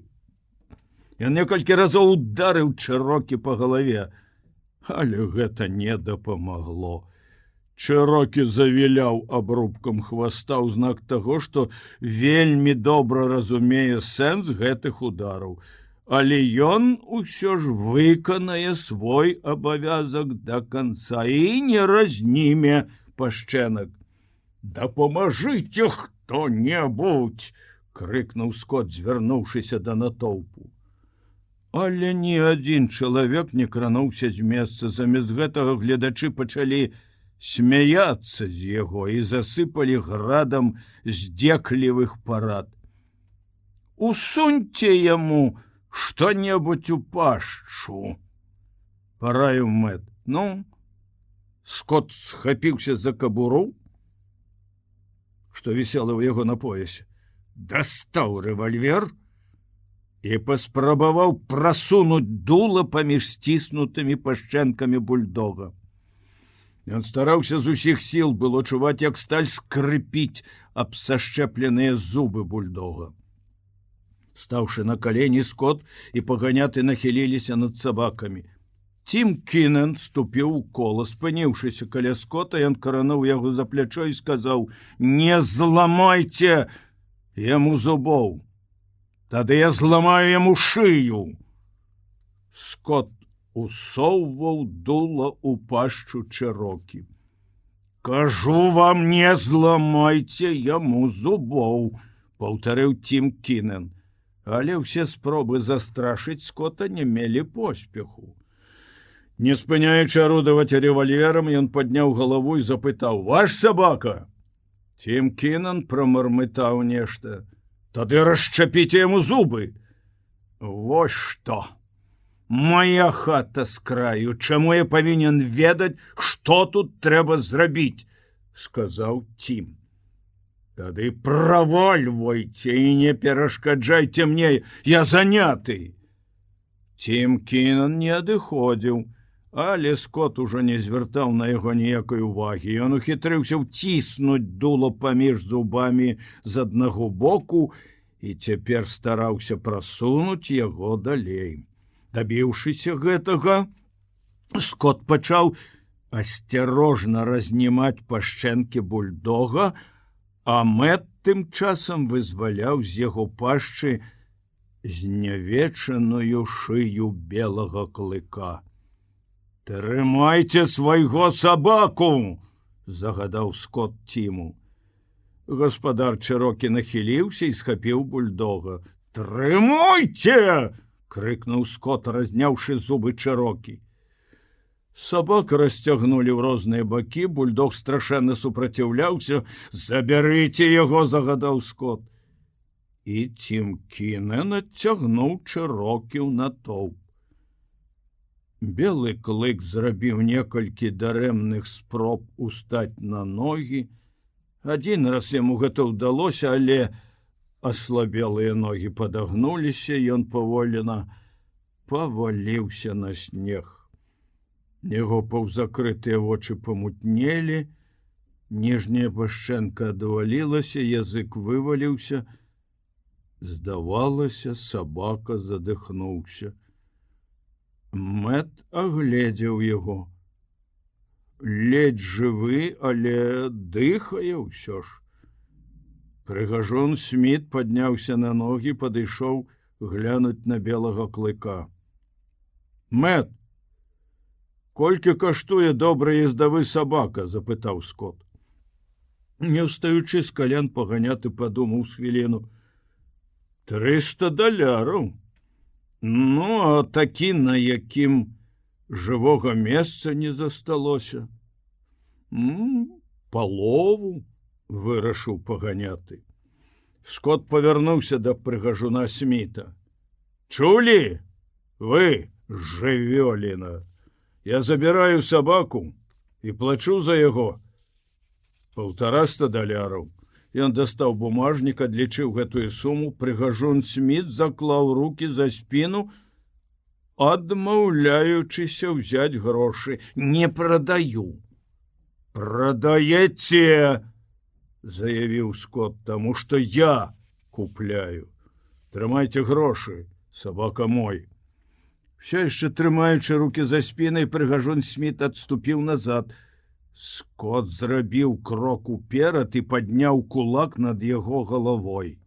Ён некалькі разоў ударыў Чырокі па галаве, але гэта не дапамагло. Чэрокі завіляў абрубкам хваста ў знак таго, што вельмі добра разумее сэнс гэтых удараў. Але ён усё ж выканае свой абавязак да канца і не разніме пашчэнак. «Дапамажыце хто-небудзь!» — крыкнуў Скот, звярнуўшыся да натоўпу. Але ні адзін чалавек не крануўся з месца. Замест гэтага гледачы пачалі смяяцца з яго і засыпалі градам здзеклівых парад. «Усуньце яму што-небудзь у пашчу!» — параіў Мэт. Ну, Скот схапіўся за кабуру, што вісела ў яго на поясе, дастаў рэвальвер і паспрабаваў прасунуць дула паміж сціснутымі пашчэнкамі бульдога. Ён стараўся з усіх сіл, было чуваць, як сталь скрыпіць аб сашчэпленыя зубы бульдога. Стаўшы на калені, Скот і паганяты нахіліліся над сабакамі. Тім Кінен ступіў у кола. Спыніўшыся каля Скота, ён карануў яго за плячо і сказаў: «Не зламайце яму зубоў, тады я зламаю яму шыю!» Скот усоўваў дула ў пашчу Чэрокі. «Кажу вам, не зламайце яму зубоў!» — паўтарыў Тім Кінен. Але ўсе спробы застрашыць Скота не мелі поспеху. Не спыняючы арудаваць рэвальверам, ён падняў галаву і запытаў: «Ваш сабака?» Тім Кінен прамармытаў нешта. «Тады расчапіце яму зубы!» «Вось што! Моя хата з краю, чаму я павінен ведаць, што тут трэба зрабіць?» — сказаў Тім. «Тады правальвайце і не перашкаджайце мне, я заняты!» Тім Кінен не адыходзіў, але Скот ужо не звяртаў на яго ніякай увагі. Ён ухітрыўся ўціснуць дуло паміж зубамі з аднаго боку і цяпер стараўся прасунуць яго далей. Дабіўшыся гэтага, Скот пачаў асцярожна разнімаць пашчэнкі бульдога, а Мэт тым часам вызваляў з яго пашчы знявечаную шыю белага клыка. «Трымайце свайго сабаку!» — загадаў Скот Тіму. Гаспадар Чэрокі нахіліўся і схапіў бульдога. «Трымайце!» — крыкнуў Скот, разняўшы зубы Чэрокі. Сабак расцягнулі ў розныя бакі, бульдог страшэнна супраціўляўся. «Забярыце яго!» — загадаў Скот. І Тім Кінен адцягнуў Чэрокі ў натоўп. Белы клык зрабіў некалькі дарэмных спроб устаць на ногі. Адзін раз яму гэта ўдалося, але аслабелыя ногі падагнуліся, ён паволена паваліўся на снег. Яго паўзакрытыя вочы памутнелі, ніжняя пашчэнка адвалілася, язык вываліўся. Здавалася, сабака задыхнуўся. Мэт агледзеў яго. Ледзь жывы, але дыхае ўсё ж. Прыгажун Сміт падняўся на ногі, падышоў глянуць на белага клыка. «Мэт, колькі каштуе добры ездавы сабака?» — запытаў Скот. Не ўстаючы з калян, паганяты падумаў з хвіліну. $300. Ну, а такі, на якім жывога месца не засталося. Палову, вырашыў паганяты. Скот павярнуўся да прыгажуна Сміта. «Чулі? Вы, жывёліна! Я забіраю сабаку і плачу за яго $150. Ён дастаў бумажнік, адлічыў гэтую суму. Прыгажун Сміт заклаў рукі за спіну, адмаўляючыся ўзяць грошы. «Не прадаю!» «Прадаеце!» — заявіў Скот, «таму што я купляю. Трымайце грошы, сабака мой». Все яшчэ трымаючы рукі за спінай, прыгажун Сміт адступіў назад. Скот зрабіў крок уперад і падняў кулак над яго галавой.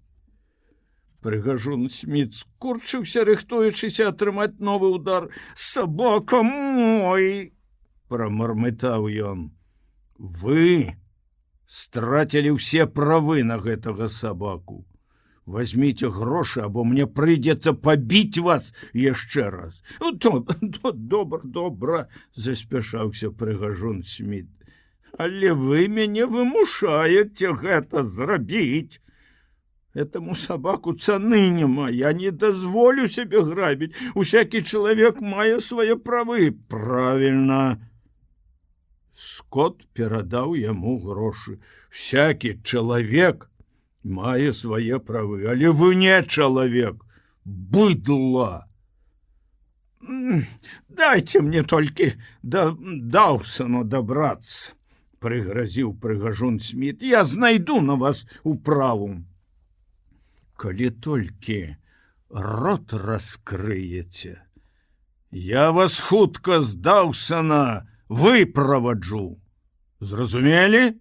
Прыгажун Сміт скурчыўся, рыхтуючыся атрымаць новы удар. «Сабака мой!» – прамармытаў ён. «Вы страцілі ўсе правы на гэтага сабаку. Возьмите грошы, або мне прыйдзецца пабіць вас яшчэ раз». Добра, заспяшаўся прыгажун Сміт. «Але вы мяне вымушаеце гэта зрабіць. Этому сабаку цаны няма, я не дазволю сябе грабіць. Усякі чалавек мае свае правы». «Правільна». Скот перадаў яму грошы. «Всякі чалавек мае свае правы, але вы не чалавек, быдла. Дайце мне толькі да Даўсона дабрацца», – прыгразіў прыгажун Сміт. «Я знайду на вас управу. Калі толькі рот раскрыеце, я вас хутка з Даўсона выправаджу. Зразумелі?»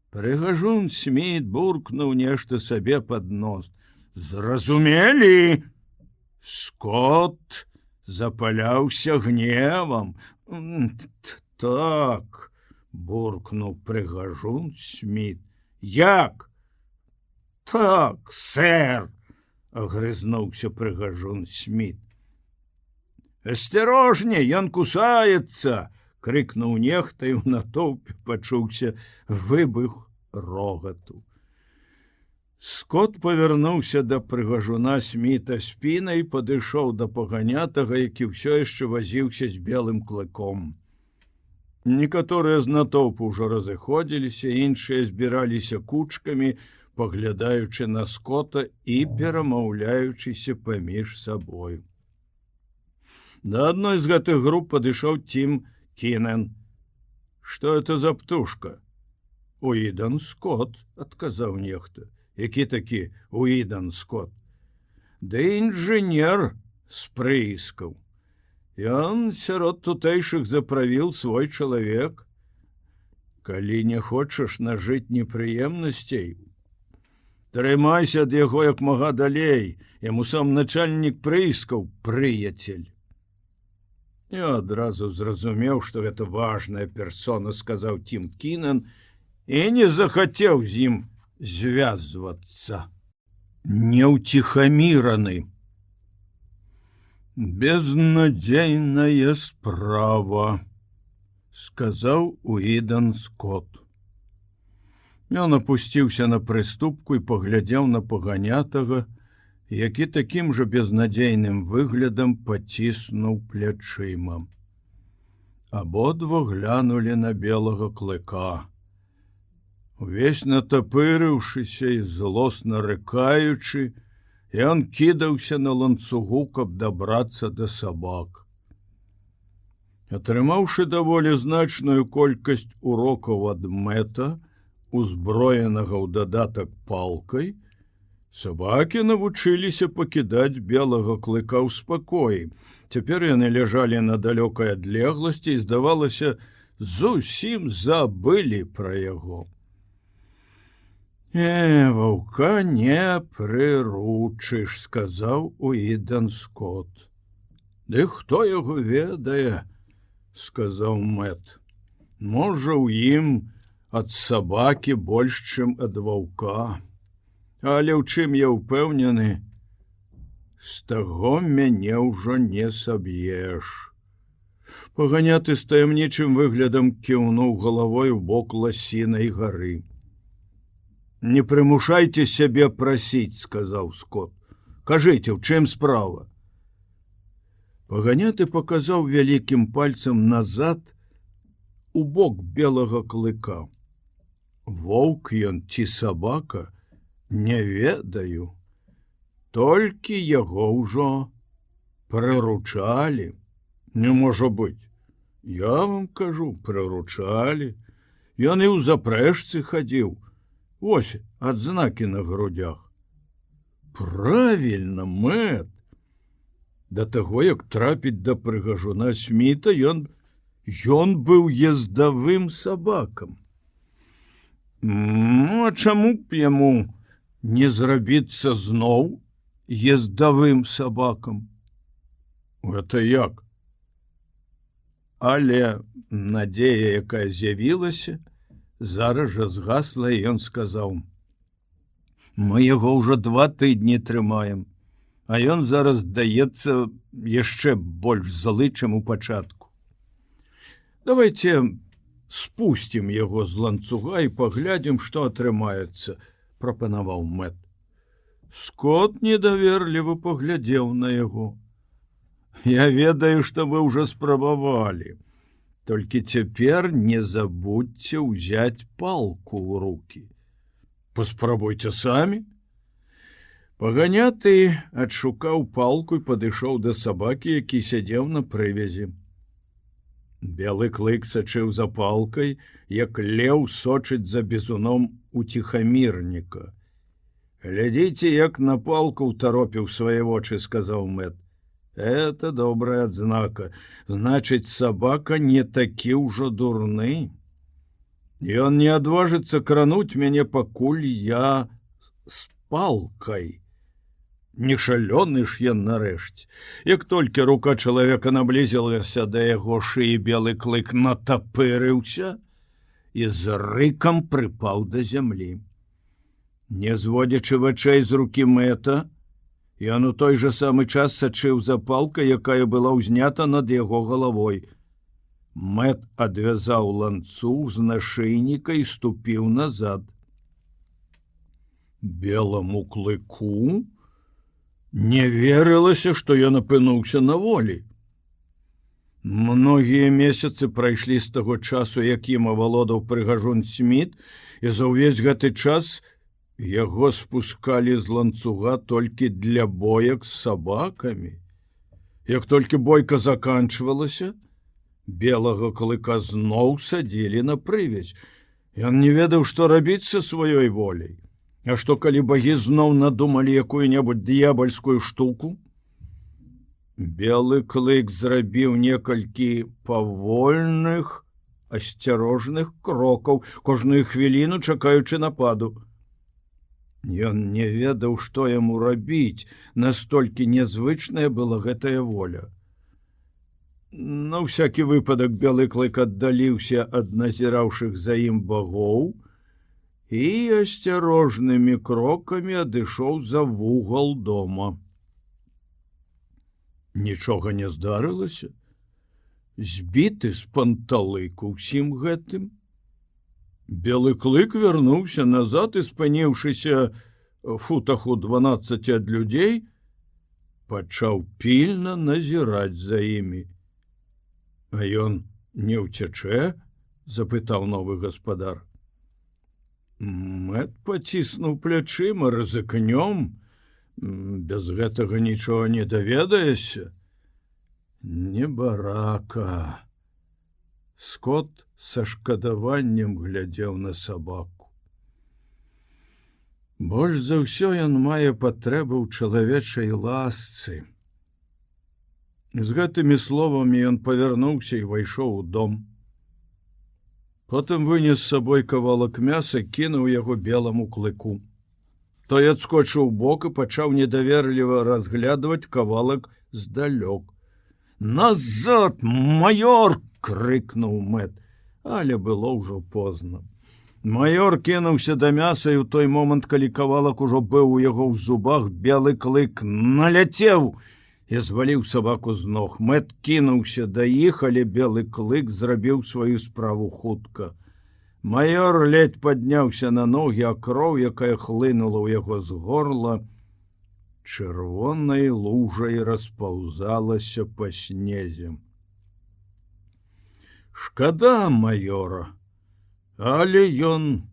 Прыгажун Сміт буркнуў нешта сабе пад нос. «Зразумелі?» Скот запаляўся гневам. «Так», – буркнуў прыгажун Сміт. «Як?» «Так, сэр», – агрызнуўся прыгажун Сміт. «Асцярожней, ён кусаецца!» – крыкнуў нехта, і ў натоўпе пачуўся выбух рогату. Скот павярнуўся да прыгажуна Сміта спінай, падышоў да паганятага, які ўсё яшчэ вазіўся з белым клыком. Некаторыя з натоўпу ўжо разыходзіліся, іншыя збіраліся кучкамі, паглядаючы на Скота і перамаўляючыся паміж сабою. Да адной з гэтых груп падышоў Тім Кінен. «Што это за птушка?» «Уідан Скот», – адказаў нехта. «Які такі Уідан Скот?» «Ды інжынер з прыіскаў. Ён сярод тутэйшых заправіл свой чалавек. Калі не хочаш нажыць непрыемнасцей, трымайся ад яго як мага далей, яму сам начальнік прыіскаў прыяцель». Я адразу зразумеў, што гэта важная персона, сказаў Тім Кінен, і не захацеў з ім звязвацца. Неўціхаміраны. «Безнадзейная справа», – сказаў Уідан Скот. Ён апусціўся на прыступку і паглядзеў на паганятага, які такім жа безнадзейным выглядам паціснуў плячыма. Абодва глянулі на белага клыка. Увесь натапырыўшыся і злосна рыкаючы, ён кідаўся на ланцугу, каб дабрацца да сабак. Атрымаўшы даволі значную колькасць урокаў ад Мэта, узброенага ў дадатак палкай, сабакі навучыліся пакідаць белага клыка ў спакоі. Цяпер яны ляжалі на далёкай адлегласці і, здавалася, зусім забылі пра яго. «Ваўка не прыручыш», – сказаў Уідан Скот. «Ды хто яго ведае?» – сказаў Мэт. «Можа, у ім ад сабакі больш, чым ад ваўка. Але ў чым я ўпэўнены, з таго мяне ўжо не саб'еш». Паганяты з таямнічым выглядам кіўнуў галавой у бок ласінай гары. «Не прымушайце сябе прасіць», – сказаў Скот. «Кажыце, у чым справа?» Паганяты паказаў вялікім пальцам назад у бок белага клыка. «Воўк ён ці сабака? Не ведаю. Толькі яго ўжо прыручалі. Не можа быць. Я вам кажу, прыручалі. Ён і ў запрэжцы хадзіў. Вось адзнакі на грудях». «Правільна, Мэт. Да таго, як трапіць да прыгажуна Сміта, ён Ён быў ездавым сабакам. А чаму б яму не зрабіцца зноў ездавым сабакам? Гэта як? Але надзея, якая з'явілася, зараз жа згасла, і ён сказаў: мы яго ўжо 2 тыдні трымаем, а ён зараз даецца яшчэ больш злы, чым у пачатку. Давайте спусцім яго з ланцуга і паглядзім, што атрымаецца, прапанаваў Мэт. Скот недаверліва паглядзеў на яго. Я ведаю, што вы ўжо спрабавалі. Толькі цяпер не забудзьце ўзяць палку ў рукі. Паспрабуйце самі. Паганяты адшукаў палку і падышоў да сабакі, які сядзеў на прывязі. Белы клык сачыў за палкай, як леў сочыць за бізуном уціхамірніка. Глядзіце, як на палку ўтаропіў свае вочы, сказаў Мэт. Это добрая адзнака. Значыць, сабака не такі ўжо дурны. Ён не адважыцца крануць мяне, пакуль я з палкай. Не шалёны ж ён нарэшце. Як толькі рука чалавека наблізілася да яго шыі, белы клык натапырыўся і з рыкам прыпаў да зямлі. Не зводзячы вачэй з рукі Мэта, ён у той жа самы час сачыў за палкай, якая была ўзнята над яго галавой. Мэт адвязаў ланцуг з нашыйніка і ступіў назад. Беламу клыку не верылася, што ён апынуўся на волі. Многія месяцы прайшлі з таго часу, якім авалодаў прыгажун Сміт, і за ўвесь гэты час яго спускалі з ланцуга толькі для боек з сабакамі. Як толькі бойка заканчвалася, белага клыка зноў садзілі на прывязь. Ён не ведаў, што рабіць са сваёй воляй. А што, калі багі зноў надумалі якую-небудзь д'ябальскую штуку? Белы клык зрабіў некалькі павольных, асцярожных крокаў, кожную хвіліну чакаючы нападу. Ён не ведаў, што яму рабіць, настолькі нязвычная была гэтая воля. На ўсякі выпадак белы клык аддаліўся ад назіраўшых за ім багоў і асцярожнымі крокамі адышоў за вугал дома. Нічога не здарылася. Збіты з панталыку ўсім гэтым, белы клык вярнуўся назад і, спыніўшыся футах у 12 ад людзей, пачаў пільна назіраць за імі. А ён не ўцячэ? Запытаў новы гаспадар. Мэт паціснуў плячыма. Рызыкнём, без гэтага нічога не даведаешся. Небарака. Скот са шкадаваннем глядзеў на сабаку. Больш за ўсё ён мае патрэбу ў чалавечай ласцы. З гэтымі словамі ён павярнуўся і ўвайшоў у дом. Потым вынес з сабой кавалак мяса, кінуў яго беламу клыку. Той адскочыў бок і пачаў недаверліва разглядваць кавалак здалёк. «Назад, майор!» — крыкнуў Мэт, але было ўжо позна. Майор кінуўся да мяса, і ў той момант, калі кавалак ужо быў у яго ў зубах, белы клык наляцеў і зваліў сабаку з ног. Мэт кінуўся да іх, але белы клык зрабіў сваю справу хутка. Майор ледзь падняўся на ногі, а кроў, якая хлынула ў яго з горла, чырвонай лужай распаўзалася па снезе. «Шкада майора, але ён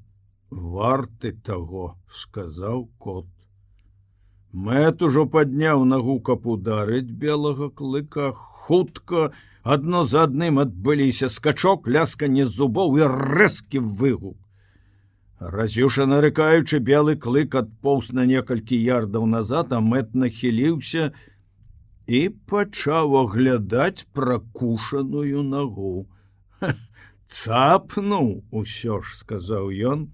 варты таго», — сказаў кот. Мэт ужо падняў нагу, каб ударыць белага клыка. Хутка адно за адным адбыліся скачок, лясканне зубоў і рэзкі выгук. Разюша нарыкаючы, белы клык адпоўз на некалькі ярдаў назад, а Мэт нахіліўся і пачаў аглядаць пракушаную нагу. Цапнуў усё ж, сказаў ён,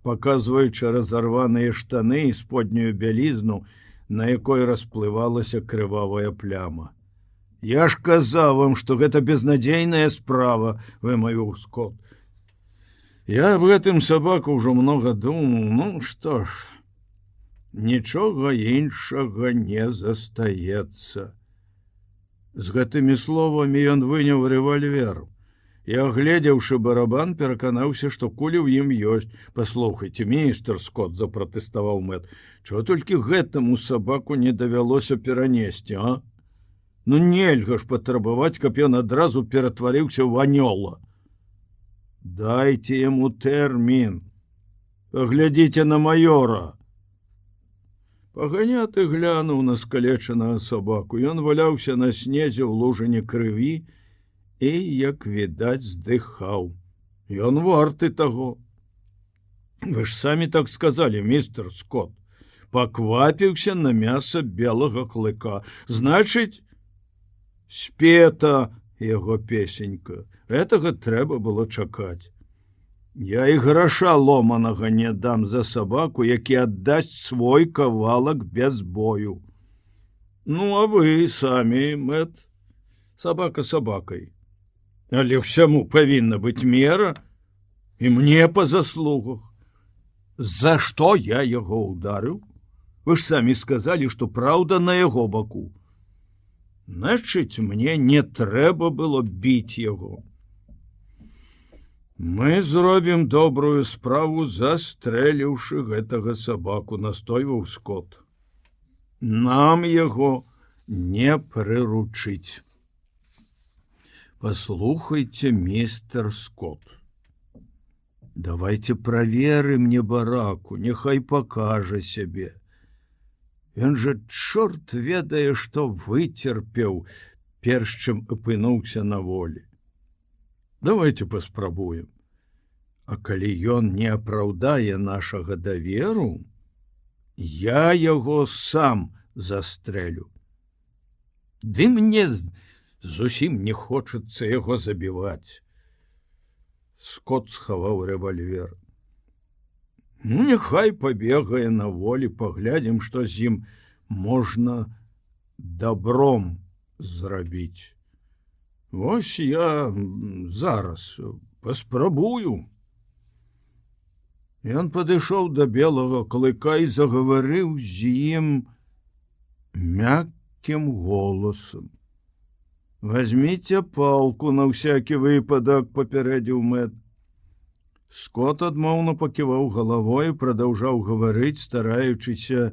паказваючы разарваныя штаны і споднюю бялізну, на якой расплывалася крывавая пляма. Я ж казаў вам, што гэта безнадзейная справа, вымавіў Скот. Я аб гэтым сабаку ўжо многа думаў, ну што ж, нічога іншага не застаецца. З гэтымі словамі ён выняў рэвальвер. І, агледзеўшы барабан, пераканаўся, што кулі ў ім ёсць. Паслухайце, містер Скот, запратэставаў Мэт, чого толькі гэтаму сабаку не давялося перанесці, а? Ну нельга ж патрабаваць, каб ён адразу ператварыўся ў анёла. Дайце яму тэрмін. Паглядзіце на маёра. Паганяты глянуў на скалечанага сабаку. Ён валяўся на снезе ў лужыне крыві і, як відаць, здыхаў. Ён варты таго. Вы ж самі так сказалі, містер Скот. Паквапіўся на мяса белага клыка. Значыць, спета яго песенька. Гэтага трэба было чакаць. Я і граша ломанага не дам за сабаку, які аддасць свой кавалак без бою. Ну, а вы самі, Мэт, сабака сабакай. Але ўсяму павінна быць мера, і мне па заслугах. За што я яго ударыў? Вы ж самі сказалі, што праўда на яго баку. Значыць, мне не трэба было біць яго. Мы зробім добрую справу, застрэліўшы гэтага сабаку, настойваў Скот. Нам яго не прыручыць. Послухайте, містер Скот. Давайте праверым небараку, няхай пакажа сябе. Ён жа чорт ведае, што выцерпеў, перш чым апынуўся на волі. Давайте паспрабуем. А калі ён не апраўдае нашага даверу, я яго сам застрэлю. Ды мне зусім не хочацца яго забіваць. Скот схаваў рэвальвер. Ну, няхай пабегае на волі, паглядзім, што з ім можна добром зрабіць. Вось я зараз паспрабую. Ён падышоў да белага клыка і загаварыў з ім мяккім голасам. Возьмите палку на всякий выпадок, папярэдзіў Мэт. Скот адмоўна паківаў галавой і прадаўжаў гаварыць, стараючыся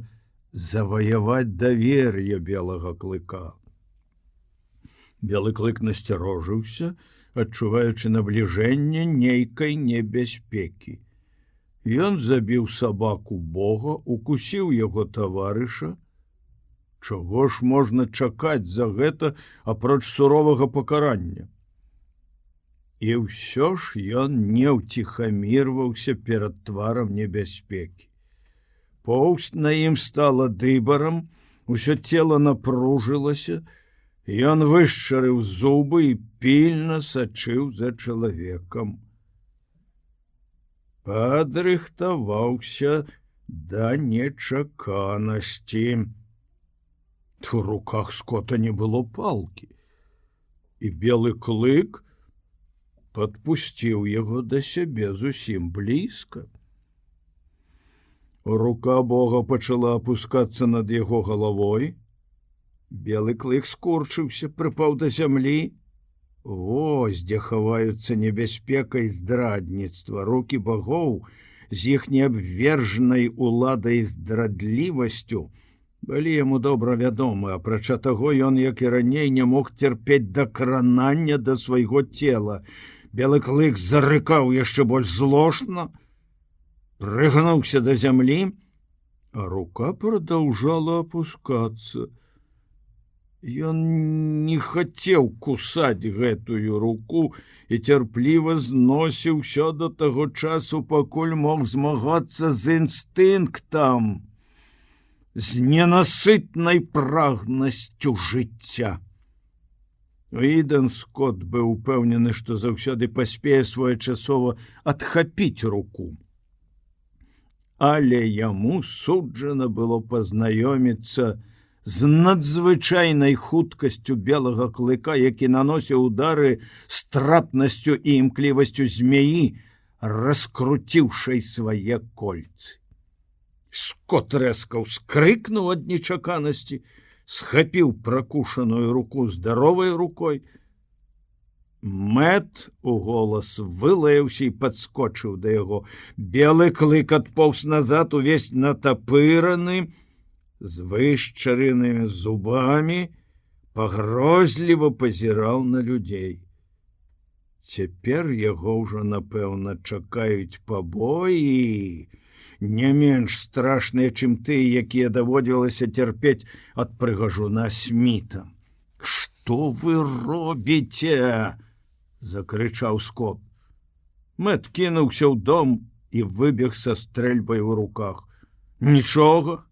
заваяваць давер'е белага клыка. Белы клык насцярожыўся, адчуваючы набліжэнне нейкай небяспекі. Ён забіў сабаку бога, укусіў яго таварыша. Чаго ж можна чакаць за гэта, апроч суровага пакарання? І ўсё ж ён не ўціхамірваўся перад тварам небяспекі. Поўсць на ім стала дыбарам, усё цела напружылася, ён вышчарыў зубы і пільна сачыў за чалавекам. Падрыхтаваўся да нечаканасці. У руках Скота не было палкі, і белы клык падпусціў яго да сябе зусім блізка. Рука бога пачала апускацца над яго галавой. Белы клык скурчыўся, прыпаў да зямлі. Вось дзе хаваюцца небяспека і здрадніцтва. Рукі багоў з іхняй абвержанай уладай здрадлівасцю былі яму добра вядомы, апрача таго ён, як і раней, не мог цярпець дакранання да свайго цела. Белы клык зарыкаў яшчэ больш злошна, прыгнуўся да зямлі, а рука прадаўжала апускацца. Ён не хацеў кусаць гэтую руку і цярпліва зносіў усё да таго часу, пакуль мог змагацца з інстынктам, з ненасытнай прагнасцю жыцця. Ідэн Скотт быў упэўнены, што заўсёды паспее своечасова адхапіць руку. Але яму суджана было пазнаёміцца з надзвычайнай хуткасцю белага клыка, які наносіў удары з трапнасцю і імклівасцю змеі, раскруціўшай свае кольцы. Скотт рэзка ўскрыкнуў ад нечаканасці, схапіў пракушаную руку здаровай рукой. Мэт уголас вылаяўся і падскочыў да яго. Белы клык адпоўз назад, увесь натапыраны, з вышчаренымі зубамі, пагрозліва пазіраў на людзей. Цяпер яго ўжо, напэўна, чакаюць пабоі, не менш страшныя, чым тыя, якія даводзілася цярпець ад прыгажуна Сміта. «Што вы робіце?» – закрычаў Скотт. Мэт кінуўся ў дом і выбег са стрэльбай у руках. «Нічога!»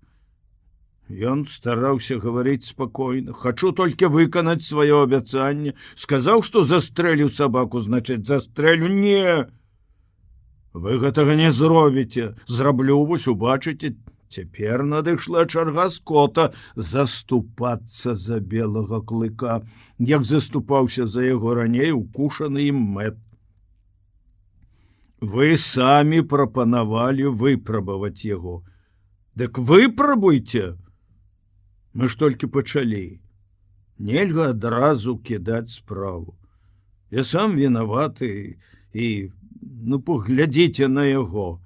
Ён стараўся гаварыць спакойна. «Хачу толькі выканаць сваё абяцанне. Сказаў, што застрэлю сабаку, значыць, застрэлю. Не! Вы гэтага не зробіце. Зраблю, вось убачыце». Цяпер надышла чарга Скотта заступацца за белага клыка, як заступаўся за яго раней укушаны ім Мэт. «Вы самі прапанавалі выпрабаваць яго. Дык выпрабуйце! Мы ж толькі пачалі. Нельга адразу кідаць справу. Я сам вінаваты і, паглядзіце на яго».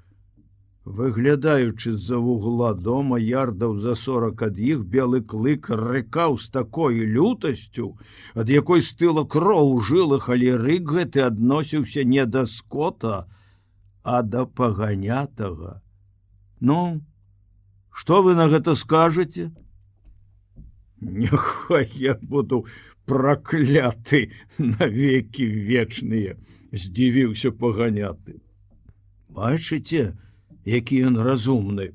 Выглядаючы з-за вугла дома ярдаў за 40 ад іх, белы клык рыкаў з такой лютасцю, ад якой стыла кроў у жылах, але рык гэты адносіўся не да Скотта, а да паганятага. «Ну, што вы на гэта скажаце?» «Няхай я буду пракляты навекі вечныя», – здзівіўся паганяты. «Бачыце, які ён разумны!»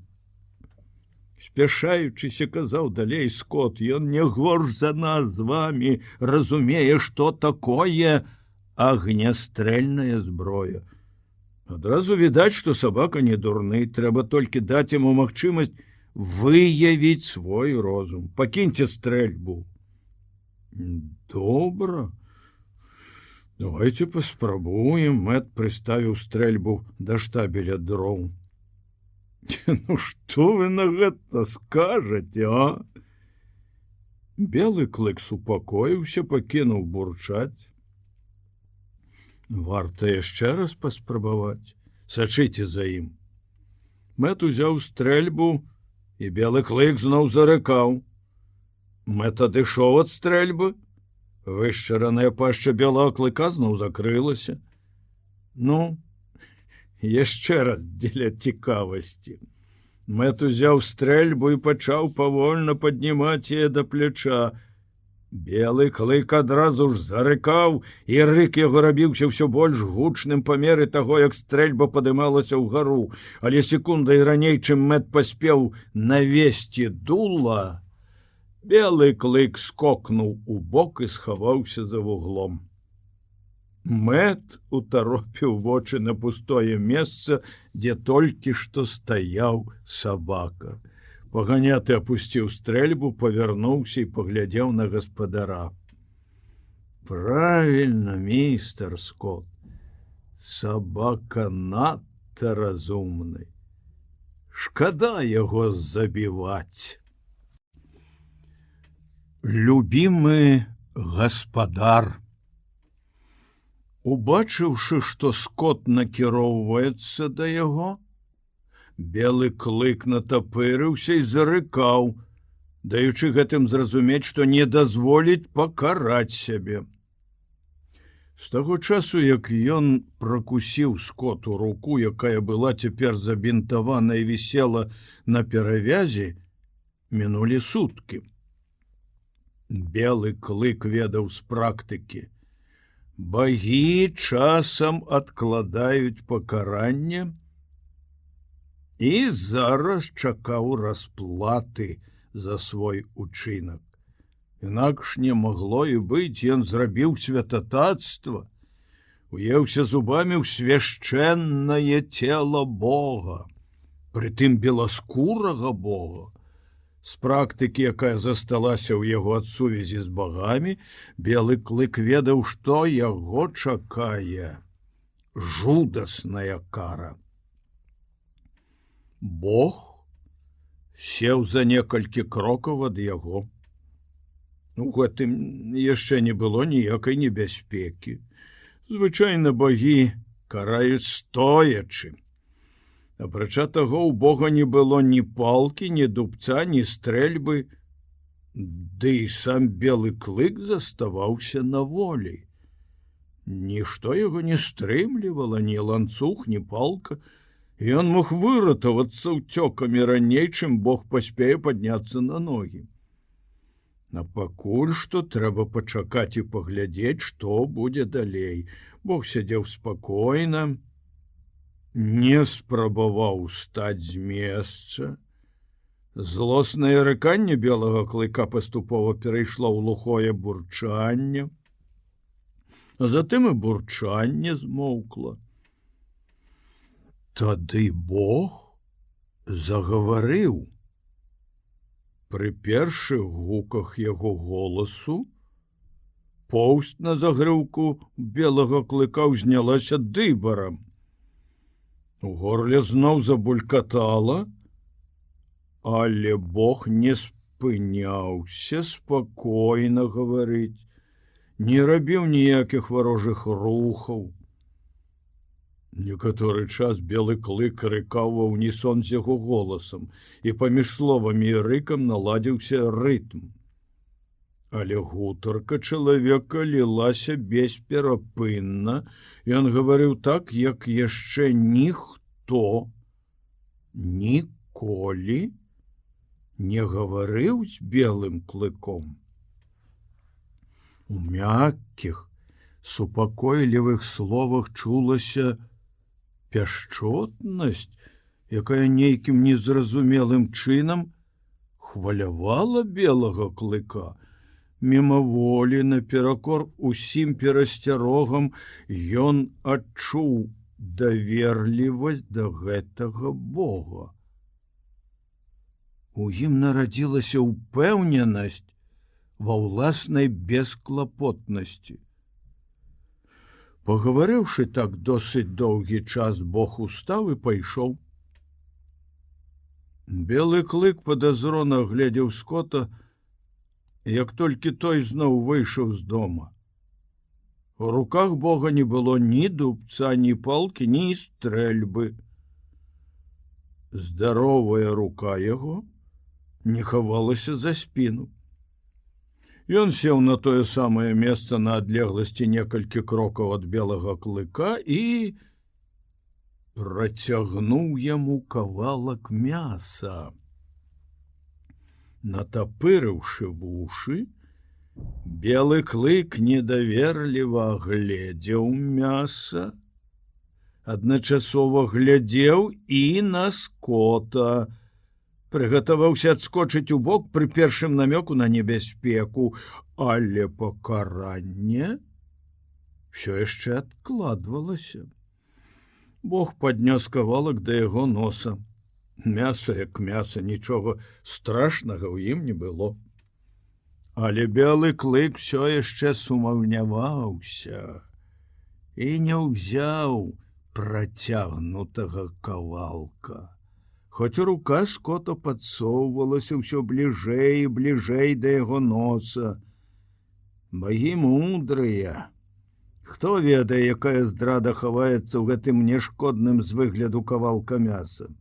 Спяшаючыся, казаў далей Скотт, «Ён не горш за нас з вамі, разумее, што такое агнястрэльная зброя. Адразу відаць, што сабака не дурны, трэба толькі даць яму магчымасць выявіць свой розум. Пакіньце стрэльбу». «Добра. Давайте паспрабуем». Мэт прыставіў стрэльбу да штабеля дроў. «Ну што вы на гэта скажаце, а?» Белы клык супакоіўся, пакінуў бурчаць. «Варта яшчэ раз паспрабаваць. Сачыце за ім». Мэт узяў стрэльбу, і белы клык зноў зарыкаў. Мэт адышоў ад стрэльбы. Вышчараная пашча белага клыка зноў закрылася. «Ну, яшчэ раз дзеля цікавасці». Мэт узяў стрэльбу і пачаў павольна паднімаць яе да пляча. Белы клык адразу ж зарыкаў, і рык яго рабіўся ўсё больш гучным па меры таго, як стрэльба падымалася ўгару. Але секундай раней, чым Мэт паспеў навесці дула, белы клык скокнуў у бок і схаваўся за вуглом. Мэт утаропіў вочы на пустое месца, дзе толькі што стаяў сабака. Паганяты апусціў стрэльбу, павярнуўся і паглядзеў на гаспадара. «Правільна, містер Скотт, сабака надта разумны. Шкада яго забіваць». Любімы гаспадар. Убачыўшы, што Скотт накіроўваецца да яго, белы клык натапырыўся і зарыкаў, даючы гэтым зразумець, што не дазволіць пакараць сябе. З таго часу, як ён пракусіў Скотту руку, якая была цяпер забінтавана і вісела на перавязі, мінулі суткі. Белы клык ведаў з практыкі. Багі часам адкладаюць пакаранне, і зараз чакаў расплаты за свой учынак. Інакш не магло і быць, ён зрабіў святататства, уеўся зубамі ў свяшчэннае цела Бога, прытым беласкурага Бога. З практыкі, якая засталася ў яго ад сувязі з багамі, Белы клык ведаў, што яго чакае жудасная кара. Бог сеў за некалькі крокаў ад яго. У гэтым яшчэ не было ніякай небяспекі. Звычайна богі караюць стоячы. Апрача таго, у Бога не было ні палкі, ні дубца, ні стрэльбы, ды і сам Белы клык заставаўся на волі. Нішто яго не стрымлівала, ні ланцуг, ні палка, і ён мог выратавацца ўцёкамі раней, чым Бог паспее падняцца на ногі. А пакуль што трэба пачакаць і паглядзець, што будзе далей. Бог сядзеў спакойна, не спрабаваў устаць з месца. Злоснае рыканне Белага клыка паступова перайшло ў глухое бурчанне, а затым і бурчанне змоўкла. Тады Бог загаварыў. Пры першых гуках яго голасу поўсць на загрыўку Белага клыка ўзнялася дыбарам. У горле зноў забулькатала, але Бог не спыняўся спакойна гаварыць, не рабіў ніякіх варожых рухаў. Некаторы час Белы клык рыкаў ва ўнісон з яго голасам, і паміж словамі і рыкам наладзіўся рытм. Але гутарка чалавека лілася бесперапынна, ён гаварыў так, як яшчэ ніхто ніколі не гаварыў з Белым клыком. У мяккіх, супакойлівых словах чулася пяшчотнасць, якая нейкім незразумелым чынам хвалявала Белага клыка. Мімаволі, наперакор усім перасцярогам, ён адчуў даверлівасць да гэтага Бога. У ім нарадзілася ўпэўненасць ва ўласнай бесклапотнасці. Пагаварыўшы так досыць доўгі час, Бог устаў і пайшоў. Белы клык падазрона глядзеў скота, як толькі той зноў выйшаў з дома. У руках Бога не было ні дубца, ні палкі, ні стрэльбы. Здаровая рука яго не хавалася за спіну. Ён сеў на тое самае месца на адлегласці некалькі крокаў ад Белага клыка і працягнуў яму кавалак мяса. Натапырыўшы вушы, Белы клык недаверліва гледзеў мяса, адначасова глядзеў і на скота, прыгатаваўся адскочыць у бок пры першым намёку на небяспеку, але пакаранне ўсё яшчэ адкладвалася. Бог паднёс кавалак да яго носа. Мяса як мяса, нічога страшнага ў ім не было. Але Белы клык усё яшчэ сумаўняваўся і не ўзяў працягнутага кавалка. Хоць рука скота падсоўвалася ўсё бліжэй і бліжэй да яго носа. Богі мудрыя. Хто ведае, якая здрада хаваецца ў гэтым нешкодным з выгляду кавалка мяса?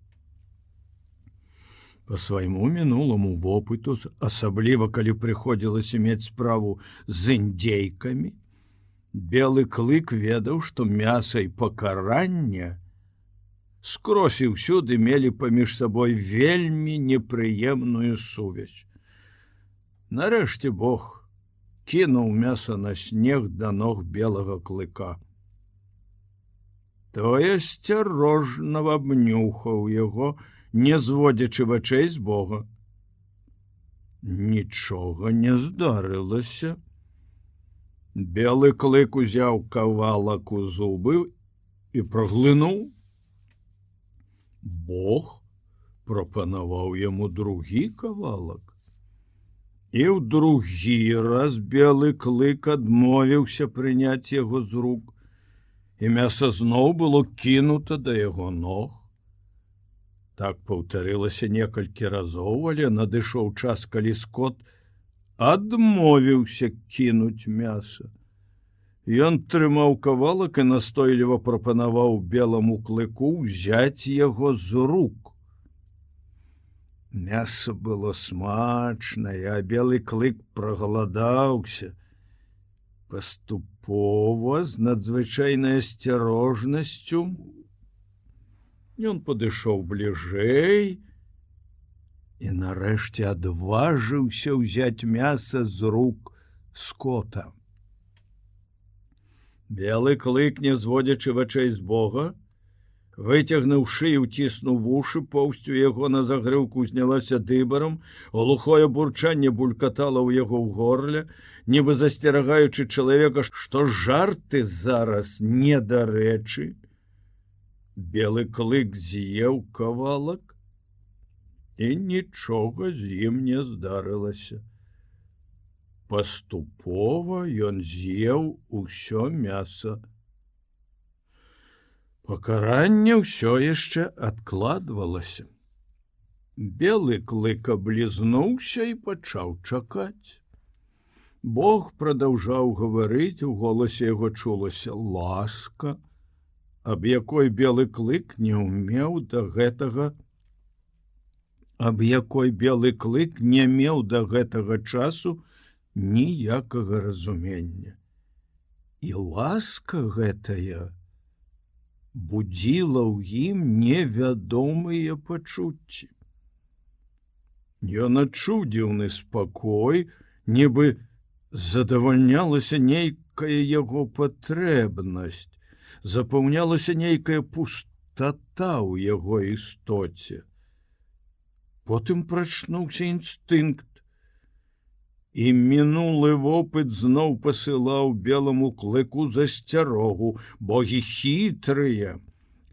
Па свайму мінуламу вопыту, асабліва калі прыходзілася мець справу з індзейкамі, Белы клык ведаў, што мяса і пакарання скрозь і ўсюды мелі паміж сабой вельмі непрыемную сувязь. Нарэшце Бог кінуў мяса на снег да ног Белага клыка. Той асцярожна абнюхаў яго, не зводзячы вачэй з Бога. Нічога не здарылася. Белы клык узяў кавалак у зубы і праглынуў. Бог прапанаваў яму другі кавалак. І ў другі раз белы клык адмовіўся прыняць яго з рук, і мяса зноў было кінута да яго ног. Так паўтарылася некалькі разоў, але надышоў час, калі скот адмовіўся кінуць мяса. Ён трымаў кавалак і настойліва прапанаваў беламу клыку ўзяць яго з рук. Мяса было смачнае, а белы клык прагаладаўся. Паступова, з надзвычайнай асцярожнасцю, ён падышоў бліжэй і нарэшце адважыўся ўзяць мяса з рук скота. Белы клык, не зводзячы вачэй з Бога, выцягнуў шыю, ціснуў вушы, поўсцю яго на загрыўку знялася дыбарам, глухое бурчанне булькатала ў яго ў горле, нібы засцерагаючы чалавека, што жарты зараз недарэчы. Белы клык з'еў кавалак, і нічога з ім не здарылася. Паступова ён з'еў усё мяса. Пакаранне ўсё яшчэ адкладвалася. Белы клык аблізнуўся і пачаў чакаць. Бог прадаўжаў гаварыць, у голасе яго чулася ласка, аб якой белы клык не меў да гэтага часу ніякага разумення. І ласка гэтая будзіла ў ім невядомыя пачуцці. Ён адчуў дзіўны спакой, нібы задавальнялася нейкая яго патрэбнасць, запаўнялася нейкая пустата ў яго істоце. Потым прачнуўся інстынкт, і мінулы вопыт зноў пасылаў беламу клыку засцярогу. Богі хітрыя.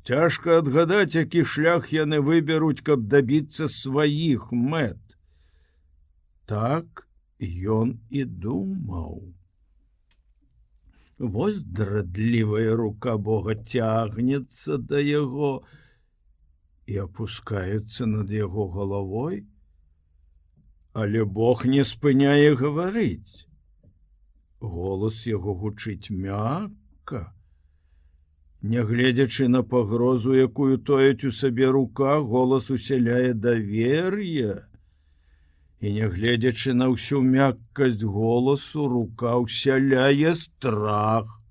Цяжка адгадаць, які шлях яны выберуць, каб дабіцца сваіх мэт. Так ён і думаў. Вось драдлівая рука Бога цягнецца да яго і апускаецца над яго галавой, але Бог не спыняе гаварыць. Голас яго гучыць мякка. Нягледзячы на пагрозу, якую тоіць у сабе рука, голас усяляе давер'е. І нягледзячы на ўсю мяккасць голасу, рука ўсяляе страх.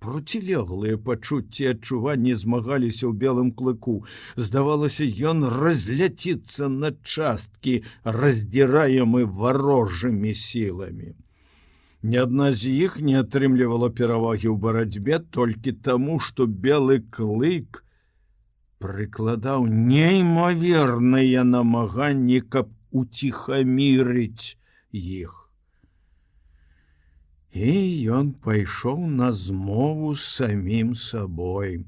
Процілеглыя пачуцці і адчуванні змагаліся ў белым клыку. Здавалася, ён разляціцца на часткі, раздзіраемы варожымі сіламі. Ні адна з іх не атрымлівала перавагі ў барацьбе толькі таму, што белы клык прыкладаў неймаверныя намаганні, каб уціхамірыць іх. І ён пайшоў на змову з самім сабой.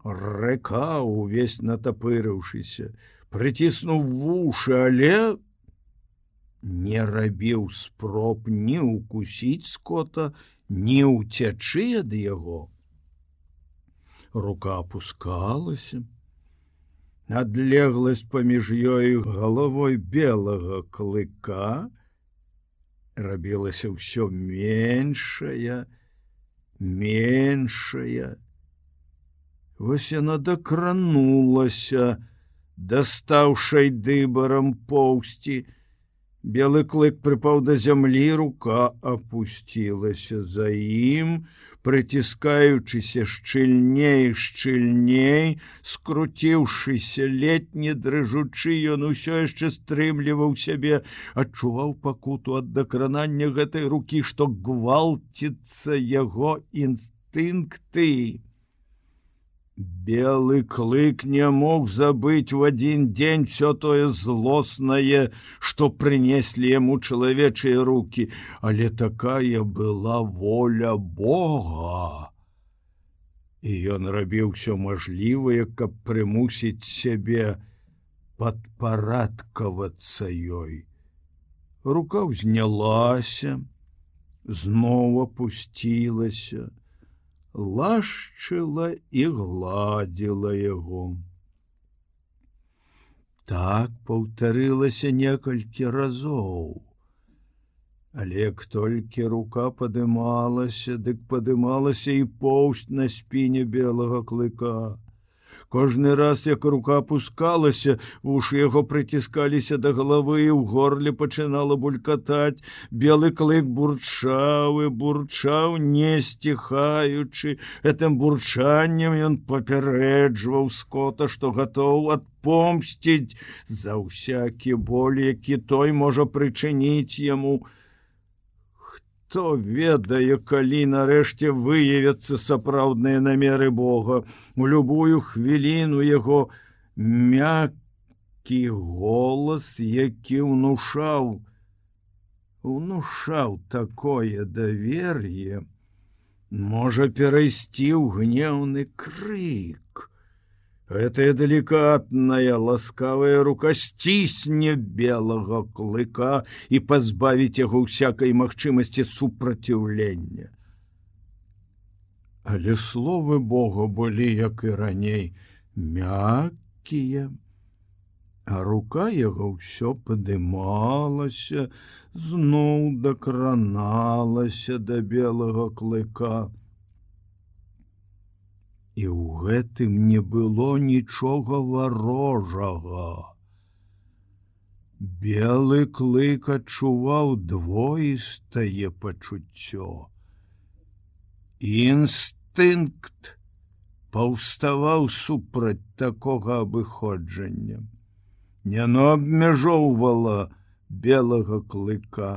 Рыкаў, увесь натапырыўшыся, прыціснуў вушы, але не рабіў спроб ні укусіць скота, ні ўцячы ад яго. Рука апускалася. Адлегласць паміж ёй і галавой белага клыка рабілася ўсё меншая, меншая. Вось яна дакранулася, дастаўшай дыбарам поўсці. Белы клык прыпаў да зямлі, рука апусцілася за ім, прыціскаючыся шчыльней, шчыльней, скруціўшыся, ледзь не дрыжучы, ён усё яшчэ стрымліваў сябе, адчуваў пакуту ад дакранання гэтай рукі, што гвалціцца яго інстынкты. Белы клык не мог забыть в один день все тое злостное, что принесли ему человечие руки, але такая была воля Бога. І ён рабіў усё мажлівае, каб прымусіць сябе падпарадкавацца ёй. Рука ўзнялася, зноў опусцілася, лашчыла і гладзіла яго. Так паўтарылася некалькі разоў. Але як толькі рука падымалася, дык падымалася і поўсць на спіне белага клыка. Кожны раз, як рука опускалася, вушы яго прыціскаліся да галавы, і ў горле пачынала булькатаць. Белы клык бурчаў і бурчаў, не сціхаючы. Гэтым бурчаннем ён папярэджваў скота, што гатоў адпомсціць за ўсякі боль, які той можа прычыніць яму. Хто ведае, калі нарэшце выявяцца сапраўдныя намеры Бога. У любую хвіліну яго мяккі голас, які ўнушаў такое давер'е, можа перайсці ў гнеўны крык. Гэтая далікатная, ласкавая рука сцісне белага клыка і пазбавіць яго ўсякай магчымасці супраціўлення. Але словы Бога былі, як і раней, мяккія, а рука яго ўсё падымалася, зноў дакраналася да белага клыка. І ў гэтым не было нічога варожага. Белы клык адчуваў двоістае пачуццё. Інстынкт паўставаў супраць такога абыходжання. Яно абмяжоўвала белага клыка,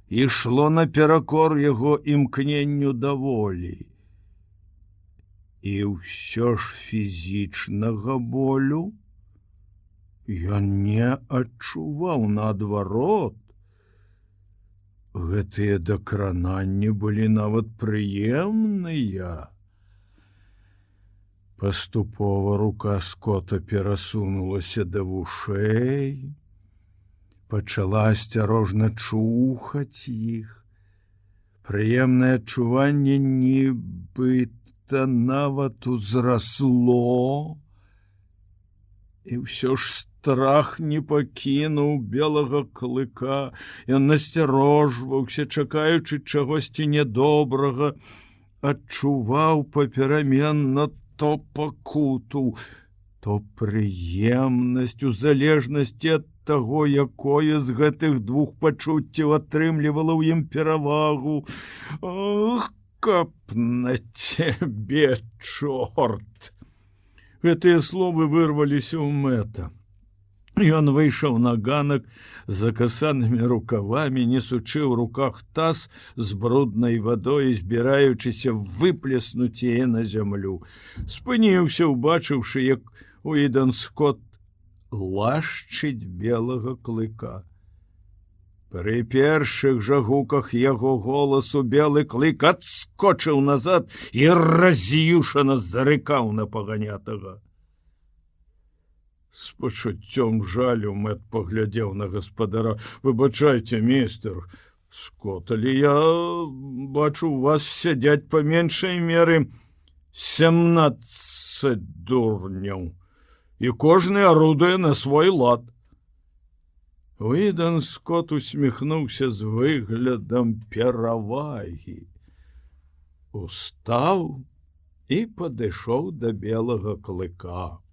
ішло наперакор яго імкненню да волі. І ўсё ж фізічнага болю ён не адчуваў, наадварот. Гэтыя дакрананні былі нават прыемныя. Паступова рука скота перасунулася да вушэй, пачала асцярожна чухаць іх. Прыемнае адчуванне нібыта нават узрасло, і ўсё ж страх не пакінуў белага клыка. Ён насцярожваўся, чакаючы чагосьці нядобрага, адчуваў папераменна то пакуту, то прыемнасць, у залежнасці ад таго, якое з гэтых двух пачуццяў атрымлівала ў ім перавагу. Ох, каб на цябе, чорт! Гэтыя словы вырваліся ў Мэта. Ён выйшаў на ганак з закасанымі рукавамі, несучы ў руках таз з бруднай вадой, збіраючыся выплеснуць яе на зямлю. Спыніўся, убачыўшы, як Уідон Скотт лашчыць белага клыка. Пры першых жа гуках яго голасу белы клык адскочыў назад і раз'юшана зарыкаў на паганятага. З пачуццём жалю Мэт паглядзеў на гаспадара. Выбачайце, містер Скотт, але я бачу, у вас сядзяць па меншай меры 17 дурняў, і кожны арудуе на свой лад. Уідон Скотт усміхнуўся з выглядам перавагі, устаў і падышоў да белага клыка.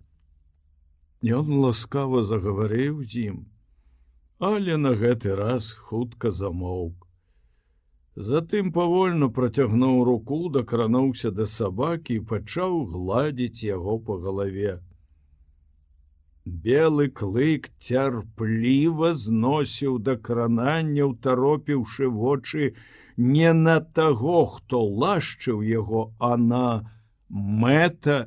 Ён ласкава загаварыў з ім, але на гэты раз хутка замоўк. Затым павольна працягнуў руку, дакрануўся да сабакі і пачаў гладзіць яго па галаве. Белы клык цярпліва зносіў дакрананне, утаропіўшы вочы не на таго, хто лашчыў яго, а на Мэта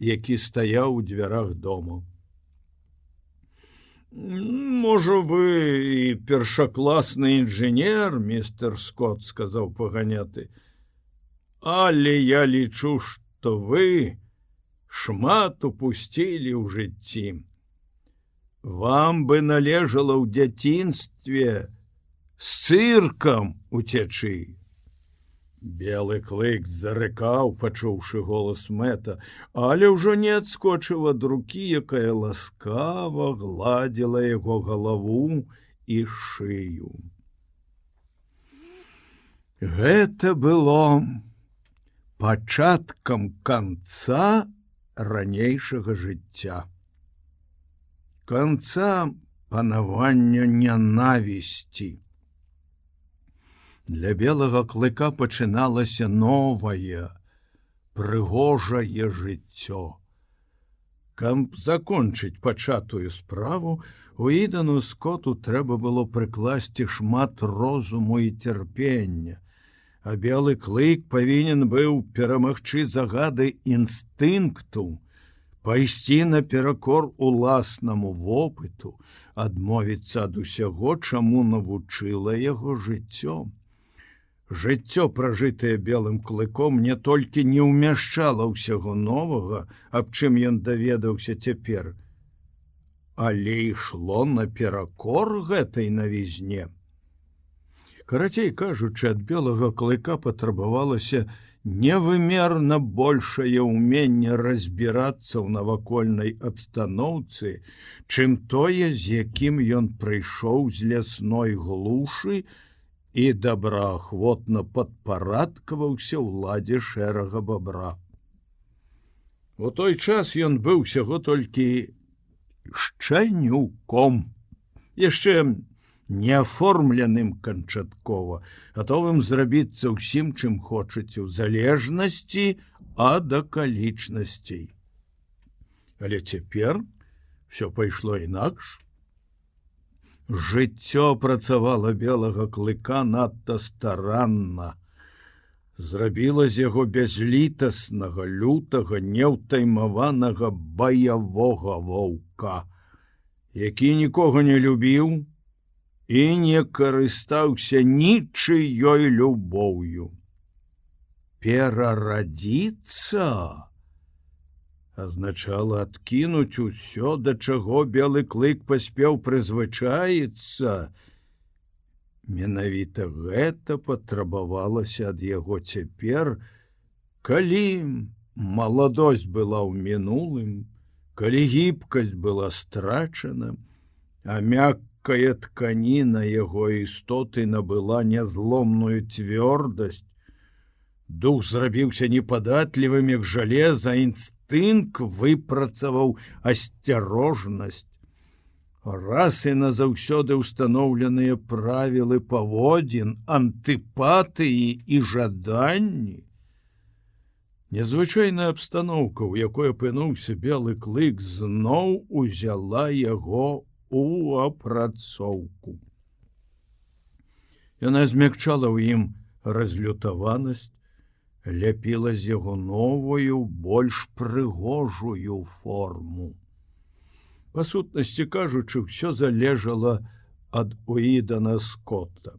які стаяў у дзвярах дому. «Можа, вы і першакласны інжынер, містер Скотт», – сказаў паганяты, «але я лічу, што вы шмат упусцілі ў жыцці. Вам бы належала ў дзяцінстве з цыркам уцячы». Белы клык зарыкаў, пачуўшы голас Мэта, але ўжо не адскочыў ад рукі, якая ласкава гладзіла яго галаву і шыю. Гэта было пачаткам канца ранейшага жыцця. Канца панавання нянавісці. Для белага клыка пачыналася новае, прыгожае жыццё. Каб закончыць пачатую справу, у Ідану Скотту трэба было прыкласці шмат розуму і цярпення, а белы клык павінен быў перамагчы загады інстынкту, пайсці наперакор уласнаму вопыту, адмовіцца ад усяго, чаму навучыла яго жыццё. Жыццё, пражытае белым клыком, не толькі не ўмяшчала ўсяго новага, аб чым ён даведаўся цяпер, але ішло наперакор гэтай навізне. Карацей кажучы, ад белага клыка патрабавалася невымерна большае ўменне разбірацца ў навакольнай абстаноўцы, чым тое, з якім ён прыйшоў з лясной глушы і добраахвотна падпарадкаваўся ўладзе шэрага бабра. У той час ён быў усяго толькі шчанюком, яшчэ не аформленым канчаткова, гатовым зрабіцца ўсім, чым хочаце, у залежнасці ад акалічнасцей. Але цяпер усё пайшло інакш. Жыццё працавала белага клыка надта старанна, зрабіла з яго бязлітаснага, лютага, неўтаймаванага баявога воўка, які нікога не любіў і не карыстаўся нічыёй любоўю. Перарадзіцца азначала адкінуць усё, да чаго белы клык паспеў прызвычаіцца. Менавіта гэта патрабавалася ад яго цяпер, калі маладосць была ў мінулым, калі гібкасць была страчана, а мяккая тканіна яго істоты набыла нязломную цвёрдасць, дух зрабіўся непадатлівым, як жалеза, інстынкт выпрацаваў асцярожнасць. Раз і назаўсёды ўстаноўленыя правілы паводзін, антыпатыі і жаданні. Незвычайная абстаноўка, у якой апынуўся белы клык, зноў узяла яго у апрацоўку. Яна змякчала ў ім разлютаванасць, ляпіла з яго новую, больш прыгожую форму. Па сутнасці кажучы, ўсё залежала ад Ідэна Скотта.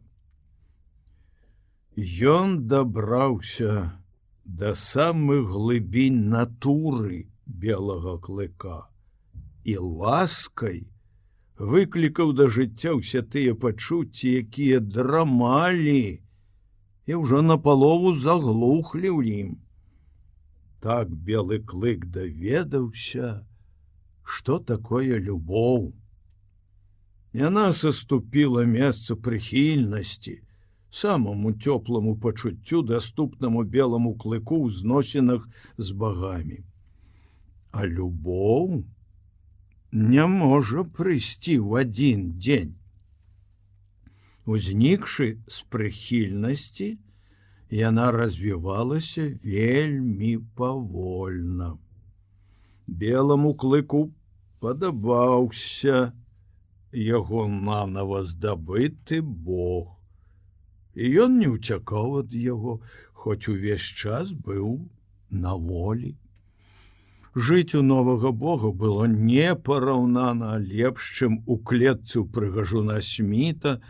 Ён дабраўся да самых глыбінь натуры белага клыка і ласкай выклікаў да жыцця ўсе тыя пачуцці, якія драмалі і ўжо напалову заглухлі ў ім. Так белы клык даведаўся, што такое любоў. Яна саступіла месца прыхільнасці, самому цёпламу пачуццю, даступнаму белому клыку ў зносінах з багамі. А любоў не можа прыйсці ў адзін дзень. Узнікшы з прыхільнасці, яна развівалася вельмі павольна. Белому клыку падабаўся яго нанава здабыты Бог, і ён не ўцякаў ад яго, хоць увесь час быў на волі. Жыць у новага бога было непараўнана лепш, чым у клетцы ў прыгажуна Сміта.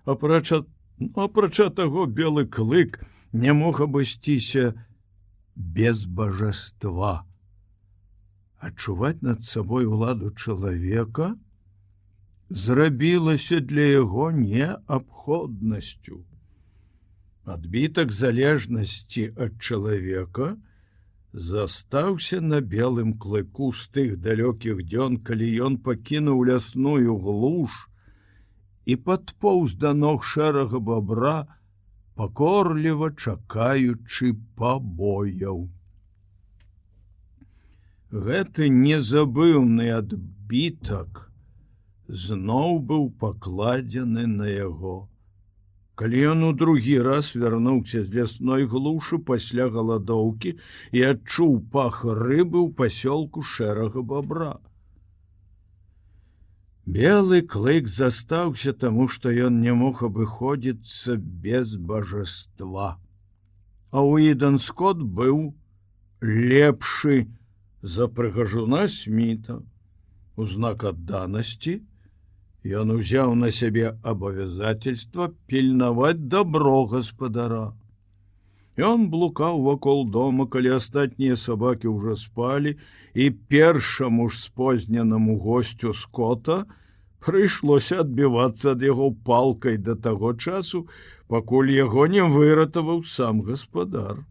Апрача таго, белы клык не мог абысціся без бажаства. Адчуваць над сабой уладу чалавека зрабілася для яго неабходнасцю. Адбітак залежнасці ад чалавека застаўся на белым клыку з тых далёкіх дзён, калі ён пакінуў лясную глуш і падпоўз да ног шэрага бабра, пакорліва чакаючы пабояў. Гэты незабыўны адбітак зноў быў пакладзены на яго. Калі ён у другі раз вярнуўся з лясной глушы пасля галадоўкі і адчуў пах рыбы ў пасёлку шэрага бабра. Белы клык застаўся таму, што ён не мог абыходзіцца без бажаства. А Уідон Скотт быў лепшы за прыгажуна Сміта. У знак адданасці ён узяў на сябе абавязательства пільнаваць дабро гаспадара. Ён блукаў вакол дома, калі астатнія сабакі ўжо спалі, і першаму ж спозненаму госцю Скотта прыйшлося адбівацца ад яго палкай да таго часу, пакуль яго не выратаваў сам гаспадар.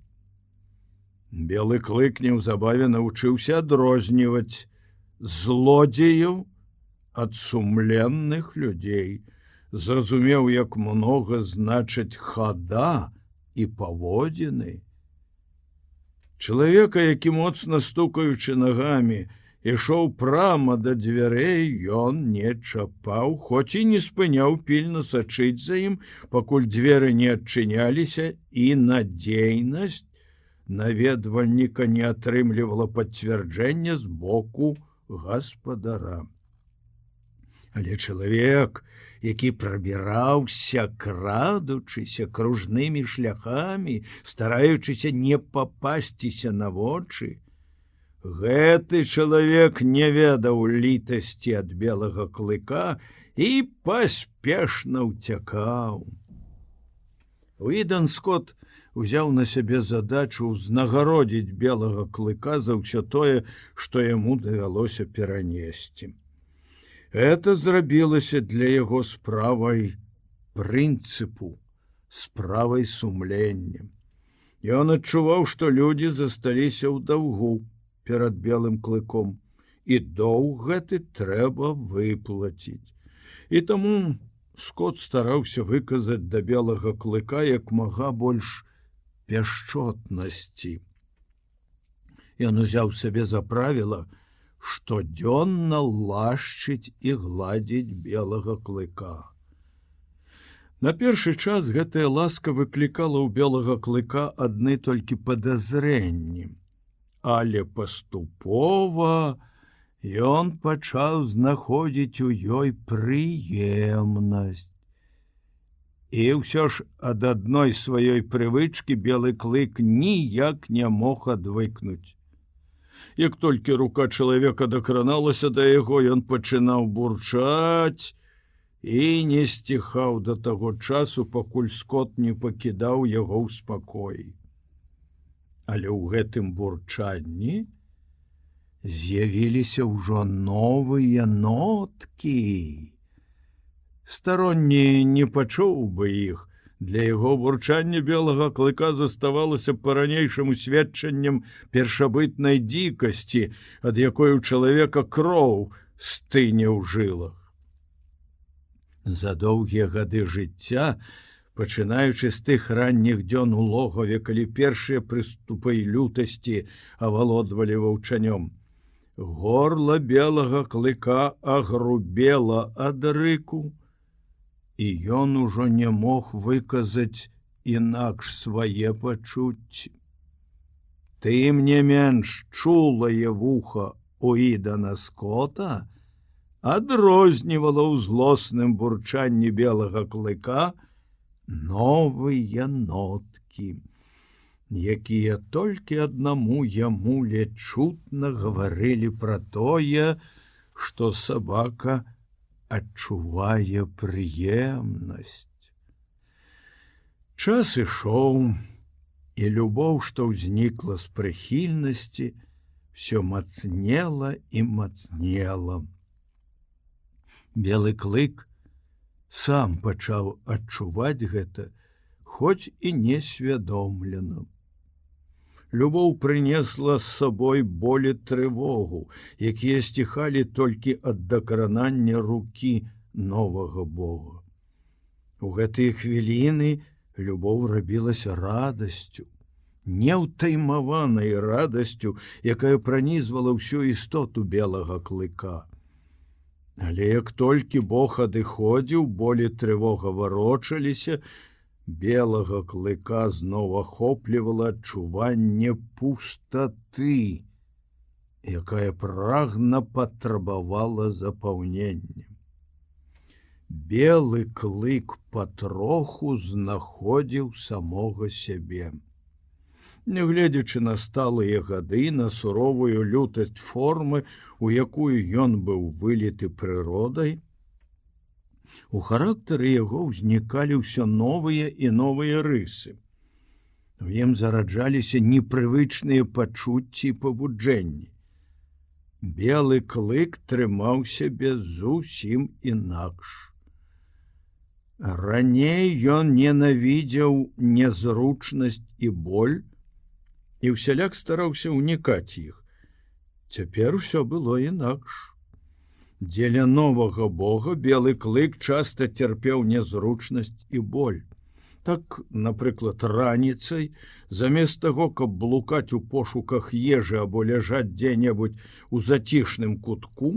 Белы клык неўзабаве навучыўся адрозніваць злодзеяў ад сумленных людзей, зразумеў, як многа значаць хада і паводзіны. Чалавека, які, моцна стукаючы нагамі, ішоў прама да дзвярэй, ён не чапаў, хоць і не спыняў пільна сачыць за ім, пакуль дзверы не адчыняліся, і надзейнасць наведвальніка не атрымлівала пацвярджэння з боку гаспадара. Але чалавек, які прабіраўся, крадучыся кружнымі шляхамі, стараючыся не папасціся на вочы, гэты чалавек не ведаў літасці ад белага клыка і паспешна ўцякаў. Уідон Скотт узяў на сябе задачу ўзнагародзіць белага клыка за ўсё тое, што яму давялося перанесці. Это зрабілася для яго справай прынцыпу, справай сумлення. Ён адчуваў, што людзі засталіся ў даўгу перад белым клыком, і доўг гэты трэба выплаціць. І таму Скотт стараўся выказаць да белага клыка як мага больш пяшчотнасці. Ён узяў сабе за правіла штодзённа лашчыць і гладзіць белага клыка. На першы час гэтая ласка выклікала ў белага клыка адны толькі падазрэнні, але паступова ён пачаў знаходзіць у ёй прыемнасць. І ўсё ж ад адной сваёй прывычкі белы клык ніяк не мог адвыкнуць. Як толькі рука чалавека дакраналася да яго, ён пачынаў бурчаць і не сціхаў да таго часу, пакуль Скотт не пакідаў яго ў спакоі. Але ў гэтым бурчанні з'явіліся ўжо новыя ноткі. Старонні не пачуў бы іх. Для яго бурчання белага клыка заставалася па-ранейшаму сведчаннем першабытнай дзікасці, ад якой у чалавека кроў стыне ў жылах. За доўгія гады жыцця, пачынаючы з тых ранніх дзён у логаве, калі першыя прыступы лютасці авалодвалі ваўчанём, горла белага клыка агрубела ад рыку, і ён ужо не мог выказаць інакш свае пачуцці. Тым не менш чулае вуха Уідона Скотта адрознівала ў злосным бурчанні белага клыка новыя ноткі. якія толькі аднаму яму ледзь чутна гаварылі пра тое, што сабака адчувае прыемнасць. Час ішоў, і любоў, што ўзнікла з прыхільнасці, всё мацнела і мацнела. Белы клык сам пачаў адчуваць гэта, хоць і несвядомлена. Любоў прынесла з сабой боль і трывогу, якія сціхалі толькі ад дакранання рукі новага Бога. У гэтыя хвіліны любоў рабілася радасцю, неўтаймаванай радасцю, якая пранізвала ўсю істоту белага клыка. Але як толькі Бог адыходзіў, боль і трывога варочаліся, белага клыка зноў ахоплівала адчуванне пустаты, якая прагна патрабавала запаўнення. Белы клык патроху знаходзіў самога сябе. Нягледзячы на сталыя гады, на суровую лютасць формы, у якую ён быў выліты прыродай, у характары яго ўзнікалі ўсё новыя і новыя рысы. У ім зараджаліся непрывычныя пачуцці і пабуджэнні. Белы клык трымаў сябе зусім інакш. Раней ён ненавідзеў нязручнасць і боль і ўсяляк стараўся ўнікаць іх. Цяпер усё было інакш. Дзеля новага Бога белы клык часта цярпеў нязручнасць і боль. Так, напрыклад, раніцай, замест таго, каб блукаць у пошуках ежы або ляжаць дзе-небудзь у зацішным кутку,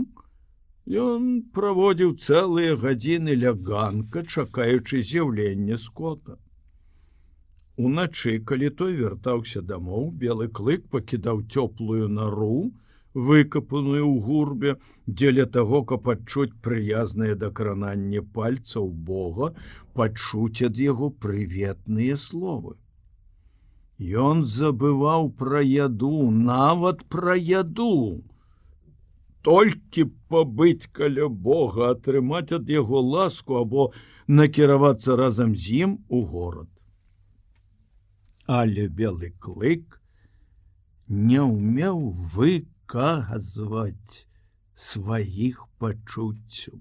ён праводзіў цэлыя гадзіны ля ганка, чакаючы з'яўлення скота. Уначы, калі той вяртаўся дамоў, белы клык пакідаў цёплую нару, выкапаную ў гурбе, дзеля таго, каб адчуць прыязнае дакрананне пальцаў Бога, пачуць ад яго прыветныя словы. Ён забываў пра яду, нават пра яду. Толькі пабыць каля Бога, атрымаць ад яго ласку або накіравацца разам з ім у горад. Але белы клык не ўмеў выказваць сваіх пачуццяў.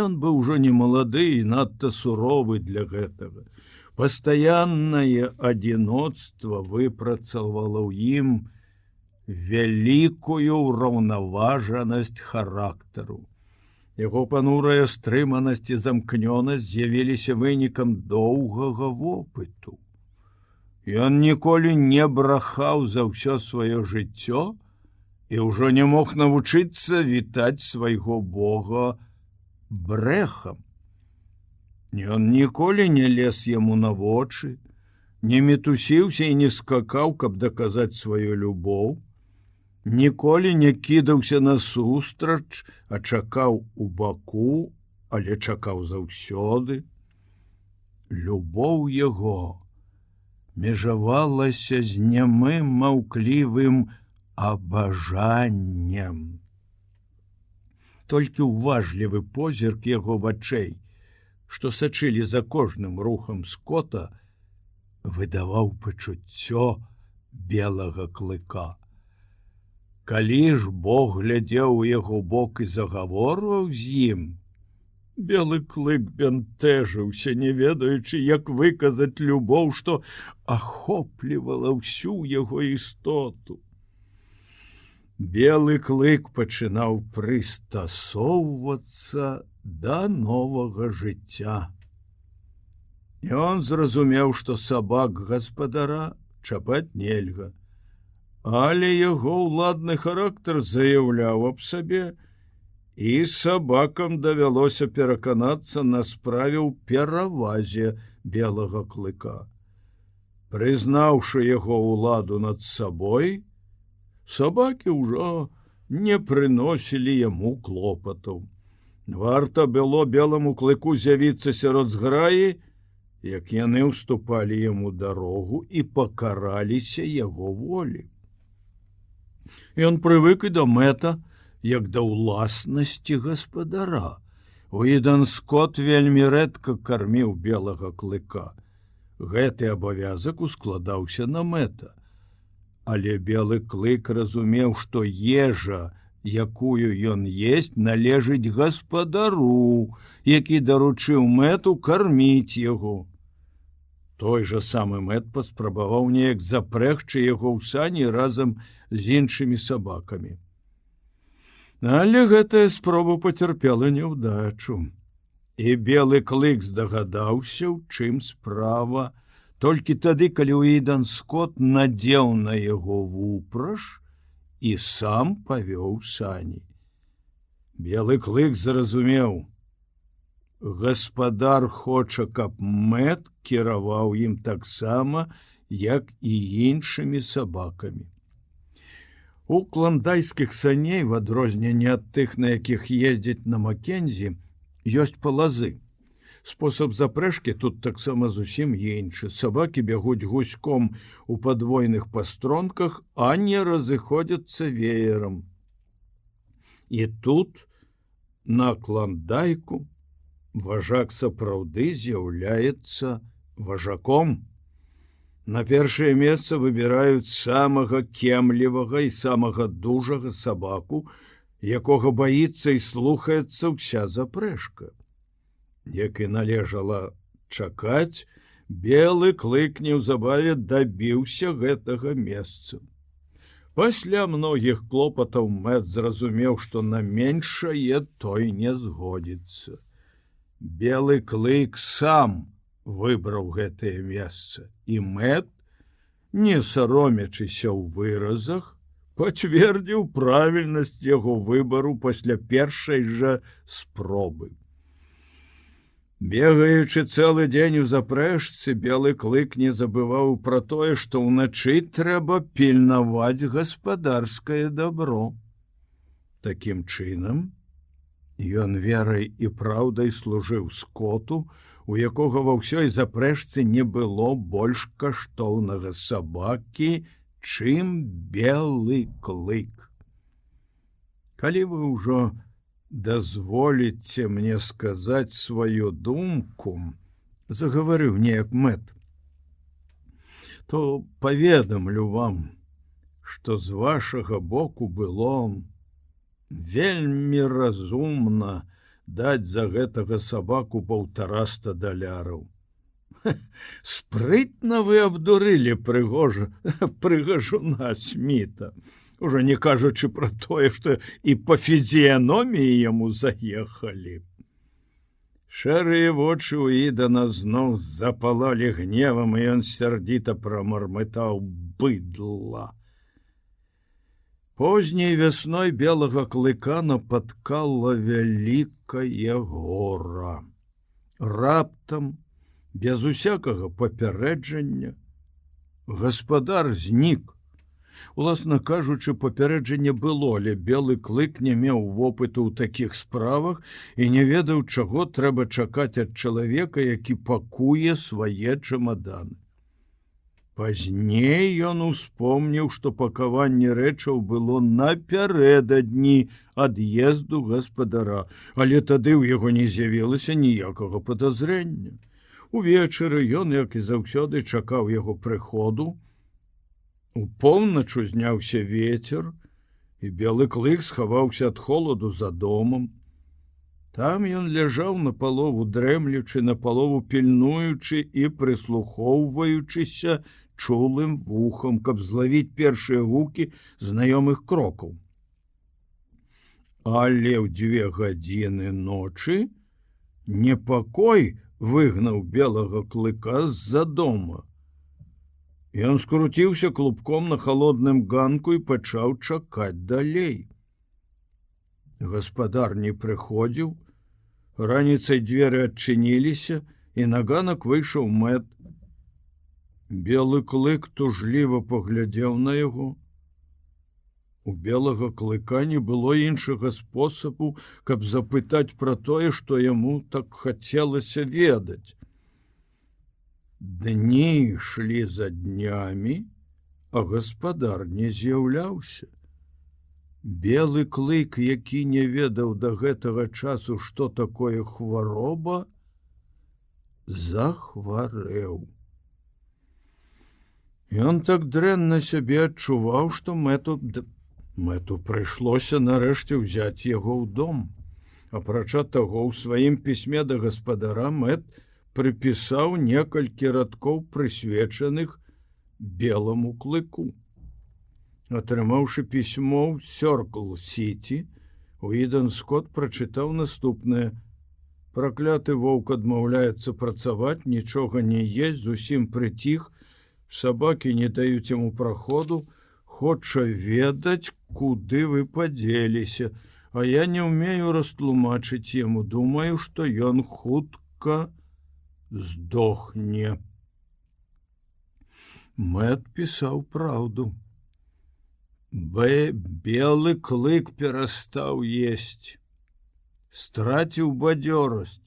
Ён быў ужо не малады і надта суровы для гэтага. Пастаяннае адзіноцтва выпрацавала ў ім вялікую ўраўнаважанасць характару. Яго панурая стрыманасць і замкнёнасць з'явіліся вынікам доўгага вопыту. Ён ніколі не брахаў за ўсё сваё жыццё і ўжо не мог навучыцца вітаць свайго Бога брэхам. Ён ніколі не лез яму на вочы, не мітусіўся і не скакаў, каб даказаць сваю любоў, ніколі не кідаўся насустрач, а чакаў у баку, але чакаў заўсёды. Любоў яго межавалася з нямым маўклівым абажаннем. Толькі уважлівы позірк яго вачэй, што сачылі за кожным рухам скота, выдаваў пачуццё белага клыка. Калі ж Бог глядзеў у яго бок і загаворваў з ім, белы клык бянтэжыўся, не ведаючы, як выказаць любоў, што ахоплівала ўсю яго істоту. Белы клык пачынаў прыстасоўвацца да новага жыцця. Ён зразумеў, што сабак гаспадара чапаць нельга, але яго ўладны характар заяўляў аб сабе, і сабакам давялося пераканацца на справе ў перавазе белага клыка. Прызнаўшы яго ўладу над сабой, сабакі ўжо не прыносілі яму клопатаў. Варта было беламу клыку з'явіцца сярод зграі, як яны ўступалі яму дарогу і пакараліся яго волі. Ён прывык і да Мэта, як да ўласнасці гаспадара. Уідэн Скот вельмі рэдка карміў белага клыка. Гэты абавязак ускладаўся на Мэта. Але белы клык разумеў, што ежа, якую ён есць, належыць гаспадару, які даручыў Мэту карміць яго. Той жа самы Мэт паспрабаваў неяк запрэгчы яго ў сані разам з іншымі сабакамі. Але гэтая спроба пацярпела няўдачу. І белы клык здагадаўся, у чым справа, толькі тады, калі Уідэн Скот надзеў на яго вупраж і сам павёў сані. Белы клык зразумеў: гаспадар хоча, каб Мэт кіраваў ім таксама, як і іншымі сабакамі. У кландайскіх саней, в адрозненне ад тых, на якіх ездзяць на Маккензі, ёсць палазы. Спосаб запрэжкі тут таксама зусім іншы. Сабакі бягуць гуськом у падвойных пастронках, а не разыходзяцца веерам. І тут, на кландайку, важак сапраўды з'яўляецца важаком. На першае месца выбіраюць самага кемлівага і самага дужага сабаку, якога баіцца і слухаецца ўся запрэжка. Як і належала чакаць, белы клык неўзабаве дабіўся гэтага месца. Пасля многіх клопатаў Мэт зразумеў, што на меншае той не згодзіцца. Белы клык сам выбраў гэтае месца, і Мэт, не саромячыся ў выразах, пацвердзіў правільнасць яго выбару пасля першай жа спробы. Бегаючы цэлы дзень у запрэжцы, белы клык не забываў пра тое, што ўначы трэба пільнаваць гаспадарскае дабро. Такім чынам, ён верай і праўдай служыў скоту, у якога ва ўсёй запрэжцы не было больш каштоўнага сабакі, чым белы клык. Калі вы ўжо дазволіце мне сказаць сваю думку, загаварыў неяк Мэт, то паведамлю вам, што з вашага боку было вельмі разумна даць за гэтага сабаку $150. Спрытна вы абдурылі прыгажуна Сміта, ужо не кажучы пра тое, што і па фізіяноміі яму заехалі. Шэрыя вочы Уідана зноў запалалі гневам, і ён сярдзіта прамармытаў: быдла. Позняй вясной белага клыка напаткала вялікае гора. Раптам, без усякага папярэджання, гаспадар знік. Уласна кажучы, папярэджання было, але белы клык не меў вопыту ў такіх справах і не ведаў, чаго трэба чакаць ад чалавека, які пакуе свае чамаданы. Пазней ён успомніў, што пакаванне рэчаў было напярэдадні ад'езду гаспадара, але тады ў яго не з'явілася ніякага падазрення. Увечары ён, як і заўсёды, чакаў яго прыходу. У поўнач узняўся вецер, і белы клык схаваўся ад холаду за домам. Там ён ляжаў напалову дрэмлючы, напалову пільнуючы і прыслухоўваючыся чулым вухам, каб злавіць першыя гукі знаёмых крокаў. Але ў 2 гадзіны ночы непакой выгнаў белага клыка з-за дома. Ён скруціўся клубком на халодным ганку і пачаў чакаць далей. Гаспадар не прыходзіў, раніцай дзверы адчыніліся, і на ганак выйшаў Мэт. Белы клык тужліва паглядзеў на яго. У белага клыка не было іншага спосабу, каб запытаць пра тое, што яму так хацелася ведаць. Дні ішлі за днямі, а гаспадар не з'яўляўся. Белы клык, які не ведаў да гэтага часу, што такое хвароба, захварэў. Ён так дрэнна сябе адчуваў, што мэту прыйшлося нарэшце ўзяць яго ў дом. Апрача таго, у сваім пісьме да гаспадара Мэт прыпісаў некалькі радкоў, прысвечаных беламу клыку. Атрымаўшы пісьмо ў Сёркл-Сіці, Уідэн Скотт прачытаў наступнае: «Пракляты воўк адмаўляецца працаваць, нічога не есць, зусім прыціх, сабакі не даюць яму праходу, хоча ведаць, куды вы падзеліся, а я не ўмею растлумачыць яму, думаю, што ён хутка здохне». Мэт пісаў праўду. Белы клык перастаў есць, страціў бадзёрасць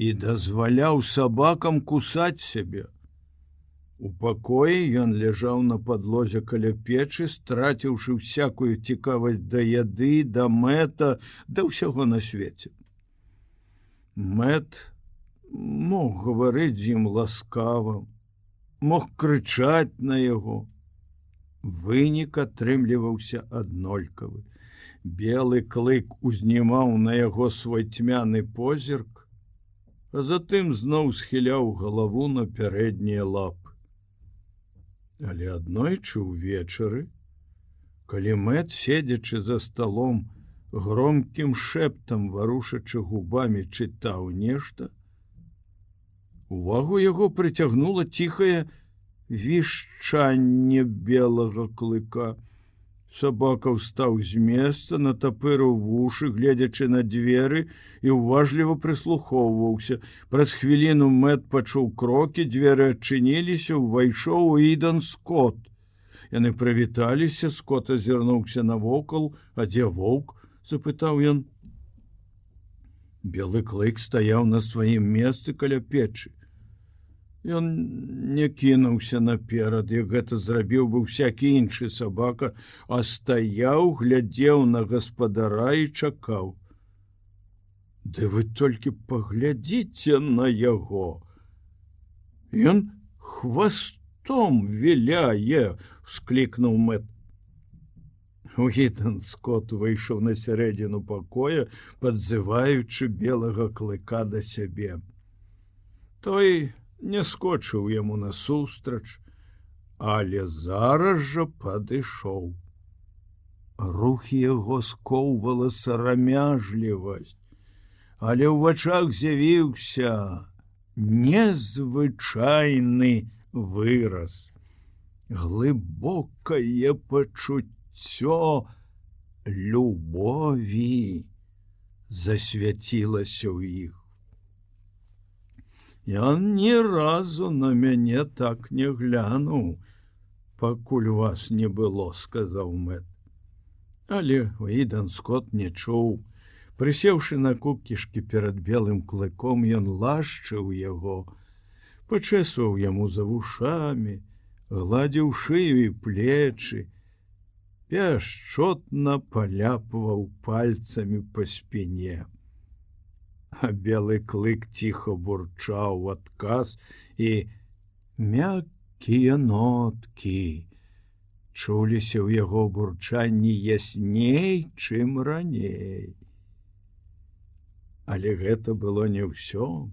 і дазваляў сабакам кусаць сябе. У пакоі ён ляжаў на падлозе каля печы, страціўшы всякую цікавасць да яды, да Мэта, да ўсяго на свеце. Мэт мог гаварыць з ім ласкава, мог крычаць на яго. Вынік атрымліваўся аднолькавы. Белы клык узнімаў на яго свой цьмяны позірк, а затым зноў схіляў галаву на пярэднія лапы. Але аднойчы ўвечары, калі Мэт, седзячы за сталом, громкім шэптам варушачы губамі чытаў нешта, увагу яго прыцягнула ціхае вішчанне белага клыка. Сабака ўстаў з месца, натапырыў вушы, гледзячы на дзверы, і ўважліва прыслухоўваўся. Праз хвіліну Мэт пачуў крокі, дзверы адчыніліся, увайшоў Уідэн Скотт. Яны прывіталіся, Скотт азірнуўся навокал. «А дзе воўк?» – запытаў ён. Белы клык стаяў на сваім месцы каля печы. Ён не кінуўся наперад, як гэта зрабіў бы всякі іншы сабака, а стаяў, глядзеў на гаспадара і чакаў. «Ды вы толькі паглядзіце на яго! Ён хвастом віляе!» – всклікнуў Мэт. Уідэн Скотт выйшаў на сярэдзіну пакоя, падзываючы белага клыка да сябе. Той не скочыў яму насустрач, але зараз жа падышоў. Рухі яго скоўвала сарамяжлівасць, але ў вачах з'явіўся незвычайны выраз. Глыбокае пачуццё любові засвяцілася ў іх. «Ён ні разу на мяне так не глянуў, пакуль вас не было», – сказаў Мэт. Але Уідэн Скотт не чуў. Прысеўшы на купкішкі перад белым клыком, ён лашчыў яго, пачэсваў яму за вушамі, гладзіў шыю і плечы, пяшчотна паляпваў пальцамі па спіне. А белы клык ціха бурчаў у адказ, і мяккія ноткі чуліся ў яго бурчанні ясней, чым раней. Але гэта было не ўсё.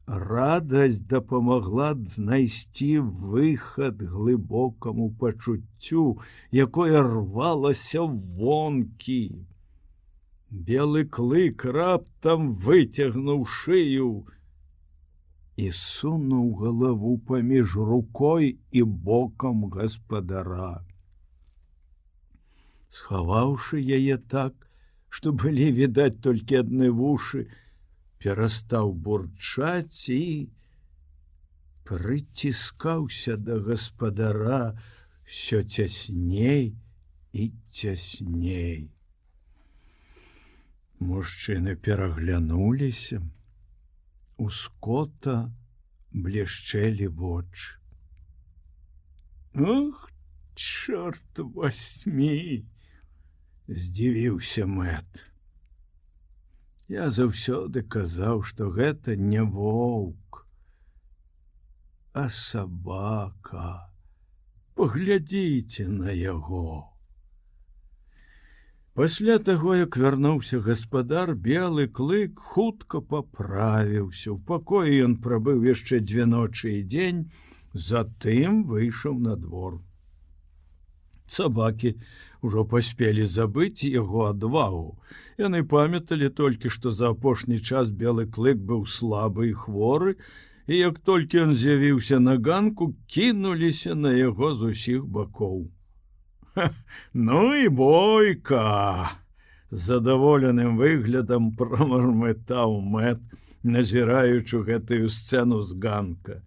Радасць дапамагла знайсці выхад глыбокаму пачуццю, якое рвалася вонкі. Белы клык раптам выцягнуў шыю і сунуў галаву паміж рукой і бокам гаспадара. Схаваўшы яе так, што былі відаць толькі адны вушы, перастаў бурчаць і прыціскаўся да гаспадара ўсё цясней і цясней. Мужчыны пераглянуліся. У Скотта блішчэлі вочы. «Ох, чорт возьми!» — здзівіўся Мэт. «Я заўсёды казаў, што гэта не воўк, а сабака. Паглядзіце на яго!» Пасля таго, як вярнуўся гаспадар, белы клык хутка паправіўся. У пакоі ён прабыў яшчэ 2 ночы і дзень, затым выйшаў на двор. Сабакі ўжо паспелі забыць яго адвагу. Яны памяталі толькі, што за апошні час белы клык быў слабы і хворы, і як толькі ён з'явіўся на ганку, кінуліся на яго з усіх бакоў. «Ну і бойка!» — з задаволеным выглядам прамармытаў Мэт, назіраючы гэтую сцэну з ганка.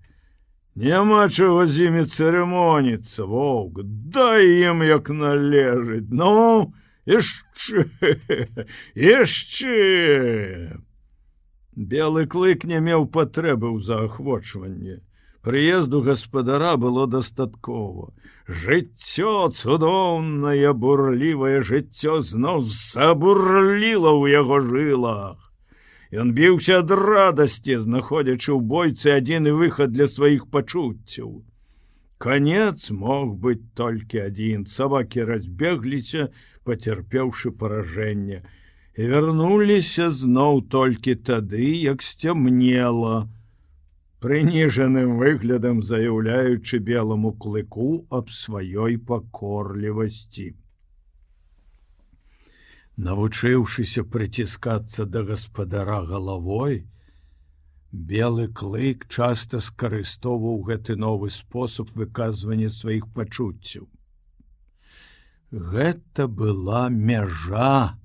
«Няма чаго з імі цырымоніцца, воўк, дай ім як належыць, ну, яшчэ, яшчэ!» Белы клык не меў патрэбы ў заахвочванні. Прыезду гаспадара было дастаткова. Жыццё цудоўнае, бурлівае жыццё зноў забурліла ў яго жылах. Ён біўся ад радасці, знаходзячы ў бойцы адзіны выхад для сваіх пачуццяў. Канец мог быць толькі адзін. Сабакі разбегліся, пацярпеўшы паражэнне, і вярнуліся зноў толькі тады, як сцямнела, прыніжаным выглядам заяўляючы беламу клыку аб сваёй пакорлівасці. Навучыўшыся прыціскацца да гаспадара галавой, белы клык часта скарыстоўваў гэты новы спосаб выказвання сваіх пачуццяў. Гэта была мяжа,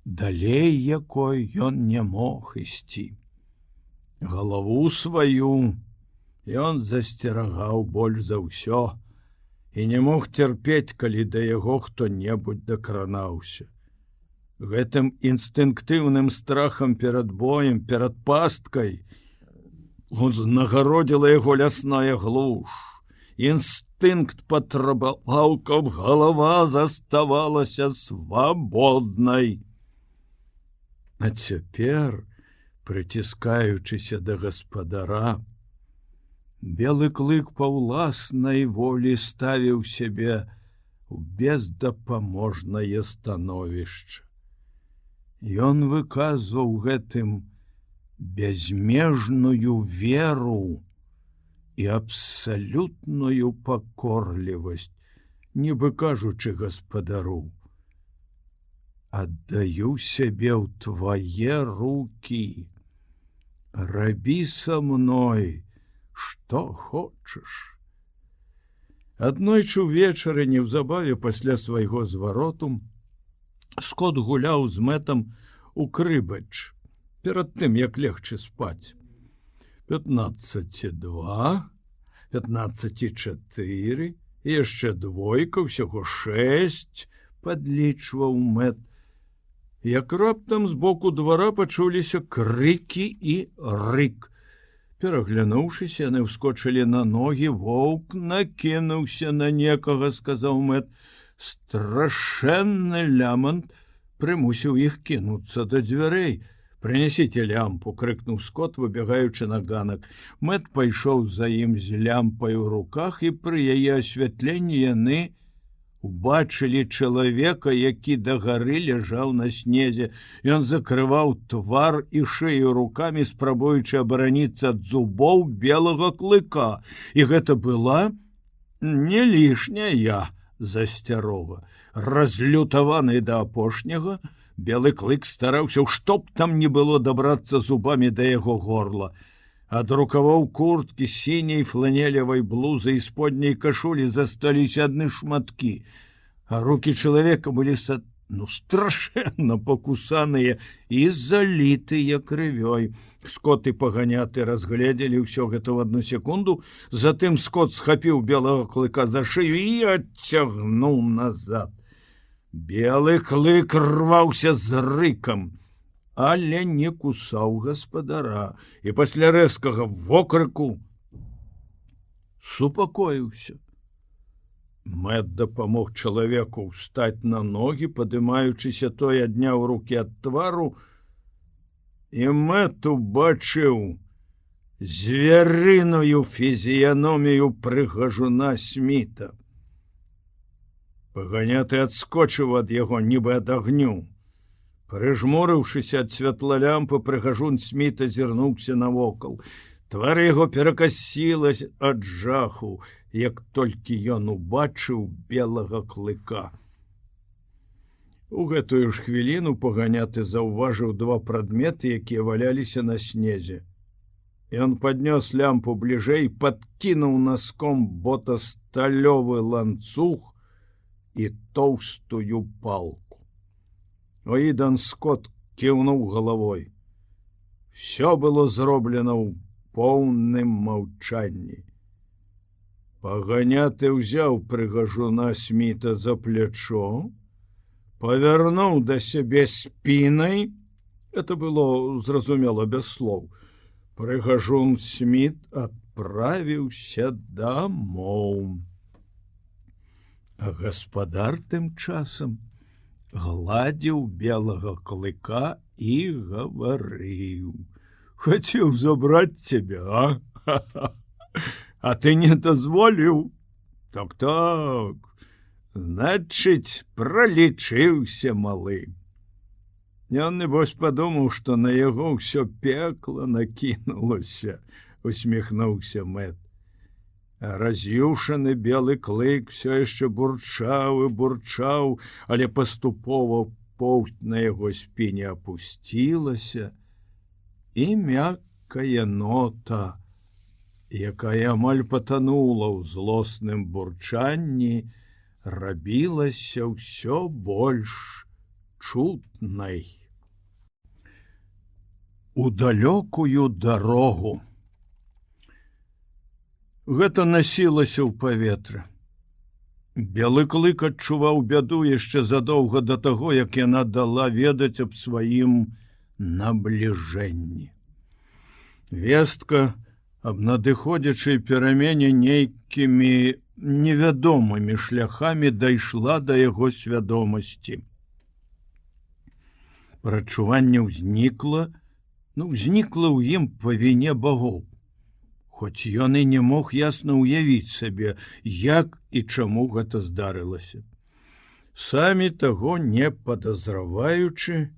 далей якой ён не мог ісці. Галаву сваю ён засцерагаў больш за ўсё і не мог цярпець, калі да яго хто-небудзь дакранаўся. Гэтым інстынктыўным страхам перад боем, перад пасткай узнагародзіла яго лясная глуш. Інстынкт патрабаваў, каб галава заставалася свабоднай. А цяпер, прыціскаючыся да гаспадара, белы клык па ўласнай волі ставіў сябе ў бездапаможнае становішча. Ён выказваў гэтым бязмежную веру і абсалютную пакорлівасць, нібы кажучы гаспадару: «Аддаю сябе ў твае рукі, рабі са мной, што хочаш». Аднойчы ўвечары, неўзабаве пасля свайго звароту, Скот гуляў з Мэтам у крыбач, перад тым, як легчы спаць. 15-2, 15-4, яшчэ двойка, ўсяго 6, падлічваў Мэт. Як раптам збоку двара пачуліся крыкі і рык. Пераглянуўшыся, яны ўскочылі на ногі. «Воўк накінуўся на некага», — сказаў Мэт. Страшэнны лямант прымусіў іх кінуцца да дзвярэй. «Прынясіце лямпу», — крыкнуў Скот, выбегаючы на ганак. Мэт пайшоў за ім з лямпай у руках, і пры яе асвятленні яны убачылі чалавека, які дагары ляжаў на снезе. Ён закрываў твар і шыю рукамі, спрабуючы абараніцца ад зубоў белага клыка. І гэта была не лішняя засцярога. Разлютаваны да апошняга, белы клык стараўся, што б там ні было, дабрацца зубамі да яго горла. Ад рукавоў курткі, сіняй фланелевай блузы і сподняй кашулі засталіся адны шматкі, а рукі чалавека былі страшэнна пакусаныя і залітыя крывёй. Скот і паганяты разгледзелі ўсё гэта ў адну секунду, затым Скот схапіў белага клыка за шыю і адцягнуў назад. Белы клык рваўся з рыкам, але не кусаў гаспадара, і пасля рэзкага вокрыку супакоіўся. Мэт дапамог чалавеку ўстаць на ногі, падымаючыся, той адняў рукі ад твару, і Мэт убачыў зверыную фізіяномію прыгажуна Сміта. Паганяты адскочыў ад яго, нібы ад агню. Прыжмурыўшыся ад святла лямпы, прыгажун Сміта зірнуўся навокал. Твар яго перакасілася ад жаху, як толькі ён убачыў белага клыка. У гэтую ж хвіліну паганяты заўважыў два прадметы, якія валяліся на снезе. Ён паднёс лямпу бліжэй, падкінуў наском бота сталёвы ланцуг і тоўстую палку. Уідэн Скотт кіўнуў галавой. Всё было зроблена ў поўным маўчанні. Паганяты ўзяў прыгажуна Сміта за плячо, павярнуў да сябе спінай. Это было зразумела без слоў. Прыгажун Сміт адправіўся дамоў. А гаспадар тым часам гладзіў белага клыка і гаварыў: «Хацеў забраць цябе, а? А ты не дазволіў? Так, значыць, пралічыўся малы». Ён, небось, падумаў, што на яго ўсё пекла накінулася, усміхнуўся Мэт. Раз'юшаны белы клык все яшчэ бурчаў і бурчаў, але паступова поўсць на яго спіне апусцілася, і мяккая нота, якая амаль патанула ў злосным бурчанні, рабілася ўсё больш чутнай. У далёкую дарогу. Гэта насілася ў паветра. Белы клык адчуваў бяду яшчэ задоўга да таго, як яна дала ведаць аб сваім набліжэнні. Вестка аб надыходзячай перамене нейкімі невядомымі шляхамі дайшла да яго свядомасці. Прачуванне ўзнікла ў ім па віне багоў. Хоць ён і не мог ясна ўявіць сабе, як і чаму гэта здарылася. Самі таго не падазраваючы,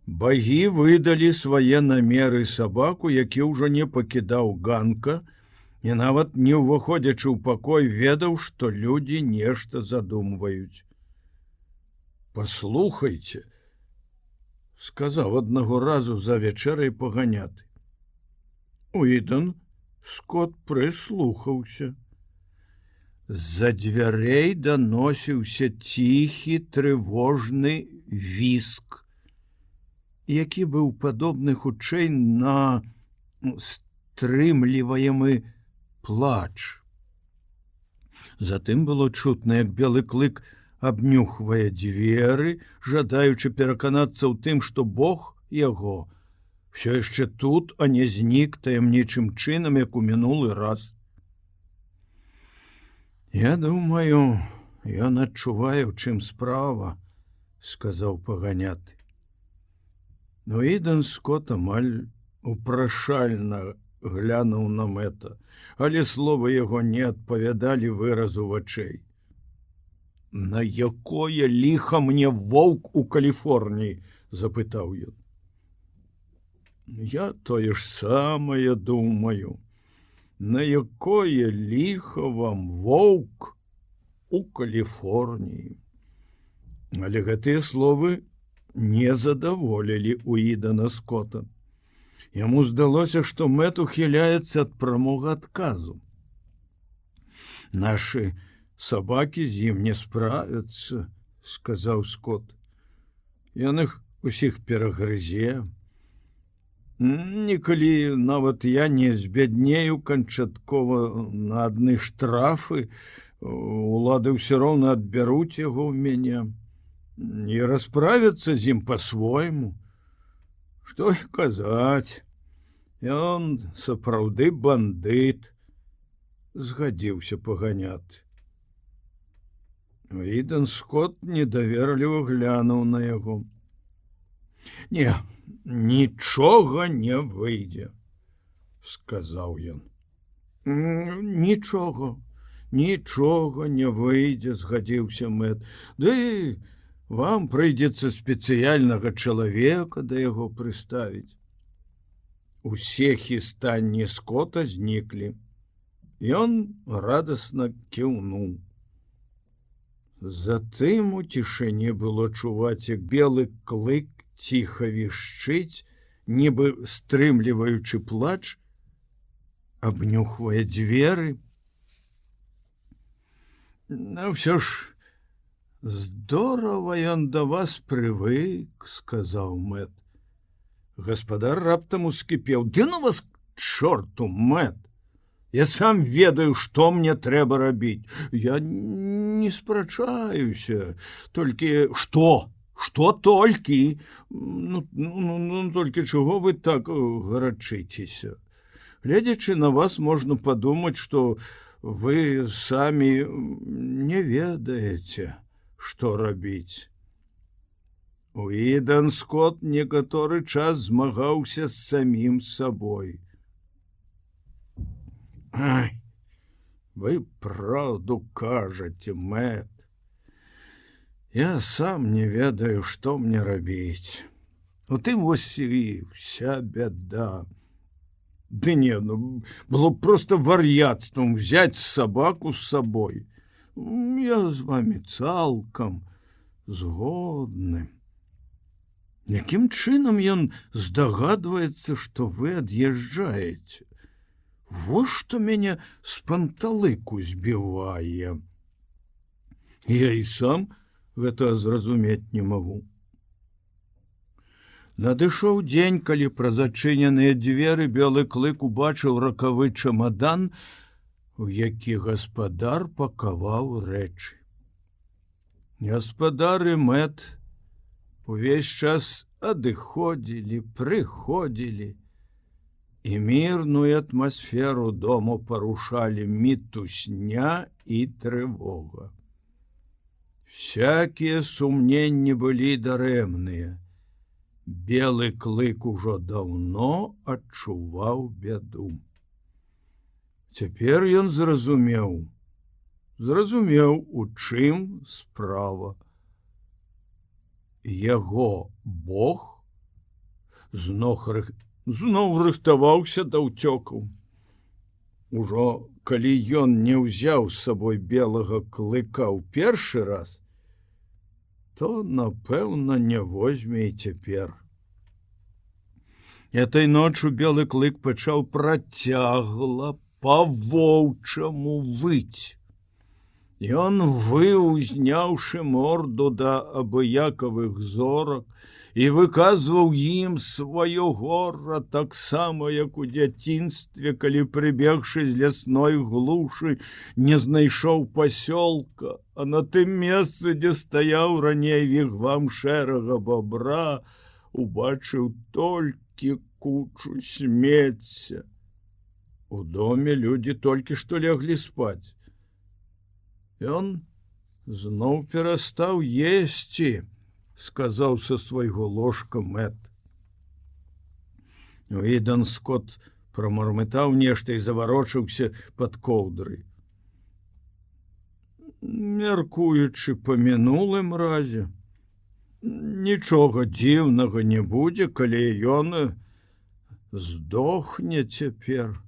багі выдалі свае намеры сабаку, які ўжо не пакідаў ганка, і нават не ўваходзячы ў пакой, ведаў, што людзі нешта задумваюць. «Паслухайце», — сказаў аднаго разу за вячэрай паганяты. Уідэн Скотт прыслухаўся. З-за дзвярэй даносіўся ціхі трывожны віск, які быў падобны хутчэй на стрымліваемы плач. Затым было чутна, як белы клык абнюхвае дзверы, жадаючы пераканацца ў тым, што Бог яго все яшчэ тут, а не знік таямнічым чынам, як у мінулы раз. «Я думаю, ён адчувае, у чым справа», — сказаў паганяты. Но Уідэн Скотт амаль упрашальна глянуў на Мэта, але словы яго не адпавядалі выразу вачэй. «На якое ліха мне воўк у Каліфорніі?» — запытаў ён. «Я тое ж самае думаю. На якое ліха вам воўк у Каліфорніі?» Але гэтыя словы не задаволілі Уідэна Скотта. Яму здалося, што Мэт ухіляецца ад прамога адказу. «Нашы сабакі з ім не справяцца», — сказаў Скотт. «Ён іх усіх перагрызе. Некалі нават я не збяднею канчаткова на адны штрафы, улады ўсё роўна адбяруць яго ў мяне і расправяцца з ім па-свойму. Што і казаць, ён сапраўды бандыт, згадзіўся паганяты. Ідэн Скот недаверліва глянуў на яго. Не, нічога не выйдзе, сказаў ён. Нічога не выйдзе, згадзіўся Мэт. Ды вам прыйдзецца спецыяльнага чалавека да яго прыставіць. Усе хістанні Скота зніклі. Ён радасна кіўнуў. Затым у цішыні было чуваць, як белы клык ціха вішчыць, нібы стрымліваючы плач, абнюхвае дзверы. Ўсё ж здорава ён да вас прывык, сказаў Мэт. Гаспадар раптам ускіпеў. Ды ну вас к чорту, Мэт! Я сам ведаю, што мне трэба рабіць. Я не спрачаюся. Толькі што? Што толькі? Толькі чаго вы так гарачыцеся? Гледзячы на вас, можна падумаць, што вы самі не ведаеце, што рабіць. Уідэн Скот некаторы час змагаўся з самім сабой. Ай, вы праўду кажаце, Мэт. Я сам не ведаю, што мне рабіць. У тым вось і вся бяда. Ды не, было просто вар'яцтвам взять сабаку з сабой. Я з вами цалкам згодны. Якім чынам ён здагадваецца, што вы ад'язджаеце? Во што мяне з панталыку збівае. Я і сам гэта зразумець не магу. Надышоў дзень, калі праз адчыненыя дзверы белы клык убачыў ракавы чамадан, у які гаспадар пакаваў рэчы. Гаспадар і Мэт увесь час адыходзілі, прыходзілі, і мірную атмасферу дому парушалі мітусня і трывога. Всякія сумненні былі дарэмныя. Белы клык ужо даўно адчуваў бяду. Цяпер ён зразумеў, у чым справа. Яго Бог зноў рыхтаваўся да ўцёкаў. Ужо калі ён не ўзяў з сабой белага клыка ў першы раз, то, напэўна, не возьме і цяпер. Этой ноччу белы клык пачаў працягла па-воўчаму выць. Ён выў, узняўшы морду да абыякавых зорак, і выказваў ім сваё гора таксама, як у дзяцінстве, калі, прыбегшы з лясной глушы, не знайшоў пасёлка, а на тым месцы, дзе стаяў раней вігвам шэрага бабра, убачыў толькі кучу смецця. У доме людзі толькі што ляглі спаць. Ён зноў перастаў есці, сказаў са свайго ложка Мэт. Уідэн Скот прамармытаў нешта і заварочыўся пад коўдрай. Мяркуючы па мінулым разе, нічога дзіўнага не будзе, калі ён здохне цяпер.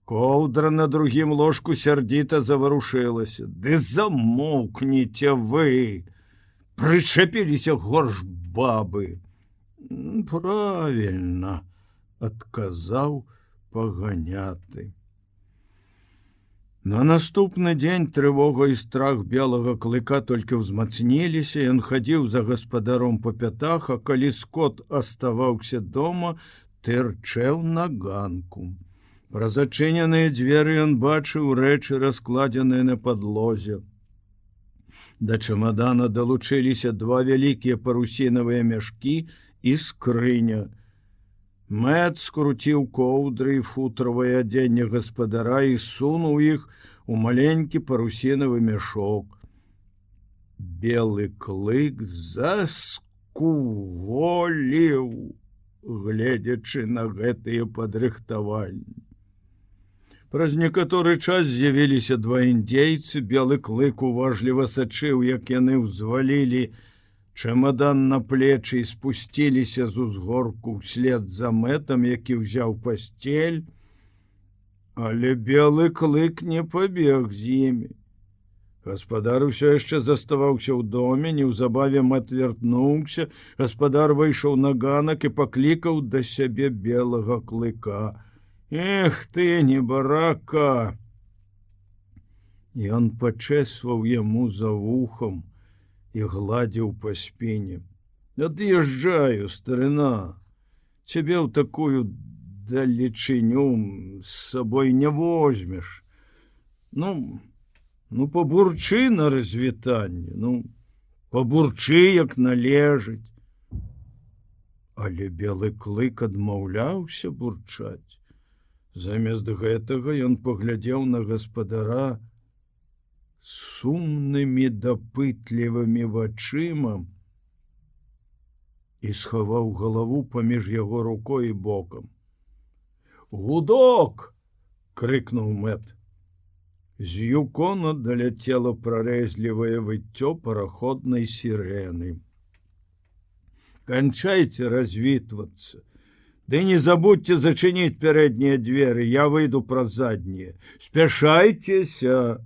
Коўдра на другім ложку сярдзіта заварушылася. Ды замоўкніце вы! Прычапіліся горш бабы. Правільна, адказаў паганяты. На наступны дзень трывога і страх белага клыка толькі ўзмацніліся, ён хадзіў за гаспадаром па пятах, а калі Скот аставаўся дома, тырчэў на ганку. Праз адчыненыя дзверы ён бачыў рэчы, раскладзеныя на падлозе. Да чамадана далучыліся два вялікія парусінавыя мяшкі і скрыня. Мэт скруціў коўдры і футравае адзенне гаспадара і сунуў іх у маленькі парусінавы мяшок. Белы клык заскуволіў, гледзячы на гэтыя падрыхтаванні. Праз некаторы час з'явіліся два індзейцы. Белы клык уважліва сачыў, як яны ўзвалілі чемадан на плечы і спусціліся з узгорку ўслед за Мэтам, які ўзяў пасцель. Але белы клык не пабег з імі. Гаспадар усё яшчэ заставаўся ў доме, неўзабаве Мэт вярнуўся. Гаспадар выйшаў на ганак і паклікаў да сябе белага клыка. «Эх ты, небарака!» Ён пачэсваў яму за вухам і гладзіў па спіне. «Ад'язджаю, старына, цябе ў такую далечыню з сабой не возьмеш. Ну, пабурчы на развітанне, пабурчы, як належыць». Але белы клык адмаўляўся бурчаць. Замест гэтага ён паглядзеў на гаспадара сумнымі дапытлівымі вачыма і схаваў галаву паміж яго рукой і бокам. «Гудок!» — крыкнуў Мэт. З юкона даляцела прарэзлівае выццё параходнай сірэны. «Канчайце развітвацца. Ды не забудьте зачыніць пярэднія дзверы, я выйду праз заднія. Спяшайцеся!»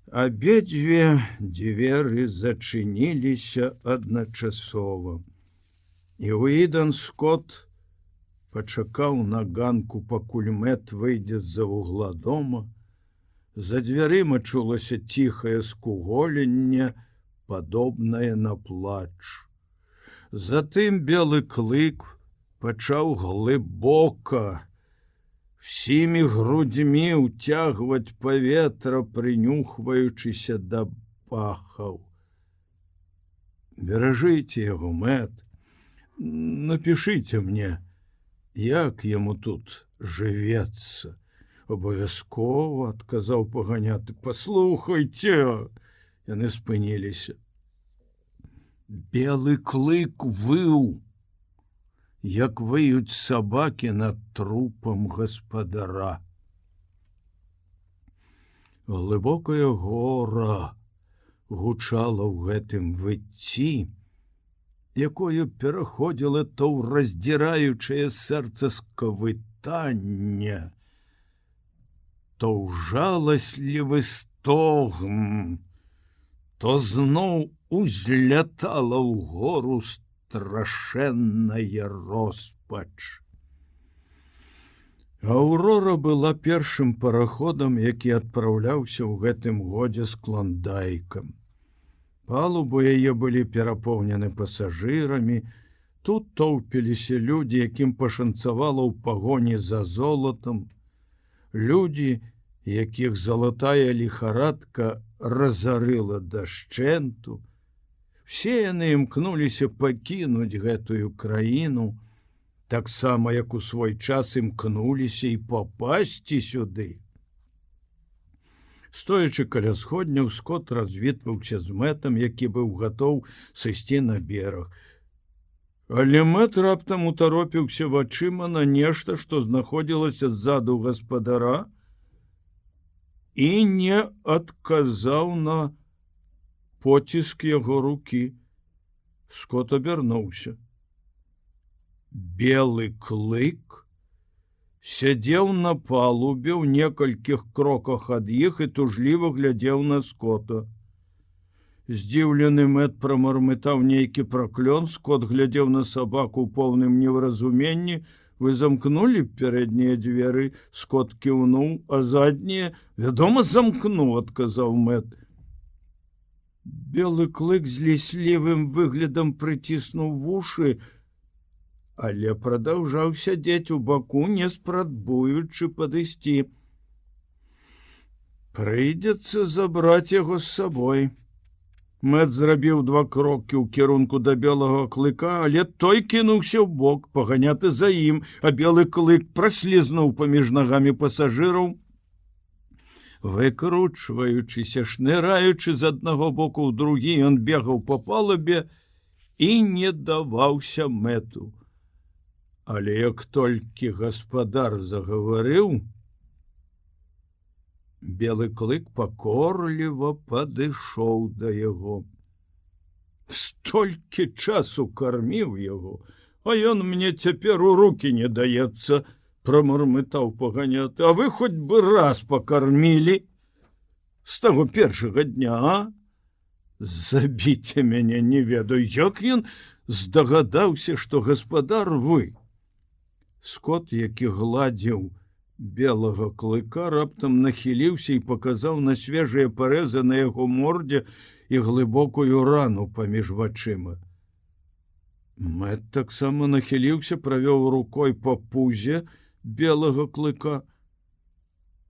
Абедзве дзверы зачыніліся адначасова. І Уідон Скотт пачакаў на ганку, пакуль Мэт выйдзе з-за вугла дома. За дзвярыма чулася ціхае скуголенне, падобнае на плач. Затым белы клык пачаў глыбока, всімі грудзьмі ўцягваць паветра, прынюхваючыся да пахаў. «Беражыце яго, Мэт. Напішыце мне, як яму тут жывецца». «Абавязкова», — адказаў паганяты. «Паслухайце». Яны спыніліся. Белы клык выў, як выюць сабакі над трупам гаспадара. Глыбокае гора гучала ў гэтым выцці, якое пераходзіла то ў раздзіраючае сэрца скавытання, то ў жаласлівы стогн, то зноў узлятала ўгору страшэнная роспач. Аўрора была першым параходам, які адпраўляўся ў гэтым годзе з Клондайкам. Палубы яе былі перапоўнены пасажырамі. Тут тоўпіліся людзі, якім пашанцавала ў пагоні за золатам. Людзі, якіх залатая ліхарадка разарыла дашчэнту. Все яны імкнуліся пакінуць гэтую краіну, таксама як у свой час імкнуліся і папасці сюды. Стоячы каля сходняў, Скотт развітваўся з Мэтам, які быў гатоў сысці на бераг. Але Мэт раптам утаропіўся вачыма на нешта, што знаходзілася ззаду гаспадара, і не адказаў на поціск яго рукі. Скотт абярнуўся. Белы клык сядзеў на палубе ў некалькіх кроках ад іх і тужліва глядзеў на Скотта. Здзіўлены Мэт прамармытаў нейкі праклён. Скотт глядзеў на сабаку ў поўным невразуменні. «Вы замкнулі пярэднія дзверы?» Скотт кіўнуў. «А заднія?» «Вядома, замкну», — адказаў Мэт. Белы клык з ліслівым выглядам прыціснуў вушы, але прадаўжаў сядзець у баку, не спрабуючы падысці. «Прыйдзецца забраць яго з сабой. Мэт зрабіў 2 крокі ў кірунку да белага клыка, але той кінуўся ў бок, паганяты за ім, а белы клык праслізнуў паміж нагамі пасажыраў. Выкручваючыся, шныраючы з аднаго боку ў другі, ён бегаў па палубе і не даваўся Мэту. Але як толькі гаспадар загаварыў, белы клык пакорліва падышоў да яго. Столькі часу карміў яго, а ён мне цяпер у рукі не даецца, прамармытаў паганяты. А вы хоць бы раз пакармілі з таго першага дня, а? Забіце мяне, не ведаю, як ён здагадаўся, што гаспадар вы. Скот, які гладзіў белага клыка, раптам нахіліўся і паказаў на свежыя парэзы на яго мордзе і глыбокую рану паміж вачыма. Мэт таксама нахіліўся, правёў рукой па пузе белага клыка.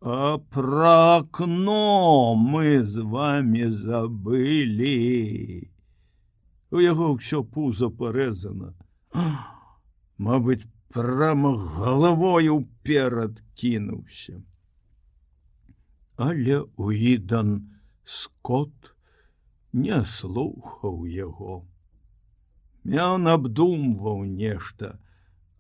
А пра акно мы з вамі забылі. У яго ўсё пузо парэзана. Мабыць, прама галавою ўперад кінуўся. Але Уідан Скот не слухаў яго. Ён абдумваў нешта.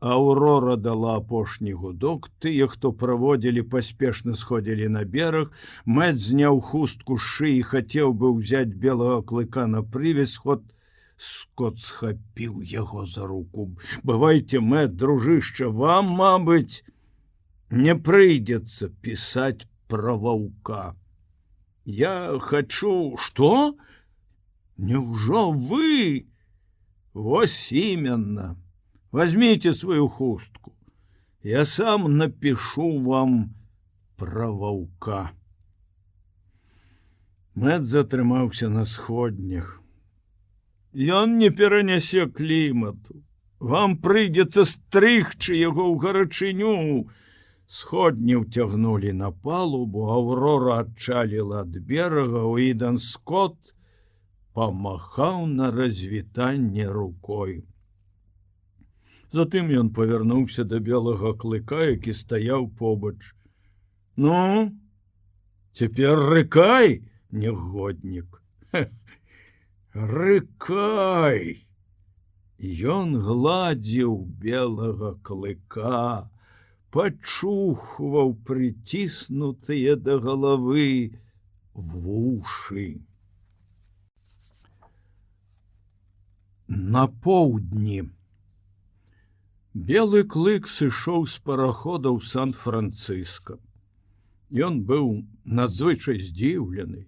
Аўрора дала апошні гудок, тыя, хто праводзілі, паспешна сходзілі на бераг. Мэт зняў хустку з шыі, хацеў бы ўзяць белага клыка на прывязь, Скот схапіў яго за руку. Бывайце, Мэт, дружышча, вам, мабыць, не прыйдзецца пісаць пра ваўка. Я хачу... Што? Няўжо вы? Вось именно. Возьмите свою хустку. Я сам напишу вам пра ваўка. Мэт затрымаўся на сходнях. Ён не перанясе клімату. Вам прыйдзецца стрыгчы яго ў гарачыню. Сходні ўцягнулі на палубу, Аўрора адчаліла ад берага, Уідан Скот памахаў на развітанне рукой. Затым ён павярнуўся да белага клыка, які стаяў побач. Ну, цяпер рыкай, негоднік. Рыкай! Ён гладзіў белага клыка, пачухваў прыціснутыя да галавы вушы. На поўдні белы клык сышоў з парахода ў Сан-Францыска. Ён быў надзвычай здзіўлены.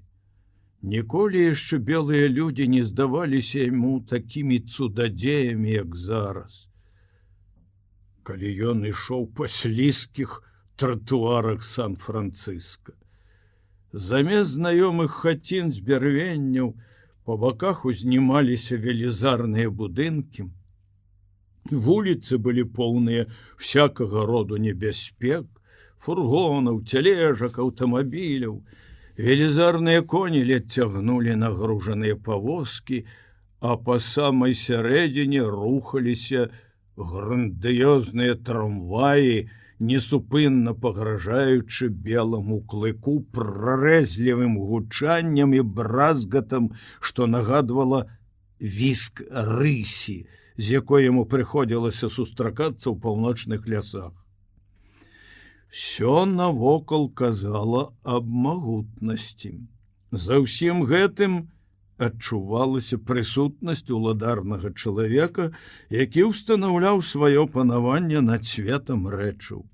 Ніколі яшчэ белыя людзі не здаваліся яму такімі цудадзеямі, як зараз. Калі ён ішоў па слізкіх тратуарах Сан-Францыска. Замест знаёмых хацін з бярвенняў па баках узнімаліся велізарныя будынкі. Вуліцы былі поўныя всякага роду небяспек, фургонаў, цялежак, аўтамабіляў. Велізарныя коні ледь цягнулі нагружаныя павозкі, а па самай сярэдзіне рухаліся грандыёзныя трамваі, несупынна пагражаючы беламу клыку прарэзлівым гучаннем і бразгатам, што нагадвала віск рысі, з якой яму прыходзілася сустракацца ў паўночных лясах. Всё навокал казала аб магутнасці. За ўсім гэтым адчувалася прысутнасць уладарнага чалавека, які ўстанаўляў сваё панаванне над светам рэчаў.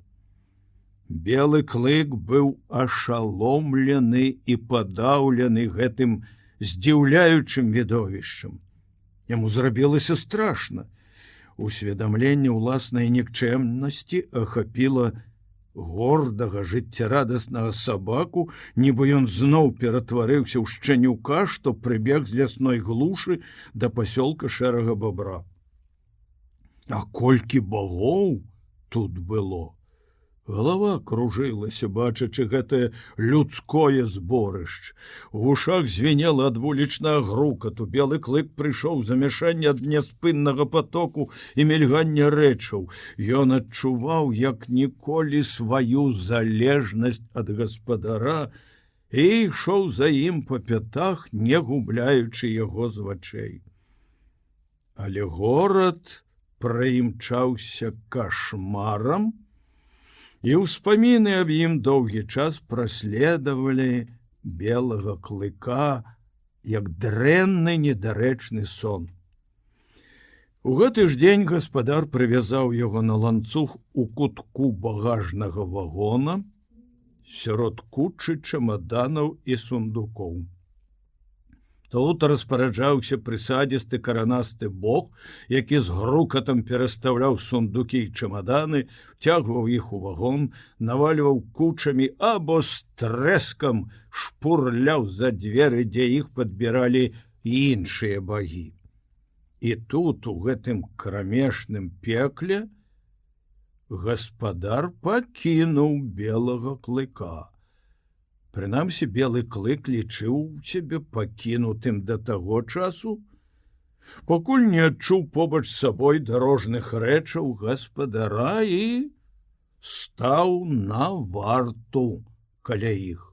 Белы клык быў ашаломлены і падаўлены гэтым здзіўляючым відовішчам. Яму зрабілася страшна. Усведамленне ўласнай нікчэмнасці ахапіла гордага, жыццярадаснага сабаку, нібы ён зноў ператварыўся ў шчанюка, што прыбег з лясной глушы да пасёлка Шэрага Бабра. А колькі багоў тут было! Галава кружылася, бачачы гэтае людское зборышч. У вушах звенела ад вулічнага грукату. Белы клык прыйшоў замяшанне ад няспыннага потоку і мільгання рэчаў. Ён адчуваў, як ніколі сваю залежнасць ад гаспадара і ішоў за ім па пятах, не губляючы яго з вачэй. Але горад праімчаўся кашмарам, і ўспаміны аб ім доўгі час праследавалі белага клыка, як дрэнны недарэчны сон. У гэты ж дзень гаспадар прывязаў яго на ланцуг у кутку багажнага вагона сярод кучы чамаданаў і сундукоў. Тут распараджаўся прысадзісты каранасты бог, які з грукатам перастаўляў сундукі і чамаданы, цягваў іх у вагон, навальваў кучамі або з трэскам шпурляў за дзверы, дзе іх падбіралі іншыя багі. І тут, у гэтым крамешным пекле, гаспадар пакінуў белага клыка. Прынамсі, белы клык лічыў сябе пакінутым да таго часу, пакуль не адчуў побач з сабой дарожных рэчаў гаспадара і стаў на варту каля іх.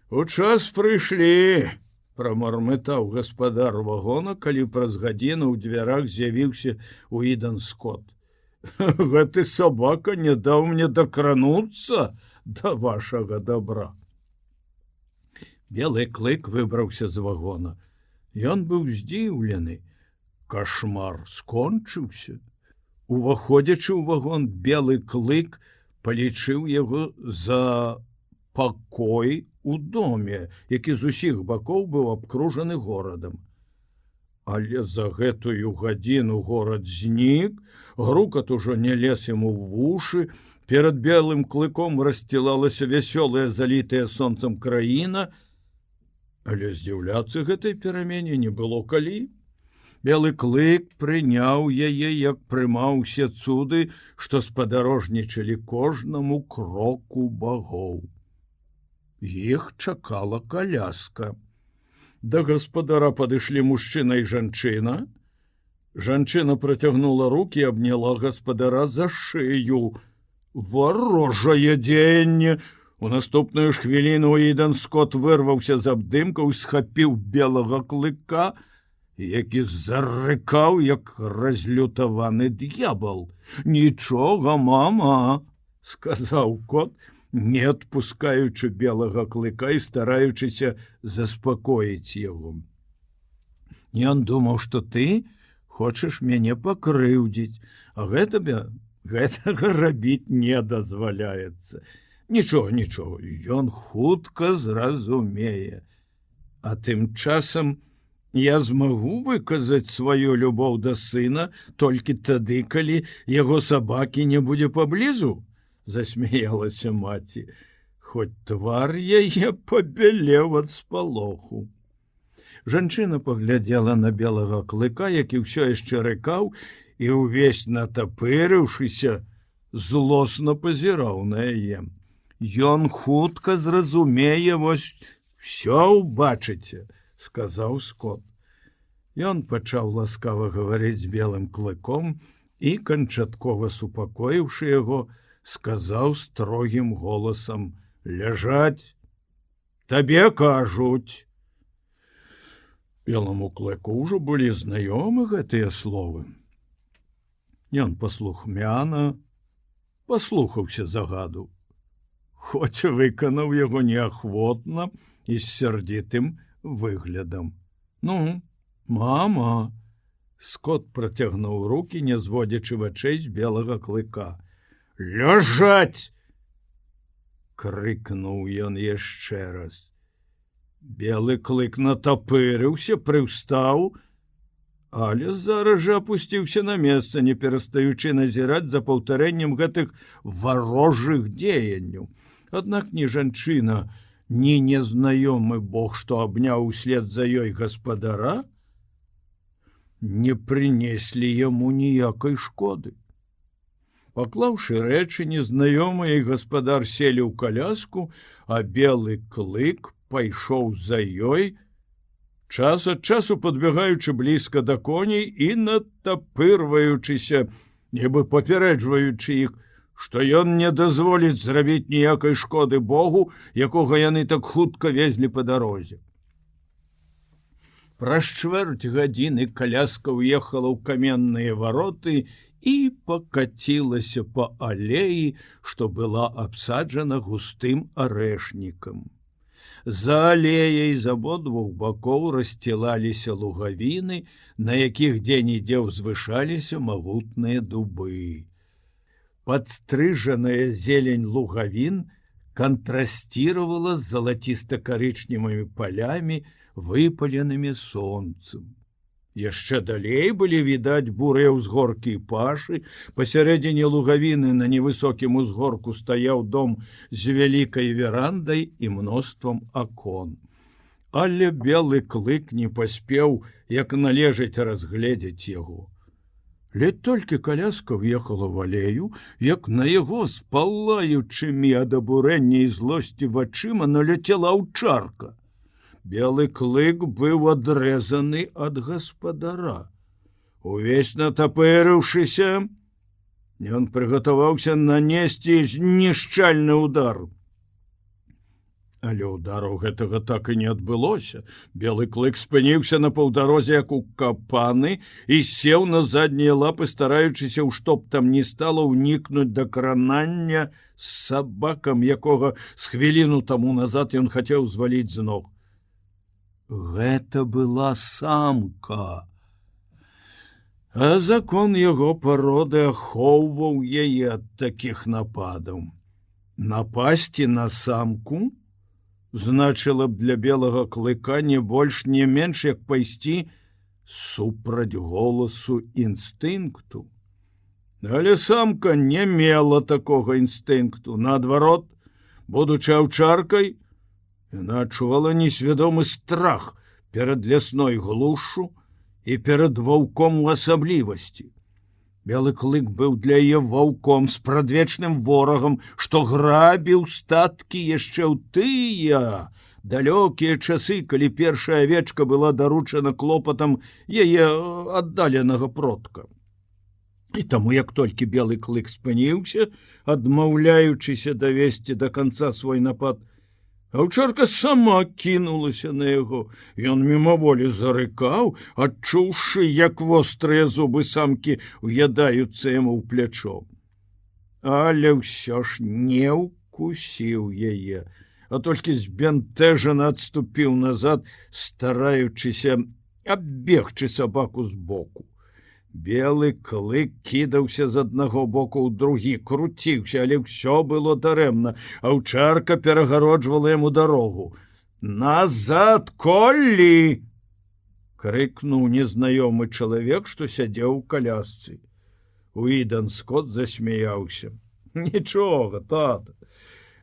У час прыйшлі, прамармытаў гаспадар вагона, калі праз гадзіну ў дзвярах з'явіўся Уідэн Скотт. Гэты сабака не даў мне дакрануцца да вашага добра. Белы клык выбраўся з вагона. Ён быў здзіўлены. Кашмар скончыўся. Уваходзячы ў вагон, белы клык палічыў яго за пакой у доме, які з усіх бакоў быў абкружаны горадам. Але за гэтую гадзіну горад знік, грукат ужо не лез яму ў вушы, перад белым клыком рассцілалася вясёлая, залітая сонцам краіна, але здзіўляцца гэтай перамене не было калі. Белы клык прыняў яе, як прымаў усе цуды, што спадарожнічалі кожнаму кроку багоў. Іх чакала каляска. Да гаспадара падышлі мужчына і жанчына. Жанчына працягнула рукі і абняла гаспадара за шыю. Варожае дзеянне! У наступную ж хвіліну Уідэн Скотт вырваўся з абдымкаў, схапіў белага клыка, які зарыкаў, як разлютаваны д'ябал. «Нічога, мама!» — сказаў кот, не адпускаючы белага клыка і стараючыся заспакоіць яго. Ён думаў, што ты хочаш мяне пакрыўдзіць, а гэтага рабіць не дазваляецца. Нічога, ён хутка зразумее. А тым часам я змагу выказаць сваю любоў да сына толькі тады, калі яго сабакі не будзе паблізу, засмяялася маці, хоць твар яе пабялеў ад спалоху. Жанчына паглядзела на белага клыка, які ўсё яшчэ рыкаў, і ўвесь натапырыўшыся, злосна пазіраў на яе. Ён хутка зразумее, вось всё убачыце, сказаў Скотт. Ён пачаў ласкава гаварыць з белым клыком і, канчаткова супакоіўшы яго, сказаў строгім голасам: «Ляжаць! Табе кажуць!» Белому клыку ўжо былі знаёмы гэтыя словы. Ён паслухмяна паслухаўся загаду, хоць выканаў яго неахвотна і з сярдзітым выглядам. «Ну, мама!» Скотт працягнуў рукі, не зводзячы вачэй з белага клыка. «Ляжаць!» — крыкнуў ён яшчэ раз. Белы клык натапырыўся, прыўстаў, але зараз жа апусціўся на месца, не перастаючы назіраць за паўтарэннем гэтых варожых дзеянняў. Аднак ні жанчына, ні незнаёмы бог, што абняў услед за ёй гаспадара, не прынеслі яму ніякай шкоды. Паклаўшы рэчы, незнаёмы і гаспадар селі ў каляску, а белы клык пайшоў за ёй, час ад часу падбягаючы блізка да коней і натапырваючыся, нібы папярэджваючы іх, што ён не дазволіць зрабіць ніякай шкоды Богу, якога яны так хутка везлі па дарозе. Праз чвэрць гадзіны каляска ўехала ў каменныя вароты і пакацілася па алеі, што была абсаджана густым арэшнікам. За алеяй з абодвух бакоў рассцілаліся лугавіны, на якіх дзе-нідзе ўзвышаліся магутныя дубы. Падстрыжаная зелень лугавін кантрасціравала з залаціста-карычневымі палямі, выпаленымі сонцам. Яшчэ далей былі відаць бурыя ўзгоркі і пашы, пасярэдзіне лугавіны на невысокім узгорку стаяў дом з вялікай верандай і мноствам акон. Але белы клык не паспеў, як належыць разгледзець яго. Ледь толькі каляска ўехала в алею, як на яго з палаючымі ад абурэння і злосці вачыма наляцела аўчарка. Белы клык быў адрэзаны ад гаспадара. Увесь натапырыўшыся, ён прыгатаваўся нанесці знішчальны удар. Але ўдару гэтага так і не адбылося. Белы клык спыніўся на паўдарозе, як укапаны, і сеў на заднія лапы, стараючыся, што б там ні стала, ўнікнуць да кранання з сабакам, якога з хвіліну таму назад ён хацеў зваліць з ног. Гэта была самка. А закон яго пароды ахоўваў яе ад такіх нападаў. Напасці на самку значыла б для белага клыка не больш, не менш, як пайсці супраць голасу інстынкту. Але самка не мела такога інстынкту. Наадварот, будучы аўчаркай, яна адчувала несвядомы страх перад лясной глушшу і перад ваўком у асаблівасці. Белы клык быў для яе ваўком, спрадвечным ворагам, што грабіў статкі яшчэ ў тыя далёкія часы, калі першая авечка была даручана клопатам яе аддаленага продка. І таму, як толькі белы клык спыніўся, адмаўляючыся давесці да канца свой напад, аўчарка сама кінулася на яго. Ён мімаволі зарыкаў, адчуўшы, як вострыя зубы самкі уядаюцца яму ў плячо. Але ўсё ж не ўкусіў яе, а толькі збянтэжана адступіў назад, стараючыся аббегчы сабаку збоку. Белы клык кідаўся з аднаго боку ў другі, круціўся, але ўсё было дарэмна. Аўчарка перагароджвала яму дарогу. «Назад, Коллі!» — крыкнуў незнаёмы чалавек, што сядзеў у калясцы. Уідон Скотт засмяяўся. «Нічога, тата,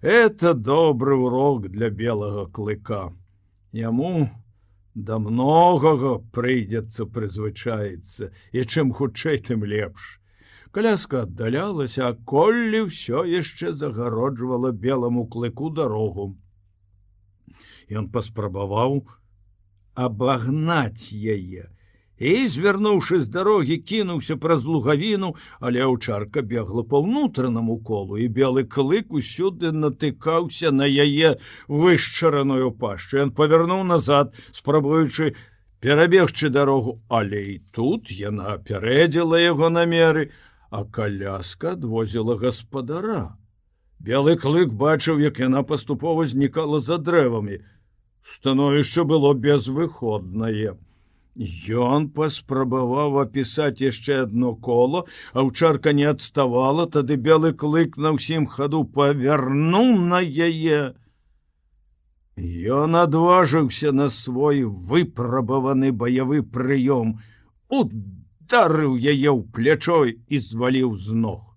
это добры урок для белага клыка. Яму да многага прыйдзецца прызвычаіцца, і чым хутчэй, тым лепш». Каляска аддалялася, а Коллі ўсё яшчэ загароджвала беламу клыку дарогу. Ён паспрабаваў абагнаць яе і, звярнуўшы з дарогі, кінуўся праз лугавіну, але аўчарка бегла па ўнутранаму колу, і белы клык усюды натыкаўся на яе вышчараную пашчу. Ён павярнуў назад, спрабуючы перабегчы дарогу, але і тут яна апярэдзіла яго намеры, а каляска адвозіла гаспадара. Белы клык бачыў, як яна паступова знікала за дрэвамі. Становішча было безвыходнае. Ён паспрабаваў апісаць яшчэ адно кола, аўчарка не адставала, тады белы клык на ўсім хаду павярнуў на яе. Ён адважыўся на свой выпрабаваны баявы прыём, ударыў яе ў плячо і зваліў з ног.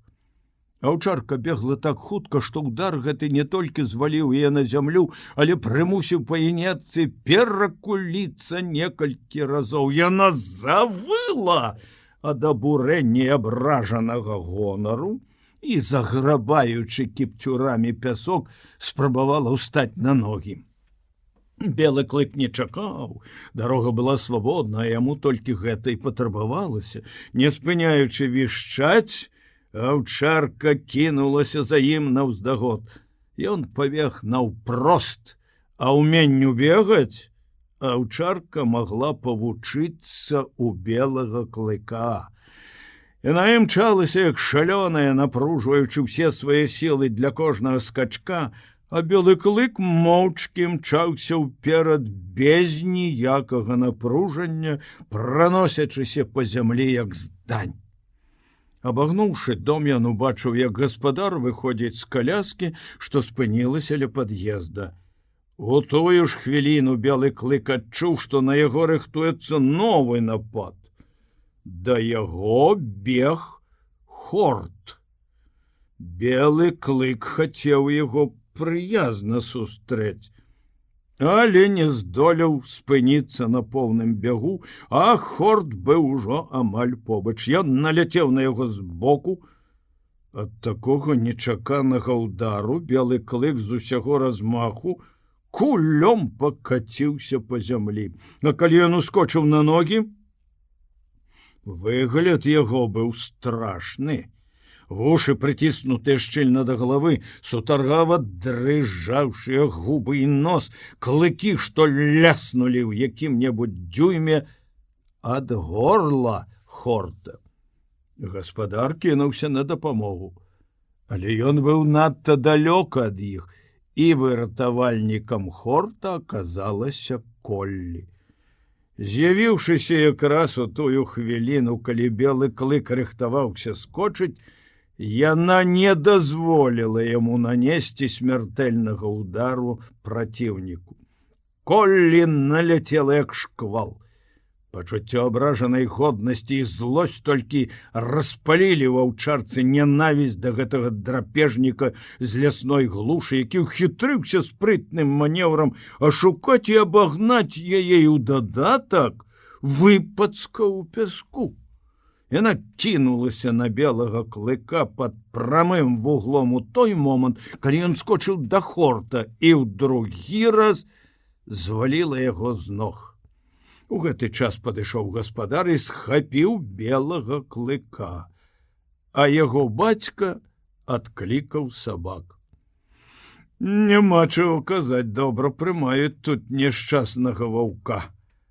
Аўчарка бегла так хутка, што ўдар гэты не толькі зваліў яе на зямлю, але прымусіў па інерцыі перакуліцца некалькі разоў. Яна завыла ад абурэння і абражанага гонару, і, заграбаючы кіпцюрамі пясок, спрабавала ўстаць на ногі. Белы клык не чакаў, дарога была свабодна, а яму толькі гэта і патрабавалася. Не спыняючы вішчаць, аўчарка кінулася за ім наўздагод. Ён пабег наўпрост, а ўменню бегаць аўчарка магла павучыцца ў белага клыка. Яна імчалася, як шалёная, напружваючы ўсе свае сілы для кожнага скачка, а белы клык моўчкі мчаўся ўперад без ніякага напружання, праносячыся па зямлі, як здань. Абагнуўшы дом, ён убачыў, як гаспадар выходзіць з каляскі, што спынілася ля пад'езда. У тую ж хвіліну белы клык адчуў, што на яго рыхтуецца новы напад. Да яго бег Хорт. Белы клык хацеў яго прыязна сустрэць, але не здолеў спыніцца на поўным бегу, а Хорт быў ужо амаль побач. Ён наляцеў на яго збоку. Ад такога нечаканага ўдару белы клык з усяго размаху кулём пакаціўся па зямлі. А калі ён ускочыў на ногі, выгляд яго быў страшны. Вушы, прыціснутыя шчыльна да галавы, сутаргава дрыжаўшыя губы і нос, клыкі, што ляснулі ў якім-небудзь дзюйме ад горла Хорта. Гаспадар кінуўся на дапамогу, але ён быў надта далёка ад іх, і выратавальнікам Хорта аказалася Коллі. З'явіўшыся якраз у тую хвіліну, калі белы клык рыхтаваўся скочыць, яна не дазволіла яму нанесці смяртэльнага ўдару праціўніку. Коллі наляцела як шквал. Пачуццё абражанай годнасці і злосць толькі распалілі ў аўчарцы нянавісць да гэтага драпежніка з лясной глушы, які ўхітрыўся спрытным манеўрам ашукаць і абагнаць яе і ў дадатак выпацкаў у пяску. Яна кінулася на белага клыка пад прамым вуглом у той момант, калі ён скочыў да Хорта і ў другі раз зваліла яго з ног. У гэты час падышоў гаспадар і схапіў белага клыка, а яго бацька адклікаў сабак. Няма чаго казаць, добра прымаюць тут няшчаснага ваўка,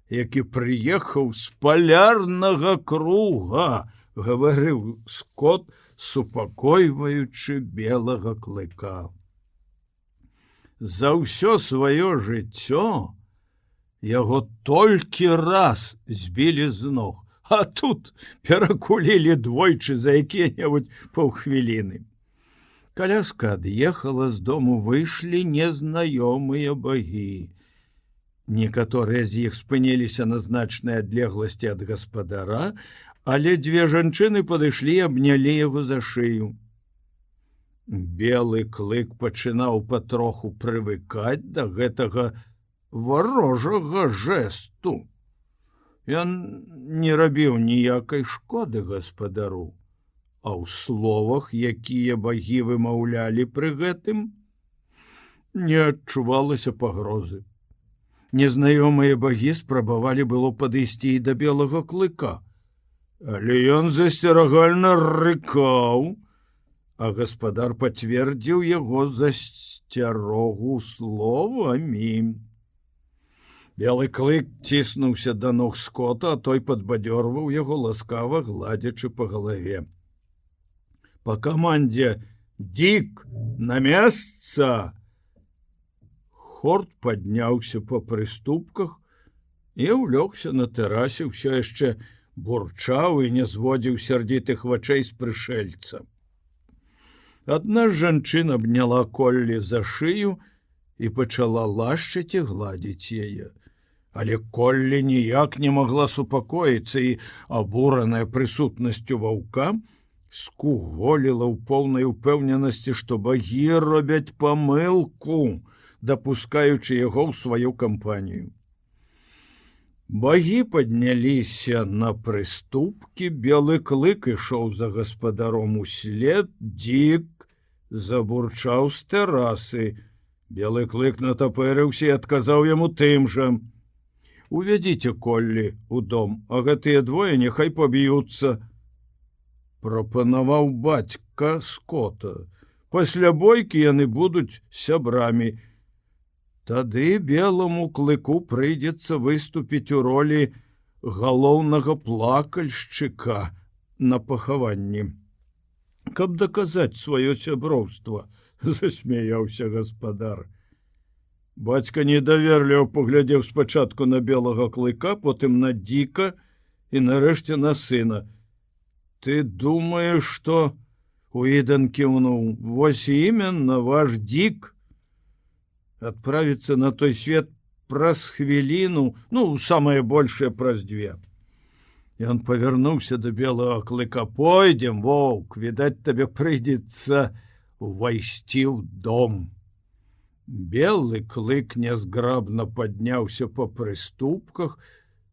які прыехаў з палярнага круга, гаварыў Скот, супакойваючы белага клыка. За ўсё сваё жыццё яго толькі раз збілі з ног, а тут перакулілі двойчы за якія-небудзь паўхвіліны. Каляска ад'ехала, з дому выйшлі незнаёмыя багі. Некаторыя з іх спыніліся на значнай адлегласці ад гаспадара, але дзве жанчыны падышлі і абнялі яго за шыю. Белы клык пачынаў патроху прывыкаць да гэтага варожага жэсту. Ён не рабіў ніякай шкоды гаспадару, а ў словах, якія багі вымаўлялі пры гэтым, не адчувалася пагрозы. Незнаёмыя багі спрабавалі было падысці і да белага клыка, але ён засцерагальна рыкаў, а гаспадар пацвердзіў яго засцярогу словамі. Белы клык ціснуўся да ног Скота, а той падбадзёрваў яго, ласкава гладзячы па галаве. Па камандзе «Дик, на месца!» Хорт падняўся па прыступках і ўлёгся на тэрасе, ўсё яшчэ бурчаў і не зводзіў сярдзітых вачэй з прышэльца. Адна з жанчын абняла Коллі за шыю і пачала лашчыць і гладзіць яе. Але Коллі ніяк не магла супакоіцца і, абураная прысутнасцю ваўка, скуголіла ў поўнай упэўненасці, што багі робяць памылку, дапускаючы яго ў сваю кампанію. Багі падняліся на прыступкі, белы клык ішоў за гаспадаром услед, Дзік забурчаў з тэрасы. Белы клык натапырыўся і адказаў яму тым жа. «Увядзіце Коллі ў дом, а гэтыя двое няхай паб'юцца», прапанаваў бацька Скота. «Пасля бойкі яны будуць сябрамі. Тады беламу клыку прыйдзецца выступіць у ролі галоўнага плакальшчыка на пахаванні. Каб даказаць сваё сяброўства», засмяяўся гаспадар. Бацька недаверліва паглядзеў спачатку на белага клыка, потым на Дзіка і нарэшце на сына. «Ты думаеш, што...» Уідан кіўнуў. «Вось іменна ваш Дзік адправіцца на той свет праз хвіліну, самае большае праз 2. Ён павярнуўся да белага клыка. «Пойдзем, воўк, відаць, табе прыйдзецца увайсці ў дом». Белы клык нязграбна падняўся па прыступках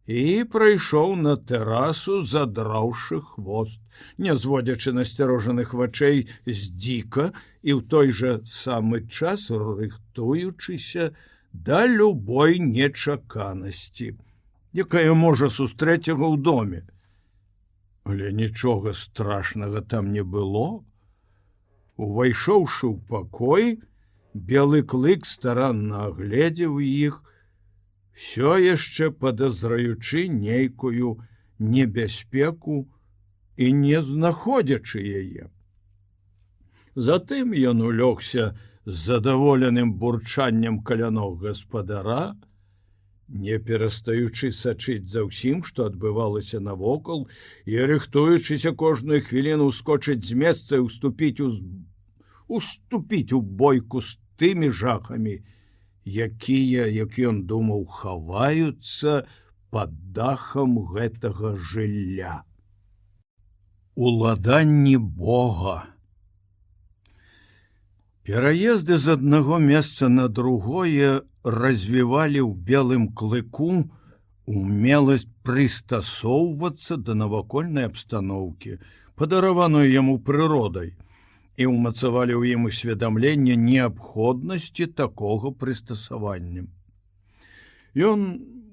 і прайшоў на тэрасу, задраўшы хвост, не зводзячы насцярожаных вачэй з Дзіка і ў той жа самы час рыхтуючыся да любой нечаканасці, якая можа сустрэць яго ў доме. Але нічога страшнага там не было. Увайшоўшы ў пакой, белы клык старанна агледзеў іх, все яшчэ падазраючы нейкую небяспеку і не знаходзячы яе. Затым ён улёгся з задаволеным бурчаннем каля ног гаспадара, не перастаючы сачыць за ўсім, што адбывалася навокал, і рыхтуючыся кожную хвіліну ускочыць з месца і уступіць у бойку з тымі жахамі, якія, як ён думаў, хаваюцца пад дахам гэтага жылля. Уладанні Бога. Пераезды з аднаго месца на другое развівалі ў белым клыку умеласць прыстасоўвацца да навакольнай абстаноўкі, падараваную яму прыродай, і ўмацавалі ў ім усведамленне неабходнасці такога прыстасавання. Ён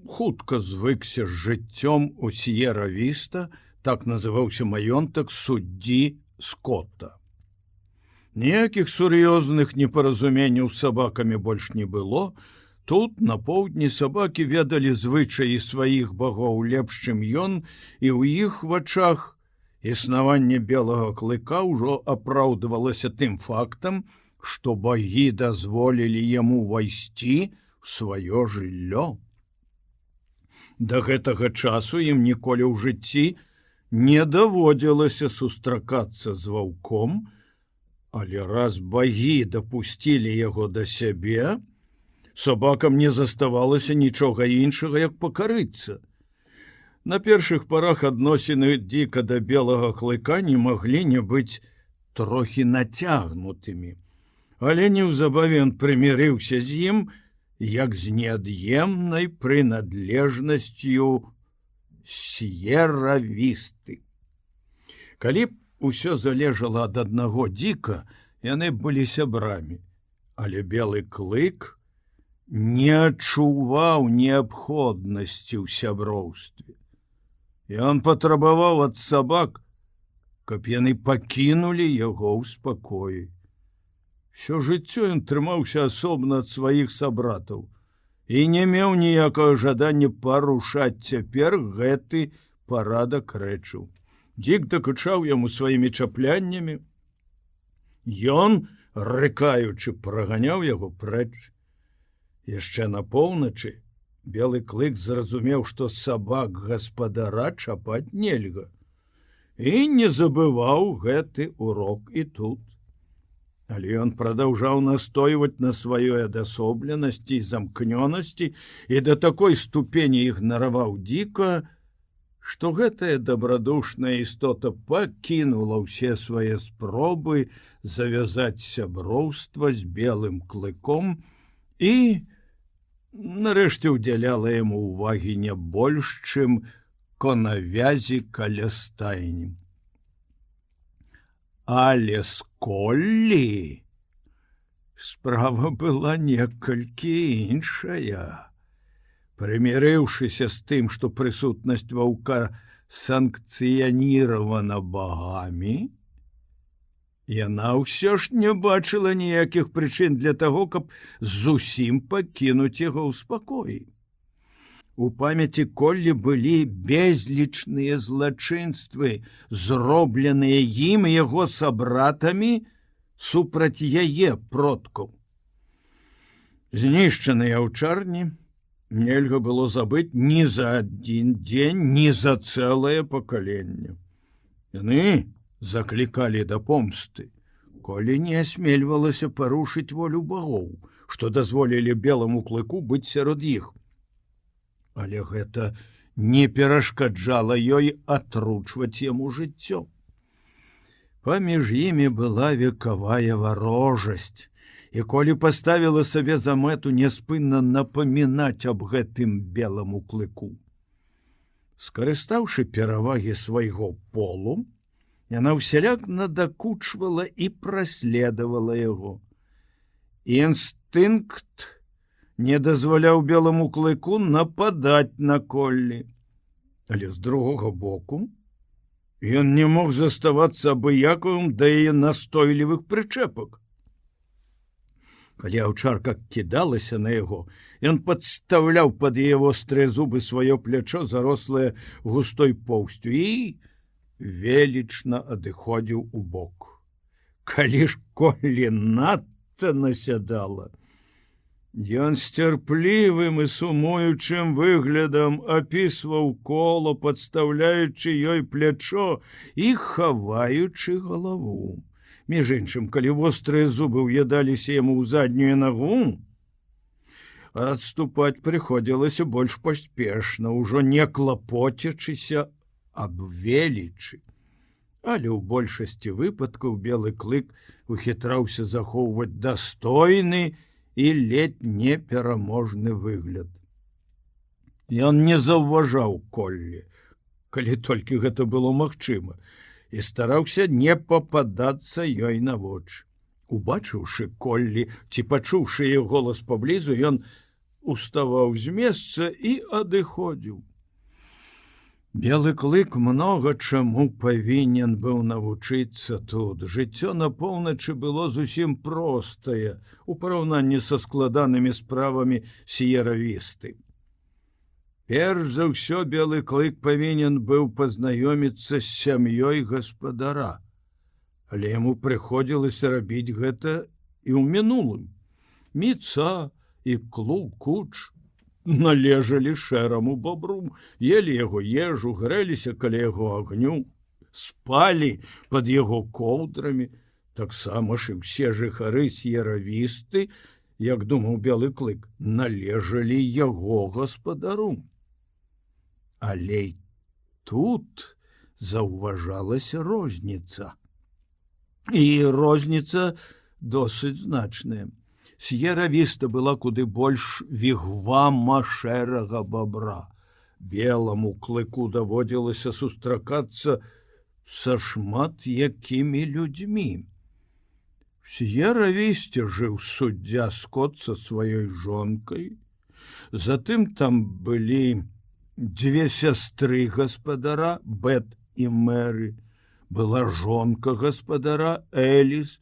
хутка звыкся з жыццём у С'ера-Віста, так называўся маёнтак суддзі Скотта. Ніякіх сур'ёзных непаразуменняў з сабакамі больш не было. Тут на поўдні сабакі ведалі звычаі сваіх багоў лепш, чым ён, і ў іх вачах існаванне белага клыка ўжо апраўдвалася тым фактам, што багі дазволілі яму ўвайсці ў сваё жыллё. Да гэтага часу ім ніколі ў жыцці не даводзілася сустракацца з ваўком, але раз багі дапусцілі яго да сябе, сабакам не заставалася нічога іншага, як пакарыцца. На першых парах адносіны Дзіка да белага клыка не маглі не быць трохі нацягнутымі, але неўзабаве ён прымірыўся з ім, як з неад'емнай прынадлежнасцю С'ера-Вісты. Калі б усё залежала ад аднаго Дзіка, яны былі сябрамі, але белы клык не адчуваў неабходнасці ў сяброўстве. Ён патрабаваў ад сабак, каб яны пакінулі яго ў спакоі. Всё жыццё ён трымаўся асобна ад сваіх сабратаў і не меў ніякага жадання парушаць цяпер гэты парадак рэчаў. Дзік дакучаў яму сваімі чапляннямі. Ён, рыкаючы, праганяў яго прэч. Яшчэ на поўначы белы клык зразумеў, што сабак гаспадара чапаць нельга, і не забываў гэты урок і тут. Але ён прадаўжаў настойваць на сваёй адасобленасці і замкнёнасці і да такой ступені ігнараваў Дзіка, што гэтая дабрадушная істота пакінула ўсе свае спробы завязаць сяброўства з белым клыком і нарэшце ўдзяляла яму ўвагі не больш, чым конавязі каля стайні. Але з Коллі справа была некалькі іншая. Прымірыўшыся з тым, што прысутнасць ваўка санкцыяніравана багамі, яна ўсё ж не бачыла ніякіх прычын для таго, каб зусім пакінуць яго ў спакоі. У памяці Коллі былі безлічныя злачынствы, зробленыя ім і яго сабратамі супраць яе продкаў. Знішчаныя аўчарні нельга было забыць ні за адзін дзень, ні за цэлае пакаленне. Яны заклікалі да помсты. Коллі не асмельвалася парушыць волю багоў, што дазволілі беламу клыку быць сярод іх. Але гэта не перашкаджала ёй атручваць яму жыццё. Паміж імі была векавая варожасць, і Колі паставіла сабе за мэту няспынна напамінаць аб гэтым беламу клыку. Скарыстаўшы перавагі свайго полу, яна ўсяляк надакучвала і праследавала яго. Інстынкт не дазваляў беламу клыку нападаць на Коллі. Але з другога боку ён не мог заставацца абыякавым да яе настойлівых прычэпак. Калі аўчарка кідалася на яго, ён падстаўляў пад яе вострыя зубы сваё плячо, зарослае густой поўсцю, і велічна адыходзіў у бок. Калі ж Коллі надта насядала, ён з цярплівым і сумуючым выглядам апісваў кола, падстаўляючы ёй плячо і хаваючы галаву. Між іншым, калі вострыя зубы ўядаліся яму ў заднюю нагу, адступаць прыходзілася больш паспешна, ужо не клапоцячыся аб велічы. Але ў большасці выпадкаў белы клык ухітраўся захоўваць дастойны і ледь непераможны выгляд. Ён не заўважаў Коллі, калі толькі гэта было магчыма, і стараўся не пападацца ёй на вочы. Убачыўшы Коллі ці пачуўшы яе голас паблізу, ён уставаў з месца і адыходзіў. Белы клык многа чаму павінен быў навучыцца тут. Жыццё на поўначы было зусім простае у параўнанні са складанымі справамі сіера-вісты. Перш за ўсё белы клык павінен быў пазнаёміцца з сям'ёй гаспадара, але яму прыходзілася рабіць гэта і ў мінулым. Міца і Клу-Куч належалі шэраму бобру, елі яго ежу, грэліся каля яго агню, спалі пад яго коўдрамі. Таксама ж і ўсе жыхары сіера-вісты, як думаў белы клык, належалі яго гаспадару. Але тут заўважалася розніца. І розніца досыць значная. Сіера-віста была куды больш вігвама шэрага бобра. Беламу клыку даводзілася сустракацца са шмат якімі людзьмі. В сіера-вісце жыў суддзя Скот са сваёй жонкай. Затым там былі дзве сястры гаспадара, Бет і Мэры. Была жонка гаспадара, Эліс,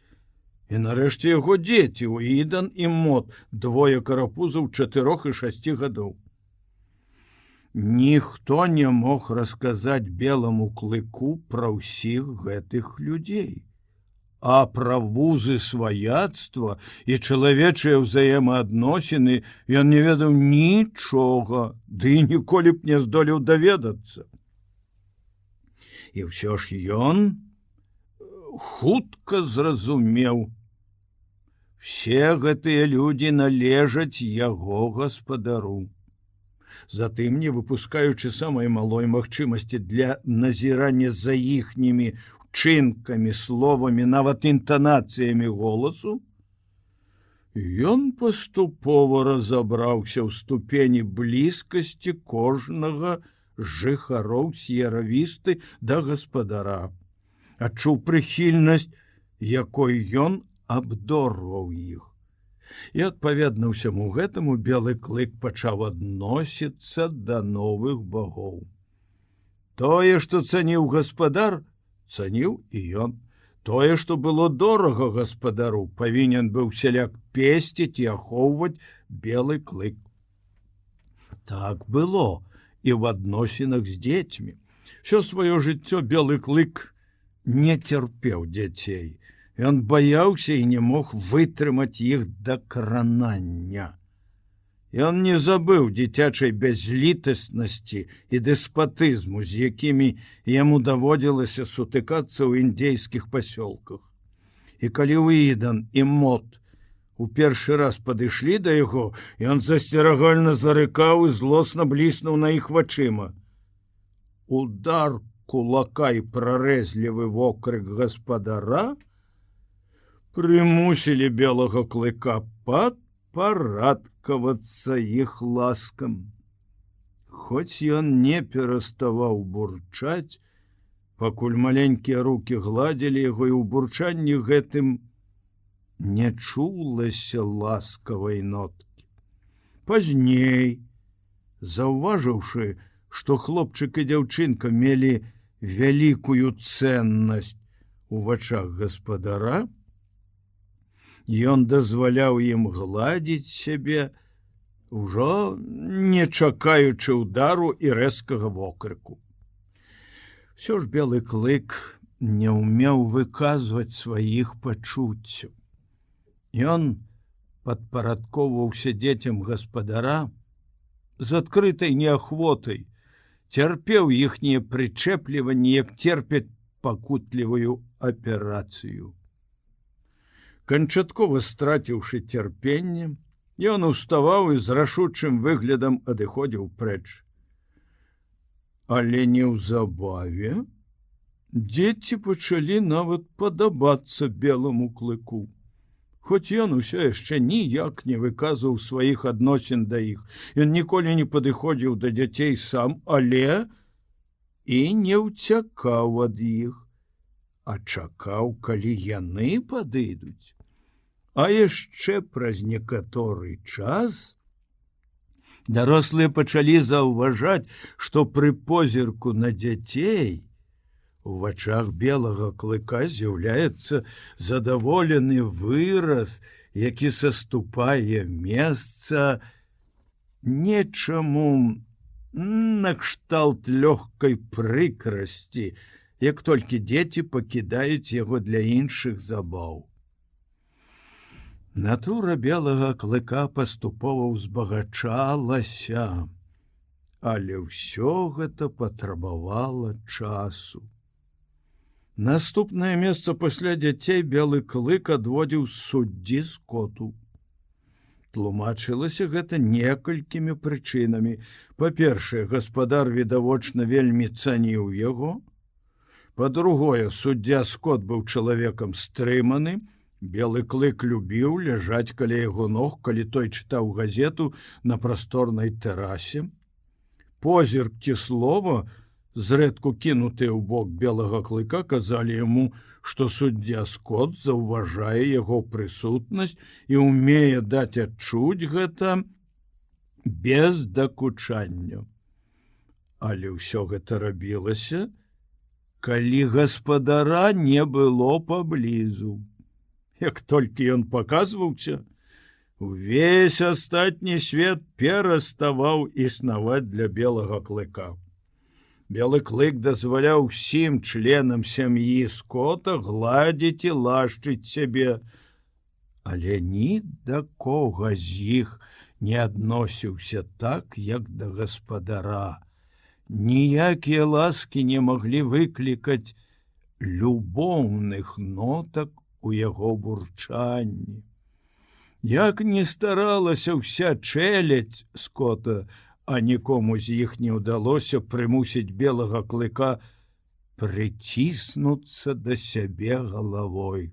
і нарэшце яго дзеці, Уідан і Мот, двое карапузаў 4 і 6 гадоў. Ніхто не мог расказаць беламу клыку пра ўсіх гэтых людзей, а пра вузы сваяцтва і чалавечыя ўзаемаадносіны ён не ведаў нічога, ды і ніколі б не здолеў даведацца. І ўсё ж ён хутка зразумеў: все гэтыя людзі належаць яго гаспадару. Затым, не выпускаючы самай малой магчымасці для назірання за Ён паступова разабраўся ў ступені блізкасці кожнага з жыхароў С'ера-Вісты да гаспадара, адчуў прыхільнасць, якой ён абдорваў іх. І адпаведна ўсяму гэтаму белы клык пачаў адносіцца да новых багоў. Тое, што цаніў гаспадар, цаніў і ён. Тое, што было дорага гаспадару, павінен быў сяляк песціць і ахоўваць белы клык. Так было і ў адносінах з дзецьмі. Всё сваё жыццё белы клык не цярпеў дзяцей. Ён баяўся і не мог вытрымаць іх да кранання. Ён не забыў дзіцячай бязлітаснасці і дэспатызму, з якімі яму даводзілася сутыкацца ў індзейскіх пасёлках. І калі Уідан і Мот у першы раз падышлі да яго, ён засцерагальна зарыкаў і злосна бліснуў на іх вачыма. Удар кулака і прарэзлівы вокрык гаспадара прымусілі белага клыка падпарадкавацца іх ласкам. Хоць ён не пераставаў бурчаць, пакуль маленькія рукі гладзілі яго, і ў бурчанні гэтым не чулася ласкавай ноткі. Пазней, заўважыўшы, што хлопчык і дзяўчынка мелі вялікую цэннасць у вачах гаспадара, ён дазваляў ім гладзіць сябе, ужо не чакаючы ўдару і рэзкага вокрыку. Всё ж белы клык не ўмеў выказваць сваіх пачуццяў. Ён падпарадковваўся дзецям гаспадара з адкрытай неахвотай, цярпеў іхнія прычэпліванні, як церпяць пакутлівую аперацыю. Канчаткова страціўшы цярпенне, ён уставаў і з рашучым выглядам адыходзіў прэч. Але неўзабаве дзеці пачалі нават падабацца беламу клыку. Хоць ён усё яшчэ ніяк не выказваў сваіх адносін да іх. Ён ніколі не падыходзіў да дзяцей сам, але і не ўцякаў ад іх, а чакаў, калі яны падыдуць. А яшчэ праз некаторы час дарослыя пачалі заўважаць, што пры позірку на дзяцей у вачах белага клыка з'яўляецца задаволены выраз, які саступае месца нечаму накшталт лёгкай прыкрасці, як толькі дзеці пакідаюць яго для іншых забаў. Натура белага клыка паступова ўзбагачалася, але ўсё гэта патрабавала часу. Наступнае месца пасля дзяцей белы клык адводзіў суддзі Скоту. Тлумачылася гэта некалькімі прычынамі. Па-першае, гаспадар відавочна вельмі цаніў яго. Па-другое, суддзя Скот быў чалавекам стрыманы. Белы клык любіў ляжаць каля яго ног, калі той чытаў газету на прасторнай тэрасе. Позірк ці слова, зрэдку кінутыя ў бок белага клыка, казалі яму, што суддзя Скот заўважае яго прысутнасць і ўмее даць адчуць гэта без дакучання. Але ўсё гэта рабілася, калі гаспадара не было паблізу. Як толькі ён паказваўся, увесь астатні свет пераставаў існаваць для белага клыка. Белы клык дазваляў усім членам сям'і Скота гладзіць і лашчыць сябе, але ні да кога з іх не адносіўся так, як да гаспадара. Ніякія ласкі не маглі выклікаць любоўных нотак у яго бурчанні. Як не старалася ўся чэлядзь Скота, а нікому з іх не ўдалося прымусіць белага клыка прыціснуцца да сябе галавой.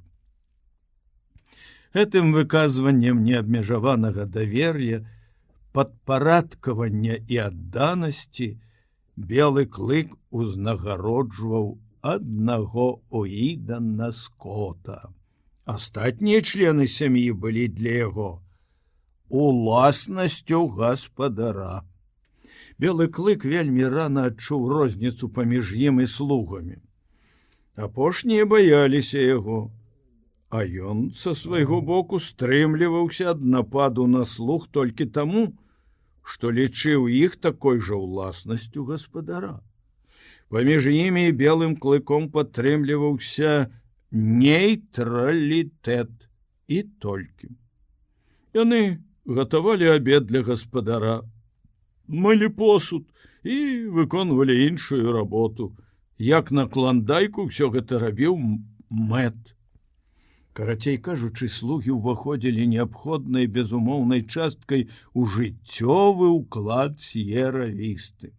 Гэтым выказваннем неабмежаванага давер'я, падпарадкавання і адданасці белы клык узнагароджваў аднаго Уідана Скота. Астатнія члены сям'і былі для яго уласнасцю гаспадара. Белы клык вельмі рана адчуў розніцу паміж ім і слугамі. Апошнія баяліся яго, а ён са свайго боку стрымліваўся ад нападу на слуг толькі таму, што лічыў іх такой жа ўласнасцю гаспадара. Паміж імі і белым клыком падтрымліваўся нейтралітэт і толькі. Яны гатавалі абед для гаспадара, мылі посуд і выконвалі іншую работу. Як на кландайку ўсё гэта рабіў Мэт. Карацей кажучы, слугі ўваходзілі неабходнай безумоўнай часткай у жыццёвы ўклад С'ера Вісты.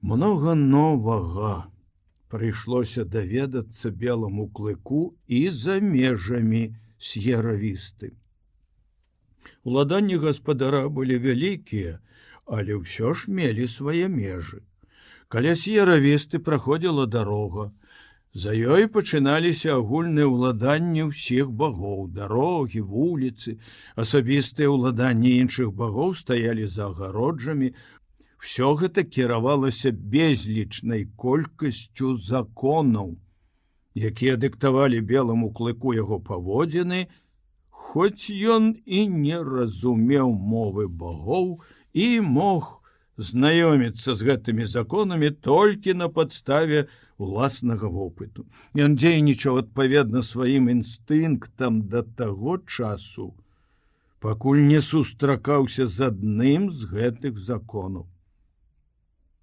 Многа новага прыйшлося даведацца беламу клыку і за межамі С'ера Вісты. Уладанні гаспадара былі вялікія, але ўсё ж мелі свае межы. Каля С'ера Вісты праходзіла дарога. За ёй пачыналіся агульныя ўладанні ўсіх багоў, дарогі, вуліцы, асабістыя ўладанні іншых багоў стаялі за агароджамі. Всё гэта кіравалася безлічнай колькасцю законаў, якія дыктавалі беламу клыку яго паводзіны, хоць ён і не разумеў мовы багоў і мог знаёміцца з гэтымі законамі толькі на падставе уласнага вопыту. Ён дзейнічаў адпаведна сваім інстынктам да таго часу, пакуль не сустракаўся з адным з гэтых законаў.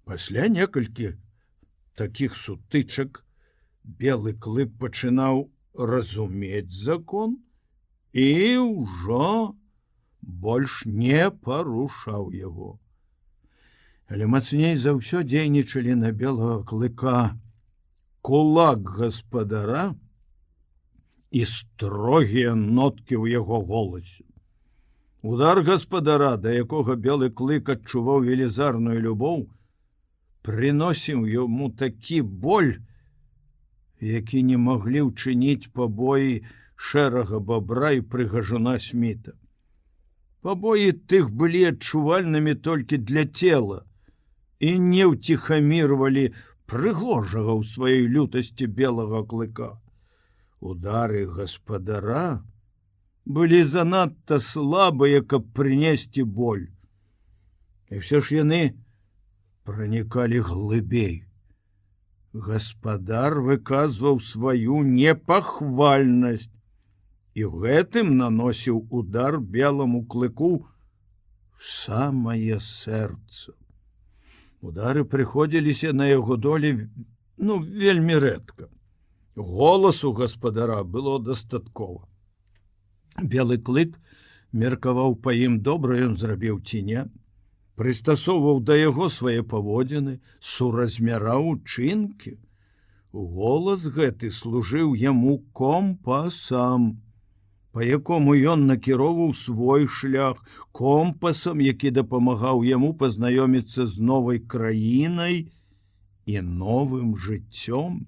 Пасля некалькі такіх сутычак белы клык пачынаў разумець закон і ўжо больш не парушаў яго. Але мацней за ўсё дзейнічалі на белага клыка кулак гаспадара і строгія ноткі ў яго голасе. Удар гаспадара, да якога белы клык адчуваў велізарную любоў, прыносіў яму такі боль, які не маглі ўчыніць пабоі шэрага бабра і прыгажуна Сміта. Пабоі тых былі адчувальнымі толькі для цела і не ўціхамірвалі прыгожага ў сваёй лютасці белага клыка. Удары гаспадара былі занадта слабыя, каб прынесці боль. І ўсё ж яны пранікалі глыбей. Гаспадар выказваў сваю непахвальнасць і гэтым наносіў удар беламу клыку в самае сэрца. Удары прыходзіліся на яго долі вельмі рэдка. Голасу гаспадара было дастаткова. Белы клык меркаваў па ім добра, ён зрабіў ці не, прыстасоўваў да яго свае паводзіны, суразмяраў учынкі. Голас гэты служыў яму компасам, па якому ён накіроўваў свой шлях, компасам, які дапамагаў яму пазнаёміцца з новай краінай і новым жыццём.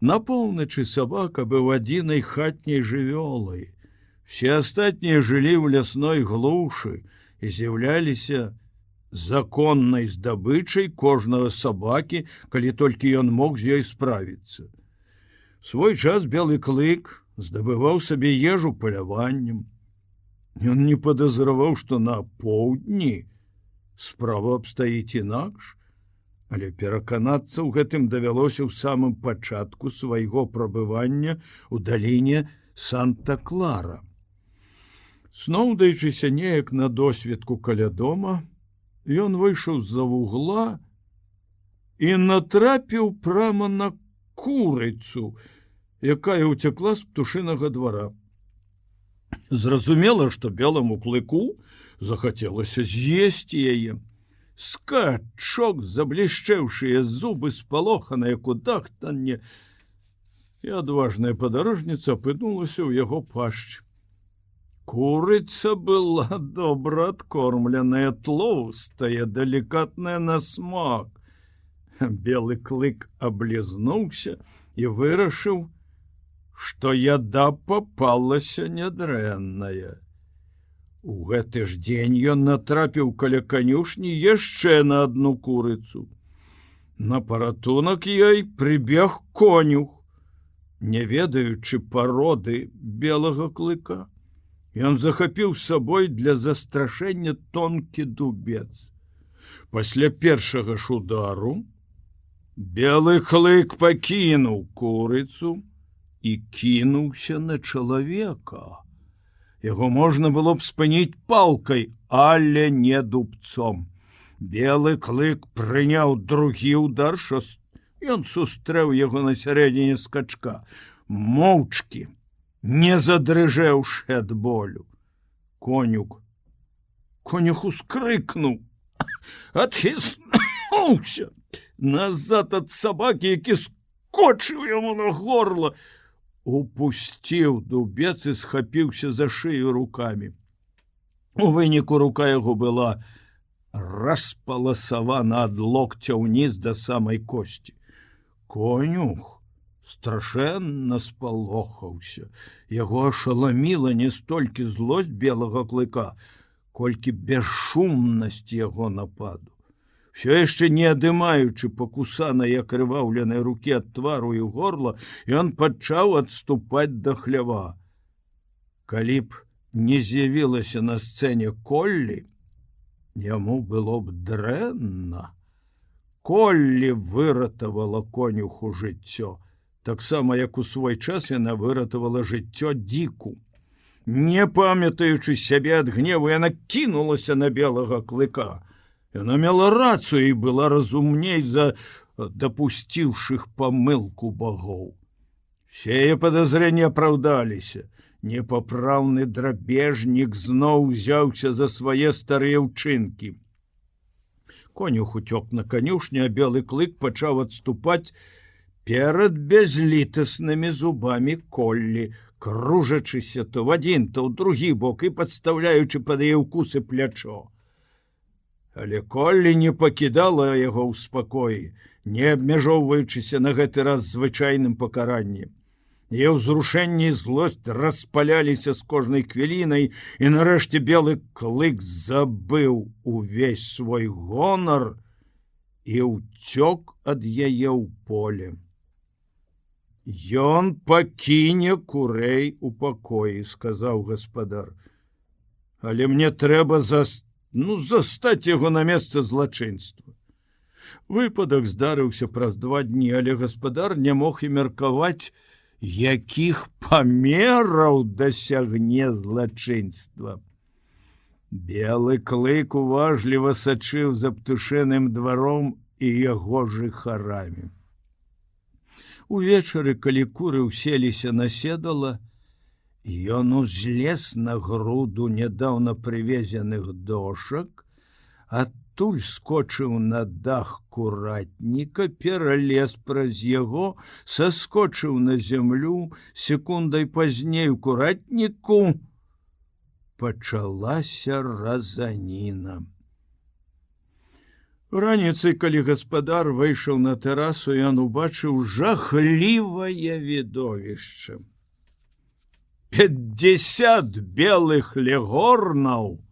На поўначы сабака быў адзінай хатняй жывёлай. Все астатнія жылі ў лясной глушы і з'яўляліся законнай здабычай кожнага сабакі, калі толькі ён мог з ёй справіцца. Свой час белы клык здабываў сабе ежу паляваннем. Ён не падазраваў, што на поўдні справа абстаіць інакш, але пераканацца ў гэтым давялося ў самым пачатку свайго прабывання ў даліне Санта-Клара. Сноўдаючыся неяк на досведку каля дома, ён выйшаў з-за вугла і натрапіў прама на курыцу, якая ўцякла з птушынага двара. Зразумела, што беламу клыку захацелася з'есці яе. Скачок, заблішчэўшыя зубы, спалоханае кудахтанне. і адважная падарожніца апынулася ў яго пашчы. Курыца была добра адкормленая, тлоўстая, далікатная на смак. Белы клык аблізнуўся і вырашыў, што яда папалася нядрэнная. У гэты ж дзень ён натрапіў каля канюшні яшчэ на адну курыцу. На паратунак ёй прыбег конюх, не ведаючы пароды белага клыка. Ён захапіў з сабой для застрашэння тонкі дубец. Пасля першага ж удару белы клык пакінуў курыцу і кінуўся на чалавека. Яго можна было б спыніць палкай, але не дубцом. Белы клык прыняў другі удар, ён сустрэў яго на сярэдзіне скачка, моўчкі, не задрыжэўшы ад болю. Конюх ускрыкнуў, адхіснуўся назад ад сабакі, які скочыў яму на горла, упусціў дубец і схапіўся за шыю рукамі. У выніку рука яго была распаласавана ад локця ўніз да самай косці. Конюх страшэнна спалохаўся. Яго ашаламіла не столькі злосць белага клыка, колькі бесшумнасць яго нападу. Всё яшчэ не адымаючы пакусанай акрываўленай рукі ад твару і горла, ён пачаў адступаць да хлява. Калі б не з'явілася на сцэне Коллі, яму было б дрэнна. Коллі выратавала конюху жыццё, таксама як у свой час яна выратавала жыццё Дику. Не памятаючы сябе ад гневу, яна кінулася на белага клыка. Яна мела рацыю і была разумней за дапусціўшых памылку багоў. Все яе падазрэнні апраўдаліся. Непапраўны драбежнік зноў узяўся за свае старыя ўчынкі. Конюх уцёк на канюшню, а белы клык пачаў адступаць перад бязлітаснымі зубамі Коллі, кружачыся то в адзін, то ў другі бок і падстаўляючы пад яе ўкусы плячо. Але Коллі не пакідала яго ў спакоі, не абмяжоўваючыся на гэты раз звычайным пакараннем. Яе ўзрушэнне і злосць распаляліся з кожнай хвілінай, і нарэшце белы клык забыў увесь свой гонар і ўцёк ад яе ў поле. Ён пакіне курэй у пакоі, сказаў гаспадар. Але мне трэба застаць яго на месца злачынства. Выпадак здарыўся праз 2 дні, але гаспадар не мог і меркаваць, якіх памераў дасягне злачынства. Белы клык уважліва сачыў за птушыным дваром і яго жыхарамі. Увечары, калі куры ўселіся на седала, ён узлез на груду нядаўна прывезеных дошак, адтуль скочыў на дах куратніка, пералез праз яго, саскочыў на зямлю, секундай пазней у куратніку пачалася разаніна. Раніцай, калі гаспадар выйшаў на тэрасу, ён убачыў жахлівае відовішча. 50 белых легорнаў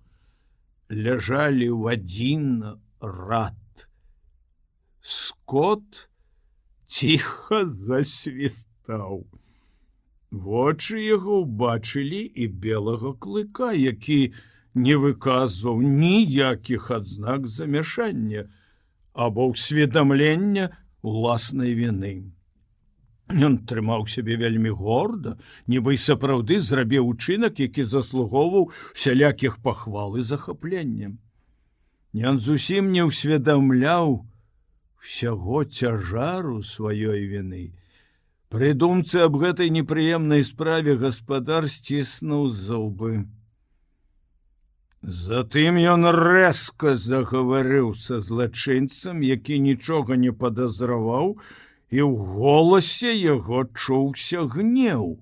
ляжалі ў адзін рад. Скот ціха засвістаў. Вочы яго ўбачылі і белага клыка, які не выказваў ніякіх адзнак замяшання або ўсведамлення ўласнай віны. Ён трымаў сябе вельмі горда, нібы і сапраўды зрабіў учынак, які заслугоўваў усялякіх пахвал і захаплення. Ён зусім не ўсведамляў усяго цяжару сваёй віны. Пры думцы аб гэтай непрыемнай справе гаспадар сціснуў зубы. Затым ён рэзка загаварыў са злачынцам, які нічога не падазраваў і ў голасе яго чуўся гнеў.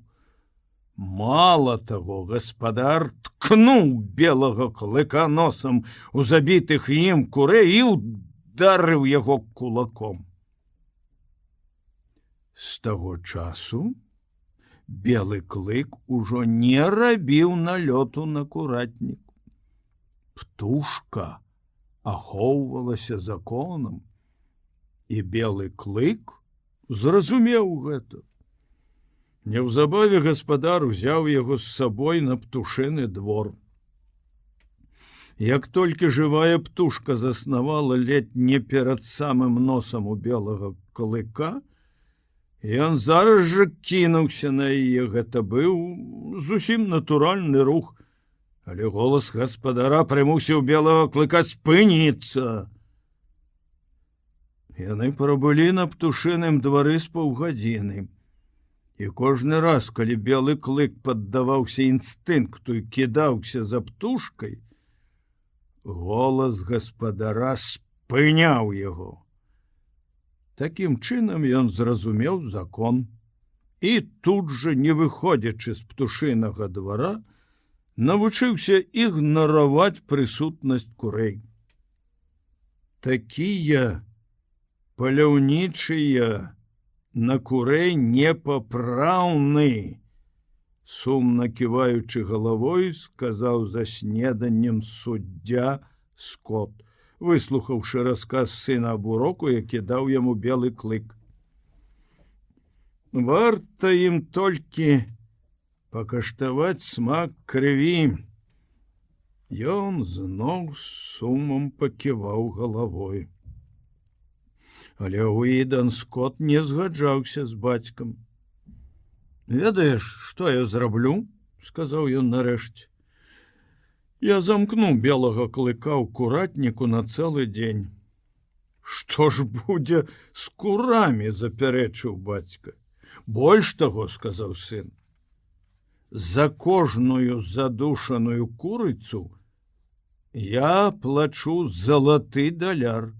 Мала таго, гаспадар ткнуў белага клыка носам у забітых ім курэй і ударыў яго кулаком. З таго часу белы клык ужо не рабіў налёту на куратнік. Птушка ахоўвалася законам, і белы клык зразумеў гэта. Неўзабаве гаспадар узяў яго з сабой на птушыны двор. Як толькі жывая птушка заснавала ледь не перад самым носам у белага клыка, ён зараз жа кінуўся на яе. Гэта быў зусім натуральны рух, але голас гаспадара прымусіў белага клыка спыніцца. Яны прабылі на птушыным двары з паўгадзіны. І кожны раз, калі белы клык паддаваўся інстынкту і кідаўся за птушкай, голас гаспадара спыняў яго. Такім чынам ён зразумеў закон і тут жа, не выходзячы з птушынага двара, навучыўся ігнараваць прысутнасць курэй. Такія паляўнічыя на курэй непапраўны, сумна ківаючы галавой, сказаў за снеданнем суддзя Скот, выслухаўшы расказ сына аб уроку, які даў яму белы клык. Варта ім толькі пакаштаваць смак крыві. Ён зноў сумам паківаў галавой. Але Уідон Скот не згаджаўся з бацькам. «Ведаеш, што я зраблю?» – сказаў ён нарэшце. «Я замкну белага клыка ў куратніку на цэлы дзень». «Што ж будзе з курамі?» – запярэчыў бацька. «Больш таго, – сказаў сын, – за кожную задушаную курыцу я плачу залаты даляр.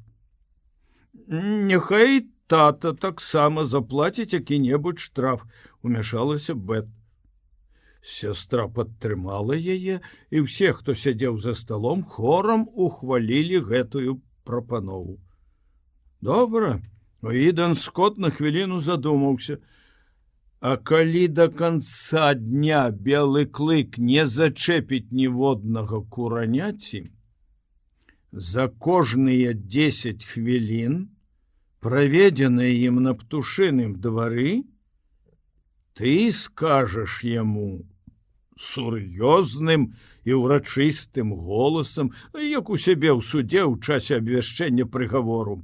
Няхай тата таксама заплаціць які-небудзь штраф», – умяшалася Бэт. Сястра падтрымала яе, і ўсе, хто сядзеў за сталом, хорам ухвалілі гэтую прапанову. Добра, Уідон Скот на хвіліну задумаўся. А калі да канца дня белы клык не зачэпіць ніводнага кураняці, за кожныя 10 хвілін, праведзеныя ім на птушыным двары, ты скажаш яму сур'ёзным і ўрачыстым голасам, як у сябе ў судзе ў часе абвяшчэння прыгавору: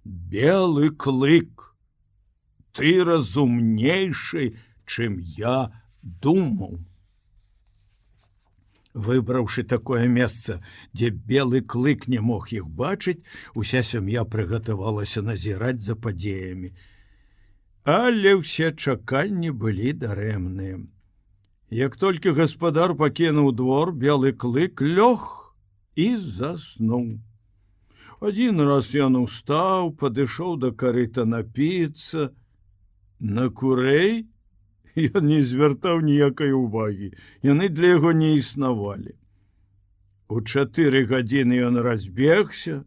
«Белы клык, ты разумнейшы, чым я думаў». Выбраўшы такое месца, дзе белы клык не мог іх бачыць, уся сям'я прыгатавалася назіраць за падзеямі. Але ўсе чаканні былі дарэмныя. Як толькі гаспадар пакінуў двор, белы клык лёг і заснуў. Адзін раз ён устаў, падышоў да карыта напіцца. На курэй ён не звяртаў ніякай увагі, яны для яго не існавалі. У 4 гадзіны ён разбегся,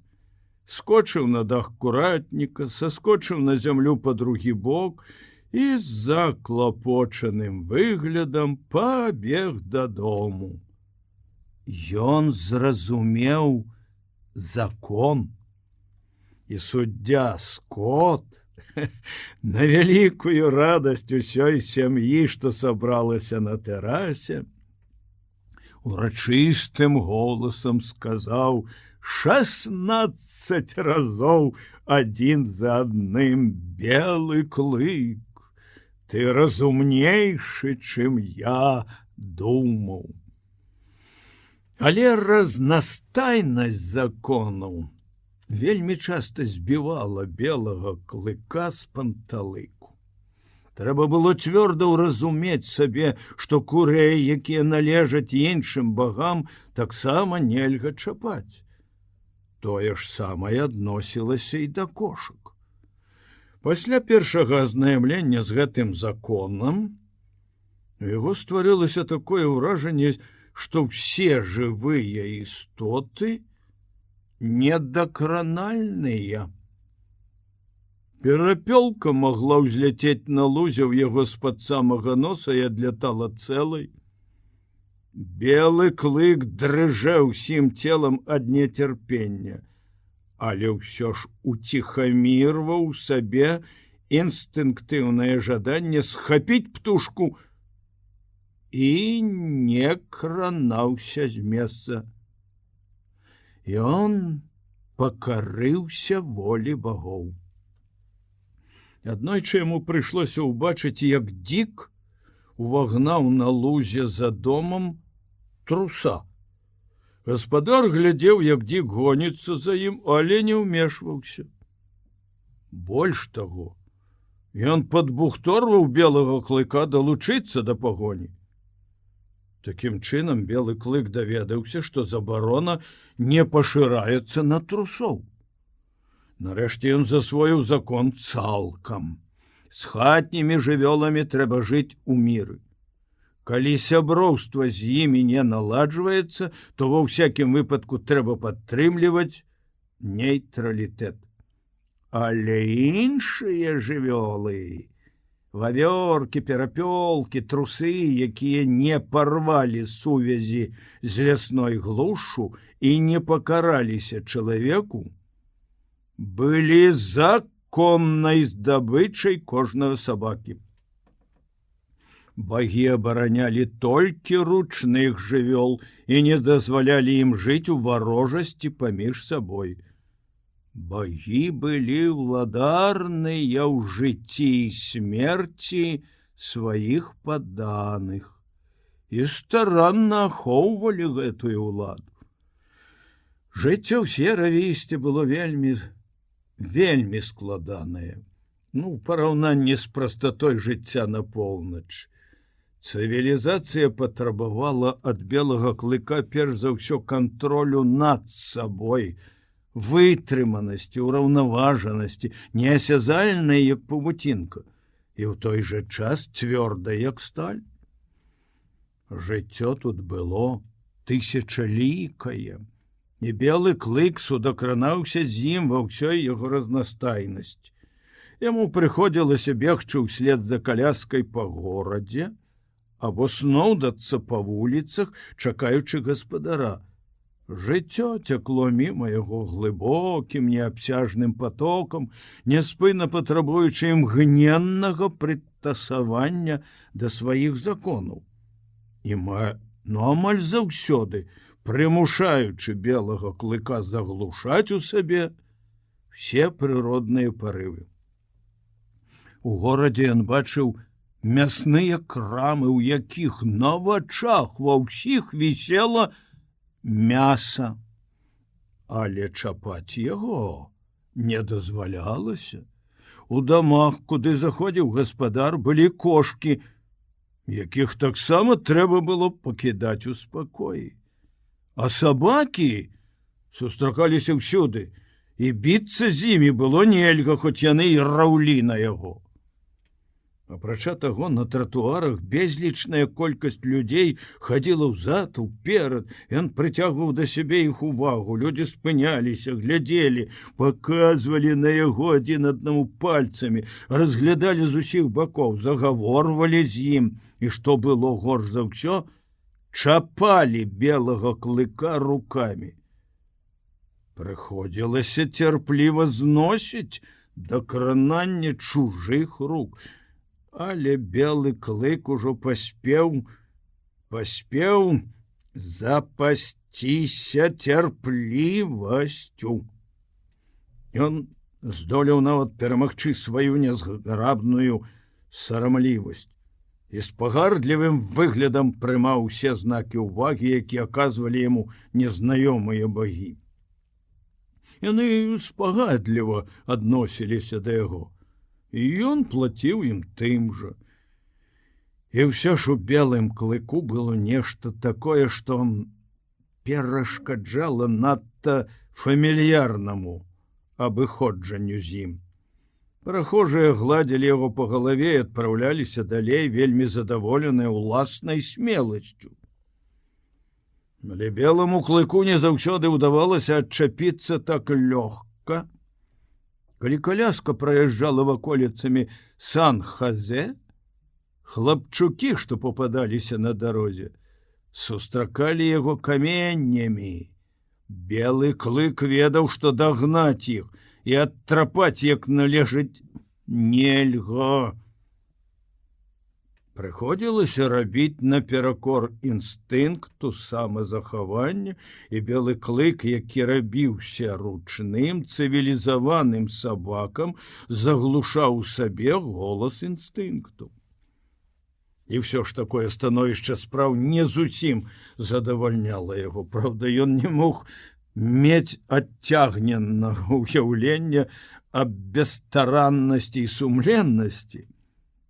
скочыў на дах куратніка, саскочыў на зямлю па другі бок і з заклапочаным выглядам пабег дадому. Ён зразумеў закон, і суддзя Скот на вялікую радасць усёй сям'і, што сабралася на тэрасе, урачыстым голасам сказаў 16 разоў адзін за адным: «Белы клык, ты разумнейшы, чым я думаў». Але разнастайнасць законаў вельмі часта збівала белага клыка з панталыку. Трэба было цвёрда ўразумець сабе, што курэй, якія належаць іншым багам, таксама нельга чапаць. Тое ж самае адносілася і да кошак. Пасля першага азнаямлення з гэтым законам у яго стварылася такое ўражанне, што ўсе жывыя істоты недакранальныя. Перапёлка магла ўзляцець на лузе ў яго з-пад самага носа і адлятала цэлай. Белы клык дрыжэў усім целам ад нецярпення, але ўсё ж уціхамірваў сабе інстынктыўнае жаданне схапіць птушку і не кранаўся з месца. Ён пакарыўся волі багоў. Аднойчы яму прыйшлося ўбачыць, як дзік увагнаў на лузе за домам труса. Гаспадар глядзеў, як дзік гоніцца за ім, але не ўмешваўся. Больш таго, ён падбухторваў белага клыка далучыцца да пагоні. Такім чынам белы клык даведаўся, што забарона не пашыраецца на трусоў. Нарэшце ён засвоіў закон цалкам. З хатнімі жывёламі трэба жыць у міры. Калі сяброўства з імі не наладжваецца, то ва ўсякім выпадку трэба падтрымліваць нейтралітэт. Але іншыя жывёлы, вавёркі, перапёлкі, трусы, якія не парвалі сувязі з лясной глушшу і не пакараліся чалавеку, былі законнай здабычай кожнага сабакі. Багі абаранялі толькі ручных жывёл і не дазвалялі ім жыць у варожасці паміж сабой. Багі былі ўладарныя ў жыцці і смерці сваіх падданых і старанна ахоўвалі гэтую ўладу. Жыццё ў серавісці было вельмі складанае. У параўнанні з прастатой жыцця на поўначы. Цывілізацыя патрабавала ад белага клыка перш за ўсё кантролю над сабой, вытрыманасці, ураўнаважанасці, неасязальнай, як павуцінка, і ў той жа час цвёрдай, як сталь. Жыццё тут было тысячалікае, і белы клык судакранаўся з ім ва ўсёй яго разнастайнасці. Яму прыходзілася бегчы ўслед за каляскай па горадзе, або сноўдацца па вуліцах, чакаючы гаспадара. Жыццё цякло міма яго глыбокім, неабсяжным потокам, няспынна патрабуючы імгненнага прыстасавання да сваіх законаў. Амаль заўсёды прымушаючы белага клыка заглушаць у сабе все прыродныя парывы. У горадзе ён бачыў мясныя крамы, у якіх на вачах ва ўсіх вісела мяса, але чапаць яго не дазвалялася. У дамах, куды заходзіў гаспадар, былі кошкі, якіх таксама трэба было пакідаць у спакоі. А сабакі сустракаліся ўсюды, і біцца з імі было нельга, хоць яны і раўлі на яго. Апрача таго, на тратуарах безлічная колькасць людзей хадзіла ўзад, уперад, ён прыцягваў да сябе іх увагу, людзі спыняліся, глядзелі, паказвалі на яго адзін аднаму пальцамі, разглядалі з усіх бакоў, загаворвалі з ім, і што было горш за ўсё, чапалі белага клыка рукамі. Прыходзілася цярпліва зносіць дакрананне чужых рук, але белы клык ужо паспеў запасціся цярплівасцю. Ён здолеў нават перамагчы сваю нязграбную сарамлівасць і з пагардлівым выглядам прымаў усе знакі ўвагі, якія аказвалі яму незнаёмыя багі. Яны спагадліва адносіліся да яго, і ён плаціў ім тым жа. І ўсё ж у белым клыку было нешта такое, што перашкаджала надта фамільярнаму абыходжанню з ім. Прахожыя гладзілі яго па галаве і адпраўляліся далей, вельмі задаволеныя ўласнай смеласцю. Але беламу клыку не заўсёды ўдавалася адчапіцца так лёгка. Калі каляска праязджала ваколіцамі Сан-Хазе, хлапчукі, што попадаліся на дарозе, сустракалі яго каменнямі. Белы клык ведаў, што дагнаць іх і адтрапаць, як належыць, нельга. Прыходзілася рабіць наперакор інстынкту самазахавання, і белы клык, які рабіўся ручным, цывілізаваным сабакам, заглушаў у сабе голас інстынкту. І ўсё ж такое становішча спраў не зусім задавальняла яго. Праўда, ён не мог мець адцягненага ўяўлення аб бестараннасці і сумленнасці.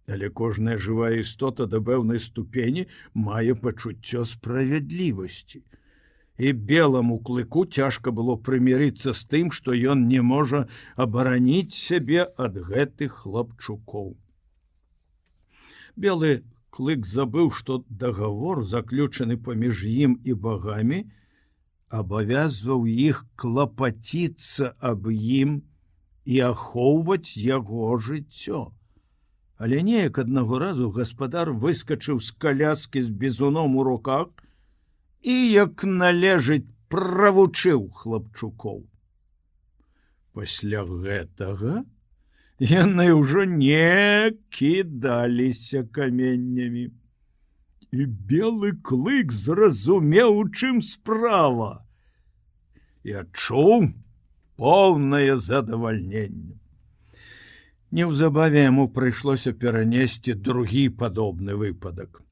Але кожная жывая істота да пэўнай ступені мае пачуццё справядлівасці. І беламу клыку цяжка было прымірыцца з тым, што ён не можа абараніць сябе ад гэтых хлапчукоў. Белы клык забыў, што дагавор, заключаны паміж ім і багамі, абавязваў іх клапаціцца аб ім і ахоўваць яго жыццё. Але неяк аднаго разу гаспадар выскачыў з каляскі з бізуном у руках і, як належыць, правучыў хлапчукоў. Пасля гэтага яны ўжо не кідаліся каменнямі. І белы клык зразумеў, у чым справа, і адчуў поўнае задавальненне. Неўзабаве яму прыйшлося перанесці другі падобны выпадак.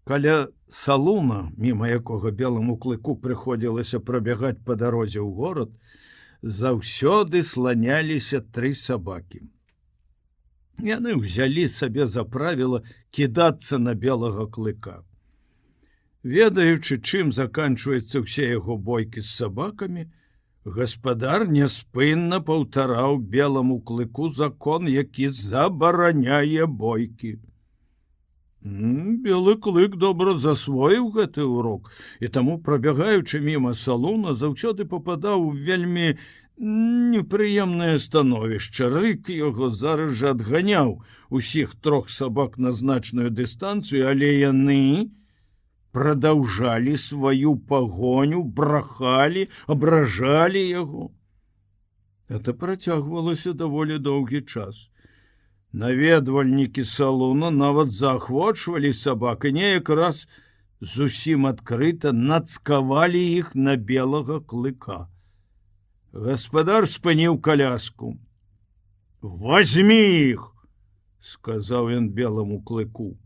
Каля салуна, міма якога беламу клыку прыходзілася прабягаць па дарозе ў горад, заўсёды сланяліся 3 сабакі. Яны ўзялі сабе за правіла кідацца на белага клыка. Ведаючы, чым заканчваюцца ўсе яго бойкі з сабакамі, гаспадар няспынна паўтараў беламу клыку закон, які забараняе бойкі. Белы клык добра засвоіў гэты урок, і таму, прабягаючы міма салуна, заўсёды пападаў у вельмі непрыемнае становішча. Рык яго зараз жа адганяў усіх 3 сабак на значную дыстанцыю, але яны прадаўжалі сваю пагоню, брахалі, абражалі яго. Это працягвалася даволі доўгі час. Наведвальнікі салуна нават заахвочвалі сабак і неяк раз зусім адкрыта нацкавалі іх на белага клыка. Гаспадар спыніў каляску. «Возьмі іх!» — сказаў ён беламу клыку.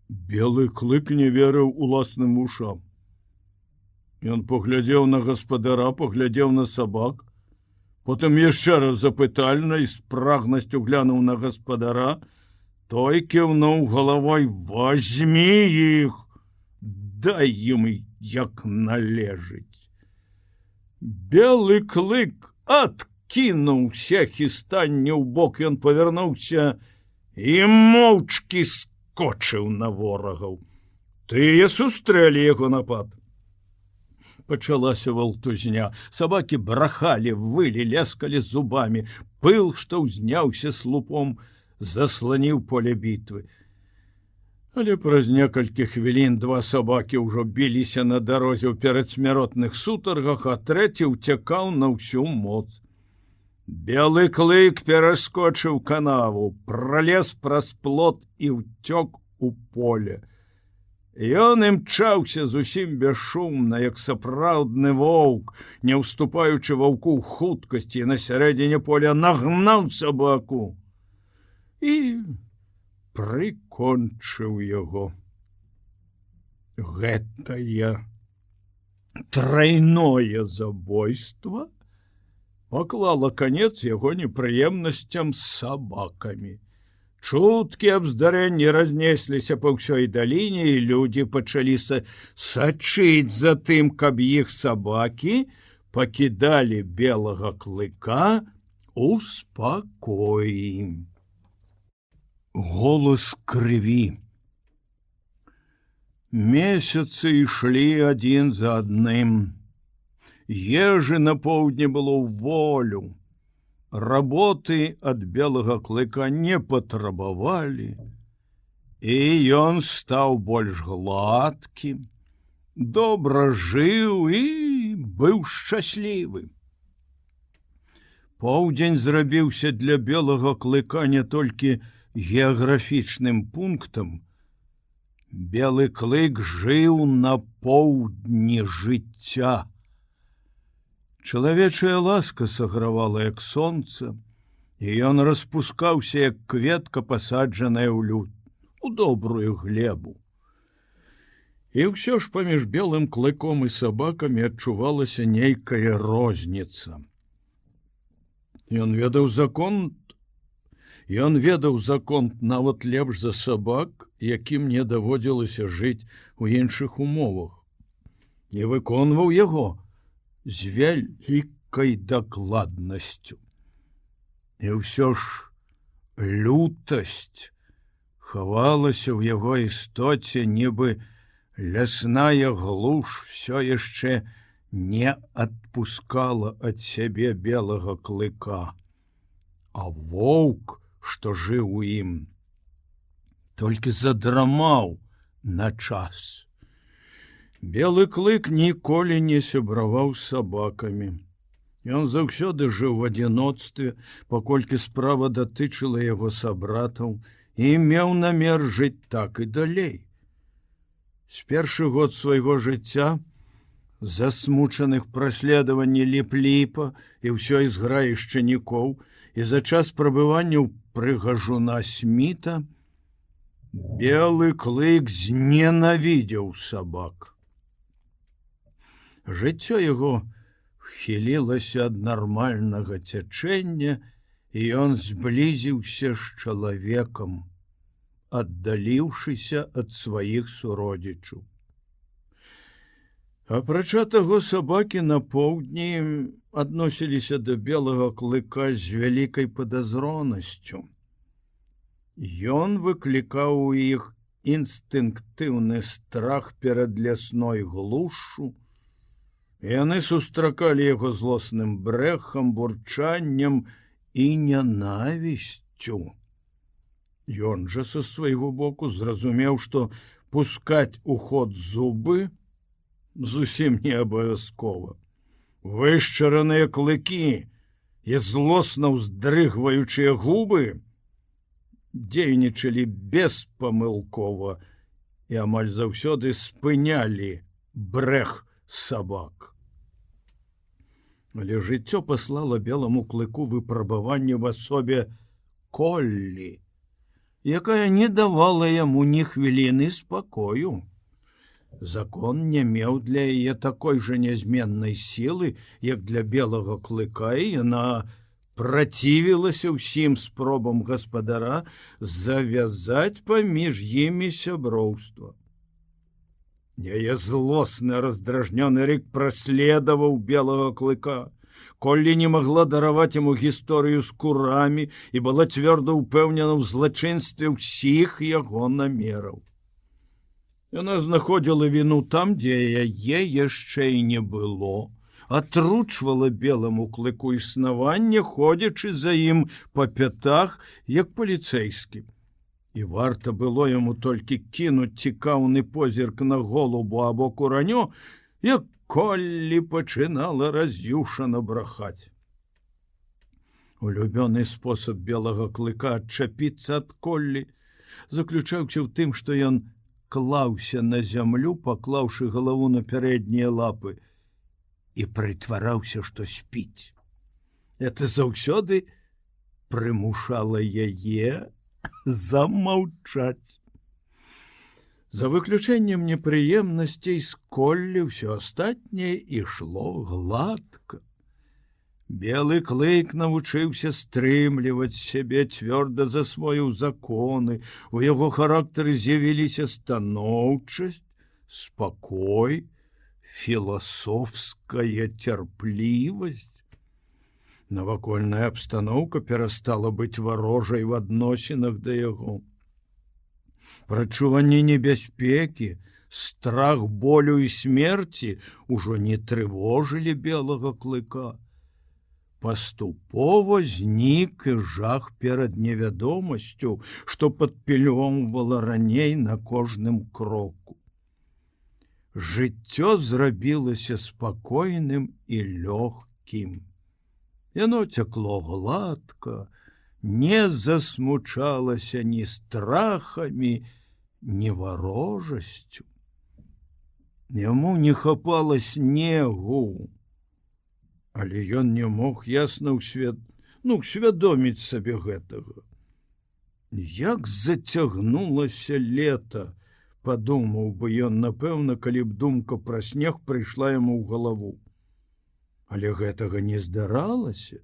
Белы клык не верыў уласным вушам. Ён паглядзеў на гаспадара, паглядзеў на сабак, потым яшчэ раз запытальна і з прагнасцю глянуў на гаспадара. Той кіўнуў галавой: «Возьмі іх! Дай ім як належыць!» Белы клык адкінуў усе хістанні ў бок, ён павярнуўся і моўчкі скочыў на ворагаў. Тыя сустрэлі яго напад. Пачалася валтузня. Сабакі брахалі, вылі, ляскалі зубамі. Пыл, што ўзняўся слупом, засланіў поле бітвы. Але праз некалькі хвілін 2 сабакі ўжо біліся на дарозе ў перадсмяротных сутаргах, а 3 ўцякаў на ўсю моц. Белы клык пераскочыў канаву, пралез праз плот і ўцёк у поле. Ён імчаўся зусім бесшумна, як сапраўдны воўк, не ўступаючы ваўку ў хуткасці, на сярэдзіне поля нагнаў сабаку і прыкончыў яго. Гэтае трайное забойство паклала канец яго непрыемнасцям з сабакамі. Чуткі аб здарэнні разнесліся па ўсёй даліне, і людзі пачалі сачыць за тым, каб іх сабакі пакідалі белага клыка у спакоі. Голас крыві. Месяцы ішлі адзін за адным. Ежы на поўдні было ў волю. Работы ад белага клыка не патрабавалі, і ён стаў больш гладкім, добра жыў і быў шчаслівы. Поўдзень зрабіўся для белага клыка не толькі геаграфічным пунктам. Белы клык жыў на поўдні жыцця. Чалавечая ласка сагравала, як сонца, і ён распускаўся, як кветка, пасаджаная ў добрую глебу. І ўсё ж паміж белым клыком і сабакамі адчувалася нейкая розніца. Ён ведаў закон нават лепш за сабак, якім мне даводзілася жыць у іншых умовах, і выконваў яго з вялікай дакладнасцю. І ўсё ж лютасць хавалася ў яго істоце, нібы лясная глуш все яшчэ не адпускала ад сябе белага клыка, а воўк, што жыў у ім, толькі задрамаў на час. Белы клык ніколі не сябраваў з сабакамі. Ён заўсёды жыў в адзіноцтве, паколькі справа датычыла яго сабратаў, і меў намер жыць так і далей. З першы год свайго жыцця, засмучаных праследаванні Ліп-Ліпа і ўсёй зграі шчанікоў, і за час прабывання ў прыгажуна Сміта, белы клык зненавідзеў сабак. Жыццё яго хілілася ад нармальнага цячэння, і ён зблізіўся з чалавекам, аддаліўшыся ад сваіх суродзічаў. Апрача таго, сабакі на поўдні адносіліся да белага клыка з вялікай падазронасцю. Ён выклікаў у іх інстынктыўны страх перад лясной глушшу, і яны сустракалі яго злосным брэхам, бурчаннем і нянавісцю. Ён жа са свайго боку зразумеў, што пускаць у ход зубы зусім не абавязкова. Вышчараныя клыкі і злосна ўздрыгваючыя губы дзейнічалі беспамылкова і амаль заўсёды спынялі брэх сабак. Але жыццё паслала беламу клыку выпрабаванне в асобе Коллі, якая не давала яму ні хвіліны спакою. Закон не меў для яе такой жа нязменнай сілы, як для белага клыка, і яна працівілася ўсім спробам гаспадара завязаць паміж імі сяброўства. Яе злосны раздражнёны рык праследаваў белага клыка. Коллі не магла дараваць яму гісторыю з курамі і была цвёрда ўпэўнена ў злачынстве ўсіх яго намераў. Яна знаходзіла віну там, дзе яе яшчэ і не было, атручвала беламу клыку існаванне, ходзячы за ім па пятах, як паліцэйскі. І варта было яму толькі кінуць цікаўны позірк на голубу або куранё, як Коллі пачынала раз'юшана брахаць. Улюбёны спосаб белага клыка адчапіцца ад Коллі заключаўся ў тым, што ён клаўся на зямлю, паклаўшы галаву на пярэднія лапы, і прытвараўся, што спіць. Это заўсёды прымушала яе замаўчаць. За выключэннем непрыемнасцей з Коллі ўсё астатняе ішло гладка. Белы клык навучыўся стрымліваць сябе, цвёрда засвоіў законы, у яго характары з'явіліся станоўчасць, спакой, філасофская цярплівасць. Навакольная абстаноўка перастала быць варожай в адносінах да яго. Прачуванне небяспекі, страх болю і смерці ўжо не трывожылі белага клыка. Паступова знік і жах перад невядомасцю, што падпільвоўвала раней на кожным кроку. Жыццё зрабілася спакойным і лёгкім. Яно цякло гладка, не засмучалася ні страхамі, ні варожасцю. Яму не хапала снегу, але ён не мог ясна усвядоміць сабе гэтага. Як зацягнулася лета, падумаў бы ён, напэўна, калі б думка пра снег прыйшла яму ў галаву. Але гэтага не здаралася,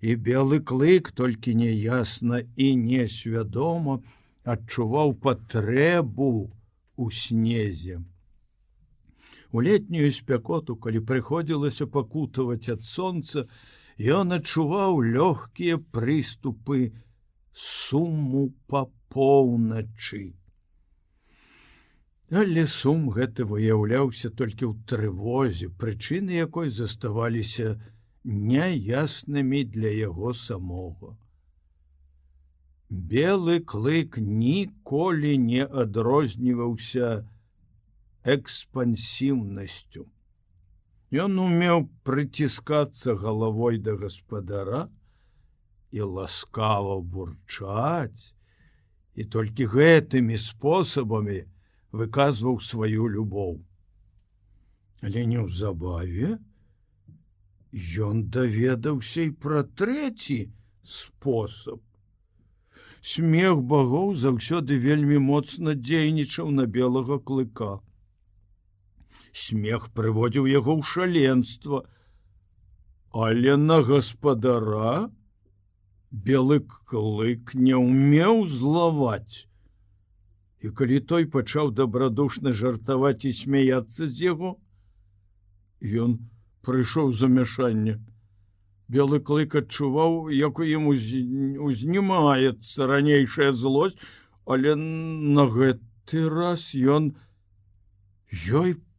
і белы клык толькі няясна і несвядома адчуваў патрэбу ў снезе. У летнюю спякоту, калі прыходзілася пакутаваць ад сонца, ён адчуваў лёгкія прыступы суму па поўначы. Але сум гэты выяўляўся толькі ў трывозе, прычыны якой заставаліся няяснымі для яго самога. Белы клык ніколі не адрозніваўся экспансіўнасцю. Ён умеў прыціскацца галавой да гаспадара і ласкава бурчаць, і толькі гэтымі спосабамі выказваў сваю любоў. Але неўзабаве ён даведаўся і пра трэці спосаб. Смех багоў заўсёды вельмі моцна дзейнічаў на белага клыка. Смех прыводзіў яго ў шаленства, але на гаспадара белы клык не ўмеў злаваць. І калі той пачаў дабрадушна жартаваць і смяяцца з яго, ён прыйшоў замяшанне. Белы клык адчуваў, як у ім узнімаецца ранейшая злосць, але на гэты раз ёй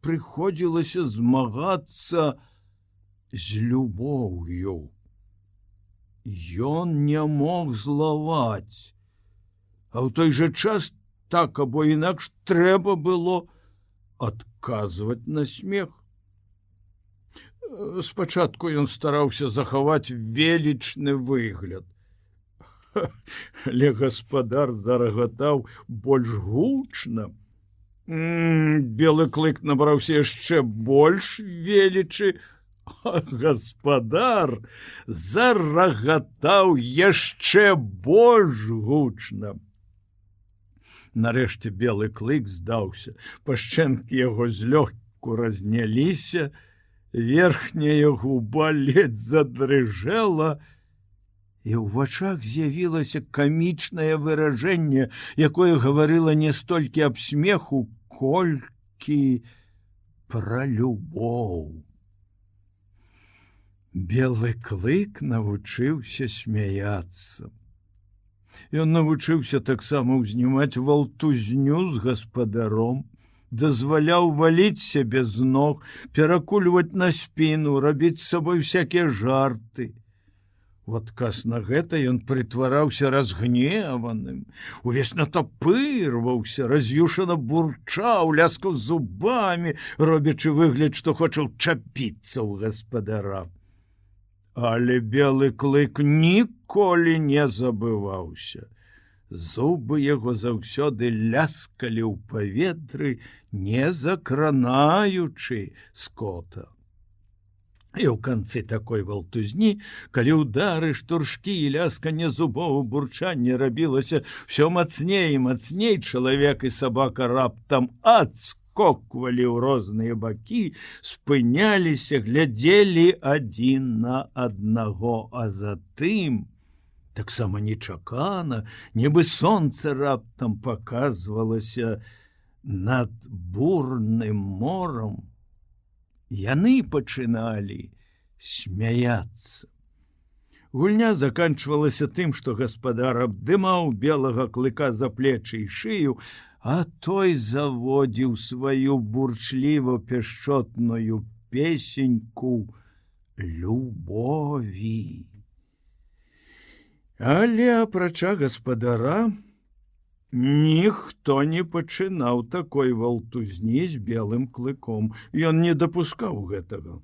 прыходзілася змагацца з любоўю. Ён не мог злаваць, а ў той жа час так або інакш трэба было адказваць на смех. Спачатку ён стараўся захаваць велічны выгляд, але гаспадар зарагатаў больш гучна. Белы клык набраўся яшчэ больш велічы, а гаспадар зарагатаў яшчэ больш гучна. Нарэшце белы клык здаўся, пашчэнкі яго злёгку разняліся, верхняя губа ледзь задрыжэла, і ў вачах з'явілася камічнае выражэнне, якое гаварыла не столькі аб смеху, колькі пра любоў. Белы клык навучыўся смяяцца. Ён навучыўся таксама ўзнімаць валтузню з гаспадаром, дазваляў валіць сябе з ног, перакульваць на спіну, рабіць з сабой всякія жарты. У адказ на гэта ён прытвараўся разгневаным, увесь натапырваўся, раз'юшана бурчаў, ляскаў зубамі, робячы выгляд, што хоча ўчапіцца ў гаспадара. Але белы клык ніколі не забываўся. Зубы яго заўсёды ляскалі ў паветры, не закранаючы скота. І ў канцы такой валтузні, калі ўдары, штуршкі і лясканне зубоў, бурчанне рабілася ўсё мацней і мацней, чалавек і сабака раптам адскоквалі ў розныя бакі, спыняліся, глядзелі адзін на аднаго, а затым таксама нечакана, нібы сонца раптам паказвалася над бурным морам. Яны пачыналі смяяцца. Гульня заканчвалася тым, што гаспадар абдымаў белага клыка за плечы і шыю, а той заводзіў сваю бурчліва-пяшчотную песеньку любові. Але апрача гаспадара ніхто не пачынаў такой валтузні з белым клыком. Ён не дапускаў гэтага.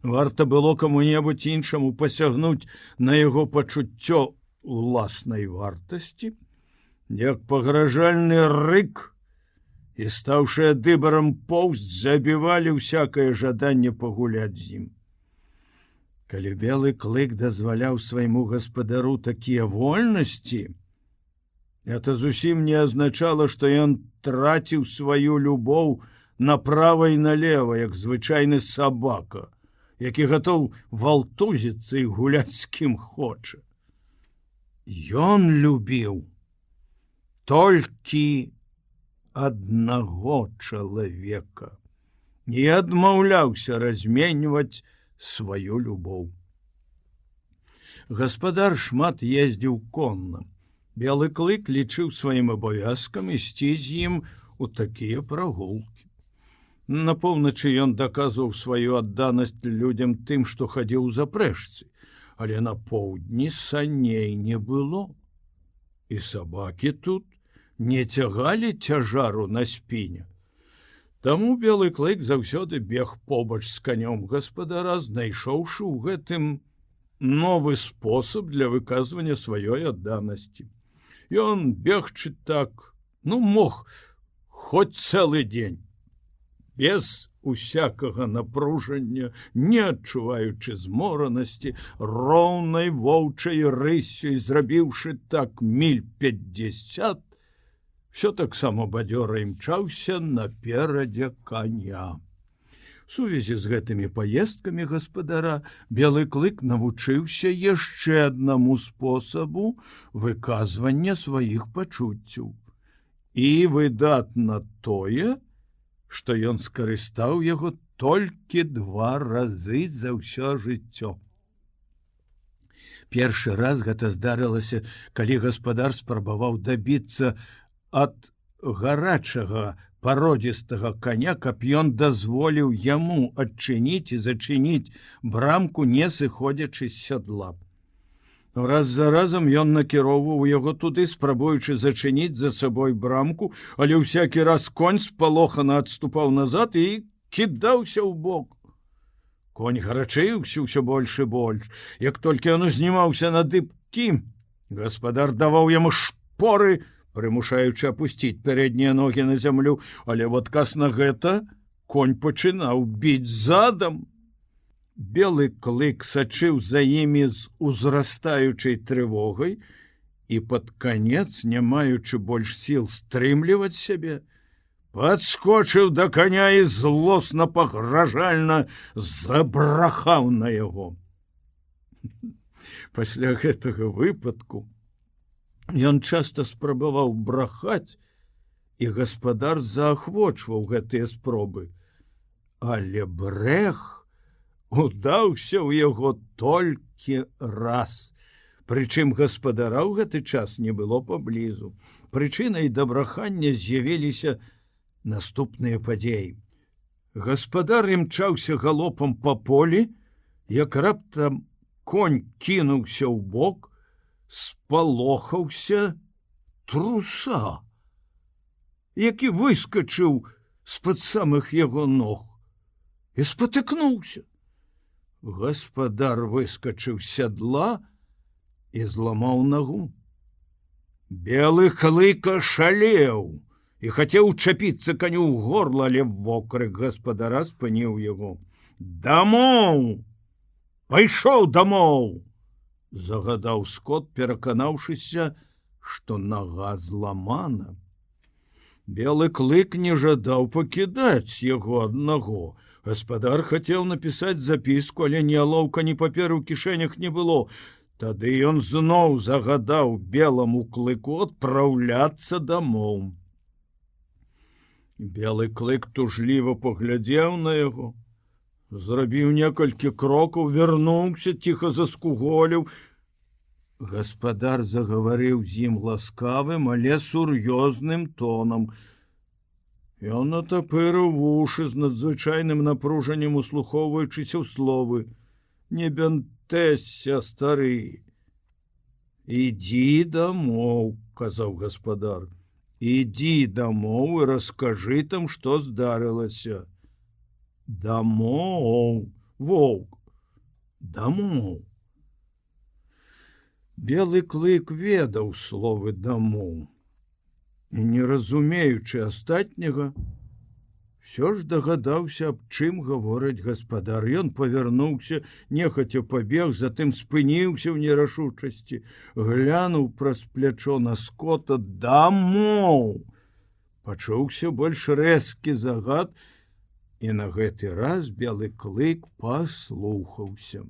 Варта было каму-небудзь іншаму пасягнуць на яго пачуццё уласнай вартасці, як пагражальны рык, і, стаўшы дыбарам поўсць, забівалі ўсякае жаданне пагуляць з ім. Калі белы клык дазваляў свайму гаспадару такія вольнасці, это зусім не азначала, што ён траціў сваю любоў направа і налева, як звычайны сабака, які гатоў валтузіцца і гуляць з кім хоча. Ён любіў толькі аднаго чалавека, не адмаўляўся разменьваць сваю любоў. Гаспадар шмат ездзіў конна. Белы клык лічыў сваім абавязкам ісці з ім у такія прагулкі. На поўначы ён даказваў сваю адданасць людзям тым, што хадзіў у запрэжцы, але на поўдні саней не было. І сабакі тут не цягалі цяжару на спіне. Таму белы клык заўсёды бег побач з канём гаспадара, знайшоўшы ў гэтым новы спосаб для выказвання сваёй адданасці. Ён бегчы так, мог хоць цэлы дзень, без усякага напружання, не адчуваючы зморанасці, роўнай воўчай рыссю, зрабіўшы так міль 50, всё таксама бадзёра імчаўся наперадзе каня. Сувязі з гэтымі паездкамі гаспадара белы клык навучыўся яшчэ аднаму спосабу выказвання сваіх пачуццяў. І выдатна тое, што ён скарыстаў яго толькі 2 разы за ўсё жыццё. Першы раз гэта здарылася, калі гаспадар спрабаваў дабіцца ад гарачага пародзістага каня, каб ён дазволіў яму адчыніць і зачыніць брамку, не сыходзячы з сядла. Раз за разам ён накіроўваў яго туды, спрабуючы зачыніць за сабой брамку, але ўсякі раз конь спалохана адступаў назад і кідаўся ў бок. Конь гарачэўся ўсё больш і больш. Як толькі ён узнімаўся на дыбкі, гаспадар даваў яму шпоры, прымушаючы апусціць пярэднія ногі на зямлю, але в адказ на гэта конь пачынаў біць задам. Белы клык сачыў за імі з узрастаючай трывогай і пад канец, не маючы больш сіл стрымліваць сябе, падскочыў да каня і злосна пагражальна забрахаў на яго. Пасля гэтага выпадку ён часта спрабаваў брахаць, і гаспадар заахвочваў гэтыя спробы. Але брэх удаўся ў яго толькі раз. Прычым гаспадара ў гэты час не было паблізу. Прычынай да брахання з'явіліся наступныя падзеі. Гаспадар імчаўся галопам па полі, як раптам конь кінуўся ў бок, спалохаўся труса, які выскачыў з-пад самых яго ног і спатыкнуўся. Гаспадар выскачыў з сядла і зламаў нагу. Белы клык ашалеў і хацеў чапіцца каню ў горла, але вокрык гаспадара спыніў яго. «Дамоў! Пайшоў дамоў!» загадаў скот, пераканаўшыся, што нага зламана. Белы клык не жадаў пакідаць яго аднаго. Гаспадар хацеў напісаць запіску, але ні алоўка, ні паперы ў кішэнях не было. Тады ён зноў загадаў беламу клыку адпраўляцца дамоў. Белы клык тужліва паглядзеў на яго, зрабіў некалькі крокаў, вярнуўся, ціха заскуголіў. Гаспадар загаварыў з ім ласкавым, але сур'ёзным тонам. Ён натапырыў вушы з надзвычайным напружаннем, услухоўваючыся ў словы. «Не бянтэзься, стары. Ідзі дамоў», – казаў гаспадар. «Ідзі дамоў і раскажы там, што здарылася». «Дамоў, воўк, дамоў». Белы клык ведаў словы «дамоў». І, не разумеючы астатняга, ўсё ж дагадаўся, аб чым гаворыць гаспадар. Ён павярнуўся, нехаця пабег, затым спыніўся ў нерашучасці, глянуў праз плячо на Скота. «Дамоў!» Пачуўся больш рэзкі загад, і на гэты раз белы клык паслухаўся.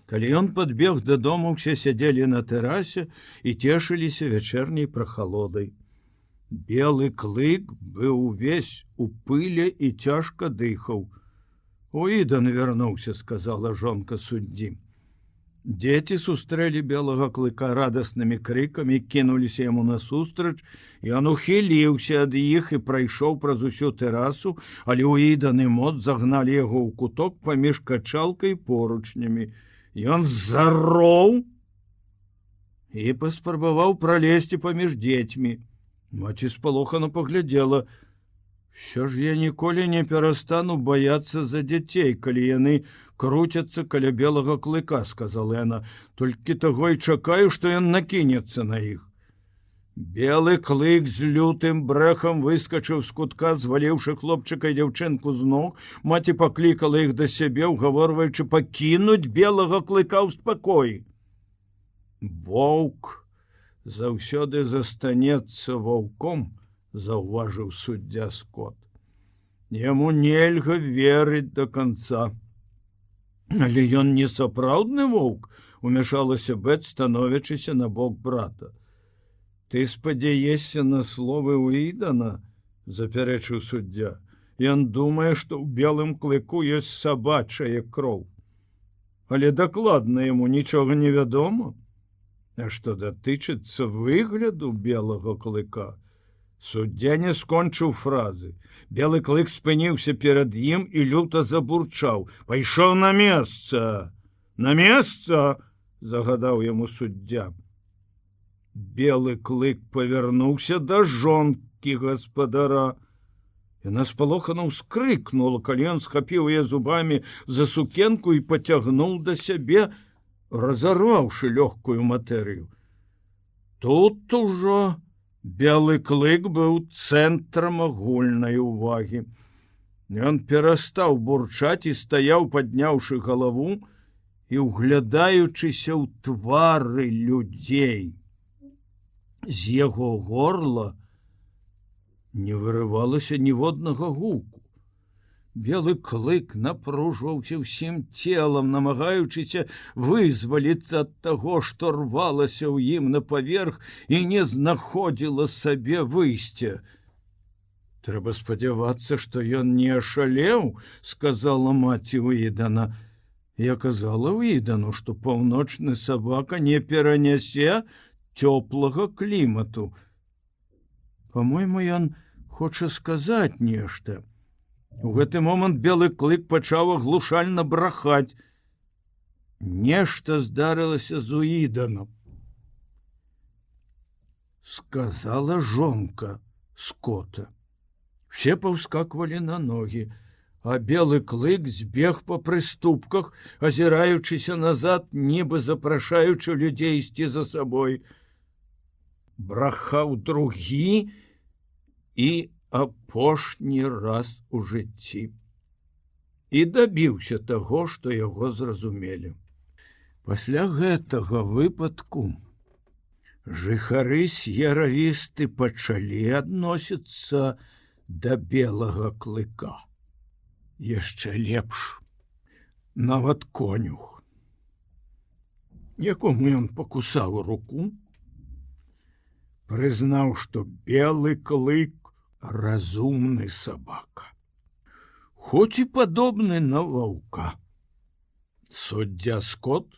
Калі ён падбег дадому, усе сядзелі на тэрасе і цешыліся вячэрняй прахалодай. Белы клык быў увесь у пыле і цяжка дыхаў. «Уідан вярнуўся», – сказала жонка суддзі. Дзеці сустрэлі белага клыка радаснымі крыкамі, кінуліся яму насустрач. Ён ухіліўся ад іх і прайшоў праз усю тэрасу, але Уідан і Мот загналі яго ў куток паміж качалкай і поручнямі. Ён зароў і паспрабаваў пралезці паміж дзецьмі. Маці спалохана паглядзела. «Що ж я ніколі не перастану баяцца за дзяцей, калі яны круцяцца каля белага клыка», – сказала яна. «Толькі таго і чакаю, што ён накінецца на іх». Белы клык з лютым брэхам выскачыў з кутка, зваліўшы хлопчыка і дзяўчынку з ног. Маці паклікала іх да сябе, угаворваючы пакінуць белага клыка ў спакоі. «Воўк заўсёды застанецца ваўком», – заўважыў суддзя Скот. «Яму нельга верыць да канца». «Але ён не сапраўдны воўк», – умяшалася Бэт, становячыся на бок брата. «Ты спадзяешся на словы Уідана?» – запярэчыў суддзя. «Ён думае, што ў белым клыку ёсць сабачая кроў. Але дакладна яму нічога не вядома. А што датычыцца выгляду белага клыка...» Суддзя не скончыў фразы. Белы клык спыніўся перад ім і люта забурчаў. «Пайшоў на месца! На месца!» – загадаў яму суддзя. Белы клык павярнуўся да жонкі гаспадара. Яна спалохана ўскрыкнула, калі ён схапіў яе зубамі за сукенку і пацягнуў да сябе, разарваўшы лёгкую матэрыю. Тут ужо белы клык быў цэнтрам агульнай увагі. Ён перастаў бурчаць і стаяў, падняўшы галаву і углядаючыся ў твары людзей. З яго горла не вырывалася ніводнага гуку. Белы клык напружваўся ўсім целам, намагаючыся вызваліцца ад таго, што рвалася ў ім на паверх і не знаходзіла сабе выйсця. «Трэба спадзявацца, што ён не ашалеў», – сказала маці Уідана. Я казала Уідану, што паўночны сабака не перанясе цёплага клімату. Па-мойму, ён хоча сказаць нешта». У гэты момант белы клык пачаў аглушальна брахаць. Нешта здарылася з Уіданам. Сказала жонка Скота. Усе паўскаквалі на ногі, а белы клык збег па прыступках, азіраючыся назад, нібы запрашаючы людзей ісці за сабой. Брахаў другі і апошні раз у жыцці. І дабіўся таго, што яго зразумелі. Пасля гэтага выпадку жыхары С'ера-Вісты пачалі адносіцца да белага клыка. Яшчэ лепш. Нават конюх, якому ён пакусаў руку, прызнаў, што белы клык разумны сабака. хоць і падобны на ваўка. Суддзя Скотт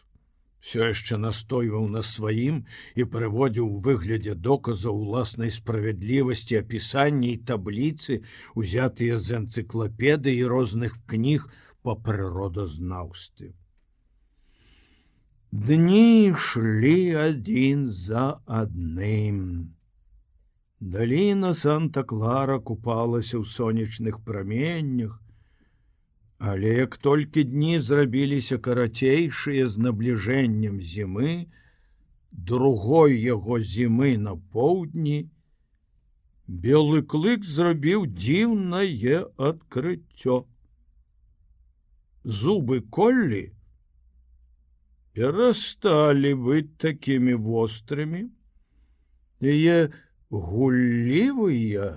все яшчэ настойваў на сваім і прыводзіў у выглядзе доказаў уласнай справядлівасці апісанні і табліцы, узятыя з энцыклапедый і розных кніг па прыродазнаўстве. Дні ішлі адзін за адным. Даліна Санта-Клара купалася ў сонечных праменнях, але як толькі дні зрабіліся карацейшыя з набліжэннем зімы, другой яго зімы на поўдні, Белы клык зрабіў дзіўнае адкрыццё. Зубы Коллі перасталі быць такімі вострымі, яе гуллівыя,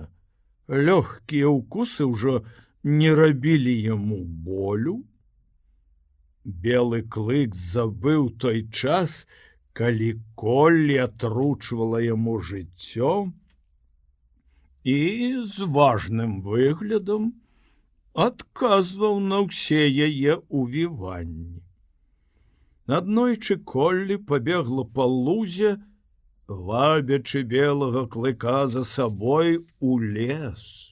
лёгкія ўкусы ўжо не рабілі яму болю. Белы клык забыў той час, калі Коллі атручвала яму жыццё і з важным выглядам адказваў на ўсе яе увіванні. Аднойчы Коллі пабегла па лузе, вабячы белага клыка за сабой у лес.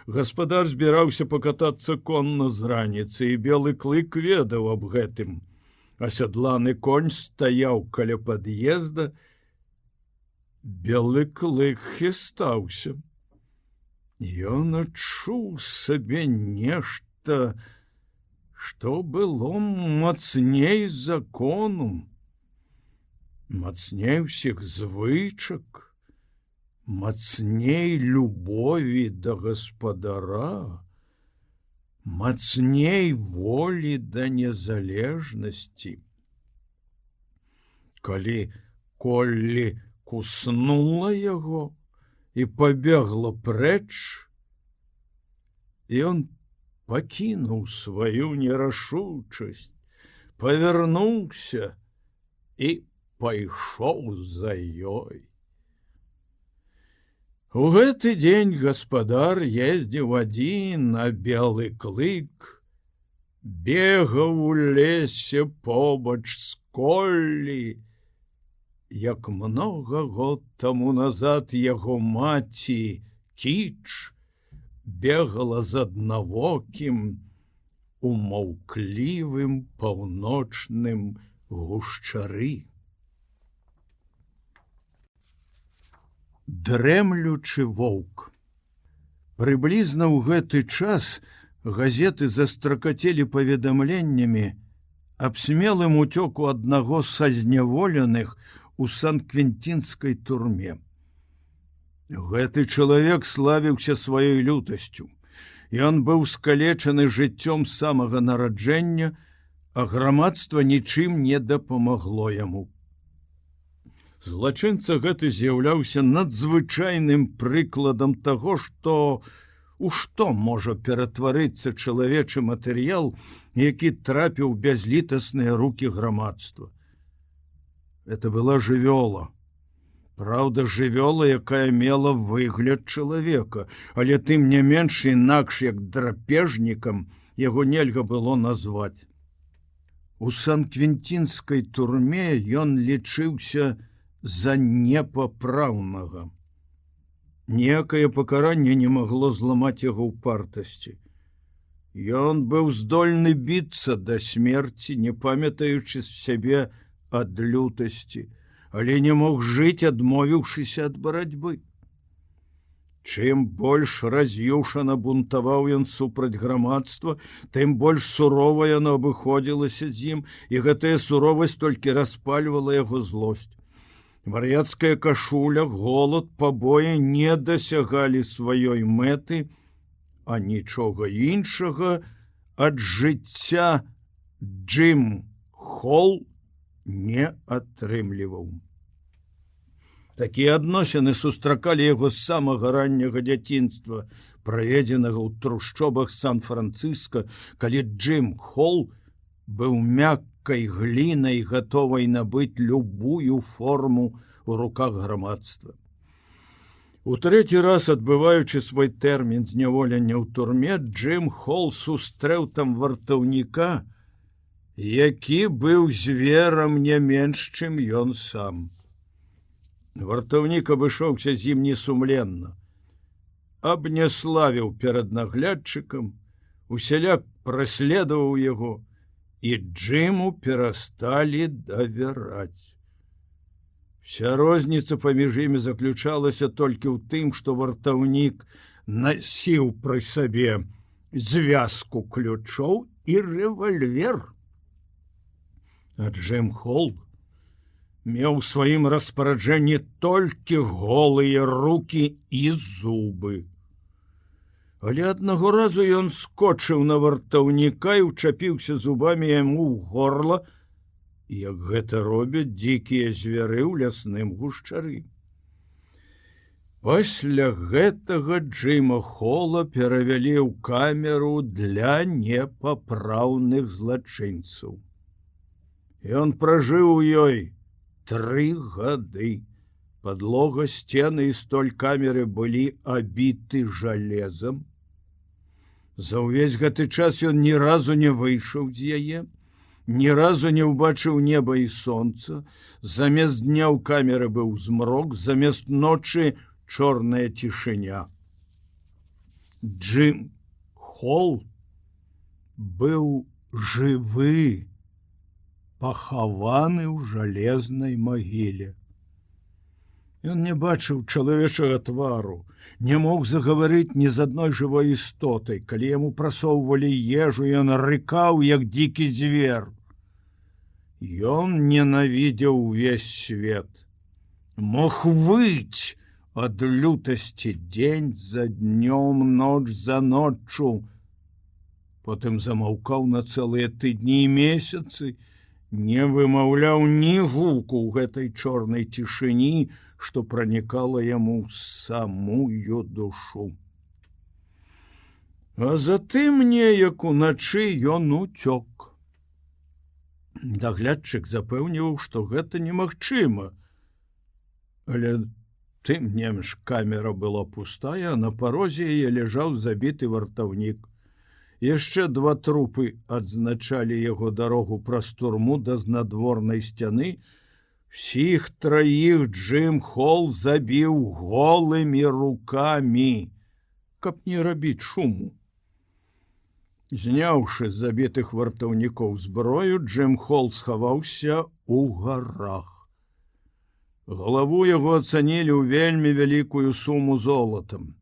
Гаспадар збіраўся пакатацца конна з раніцы, і белы клык ведаў аб гэтым. Асядланы конь стаяў каля пад'езда. Белы клык хістаўся. Ён адчуў сабе нешта, што было мацней закону, мацней усіх звычак, мацней любові да гаспадара, мацней волі да незалежнасці. Калі Коллі куснула яго і пабегла прэч, ён пакінуў сваю нерашучасць, павярнуўся і пайшоў за ёй. У гэты дзень гаспадар ездзіў адзін, а белы клык бегаў у лесе побач з Коллі. Як многа год таму назад яго маці Кіч бегала з аднавокім у маўклівым паўночным гушчары. Дрэмлючы воўк. Прыблізна ў гэты час газеты застракацелі паведамленнямі аб смелым уцёку аднаго са зняволеных у Сан-Квінтінскай турме. Гэты чалавек славіўся сваёй лютасцю. Ён быў скалечаны жыццём з самага нараджэння, а грамадства нічым не дапамагло яму. Злачынца гэты з'яўляўся надзвычайным прыкладам таго, у што можа ператварыцца чалавечы матэрыял, які трапіў у бязлітасныя рукі грамадства. Это была жывёла. Праўда, жывёла, якая мела выгляд чалавека, але тым не менш інакш, як драпежнікам, яго нельга было назваць. У Сан-Квінтінскай турме ён лічыўся за непапраўнага. Ніякае пакаранне не магло зламаць яго ўпартасці. Ён быў здольны біцца да смерці, не памятаючы з сябе ад лютасці, але не мог жыць, адмовіўшыся ад барацьбы. Чым больш раз'юшана бунтаваў ён супраць грамадства, тым больш сурова яно абыходзілася з ім, і гэтая суровасць толькі распальвала яго злосць. Вар'яцкая кашуля, голад, пабоі не дасягалі сваёй мэты, а нічога іншага ад жыцця Джим Холл не атрымліваў. Такія адносіны сустракалі яго з самага ранняга дзяцінства, праведзенага ў трушчобах Сан-Францыска, калі Джим Холл быў мяккай глінай, гатовай набыць любую форму ў руках грамадства. У трэці раз, адбываючы свой тэрмін зняволення ў турме, Джим Холл сустрэў там вартаўніка, які быў зверам не менш, чым ён сам. Вартаўнік абышоўся з ім несумленна, абняславіў перад наглядчыкам, усяляк праследаваў яго, і Джиму перасталі давяраць. Вся розніца паміж імі заключалася толькі ў тым, што вартаўнік насіў пры сабе звязку ключоў і рэвальвер. А Джим Холл меў у сваім распараджэнні толькі голыя рукі і зубы. Але аднаго разу ён скочыў на вартаўніка і ўчапіўся зубамі яму ў горла, як гэта робяць дзікія звяры ў лясным гушчары. Пасля гэтага Джима Холла перавялі ў камеру для непапраўных злачынцаў. Ён пражыў у ёй 3 гады. Падлога, сцены і столь камеры былі абіты жалезам. За ўвесь гэты час ён ні разу не выйшаў з яе, ні разу не ўбачыў неба і сонца. Замест дня ў камеры быў змрок, замест ночы чорная цішыня. Джим Холл быў жывы, пахаваны ў жалезнай магіле. Ён не бачыў чалавечага твару, не мог загаварыць ні з адной жывой істотай. Калі яму прасоўвалі ежу, ён рыкаў, як дзікі звер. Ён ненавідзеў увесь свет. Мог выць ад лютасці дзень за днём, ноч за ноччу. Потым замаўкаў на цэлыя тыдні і месяцы, не вымаўляў ні гуку ў гэтай чорнай цішыні, што пранікала яму ў самую душу. А затым неяк уначы ён уцёк. Даглядчык запэўніваў, што гэта немагчыма. Але тым не менш камера была пустая, а на парозе яе ляжаў забіты вартаўнік. Яшчэ 2 трупы адзначалі яго дарогу праз турму да знадворнай сцяны. Всіх 3 Джим Холл забіў голымі рукамі, каб не рабіць шуму. Зняўшы з забітых вартаўнікоў зброю, Джим Холл схаваўся ў гарах. Галаву яго ацанілі ў вельмі вялікую суму золатам.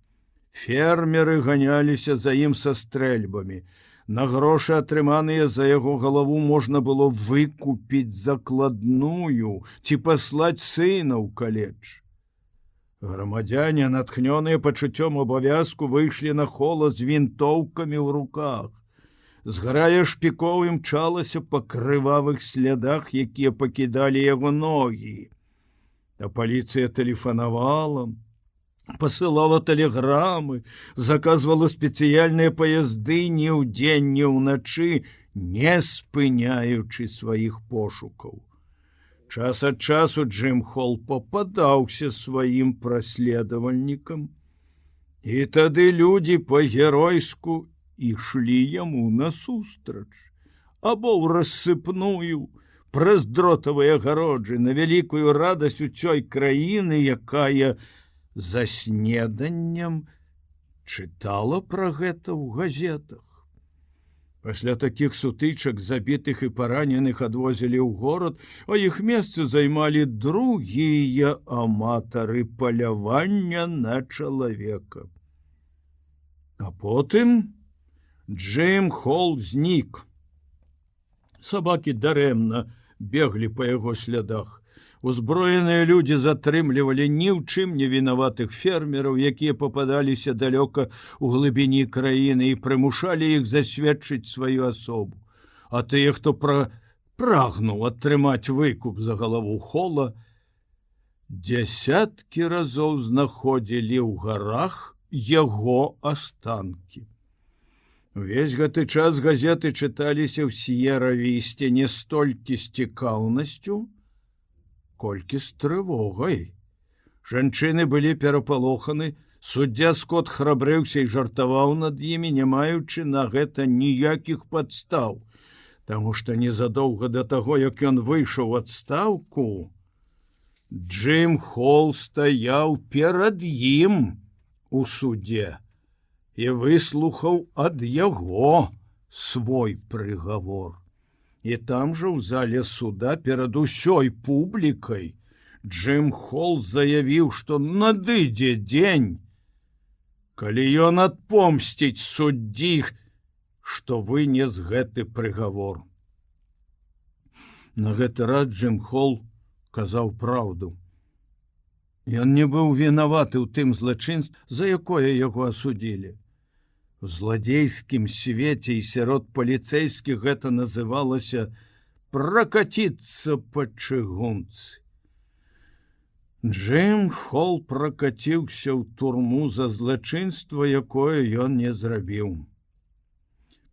Фермеры ганяліся за ім са стрэльбамі. На грошы, атрыманыя за яго галаву, можна было выкупіць закладную ці паслаць сына ў каледж. Грамадзяне, натхнёныя пачуццём абавязку, выйшлі на Холла з вінтоўкамі ў руках. Зграя шпікоў імчалася па крывавых слядах, якія пакідалі яго ногі. А паліцыя тэлефанавала, пасылала тэлеграмы, заказвала спецыяльныя паязды ні ўдзень, ні ўначы, не спыняючы сваіх пошукаў. Час ад часу Джим Холл попадаўся сваім праследавальнікам, і тады людзі па-геройску ішлі яму насустрач, або ў рассыпную, праз дротавыя агароджы, на вялікую радасць уцёй краіны, якая за снеданнем чытала пра гэта ў газетах. Пасля такіх сутычак забітых і параненых адвозілі ў горад, а іх месцы займалі другія аматары палявання на чалавека. А потым Джим Холл знік. Сабакі дарэмна беглі па яго слядах. Узброеныя людзі затрымлівалі ні ў чым не вінаватых фермераў, якія пападаліся далёка ў глыбіні краіны, і прымушалі іх засведчыць сваю асобу. А тыя, хто прагнуў атрымаць выкуп за галаву Холла, дзясяткі разоў знаходзілі ў гарах яго астанкі. Увесь гэты час газеты чыталіся ў С'ера-Вісце не столькі з цікаўнасцю, колькі з трывогай. Жанчыны былі перапалоханы, суддзя Скот храбрыўся і жартаваў над імі, не маючы на гэта ніякіх падстаў, таму што незадоўга да таго, як ён выйшаў у адстаўку, Джим Холл стаяў перад ім у судзе і выслухаў ад яго свой прыгавор. І там жа ў зале суда перад усёй публікай Джим Холл заявіў, што надыдзе дзень, калі ён адпомсціць суддзі, што вынес гэты прыгавор. На гэты раз Джим Холл казаў праўду. Ён не быў вінаваты ў тым злачынстве, за якое яго асудзілі. У зладзейскім свеце і сярод паліцэйскіх гэта называлася пракаціцца па чыгунцы. Джим Холл пракаціўся ў турму за злачынства, якое ён не зрабіў.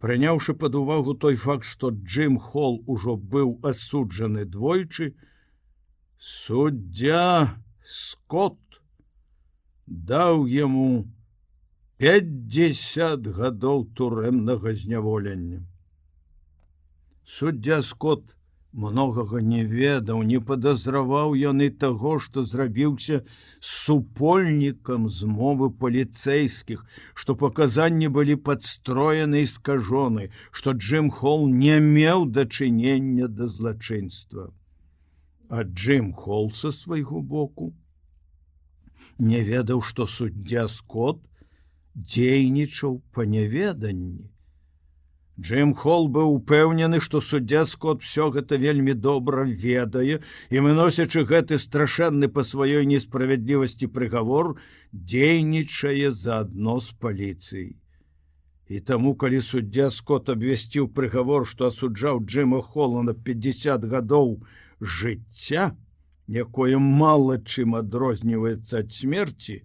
Прыняўшы пад увагу той факт, што Джим Холл ужо быў асуджаны двойчы, суддзя Скот даў яму 50 гадоў турэмнага зняволення. Суддзя Скот многага не ведаў, не падазраваў ён і таго, што зрабіўся супольнікам змовы паліцэйскіх, што паказанні былі падстроены і скажоны, што Джим Холл не меў дачынення да злачынства. А Джим Холл са свайго боку не ведаў, што суддзя Скот дзейнічаў па няведанні. Джим Холл быў упэўнены, што суддзя Скот всё гэта вельмі добра ведае і, выносячы гэты страшэнны па сваёй несправядлівасці прыгавор, дзейнічае заадно з паліцыяй. І таму, калі суддзя Скот абвясціў прыгавор, што асуджаў Джима Холла на 50 гадоў жыцця, якое мала чым адрозніваецца ад смерці,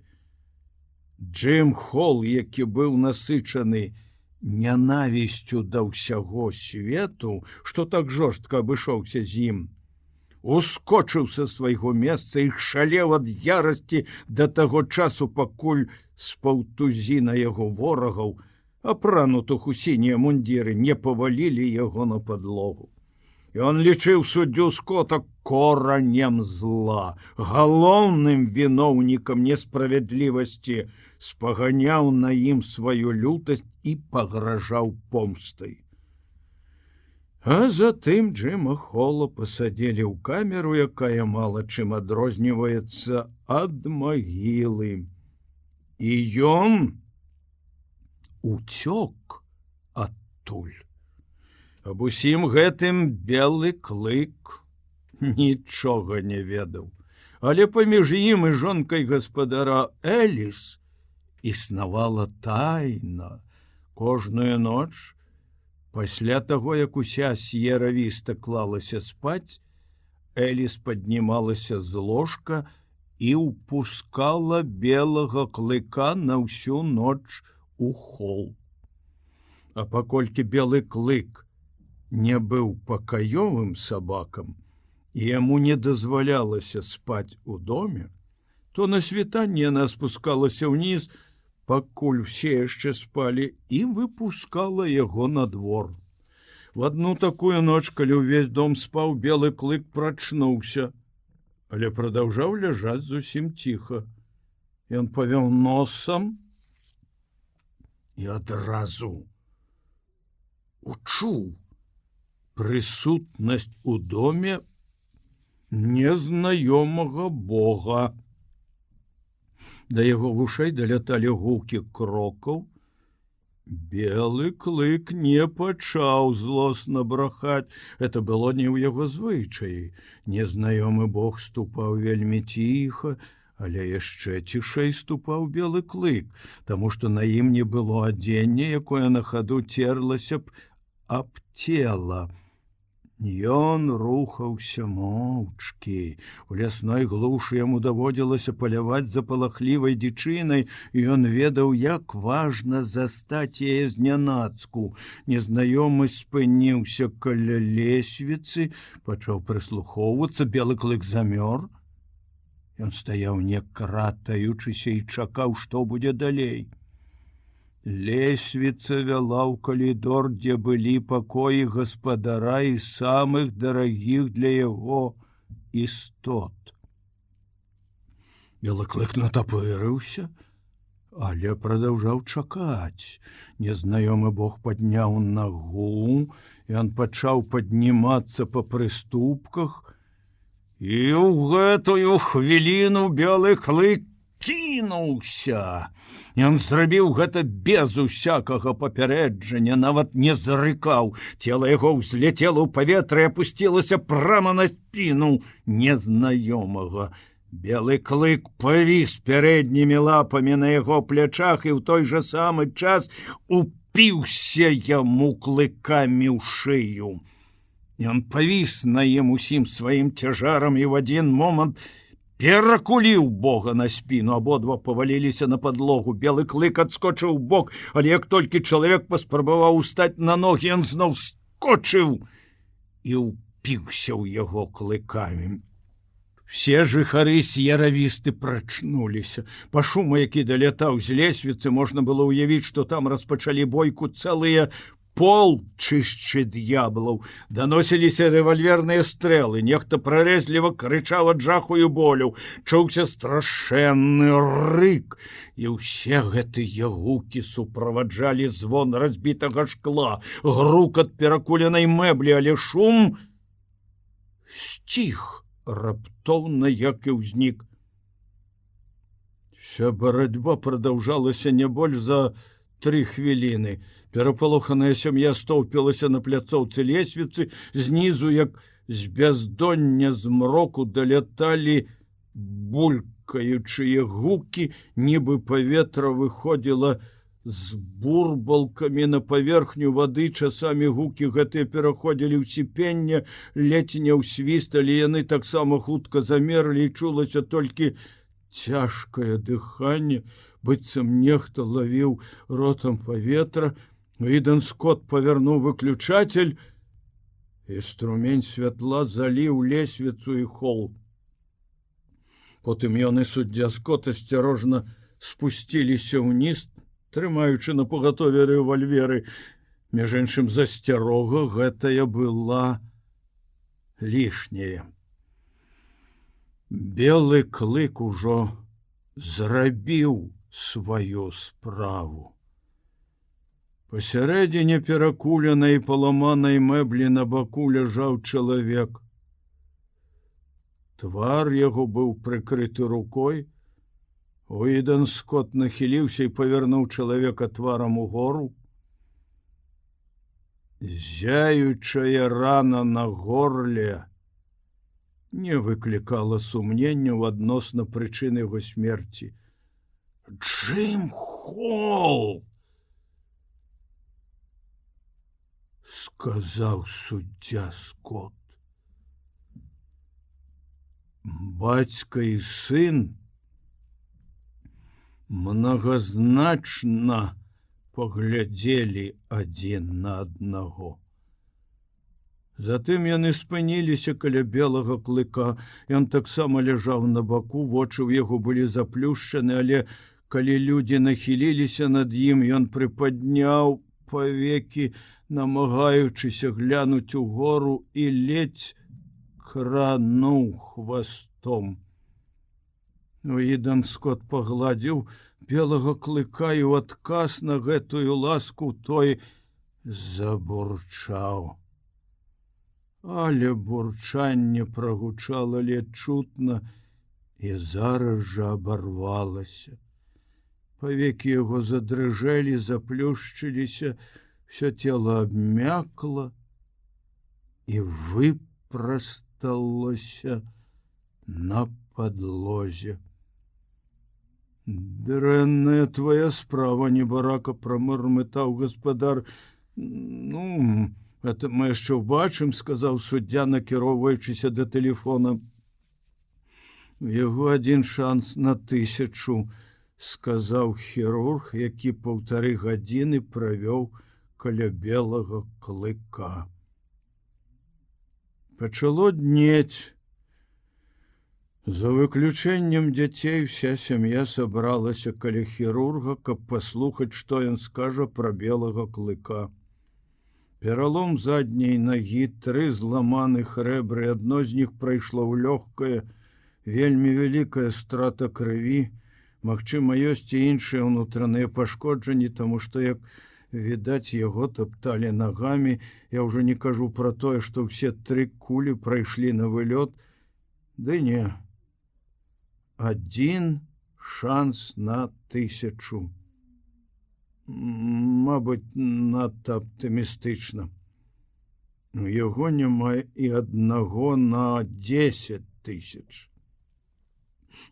Джим Холл, які быў насычаны нянавісцю да ўсяго свету, што так жорстка абышоўся з ім, ускочыў са свайго месца і шалеў ад ярасці да таго часу, пакуль з паўтузіна яго ворагаў, апранутых у сінія мундзіры, не павалілі яго на падлогу. Ён лічыў суддзю Скота коранем зла, галоўным віноўнікам несправядлівасці, спаганяў на ім сваю лютасць і пагражаў помстай. А затым Джима Холла пасадзілі ў камеру, якая мала чым адрозніваецца ад магілы. І ён уцёк адтуль. Аб усім гэтым Белы Клык нічога не ведаў, але паміж ім і жонкай гаспадара Эліс існавала тайна. Кожную ноч, пасля таго, як уся С'ера Віста клалася спаць, Эліс паднімалася з ложка і ўпускала Белага Клыка на ўсю ноч у хол. А паколькі Белы Клык не быў пакаёвым сабакам, і яму не дазвалялася спаць у доме, то на світанне яна спускалася ўніз, пакуль усе яшчэ спалі, і выпускала яго на двор. В адну такую ноч, калі ўвесь дом спаў, Белы Клык прачнуўся, але прадаўжаў ляжаць зусім ціха. Ён павёў носам і адразу учуў прысутнасць у доме незнаёмага бога. Да яго вушэй даляталі гукі крокаў. Белы Клык не пачаў злосна брахаць. Это было не ў яго звычаі. Незнаёмы бог ступаў вельмі ціха, але яшчэ цішэй ступаў Белы Клык, таму што на ім не было адзення, якое на хаду церлася б аб цела. Ён рухаўся моўчкі. У лясной глушы яму даводзілася паляваць за палахлівай дзічынай, і ён ведаў, як важна застаць яе знянацку. Незнаёмы спыніўся каля лесвіцы, пачаў прыслухоўвацца. Белы Клык замёр Ён стаяў не кратаючыся і чакаў, што будзе далей. Лесвіца вяла ў калідор, дзе былі пакоі гаспадара і самых дарагіх для яго істот. Белы клык натапырыўся, але прадаўжаў чакаць. Незнаёмы бог падняў нагу, ён пачаў паднімацца па прыступках, і ў гэтую хвіліну белы клык кінуўся. Ён зрабіў гэта без усякага папярэджання, нават не зарыкаў. Цела яго ўзляцела ў паветра і апусцілася прама на спіну незнаёмага. Белы клык павіс пярэднімі лапамі на яго плячах і ў той жа самы час упіўся яму клыкамі ў шыю. Ён павіс на ім усім сваім цяжарам і ў адзін момант перакуліў бога на спіну. Абодва паваліліся на падлогу. Белы клык адскочыў у бок, але як толькі чалавек паспрабаваў устаць на ногі, ён зноў скочыў і ўпіўся ў яго клыкамі. Все жыхары с'яравісты прачнуліся. Па шуму, які далятаў з лесвіцы, можна было ўявіць, што там распачалі бойку цэлыя полчышчы д'яблаў. Даносіліся рэвальверныя стрэлы, нехта прарэзліва крычаў ад жаху і болю, чуўся страшэнны рык, і ўсе гэтыя гукі суправаджалі звон разбітага шкла, грукат перакуленай мэблі, але шум сціх раптоўна, як і ўзнік. Вся барацьба прадаўжалася не больш за 3 хвіліны. Перапалоханая сям'я стоўпілася на пляцоўцы лесвіцы, знізу, як з бяздоння змроку, даляталі булькаючыя гукі, нібы паветра выходзіла з бурбалкамі на паверхню вады. Часамі гукі гэтыя пераходзілі ў сіпенне, ледзь не ў свіст, але яны таксама хутка замерлі, і чулася толькі цяжкае дыханне, быццам нехта лавіў ротам паветра. Відан Скот павярнуў выключатель, і струмень святла заліў лесвіцу і хол. Потым ён і суддзя Скот асцярожна спусціліся ўніз, трымаючы на пагатове рэвальверы. Між іншым, засцярога гэтая была лішняя. Белы клык ужо зрабіў сваю справу. Пасярэдзіне перакуленай і паламанай мэблі на баку ляжаў чалавек. Твар яго быў прыкрыты рукой. Уідэн Скот нахіліўся і павярнуў чалавека тварам угору. Зяючая рана на горле не выклікала сумненняў адносна прычыны яго смерці. «Джим Холл!» — сказаў суддзя Скот. Бацька і сын многазначна паглядзелі адзін на аднаго. Затым яны спыніліся каля белага клыка. Ён таксама ляжаў на баку, вочы ў яго былі заплюшчаны, але калі людзі нахіліліся над ім, ён прыпадняў павекі, намагаючыся глянуць угору, і ледзь крануў хвастом. Уідэн Скот пагладзіў белага клыка, і ў адказ на гэтую ласку той забурчаў. Але бурчанне прагучала ледзь чутна і зараз жа абарвалася. Павекі яго задрыжэлі, заплюшчыліся, всё цела абмякла і выпрасталася на падлозе. «Дрэнная твоя справа, небарака», — прамармытаў гаспадар. «Ну, это мы яшчэ ўбачым», — сказаў суддзя, накіроўваючыся да тэлефона. «Яго адзін шанс на 1000», — сказаў хірург, які 1,5 гадзіны правёў каля белага клыка. Пачало днець. За выключэннем дзяцей вся сям'я сабралася каля хірурга, каб паслухаць, што ён скажа пра белага клыка. Пералом задняй нагі, 3 зламаных рэбры, адно з них прайшло ў лёгкае, вельмі вялікая страта крыві. Магчыма, ёсць і іншыя ўнутраныя пашкоджанні, таму што, як відаць, яго тапталі нагамі. Я ўжо не кажу пра тое, што ўсе 3 кулі прайшлі на вылёт. Ды не. 1 шанс на 1000. Мабыць, надта аптымістычна. У яго няма і 1 на 10 000.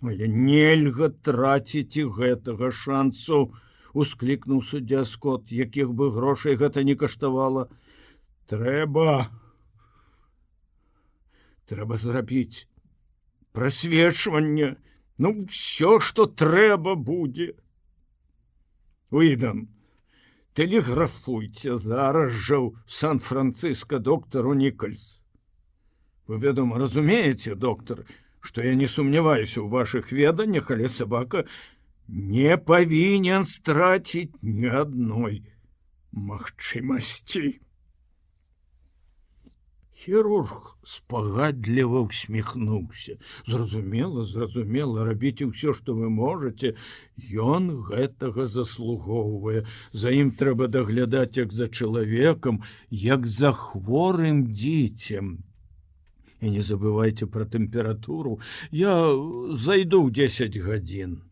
Але нельга траціць і гэтага шансу, усклікнуў суддзя Скотт, якіх бы грошай гэта не каштавала. Трэба зрабіць прасвечванне. Всё, што трэба будзе. Уидон, тэлеграфуйце зараз жа ў Сан-Франциско доктору Никольс. Вы, вядома, разумееце, доктор, што я не сумняваюся ў вашых веданнях, але сабака не павінен страціць ні адной магчымасці. Хірург спагадліва усміхнуўся. Зразумела, рабіце ўсё, што вы можаце. Ён гэтага заслугоўвае. За ім трэба даглядаць як за чалавекам, як за хворым дзіцем. І не забывайце пра тэмпературу. Я зайду ў 10 гадзін.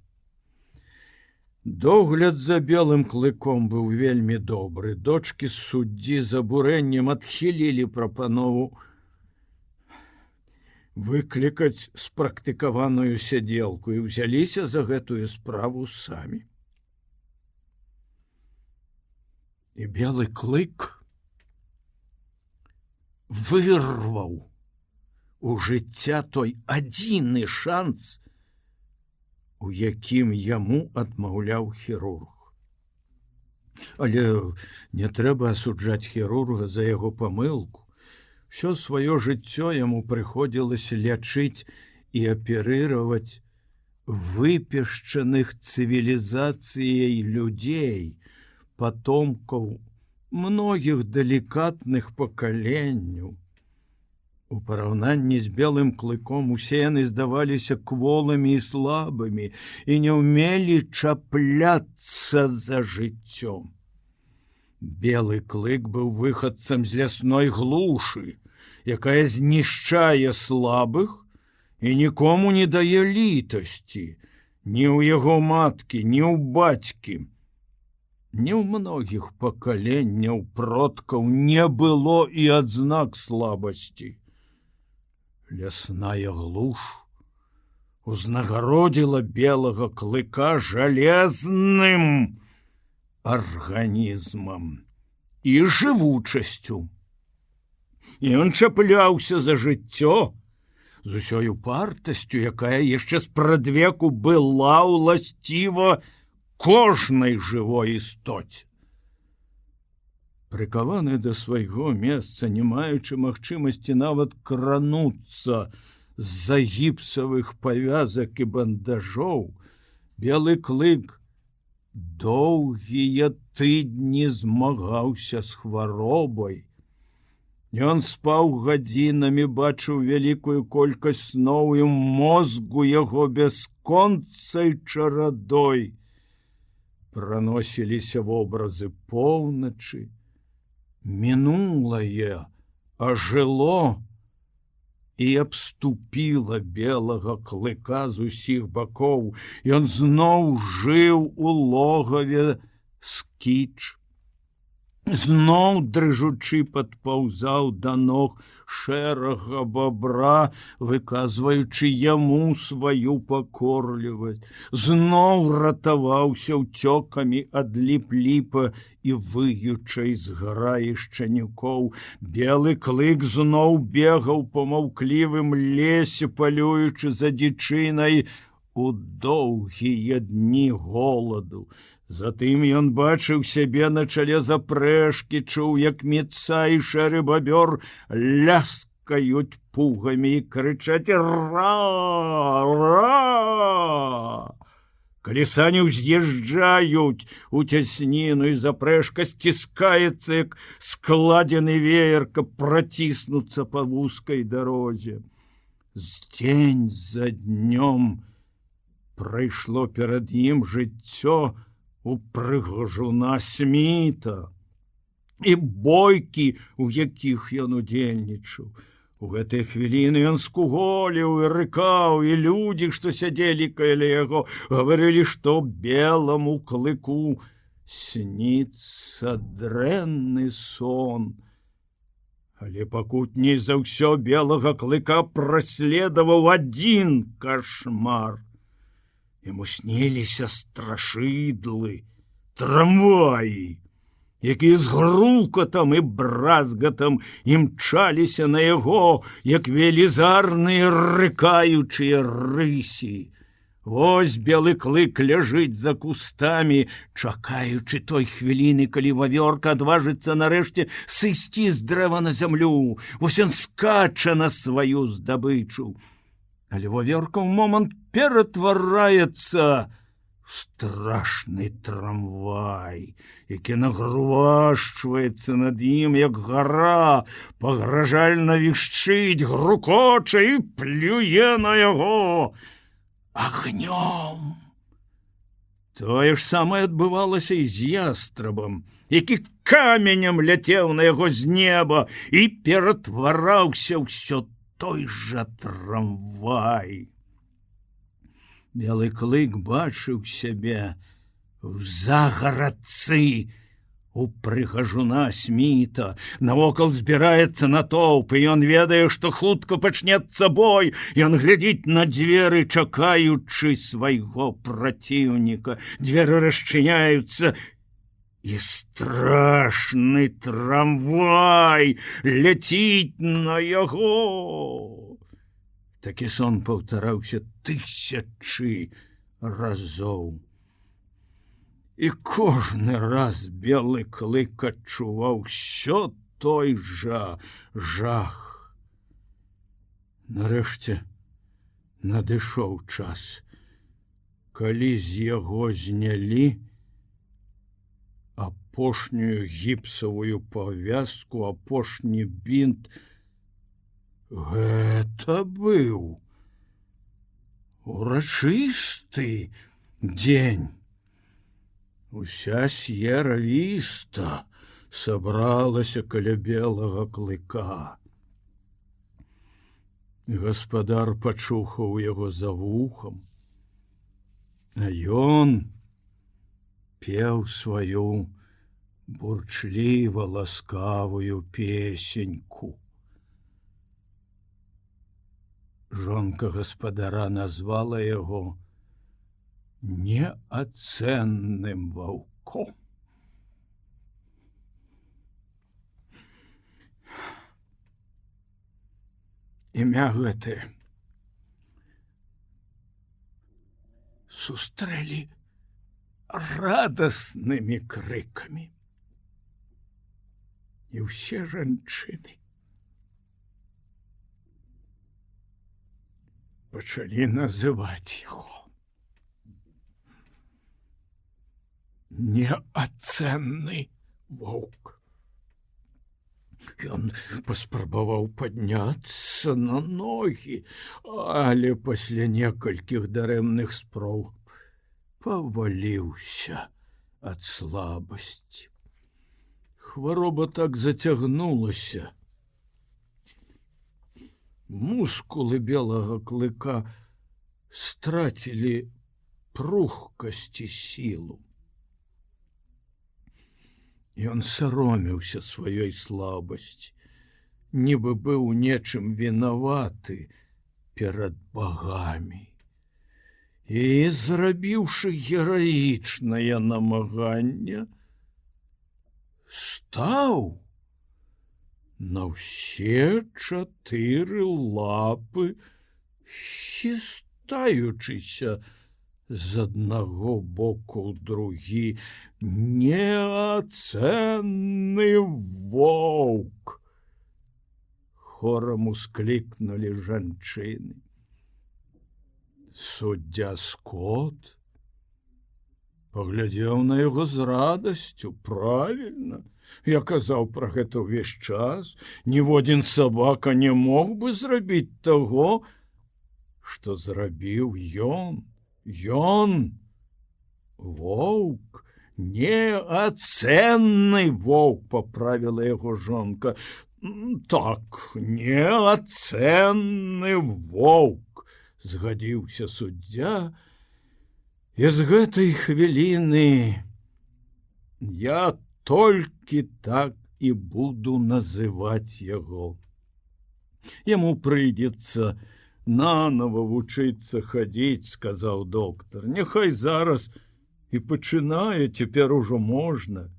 Догляд за белым клыком быў вельмі добры. Дочкі суддзі з абурэннем адхілілі прапанову выклікаць спрактыкаваную сядзелку і ўзяліся за гэтую справу самі. І белы клык вырваў у жыцця той адзіны шанс, у якім яму адмаўляў хірург. Але не трэба асуджаць хірурга за яго памылку. Всё сваё жыццё яму прыходзілася лячыць і аперыраваць выпешчаных цывілізацыяй людзей, патомкаў многіх далікатных пакаленняў. У параўнанні з белым клыком усе яны здаваліся кволымі і слабымі і не ўмелі чапляцца за жыццём. Белы клык быў выхадцам з лясной глушы, якая знішчае слабых і нікому не дае літасці, ні ў яго маткі, ні ў бацькі. Ні ў многіх пакаленняў продкаў не было і адзнак слабасці. Лясная глуш узнагародзіла белага клыка жалезным арганізмам і жывучасцю. І ён чапляўся за жыццё з усёй упартасцю, якая яшчэ спрадвеку была ўласціва кожнай жывой істоце. Прыкаваны да свайго месца, не маючы магчымасці нават крануцца з-за гіпсавых павязак і бандажоў, белы клык доўгія тыдні змагаўся з хваробай. Ён спаў гадзінамі, бачыў вялікую колькасць сноў, і ў мозгу яго бясконцай чарадой праносіліся вобразы поўначы. Мінулае ажыло і абступіла белага клыка з усіх бакоў. Ён зноў жыў у логаве скіч. Зноў дрыжучы падпаўзаў да ног шэрага бабра, выказваючы яму сваю пакорлівасць. Зноў ратаваўся ўцёкамі ад ліп-ліпа і выючай зграі шчанюкоў. Белы клык зноў бегаў па маўклівым лесе, палюючы за дзічынай у доўгія дні голаду. Затым ён бачыў сябе на чале запрэжкі, чуў, як міца і шэры бабёр ляскаюць шчэркаюць пугамі і крычаць: «Ра-ра!» Калі сані ўз'язджаюць у цясніну, і запрэжка сціскаецца, як складзены веер, каб праціснуцца па вузкай дарозе. Дзень за днём прайшло перад ім жыццё у прыгажуна Сміта і бойкі, у якіх ён удзельнічаў. У гэтыя хвіліны ён скуголіў і рыкаў, і людзі, што сядзелі каля яго, гаварылі, што беламу клыку сніцца дрэнны сон. Але пакутней за ўсё белага клыка праследаваў адзін кашмар. Яму сніліся страшыдлы, трамваі, якія з грукатам і бразгатам імчаліся на яго, як велізарныя рыкаючыя рысі. Вось белы клык ляжыць за кустамі, чакаючы той хвіліны, калі вавёрка адважыцца нарэшце сысці з дрэва на зямлю. Вось ён скача на сваю здабычу. Але вавёрка ў момант ператвараецца в страшны трамвай, які нагрувашчваецца над ім, як гара, пагражальна вішчыць, грукоча і плюе на яго агнём. Тое ж самае адбывалася і з ястрабам, які каменем ляцеў на яго з неба і ператвараўся ўсё той жа трамвай. Белы клык бачыў сябе ў загарадцы у прыгажуна Сміта. Навокал збіраецца натоўп, і ён ведае, што хутка пачнецца бой. Ён глядзіць на дзверы, чакаючы свайго праціўніка. Дзверы расчыняюцца, і страшны трамвай ляціць на яго. Такі сон паўтараўся тысячы разоў. І кожны раз белы клык адчуваў усё той жа жах. Нарэшце надышоў час, калі з яго знялі апошнюю гіпсавую павязку, апошні бінт. Гэта быў урачысты дзень. Уся С'ера Віста сабралася каля белага клыка. Гаспадар пачухаў яго за вухам, а ён пеў сваю бурчліва ласкавую песеньку. Жонка гаспадара назвала яго неацэнным ваўком. Імя гэтае сустрэлі радаснымі крыкамі. І ўсе жанчыны пачалі называць яго неацэнны воўк. Ён паспрабаваў падняцца на ногі, але пасля некалькіх дарэмных спроб паваліўся ад слабасці. Хвароба так зацягнулася. Мускулы белага клыка страцілі прухкасць і сілу. Ён саромеўся сваёй слабасці, нібы быў нечым вінаваты перад багамі. І, зрабіўшы гераічнае намаганне, стаў на ўсе 4 лапы, хістаючыся з аднаго боку ў другі. Неацэнны воўк. хорам усклікнулі жанчыны. Суддзя Скот паглядзеў на яго з радасцю. Правільна, я казаў пра гэта ўвесь час. Ніводзін сабака не мог бы зрабіць таго, што зрабіў ён. Ён воўк, неацэнны воўк, паправіла яго жонка. Так, неацэнны воўк, згадзіўся суддзя. І з гэтай хвіліны я толькі так і буду называць яго. Яму прыйдзецца нанова вучыцца хадзіць, сказаў доктар. Няхай зараз і пачынае, цяпер ужо можна.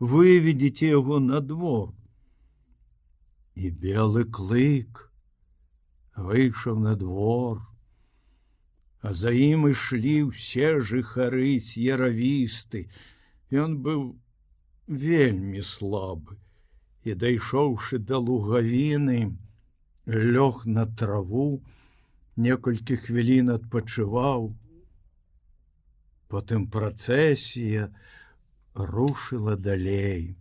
Выведзіце яго на двор. І белы клык выйшаў на двор, а за ім ішлі ўсе жыхары с'яравісты. Ён быў вельмі слабы і, дайшоўшы да лугавіны, лёг на траву, некалькі хвілін адпачываў. Потым працэсія рушыла далей.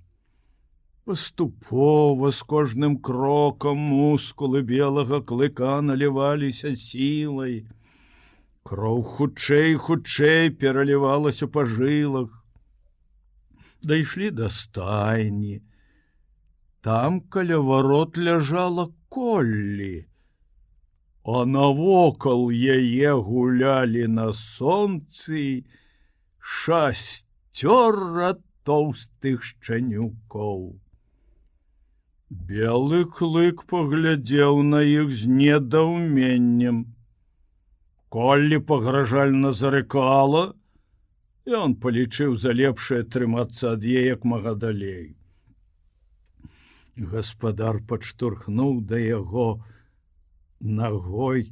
Паступова, з кожным крокам мускулы белага клыка наліваліся сілай. Кроў хутчэй пералівалася па жылах. Дайшлі да стайні. Там каля варот ляжала Коллі, а навокал яе гулялі на сонцы шасцёра тоўстых шчанюкоў. Белы клык паглядзеў на іх з недаўменнем. Коллі пагражальна зарыкала, і ён палічыў за лепшае трымацца ад яе як мага далей. Гаспадар падштурхнуў да яго нагой.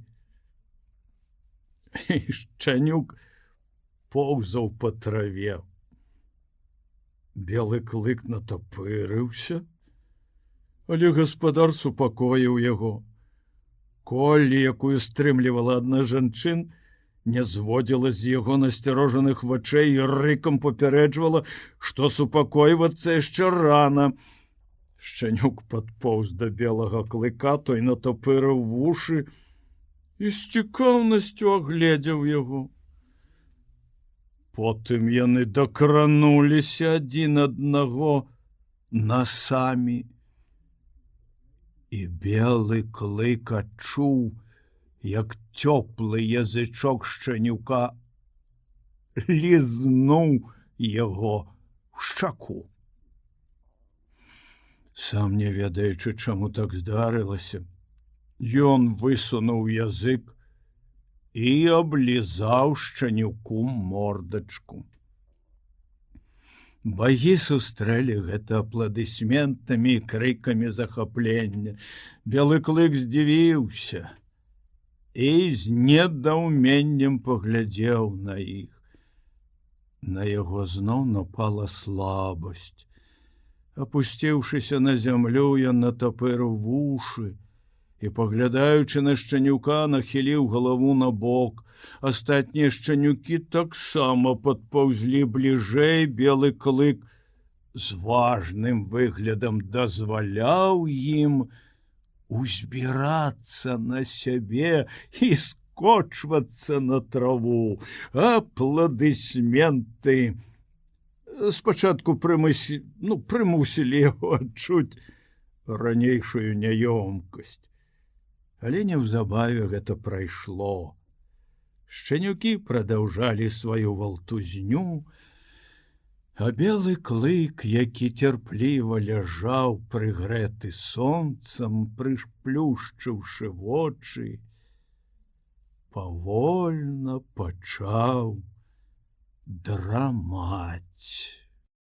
Шчанюк поўзаў па траве. Белы клык натапырыўся, але гаспадар супакоіў яго. Коллі, якую стрымлівала адна жанчын, не зводзіла з яго насцярожаных вачэй і рыкам папярэджвала, што супакойвацца яшчэ рана. Шчанюк падпоўз да белага клыка, той натапырыў вушы і з цікаўнасцю агледзеў яго. Потым яны дакрануліся адзін аднаго насамі. І белы клык адчуў, як цёплы язычок шчанюка лізнуў яго ў шчаку. Сам не ведаючы, чаму так здарылася, ён высунуў язык і аблізаў шчанюку мордачку. Багі сустрэлі гэта апладысментамі і крыкамі захаплення. Белы клык здзівіўся і з недаўменнем паглядзеў на іх. На яго зноў напала слабасць. Апусціўшыся на зямлю, ён натапырыў вушы і, паглядаючы на шчанюка, нахіліў галаву на бок. Астатнія шчанюкі таксама падпаўзлі бліжэй. Белы клык з важным выглядам дазваляў ім узбірацца на сябе і скочвацца на траву. Апладысменты спачатку прымусілі яго адчуць ранейшую няёмкасць. Але неўзабаве гэта прайшло. Шчанюкі прадаўжалі сваю валтузню, а белы клык, які цярпліва ляжаў прыгрэты сонцам, прышплюшчыўшы вочы, павольна пачаў драмаць.